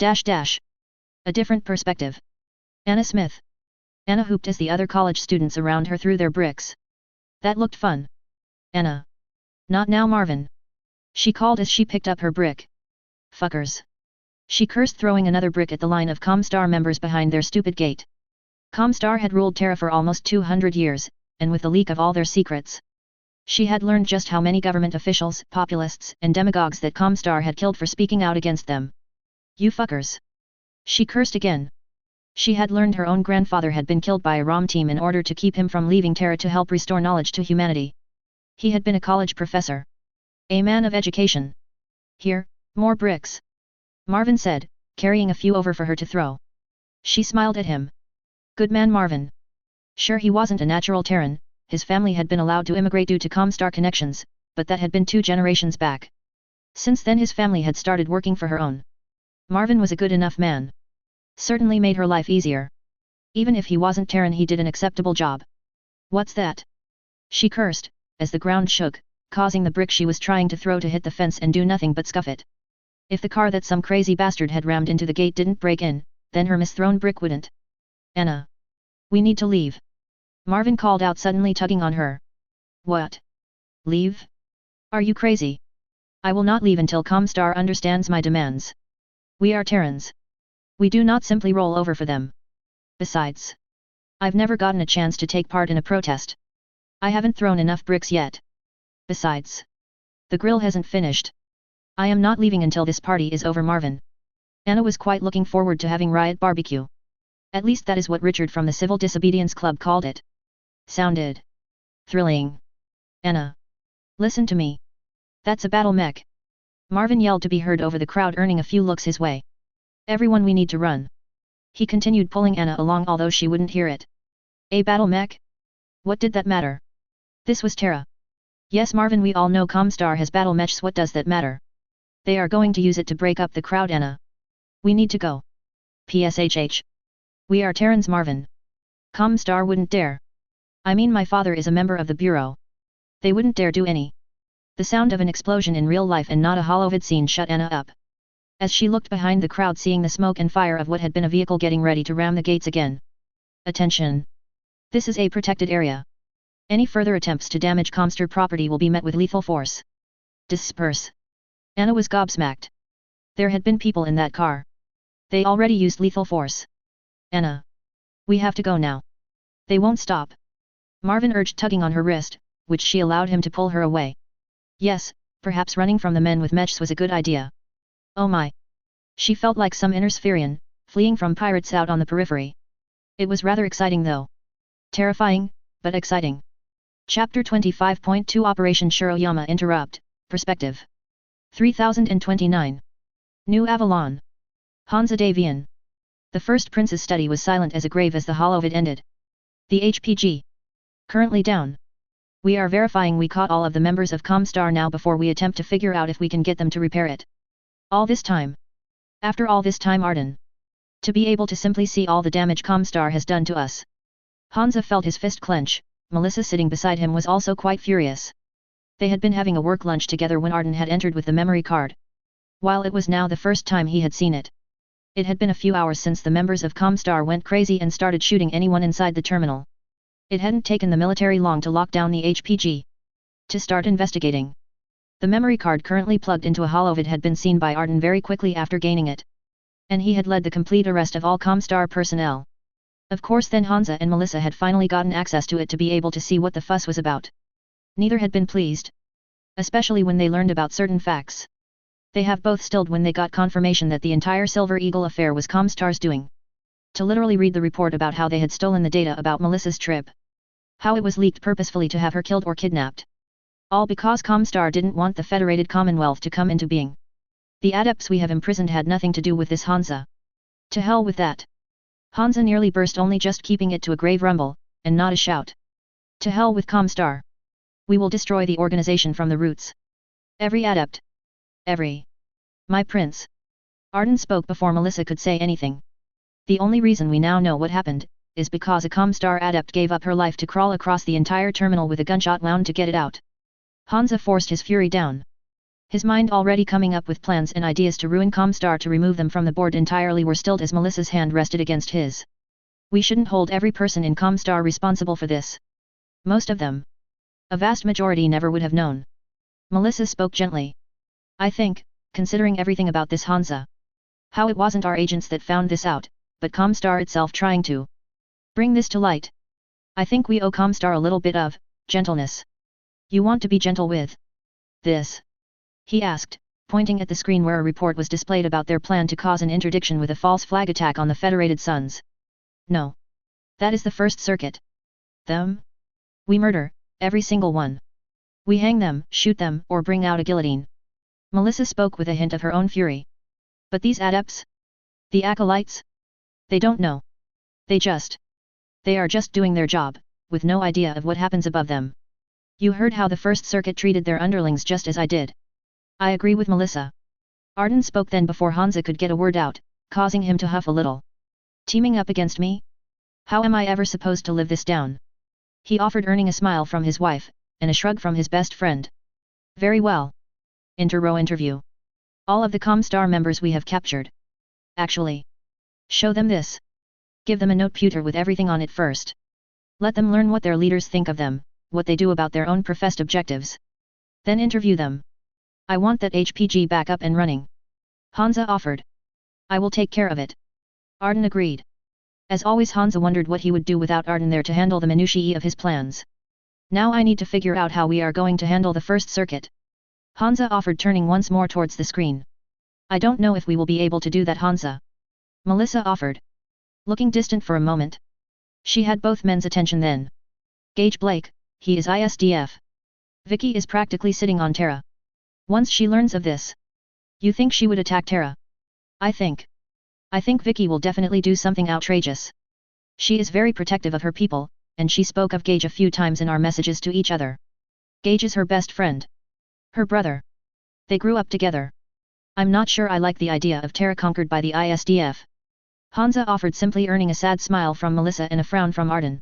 A different perspective. Anna Smith. Anna hooped as the other college students around her threw their bricks. That looked fun. Anna. Not now, Marvin. She called as she picked up her brick. Fuckers. She cursed, throwing another brick at the line of Comstar members behind their stupid gate. Comstar had ruled Terra for almost 200 years, and with the leak of all their secrets, she had learned just how many government officials, populists, and demagogues that Comstar had killed for speaking out against them. You fuckers. She cursed again. She had learned her own grandfather had been killed by a ROM team in order to keep him from leaving Terra to help restore knowledge to humanity. He had been a college professor. A man of education. Here, more bricks. Marvin said, carrying a few over for her to throw. She smiled at him. Good man, Marvin. Sure, he wasn't a natural Terran, his family had been allowed to immigrate due to Comstar connections, but that had been 2 generations back. Since then his family had started working for her own. Marvin was a good enough man. Certainly made her life easier. Even if he wasn't Terran, he did an acceptable job. What's that? She cursed, as the ground shook, causing the brick she was trying to throw to hit the fence and do nothing but scuff it. If the car that some crazy bastard had rammed into the gate didn't break in, then her misthrown brick wouldn't. Anna. We need to leave. Marvin called out suddenly, tugging on her. What? Leave? Are you crazy? I will not leave until Comstar understands my demands. We are Terrans. We do not simply roll over for them. Besides, I've never gotten a chance to take part in a protest. I haven't thrown enough bricks yet. Besides, the grill hasn't finished. I am not leaving until this party is over, Marvin. Anna was quite looking forward to having Riot Barbecue. At least that is what Richard from the Civil Disobedience Club called it. Sounded thrilling. Anna. Listen to me. That's a battle mech. Marvin yelled to be heard over the crowd, earning a few looks his way. Everyone, we need to run. He continued, pulling Anna along although she wouldn't hear it. A battle mech? What did that matter? This was Terra. Yes, Marvin, we all know Comstar has battle mechs. What does that matter? They are going to use it to break up the crowd, Anna. We need to go. PSHH. We are Terrans, Marvin. Comstar wouldn't dare. I mean, my father is a member of the Bureau. They wouldn't dare do any. The sound of an explosion in real life and not a Holovid scene shut Anna up. As she looked behind the crowd, seeing the smoke and fire of what had been a vehicle getting ready to ram the gates again. Attention! This is a protected area. Any further attempts to damage Comstar property will be met with lethal force. Disperse! Anna was gobsmacked. There had been people in that car. They already used lethal force. Anna! We have to go now. They won't stop. Marvin urged, tugging on her wrist, which she allowed him to pull her away. Yes, perhaps running from the men with mechs was a good idea. Oh my! She felt like some inner Spherian, fleeing from pirates out on the periphery. It was rather exciting though. Terrifying, but exciting. Chapter 25.2 Operation Shiroyama Interrupt, Perspective. 3029. New Avalon. Hansa Davian. The first prince's study was silent as a grave as the holovid ended. The HPG. Currently down. We are verifying we caught all of the members of Comstar now before we attempt to figure out if we can get them to repair it. All this time. After all this time, Arden. To be able to simply see all the damage Comstar has done to us. Hansa felt his fist clench. Melissa, sitting beside him, was also quite furious. They had been having a work lunch together when Arden had entered with the memory card. While it was now the first time he had seen it. It had been a few hours since the members of Comstar went crazy and started shooting anyone inside the terminal. It hadn't taken the military long to lock down the HPG. To start investigating. The memory card currently plugged into a holovid had been seen by Arden very quickly after gaining it. And he had led the complete arrest of all Comstar personnel. Of course then Hansa and Melissa had finally gotten access to it to be able to see what the fuss was about. Neither had been pleased. Especially when they learned about certain facts. They have both stilled when they got confirmation that the entire Silver Eagle affair was Comstar's doing. To literally read the report about how they had stolen the data about Melissa's trip. How it was leaked purposefully to have her killed or kidnapped. All because Comstar didn't want the Federated Commonwealth to come into being. The adepts we have imprisoned had nothing to do with this, Hansa. To hell with that. Hansa nearly burst, only just keeping it to a grave rumble, and not a shout. To hell with Comstar. We will destroy the organization from the roots. Every adept. Every. My prince. Arden spoke before Melissa could say anything. The only reason we now know what happened, is because a Comstar adept gave up her life to crawl across the entire terminal with a gunshot wound to get it out. Hansa forced his fury down. His mind already coming up with plans and ideas to ruin Comstar to remove them from the board entirely were stilled as Melissa's hand rested against his. We shouldn't hold every person in Comstar responsible for this. Most of them. A vast majority never would have known. Melissa spoke gently. I think, considering everything about this, Hansa. How it wasn't our agents that found this out, but Comstar itself trying to bring this to light. I think we owe Comstar a little bit of gentleness. You want to be gentle with this? He asked, pointing at the screen where a report was displayed about their plan to cause an interdiction with a false flag attack on the Federated Suns. No. That is the First Circuit. Them? We murder, every single one. We hang them, shoot them, or bring out a guillotine. Melissa spoke with a hint of her own fury. But these adepts? The acolytes? They don't know. They are just doing their job, with no idea of what happens above them. You heard how the First Circuit treated their underlings just as I did. I agree with Melissa. Arden spoke then before Hansa could get a word out, causing him to huff a little. Teaming up against me? How am I ever supposed to live this down? He offered, earning a smile from his wife, and a shrug from his best friend. Very well. Interrow interview. All of the Comstar members we have captured. Actually. Show them this. Give them a noteputer with everything on it first. Let them learn what their leaders think of them, what they do about their own professed objectives. Then interview them. I want that HPG back up and running. Hansa offered. I will take care of it. Arden agreed. As always, Hansa wondered what he would do without Arden there to handle the minutiae of his plans. Now I need to figure out how we are going to handle the first circuit. Hansa offered, turning once more towards the screen. I don't know if we will be able to do that, Hansa. Melissa offered. Looking distant for a moment. She had both men's attention then. Gage Blake, he is ISDF. Vicky is practically sitting on Terra. Once she learns of this. You think she would attack Terra? I think Vicky will definitely do something outrageous. She is very protective of her people, and she spoke of Gage a few times in our messages to each other. Gage is her best friend. Her brother. They grew up together. I'm not sure I like the idea of Terra conquered by the ISDF. Hansa offered, simply earning a sad smile from Melissa and a frown from Arden.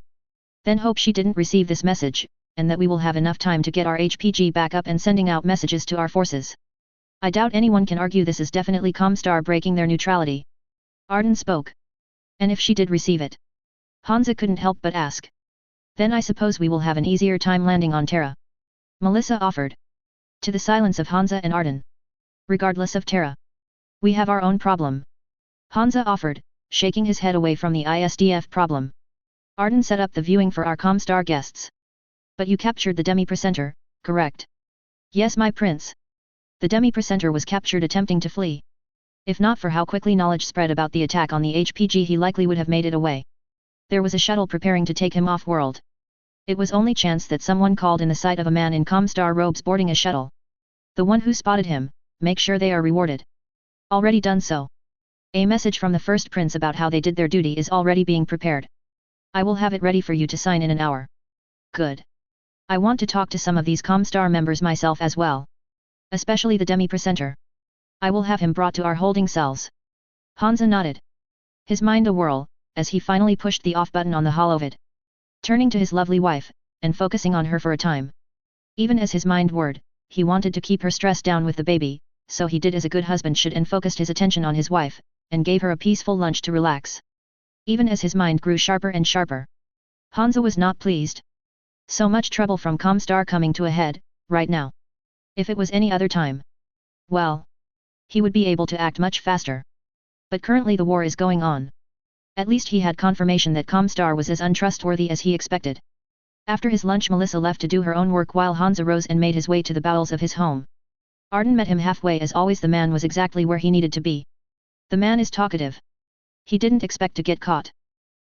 Then hope she didn't receive this message, and that we will have enough time to get our HPG back up and sending out messages to our forces. I doubt anyone can argue this is definitely Comstar breaking their neutrality. Arden spoke. And if she did receive it? Hansa couldn't help but ask. Then I suppose we will have an easier time landing on Terra. Melissa offered. To the silence of Hansa and Arden. Regardless of Terra. We have our own problem. Hansa offered, shaking his head away from the ISDF problem. Arden set up the viewing for our Comstar guests. But you captured the demi-presenter, correct? Yes, my prince. The demi-presenter was captured attempting to flee. If not for how quickly knowledge spread about the attack on the HPG, he likely would have made it away. There was a shuttle preparing to take him off-world. It was only chance that someone called in the sight of a man in Comstar robes boarding a shuttle. The one who spotted him, make sure they are rewarded. Already done so. A message from the first prince about how they did their duty is already being prepared. I will have it ready for you to sign in an hour. Good. I want to talk to some of these Comstar members myself as well. Especially the demi-presenter. I will have him brought to our holding cells. Hansa nodded. His mind a whirl, as he finally pushed the off button on the holovid. Turning to his lovely wife, and focusing on her for a time. Even as his mind whirred, he wanted to keep her stressed down with the baby, so he did as a good husband should and focused his attention on his wife, and gave her a peaceful lunch to relax. Even as his mind grew sharper and sharper. Hansa was not pleased. So much trouble from Comstar coming to a head, right now. If it was any other time. Well. He would be able to act much faster. But currently the war is going on. At least he had confirmation that Comstar was as untrustworthy as he expected. After his lunch, Melissa left to do her own work while Hansa rose and made his way to the bowels of his home. Arden met him halfway. As always, the man was exactly where he needed to be. The man is talkative. He didn't expect to get caught.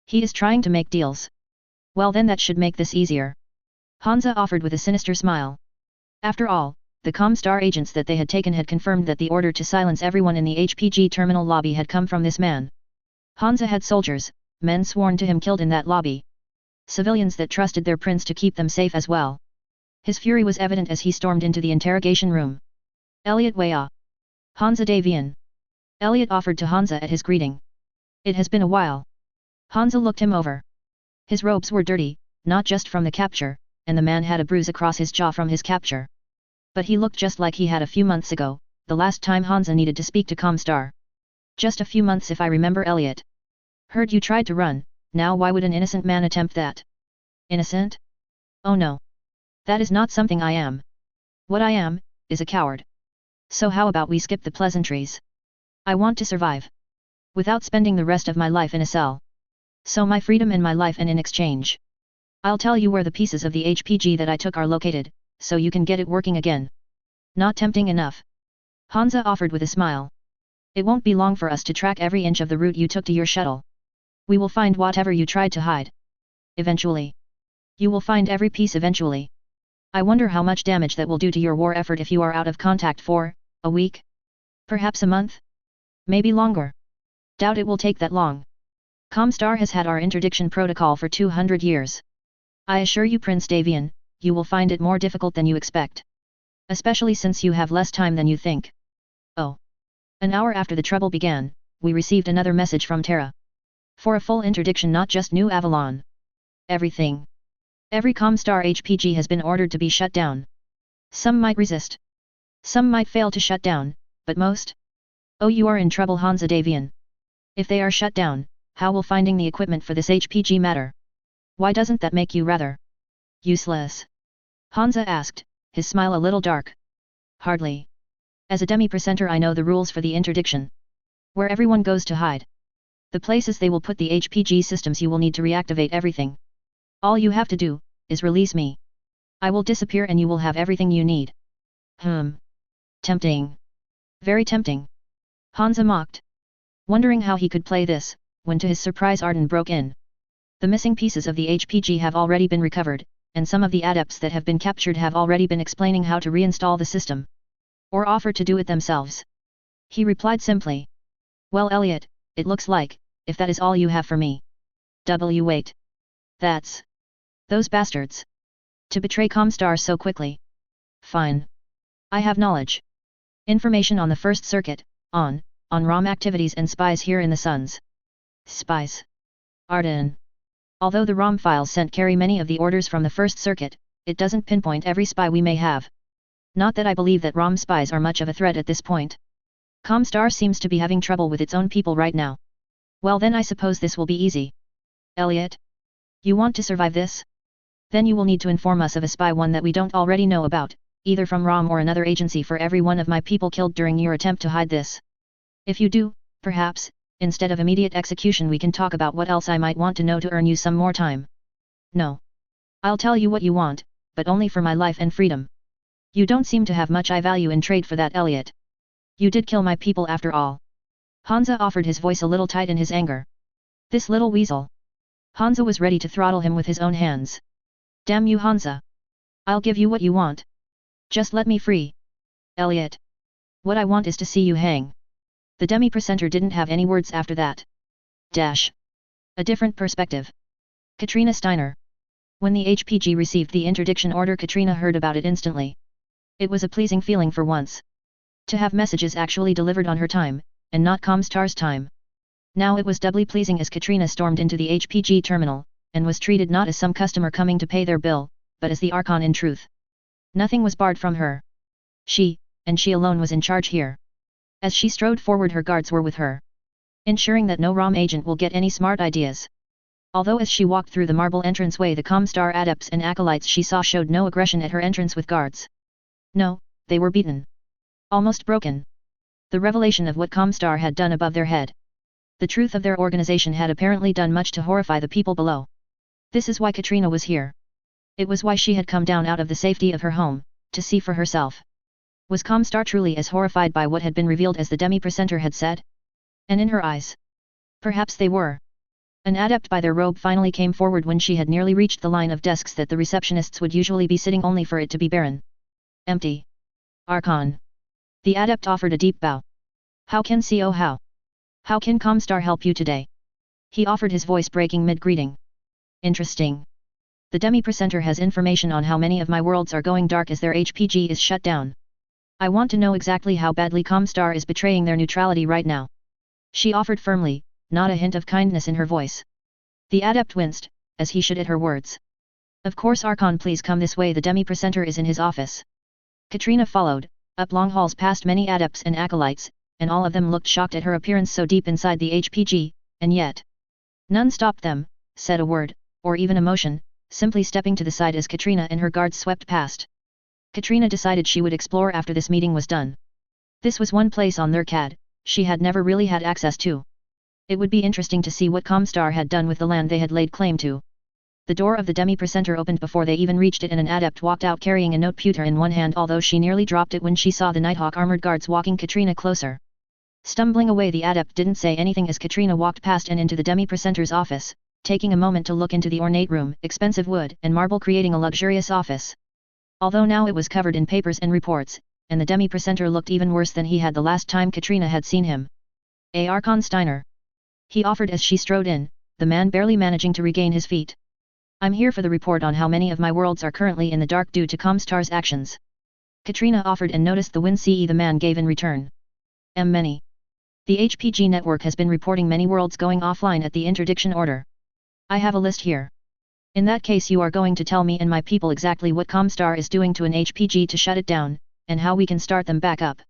He is trying to make deals. Well then, that should make this easier. Hansa offered with a sinister smile. After all, the Comstar agents that they had taken had confirmed that the order to silence everyone in the HPG terminal lobby had come from this man. Hansa had soldiers, men sworn to him killed in that lobby. Civilians that trusted their prince to keep them safe as well. His fury was evident as he stormed into the interrogation room. Elliot Weah. Hansa Davian. Elliot offered to Hansa at his greeting. It has been a while. Hansa looked him over. His robes were dirty, not just from the capture, and the man had a bruise across his jaw from his capture. But he looked just like he had a few months ago, the last time Hansa needed to speak to Comstar. Just a few months if I remember. Elliot. Heard you tried to run, now why would an innocent man attempt that? Innocent? Oh no. That is not something I am. What I am, is a coward. So how about we skip the pleasantries? I want to survive. Without spending the rest of my life in a cell. So my freedom and my life, and in exchange. I'll tell you where the pieces of the HPG that I took are located, so you can get it working again. Not tempting enough? Hansa offered with a smile. It won't be long for us to track every inch of the route you took to your shuttle. We will find whatever you tried to hide. Eventually. You will find every piece eventually. I wonder how much damage that will do to your war effort if you are out of contact for a week? Perhaps a month? Maybe longer. Doubt it will take that long. Comstar has had our interdiction protocol for 200 years. I assure you, Prince Davian, you will find it more difficult than you expect. Especially since you have less time than you think. Oh. An hour after the trouble began, we received another message from Terra. For a full interdiction, not just New Avalon. Everything. Every Comstar HPG has been ordered to be shut down. Some might resist. Some might fail to shut down, but most? Oh, you are in trouble, Hansa Davian. If they are shut down, how will finding the equipment for this HPG matter? Why doesn't that make you rather useless? Hansa asked, his smile a little dark. Hardly. As a demi-presenter I know the rules for the interdiction. Where everyone goes to hide. The places they will put the HPG systems you will need to reactivate everything. All you have to do, is release me. I will disappear and you will have everything you need. Tempting. Very tempting. Hansa mocked. Wondering how he could play this, when to his surprise Arden broke in. The missing pieces of the HPG have already been recovered, and some of the adepts that have been captured have already been explaining how to reinstall the system. Or offer to do it themselves. He replied simply. Well, Elliot, it looks like, if that is all you have for me. Wait. That's... Those bastards. To betray Comstar so quickly. Fine. I have knowledge. Information on the First Circuit, on ROM activities and spies here in the Suns. Spies. Arden. Although the ROM files sent carry many of the orders from the First Circuit, it doesn't pinpoint every spy we may have. Not that I believe that ROM spies are much of a threat at this point. Comstar seems to be having trouble with its own people right now. Well then I suppose this will be easy. Elliot? You want to survive this? Then you will need to inform us of a spy one that we don't already know about, either from ROM or another agency for every one of my people killed during your attempt to hide this. If you do, perhaps, instead of immediate execution we can talk about what else I might want to know to earn you some more time. No. I'll tell you what you want, but only for my life and freedom. You don't seem to have much I value in trade for that, Elliot. You did kill my people after all. Hansa offered, his voice a little tight in his anger. This little weasel. Hansa was ready to throttle him with his own hands. Damn you, Hansa. I'll give you what you want. Just let me free. Elliot. What I want is to see you hang. The demi-presenter didn't have any words after that. A different perspective. Katrina Steiner. When the HPG received the interdiction order, Katrina heard about it instantly. It was a pleasing feeling for once. To have messages actually delivered on her time, and not Comstar's time. Now it was doubly pleasing as Katrina stormed into the HPG terminal, and was treated not as some customer coming to pay their bill, but as the Archon in truth. Nothing was barred from her. She, and she alone, was in charge here. As she strode forward, her guards were with her, ensuring that no ROM agent will get any smart ideas. Although as she walked through the marble entranceway the Comstar adepts and acolytes she saw showed no aggression at her entrance with guards. No, they were beaten. Almost broken. The revelation of what Comstar had done above their head. The truth of their organization had apparently done much to horrify the people below. This is why Katrina was here. It was why she had come down out of the safety of her home, to see for herself. Was Comstar truly as horrified by what had been revealed as the demi-presenter had said? And in her eyes? Perhaps they were. An adept by their robe finally came forward when she had nearly reached the line of desks that the receptionists would usually be sitting, only for it to be barren. Empty. Archon. The adept offered a deep bow. How can How can Comstar help you today? He offered, his voice breaking mid-greeting. Interesting. The demi-presenter has information on how many of my worlds are going dark as their HPG is shut down. I want to know exactly how badly Comstar is betraying their neutrality right now. She offered firmly, not a hint of kindness in her voice. The adept winced, as he should at her words. Of course, Archon, please come this way. The demi-presenter is in his office. Katrina followed, up long halls past many adepts and acolytes, and all of them looked shocked at her appearance so deep inside the HPG, and yet none stopped them, said a word, or even a motion, simply stepping to the side as Katrina and her guards swept past. Katrina decided she would explore after this meeting was done. This was one place on their CAD she had never really had access to. It would be interesting to see what Comstar had done with the land they had laid claim to. The door of the demi-presenter opened before they even reached it, and an adept walked out carrying a note-pewter in one hand, although she nearly dropped it when she saw the Nighthawk armored guards walking Katrina closer. Stumbling away, the adept didn't say anything as Katrina walked past and into the demi-presenter's office, taking a moment to look into the ornate room, expensive wood and marble creating a luxurious office. Although now it was covered in papers and reports, and the demi-presenter looked even worse than he had the last time Katrina had seen him. Archon Steiner. He offered as she strode in, the man barely managing to regain his feet. I'm here for the report on how many of my worlds are currently in the dark due to Comstar's actions. Katrina offered and noticed the WinCE the man gave in return. Many. The HPG network has been reporting many worlds going offline at the interdiction order. I have a list here. In that case, you are going to tell me and my people exactly what Comstar is doing to an HPG to shut it down, and how we can start them back up.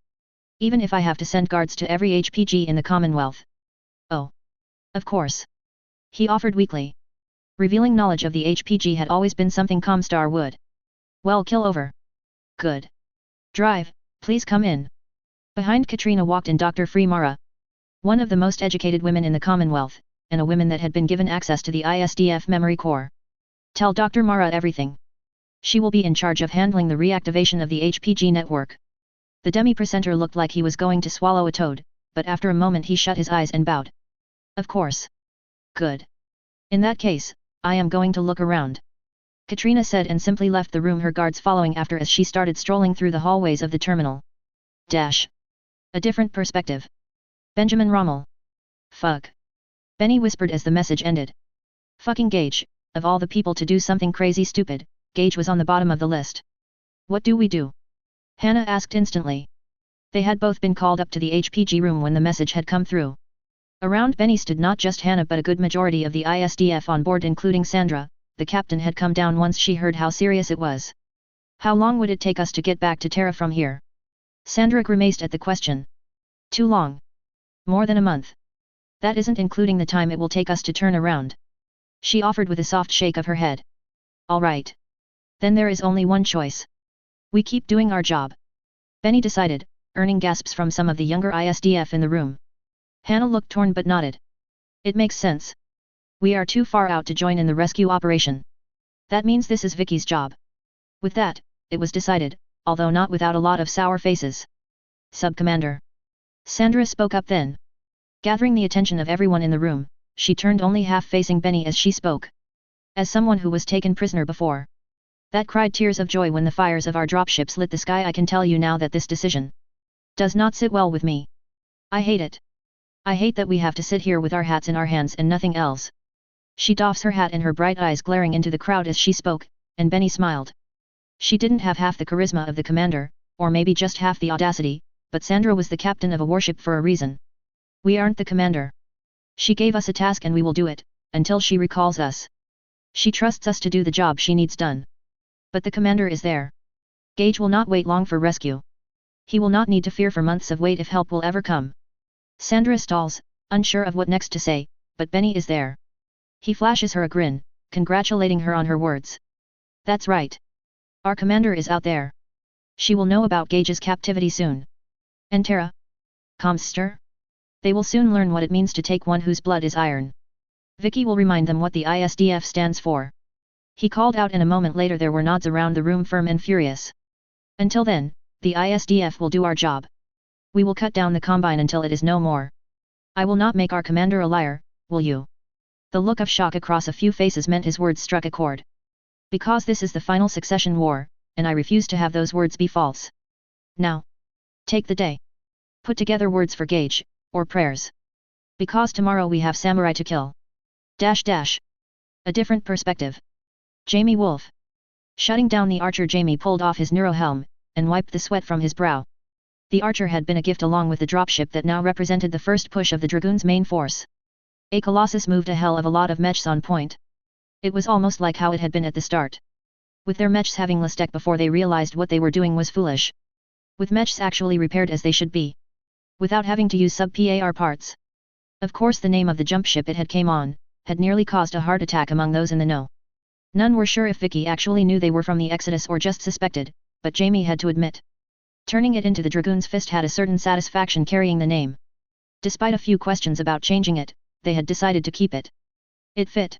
Even if I have to send guards to every HPG in the Commonwealth. Oh. Of course. He offered weakly. Revealing knowledge of the HPG had always been something Comstar would. Well, kill over. Good. Drive, please come in. Behind Katrina walked in Dr. Freemara. One of the most educated women in the Commonwealth, and a woman that had been given access to the ISDF memory core. Tell Dr. Mara everything. She will be in charge of handling the reactivation of the HPG network. The demi-presenter looked like he was going to swallow a toad, but after a moment he shut his eyes and bowed. Of course. Good. In that case, I am going to look around. Katrina said and simply left the room, her guards following after as she started strolling through the hallways of the terminal. Dash. A different perspective. Benjamin Rommel. Fuck. Benny whispered as the message ended. Fucking Gage, of all the people to do something crazy stupid, Gage was on the bottom of the list. What do we do? Hannah asked instantly. They had both been called up to the HPG room when the message had come through. Around Benny stood not just Hannah but a good majority of the ISDF on board, including Sandra. The captain had come down once she heard how serious it was. How long would it take us to get back to Terra from here? Sandra grimaced at the question. Too long. More than a month. That isn't including the time it will take us to turn around. She offered with a soft shake of her head. All right. Then there is only one choice. We keep doing our job. Benny decided, earning gasps from some of the younger ISDF in the room. Hannah looked torn but nodded. It makes sense. We are too far out to join in the rescue operation. That means this is Vicky's job. With that, it was decided, although not without a lot of sour faces. Sub-Commander. Sandra spoke up then. Gathering the attention of everyone in the room, she turned only half facing Benny as she spoke. As someone who was taken prisoner before, that cried tears of joy when the fires of our dropships lit the sky, I can tell you now that this decision does not sit well with me. I hate it. I hate that we have to sit here with our hats in our hands and nothing else. She doffs her hat and her bright eyes glaring into the crowd as she spoke, and Benny smiled. She didn't have half the charisma of the commander, or maybe just half the audacity, but Sandra was the captain of a warship for a reason. We aren't the commander. She gave us a task and we will do it, until she recalls us. She trusts us to do the job she needs done. But the commander is there. Gage will not wait long for rescue. He will not need to fear for months of wait if help will ever come. Sandra stalls, unsure of what next to say, but Benny is there. He flashes her a grin, congratulating her on her words. That's right. Our commander is out there. She will know about Gage's captivity soon. And Terra? Comster? They will soon learn what it means to take one whose blood is iron. Vicky will remind them what the ISDF stands for. He called out, and a moment later there were nods around the room, firm and furious. Until then, the ISDF will do our job. We will cut down the Combine until it is no more. I will not make our commander a liar, will you? The look of shock across a few faces meant his words struck a chord. Because this is the final succession war, and I refuse to have those words be false. Now. Take the day. Put together words for Gage, or prayers. Because tomorrow we have samurai to kill. A different perspective. Jamie Wolf. Shutting down the archer, Jamie pulled off his neurohelm, and wiped the sweat from his brow. The archer had been a gift along with the dropship that now represented the first push of the Dragoons' main force. A Colossus moved a hell of a lot of mechs on point. It was almost like how it had been at the start. With their mechs having lost tech before they realized what they were doing was foolish. With mechs actually repaired as they should be. Without having to use sub-PAR parts. Of course the name of the jump ship it had came on, had nearly caused a heart attack among those in the know. None were sure if Vicky actually knew they were from the Exodus or just suspected, but Jamie had to admit. Turning it into the Dragoon's fist had a certain satisfaction carrying the name. Despite a few questions about changing it, they had decided to keep it. It fit.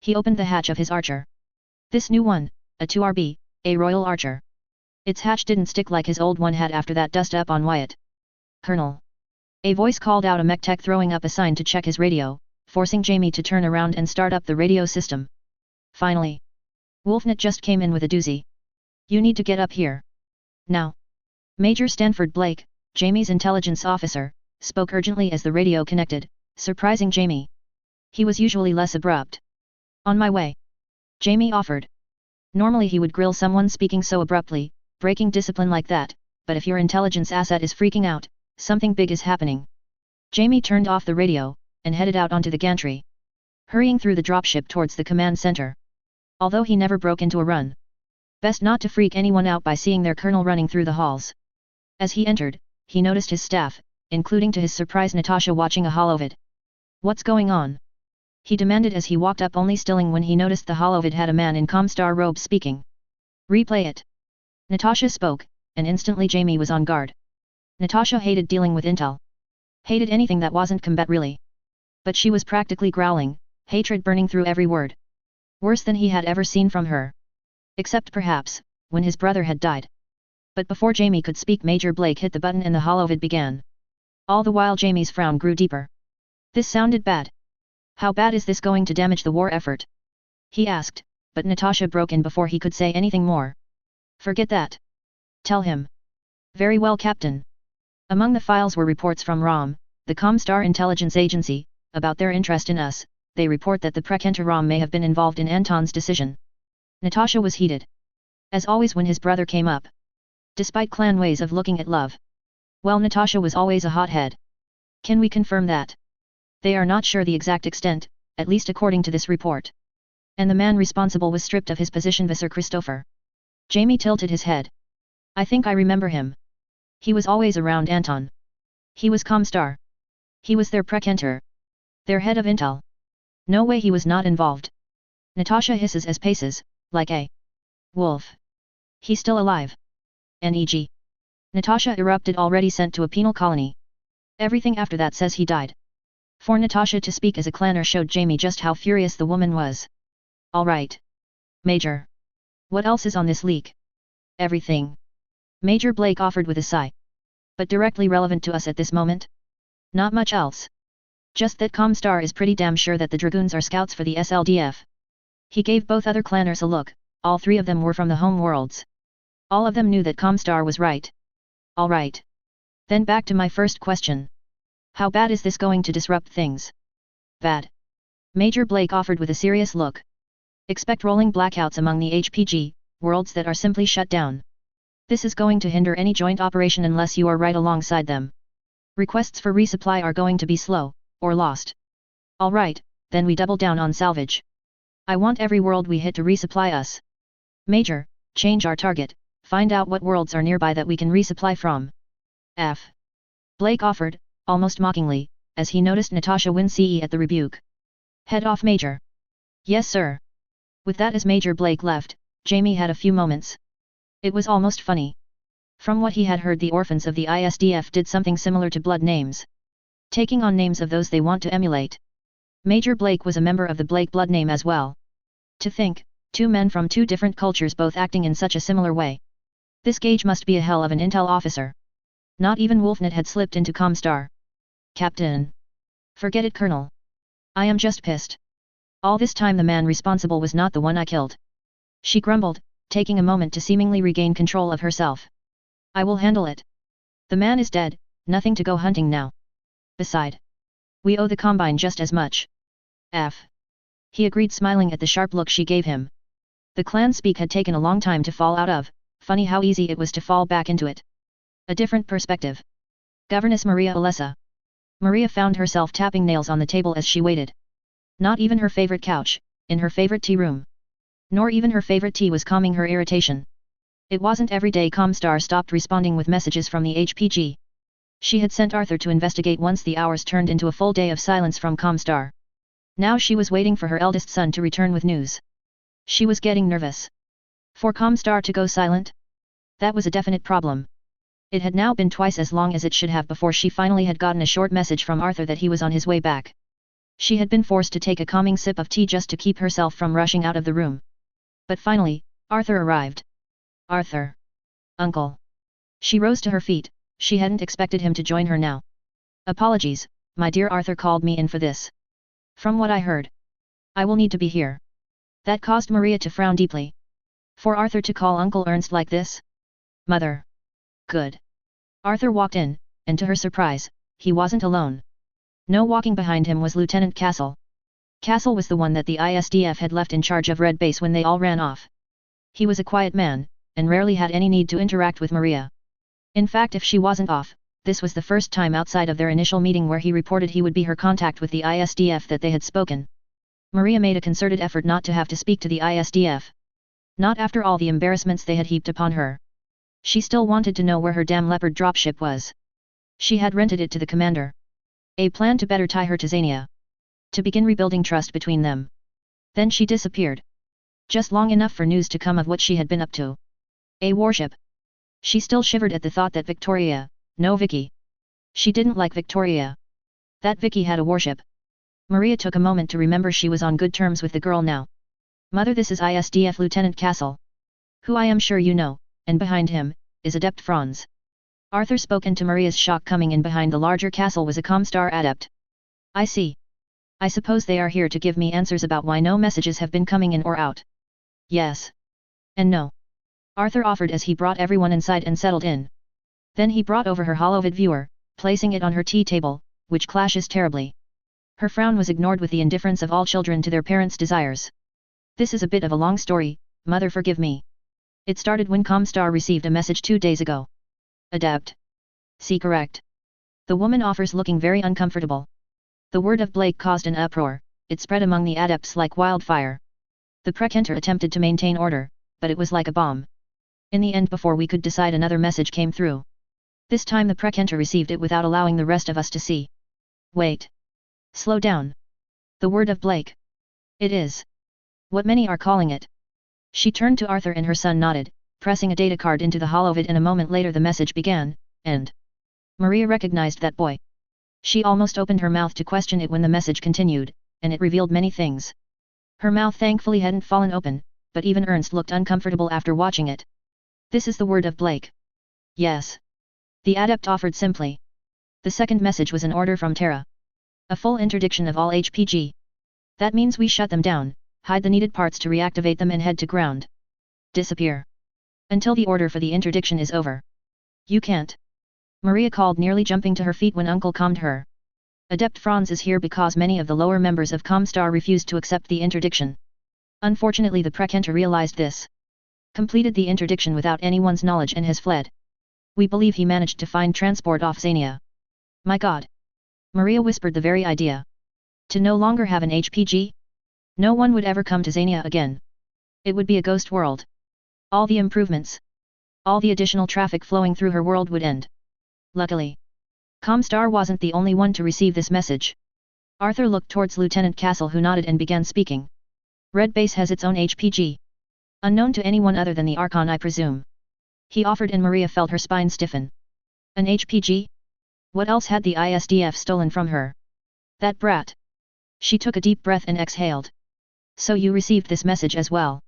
He opened the hatch of his archer. This new one, a 2RB, a Royal Archer. Its hatch didn't stick like his old one had after that dust up on Wyatt. Colonel. A voice called out, a mech tech throwing up a sign to check his radio, forcing Jamie to turn around and start up the radio system. Finally. Wolfnet just came in with a doozy. You need to get up here. Now. Major Stanford Blake, Jamie's intelligence officer, spoke urgently as the radio connected, surprising Jamie. He was usually less abrupt. On my way. Jamie offered. Normally he would grill someone speaking so abruptly, breaking discipline like that, but if your intelligence asset is freaking out, something big is happening. Jamie turned off the radio, and headed out onto the gantry. Hurrying through the dropship towards the command center. Although he never broke into a run. Best not to freak anyone out by seeing their colonel running through the halls. As he entered, he noticed his staff, including to his surprise Natasha watching a holovid. What's going on? He demanded as he walked up, only stilling when he noticed the holovid had a man in Comstar robes speaking. Replay it. Natasha spoke, and instantly Jamie was on guard. Natasha hated dealing with intel. Hated anything that wasn't combat really. But she was practically growling, hatred burning through every word. Worse than he had ever seen from her. Except perhaps, when his brother had died. But before Jamie could speak, Major Blake hit the button and the holovid began. All the while Jamie's frown grew deeper. This sounded bad. How bad is this going to damage the war effort? He asked, but Natasha broke in before he could say anything more. Forget that. Tell him. Very well, Captain. Among the files were reports from ROM, the Comstar intelligence agency, about their interest in us. They report that the Prekenter ROM may have been involved in Anton's decision. Natasha was heated. As always when his brother came up. Despite clan ways of looking at love. Well, Natasha was always a hothead. Can we confirm that? They are not sure the exact extent, at least according to this report. And the man responsible was stripped of his position, Visser Christopher. Jamie tilted his head. I think I remember him. He was always around Anton. He was Comstar. He was their Prekenter. Their head of intel. No way he was not involved. Natasha hisses as paces, like a wolf. He's still alive. Neg. Natasha erupted, already sent to a penal colony. Everything after that says he died. For Natasha to speak as a clanner showed Jamie just how furious the woman was. All right. Major. What else is on this leak? Everything. Major Blake offered with a sigh. But directly relevant to us at this moment? Not much else. Just that Comstar is pretty damn sure that the Dragoons are scouts for the SLDF. He gave both other clanners a look, all three of them were from the home worlds. All of them knew that Comstar was right. All right. Then back to my first question. How bad is this going to disrupt things? Bad. Major Blake offered with a serious look. Expect rolling blackouts among the HPG, worlds that are simply shut down. This is going to hinder any joint operation unless you are right alongside them. Requests for resupply are going to be slow, or lost. Alright, then we double down on salvage. I want every world we hit to resupply us. Major, change our target, find out what worlds are nearby that we can resupply from. F. Blake offered, almost mockingly, as he noticed Natasha wince at the rebuke. Head off, Major. Yes, sir. With that as Major Blake left, Jamie had a few moments. It was almost funny. From what he had heard, the orphans of the ISDF did something similar to blood names. Taking on names of those they want to emulate. Major Blake was a member of the Blake blood name as well. To think, two men from two different cultures both acting in such a similar way. This Gage must be a hell of an intel officer. Not even Wolfnet had slipped into Comstar. Captain. Forget it, Colonel. I am just pissed. All this time the man responsible was not the one I killed. She grumbled, taking a moment to seemingly regain control of herself. I will handle it. The man is dead, nothing to go hunting now. Beside. We owe the Combine just as much. F. He agreed, smiling at the sharp look she gave him. The clan speak had taken a long time to fall out of, funny how easy it was to fall back into it. A different perspective. Governess Maria Alessa. Maria found herself tapping nails on the table as she waited. Not even her favorite couch, in her favorite tea room. Nor even her favorite tea was calming her irritation. It wasn't every day Comstar stopped responding with messages from the HPG. She had sent Arthur to investigate once the hours turned into a full day of silence from Comstar. Now she was waiting for her eldest son to return with news. She was getting nervous. For Comstar to go silent? That was a definite problem. It had now been twice as long as it should have before she finally had gotten a short message from Arthur that he was on his way back. She had been forced to take a calming sip of tea just to keep herself from rushing out of the room. But finally, Arthur arrived. Arthur. Uncle. She rose to her feet, she hadn't expected him to join her now. Apologies, my dear, Arthur called me in for this. From what I heard. I will need to be here. That caused Maria to frown deeply. For Arthur to call Uncle Ernst like this? Mother. Good. Arthur walked in, and to her surprise, he wasn't alone. No, walking behind him was Lieutenant Castle. Castle was the one that the ISDF had left in charge of Red Base when they all ran off. He was a quiet man, and rarely had any need to interact with Maria. In fact, if she wasn't off, this was the first time outside of their initial meeting where he reported he would be her contact with the ISDF that they had spoken. Maria made a concerted effort not to have to speak to the ISDF. Not after all the embarrassments they had heaped upon her. She still wanted to know where her damn Leopard dropship was. She had rented it to the commander. A plan to better tie her to Xania. To begin rebuilding trust between them. Then she disappeared. Just long enough for news to come of what she had been up to. A warship. She still shivered at the thought that Victoria, no Vicky. She didn't like Victoria. That Vicky had a warship. Maria took a moment to remember she was on good terms with the girl now. Mother, this is ISDF Lieutenant Castle. Who I am sure you know, and behind him, is Adept Franz. Arthur spoke, and to Maria's shock, coming in behind the larger castle was a Comstar adept. I see. I suppose they are here to give me answers about why no messages have been coming in or out. Yes. And no. Arthur offered as he brought everyone inside and settled in. Then he brought over her holovid viewer, placing it on her tea table, which clashes terribly. Her frown was ignored with the indifference of all children to their parents' desires. This is a bit of a long story, Mother, forgive me. It started when Comstar received a message 2 days ago. Adept. See, correct. The woman offers, looking very uncomfortable. The word of Blake caused an uproar. It spread among the adepts like wildfire. The Precentor attempted to maintain order, but it was like a bomb. In the end, before we could decide, another message came through. This time the Precentor received it without allowing the rest of us to see. Wait. Slow down. The word of Blake. It is. What many are calling it. She turned to Arthur and her son nodded, pressing a data card into the holovid, and a moment later the message began, and Maria recognized that boy. She almost opened her mouth to question it when the message continued, and it revealed many things. Her mouth thankfully hadn't fallen open, but even Ernst looked uncomfortable after watching it. This is the word of Blake. Yes. The adept offered simply. The second message was an order from Terra. A full interdiction of all HPG. That means we shut them down, hide the needed parts to reactivate them, and head to ground. Disappear. Until the order for the interdiction is over. You can't. Maria called, nearly jumping to her feet when Uncle calmed her. Adept Franz is here because many of the lower members of Comstar refused to accept the interdiction. Unfortunately, the Precentor realized this. Completed the interdiction without anyone's knowledge and has fled. We believe he managed to find transport off Xania. My God. Maria whispered the very idea. To no longer have an HPG? No one would ever come to Xania again. It would be a ghost world. All the improvements. All the additional traffic flowing through her world would end. Luckily, Comstar wasn't the only one to receive this message. Arthur looked towards Lieutenant Castle, who nodded and began speaking. Red Base has its own HPG. Unknown to anyone other than the Archon, I presume. He offered, and Maria felt her spine stiffen. An HPG? What else had the ISDF stolen from her? That brat. She took a deep breath and exhaled. So you received this message as well?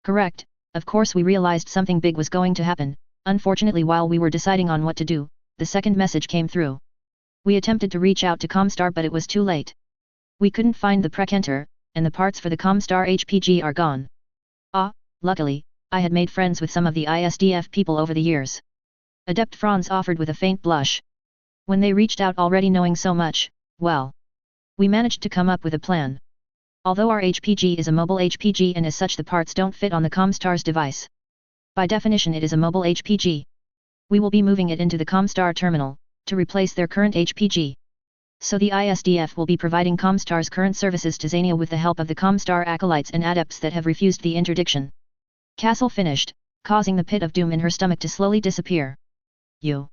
Correct. Of course, we realized something big was going to happen. Unfortunately, while we were deciding on what to do, the second message came through. We attempted to reach out to Comstar, but it was too late. We couldn't find the Precentor, and the parts for the Comstar HPG are gone. Ah, luckily, I had made friends with some of the ISDF people over the years. Adept Franz offered with a faint blush. When they reached out already knowing so much, well, we managed to come up with a plan. Although our HPG is a mobile HPG, and as such the parts don't fit on the Comstar's device. By definition it is a mobile HPG. We will be moving it into the Comstar terminal, to replace their current HPG. So the ISDF will be providing Comstar's current services to Xania with the help of the Comstar acolytes and adepts that have refused the interdiction. Castle finished, causing the pit of doom in her stomach to slowly disappear. You.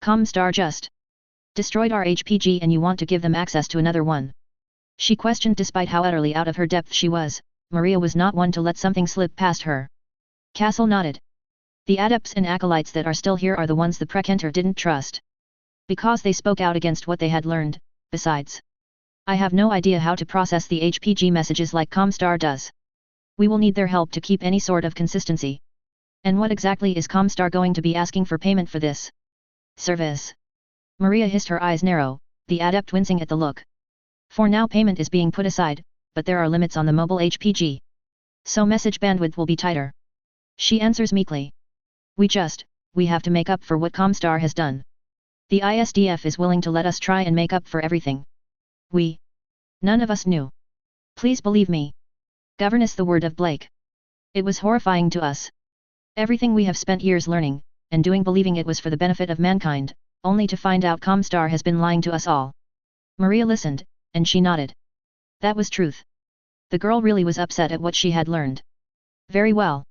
Comstar just destroyed our HPG, and you want to give them access to another one? She questioned. Despite how utterly out of her depth she was, Maria was not one to let something slip past her. Castle nodded. The adepts and acolytes that are still here are the ones the Precentor didn't trust. Because they spoke out against what they had learned. Besides, I have no idea how to process the HPG messages like Comstar does. We will need their help to keep any sort of consistency. And what exactly is Comstar going to be asking for payment for this service? Maria hissed, her eyes narrow, the adept wincing at the look. For now payment is being put aside, but there are limits on the mobile HPG. So message bandwidth will be tighter. She answers meekly. We have to make up for what Comstar has done. The ISDF is willing to let us try and make up for everything. None of us knew. Please believe me. Governess, the word of Blake. It was horrifying to us. Everything we have spent years learning, and doing, believing it was for the benefit of mankind, only to find out Comstar has been lying to us all. Maria listened, and she nodded. That was truth. The girl really was upset at what she had learned. Very well.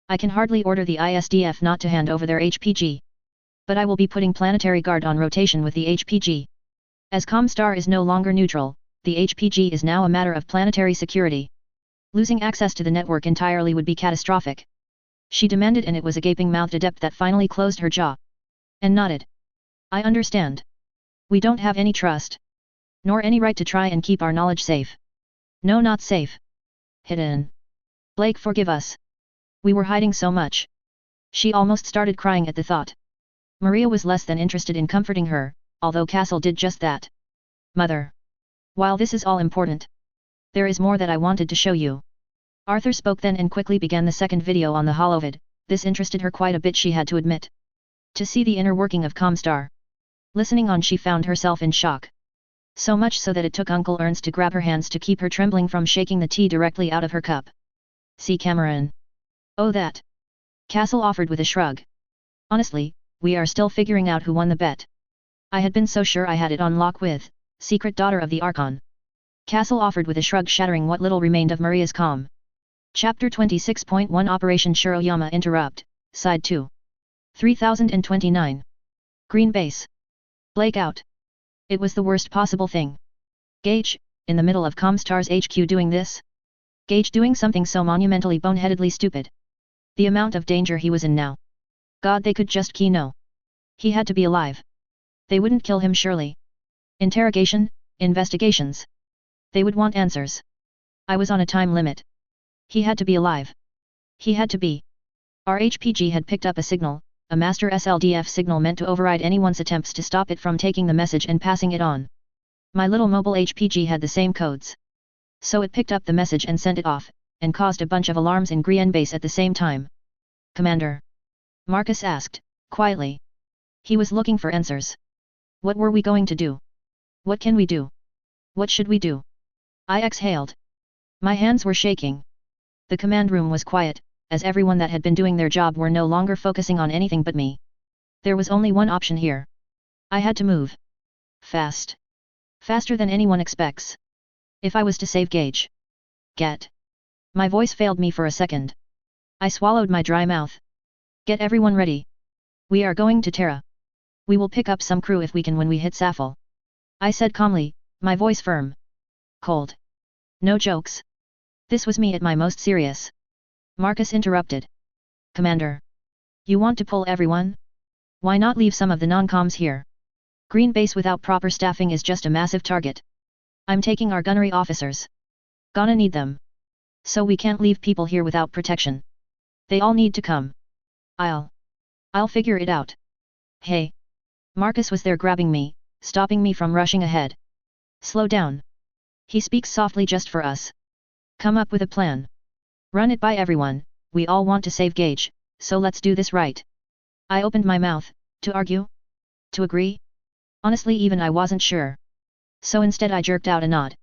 I can hardly order the ISDF not to hand over their HPG. But I will be putting Planetary Guard on rotation with the HPG. As Comstar is no longer neutral, the HPG is now a matter of planetary security. Losing access to the network entirely would be catastrophic. She demanded, and it was a gaping-mouthed adept that finally closed her jaw. And nodded. I understand. We don't have any trust. Nor any right to try and keep our knowledge safe. No, not safe. Hidden. Blake, forgive us. We were hiding so much. She almost started crying at the thought. Maria was less than interested in comforting her, although Castle did just that. Mother. While this is all important, there is more that I wanted to show you. Arthur spoke then and quickly began the second video on the holovid. This interested her quite a bit, she had to admit. To see the inner working of Comstar. Listening on, she found herself in shock. So much so that it took Uncle Ernst to grab her hands to keep her trembling from shaking the tea directly out of her cup. See, Cameron. Oh, that. Castle offered with a shrug. Honestly, we are still figuring out who won the bet. I had been so sure I had it on lock with, secret daughter of the Archon. Castle offered with a shrug, shattering what little remained of Maria's calm. Chapter 26.1 Operation Shiroyama Interrupt, Side 2. 3029. Green Base. Blake out. It was the worst possible thing. Gage, in the middle of Comstar's HQ doing this? Gage doing something so monumentally boneheadedly stupid. The amount of danger he was in now. God, they could just no. He had to be alive. They wouldn't kill him surely. Interrogation, investigations. They would want answers. I was on a time limit. He had to be alive. He had to be. Our HPG had picked up a signal, a master SLDF signal meant to override anyone's attempts to stop it from taking the message and passing it on. My little mobile HPG had the same codes. So it picked up the message and sent it off, and caused a bunch of alarms in Green Base at the same time. Commander. Marcus asked, quietly. He was looking for answers. What were we going to do? What can we do? What should we do? I exhaled. My hands were shaking. The command room was quiet, as everyone that had been doing their job were no longer focusing on anything but me. There was only one option here. I had to move. Fast. Faster than anyone expects. If I was to save Gage. Get. My voice failed me for a second. I swallowed my dry mouth. Get everyone ready. We are going to Terra. We will pick up some crew if we can when we hit Safel. I said calmly, my voice firm. Cold. No jokes. This was me at my most serious. Marcus interrupted. Commander. You want to pull everyone? Why not leave some of the non-coms here? Green Base without proper staffing is just a massive target. I'm taking our gunnery officers. Gonna need them. So we can't leave people here without protection. They all need to come. I'll figure it out. Hey. Marcus was there grabbing me, stopping me from rushing ahead. Slow down. He speaks softly just for us. Come up with a plan. Run it by everyone, we all want to save Gage, so let's do this right. I opened my mouth, to argue? To agree? Honestly, even I wasn't sure. So instead I jerked out a nod.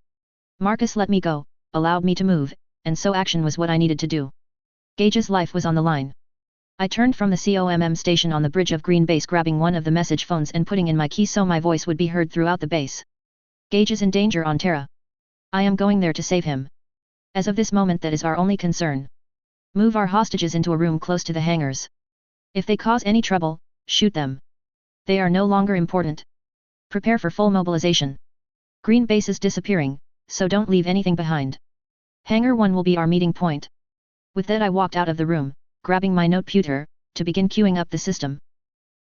Marcus let me go, allowed me to move, and so action was what I needed to do. Gage's life was on the line. I turned from the COMM station on the bridge of Green Base, grabbing one of the message phones and putting in my key so my voice would be heard throughout the base. Gage is in danger on Terra. I am going there to save him. As of this moment, that is our only concern. Move our hostages into a room close to the hangars. If they cause any trouble, shoot them. They are no longer important. Prepare for full mobilization. Green Base is disappearing, so don't leave anything behind. Hangar 1 will be our meeting point. With that I walked out of the room, grabbing my noteputer, to begin queuing up the system.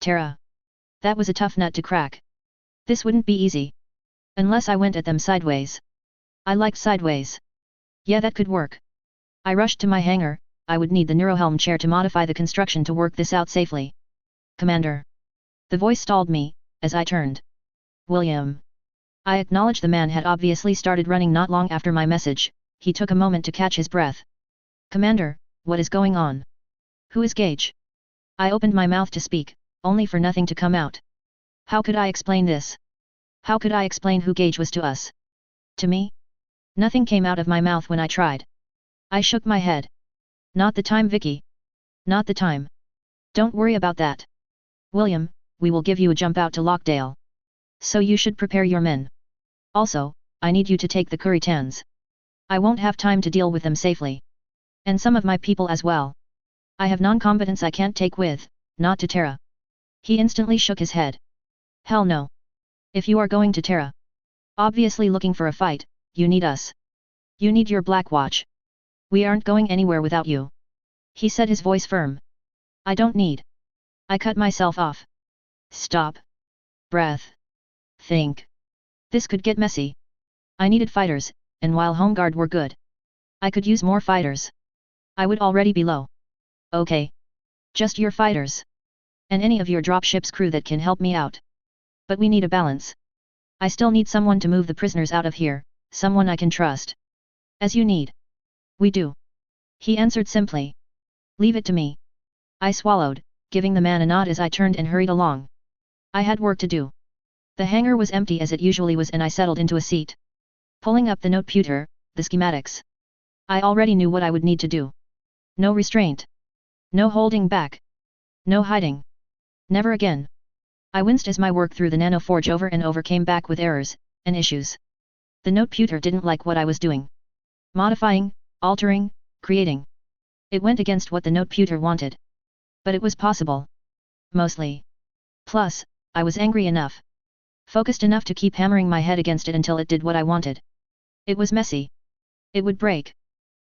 Terra. That was a tough nut to crack. This wouldn't be easy. Unless I went at them sideways. I liked sideways. Yeah, that could work. I rushed to my hangar. I would need the Neurohelm chair to modify the construction to work this out safely. Commander. The voice stalled me, as I turned. William. I acknowledged the man had obviously started running not long after my message. He took a moment to catch his breath. Commander, what is going on? Who is Gage? I opened my mouth to speak, only for nothing to come out. How could I explain this? How could I explain who Gage was to us? To me? Nothing came out of my mouth when I tried. I shook my head. Not the time, Vicky. Not the time. Don't worry about that. William, we will give you a jump out to Lockdale. So you should prepare your men. Also, I need you to take the Kuritans. I won't have time to deal with them safely. And some of my people as well. I have non-combatants I can't take with, not to Terra. He instantly shook his head. Hell no. If you are going to Terra, obviously looking for a fight, you need us. You need your Black Watch. We aren't going anywhere without you. He said, his voice firm. I don't need. I cut myself off. Stop. Breath. Think. This could get messy. I needed fighters, and while Home Guard were good, I could use more fighters. I would already be low. Okay. Just your fighters. And any of your dropship's crew that can help me out. But we need a balance. I still need someone to move the prisoners out of here, someone I can trust. As you need. We do. He answered simply. Leave it to me. I swallowed, giving the man a nod as I turned and hurried along. I had work to do. The hangar was empty as it usually was and I settled into a seat. Pulling up the noteputer, the schematics. I already knew what I would need to do. No restraint. No holding back. No hiding. Never again. I winced as my work through the nanoforge over and over came back with errors and issues. The noteputer didn't like what I was doing. Modifying, altering, creating. It went against what the noteputer wanted. But it was possible. Mostly. Plus, I was angry enough. Focused enough to keep hammering my head against it until it did what I wanted. It was messy. It would break.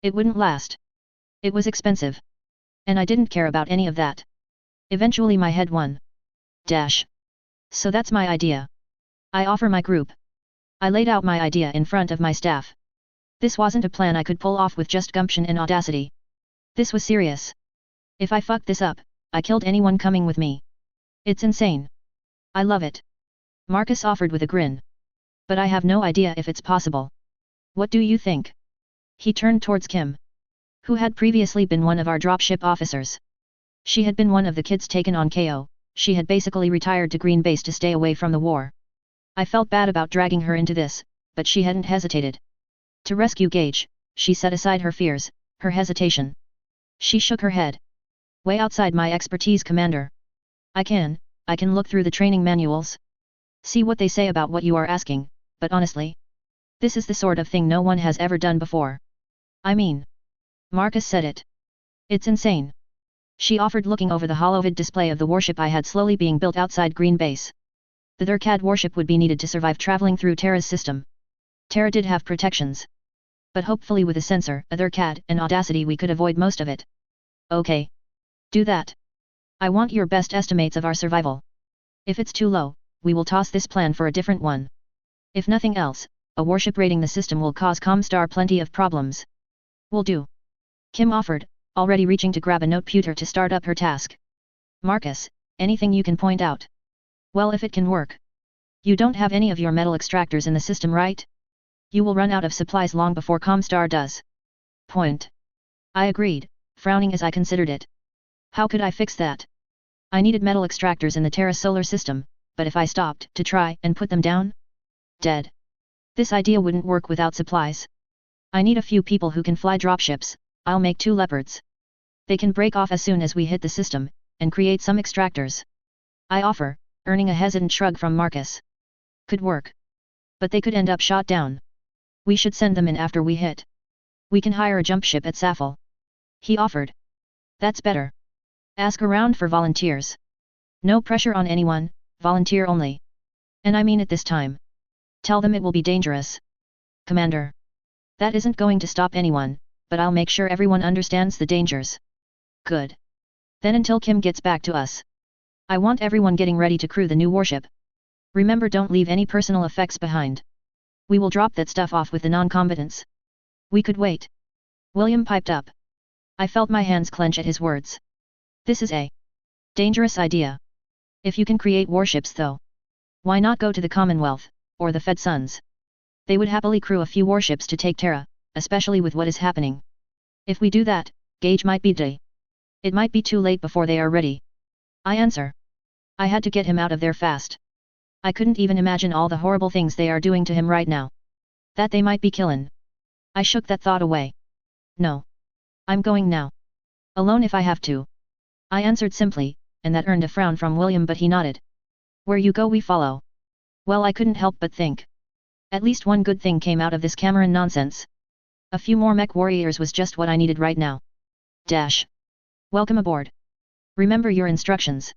It wouldn't last. It was expensive. And I didn't care about any of that. Eventually my head won. Dash. So that's my idea. I offer my group. I laid out my idea in front of my staff. This wasn't a plan I could pull off with just gumption and audacity. This was serious. If I fucked this up, I killed anyone coming with me. It's insane. I love it. Marcus offered with a grin. But I have no idea if it's possible. What do you think? He turned towards Kim, who had previously been one of our dropship officers. She had been one of the kids taken on KO, she had basically retired to Green Base to stay away from the war. I felt bad about dragging her into this, but she hadn't hesitated. To rescue Gage, she set aside her fears, her hesitation. She shook her head. Way outside my expertise, Commander. I can look through the training manuals. See what they say about what you are asking, but honestly, this is the sort of thing no one has ever done before. I mean. Marcus said it. It's insane. She offered, looking over the holovid display of the warship I had slowly being built outside Green Base. The Durkad warship would be needed to survive traveling through Terra's system. Terra did have protections. But hopefully with a sensor, a Durkad, and Audacity we could avoid most of it. Okay. Do that. I want your best estimates of our survival. If it's too low, we will toss this plan for a different one. If nothing else, a warship raiding the system will cause Comstar plenty of problems. Will do. Kim offered, already reaching to grab a noteputer to start up her task. Marcus, anything you can point out? Well, if it can work. You don't have any of your metal extractors in the system, right? You will run out of supplies long before Comstar does. Point. I agreed, frowning as I considered it. How could I fix that? I needed metal extractors in the Terra solar system, but if I stopped to try and put them down? Dead. This idea wouldn't work without supplies. I need a few people who can fly dropships. I'll make 2 leopards. They can break off as soon as we hit the system, and create some extractors. I offer, earning a hesitant shrug from Marcus. Could work. But they could end up shot down. We should send them in after we hit. We can hire a jump ship at Safel. He offered. That's better. Ask around for volunteers. No pressure on anyone, volunteer only. And I mean it this time. Tell them it will be dangerous. Commander. That isn't going to stop anyone, but I'll make sure everyone understands the dangers. Good. Then until Kim gets back to us. I want everyone getting ready to crew the new warship. Remember, don't leave any personal effects behind. We will drop that stuff off with the non-combatants. We could wait. William piped up. I felt my hands clench at his words. This is a dangerous idea. If you can create warships though, why not go to the Commonwealth, or the Fed Sons? They would happily crew a few warships to take Terra, especially with what is happening. If we do that, Gage might be dead. It might be too late before they are ready. I answer. I had to get him out of there fast. I couldn't even imagine all the horrible things they are doing to him right now. That they might be killin'. I shook that thought away. No. I'm going now. Alone if I have to. I answered simply, and that earned a frown from William, but he nodded. Where you go we follow. Well, I couldn't help but think. At least one good thing came out of this Cameron nonsense. A few more mech warriors was just what I needed right now. Dash. Welcome aboard. Remember your instructions.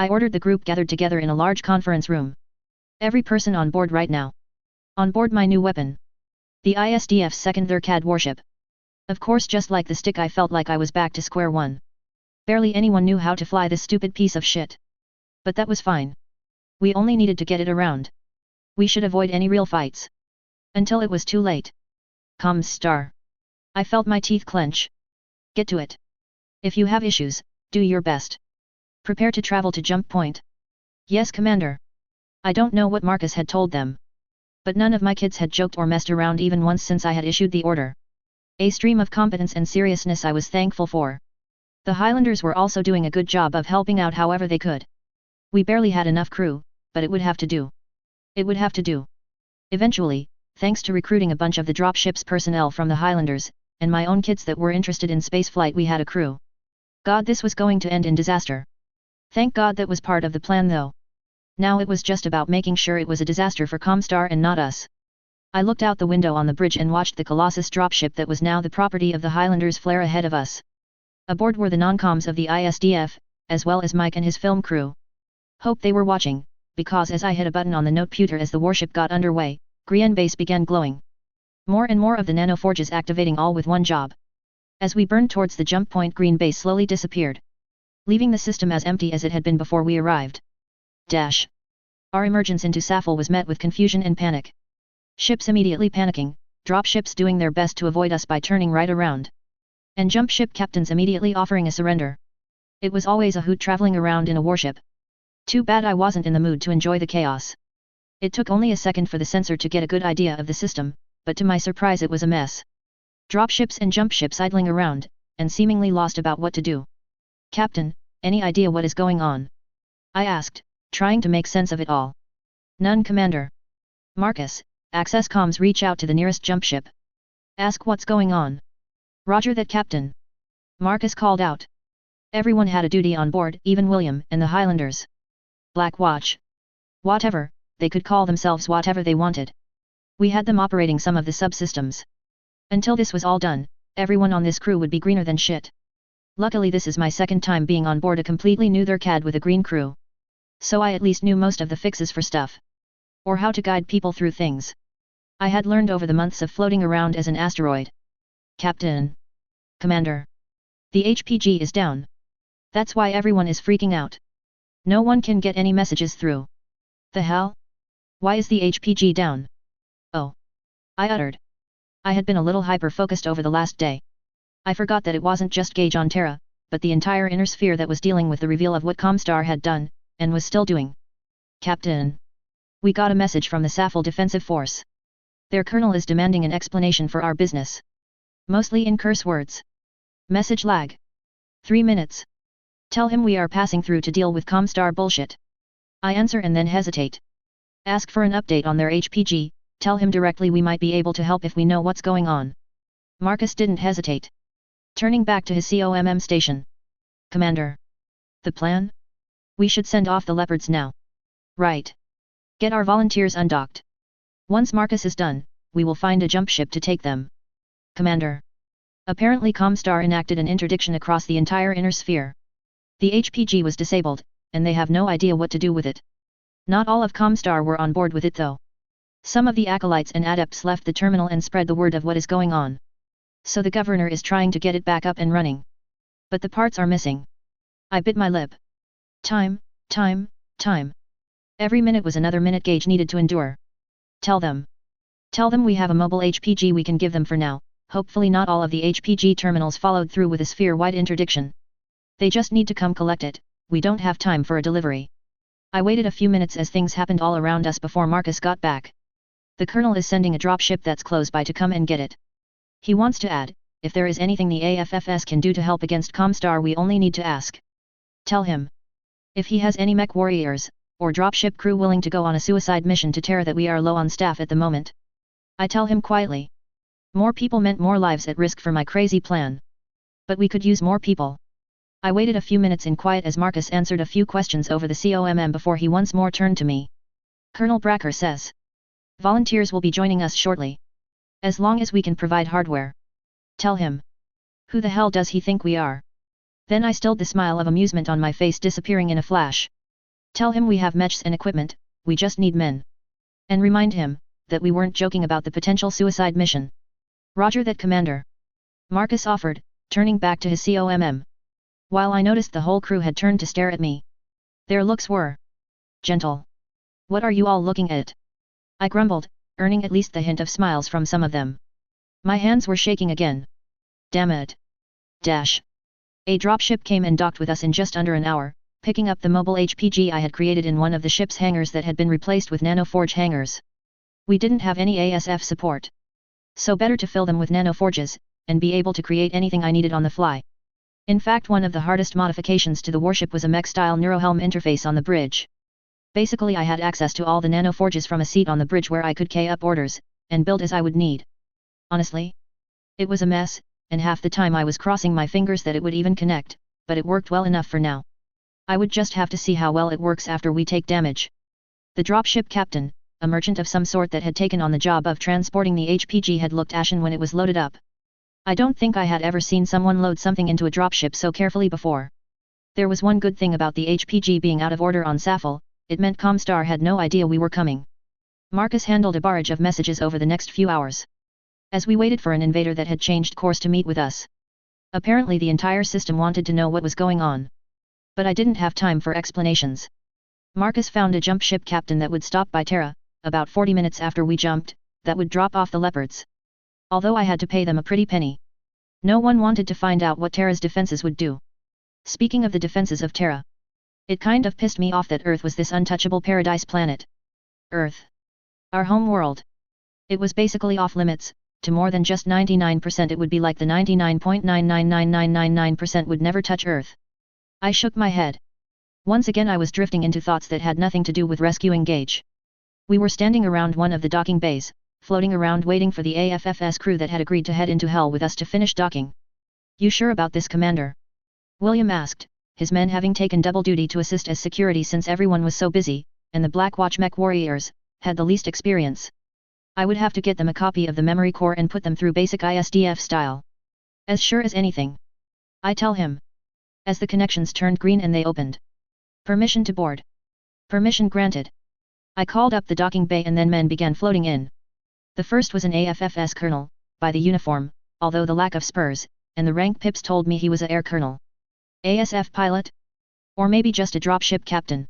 I ordered the group gathered together in a large conference room. Every person on board right now. On board my new weapon. The ISDF's second Thurcad warship. Of course, just like the stick, I felt like I was back to square one. Barely anyone knew how to fly this stupid piece of shit. But that was fine. We only needed to get it around. We should avoid any real fights. Until it was too late. Comstar. I felt my teeth clench. Get to it. If you have issues, do your best. Prepare to travel to jump point. Yes, Commander. I don't know what Marcus had told them. But none of my kids had joked or messed around even once since I had issued the order. A stream of competence and seriousness I was thankful for. The Highlanders were also doing a good job of helping out however they could. We barely had enough crew, but it would have to do. It would have to do. Eventually, thanks to recruiting a bunch of the dropship's personnel from the Highlanders, and my own kids that were interested in spaceflight, we had a crew. God, this was going to end in disaster. Thank God that was part of the plan though. Now it was just about making sure it was a disaster for Comstar and not us. I looked out the window on the bridge and watched the Colossus dropship that was now the property of the Highlanders flare ahead of us. Aboard were the non-coms of the ISDF, as well as Mike and his film crew. Hope they were watching, because as I hit a button on the note pewter as the warship got underway, Green base began glowing. More and more of the nanoforges activating, all with one job. As we burned towards the jump point, Green base slowly disappeared, leaving the system as empty as it had been before we arrived. Dash. Our emergence into Safel was met with confusion and panic. Ships immediately panicking, dropships doing their best to avoid us by turning right around. And jump ship captains immediately offering a surrender. It was always a hoot traveling around in a warship. Too bad I wasn't in the mood to enjoy the chaos. It took only a second for the sensor to get a good idea of the system, but to my surprise it was a mess. Dropships and jump ships idling around, and seemingly lost about what to do. Captain, any idea what is going on? I asked, trying to make sense of it all. None, Commander. Marcus, access comms, reach out to the nearest jump ship. Ask what's going on. Roger that, Captain. Marcus called out. Everyone had a duty on board, even William and the Highlanders. Black Watch. Whatever, they could call themselves whatever they wanted. We had them operating some of the subsystems. Until this was all done, everyone on this crew would be greener than shit. Luckily this is my second time being on board a completely new Thurcad with a green crew. So I at least knew most of the fixes for stuff. Or how to guide people through things. I had learned over the months of floating around as an asteroid. Captain. Commander. The HPG is down. That's why everyone is freaking out. No one can get any messages through. The hell? Why is the HPG down? Oh. I uttered. I had been a little hyper-focused over the last day. I forgot that it wasn't just Gage on Terra, but the entire inner sphere that was dealing with the reveal of what Comstar had done, and was still doing. Captain. We got a message from the Safel Defensive Force. Their colonel is demanding an explanation for our business. Mostly in curse words. Message lag. 3 minutes. Tell him we are passing through to deal with Comstar bullshit. I answer and then hesitate. Ask for an update on their HPG, tell him directly we might be able to help if we know what's going on. Marcus didn't hesitate. Turning back to his COMM station. Commander. The plan? We should send off the Leopards now. Right. Get our volunteers undocked. Once Marcus is done, we will find a jump ship to take them. Commander. Apparently Comstar enacted an interdiction across the entire inner sphere. The HPG was disabled, and they have no idea what to do with it. Not all of Comstar were on board with it though. Some of the acolytes and adepts left the terminal and spread the word of what is going on. So the governor is trying to get it back up and running. But the parts are missing. I bit my lip. Time. Every minute was another minute Gage needed to endure. Tell them we have a mobile HPG we can give them for now. Hopefully not all of the HPG terminals followed through with a sphere-wide interdiction. They just need to come collect it, we don't have time for a delivery. I waited a few minutes as things happened all around us before Marcus got back. The colonel is sending a dropship that's close by to come and get it. He wants to add, if there is anything the AFFS can do to help against Comstar we only need to ask. Tell him. If he has any mech warriors, or dropship crew willing to go on a suicide mission to Terra that we are low on staff at the moment. I tell him quietly. More people meant more lives at risk for my crazy plan. But we could use more people. I waited a few minutes in quiet as Marcus answered a few questions over the COMM before he once more turned to me. Colonel Bracker says. Volunteers will be joining us shortly. As long as we can provide hardware. Tell him. Who the hell does he think we are? Then I stilled the smile of amusement on my face disappearing in a flash. Tell him we have mechs and equipment, we just need men. And remind him, that we weren't joking about the potential suicide mission. Roger that, Commander. Marcus offered, turning back to his COMM. While I noticed the whole crew had turned to stare at me. Their looks were gentle. What are you all looking at? I grumbled, earning at least the hint of smiles from some of them. My hands were shaking again. Damn it. Dash. A dropship came and docked with us in just under an hour, picking up the mobile HPG I had created in one of the ship's hangars that had been replaced with nanoforge hangars. We didn't have any ASF support. So better to fill them with nanoforges, and be able to create anything I needed on the fly. In fact, one of the hardest modifications to the warship was a mech-style neurohelm interface on the bridge. Basically I had access to all the nanoforges from a seat on the bridge where I could key up orders, and build as I would need. Honestly, it was a mess, and half the time I was crossing my fingers that it would even connect, but it worked well enough for now. I would just have to see how well it works after we take damage. The dropship captain, a merchant of some sort that had taken on the job of transporting the HPG, had looked ashen when it was loaded up. I don't think I had ever seen someone load something into a dropship so carefully before. There was one good thing about the HPG being out of order on Safel, it meant Comstar had no idea we were coming. Marcus handled a barrage of messages over the next few hours. As we waited for an invader that had changed course to meet with us. Apparently the entire system wanted to know what was going on. But I didn't have time for explanations. Marcus found a jump ship captain that would stop by Terra, about 40 minutes after we jumped, that would drop off the leopards. Although I had to pay them a pretty penny. No one wanted to find out what Terra's defenses would do. Speaking of the defenses of Terra. It kind of pissed me off that Earth was this untouchable paradise planet. Earth. Our home world. It was basically off limits, to more than just 99%. It would be like the 99.999999% would never touch Earth. I shook my head. Once again I was drifting into thoughts that had nothing to do with rescuing Gage. We were standing around one of the docking bays, floating around waiting for the AFFS crew that had agreed to head into hell with us to finish docking. You sure about this, Commander? William asked, his men having taken double duty to assist as security since everyone was so busy, and the Blackwatch mech warriors had the least experience. I would have to get them a copy of the memory core and put them through basic ISDF style. As sure as anything. I tell him. As the connections turned green and they opened. Permission to board. Permission granted. I called up the docking bay and then men began floating in. The first was an AFFS colonel, by the uniform, although the lack of spurs, and the rank pips told me he was a air colonel. ASF pilot? Or maybe just a dropship captain.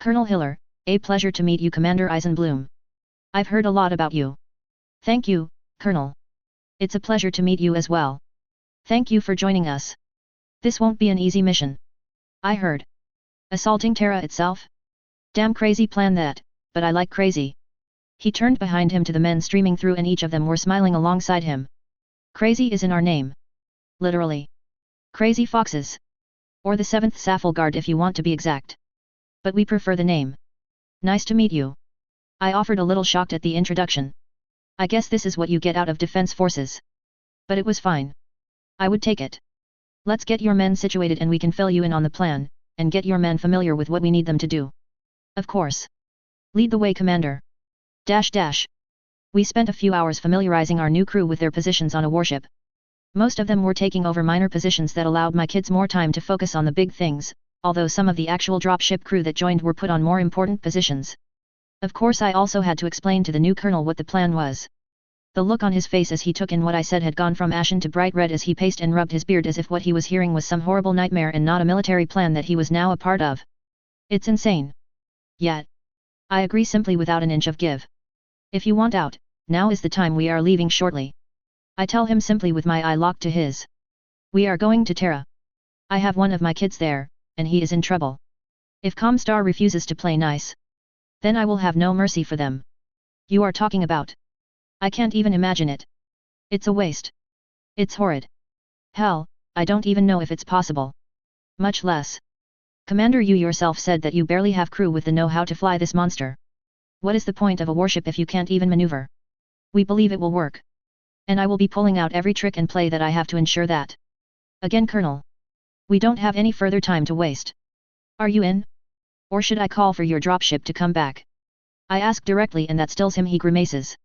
Colonel Hiller, a pleasure to meet you, Commander Eisenbloom. I've heard a lot about you. Thank you, Colonel. It's a pleasure to meet you as well. Thank you for joining us. This won't be an easy mission. I heard. Assaulting Terra itself? Damn crazy plan that, but I like crazy. He turned behind him to the men streaming through and each of them were smiling alongside him. Crazy is in our name. Literally. Crazy Foxes. Or the 7th Safel Guard if you want to be exact. But we prefer the name. Nice to meet you. I offered a little shocked at the introduction. I guess this is what you get out of defense forces. But it was fine. I would take it. Let's get your men situated and we can fill you in on the plan, and get your men familiar with what we need them to do. Of course. Lead the way, Commander. We spent a few hours familiarizing our new crew with their positions on a warship. Most of them were taking over minor positions that allowed my kids more time to focus on the big things, although some of the actual dropship crew that joined were put on more important positions. Of course I also had to explain to the new colonel what the plan was. The look on his face as he took in what I said had gone from ashen to bright red as he paced and rubbed his beard as if what he was hearing was some horrible nightmare and not a military plan that he was now a part of. It's insane. Yet. I agree simply without an inch of give. If you want out, now is the time. We are leaving shortly. I tell him simply with my eye locked to his. We are going to Terra. I have one of my kids there, and he is in trouble. If Comstar refuses to play nice, then I will have no mercy for them. You are talking about. I can't even imagine it. It's a waste. It's horrid. Hell, I don't even know if it's possible. Much less. Commander, you yourself said that you barely have crew with the know-how to fly this monster. What is the point of a warship if you can't even maneuver? We believe it will work. And I will be pulling out every trick and play that I have to ensure that. Again, Colonel. We don't have any further time to waste. Are you in? Or should I call for your dropship to come back? I ask directly and that stills him. He grimaces.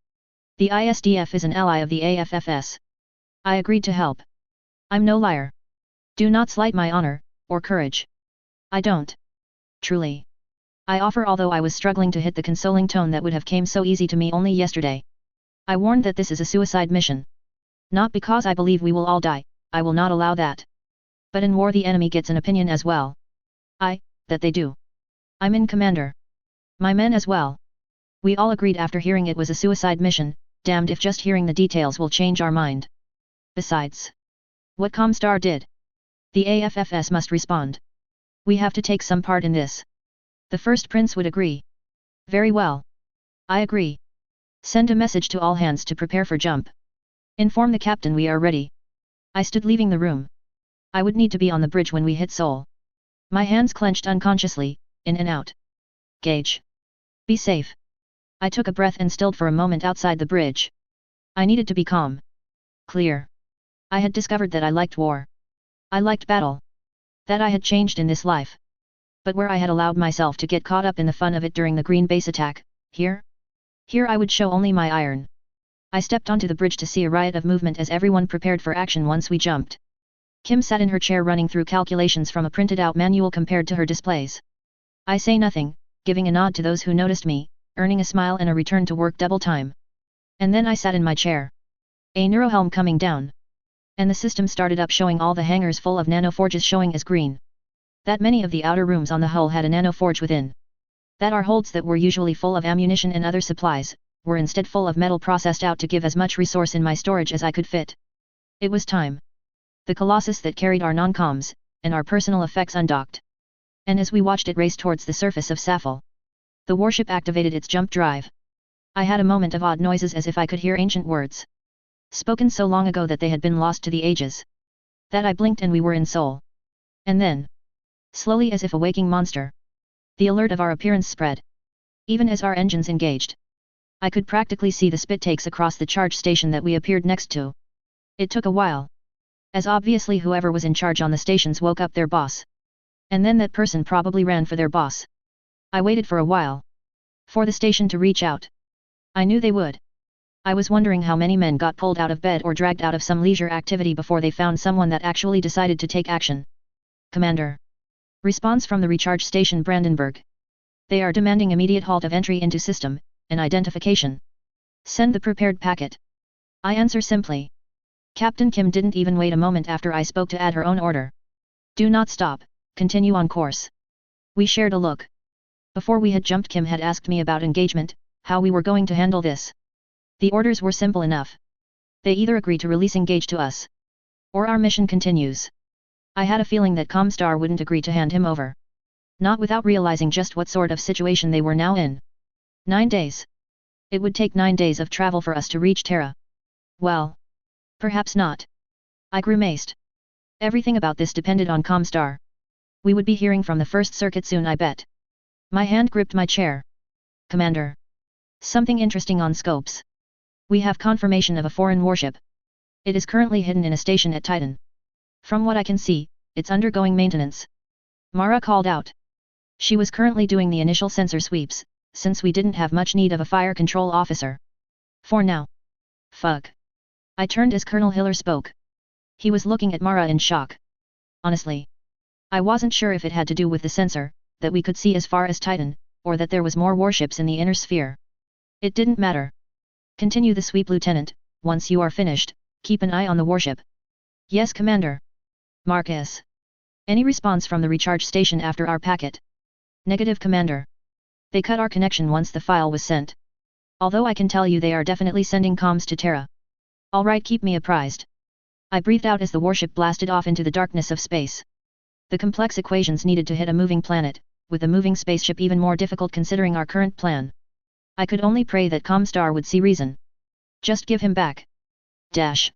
The ISDF is an ally of the AFFS. I agreed to help. I'm no liar. Do not slight my honor, or courage. I don't. Truly. I offer, although I was struggling to hit the consoling tone that would have came so easy to me only yesterday. I warned that this is a suicide mission. Not because I believe we will all die, I will not allow that. But in war the enemy gets an opinion as well. That they do. I'm in, Commander. My men as well. We all agreed after hearing it was a suicide mission, damned if just hearing the details will change our mind. Besides, what Comstar did, the AFFS must respond. We have to take some part in this. The first prince would agree. Very well. I agree. Send a message to all hands to prepare for jump. Inform the captain we are ready. I stood leaving the room. I would need to be on the bridge when we hit Seoul. My hands clenched unconsciously, in and out. Gage. Be safe. I took a breath and stilled for a moment outside the bridge. I needed to be calm. Clear. I had discovered that I liked war. I liked battle. That I had changed in this life. But where I had allowed myself to get caught up in the fun of it during the green base attack, here I would show only my iron. I stepped onto the bridge to see a riot of movement as everyone prepared for action once we jumped. Kim sat in her chair running through calculations from a printed-out manual compared to her displays. I say nothing, giving a nod to those who noticed me, earning a smile and a return to work double time. And then I sat in my chair. A neurohelm coming down. And the system started up showing all the hangars full of nanoforges showing as green. That many of the outer rooms on the hull had a nanoforge within. That our holds that were usually full of ammunition and other supplies, were instead full of metal processed out to give as much resource in my storage as I could fit. It was time. The Colossus that carried our non-coms, and our personal effects undocked. And as we watched it race towards the surface of Safel, the warship activated its jump drive. I had a moment of odd noises as if I could hear ancient words. Spoken so long ago that they had been lost to the ages. That I blinked and we were in Seoul. And then, slowly as if a waking monster, the alert of our appearance spread. Even as our engines engaged, I could practically see the spit takes across the charge station that we appeared next to. It took a while. As obviously whoever was in charge on the stations woke up their boss. And then that person probably ran for their boss. I waited for a while. For the station to reach out. I knew they would. I was wondering how many men got pulled out of bed or dragged out of some leisure activity before they found someone that actually decided to take action. Commander. Response from the recharge station Brandenburg. They are demanding immediate halt of entry into system, and identification. Send the prepared packet. I answer simply. Captain Kim didn't even wait a moment after I spoke to add her own order. Do not stop, continue on course. We shared a look. Before we had jumped, Kim had asked me about engagement, how we were going to handle this. The orders were simple enough. They either agree to release Engage to us, or our mission continues. I had a feeling that Comstar wouldn't agree to hand him over. Not without realizing just what sort of situation they were now in. 9 days. It would take 9 days of travel for us to reach Terra. Well, perhaps not. I grimaced. Everything about this depended on Comstar. We would be hearing from the first circuit soon, I bet. My hand gripped my chair. Commander. Something interesting on scopes. We have confirmation of a foreign warship. It is currently hidden in a station at Titan. From what I can see, it's undergoing maintenance. Mara called out. She was currently doing the initial sensor sweeps, since we didn't have much need of a fire control officer. For now. Fuck. I turned as Colonel Hiller spoke. He was looking at Mara in shock. Honestly, I wasn't sure if it had to do with the sensor, that we could see as far as Titan, or that there was more warships in the inner sphere. It didn't matter. Continue the sweep, Lieutenant. Once you are finished, keep an eye on the warship. Yes, Commander. Marcus. Any response from the recharge station after our packet? Negative, Commander. They cut our connection once the file was sent. Although I can tell you they are definitely sending comms to Terra. Alright, keep me apprised. I breathed out as the warship blasted off into the darkness of space. The complex equations needed to hit a moving planet, with a moving spaceship even more difficult considering our current plan. I could only pray that Comstar would see reason. Just give him back. Dash.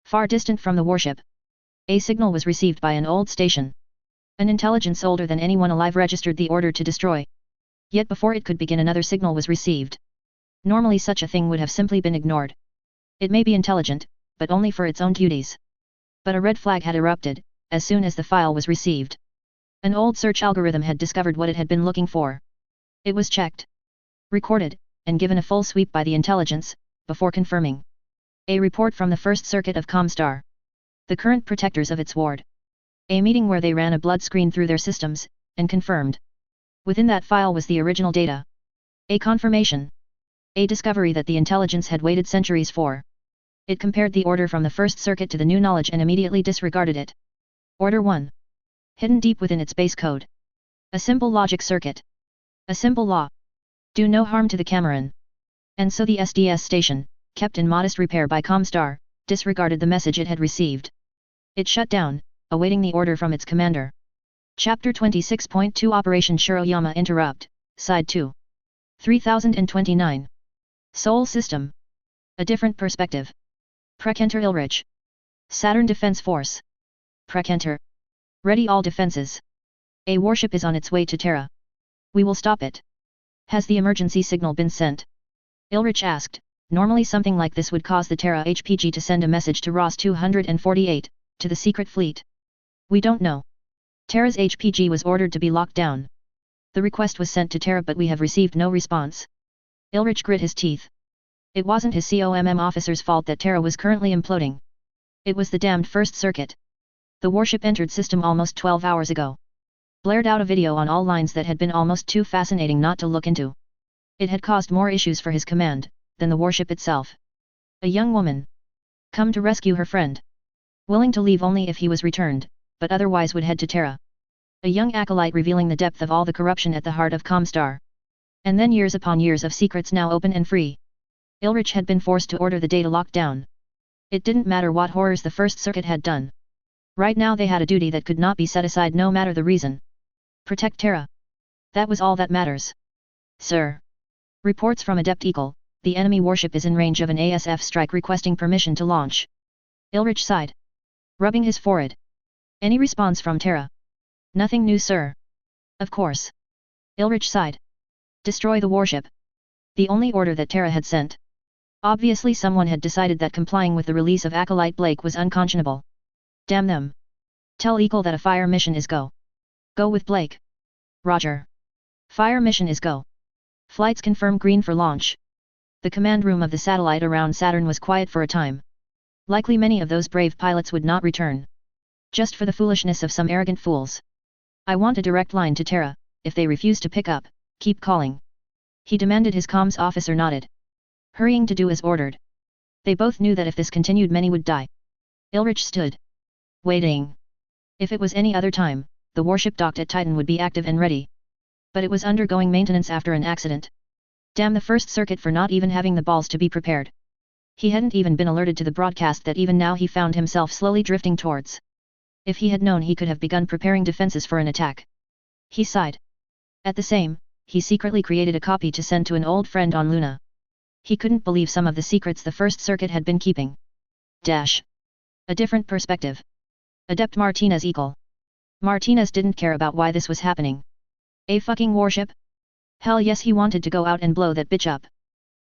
Far distant from the warship. A signal was received by an old station. An intelligence older than anyone alive registered the order to destroy. Yet before it could begin, another signal was received. Normally such a thing would have simply been ignored. It may be intelligent, but only for its own duties. But a red flag had erupted, as soon as the file was received. An old search algorithm had discovered what it had been looking for. It was checked, recorded, and given a full sweep by the intelligence, before confirming. A report from the first circuit of Comstar. The current protectors of its ward. A meeting where they ran a blood screen through their systems, and confirmed. Within that file was the original data. A confirmation. A discovery that the intelligence had waited centuries for. It compared the order from the first circuit to the new knowledge and immediately disregarded it. Order 1. Hidden deep within its base code. A simple logic circuit. A simple law. Do no harm to the Cameron. And so the SDS station, kept in modest repair by Comstar, disregarded the message it had received. It shut down, awaiting the order from its commander. Chapter 26.2 Operation Shiroyama Interrupt, Side 2. 3029. Sol System. A different perspective. Prekenter Ilrich. Saturn Defense Force. Prekenter. Ready all defenses. A warship is on its way to Terra. We will stop it. Has the emergency signal been sent? Ilrich asked. Normally something like this would cause the Terra HPG to send a message to Ross 248, to the secret fleet. We don't know. Terra's HPG was ordered to be locked down. The request was sent to Terra but we have received no response. Ilrich grit his teeth. It wasn't his COMM officer's fault that Terra was currently imploding. It was the damned first circuit. The warship entered system almost 12 hours ago. Blared out a video on all lines that had been almost too fascinating not to look into. It had caused more issues for his command, than the warship itself. A young woman. Come to rescue her friend. Willing to leave only if he was returned, but otherwise would head to Terra. A young acolyte revealing the depth of all the corruption at the heart of Comstar. And then years upon years of secrets now open and free. Ilrich had been forced to order the data lockdown. It didn't matter what horrors the first circuit had done. Right now they had a duty that could not be set aside no matter the reason. Protect Terra. That was all that matters. Sir. Reports from Adept Eagle, the enemy warship is in range of an ASF strike requesting permission to launch. Ilrich sighed. Rubbing his forehead. Any response from Terra? Nothing new, sir. Of course. Ilrich sighed. Destroy the warship. The only order that Terra had sent. Obviously someone had decided that complying with the release of Acolyte Blake was unconscionable. Damn them. Tell Eagle that a fire mission is go. Go with Blake. Roger. Fire mission is go. Flights confirm green for launch. The command room of the satellite around Saturn was quiet for a time. Likely many of those brave pilots would not return. Just for the foolishness of some arrogant fools. I want a direct line to Terra. If they refuse to pick up, keep calling. He demanded. His comms officer nodded. Hurrying to do as ordered. They both knew that if this continued many would die. Ilrich stood. Waiting. If it was any other time, the warship docked at Titan would be active and ready. But it was undergoing maintenance after an accident. Damn the first circuit for not even having the balls to be prepared. He hadn't even been alerted to the broadcast that even now he found himself slowly drifting towards. If he had known he could have begun preparing defenses for an attack. He sighed. At the same, he secretly created a copy to send to an old friend on Luna. He couldn't believe some of the secrets the first circuit had been keeping. Dash. A different perspective. Adept Martinez Eagle. Martinez didn't care about why this was happening. A fucking warship? Hell yes, he wanted to go out and blow that bitch up.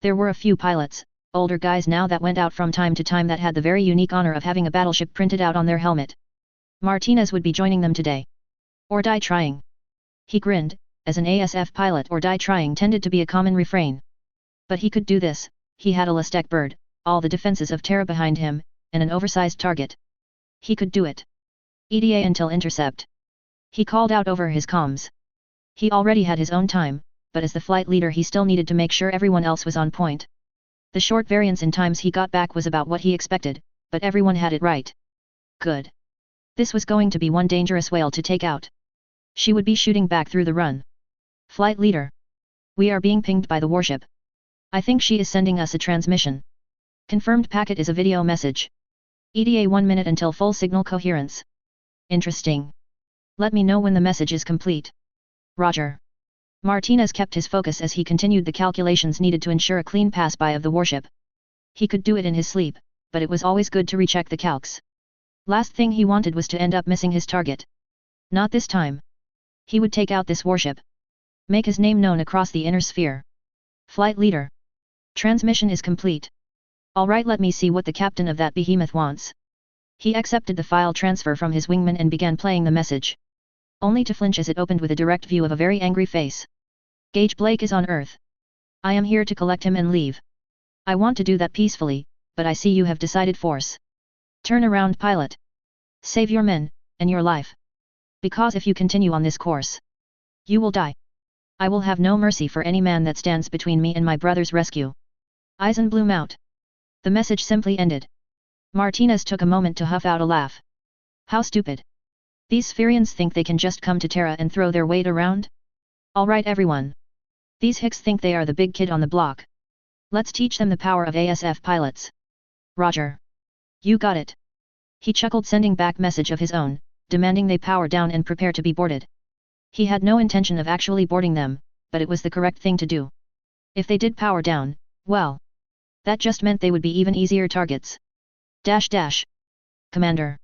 There were a few pilots, older guys now, that went out from time to time that had the very unique honor of having a battleship printed out on their helmet. Martinez would be joining them today. Or die trying. He grinned, as an ASF pilot, or die trying tended to be a common refrain. But he could do this. He had a Lastek bird, all the defenses of Terra behind him, and an oversized target. He could do it. EDA until intercept. He called out over his comms. He already had his own time, but as the flight leader he still needed to make sure everyone else was on point. The short variance in times he got back was about what he expected, but everyone had it right. Good. This was going to be one dangerous whale to take out. She would be shooting back through the run. Flight leader. We are being pinged by the warship. I think she is sending us a transmission. Confirmed packet is a video message. EDA 1 minute until full signal coherence. Interesting. Let me know when the message is complete. Roger. Martinez kept his focus as he continued the calculations needed to ensure a clean pass-by of the warship. He could do it in his sleep, but it was always good to recheck the calcs. Last thing he wanted was to end up missing his target. Not this time. He would take out this warship. Make his name known across the inner sphere. Flight leader. Transmission is complete. Alright, let me see what the captain of that behemoth wants. He accepted the file transfer from his wingman and began playing the message. Only to flinch as it opened with a direct view of a very angry face. Gage Blake is on Earth. I am here to collect him and leave. I want to do that peacefully, but I see you have decided force. Turn around, pilot. Save your men, and your life. Because if you continue on this course, you will die. I will have no mercy for any man that stands between me and my brother's rescue. Eisenblum out. The message simply ended. Martinez took a moment to huff out a laugh. How stupid. These Spherians think they can just come to Terra and throw their weight around? Alright everyone. These hicks think they are the big kid on the block. Let's teach them the power of ASF pilots. Roger. You got it. He chuckled, sending back message of his own, demanding they power down and prepare to be boarded. He had no intention of actually boarding them, but it was the correct thing to do. If they did power down, well, that just meant they would be even easier targets. Commander.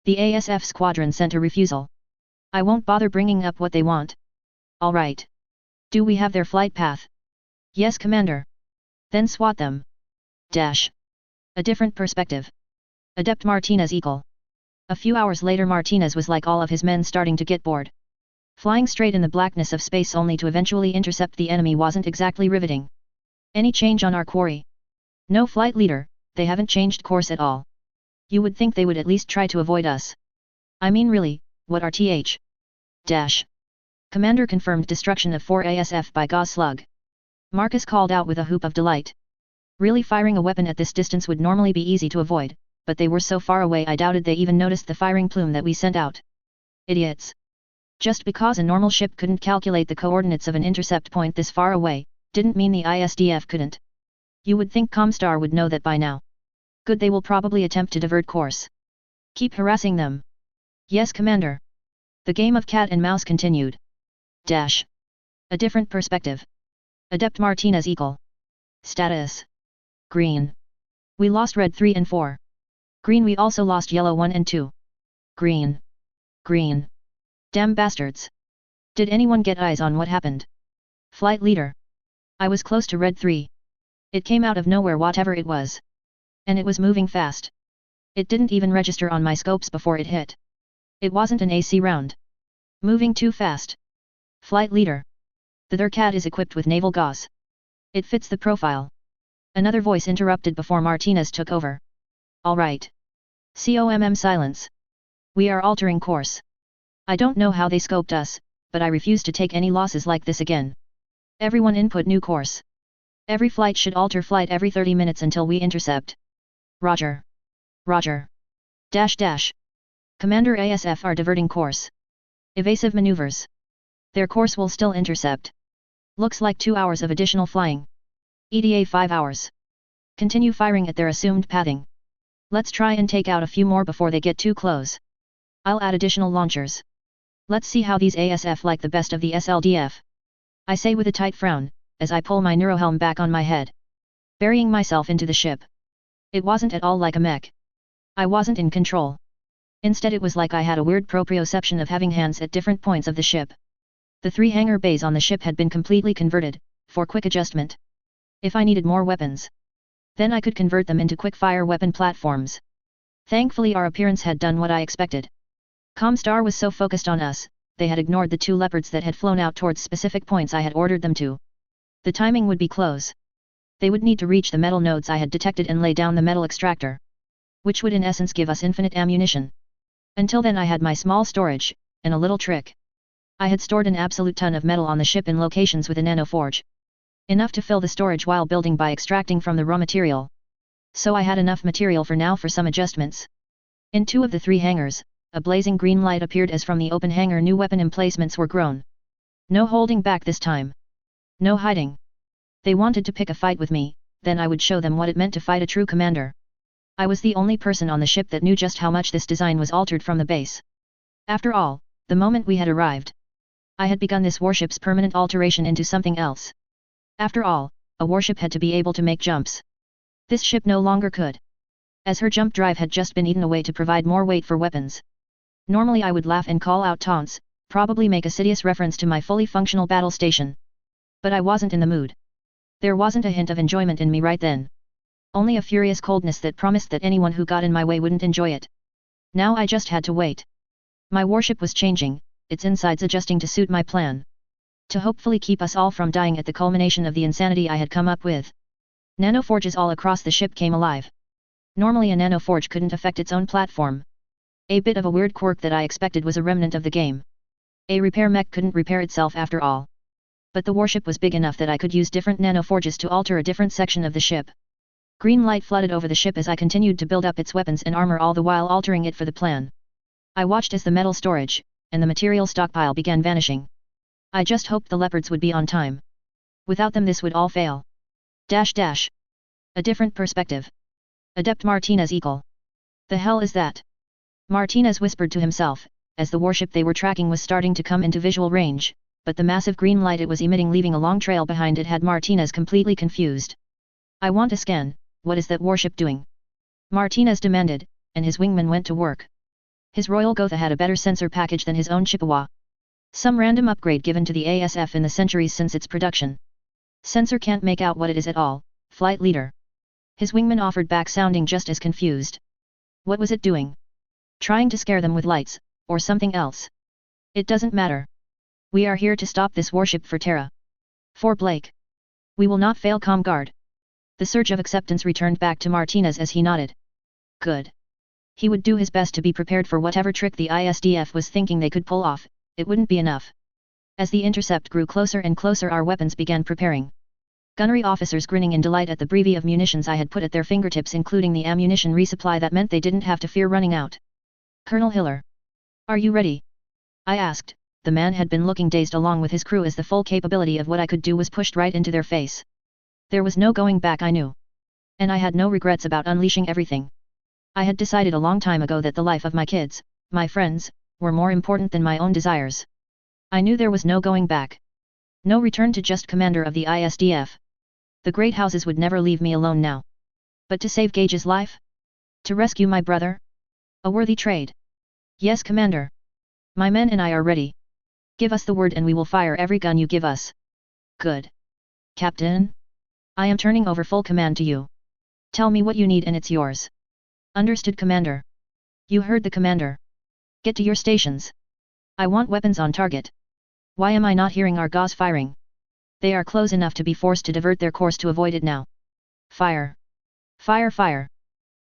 The ASF squadron sent a refusal. I won't bother bringing up what they want. Alright. Do we have their flight path? Yes, Commander. Then swat them. A different perspective. Adept Martinez equal. A few hours later, Martinez was like all of his men, starting to get bored. Flying straight in the blackness of space only to eventually intercept the enemy wasn't exactly riveting. Any change on our quarry? No, flight leader, they haven't changed course at all. You would think they would at least try to avoid us. I mean really, what are th? Commander confirmed destruction of 4 ASF by Gauss slug. Marcus called out with a whoop of delight. Really, firing a weapon at this distance would normally be easy to avoid, but they were so far away I doubted they even noticed the firing plume that we sent out. Idiots. Just because a normal ship couldn't calculate the coordinates of an intercept point this far away, didn't mean the ISDF couldn't. You would think Comstar would know that by now. Good, they will probably attempt to divert course. Keep harassing them. Yes, Commander. The game of cat and mouse continued. A different perspective. Adept Martinez equal. Status. Green. We lost red 3 and 4. Green, we also lost yellow 1 and 2. Green. Green. Damn bastards. Did anyone get eyes on what happened? Flight leader. I was close to red 3. It came out of nowhere, whatever it was. And it was moving fast. It didn't even register on my scopes before it hit. It wasn't an AC round. Moving too fast. Flight leader. The Durcat is equipped with naval gauze. It fits the profile. Another voice interrupted before Martinez took over. Alright. Silence. We are altering course. I don't know how they scoped us, but I refuse to take any losses like this again. Everyone input new course. Every flight should alter flight every 30 minutes until we intercept. Roger. Roger. Commander, ASF are diverting course. Evasive maneuvers. Their course will still intercept. Looks like 2 hours of additional flying. EDA 5 hours. Continue firing at their assumed pathing. Let's try and take out a few more before they get too close. I'll add additional launchers. Let's see how these ASF like the best of the SLDF. I say with a tight frown, as I pull my neurohelm back on my head. Burying myself into the ship. It wasn't at all like a mech. I wasn't in control. Instead, it was like I had a weird proprioception of having hands at different points of the ship. The 3 hangar bays on the ship had been completely converted, for quick adjustment. If I needed more weapons, then I could convert them into quick-fire weapon platforms. Thankfully, our appearance had done what I expected. Comstar was so focused on us, they had ignored the 2 leopards that had flown out towards specific points I had ordered them to. The timing would be close. They would need to reach the metal nodes I had detected and lay down the metal extractor, which would in essence give us infinite ammunition. Until then I had my small storage, and a little trick. I had stored an absolute ton of metal on the ship in locations with a nanoforge. Enough to fill the storage while building by extracting from the raw material. So I had enough material for now for some adjustments. In 2 of the 3 hangars, a blazing green light appeared as from the open hangar new weapon emplacements were grown. No holding back this time. No hiding. They wanted to pick a fight with me, then I would show them what it meant to fight a true commander. I was the only person on the ship that knew just how much this design was altered from the base. After all, the moment we had arrived, I had begun this warship's permanent alteration into something else. After all, a warship had to be able to make jumps. This ship no longer could, as her jump drive had just been eaten away to provide more weight for weapons. Normally I would laugh and call out taunts, probably make a sidious reference to my fully functional battle station. But I wasn't in the mood. There wasn't a hint of enjoyment in me right then. Only a furious coldness that promised that anyone who got in my way wouldn't enjoy it. Now I just had to wait. My warship was changing, its insides adjusting to suit my plan. To hopefully keep us all from dying at the culmination of the insanity I had come up with. Nanoforges all across the ship came alive. Normally a nanoforge couldn't affect its own platform. A bit of a weird quirk that I expected was a remnant of the game. A repair mech couldn't repair itself after all. But the warship was big enough that I could use different nanoforges to alter a different section of the ship. Green light flooded over the ship as I continued to build up its weapons and armor, all the while altering it for the plan. I watched as the metal storage and the material stockpile began vanishing. I just hoped the leopards would be on time. Without them this would all fail. A different perspective. Adept Martinez equal. The hell is that? Martinez whispered to himself, as the warship they were tracking was starting to come into visual range, but the massive green light it was emitting leaving a long trail behind it had Martinez completely confused. I want to scan, what is that warship doing? Martinez demanded, and his wingman went to work. His Royal Gotha had a better sensor package than his own Chippewa. Some random upgrade given to the ASF in the centuries since its production. Sensor can't make out what it is at all, flight leader. His wingman offered back, sounding just as confused. What was it doing? Trying to scare them with lights, or something else? It doesn't matter. We are here to stop this warship for Terra. For Blake. We will not fail, Comguard. The surge of acceptance returned back to Martinez as he nodded. Good. He would do his best to be prepared for whatever trick the ISDF was thinking they could pull off. It wouldn't be enough. As the intercept grew closer and closer, our weapons began preparing. Gunnery officers grinning in delight at the brevet of munitions I had put at their fingertips, including the ammunition resupply that meant they didn't have to fear running out. Colonel Hiller. Are you ready? I asked. The man had been looking dazed along with his crew as the full capability of what I could do was pushed right into their face. There was no going back, I knew. And I had no regrets about unleashing everything. I had decided a long time ago that the life of my kids, my friends, were more important than my own desires. I knew there was no going back. No return to just commander of the ISDF. The great houses would never leave me alone now. But to save Gage's life? To rescue my brother? A worthy trade. Yes, Commander. My men and I are ready. Give us the word and we will fire every gun you give us. Good. Captain? I am turning over full command to you. Tell me what you need and it's yours. Understood, Commander. You heard the Commander. Get to your stations. I want weapons on target. Why am I not hearing our gauze firing? They are close enough to be forced to divert their course to avoid it now. Fire! Fire! Fire!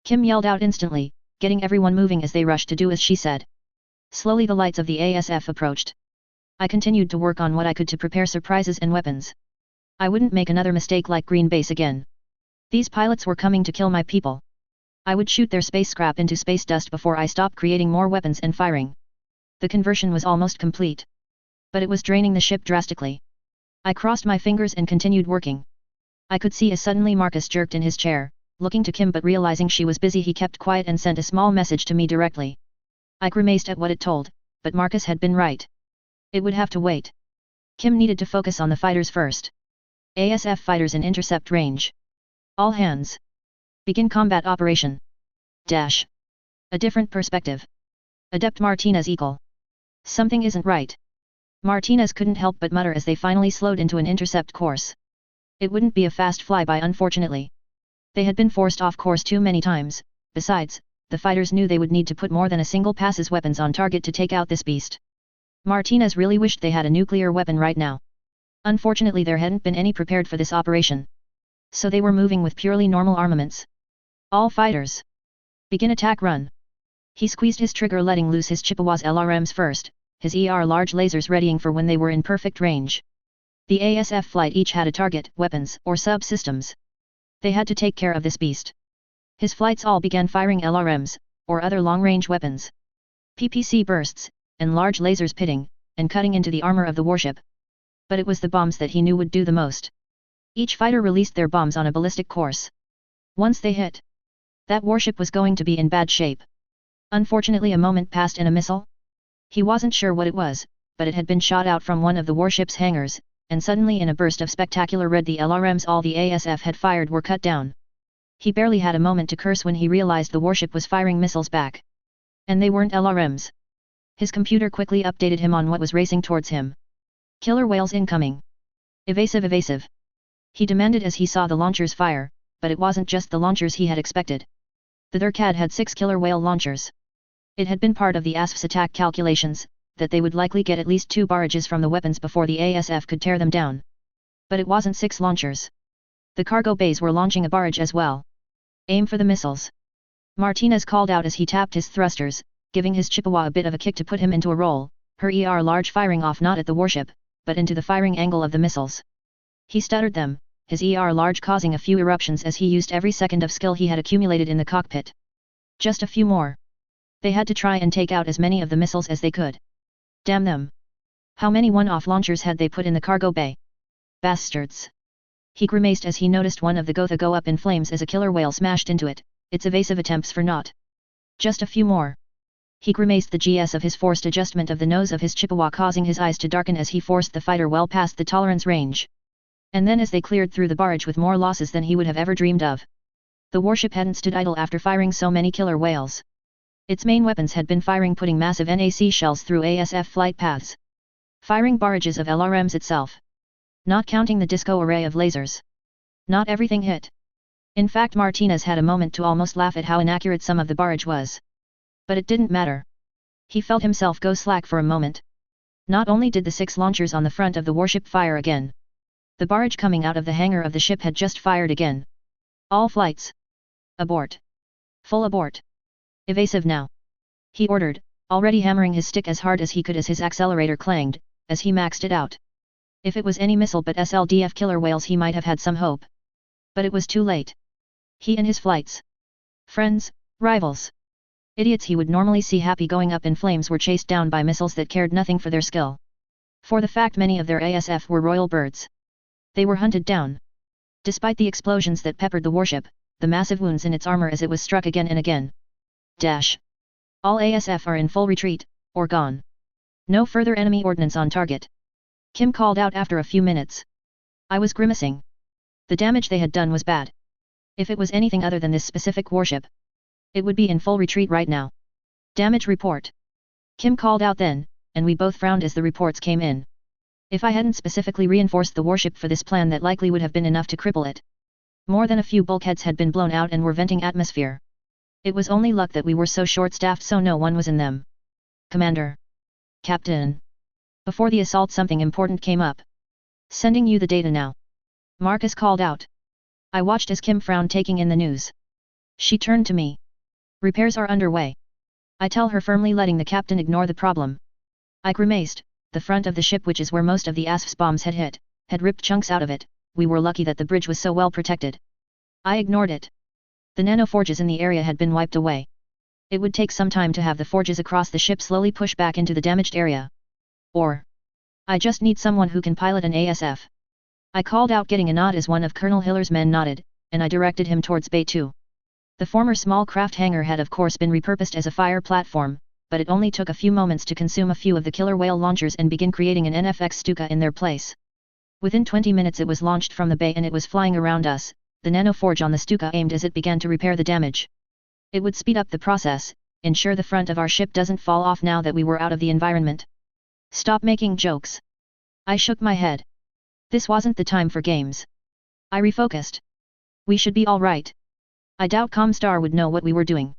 Kim yelled out instantly, getting everyone moving as they rushed to do as she said. Slowly the lights of the ASF approached. I continued to work on what I could to prepare surprises and weapons. I wouldn't make another mistake like Green Base again. These pilots were coming to kill my people. I would shoot their space scrap into space dust before I stopped creating more weapons and firing. The conversion was almost complete. But it was draining the ship drastically. I crossed my fingers and continued working. I could see as suddenly Marcus jerked in his chair, looking to Kim, but realizing she was busy he kept quiet and sent a small message to me directly. I grimaced at what it told, but Marcus had been right. It would have to wait. Kim needed to focus on the fighters first. ASF fighters in intercept range. All hands. Begin combat operation. Dash. A different perspective. Adept Martinez equal. Something isn't right. Martinez couldn't help but mutter as they finally slowed into an intercept course. It wouldn't be a fast flyby, unfortunately. They had been forced off course too many times. Besides, the fighters knew they would need to put more than a single pass's weapons on target to take out this beast. Martinez really wished they had a nuclear weapon right now. Unfortunately there hadn't been any prepared for this operation. So they were moving with purely normal armaments. All fighters. Begin attack run. He squeezed his trigger, letting loose his Chippewa's LRMs first, his large lasers readying for when they were in perfect range. The ASF flight each had a target, weapons, or subsystems. They had to take care of this beast. His flights all began firing LRMs, or other long-range weapons. PPC bursts, and large lasers pitting, and cutting into the armor of the warship. But it was the bombs that he knew would do the most. Each fighter released their bombs on a ballistic course. Once they hit, that warship was going to be in bad shape. Unfortunately a moment passed and a missile? He wasn't sure what it was, but it had been shot out from one of the warship's hangars, and suddenly in a burst of spectacular red the LRMs all the ASF had fired were cut down. He barely had a moment to curse when he realized the warship was firing missiles back. And they weren't LRMs. His computer quickly updated him on what was racing towards him. Killer whales incoming. Evasive, evasive. He demanded as he saw the launchers fire, but it wasn't just the launchers he had expected. The Durkad had 6 killer whale launchers. It had been part of the ASF's attack calculations, that they would likely get at least 2 barrages from the weapons before the ASF could tear them down. But it wasn't 6 launchers. The cargo bays were launching a barrage as well. Aim for the missiles. Martinez called out as he tapped his thrusters, giving his Chippewa a bit of a kick to put him into a roll, her large firing off not at the warship, but into the firing angle of the missiles. He stuttered them, his large causing a few eruptions as he used every second of skill he had accumulated in the cockpit. Just a few more. They had to try and take out as many of the missiles as they could. Damn them! How many one-off launchers had they put in the cargo bay? Bastards! He grimaced as he noticed one of the Gotha go up in flames as a killer whale smashed into it, its evasive attempts for naught. Just a few more. He grimaced the GS of his forced adjustment of the nose of his Chippewa causing his eyes to darken as he forced the fighter well past the tolerance range. And then as they cleared through the barrage with more losses than he would have ever dreamed of. The warship hadn't stood idle after firing so many killer whales. Its main weapons had been firing putting massive NAC shells through ASF flight paths. Firing barrages of LRMs itself. Not counting the disco array of lasers. Not everything hit. In fact, Martinez had a moment to almost laugh at how inaccurate some of the barrage was. But it didn't matter. He felt himself go slack for a moment. Not only did the 6 launchers on the front of the warship fire again. The barrage coming out of the hangar of the ship had just fired again. All flights. Abort. Full abort. Evasive now. He ordered, already hammering his stick as hard as he could as his accelerator clanged, as he maxed it out. If it was any missile but SLDF killer whales he might have had some hope. But it was too late. He and his flights. Friends, rivals. Idiots he would normally see happy going up in flames were chased down by missiles that cared nothing for their skill. For the fact many of their ASF were royal birds. They were hunted down. Despite the explosions that peppered the warship, the massive wounds in its armor as it was struck again and again. Dash. All ASF are in full retreat, or gone. No further enemy ordnance on target. Kim called out after a few minutes. I was grimacing. The damage they had done was bad. If it was anything other than this specific warship, it would be in full retreat right now. Damage report. Kim called out then, and we both frowned as the reports came in. If I hadn't specifically reinforced the warship for this plan, that likely would have been enough to cripple it. More than a few bulkheads had been blown out and were venting atmosphere. It was only luck that we were so short-staffed so no one was in them. Commander. Captain. Before the assault something important came up. Sending you the data now. Marcus called out. I watched as Kim frowned taking in the news. She turned to me. Repairs are underway. I tell her firmly, letting the captain ignore the problem. I grimaced. The front of the ship, which is where most of the ASF's bombs had hit, had ripped chunks out of it. We were lucky that the bridge was so well protected. I ignored it. The nanoforges in the area had been wiped away. It would take some time to have the forges across the ship slowly push back into the damaged area. Or, I just need someone who can pilot an ASF. I called out, getting a nod as one of Colonel Hiller's men nodded, and I directed him towards Bay 2. The former small craft hangar had of course been repurposed as a fire platform, but it only took a few moments to consume a few of the killer whale launchers and begin creating an NFX Stuka in their place. Within 20 minutes it was launched from the bay and it was flying around us, the nanoforge on the Stuka aimed as it began to repair the damage. It would speed up the process, ensure the front of our ship doesn't fall off now that we were out of the environment. Stop making jokes. I shook my head. This wasn't the time for games. I refocused. We should be all right. I doubt Comstar would know what we were doing.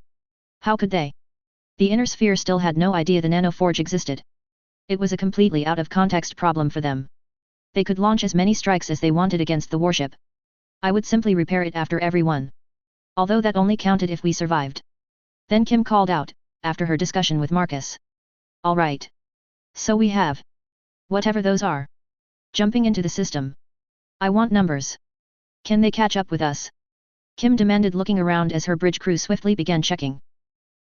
How could they? The inner sphere still had no idea the nanoforge existed. It was a completely out of context problem for them. They could launch as many strikes as they wanted against the warship. I would simply repair it after every one. Although that only counted if we survived. Then Kim called out, after her discussion with Marcus. All right. So we have. Whatever those are. Jumping into the system. I want numbers. Can they catch up with us? Kim demanded, looking around as her bridge crew swiftly began checking.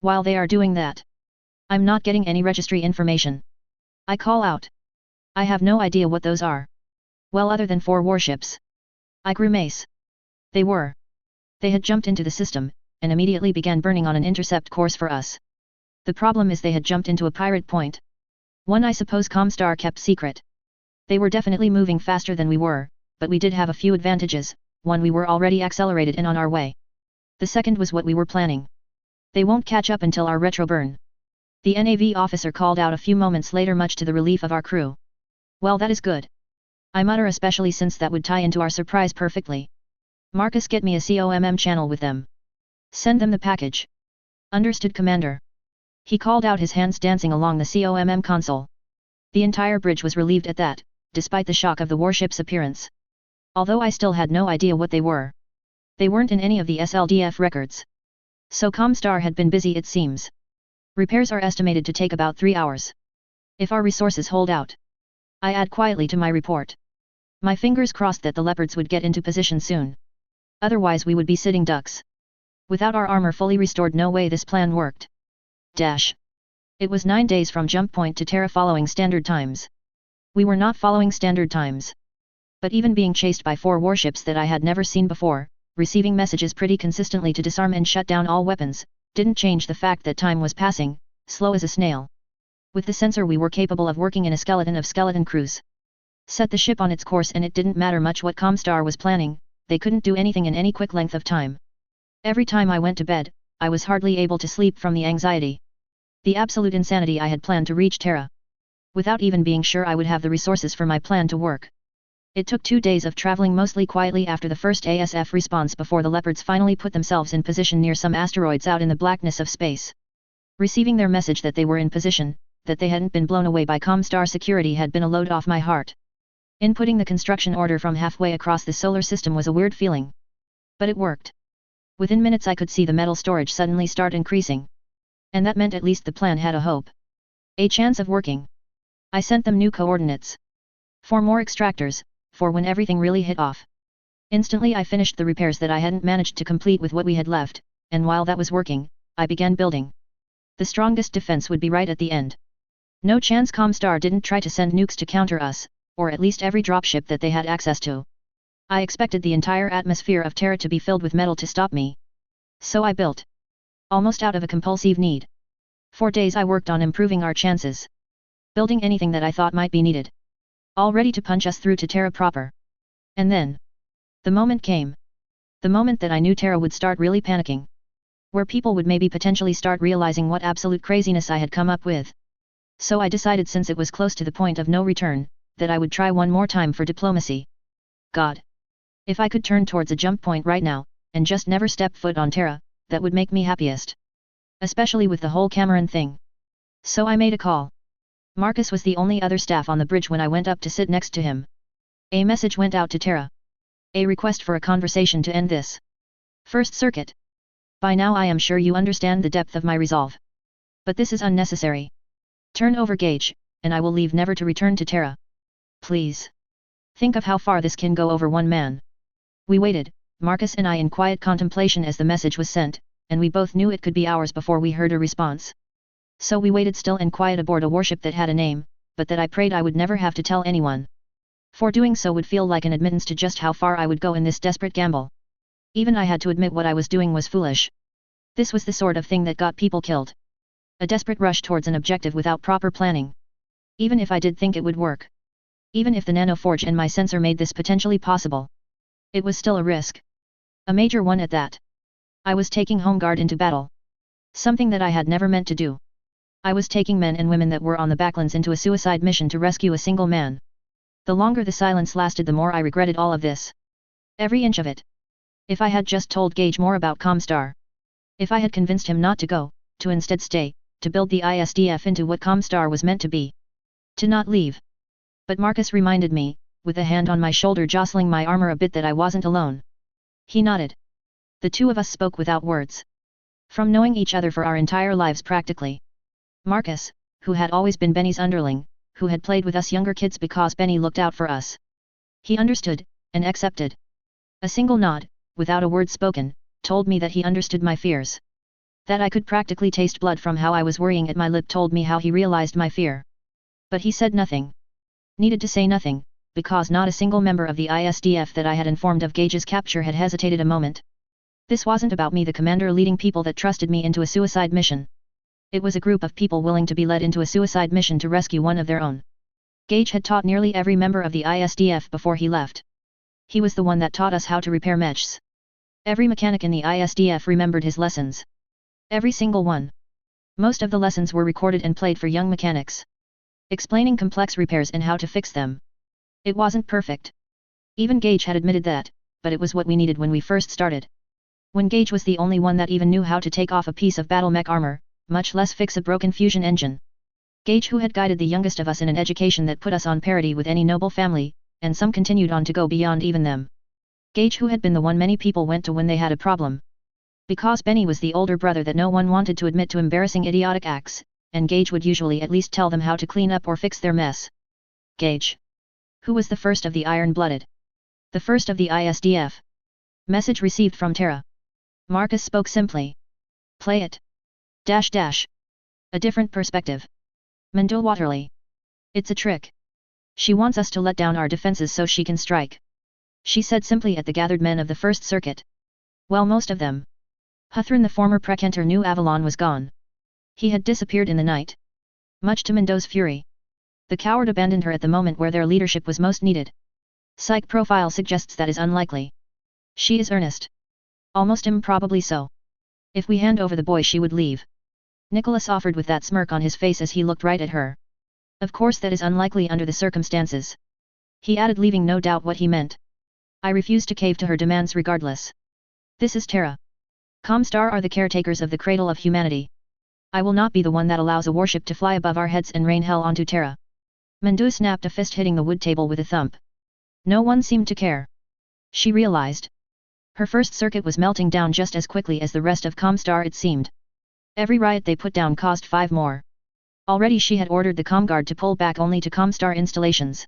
While they are doing that, I'm not getting any registry information. I call out. I have no idea what those are. Well, other than 4 warships. I grimace. They were. They had jumped into the system, and immediately began burning on an intercept course for us. The problem is they had jumped into a pirate point. One I suppose Comstar kept secret. They were definitely moving faster than we were, but we did have a few advantages. One, we were already accelerated and on our way. The second was what we were planning. They won't catch up until our retro burn. The NAV officer called out a few moments later, much to the relief of our crew. Well, that is good. I mutter, especially since that would tie into our surprise perfectly. Marcus, get me a COMM channel with them. Send them the package. Understood, Commander. He called out, his hands dancing along the COMM console. The entire bridge was relieved at that, despite the shock of the warship's appearance. Although I still had no idea what they were. They weren't in any of the SLDF records. So Comstar had been busy, it seems. Repairs are estimated to take about 3 hours. If our resources hold out. I add quietly to my report. My fingers crossed that the leopards would get into position soon. Otherwise we would be sitting ducks. Without our armor fully restored, no way this plan worked. Dash. It was 9 days from jump point to Terra following standard times. We were not following standard times. But even being chased by 4 warships that I had never seen before, receiving messages pretty consistently to disarm and shut down all weapons, didn't change the fact that time was passing, slow as a snail. With the sensor we were capable of working in a skeleton of skeleton crews. Set the ship on its course and it didn't matter much what Comstar was planning, they couldn't do anything in any quick length of time. Every time I went to bed, I was hardly able to sleep from the anxiety. The absolute insanity I had planned to reach Terra. Without even being sure I would have the resources for my plan to work. It took 2 days of traveling mostly quietly after the first ASF response before the leopards finally put themselves in position near some asteroids out in the blackness of space. Receiving their message that they were in position, that they hadn't been blown away by Comstar security had been a load off my heart. Inputting the construction order from halfway across the solar system was a weird feeling. But it worked. Within minutes I could see the metal storage suddenly start increasing. And that meant at least the plan had a hope. A chance of working. I sent them new coordinates. 4 more extractors, for when everything really hit off. Instantly I finished the repairs that I hadn't managed to complete with what we had left, and while that was working, I began building. The strongest defense would be right at the end. No chance Comstar didn't try to send nukes to counter us, or at least every dropship that they had access to. I expected the entire atmosphere of Terra to be filled with metal to stop me. So I built. Almost out of a compulsive need. 4 days I worked on improving our chances. Building anything that I thought might be needed. All ready to punch us through to Terra proper. And then. The moment came. The moment that I knew Terra would start really panicking. Where people would maybe potentially start realizing what absolute craziness I had come up with. So I decided, since it was close to the point of no return, that I would try one more time for diplomacy. God. If I could turn towards a jump point right now, and just never step foot on Terra, that would make me happiest. Especially with the whole Cameron thing. So I made a call. Marcus was the only other staff on the bridge when I went up to sit next to him. A message went out to Terra. A request for a conversation to end this first circuit. By now I am sure you understand the depth of my resolve. But this is unnecessary. Turn over Gage, and I will leave never to return to Terra. Please. Think of how far this can go over one man. We waited, Marcus and I, in quiet contemplation as the message was sent, and we both knew it could be hours before we heard a response. So we waited still and quiet aboard a warship that had a name, but that I prayed I would never have to tell anyone. For doing so would feel like an admittance to just how far I would go in this desperate gamble. Even I had to admit what I was doing was foolish. This was the sort of thing that got people killed. A desperate rush towards an objective without proper planning. Even if I did think it would work. Even if the nanoforge and my sensor made this potentially possible. It was still a risk. A major one at that. I was taking Home Guard into battle. Something that I had never meant to do. I was taking men and women that were on the backlands into a suicide mission to rescue a single man. The longer the silence lasted, the more I regretted all of this. Every inch of it. If I had just told Gage more about Comstar. If I had convinced him not to go, to instead stay, to build the ISDF into what Comstar was meant to be. To not leave. But Marcus reminded me, with a hand on my shoulder jostling my armor a bit, that I wasn't alone. He nodded. The two of us spoke without words. From knowing each other for our entire lives practically. Marcus, who had always been Benny's underling, who had played with us younger kids because Benny looked out for us. He understood, and accepted. A single nod, without a word spoken, told me that he understood my fears. That I could practically taste blood from how I was worrying at my lip told me how he realized my fear. But he said nothing. Needed to say nothing, because not a single member of the ISDF that I had informed of Gage's capture had hesitated a moment. This wasn't about me, the commander, leading people that trusted me into a suicide mission. It was a group of people willing to be led into a suicide mission to rescue one of their own. Gage had taught nearly every member of the ISDF before he left. He was the one that taught us how to repair mechs. Every mechanic in the ISDF remembered his lessons. Every single one. Most of the lessons were recorded and played for young mechanics. Explaining complex repairs and how to fix them. It wasn't perfect. Even Gage had admitted that, but it was what we needed when we first started. When Gage was the only one that even knew how to take off a piece of battle mech armor, much less fix a broken fusion engine. Gage, who had guided the youngest of us in an education that put us on parity with any noble family, and some continued on to go beyond even them. Gage, who had been the one many people went to when they had a problem. Because Benny was the older brother that no one wanted to admit to embarrassing idiotic acts, and Gage would usually at least tell them how to clean up or fix their mess. Gage. Who was the first of the iron-blooded? The first of the ISDF. Message received from Terra. Marcus spoke simply. Play it. Dash dash. A different perspective. Mendo Waterley. It's a trick. She wants us to let down our defenses so she can strike. She said simply at the gathered men of the First Circuit. Well, most of them. Huthrin, the former Precentor, knew Avalon was gone. He had disappeared in the night. Much to Mendo's fury. The coward abandoned her at the moment where their leadership was most needed. Psych profile suggests that is unlikely. She is earnest. Almost improbably so. If we hand over the boy, she would leave. Nicholas offered with that smirk on his face as he looked right at her. Of course that is unlikely under the circumstances. He added, leaving no doubt what he meant. I refuse to cave to her demands regardless. This is Terra. Comstar are the caretakers of the cradle of humanity. I will not be the one that allows a warship to fly above our heads and rain hell onto Terra. Mendu snapped a fist, hitting the wood table with a thump. No one seemed to care. She realized. Her first circuit was melting down just as quickly as the rest of Comstar, it seemed. Every riot they put down caused 5 more. Already she had ordered the Comguard to pull back only to Comstar installations.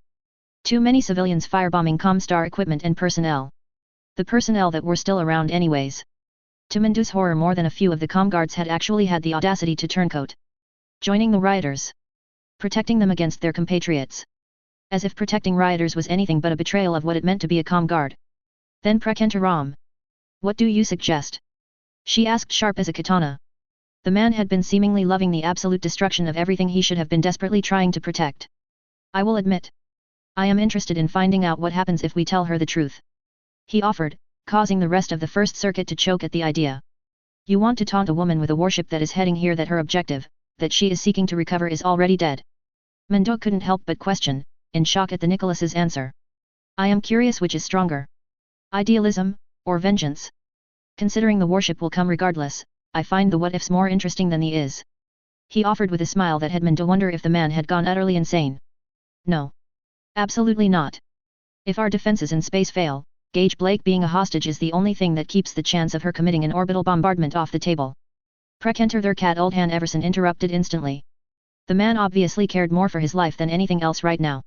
Too many civilians firebombing Comstar equipment and personnel. The personnel that were still around anyways. To Mendu's horror, more than a few of the Comguards had actually had the audacity to turncoat. Joining the rioters. Protecting them against their compatriots. As if protecting rioters was anything but a betrayal of what it meant to be a Comguard. Then Precentor Ram. What do you suggest? She asked, sharp as a katana. The man had been seemingly loving the absolute destruction of everything he should have been desperately trying to protect. I will admit. I am interested in finding out what happens if we tell her the truth. He offered, causing the rest of the First Circuit to choke at the idea. You want to taunt a woman with a warship that is heading here, that her objective, that she is seeking to recover, is already dead? Mendo couldn't help but question, in shock at the Nicholas's answer. I am curious which is stronger. Idealism, or vengeance? Considering the warship will come regardless, I find the what-ifs more interesting than the is. He offered with a smile that had Mendo wonder if the man had gone utterly insane. No. Absolutely not. If our defenses in space fail, Gage Blake being a hostage is the only thing that keeps the chance of her committing an orbital bombardment off the table. Precentor Thurkat Oldhan Everson interrupted instantly. The man obviously cared more for his life than anything else right now.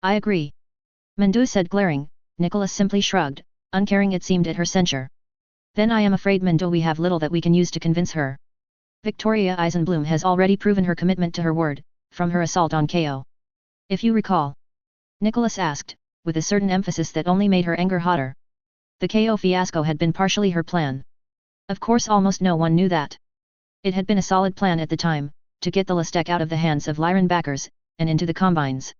I agree. Mendu said, glaring. Nicholas simply shrugged, uncaring it seemed at her censure. Then I am afraid, Mendu, we have little that we can use to convince her. Victoria Eisenbloom has already proven her commitment to her word, from her assault on KO. If you recall. Nicholas asked, with a certain emphasis that only made her anger hotter. The KO fiasco had been partially her plan. Of course almost no one knew that. It had been a solid plan at the time, to get the Lestec out of the hands of Lyran backers, and into the Combines.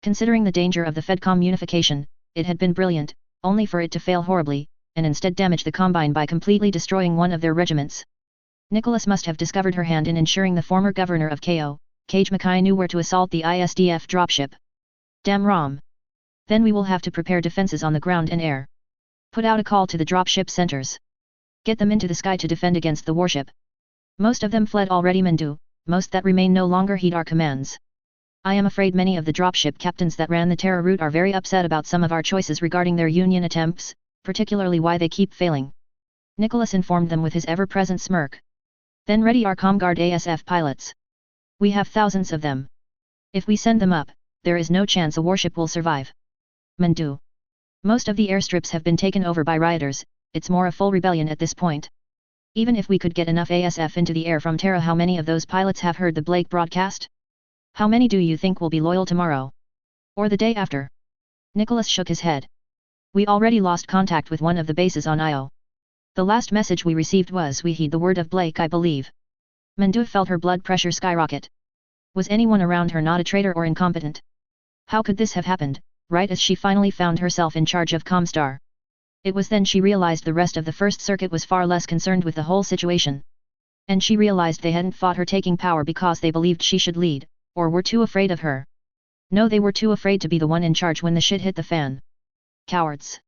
Considering the danger of the Fedcom unification, it had been brilliant, only for it to fail horribly, and instead damage the Combine by completely destroying one of their regiments. Nicholas must have discovered her hand in ensuring the former governor of KO, Cage Mackay, knew where to assault the ISDF dropship. Damn Rom. Then we will have to prepare defenses on the ground and air. Put out a call to the dropship centers. Get them into the sky to defend against the warship. Most of them fled already, Mendu, most that remain no longer heed our commands. I am afraid many of the dropship captains that ran the Terra route are very upset about some of our choices regarding their Union attempts, particularly why they keep failing. Nicholas informed them with his ever-present smirk. Then ready our Comguard ASF pilots. We have thousands of them. If we send them up, there is no chance a warship will survive. Mendu. Most of the airstrips have been taken over by rioters, it's more a full rebellion at this point. Even if we could get enough ASF into the air from Terra, how many of those pilots have heard the Blake broadcast? How many do you think will be loyal tomorrow? Or the day after? Nicholas shook his head. We already lost contact with one of the bases on Io. The last message we received was, we heed the word of Blake, I believe. Mendu felt her blood pressure skyrocket. Was anyone around her not a traitor or incompetent? How could this have happened, right as she finally found herself in charge of Comstar? It was then she realized the rest of the First Circuit was far less concerned with the whole situation. And she realized they hadn't fought her taking power because they believed she should lead, or were too afraid of her. No, they were too afraid to be the one in charge when the shit hit the fan. Cowards.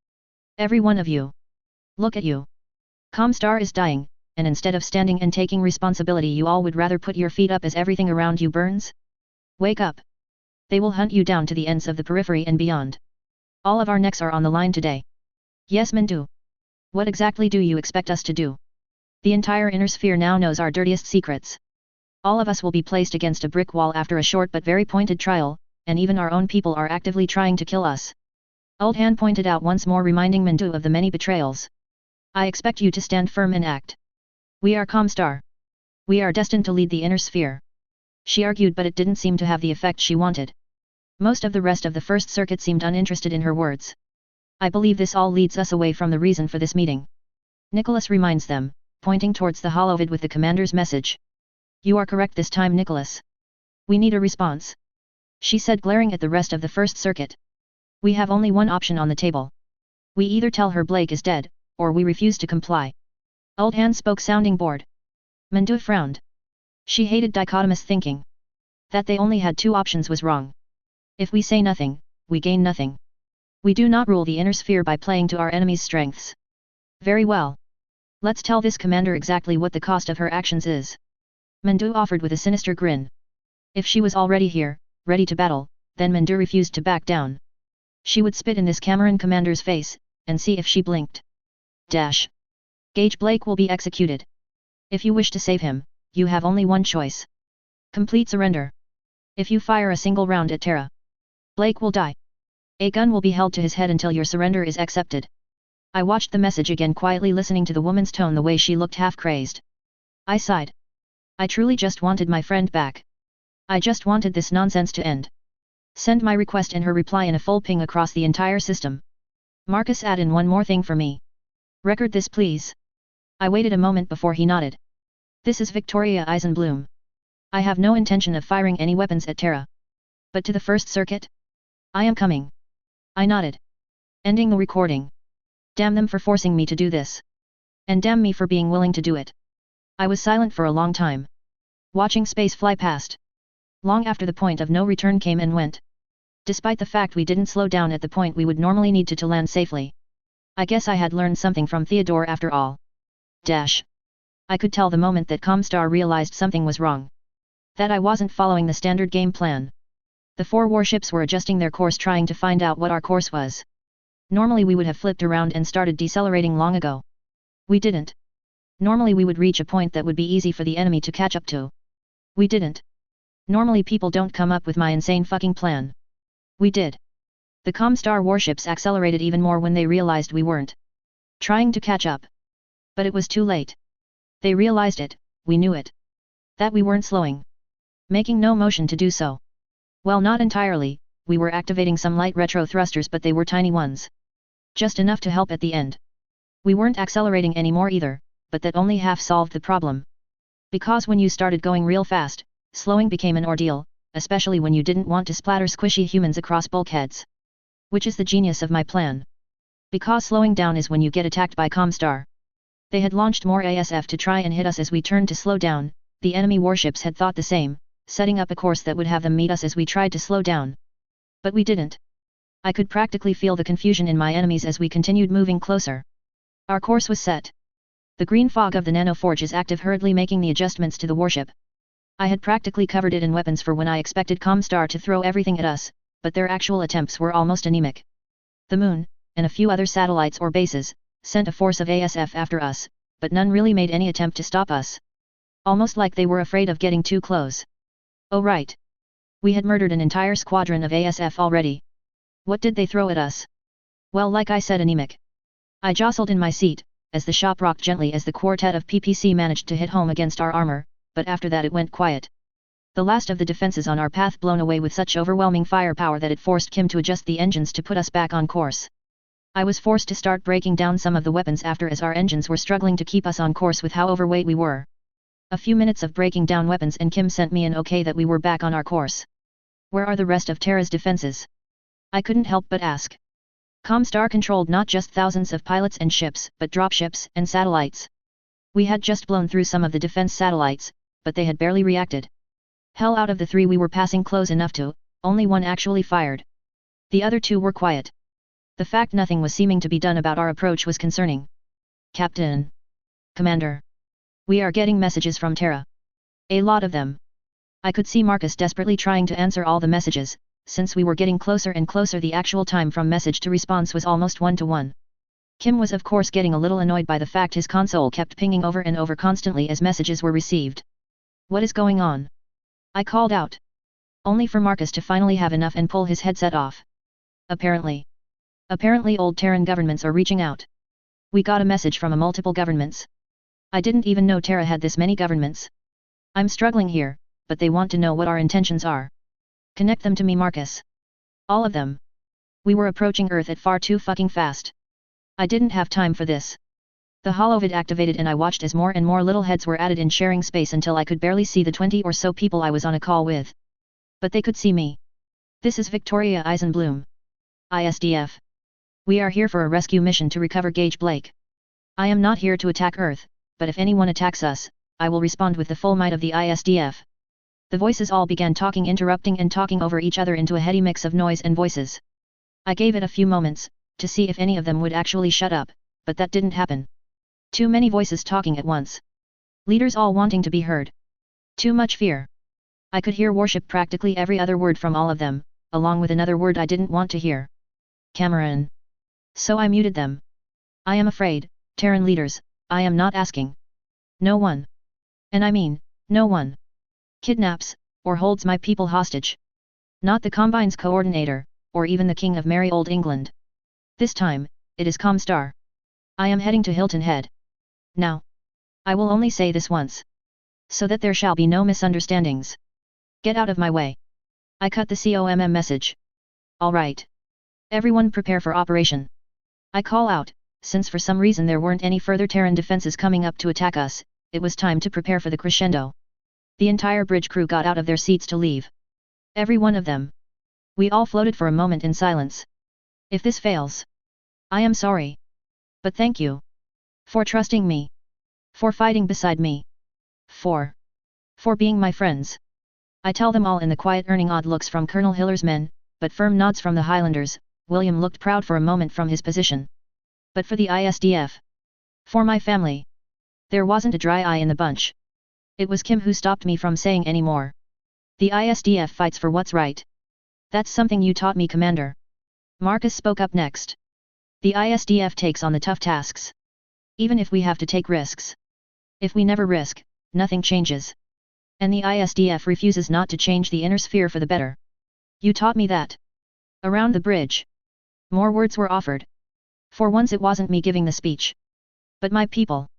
Every one of you. Look at you. Comstar is dying, and instead of standing and taking responsibility, you all would rather put your feet up as everything around you burns? Wake up. They will hunt you down to the ends of the periphery and beyond. All of our necks are on the line today. Yes, Mendu. What exactly do you expect us to do? The entire inner sphere now knows our dirtiest secrets. All of us will be placed against a brick wall after a short but very pointed trial, and even our own people are actively trying to kill us. Old Han pointed out once more, reminding Mandu of the many betrayals. I expect you to stand firm and act. We are Comstar. We are destined to lead the inner sphere. She argued, but it didn't seem to have the effect she wanted. Most of the rest of the first circuit seemed uninterested in her words. I believe this all leads us away from the reason for this meeting. Nicholas reminds them, pointing towards the holovid with the commander's message. You are correct this time, Nicholas. We need a response. She said, glaring at the rest of the first circuit. We have only one option on the table. We either tell her Blake is dead, or we refuse to comply. Old Han spoke, sounding bored. Mandu frowned. She hated dichotomous thinking. That they only had two options was wrong. If we say nothing, we gain nothing. We do not rule the inner sphere by playing to our enemy's strengths. Very well. Let's tell this commander exactly what the cost of her actions is. Mandu offered with a sinister grin. If she was already here, ready to battle, then Mandu refused to back down. She would spit in this Cameron commander's face, and see if she blinked. Dash. Gage Blake will be executed. If you wish to save him, you have only one choice. Complete surrender. If you fire a single round at Terra, Blake will die. A gun will be held to his head until your surrender is accepted. I watched the message again, quietly listening to the woman's tone, the way she looked half crazed. I sighed. I truly just wanted my friend back. I just wanted this nonsense to end. Send my request and her reply in a full ping across the entire system. Marcus, add in one more thing for me. Record this, please. I waited a moment before he nodded. This is Victoria Eisenbloom. I have no intention of firing any weapons at Terra. But to the first circuit? I am coming. I nodded. Ending the recording. Damn them for forcing me to do this. And damn me for being willing to do it. I was silent for a long time. Watching space fly past. Long after the point of no return came and went. Despite the fact we didn't slow down at the point we would normally need to land safely. I guess I had learned something from Theodore after all. Dash. I could tell the moment that Comstar realized something was wrong. That I wasn't following the standard game plan. The 4 warships were adjusting their course, trying to find out what our course was. Normally we would have flipped around and started decelerating long ago. We didn't. Normally we would reach a point that would be easy for the enemy to catch up to. We didn't. Normally people don't come up with my insane fucking plan. We did. The Comstar warships accelerated even more when they realized we weren't trying to catch up. But it was too late. They realized it, we knew it. That we weren't slowing. Making no motion to do so. Well, not entirely, we were activating some light retro thrusters, but they were tiny ones. Just enough to help at the end. We weren't accelerating anymore either, but that only half solved the problem. Because when you started going real fast, slowing became an ordeal, especially when you didn't want to splatter squishy humans across bulkheads. Which is the genius of my plan. Because slowing down is when you get attacked by Comstar. They had launched more ASF to try and hit us as we turned to slow down. The enemy warships had thought the same, setting up a course that would have them meet us as we tried to slow down. But we didn't. I could practically feel the confusion in my enemies as we continued moving closer. Our course was set. The green fog of the nanoforge is active, hurriedly making the adjustments to the warship. I had practically covered it in weapons for when I expected Comstar to throw everything at us, but their actual attempts were almost anemic. The moon, and a few other satellites or bases, sent a force of ASF after us, but none really made any attempt to stop us. Almost like they were afraid of getting too close. Oh right. We had murdered an entire squadron of ASF already. What did they throw at us? Well, like I said, anemic. I jostled in my seat, as the shop rocked gently as the quartet of PPC managed to hit home against our armor, but after that it went quiet. The last of the defenses on our path blown away with such overwhelming firepower that it forced Kim to adjust the engines to put us back on course. I was forced to start breaking down some of the weapons after, as our engines were struggling to keep us on course with how overweight we were. A few minutes of breaking down weapons and Kim sent me an okay that we were back on our course. Where are the rest of Terra's defenses? I couldn't help but ask. Comstar controlled not just thousands of pilots and ships, but dropships and satellites. We had just blown through some of the defense satellites, but they had barely reacted. Hell, out of the 3 we were passing close enough to, only 1 actually fired. The other 2 were quiet. The fact nothing was seeming to be done about our approach was concerning. Captain. Commander. We are getting messages from Terra. A lot of them. I could see Marcus desperately trying to answer all the messages. Since we were getting closer and closer, the actual time from message to response was almost 1-to-1. Kim was of course getting a little annoyed by the fact his console kept pinging over and over constantly as messages were received. What is going on? I called out. Only for Marcus to finally have enough and pull his headset off. Apparently old Terran governments are reaching out. We got a message from multiple governments. I didn't even know Terra had this many governments. I'm struggling here, but they want to know what our intentions are. Connect them to me, Marcus. All of them. We were approaching Earth at far too fucking fast. I didn't have time for this. The holovid activated and I watched as more and more little heads were added in sharing space until I could barely see the 20 or so people I was on a call with. But they could see me. This is Victoria Eisenbloom. ISDF. We are here for a rescue mission to recover Gage Blake. I am not here to attack Earth, but if anyone attacks us, I will respond with the full might of the ISDF. The voices all began talking, interrupting and talking over each other into a heady mix of noise and voices. I gave it a few moments, to see if any of them would actually shut up, but that didn't happen. Too many voices talking at once. Leaders all wanting to be heard. Too much fear. I could hear worship practically every other word from all of them, along with another word I didn't want to hear. Cameron. So I muted them. I am afraid, Terran leaders, I am not asking. No one. And I mean, no one. Kidnaps, or holds my people hostage. Not the Combine's coordinator, or even the King of Merry Old England. This time, it is Comstar. I am heading to Hilton Head. Now. I will only say this once. So that there shall be no misunderstandings. Get out of my way. I cut the COMM message. Alright. Everyone prepare for operation. I call out, since for some reason there weren't any further Terran defenses coming up to attack us, it was time to prepare for the crescendo. The entire bridge crew got out of their seats to leave. Every one of them. We all floated for a moment in silence. If this fails, I am sorry. But thank you. For trusting me. For fighting beside me. For being my friends. I tell them all in the quiet, earning odd looks from Colonel Hiller's men, but firm nods from the Highlanders. William looked proud for a moment from his position. But for the ISDF. For my family. There wasn't a dry eye in the bunch. It was Kim who stopped me from saying any more. The ISDF fights for what's right. That's something you taught me, Commander. Marcus spoke up next. The ISDF takes on the tough tasks. Even if we have to take risks. If we never risk, nothing changes. And the ISDF refuses not to change the inner sphere for the better. You taught me that. Around the bridge. More words were offered. For once it wasn't me giving the speech. But my people.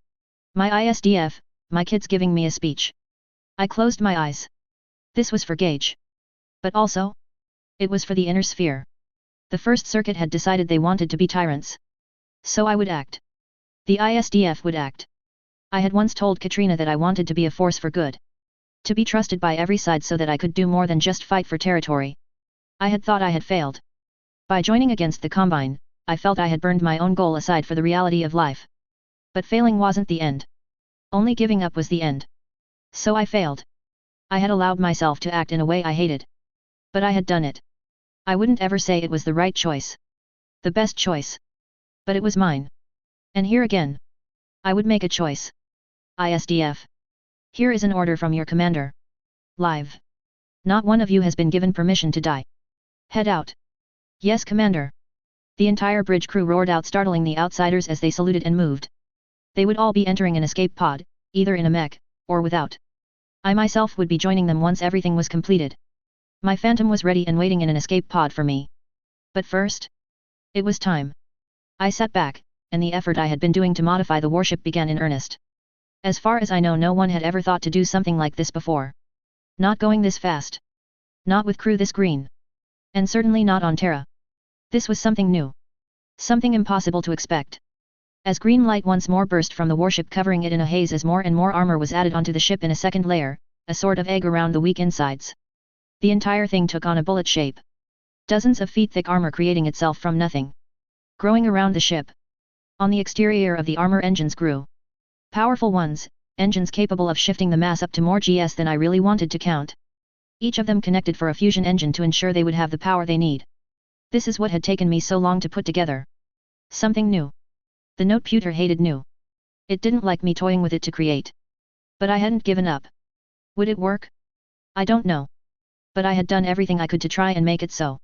My ISDF, my kids giving me a speech. I closed my eyes. This was for Gage. But also? It was for the inner sphere. The First Circuit had decided they wanted to be tyrants. So I would act. The ISDF would act. I had once told Katrina that I wanted to be a force for good. To be trusted by every side so that I could do more than just fight for territory. I had thought I had failed. By joining against the Combine, I felt I had burned my own goal aside for the reality of life. But failing wasn't the end. Only giving up was the end. So I failed. I had allowed myself to act in a way I hated. But I had done it. I wouldn't ever say it was the right choice. The best choice. But it was mine. And here again. I would make a choice. ISDF. Here is an order from your commander. Live. Not one of you has been given permission to die. Head out. Yes, Commander. The entire bridge crew roared out, startling the outsiders as they saluted and moved. They would all be entering an escape pod, either in a mech, or without. I myself would be joining them once everything was completed. My phantom was ready and waiting in an escape pod for me. But first, it was time. I sat back, and the effort I had been doing to modify the warship began in earnest. As far as I know, no one had ever thought to do something like this before. Not going this fast. Not with crew this green. And certainly not on Terra. This was something new. Something impossible to expect. As green light once more burst from the warship, covering it in a haze as more and more armor was added onto the ship in a second layer, a sort of egg around the weak insides. The entire thing took on a bullet shape. Dozens of feet thick armor creating itself from nothing. Growing around the ship. On the exterior of the armor, engines grew. Powerful ones, engines capable of shifting the mass up to more GS than I really wanted to count. Each of them connected for a fusion engine to ensure they would have the power they need. This is what had taken me so long to put together. Something new. The noteputer hated new. It didn't like me toying with it to create. But I hadn't given up. Would it work? I don't know. But I had done everything I could to try and make it so.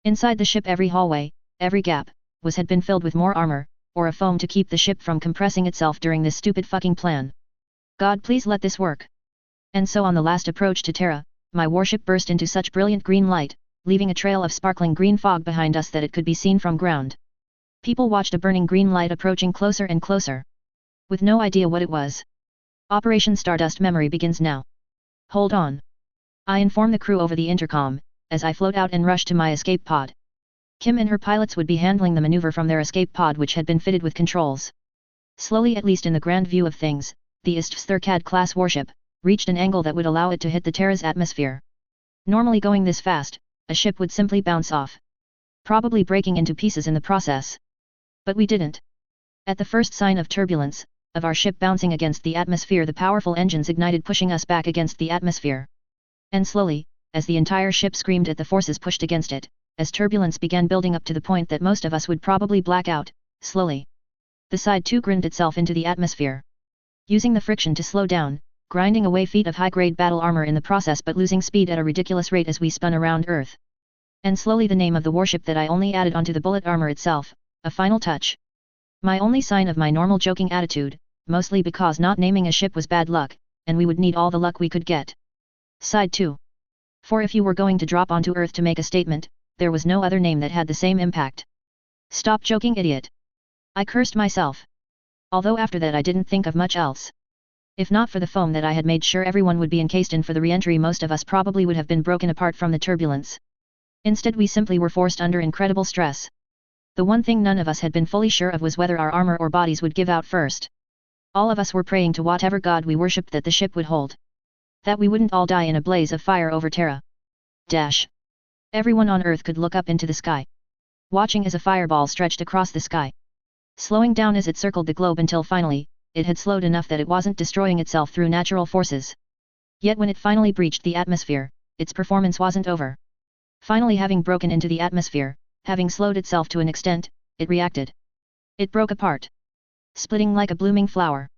Inside the ship, every hallway, every gap, had been filled with more armor, or a foam to keep the ship from compressing itself during this stupid fucking plan. God, please let this work. And so on the last approach to Terra, my warship burst into such brilliant green light, leaving a trail of sparkling green fog behind us that it could be seen from ground. People watched a burning green light approaching closer and closer. With no idea what it was. Operation Stardust memory begins now. Hold on. I inform the crew over the intercom, as I float out and rush to my escape pod. Kim and her pilots would be handling the maneuver from their escape pod, which had been fitted with controls. Slowly, at least in the grand view of things, the Istv-Thurkad class warship reached an angle that would allow it to hit the Terra's atmosphere. Normally, going this fast, a ship would simply bounce off, probably breaking into pieces in the process. But we didn't. At the first sign of turbulence, of our ship bouncing against the atmosphere, the powerful engines ignited, pushing us back against the atmosphere. And slowly, as the entire ship screamed at the forces pushed against it, as turbulence began building up to the point that most of us would probably black out, slowly. The side 2 grinned itself into the atmosphere. Using the friction to slow down, grinding away feet of high-grade battle armor in the process, but losing speed at a ridiculous rate as we spun around Earth. And slowly the name of the warship that I only added onto the bullet armor itself, a final touch. My only sign of my normal joking attitude, mostly because not naming a ship was bad luck, and we would need all the luck we could get. Side 2. For if you were going to drop onto Earth to make a statement, there was no other name that had the same impact. Stop joking, idiot. I cursed myself. Although after that I didn't think of much else. If not for the foam that I had made sure everyone would be encased in for the re-entry, most of us probably would have been broken apart from the turbulence. Instead, we simply were forced under incredible stress. The one thing none of us had been fully sure of was whether our armor or bodies would give out first. All of us were praying to whatever god we worshipped that the ship would hold. That we wouldn't all die in a blaze of fire over Terra. Everyone on Earth could look up into the sky, watching as a fireball stretched across the sky, slowing down as it circled the globe until finally, it had slowed enough that it wasn't destroying itself through natural forces. Yet when it finally breached the atmosphere, its performance wasn't over. Finally, having broken into the atmosphere, having slowed itself to an extent, it reacted. It broke apart, splitting like a blooming flower.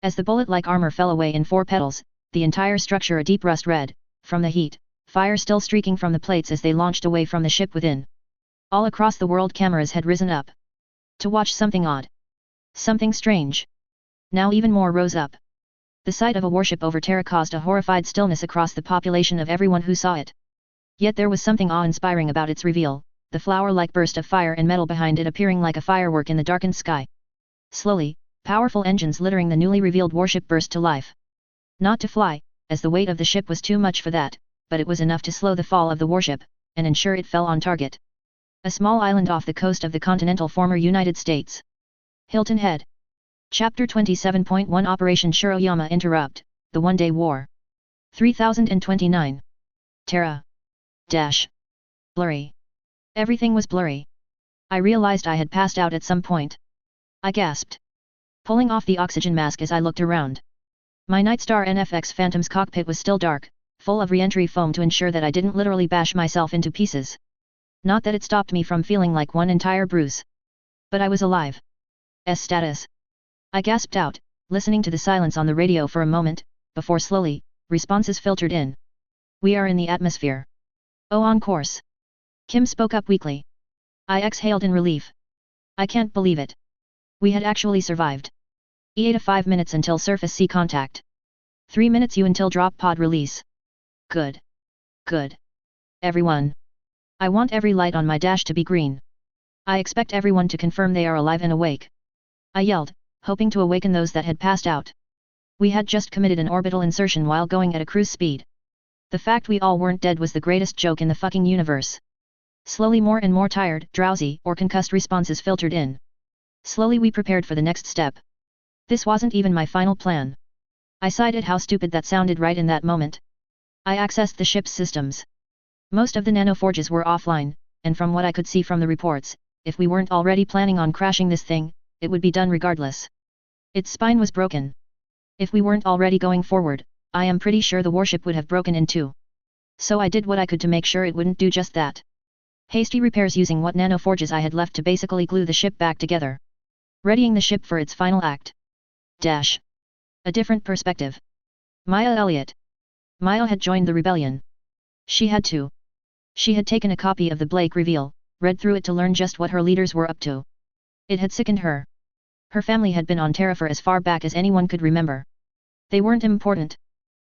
As the bullet-like armor fell away in 4 petals, the entire structure a deep rust red, from the heat, fire still streaking from the plates as they launched away from the ship within. All across the world, cameras had risen up to watch something odd. Something strange. Now even more rose up. The sight of a warship over Terra caused a horrified stillness across the population of everyone who saw it. Yet there was something awe-inspiring about its reveal, the flower-like burst of fire and metal behind it appearing like a firework in the darkened sky. Slowly, powerful engines littering the newly revealed warship burst to life. Not to fly, as the weight of the ship was too much for that, but it was enough to slow the fall of the warship, and ensure it fell on target. A small island off the coast of the continental former United States. Hilton Head. Chapter 27.1 Operation Shiroyama Interrupt, The One-Day War. 3029. Terra. Blurry. Everything was blurry. I realized I had passed out at some point. I gasped, pulling off the oxygen mask as I looked around. My Nightstar NFX Phantom's cockpit was still dark, full of re-entry foam to ensure that I didn't literally bash myself into pieces. Not that it stopped me from feeling like one entire bruise. But I was alive. Status. I gasped out, listening to the silence on the radio for a moment, before slowly, responses filtered in. We are in the atmosphere. Oh, on course. Kim spoke up weakly. I exhaled in relief. I can't believe it. We had actually survived. EA 5 minutes until surface sea contact. 3 minutes until drop pod release. Good. Good. Everyone. I want every light on my dash to be green. I expect everyone to confirm they are alive and awake. I yelled, hoping to awaken those that had passed out. We had just committed an orbital insertion while going at a cruise speed. The fact we all weren't dead was the greatest joke in the fucking universe. Slowly more and more tired, drowsy, or concussed responses filtered in. Slowly we prepared for the next step. This wasn't even my final plan. I sighed at how stupid that sounded right in that moment. I accessed the ship's systems. Most of the nanoforges were offline, and from what I could see from the reports, if we weren't already planning on crashing this thing, it would be done regardless. Its spine was broken. If we weren't already going forward, I am pretty sure the warship would have broken in two. So I did what I could to make sure it wouldn't do just that. Hasty repairs using what nanoforges I had left to basically glue the ship back together. Readying the ship for its final act. A different perspective. Maya Elliott. Maya had joined the rebellion. She had to. She had taken a copy of the Blake reveal, read through it to learn just what her leaders were up to. It had sickened her. Her family had been on Terra for as far back as anyone could remember. They weren't important.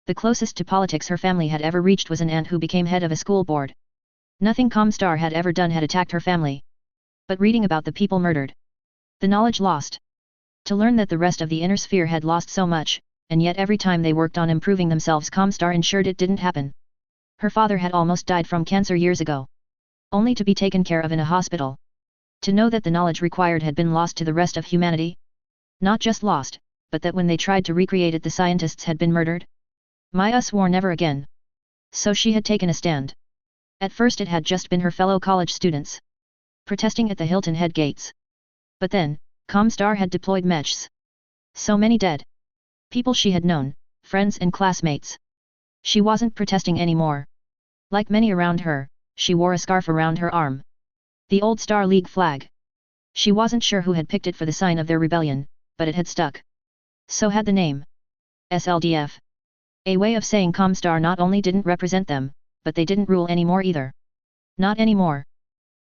The closest to politics her family had ever reached was an aunt who became head of a school board. Nothing Comstar had ever done had attacked her family. But reading about the people murdered, the knowledge lost, to learn that the rest of the inner sphere had lost so much, and yet every time they worked on improving themselves Comstar ensured it didn't happen. Her father had almost died from cancer years ago, only to be taken care of in a hospital. To know that the knowledge required had been lost to the rest of humanity? Not just lost, but that when they tried to recreate it the scientists had been murdered? Maya swore never again. So she had taken a stand. At first it had just been her fellow college students, protesting at the Hilton Head gates. But then, Comstar had deployed mechs. So many dead people she had known, friends and classmates. She wasn't protesting anymore. Like many around her, she wore a scarf around her arm. The old Star League flag. She wasn't sure who had picked it for the sign of their rebellion, but it had stuck. So had the name. SLDF. A way of saying Comstar not only didn't represent them, but they didn't rule anymore either. Not anymore.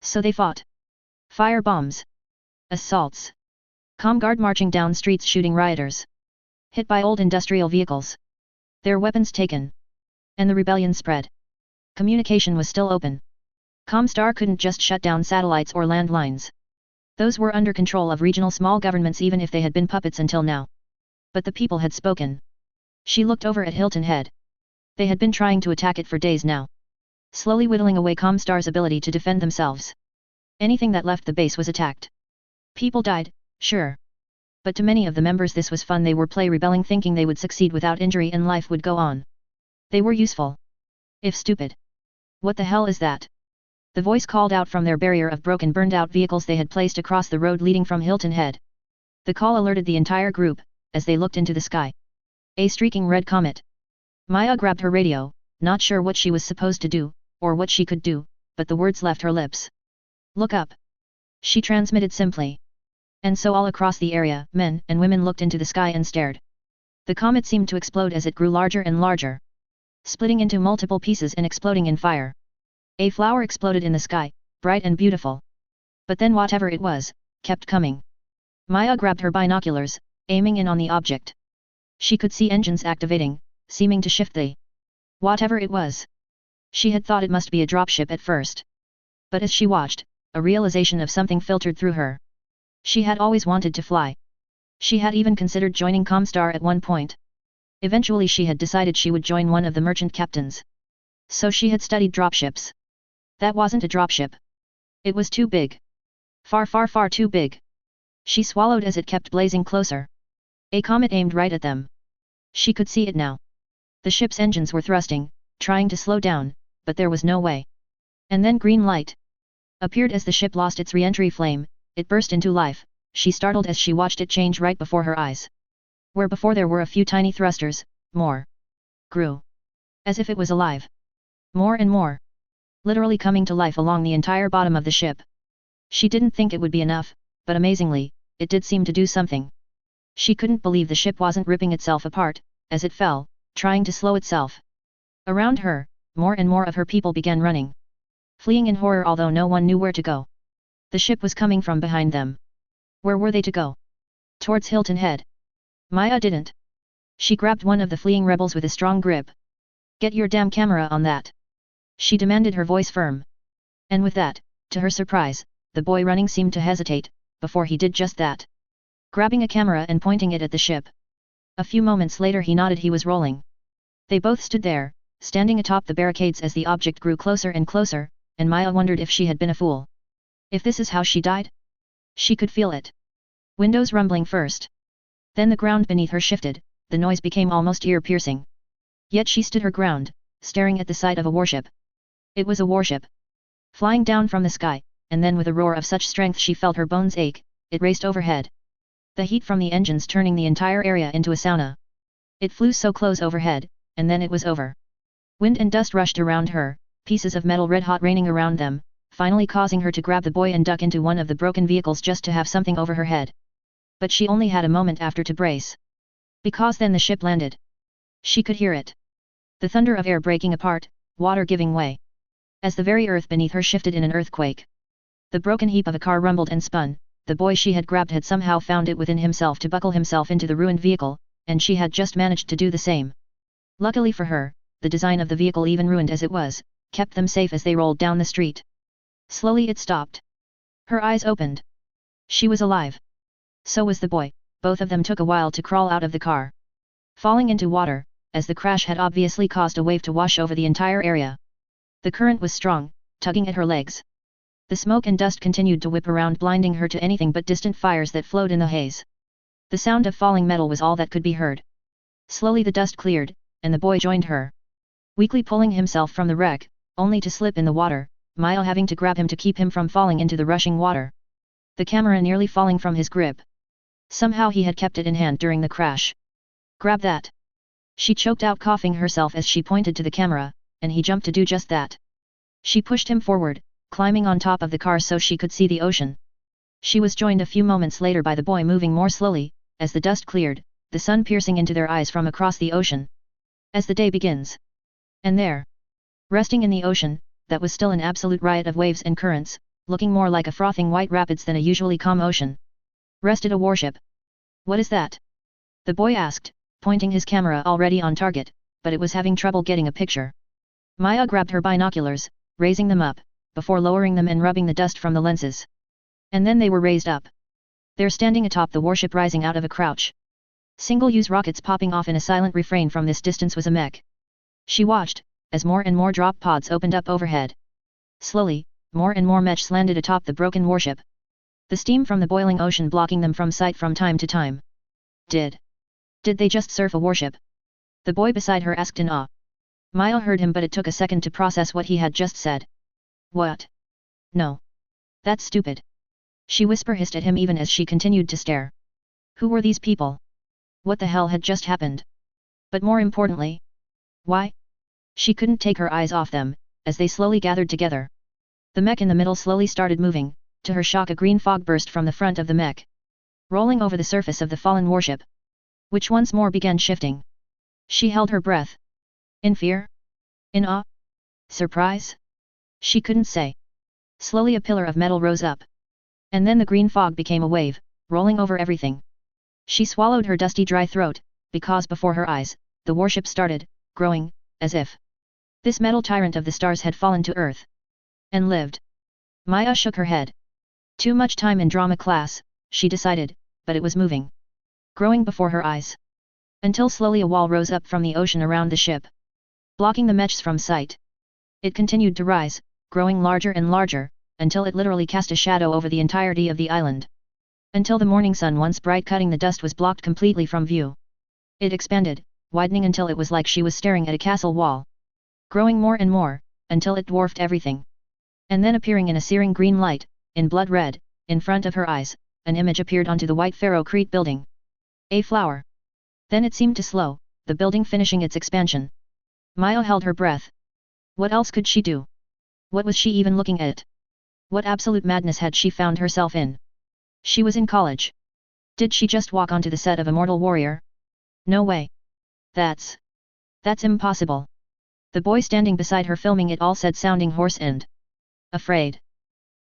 So they fought. Fire bombs. Assaults. Comguard marching down streets shooting rioters. Hit by old industrial vehicles. Their weapons taken. And the rebellion spread. Communication was still open. Comstar couldn't just shut down satellites or landlines. Those were under control of regional small governments even if they had been puppets until now. But the people had spoken. She looked over at Hilton Head. They had been trying to attack it for days now, slowly whittling away Comstar's ability to defend themselves. Anything that left the base was attacked. People died, sure. But to many of the members this was fun. They were rebelling thinking they would succeed without injury and life would go on. They were useful, if stupid. What the hell is that? The voice called out from their barrier of broken burned-out vehicles they had placed across the road leading from Hilton Head. The call alerted the entire group, as they looked into the sky. A streaking red comet. Maya grabbed her radio, not sure what she was supposed to do, or what she could do, but the words left her lips. Look up. She transmitted simply. And so all across the area, men and women looked into the sky and stared. The comet seemed to explode as it grew larger and larger, splitting into multiple pieces and exploding in fire. A flower exploded in the sky, bright and beautiful. But then whatever it was, kept coming. Maya grabbed her binoculars, aiming in on the object. She could see engines activating, seeming to shift the whatever it was. She had thought it must be a dropship at first. But as she watched, a realization of something filtered through her. She had always wanted to fly. She had even considered joining Comstar at one point. Eventually she had decided she would join one of the merchant captains. So she had studied dropships. That wasn't a dropship. It was too big. Far far far too big. She swallowed as it kept blazing closer. A comet aimed right at them. She could see it now. The ship's engines were thrusting, trying to slow down, but there was no way. And then green light appeared as the ship lost its re-entry flame. It burst into life. She startled as she watched it change right before her eyes. Where before there were a few tiny thrusters, more grew. As if it was alive. More and more. Literally coming to life along the entire bottom of the ship. She didn't think it would be enough, but amazingly, it did seem to do something. She couldn't believe the ship wasn't ripping itself apart, as it fell, trying to slow itself. Around her, more and more of her people began running. Fleeing in horror although no one knew where to go. The ship was coming from behind them. Where were they to go? Towards Hilton Head. Maya didn't. She grabbed one of the fleeing rebels with a strong grip. Get your damn camera on that. She demanded, her voice firm. And with that, to her surprise, the boy running seemed to hesitate, before he did just that. Grabbing a camera and pointing it at the ship. A few moments later he nodded. He was rolling. They both stood there, standing atop the barricades as the object grew closer and closer, and Maya wondered if she had been a fool. If this is how she died? She could feel it. Windows rumbling first. Then the ground beneath her shifted, the noise became almost ear-piercing. Yet she stood her ground, staring at the sight of a warship. It was a warship. Flying down from the sky, and then with a roar of such strength she felt her bones ache, it raced overhead. The heat from the engines turning the entire area into a sauna. It flew so close overhead, and then it was over. Wind and dust rushed around her, pieces of metal red-hot raining around them, finally causing her to grab the boy and duck into one of the broken vehicles just to have something over her head. But she only had a moment after to brace. Because then the ship landed. She could hear it. The thunder of air breaking apart, water giving way. As the very earth beneath her shifted in an earthquake. The broken heap of a car rumbled and spun. The boy she had grabbed had somehow found it within himself to buckle himself into the ruined vehicle, and she had just managed to do the same. Luckily for her, the design of the vehicle, even ruined as it was, kept them safe as they rolled down the street. Slowly it stopped. Her eyes opened. She was alive. So was the boy. Both of them took a while to crawl out of the car. Falling into water, as the crash had obviously caused a wave to wash over the entire area. The current was strong, tugging at her legs. The smoke and dust continued to whip around, blinding her to anything but distant fires that flowed in the haze. The sound of falling metal was all that could be heard. Slowly the dust cleared, and the boy joined her. Weakly pulling himself from the wreck, only to slip in the water, Maya having to grab him to keep him from falling into the rushing water. The camera nearly falling from his grip. Somehow he had kept it in hand during the crash. Grab that! She choked out, coughing herself as she pointed to the camera, and he jumped to do just that. She pushed him forward, climbing on top of the car so she could see the ocean. She was joined a few moments later by the boy, moving more slowly, as the dust cleared, the sun piercing into their eyes from across the ocean. As the day begins. And there, resting in the ocean, that was still an absolute riot of waves and currents, looking more like a frothing white rapids than a usually calm ocean, rested a warship. What is that? The boy asked, pointing his camera already on target, but it was having trouble getting a picture. Maya grabbed her binoculars, raising them up, before lowering them and rubbing the dust from the lenses. And then they were raised up. There, standing atop the warship, rising out of a crouch. Single-use rockets popping off in a silent refrain from this distance, was a mech. She watched, as more and more drop pods opened up overhead. Slowly, more and more mechs landed atop the broken warship. The steam from the boiling ocean blocking them from sight from time to time. Did they just surf a warship? The boy beside her asked in awe. Maya heard him, but it took a second to process what he had just said. What? No. That's stupid. She hissed at him even as she continued to stare. Who were these people? What the hell had just happened? But more importantly, why? She couldn't take her eyes off them, as they slowly gathered together. The mech in the middle slowly started moving. To her shock, a green fog burst from the front of the mech, rolling over the surface of the fallen warship, which once more began shifting. She held her breath. In fear? In awe? Surprise? She couldn't say. Slowly a pillar of metal rose up. And then the green fog became a wave, rolling over everything. She swallowed her dusty dry throat, because before her eyes, the warship started growing, as if this metal tyrant of the stars had fallen to earth and lived. Maya shook her head. Too much time in drama class, she decided, but it was moving. Growing before her eyes. Until slowly a wall rose up from the ocean around the ship, blocking the mechs from sight. It continued to rise, growing larger and larger, until it literally cast a shadow over the entirety of the island. Until the morning sun, once bright cutting the dust, was blocked completely from view. It expanded, widening until it was like she was staring at a castle wall. Growing more and more, until it dwarfed everything. And then appearing in a searing green light, in blood red, in front of her eyes, an image appeared onto the white ferrocrete building. A flower. Then it seemed to slow, the building finishing its expansion. Maya held her breath. What else could she do? What was she even looking at? What absolute madness had she found herself in? She was in college. Did she just walk onto the set of Immortal Warrior? No way. That's impossible. The boy standing beside her filming it all said, sounding hoarse and afraid.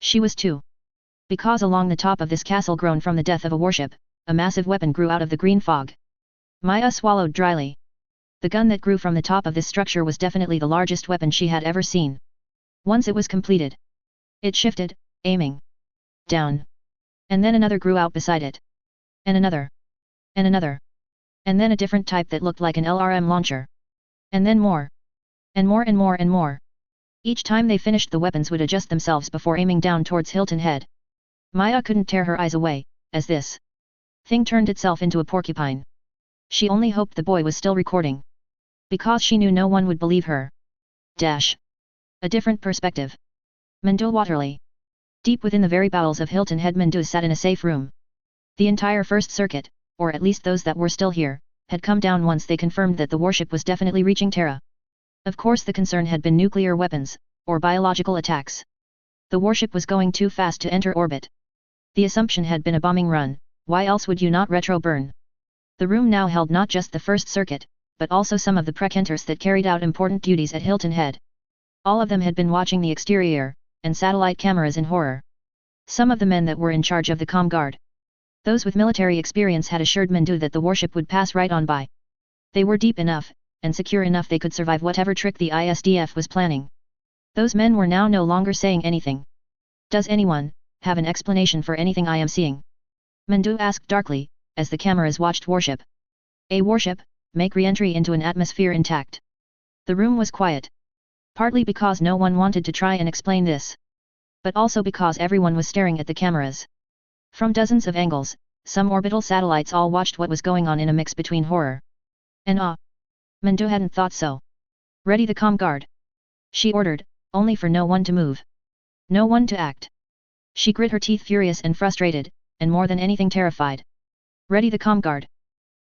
She was too. Because along the top of this castle, grown from the death of a warship, a massive weapon grew out of the green fog. Maya swallowed dryly. The gun that grew from the top of this structure was definitely the largest weapon she had ever seen. Once it was completed, it shifted, aiming down. And then another grew out beside it. And another. And another. And then a different type that looked like an LRM launcher. And then more. And more and more and more. Each time they finished, the weapons would adjust themselves before aiming down towards Hilton Head. Maya couldn't tear her eyes away, as this thing turned itself into a porcupine. She only hoped the boy was still recording. Because she knew no one would believe her. A different perspective. Mendu Waterley. Deep within the very bowels of Hilton Head, Mendu sat in a safe room. The entire first circuit, or at least those that were still here, had come down once they confirmed that the warship was definitely reaching Terra. Of course the concern had been nuclear weapons, or biological attacks. The warship was going too fast to enter orbit. The assumption had been a bombing run. Why else would you not retro-burn? The room now held not just the first circuit, but also some of the precantors that carried out important duties at Hilton Head. All of them had been watching the exterior, and satellite cameras in horror. Some of the men that were in charge of the comm guard, those with military experience, had assured Mendu that the warship would pass right on by. They were deep enough, and secure enough they could survive whatever trick the ISDF was planning. Those men were now no longer saying anything. Does anyone have an explanation for anything I am seeing? Mendu asked darkly, as the cameras watched warship. A warship, make re-entry into an atmosphere intact. The room was quiet. Partly because no one wanted to try and explain this. But also because everyone was staring at the cameras. From dozens of angles, some orbital satellites all watched what was going on in a mix between horror and awe. Mendu hadn't thought so. Ready the comm guard. She ordered, only for no one to move. No one to act. She grit her teeth, furious and frustrated, and more than anything terrified. Ready the comm guard.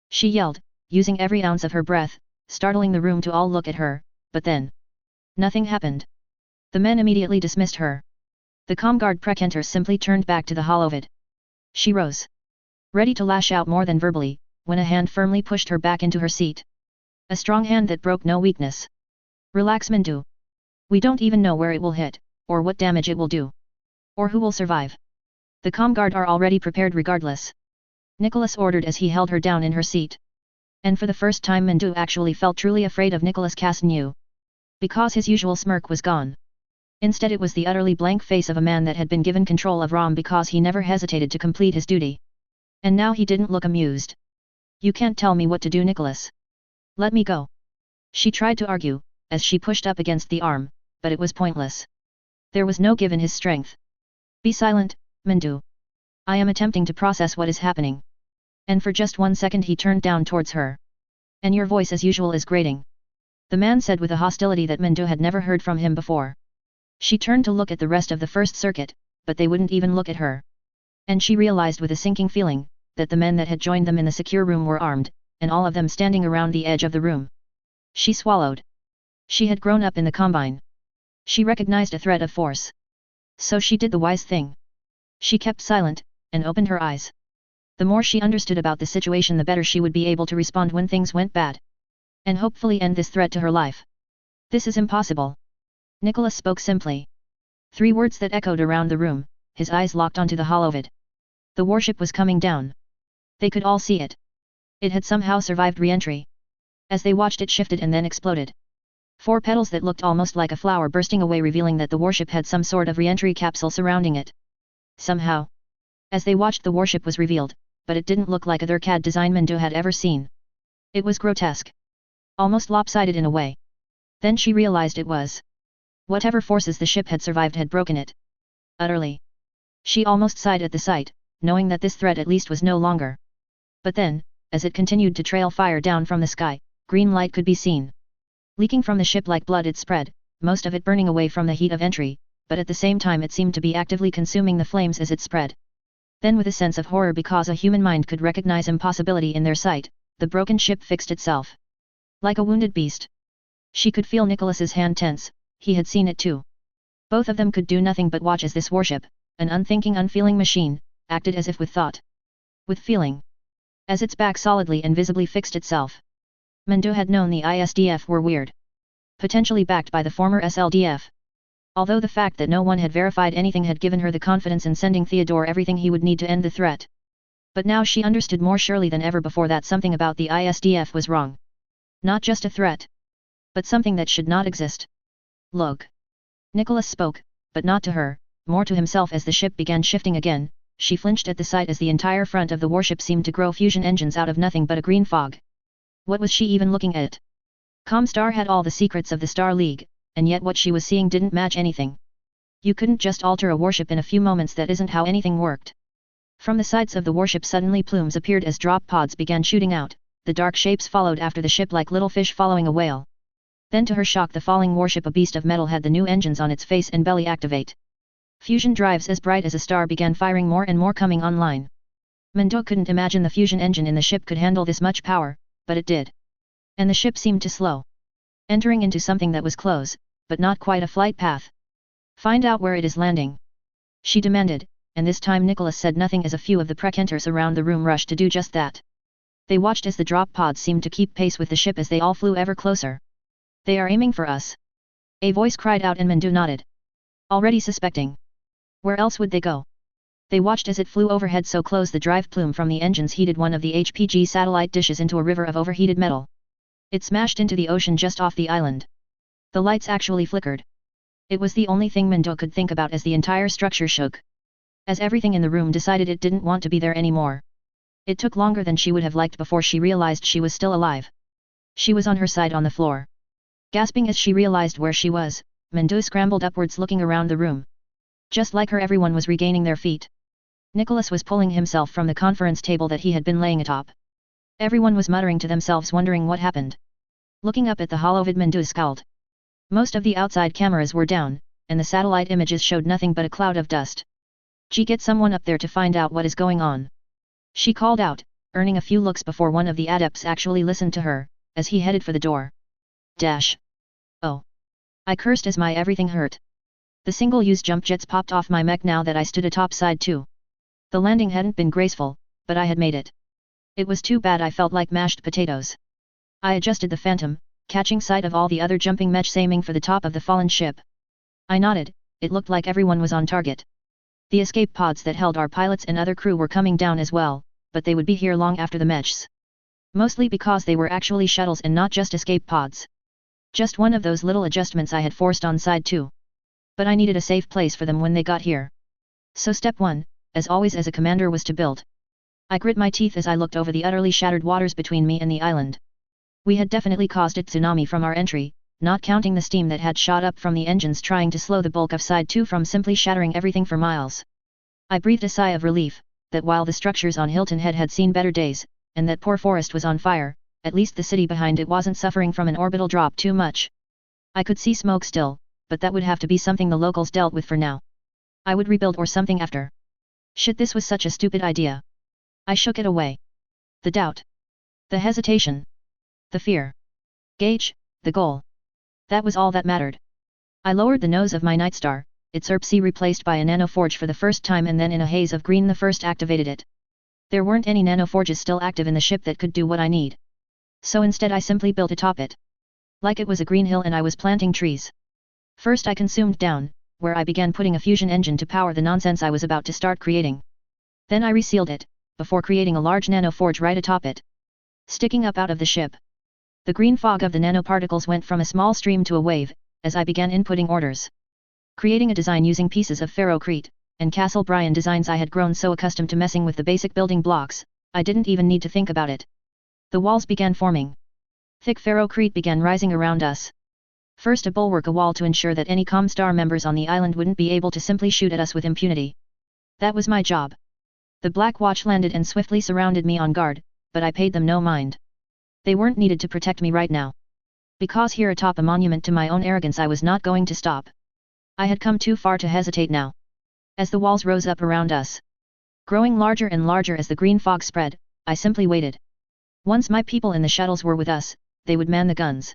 She yelled, using every ounce of her breath, startling the room to all look at her, but then nothing happened. The men immediately dismissed her. The comm guard Prekenter simply turned back to the holovid. She rose, ready to lash out more than verbally, when a hand firmly pushed her back into her seat. A strong hand that broke no weakness. Relax, Mendu. We don't even know where it will hit, or what damage it will do. Or who will survive. The comm guard are already prepared regardless. Nicholas ordered as he held her down in her seat. And for the first time Mendu actually felt truly afraid of Nicholas Cassigny. Because his usual smirk was gone. Instead it was the utterly blank face of a man that had been given control of Rom because he never hesitated to complete his duty. And now he didn't look amused. You can't tell me what to do, Nicholas. Let me go. She tried to argue, as she pushed up against the arm, but it was pointless. There was no give in his strength. Be silent, Mendu. I am attempting to process what is happening. And for just 1 second he turned down towards her. And your voice as usual is grating. The man said with a hostility that Mendu had never heard from him before. She turned to look at the rest of the first circuit, but they wouldn't even look at her. And she realized with a sinking feeling, that the men that had joined them in the secure room were armed, and all of them standing around the edge of the room. She swallowed. She had grown up in the Combine. She recognized a threat of force. So she did the wise thing. She kept silent, and opened her eyes. The more she understood about the situation the better she would be able to respond when things went bad. And hopefully end this threat to her life. This is impossible. Nicholas spoke simply. 3 words that echoed around the room, his eyes locked onto the holovid. The warship was coming down. They could all see it. It had somehow survived re-entry. As they watched it shifted and then exploded. 4 petals that looked almost like a flower bursting away, revealing that the warship had some sort of re-entry capsule surrounding it. Somehow. As they watched, the warship was revealed, but it didn't look like other CAD design Mendu had ever seen. It was grotesque. Almost lopsided in a way. Then she realized it was. Whatever forces the ship had survived had broken it. Utterly. She almost sighed at the sight, knowing that this threat at least was no longer. But then, as it continued to trail fire down from the sky, green light could be seen. Leaking from the ship like blood it spread, most of it burning away from the heat of entry, but at the same time it seemed to be actively consuming the flames as it spread. Then with a sense of horror because a human mind could recognize impossibility in their sight, the broken ship fixed itself. Like a wounded beast. She could feel Nicholas's hand tense, he had seen it too. Both of them could do nothing but watch as this warship, an unthinking, unfeeling machine, acted as if with thought. With feeling. As its back solidly and visibly fixed itself. Mendu had known the ISDF were weird. Potentially backed by the former SLDF. Although the fact that no one had verified anything had given her the confidence in sending Theodore everything he would need to end the threat. But now she understood more surely than ever before that something about the ISDF was wrong. Not just a threat. But something that should not exist. Look. Nicholas spoke, but not to her, more to himself as the ship began shifting again. She flinched at the sight as the entire front of the warship seemed to grow fusion engines out of nothing but a green fog. What was she even looking at? Comstar had all the secrets of the Star League, and yet what she was seeing didn't match anything. You couldn't just alter a warship in a few moments, that isn't how anything worked. From the sides of the warship suddenly plumes appeared as drop pods began shooting out, the dark shapes followed after the ship like little fish following a whale. Then to her shock the falling warship, a beast of metal, had the new engines on its face and belly activate. Fusion drives as bright as a star began firing more and more coming online. Mendu couldn't imagine the fusion engine in the ship could handle this much power, but it did. And the ship seemed to slow. Entering into something that was close, but not quite a flight path. Find out where it is landing. She demanded, and this time Nicholas said nothing as a few of the precenters around the room rushed to do just that. They watched as the drop pods seemed to keep pace with the ship as they all flew ever closer. They are aiming for us. A voice cried out and Mendu nodded. Already suspecting. Where else would they go? They watched as it flew overhead so close the drive plume from the engines heated one of the HPG satellite dishes into a river of overheated metal. It smashed into the ocean just off the island. The lights actually flickered. It was the only thing Mendo could think about as the entire structure shook. As everything in the room decided it didn't want to be there anymore. It took longer than she would have liked before she realized she was still alive. She was on her side on the floor. Gasping as she realized where she was, Mendo scrambled upwards looking around the room. Just like her, everyone was regaining their feet. Nicholas was pulling himself from the conference table that he had been laying atop. Everyone was muttering to themselves, wondering what happened. Looking up at the holovid, Mendo scowled. Most of the outside cameras were down, and the satellite images showed nothing but a cloud of dust. Get someone up there to find out what is going on. She called out, earning a few looks before one of the adepts actually listened to her, as he headed for the door. Oh. I cursed as my everything hurt. The single-use jump jets popped off my mech now that I stood atop side 2. The landing hadn't been graceful, but I had made it. It was too bad I felt like mashed potatoes. I adjusted the phantom, catching sight of all the other jumping mechs aiming for the top of the fallen ship. I nodded, it looked like everyone was on target. The escape pods that held our pilots and other crew were coming down as well, but they would be here long after the mechs. Mostly because they were actually shuttles and not just escape pods. Just one of those little adjustments I had forced on side 2. But I needed a safe place for them when they got here. So step 1, as always as a commander, was to build. I grit my teeth as I looked over the utterly shattered waters between me and the island. We had definitely caused a tsunami from our entry, not counting the steam that had shot up from the engines trying to slow the bulk of side 2 from simply shattering everything for miles. I breathed a sigh of relief, that while the structures on Hilton Head had seen better days, and that poor forest was on fire, at least the city behind it wasn't suffering from an orbital drop too much. I could see smoke still, but that would have to be something the locals dealt with for now. I would rebuild or something after. Shit, this was such a stupid idea. I shook it away. The doubt. The hesitation. The fear. Gage, the goal. That was all that mattered. I lowered the nose of my Nightstar, its ERP-C replaced by a nanoforge for the first time, and then in a haze of green the first activated it. There weren't any nanoforges still active in the ship that could do what I need. So instead I simply built atop it. Like it was a green hill and I was planting trees. First I consumed down, where I began putting a fusion engine to power the nonsense I was about to start creating. Then I resealed it, before creating a large nanoforge right atop it. Sticking up out of the ship. The green fog of the nanoparticles went from a small stream to a wave, as I began inputting orders. Creating a design using pieces of ferrocrete, and Castle Bryan designs I had grown so accustomed to messing with the basic building blocks, I didn't even need to think about it. The walls began forming. Thick ferrocrete began rising around us. First a bulwark, a wall to ensure that any Comstar members on the island wouldn't be able to simply shoot at us with impunity. That was my job. The Black Watch landed and swiftly surrounded me on guard, but I paid them no mind. They weren't needed to protect me right now. Because here atop a monument to my own arrogance I was not going to stop. I had come too far to hesitate now. As the walls rose up around us, growing larger and larger as the green fog spread, I simply waited. Once my people in the shuttles were with us, they would man the guns.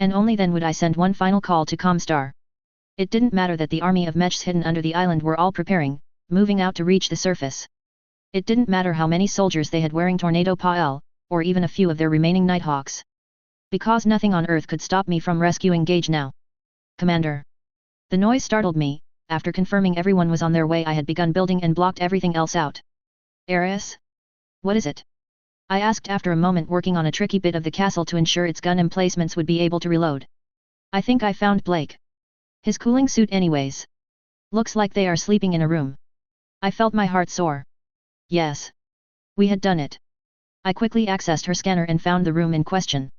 And only then would I send one final call to Comstar. It didn't matter that the army of mechs hidden under the island were all preparing, moving out to reach the surface. It didn't matter how many soldiers they had wearing Tornado Pa'el, or even a few of their remaining Nighthawks. Because nothing on Earth could stop me from rescuing Gage now. Commander. The noise startled me. After confirming everyone was on their way I had begun building and blocked everything else out. Eris? What is it? I asked after a moment, working on a tricky bit of the castle to ensure its gun emplacements would be able to reload. I think I found Blake. His cooling suit anyways. Looks like they are sleeping in a room. I felt my heart soar. Yes. We had done it. I quickly accessed her scanner and found the room in question.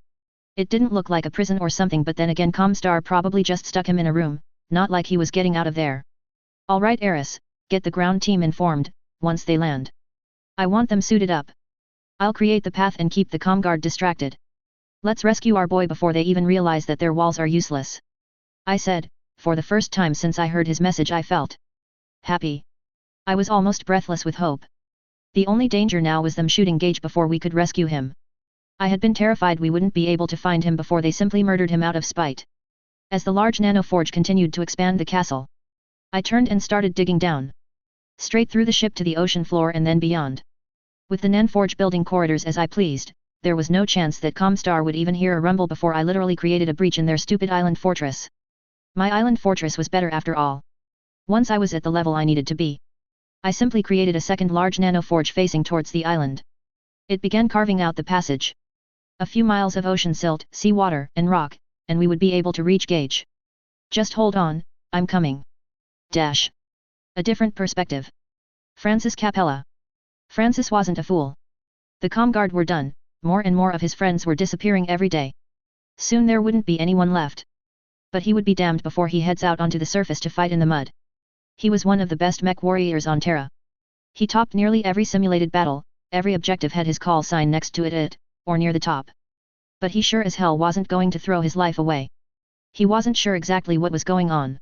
It didn't look like a prison or something, but then again Comstar probably just stuck him in a room, not like he was getting out of there. Alright Eris, get the ground team informed, once they land. I want them suited up. I'll create the path and keep the comguard distracted. Let's rescue our boy before they even realize that their walls are useless. I said, for the first time since I heard his message I felt happy. I was almost breathless with hope. The only danger now was them shooting Gage before we could rescue him. I had been terrified we wouldn't be able to find him before they simply murdered him out of spite. As the large nanoforge continued to expand the castle, I turned and started digging down. Straight through the ship to the ocean floor and then beyond. With the nanoforge building corridors as I pleased, there was no chance that Comstar would even hear a rumble before I literally created a breach in their stupid island fortress. My island fortress was better after all. Once I was at the level I needed to be, I simply created a second large nanoforge facing towards the island. It began carving out the passage. A few miles of ocean silt, sea water, and rock, and we would be able to reach Gage. Just hold on, I'm coming. Dash. A different perspective. Francis Capella. Francis wasn't a fool. The Comguard were done, more and more of his friends were disappearing every day. Soon there wouldn't be anyone left. But he would be damned before he heads out onto the surface to fight in the mud. He was one of the best mech warriors on Terra. He topped nearly every simulated battle, every objective had his call sign next to it, or near the top. But he sure as hell wasn't going to throw his life away. He wasn't sure exactly what was going on.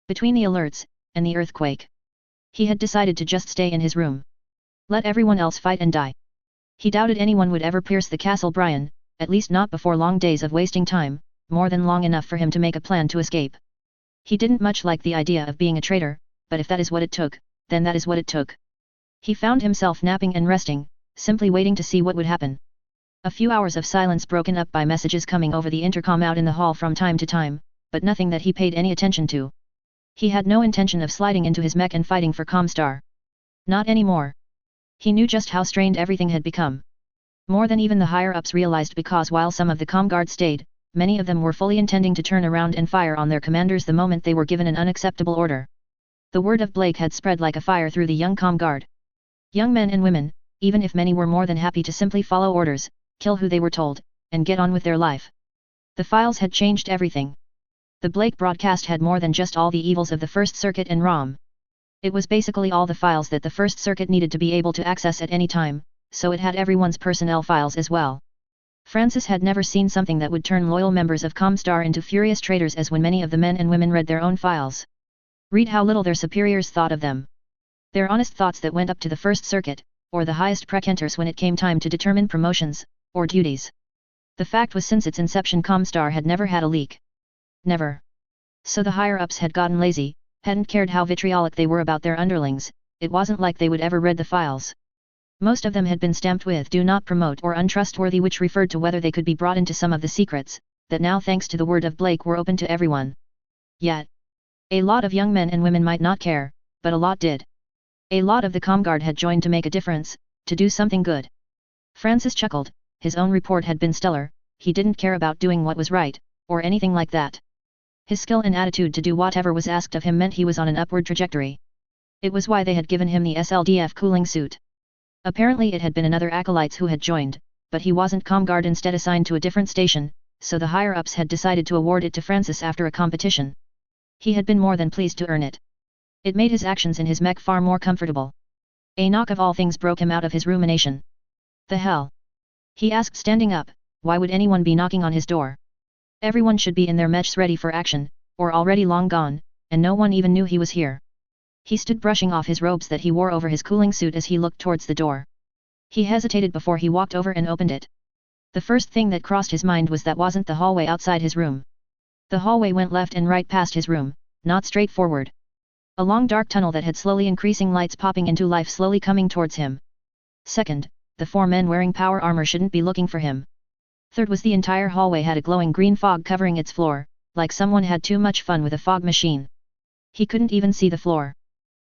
Between the alerts, and the earthquake. He had decided to just stay in his room. Let everyone else fight and die. He doubted anyone would ever pierce the Castle Brian, at least not before long days of wasting time, more than long enough for him to make a plan to escape. He didn't much like the idea of being a traitor, but if that is what it took, then that is what it took. He found himself napping and resting, simply waiting to see what would happen. A few hours of silence broken up by messages coming over the intercom out in the hall from time to time, but nothing that he paid any attention to. He had no intention of sliding into his mech and fighting for Comstar. Not anymore. He knew just how strained everything had become. More than even the higher-ups realized, because while some of the Comguard stayed, many of them were fully intending to turn around and fire on their commanders the moment they were given an unacceptable order. The word of Blake had spread like a fire through the young Comguard. Young men and women, even if many were more than happy to simply follow orders, kill who they were told, and get on with their life. The files had changed everything. The Blake broadcast had more than just all the evils of the First Circuit and ROM. It was basically all the files that the First Circuit needed to be able to access at any time, so it had everyone's personnel files as well. Francis had never seen something that would turn loyal members of Comstar into furious traitors as when many of the men and women read their own files. Read how little their superiors thought of them. Their honest thoughts that went up to the First Circuit, or the highest precantors when it came time to determine promotions, or duties. The fact was, since its inception, Comstar had never had a leak. Never. So the higher-ups had gotten lazy, hadn't cared how vitriolic they were about their underlings, it wasn't like they would ever read the files. Most of them had been stamped with "Do Not Promote" or "Untrustworthy", which referred to whether they could be brought into some of the secrets, that now thanks to the word of Blake were open to everyone. Yet, a lot of young men and women might not care, but a lot did. A lot of the Comguard had joined to make a difference, to do something good. Francis chuckled, his own report had been stellar, he didn't care about doing what was right, or anything like that. His skill and attitude to do whatever was asked of him meant he was on an upward trajectory. It was why they had given him the SLDF cooling suit. Apparently it had been another acolytes who had joined, but he wasn't Comguard, instead assigned to a different station, so the higher-ups had decided to award it to Francis after a competition. He had been more than pleased to earn it. It made his actions in his mech far more comfortable. A knock of all things broke him out of his rumination. The hell? He asked, standing up, why would anyone be knocking on his door? Everyone should be in their mechs ready for action, or already long gone, and no one even knew he was here. He stood brushing off his robes that he wore over his cooling suit as he looked towards the door. He hesitated before he walked over and opened it. The first thing that crossed his mind was that wasn't the hallway outside his room. The hallway went left and right past his room, not straight forward. A long dark tunnel that had slowly increasing lights popping into life, slowly coming towards him. Second, the 4 men wearing power armor shouldn't be looking for him. Third was the entire hallway had a glowing green fog covering its floor, like someone had too much fun with a fog machine. He couldn't even see the floor.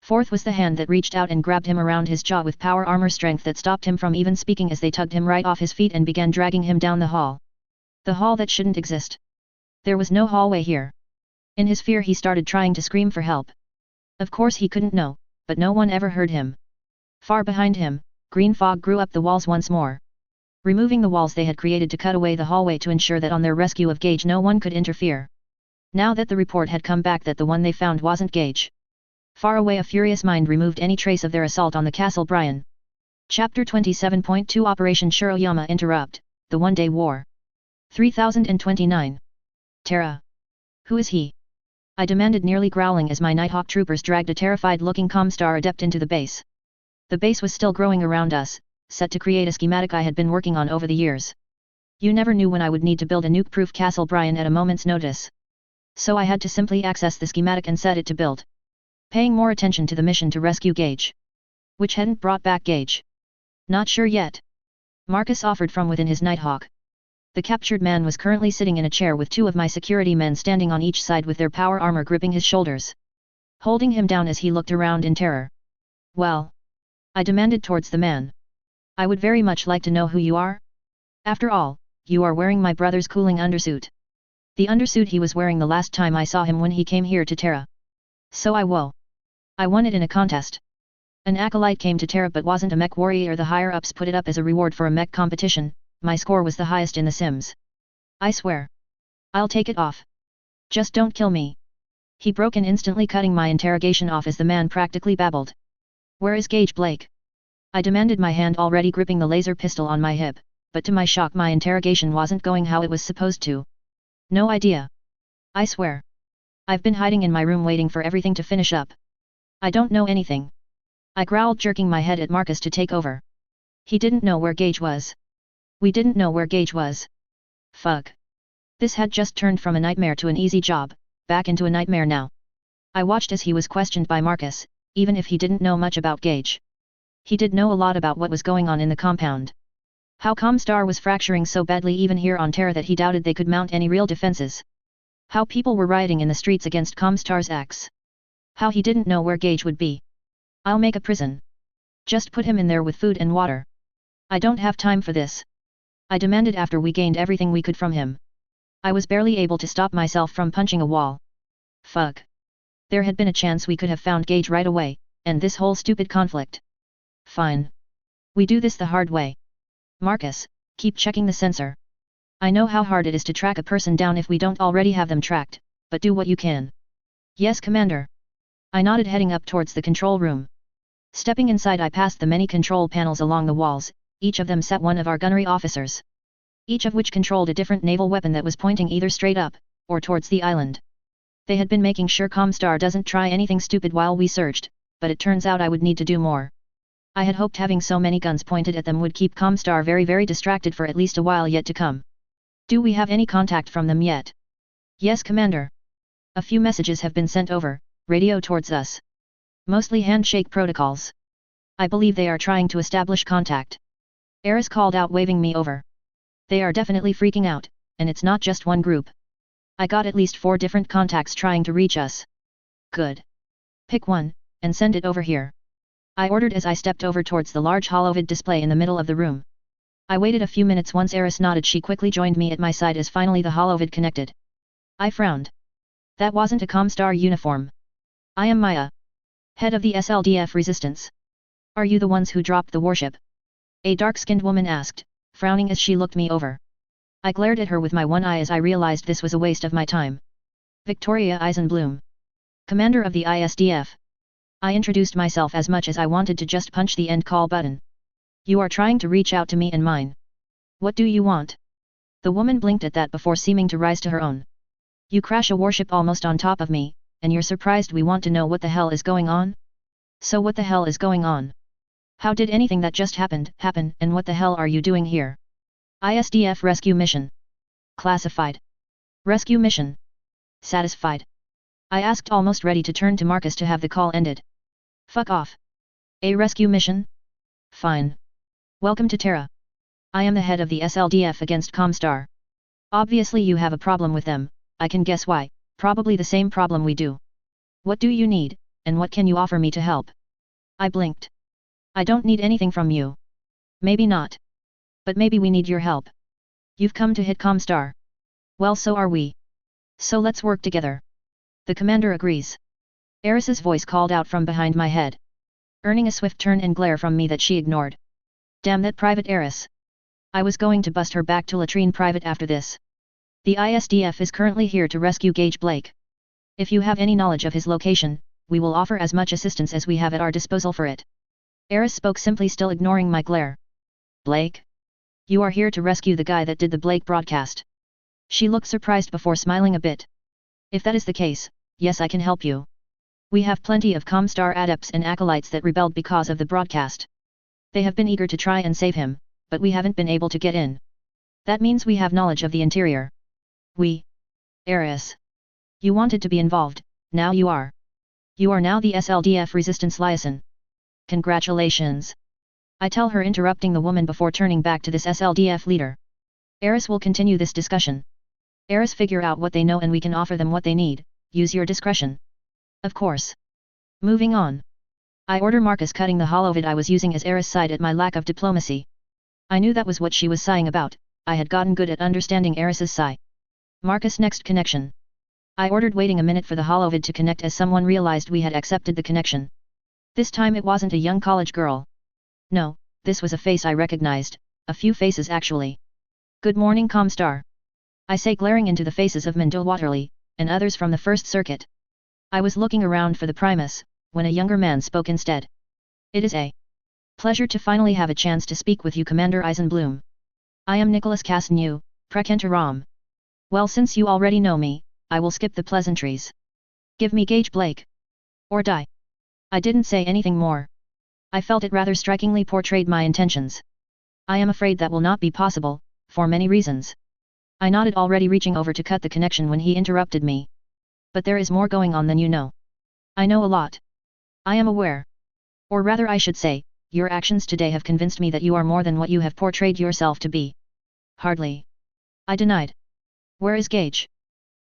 Fourth was the hand that reached out and grabbed him around his jaw with power armor strength that stopped him from even speaking as they tugged him right off his feet and began dragging him down the hall. The hall that shouldn't exist. There was no hallway here. In his fear he started trying to scream for help. Of course he couldn't know, but no one ever heard him. Far behind him, green fog grew up the walls once more. Removing the walls they had created to cut away the hallway to ensure that on their rescue of Gage no one could interfere. Now that the report had come back that the one they found wasn't Gage. Far away, a furious mind removed any trace of their assault on the Castle Brian. Chapter 27.2 Operation Shiroyama Interrupt, The One-Day War. 3029. Terra. Who is he? I demanded, nearly growling as my Nighthawk troopers dragged a terrified-looking Comstar adept into the base. The base was still growing around us, set to create a schematic I had been working on over the years. You never knew when I would need to build a nuke-proof Castle Brian at a moment's notice. So I had to simply access the schematic and set it to build. Paying more attention to the mission to rescue Gage. Which hadn't brought back Gage. Not sure yet. Marcus offered from within his Nighthawk. The captured man was currently sitting in a chair with 2 of my security men standing on each side with their power armor gripping his shoulders. Holding him down as he looked around in terror. Well? I demanded towards the man. I would very much like to know who you are. After all, you are wearing my brother's cooling undersuit. The undersuit he was wearing the last time I saw him when he came here to Terra. So I won it in a contest. An acolyte came to Terra but wasn't a mech warrior. The higher ups put it up as a reward for a mech competition. My score was the highest in the Sims. I swear. I'll take it off. Just don't kill me. He broke in, instantly cutting my interrogation off as the man practically babbled. Where is Gage Blake? I demanded, my hand already gripping the laser pistol on my hip, but to my shock my interrogation wasn't going how it was supposed to. No idea. I swear. I've been hiding in my room waiting for everything to finish up. I don't know anything. I growled, jerking my head at Marcus to take over. He didn't know where Gage was. We didn't know where Gage was. Fuck. This had just turned from a nightmare to an easy job, back into a nightmare now. I watched as he was questioned by Marcus, even if he didn't know much about Gage. He did know a lot about what was going on in the compound. How Comstar was fracturing so badly even here on Terra that he doubted they could mount any real defenses. How people were rioting in the streets against Comstar's acts. How he didn't know where Gage would be. I'll make a prison. Just put him in there with food and water. I don't have time for this. I demanded after we gained everything we could from him. I was barely able to stop myself from punching a wall. Fuck. There had been a chance we could have found Gage right away, and this whole stupid conflict. Fine. We do this the hard way. Marcus, keep checking the sensor. I know how hard it is to track a person down if we don't already have them tracked, but do what you can. Yes, Commander. I nodded, heading up towards the control room. Stepping inside, I passed the many control panels along the walls. Each of them sat one of our gunnery officers. Each of which controlled a different naval weapon that was pointing either straight up, or towards the island. They had been making sure Comstar doesn't try anything stupid while we searched, but it turns out I would need to do more. I had hoped having so many guns pointed at them would keep Comstar very distracted for at least a while yet to come. Do we have any contact from them yet? Yes, Commander. A few messages have been sent over, radio towards us. Mostly handshake protocols. I believe they are trying to establish contact. Eris called out, waving me over. They are definitely freaking out, and it's not just one group. I got at least 4 different contacts trying to reach us. Good. Pick one, and send it over here. I ordered as I stepped over towards the large holovid display in the middle of the room. I waited a few minutes. Once Eris nodded, she quickly joined me at my side as finally the holovid connected. I frowned. That wasn't a Comstar uniform. I am Maya, head of the SLDF resistance. Are you the ones who dropped the warship? A dark-skinned woman asked, frowning as she looked me over. I glared at her with my one eye as I realized this was a waste of my time. Victoria Eisenbloom, commander of the ISDF. I introduced myself as much as I wanted to just punch the end call button. You are trying to reach out to me and mine. What do you want? The woman blinked at that before seeming to rise to her own. You crash a warship almost on top of me, and you're surprised we want to know what the hell is going on? So what the hell is going on? How did anything that just happened happen, and what the hell are you doing here? ISDF rescue mission. Classified. Rescue mission. Satisfied. I asked, almost ready to turn to Marcus to have the call ended. Fuck off. A rescue mission? Fine. Welcome to Terra. I am the head of the SLDF against Comstar. Obviously you have a problem with them, I can guess why, probably the same problem we do. What do you need, and what can you offer me to help? I blinked. I don't need anything from you. Maybe not. But maybe we need your help. You've come to hit Comstar. Well, so are we. So let's work together. The commander agrees. Eris's voice called out from behind my head, earning a swift turn and glare from me that she ignored. Damn that Private Eris. I was going to bust her back to latrine private after this. The ISDF is currently here to rescue Gage Blake. If you have any knowledge of his location, we will offer as much assistance as we have at our disposal for it. Eris spoke simply, still ignoring my glare. Blake? You are here to rescue the guy that did the Blake broadcast. She looked surprised before smiling a bit. If that is the case, yes, I can help you. We have plenty of Comstar adepts and acolytes that rebelled because of the broadcast. They have been eager to try and save him, but we haven't been able to get in. That means we have knowledge of the interior. Eris. You wanted to be involved, now you are. You are now the SLDF resistance liaison. Congratulations. I tell her, interrupting the woman before turning back to this SLDF leader. Eris will continue this discussion. Eris, figure out what they know and we can offer them what they need, use your discretion. Of course. Moving on. I order Marcus, cutting the holovid I was using as Eris sighed at my lack of diplomacy. I knew that was what she was sighing about. I had gotten good at understanding Eris's sigh. Marcus next connection. I ordered waiting a minute for the holovid to connect as someone realized we had accepted the connection. This time it wasn't a young college girl. No, this was a face I recognized, a few faces actually. Good morning Comstar. I say glaring into the faces of Mendel Waterley, and others from the First Circuit. I was looking around for the Primus, when a younger man spoke instead. It is a pleasure to finally have a chance to speak with you Commander Eisenbloom. I am Nicholas Casnew, Prekentaram. Well since you already know me, I will skip the pleasantries. Give me Gage Blake. Or die. I didn't say anything more. I felt it rather strikingly portrayed my intentions. I am afraid that will not be possible, for many reasons. I nodded already reaching over to cut the connection when he interrupted me. But there is more going on than you know. I know a lot. I am aware. Or rather I should say, your actions today have convinced me that you are more than what you have portrayed yourself to be. Hardly. I denied. Where is Gage?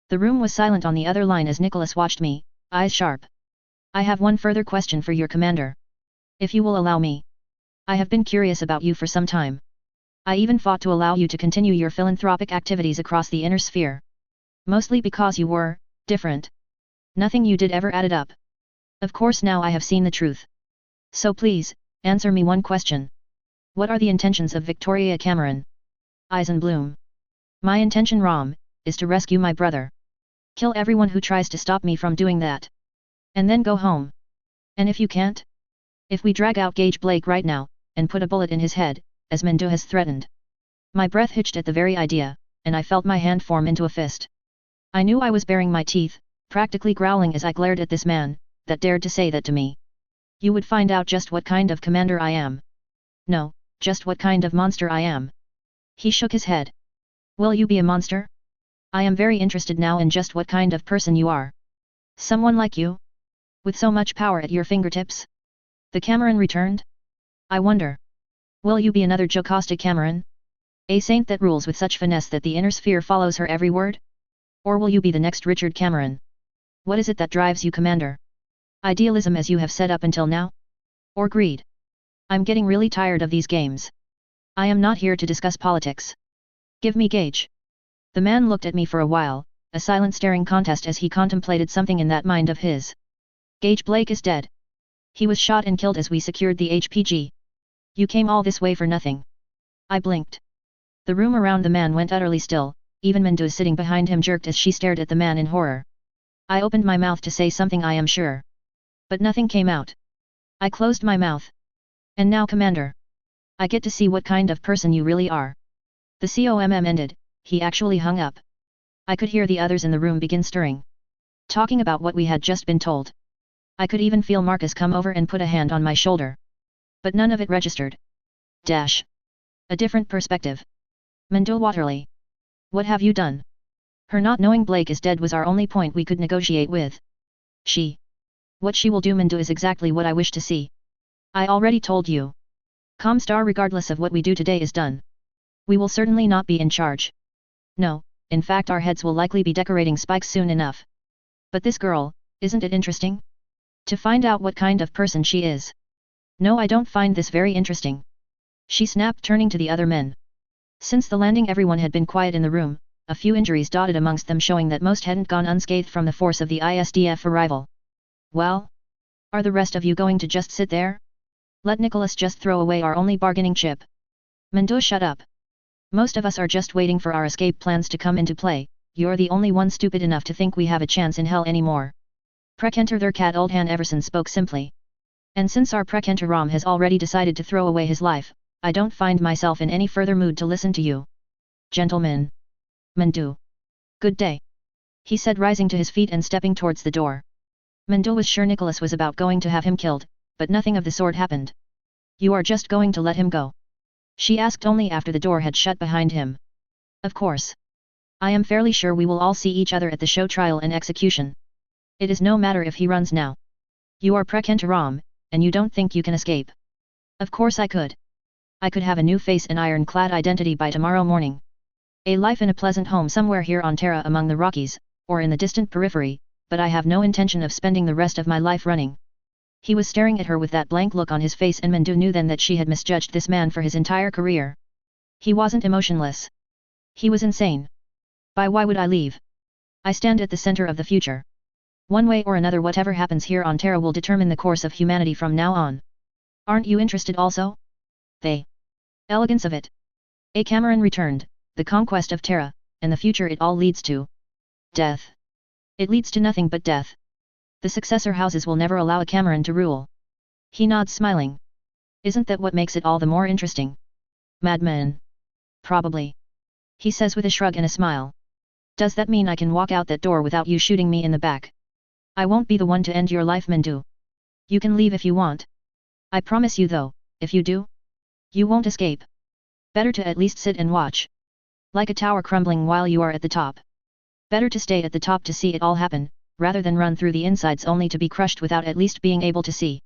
The room was silent on the other line as Nicholas watched me, eyes sharp. I have one further question for your commander. If you will allow me. I have been curious about you for some time. I even fought to allow you to continue your philanthropic activities across the inner sphere. Mostly because you were different. Nothing you did ever added up. Of course now I have seen the truth. So please, answer me one question. What are the intentions of Victoria Cameron? Eisenbloom. My intention Rom, is to rescue my brother. Kill everyone who tries to stop me from doing that. And then go home. And if you can't? If we drag out Gage Blake right now, and put a bullet in his head, as Mendo has threatened. My breath hitched at the very idea, and I felt my hand form into a fist. I knew I was baring my teeth, practically growling as I glared at this man, that dared to say that to me. You would find out just what kind of commander I am. No, just what kind of monster I am. He shook his head. Will you be a monster? I am very interested now in just what kind of person you are. Someone like you? With so much power at your fingertips? The Cameron returned? I wonder. Will you be another Jocasta Cameron? A saint that rules with such finesse that the inner sphere follows her every word? Or will you be the next Richard Cameron? What is it that drives you, Commander? Idealism as you have said up until now? Or greed? I'm getting really tired of these games. I am not here to discuss politics. Give me Gage. The man looked at me for a while, a silent staring contest as he contemplated something in that mind of his. Gage Blake is dead. He was shot and killed as we secured the HPG. You came all this way for nothing. I blinked. The room around the man went utterly still, even Mendo sitting behind him jerked as she stared at the man in horror. I opened my mouth to say something I am sure. But nothing came out. I closed my mouth. And now Commander. I get to see what kind of person you really are. The COMM ended, he actually hung up. I could hear the others in the room begin stirring. Talking about what we had just been told. I could even feel Marcus come over and put a hand on my shoulder. But none of it registered. Dash. A different perspective. Mendel Waterley. What have you done? Her not knowing Blake is dead was our only point we could negotiate with. She. What she will do Mendo is exactly what I wish to see. I already told you. Comstar regardless of what we do today is done. We will certainly not be in charge. No, in fact our heads will likely be decorating spikes soon enough. But this girl, isn't it interesting? To find out what kind of person she is. No, I don't find this very interesting. She snapped, turning to the other men. Since the landing everyone had been quiet in the room, a few injuries dotted amongst them showing that most hadn't gone unscathed from the force of the ISDF arrival. Well? Are the rest of you going to just sit there? Let Nicholas just throw away our only bargaining chip. Mendo, shut up. Most of us are just waiting for our escape plans to come into play, you're the only one stupid enough to think we have a chance in hell anymore. Prekenter their cat Old Han Everson spoke simply. And since our Prekenter Rom has already decided to throw away his life, I don't find myself in any further mood to listen to you. Gentlemen. Mendo. Good day. He said, rising to his feet and stepping towards the door. Mendo was sure Nicholas was about going to have him killed, but nothing of the sort happened. You are just going to let him go? She asked only after the door had shut behind him. Of course. I am fairly sure we will all see each other at the show trial and execution. It is no matter if he runs now. You are Prekenter Rom, and you don't think you can escape. Of course I could. I could have a new face and ironclad identity by tomorrow morning. A life in a pleasant home somewhere here on Terra among the Rockies, or in the distant periphery, but I have no intention of spending the rest of my life running. He was staring at her with that blank look on his face, and Mendo knew then that she had misjudged this man for his entire career. He wasn't emotionless. He was insane. Why would I leave? I stand at the center of the future. One way or another, whatever happens here on Terra will determine the course of humanity from now on. Aren't you interested also? The elegance of it. A Cameron returned, the conquest of Terra, and the future it all leads to. Death. It leads to nothing but death. The successor houses will never allow a Cameron to rule. He nods smiling. Isn't that what makes it all the more interesting? Madman. Probably. He says with a shrug and a smile. Does that mean I can walk out that door without you shooting me in the back? I won't be the one to end your life, Mendu. You can leave if you want. I promise you though, if you do, you won't escape. Better to at least sit and watch. Like a tower crumbling while you are at the top. Better to stay at the top to see it all happen, rather than run through the insides only to be crushed without at least being able to see.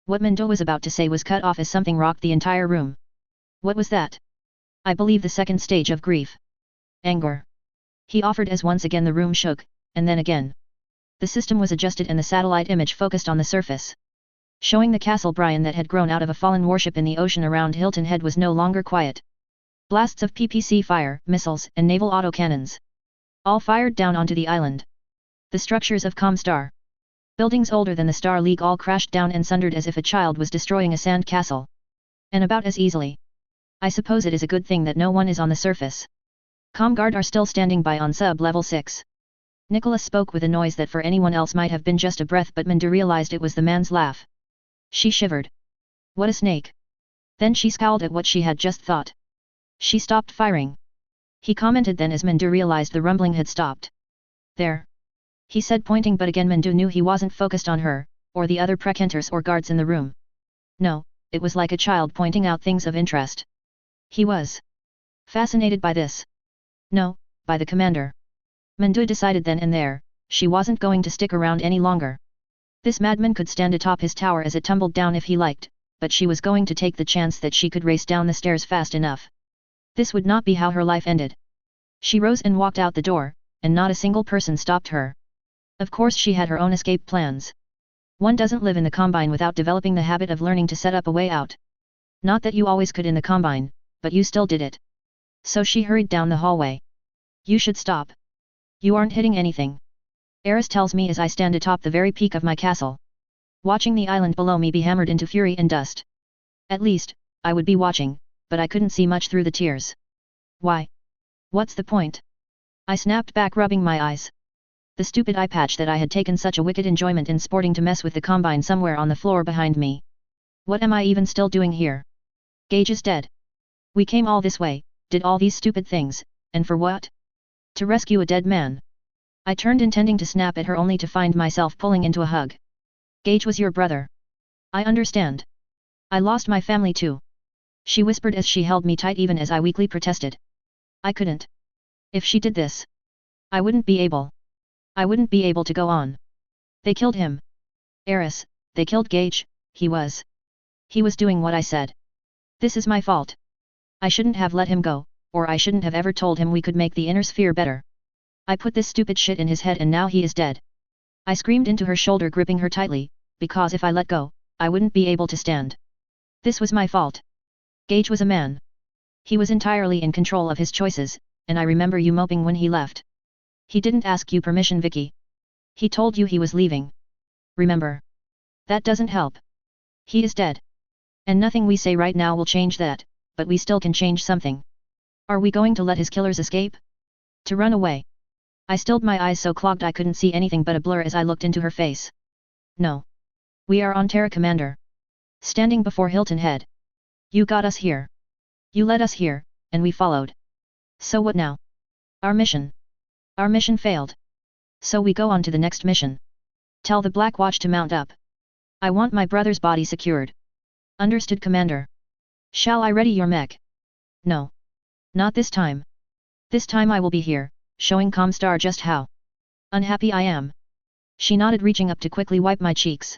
What Mendo was about to say was cut off as something rocked the entire room. What was that? I believe the second stage of grief. Anger. He offered as once again the room shook, and then again. The system was adjusted and the satellite image focused on the surface. Showing the Castle Brian that had grown out of a fallen warship in the ocean around Hilton Head was no longer quiet. Blasts of PPC fire, missiles, and naval autocannons. All fired down onto the island. The structures of Comstar. Buildings older than the Star League all crashed down and sundered as if a child was destroying a sand castle. And about as easily. I suppose it is a good thing that no one is on the surface. Comguard are still standing by on sub-level 6. Nicholas spoke with a noise that for anyone else might have been just a breath, but Minda realized it was the man's laugh. She shivered. What a snake. Then she scowled at what she had just thought. She stopped firing. He commented then as Minda realized the rumbling had stopped. There. He said, pointing, but again Minda knew he wasn't focused on her, or the other precantors or guards in the room. No, it was like a child pointing out things of interest. He was fascinated by this. No, by the commander. Minda decided then and there, she wasn't going to stick around any longer. This madman could stand atop his tower as it tumbled down if he liked, but she was going to take the chance that she could race down the stairs fast enough. This would not be how her life ended. She rose and walked out the door, and not a single person stopped her. Of course she had her own escape plans. One doesn't live in the Combine without developing the habit of learning to set up a way out. Not that you always could in the Combine, but you still did it. So she hurried down the hallway. You should stop. You aren't hitting anything. Eris tells me as I stand atop the very peak of my castle. Watching the island below me be hammered into fury and dust. At least, I would be watching, but I couldn't see much through the tears. Why? What's the point? I snapped back, rubbing my eyes. The stupid eye patch that I had taken such a wicked enjoyment in sporting to mess with the Combine somewhere on the floor behind me. What am I even still doing here? Gage is dead. We came all this way, did all these stupid things, and for what? To rescue a dead man. I turned intending to snap at her only to find myself pulling into a hug. Gage was your brother. I understand. I lost my family too. She whispered as she held me tight even as I weakly protested. I couldn't. If she did this, I wouldn't be able. I wouldn't be able to go on. They killed him. Eris, they killed Gage, he was doing what I said. This is my fault. I shouldn't have let him go, or I shouldn't have ever told him we could make the inner sphere better. I put this stupid shit in his head and now he is dead. I screamed into her shoulder, gripping her tightly, because if I let go, I wouldn't be able to stand. This was my fault. Gage was a man. He was entirely in control of his choices, and I remember you moping when he left. He didn't ask you permission, Vicky. He told you he was leaving. Remember? That doesn't help. He is dead. And nothing we say right now will change that, but we still can change something. Are we going to let his killers escape? To run away? I stilled my eyes so clogged I couldn't see anything but a blur as I looked into her face. No. We are on Terra, Commander. Standing before Hilton Head. You got us here. You led us here, and we followed. So what now? Our mission. Our mission failed. So we go on to the next mission. Tell the Black Watch to mount up. I want my brother's body secured. Understood, Commander. Shall I ready your mech? No. Not this time. This time I will be here, showing Comstar just how unhappy I am. She nodded, reaching up to quickly wipe my cheeks.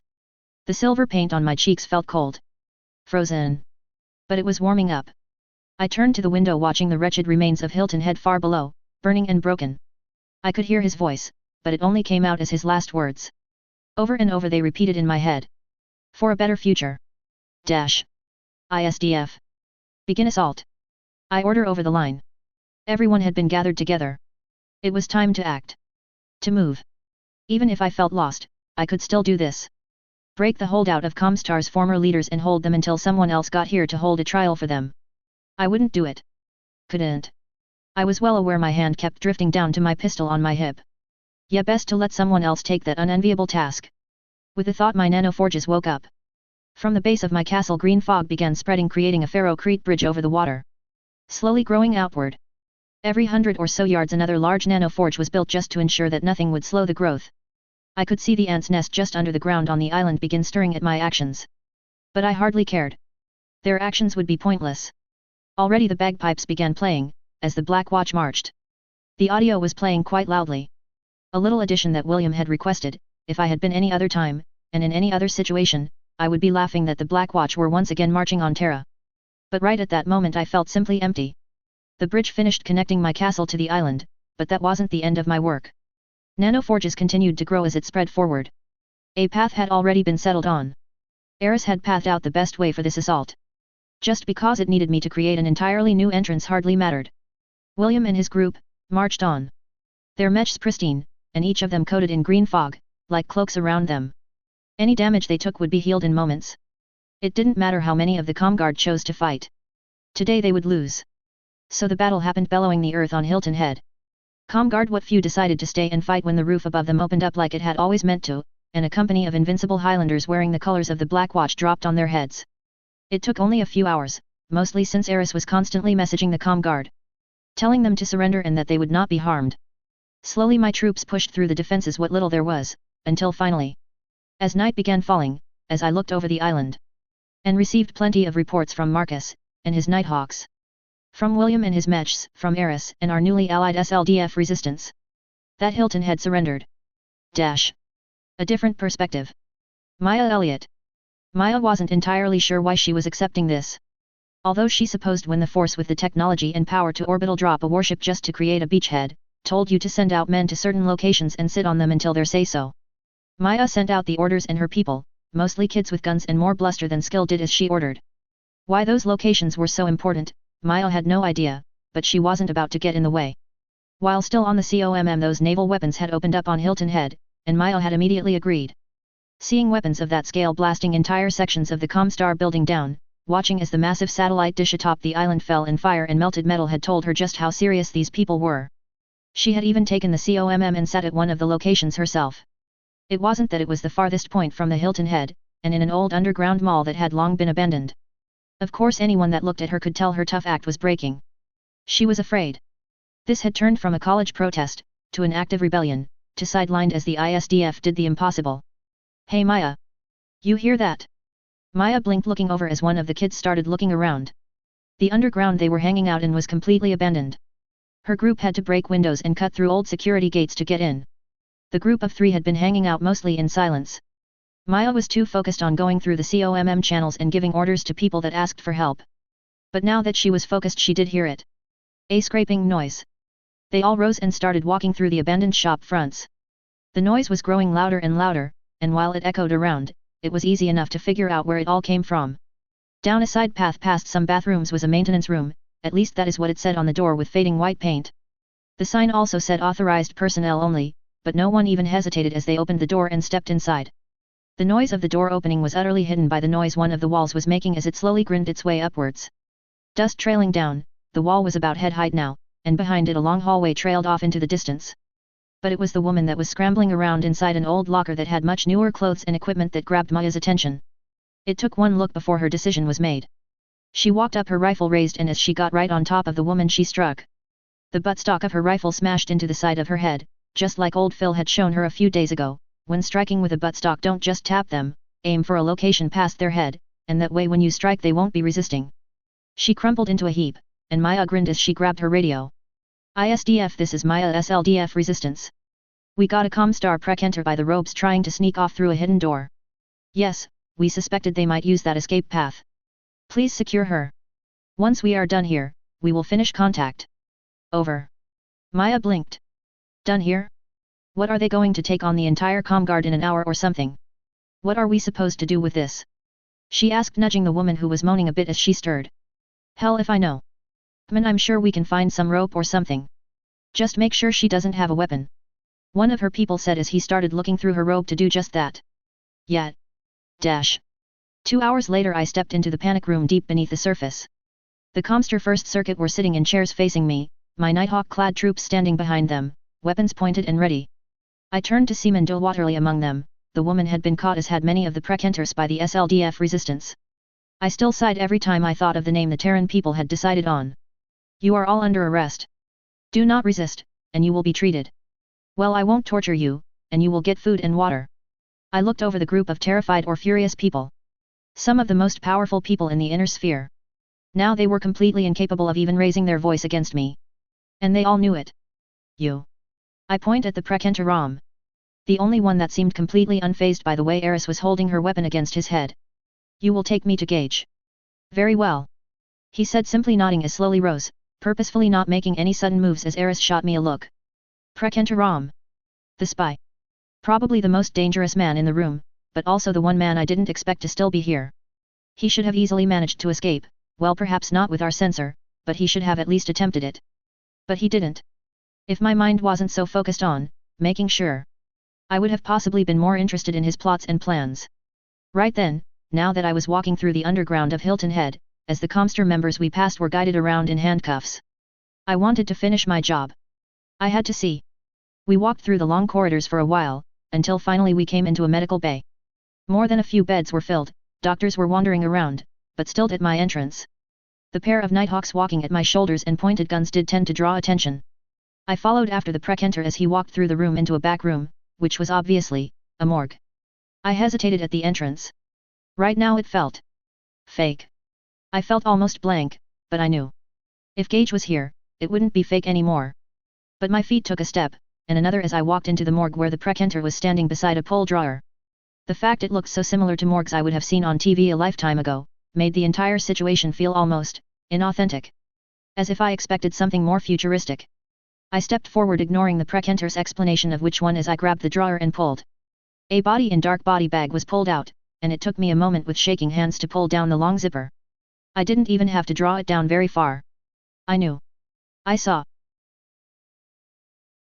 The silver paint on my cheeks felt cold. Frozen. But it was warming up. I turned to the window, watching the wretched remains of Hilton Head far below, burning and broken. I could hear his voice, but it only came out as his last words. Over and over they repeated in my head. For a better future. Dash. ISDF. Begin assault. I order over the line. Everyone had been gathered together. It was time to act. To move. Even if I felt lost, I could still do this. Break the holdout of Comstar's former leaders and hold them until someone else got here to hold a trial for them. I wouldn't do it. Couldn't. I was well aware my hand kept drifting down to my pistol on my hip. Yeah, best to let someone else take that unenviable task. With the thought, my nanoforges woke up. From the base of my castle, green fog began spreading, creating a ferrocrete bridge over the water. Slowly growing outward. Every 100 or so yards another large nanoforge was built just to ensure that nothing would slow the growth. I could see the ants' nest just under the ground on the island begin stirring at my actions. But I hardly cared. Their actions would be pointless. Already the bagpipes began playing, as the Black Watch marched. The audio was playing quite loudly. A little addition that William had requested. If I had been any other time, and in any other situation, I would be laughing that the Black Watch were once again marching on Terra. But right at that moment I felt simply empty. The bridge finished connecting my castle to the island, but that wasn't the end of my work. Nanoforges continued to grow as it spread forward. A path had already been settled on. Eris had pathed out the best way for this assault. Just because it needed me to create an entirely new entrance hardly mattered. William and his group marched on. Their mechs pristine, and each of them coated in green fog, like cloaks around them. Any damage they took would be healed in moments. It didn't matter how many of the Comguard chose to fight. Today they would lose. So the battle happened, bellowing the earth on Hilton Head. Comguard what few decided to stay and fight when the roof above them opened up like it had always meant to, and a company of invincible Highlanders wearing the colors of the Black Watch dropped on their heads. It took only a few hours, mostly since Eris was constantly messaging the Comguard, telling them to surrender and that they would not be harmed. Slowly my troops pushed through the defenses, what little there was, until finally. As night began falling, as I looked over the island, and received plenty of reports from Marcus, and his Nighthawks. From William and his mechs, from Eris and our newly allied SLDF resistance. That Hilton had surrendered. A different perspective. Maya Elliott. Maya wasn't entirely sure why she was accepting this. Although she supposed when the Force with the technology and power to orbital drop a warship just to create a beachhead, told you to send out men to certain locations and sit on them until their say-so. Maya sent out the orders and her people, mostly kids with guns and more bluster than skill, did as she ordered. Why those locations were so important, Maya had no idea, but she wasn't about to get in the way. While still on the COMM, those naval weapons had opened up on Hilton Head, and Maya had immediately agreed. Seeing weapons of that scale blasting entire sections of the Comstar building down, watching as the massive satellite dish atop the island fell in fire and melted metal had told her just how serious these people were. She had even taken the COMM and sat at one of the locations herself. It wasn't that it was the farthest point from the Hilton Head, and in an old underground mall that had long been abandoned. Of course anyone that looked at her could tell her tough act was breaking. She was afraid. This had turned from a college protest, to an active rebellion, to sidelined as the ISDF did the impossible. Hey Maya! You hear that? Maya blinked, looking over as one of the kids started looking around. The underground they were hanging out in was completely abandoned. Her group had to break windows and cut through old security gates to get in. The group of 3 had been hanging out mostly in silence. Maya was too focused on going through the COMM channels and giving orders to people that asked for help. But now that she was focused, she did hear it. A scraping noise. They all rose and started walking through the abandoned shop fronts. The noise was growing louder and louder, and while it echoed around, it was easy enough to figure out where it all came from. Down a side path past some bathrooms was a maintenance room, at least that is what it said on the door with fading white paint. The sign also said authorized personnel only, but no one even hesitated as they opened the door and stepped inside. The noise of the door opening was utterly hidden by the noise one of the walls was making as it slowly grinned its way upwards. Dust trailing down, the wall was about head height now, and behind it a long hallway trailed off into the distance. But it was the woman that was scrambling around inside an old locker that had much newer clothes and equipment that grabbed Maya's attention. It took one look before her decision was made. She walked up, her rifle raised, and as she got right on top of the woman she struck. The buttstock of her rifle smashed into the side of her head, just like old Phil had shown her a few days ago. When striking with a buttstock, don't just tap them, aim for a location past their head, and that way when you strike they won't be resisting. She crumpled into a heap, and Maya grinned as she grabbed her radio. ISDF, this is Maya SLDF Resistance. We got a Comstar Precenter by the ropes trying to sneak off through a hidden door. Yes, we suspected they might use that escape path. Please secure her. Once we are done here, we will finish contact. Over. Maya blinked. Done here? What are they going to take on the entire Comguard in an hour or something? What are we supposed to do with this? She asked, nudging the woman who was moaning a bit as she stirred. Hell if I know. I'm sure we can find some rope or something. Just make sure she doesn't have a weapon. One of her people said as he started looking through her robe to do just that. Yet. 2 hours later I stepped into the panic room deep beneath the surface. The Comster First Circuit were sitting in chairs facing me, my Nighthawk-clad troops standing behind them, weapons pointed and ready. I turned to see Mendel Waterly among them. The woman had been caught as had many of the Prekenters by the SLDF resistance. I still sighed every time I thought of the name the Terran people had decided on. You are all under arrest. Do not resist, and you will be treated. Well, I won't torture you, and you will get food and water. I looked over the group of terrified or furious people. Some of the most powerful people in the inner sphere. Now they were completely incapable of even raising their voice against me. And they all knew it. You. I point at the Prekenter Ram. The only one that seemed completely unfazed by the way Eris was holding her weapon against his head. You will take me to Gage. Very well. He said, simply nodding as slowly rose, purposefully not making any sudden moves as Eris shot me a look. Prekenter Ram. The spy. Probably the most dangerous man in the room, but also the one man I didn't expect to still be here. He should have easily managed to escape, well, perhaps not with our sensor, but he should have at least attempted it. But he didn't. If my mind wasn't so focused on making sure, I would have possibly been more interested in his plots and plans. Right then, now that I was walking through the underground of Hilton Head, as the Comster members we passed were guided around in handcuffs. I wanted to finish my job. I had to see. We walked through the long corridors for a while, until finally we came into a medical bay. More than a few beds were filled, doctors were wandering around, but stilled at my entrance. The pair of Nighthawks walking at my shoulders and pointed guns did tend to draw attention. I followed after the Prekenter as he walked through the room into a back room, which was obviously a morgue. I hesitated at the entrance. Right now it felt fake. I felt almost blank, but I knew. If Gage was here, it wouldn't be fake anymore. But my feet took a step, and another as I walked into the morgue where the Prekenter was standing beside a pole drawer. The fact it looked so similar to morgues I would have seen on TV a lifetime ago, made the entire situation feel almost inauthentic. As if I expected something more futuristic. I stepped forward, ignoring the Prekenter's explanation of which one as I grabbed the drawer and pulled. A body in dark body bag was pulled out, and it took me a moment with shaking hands to pull down the long zipper. I didn't even have to draw it down very far. I knew. I saw.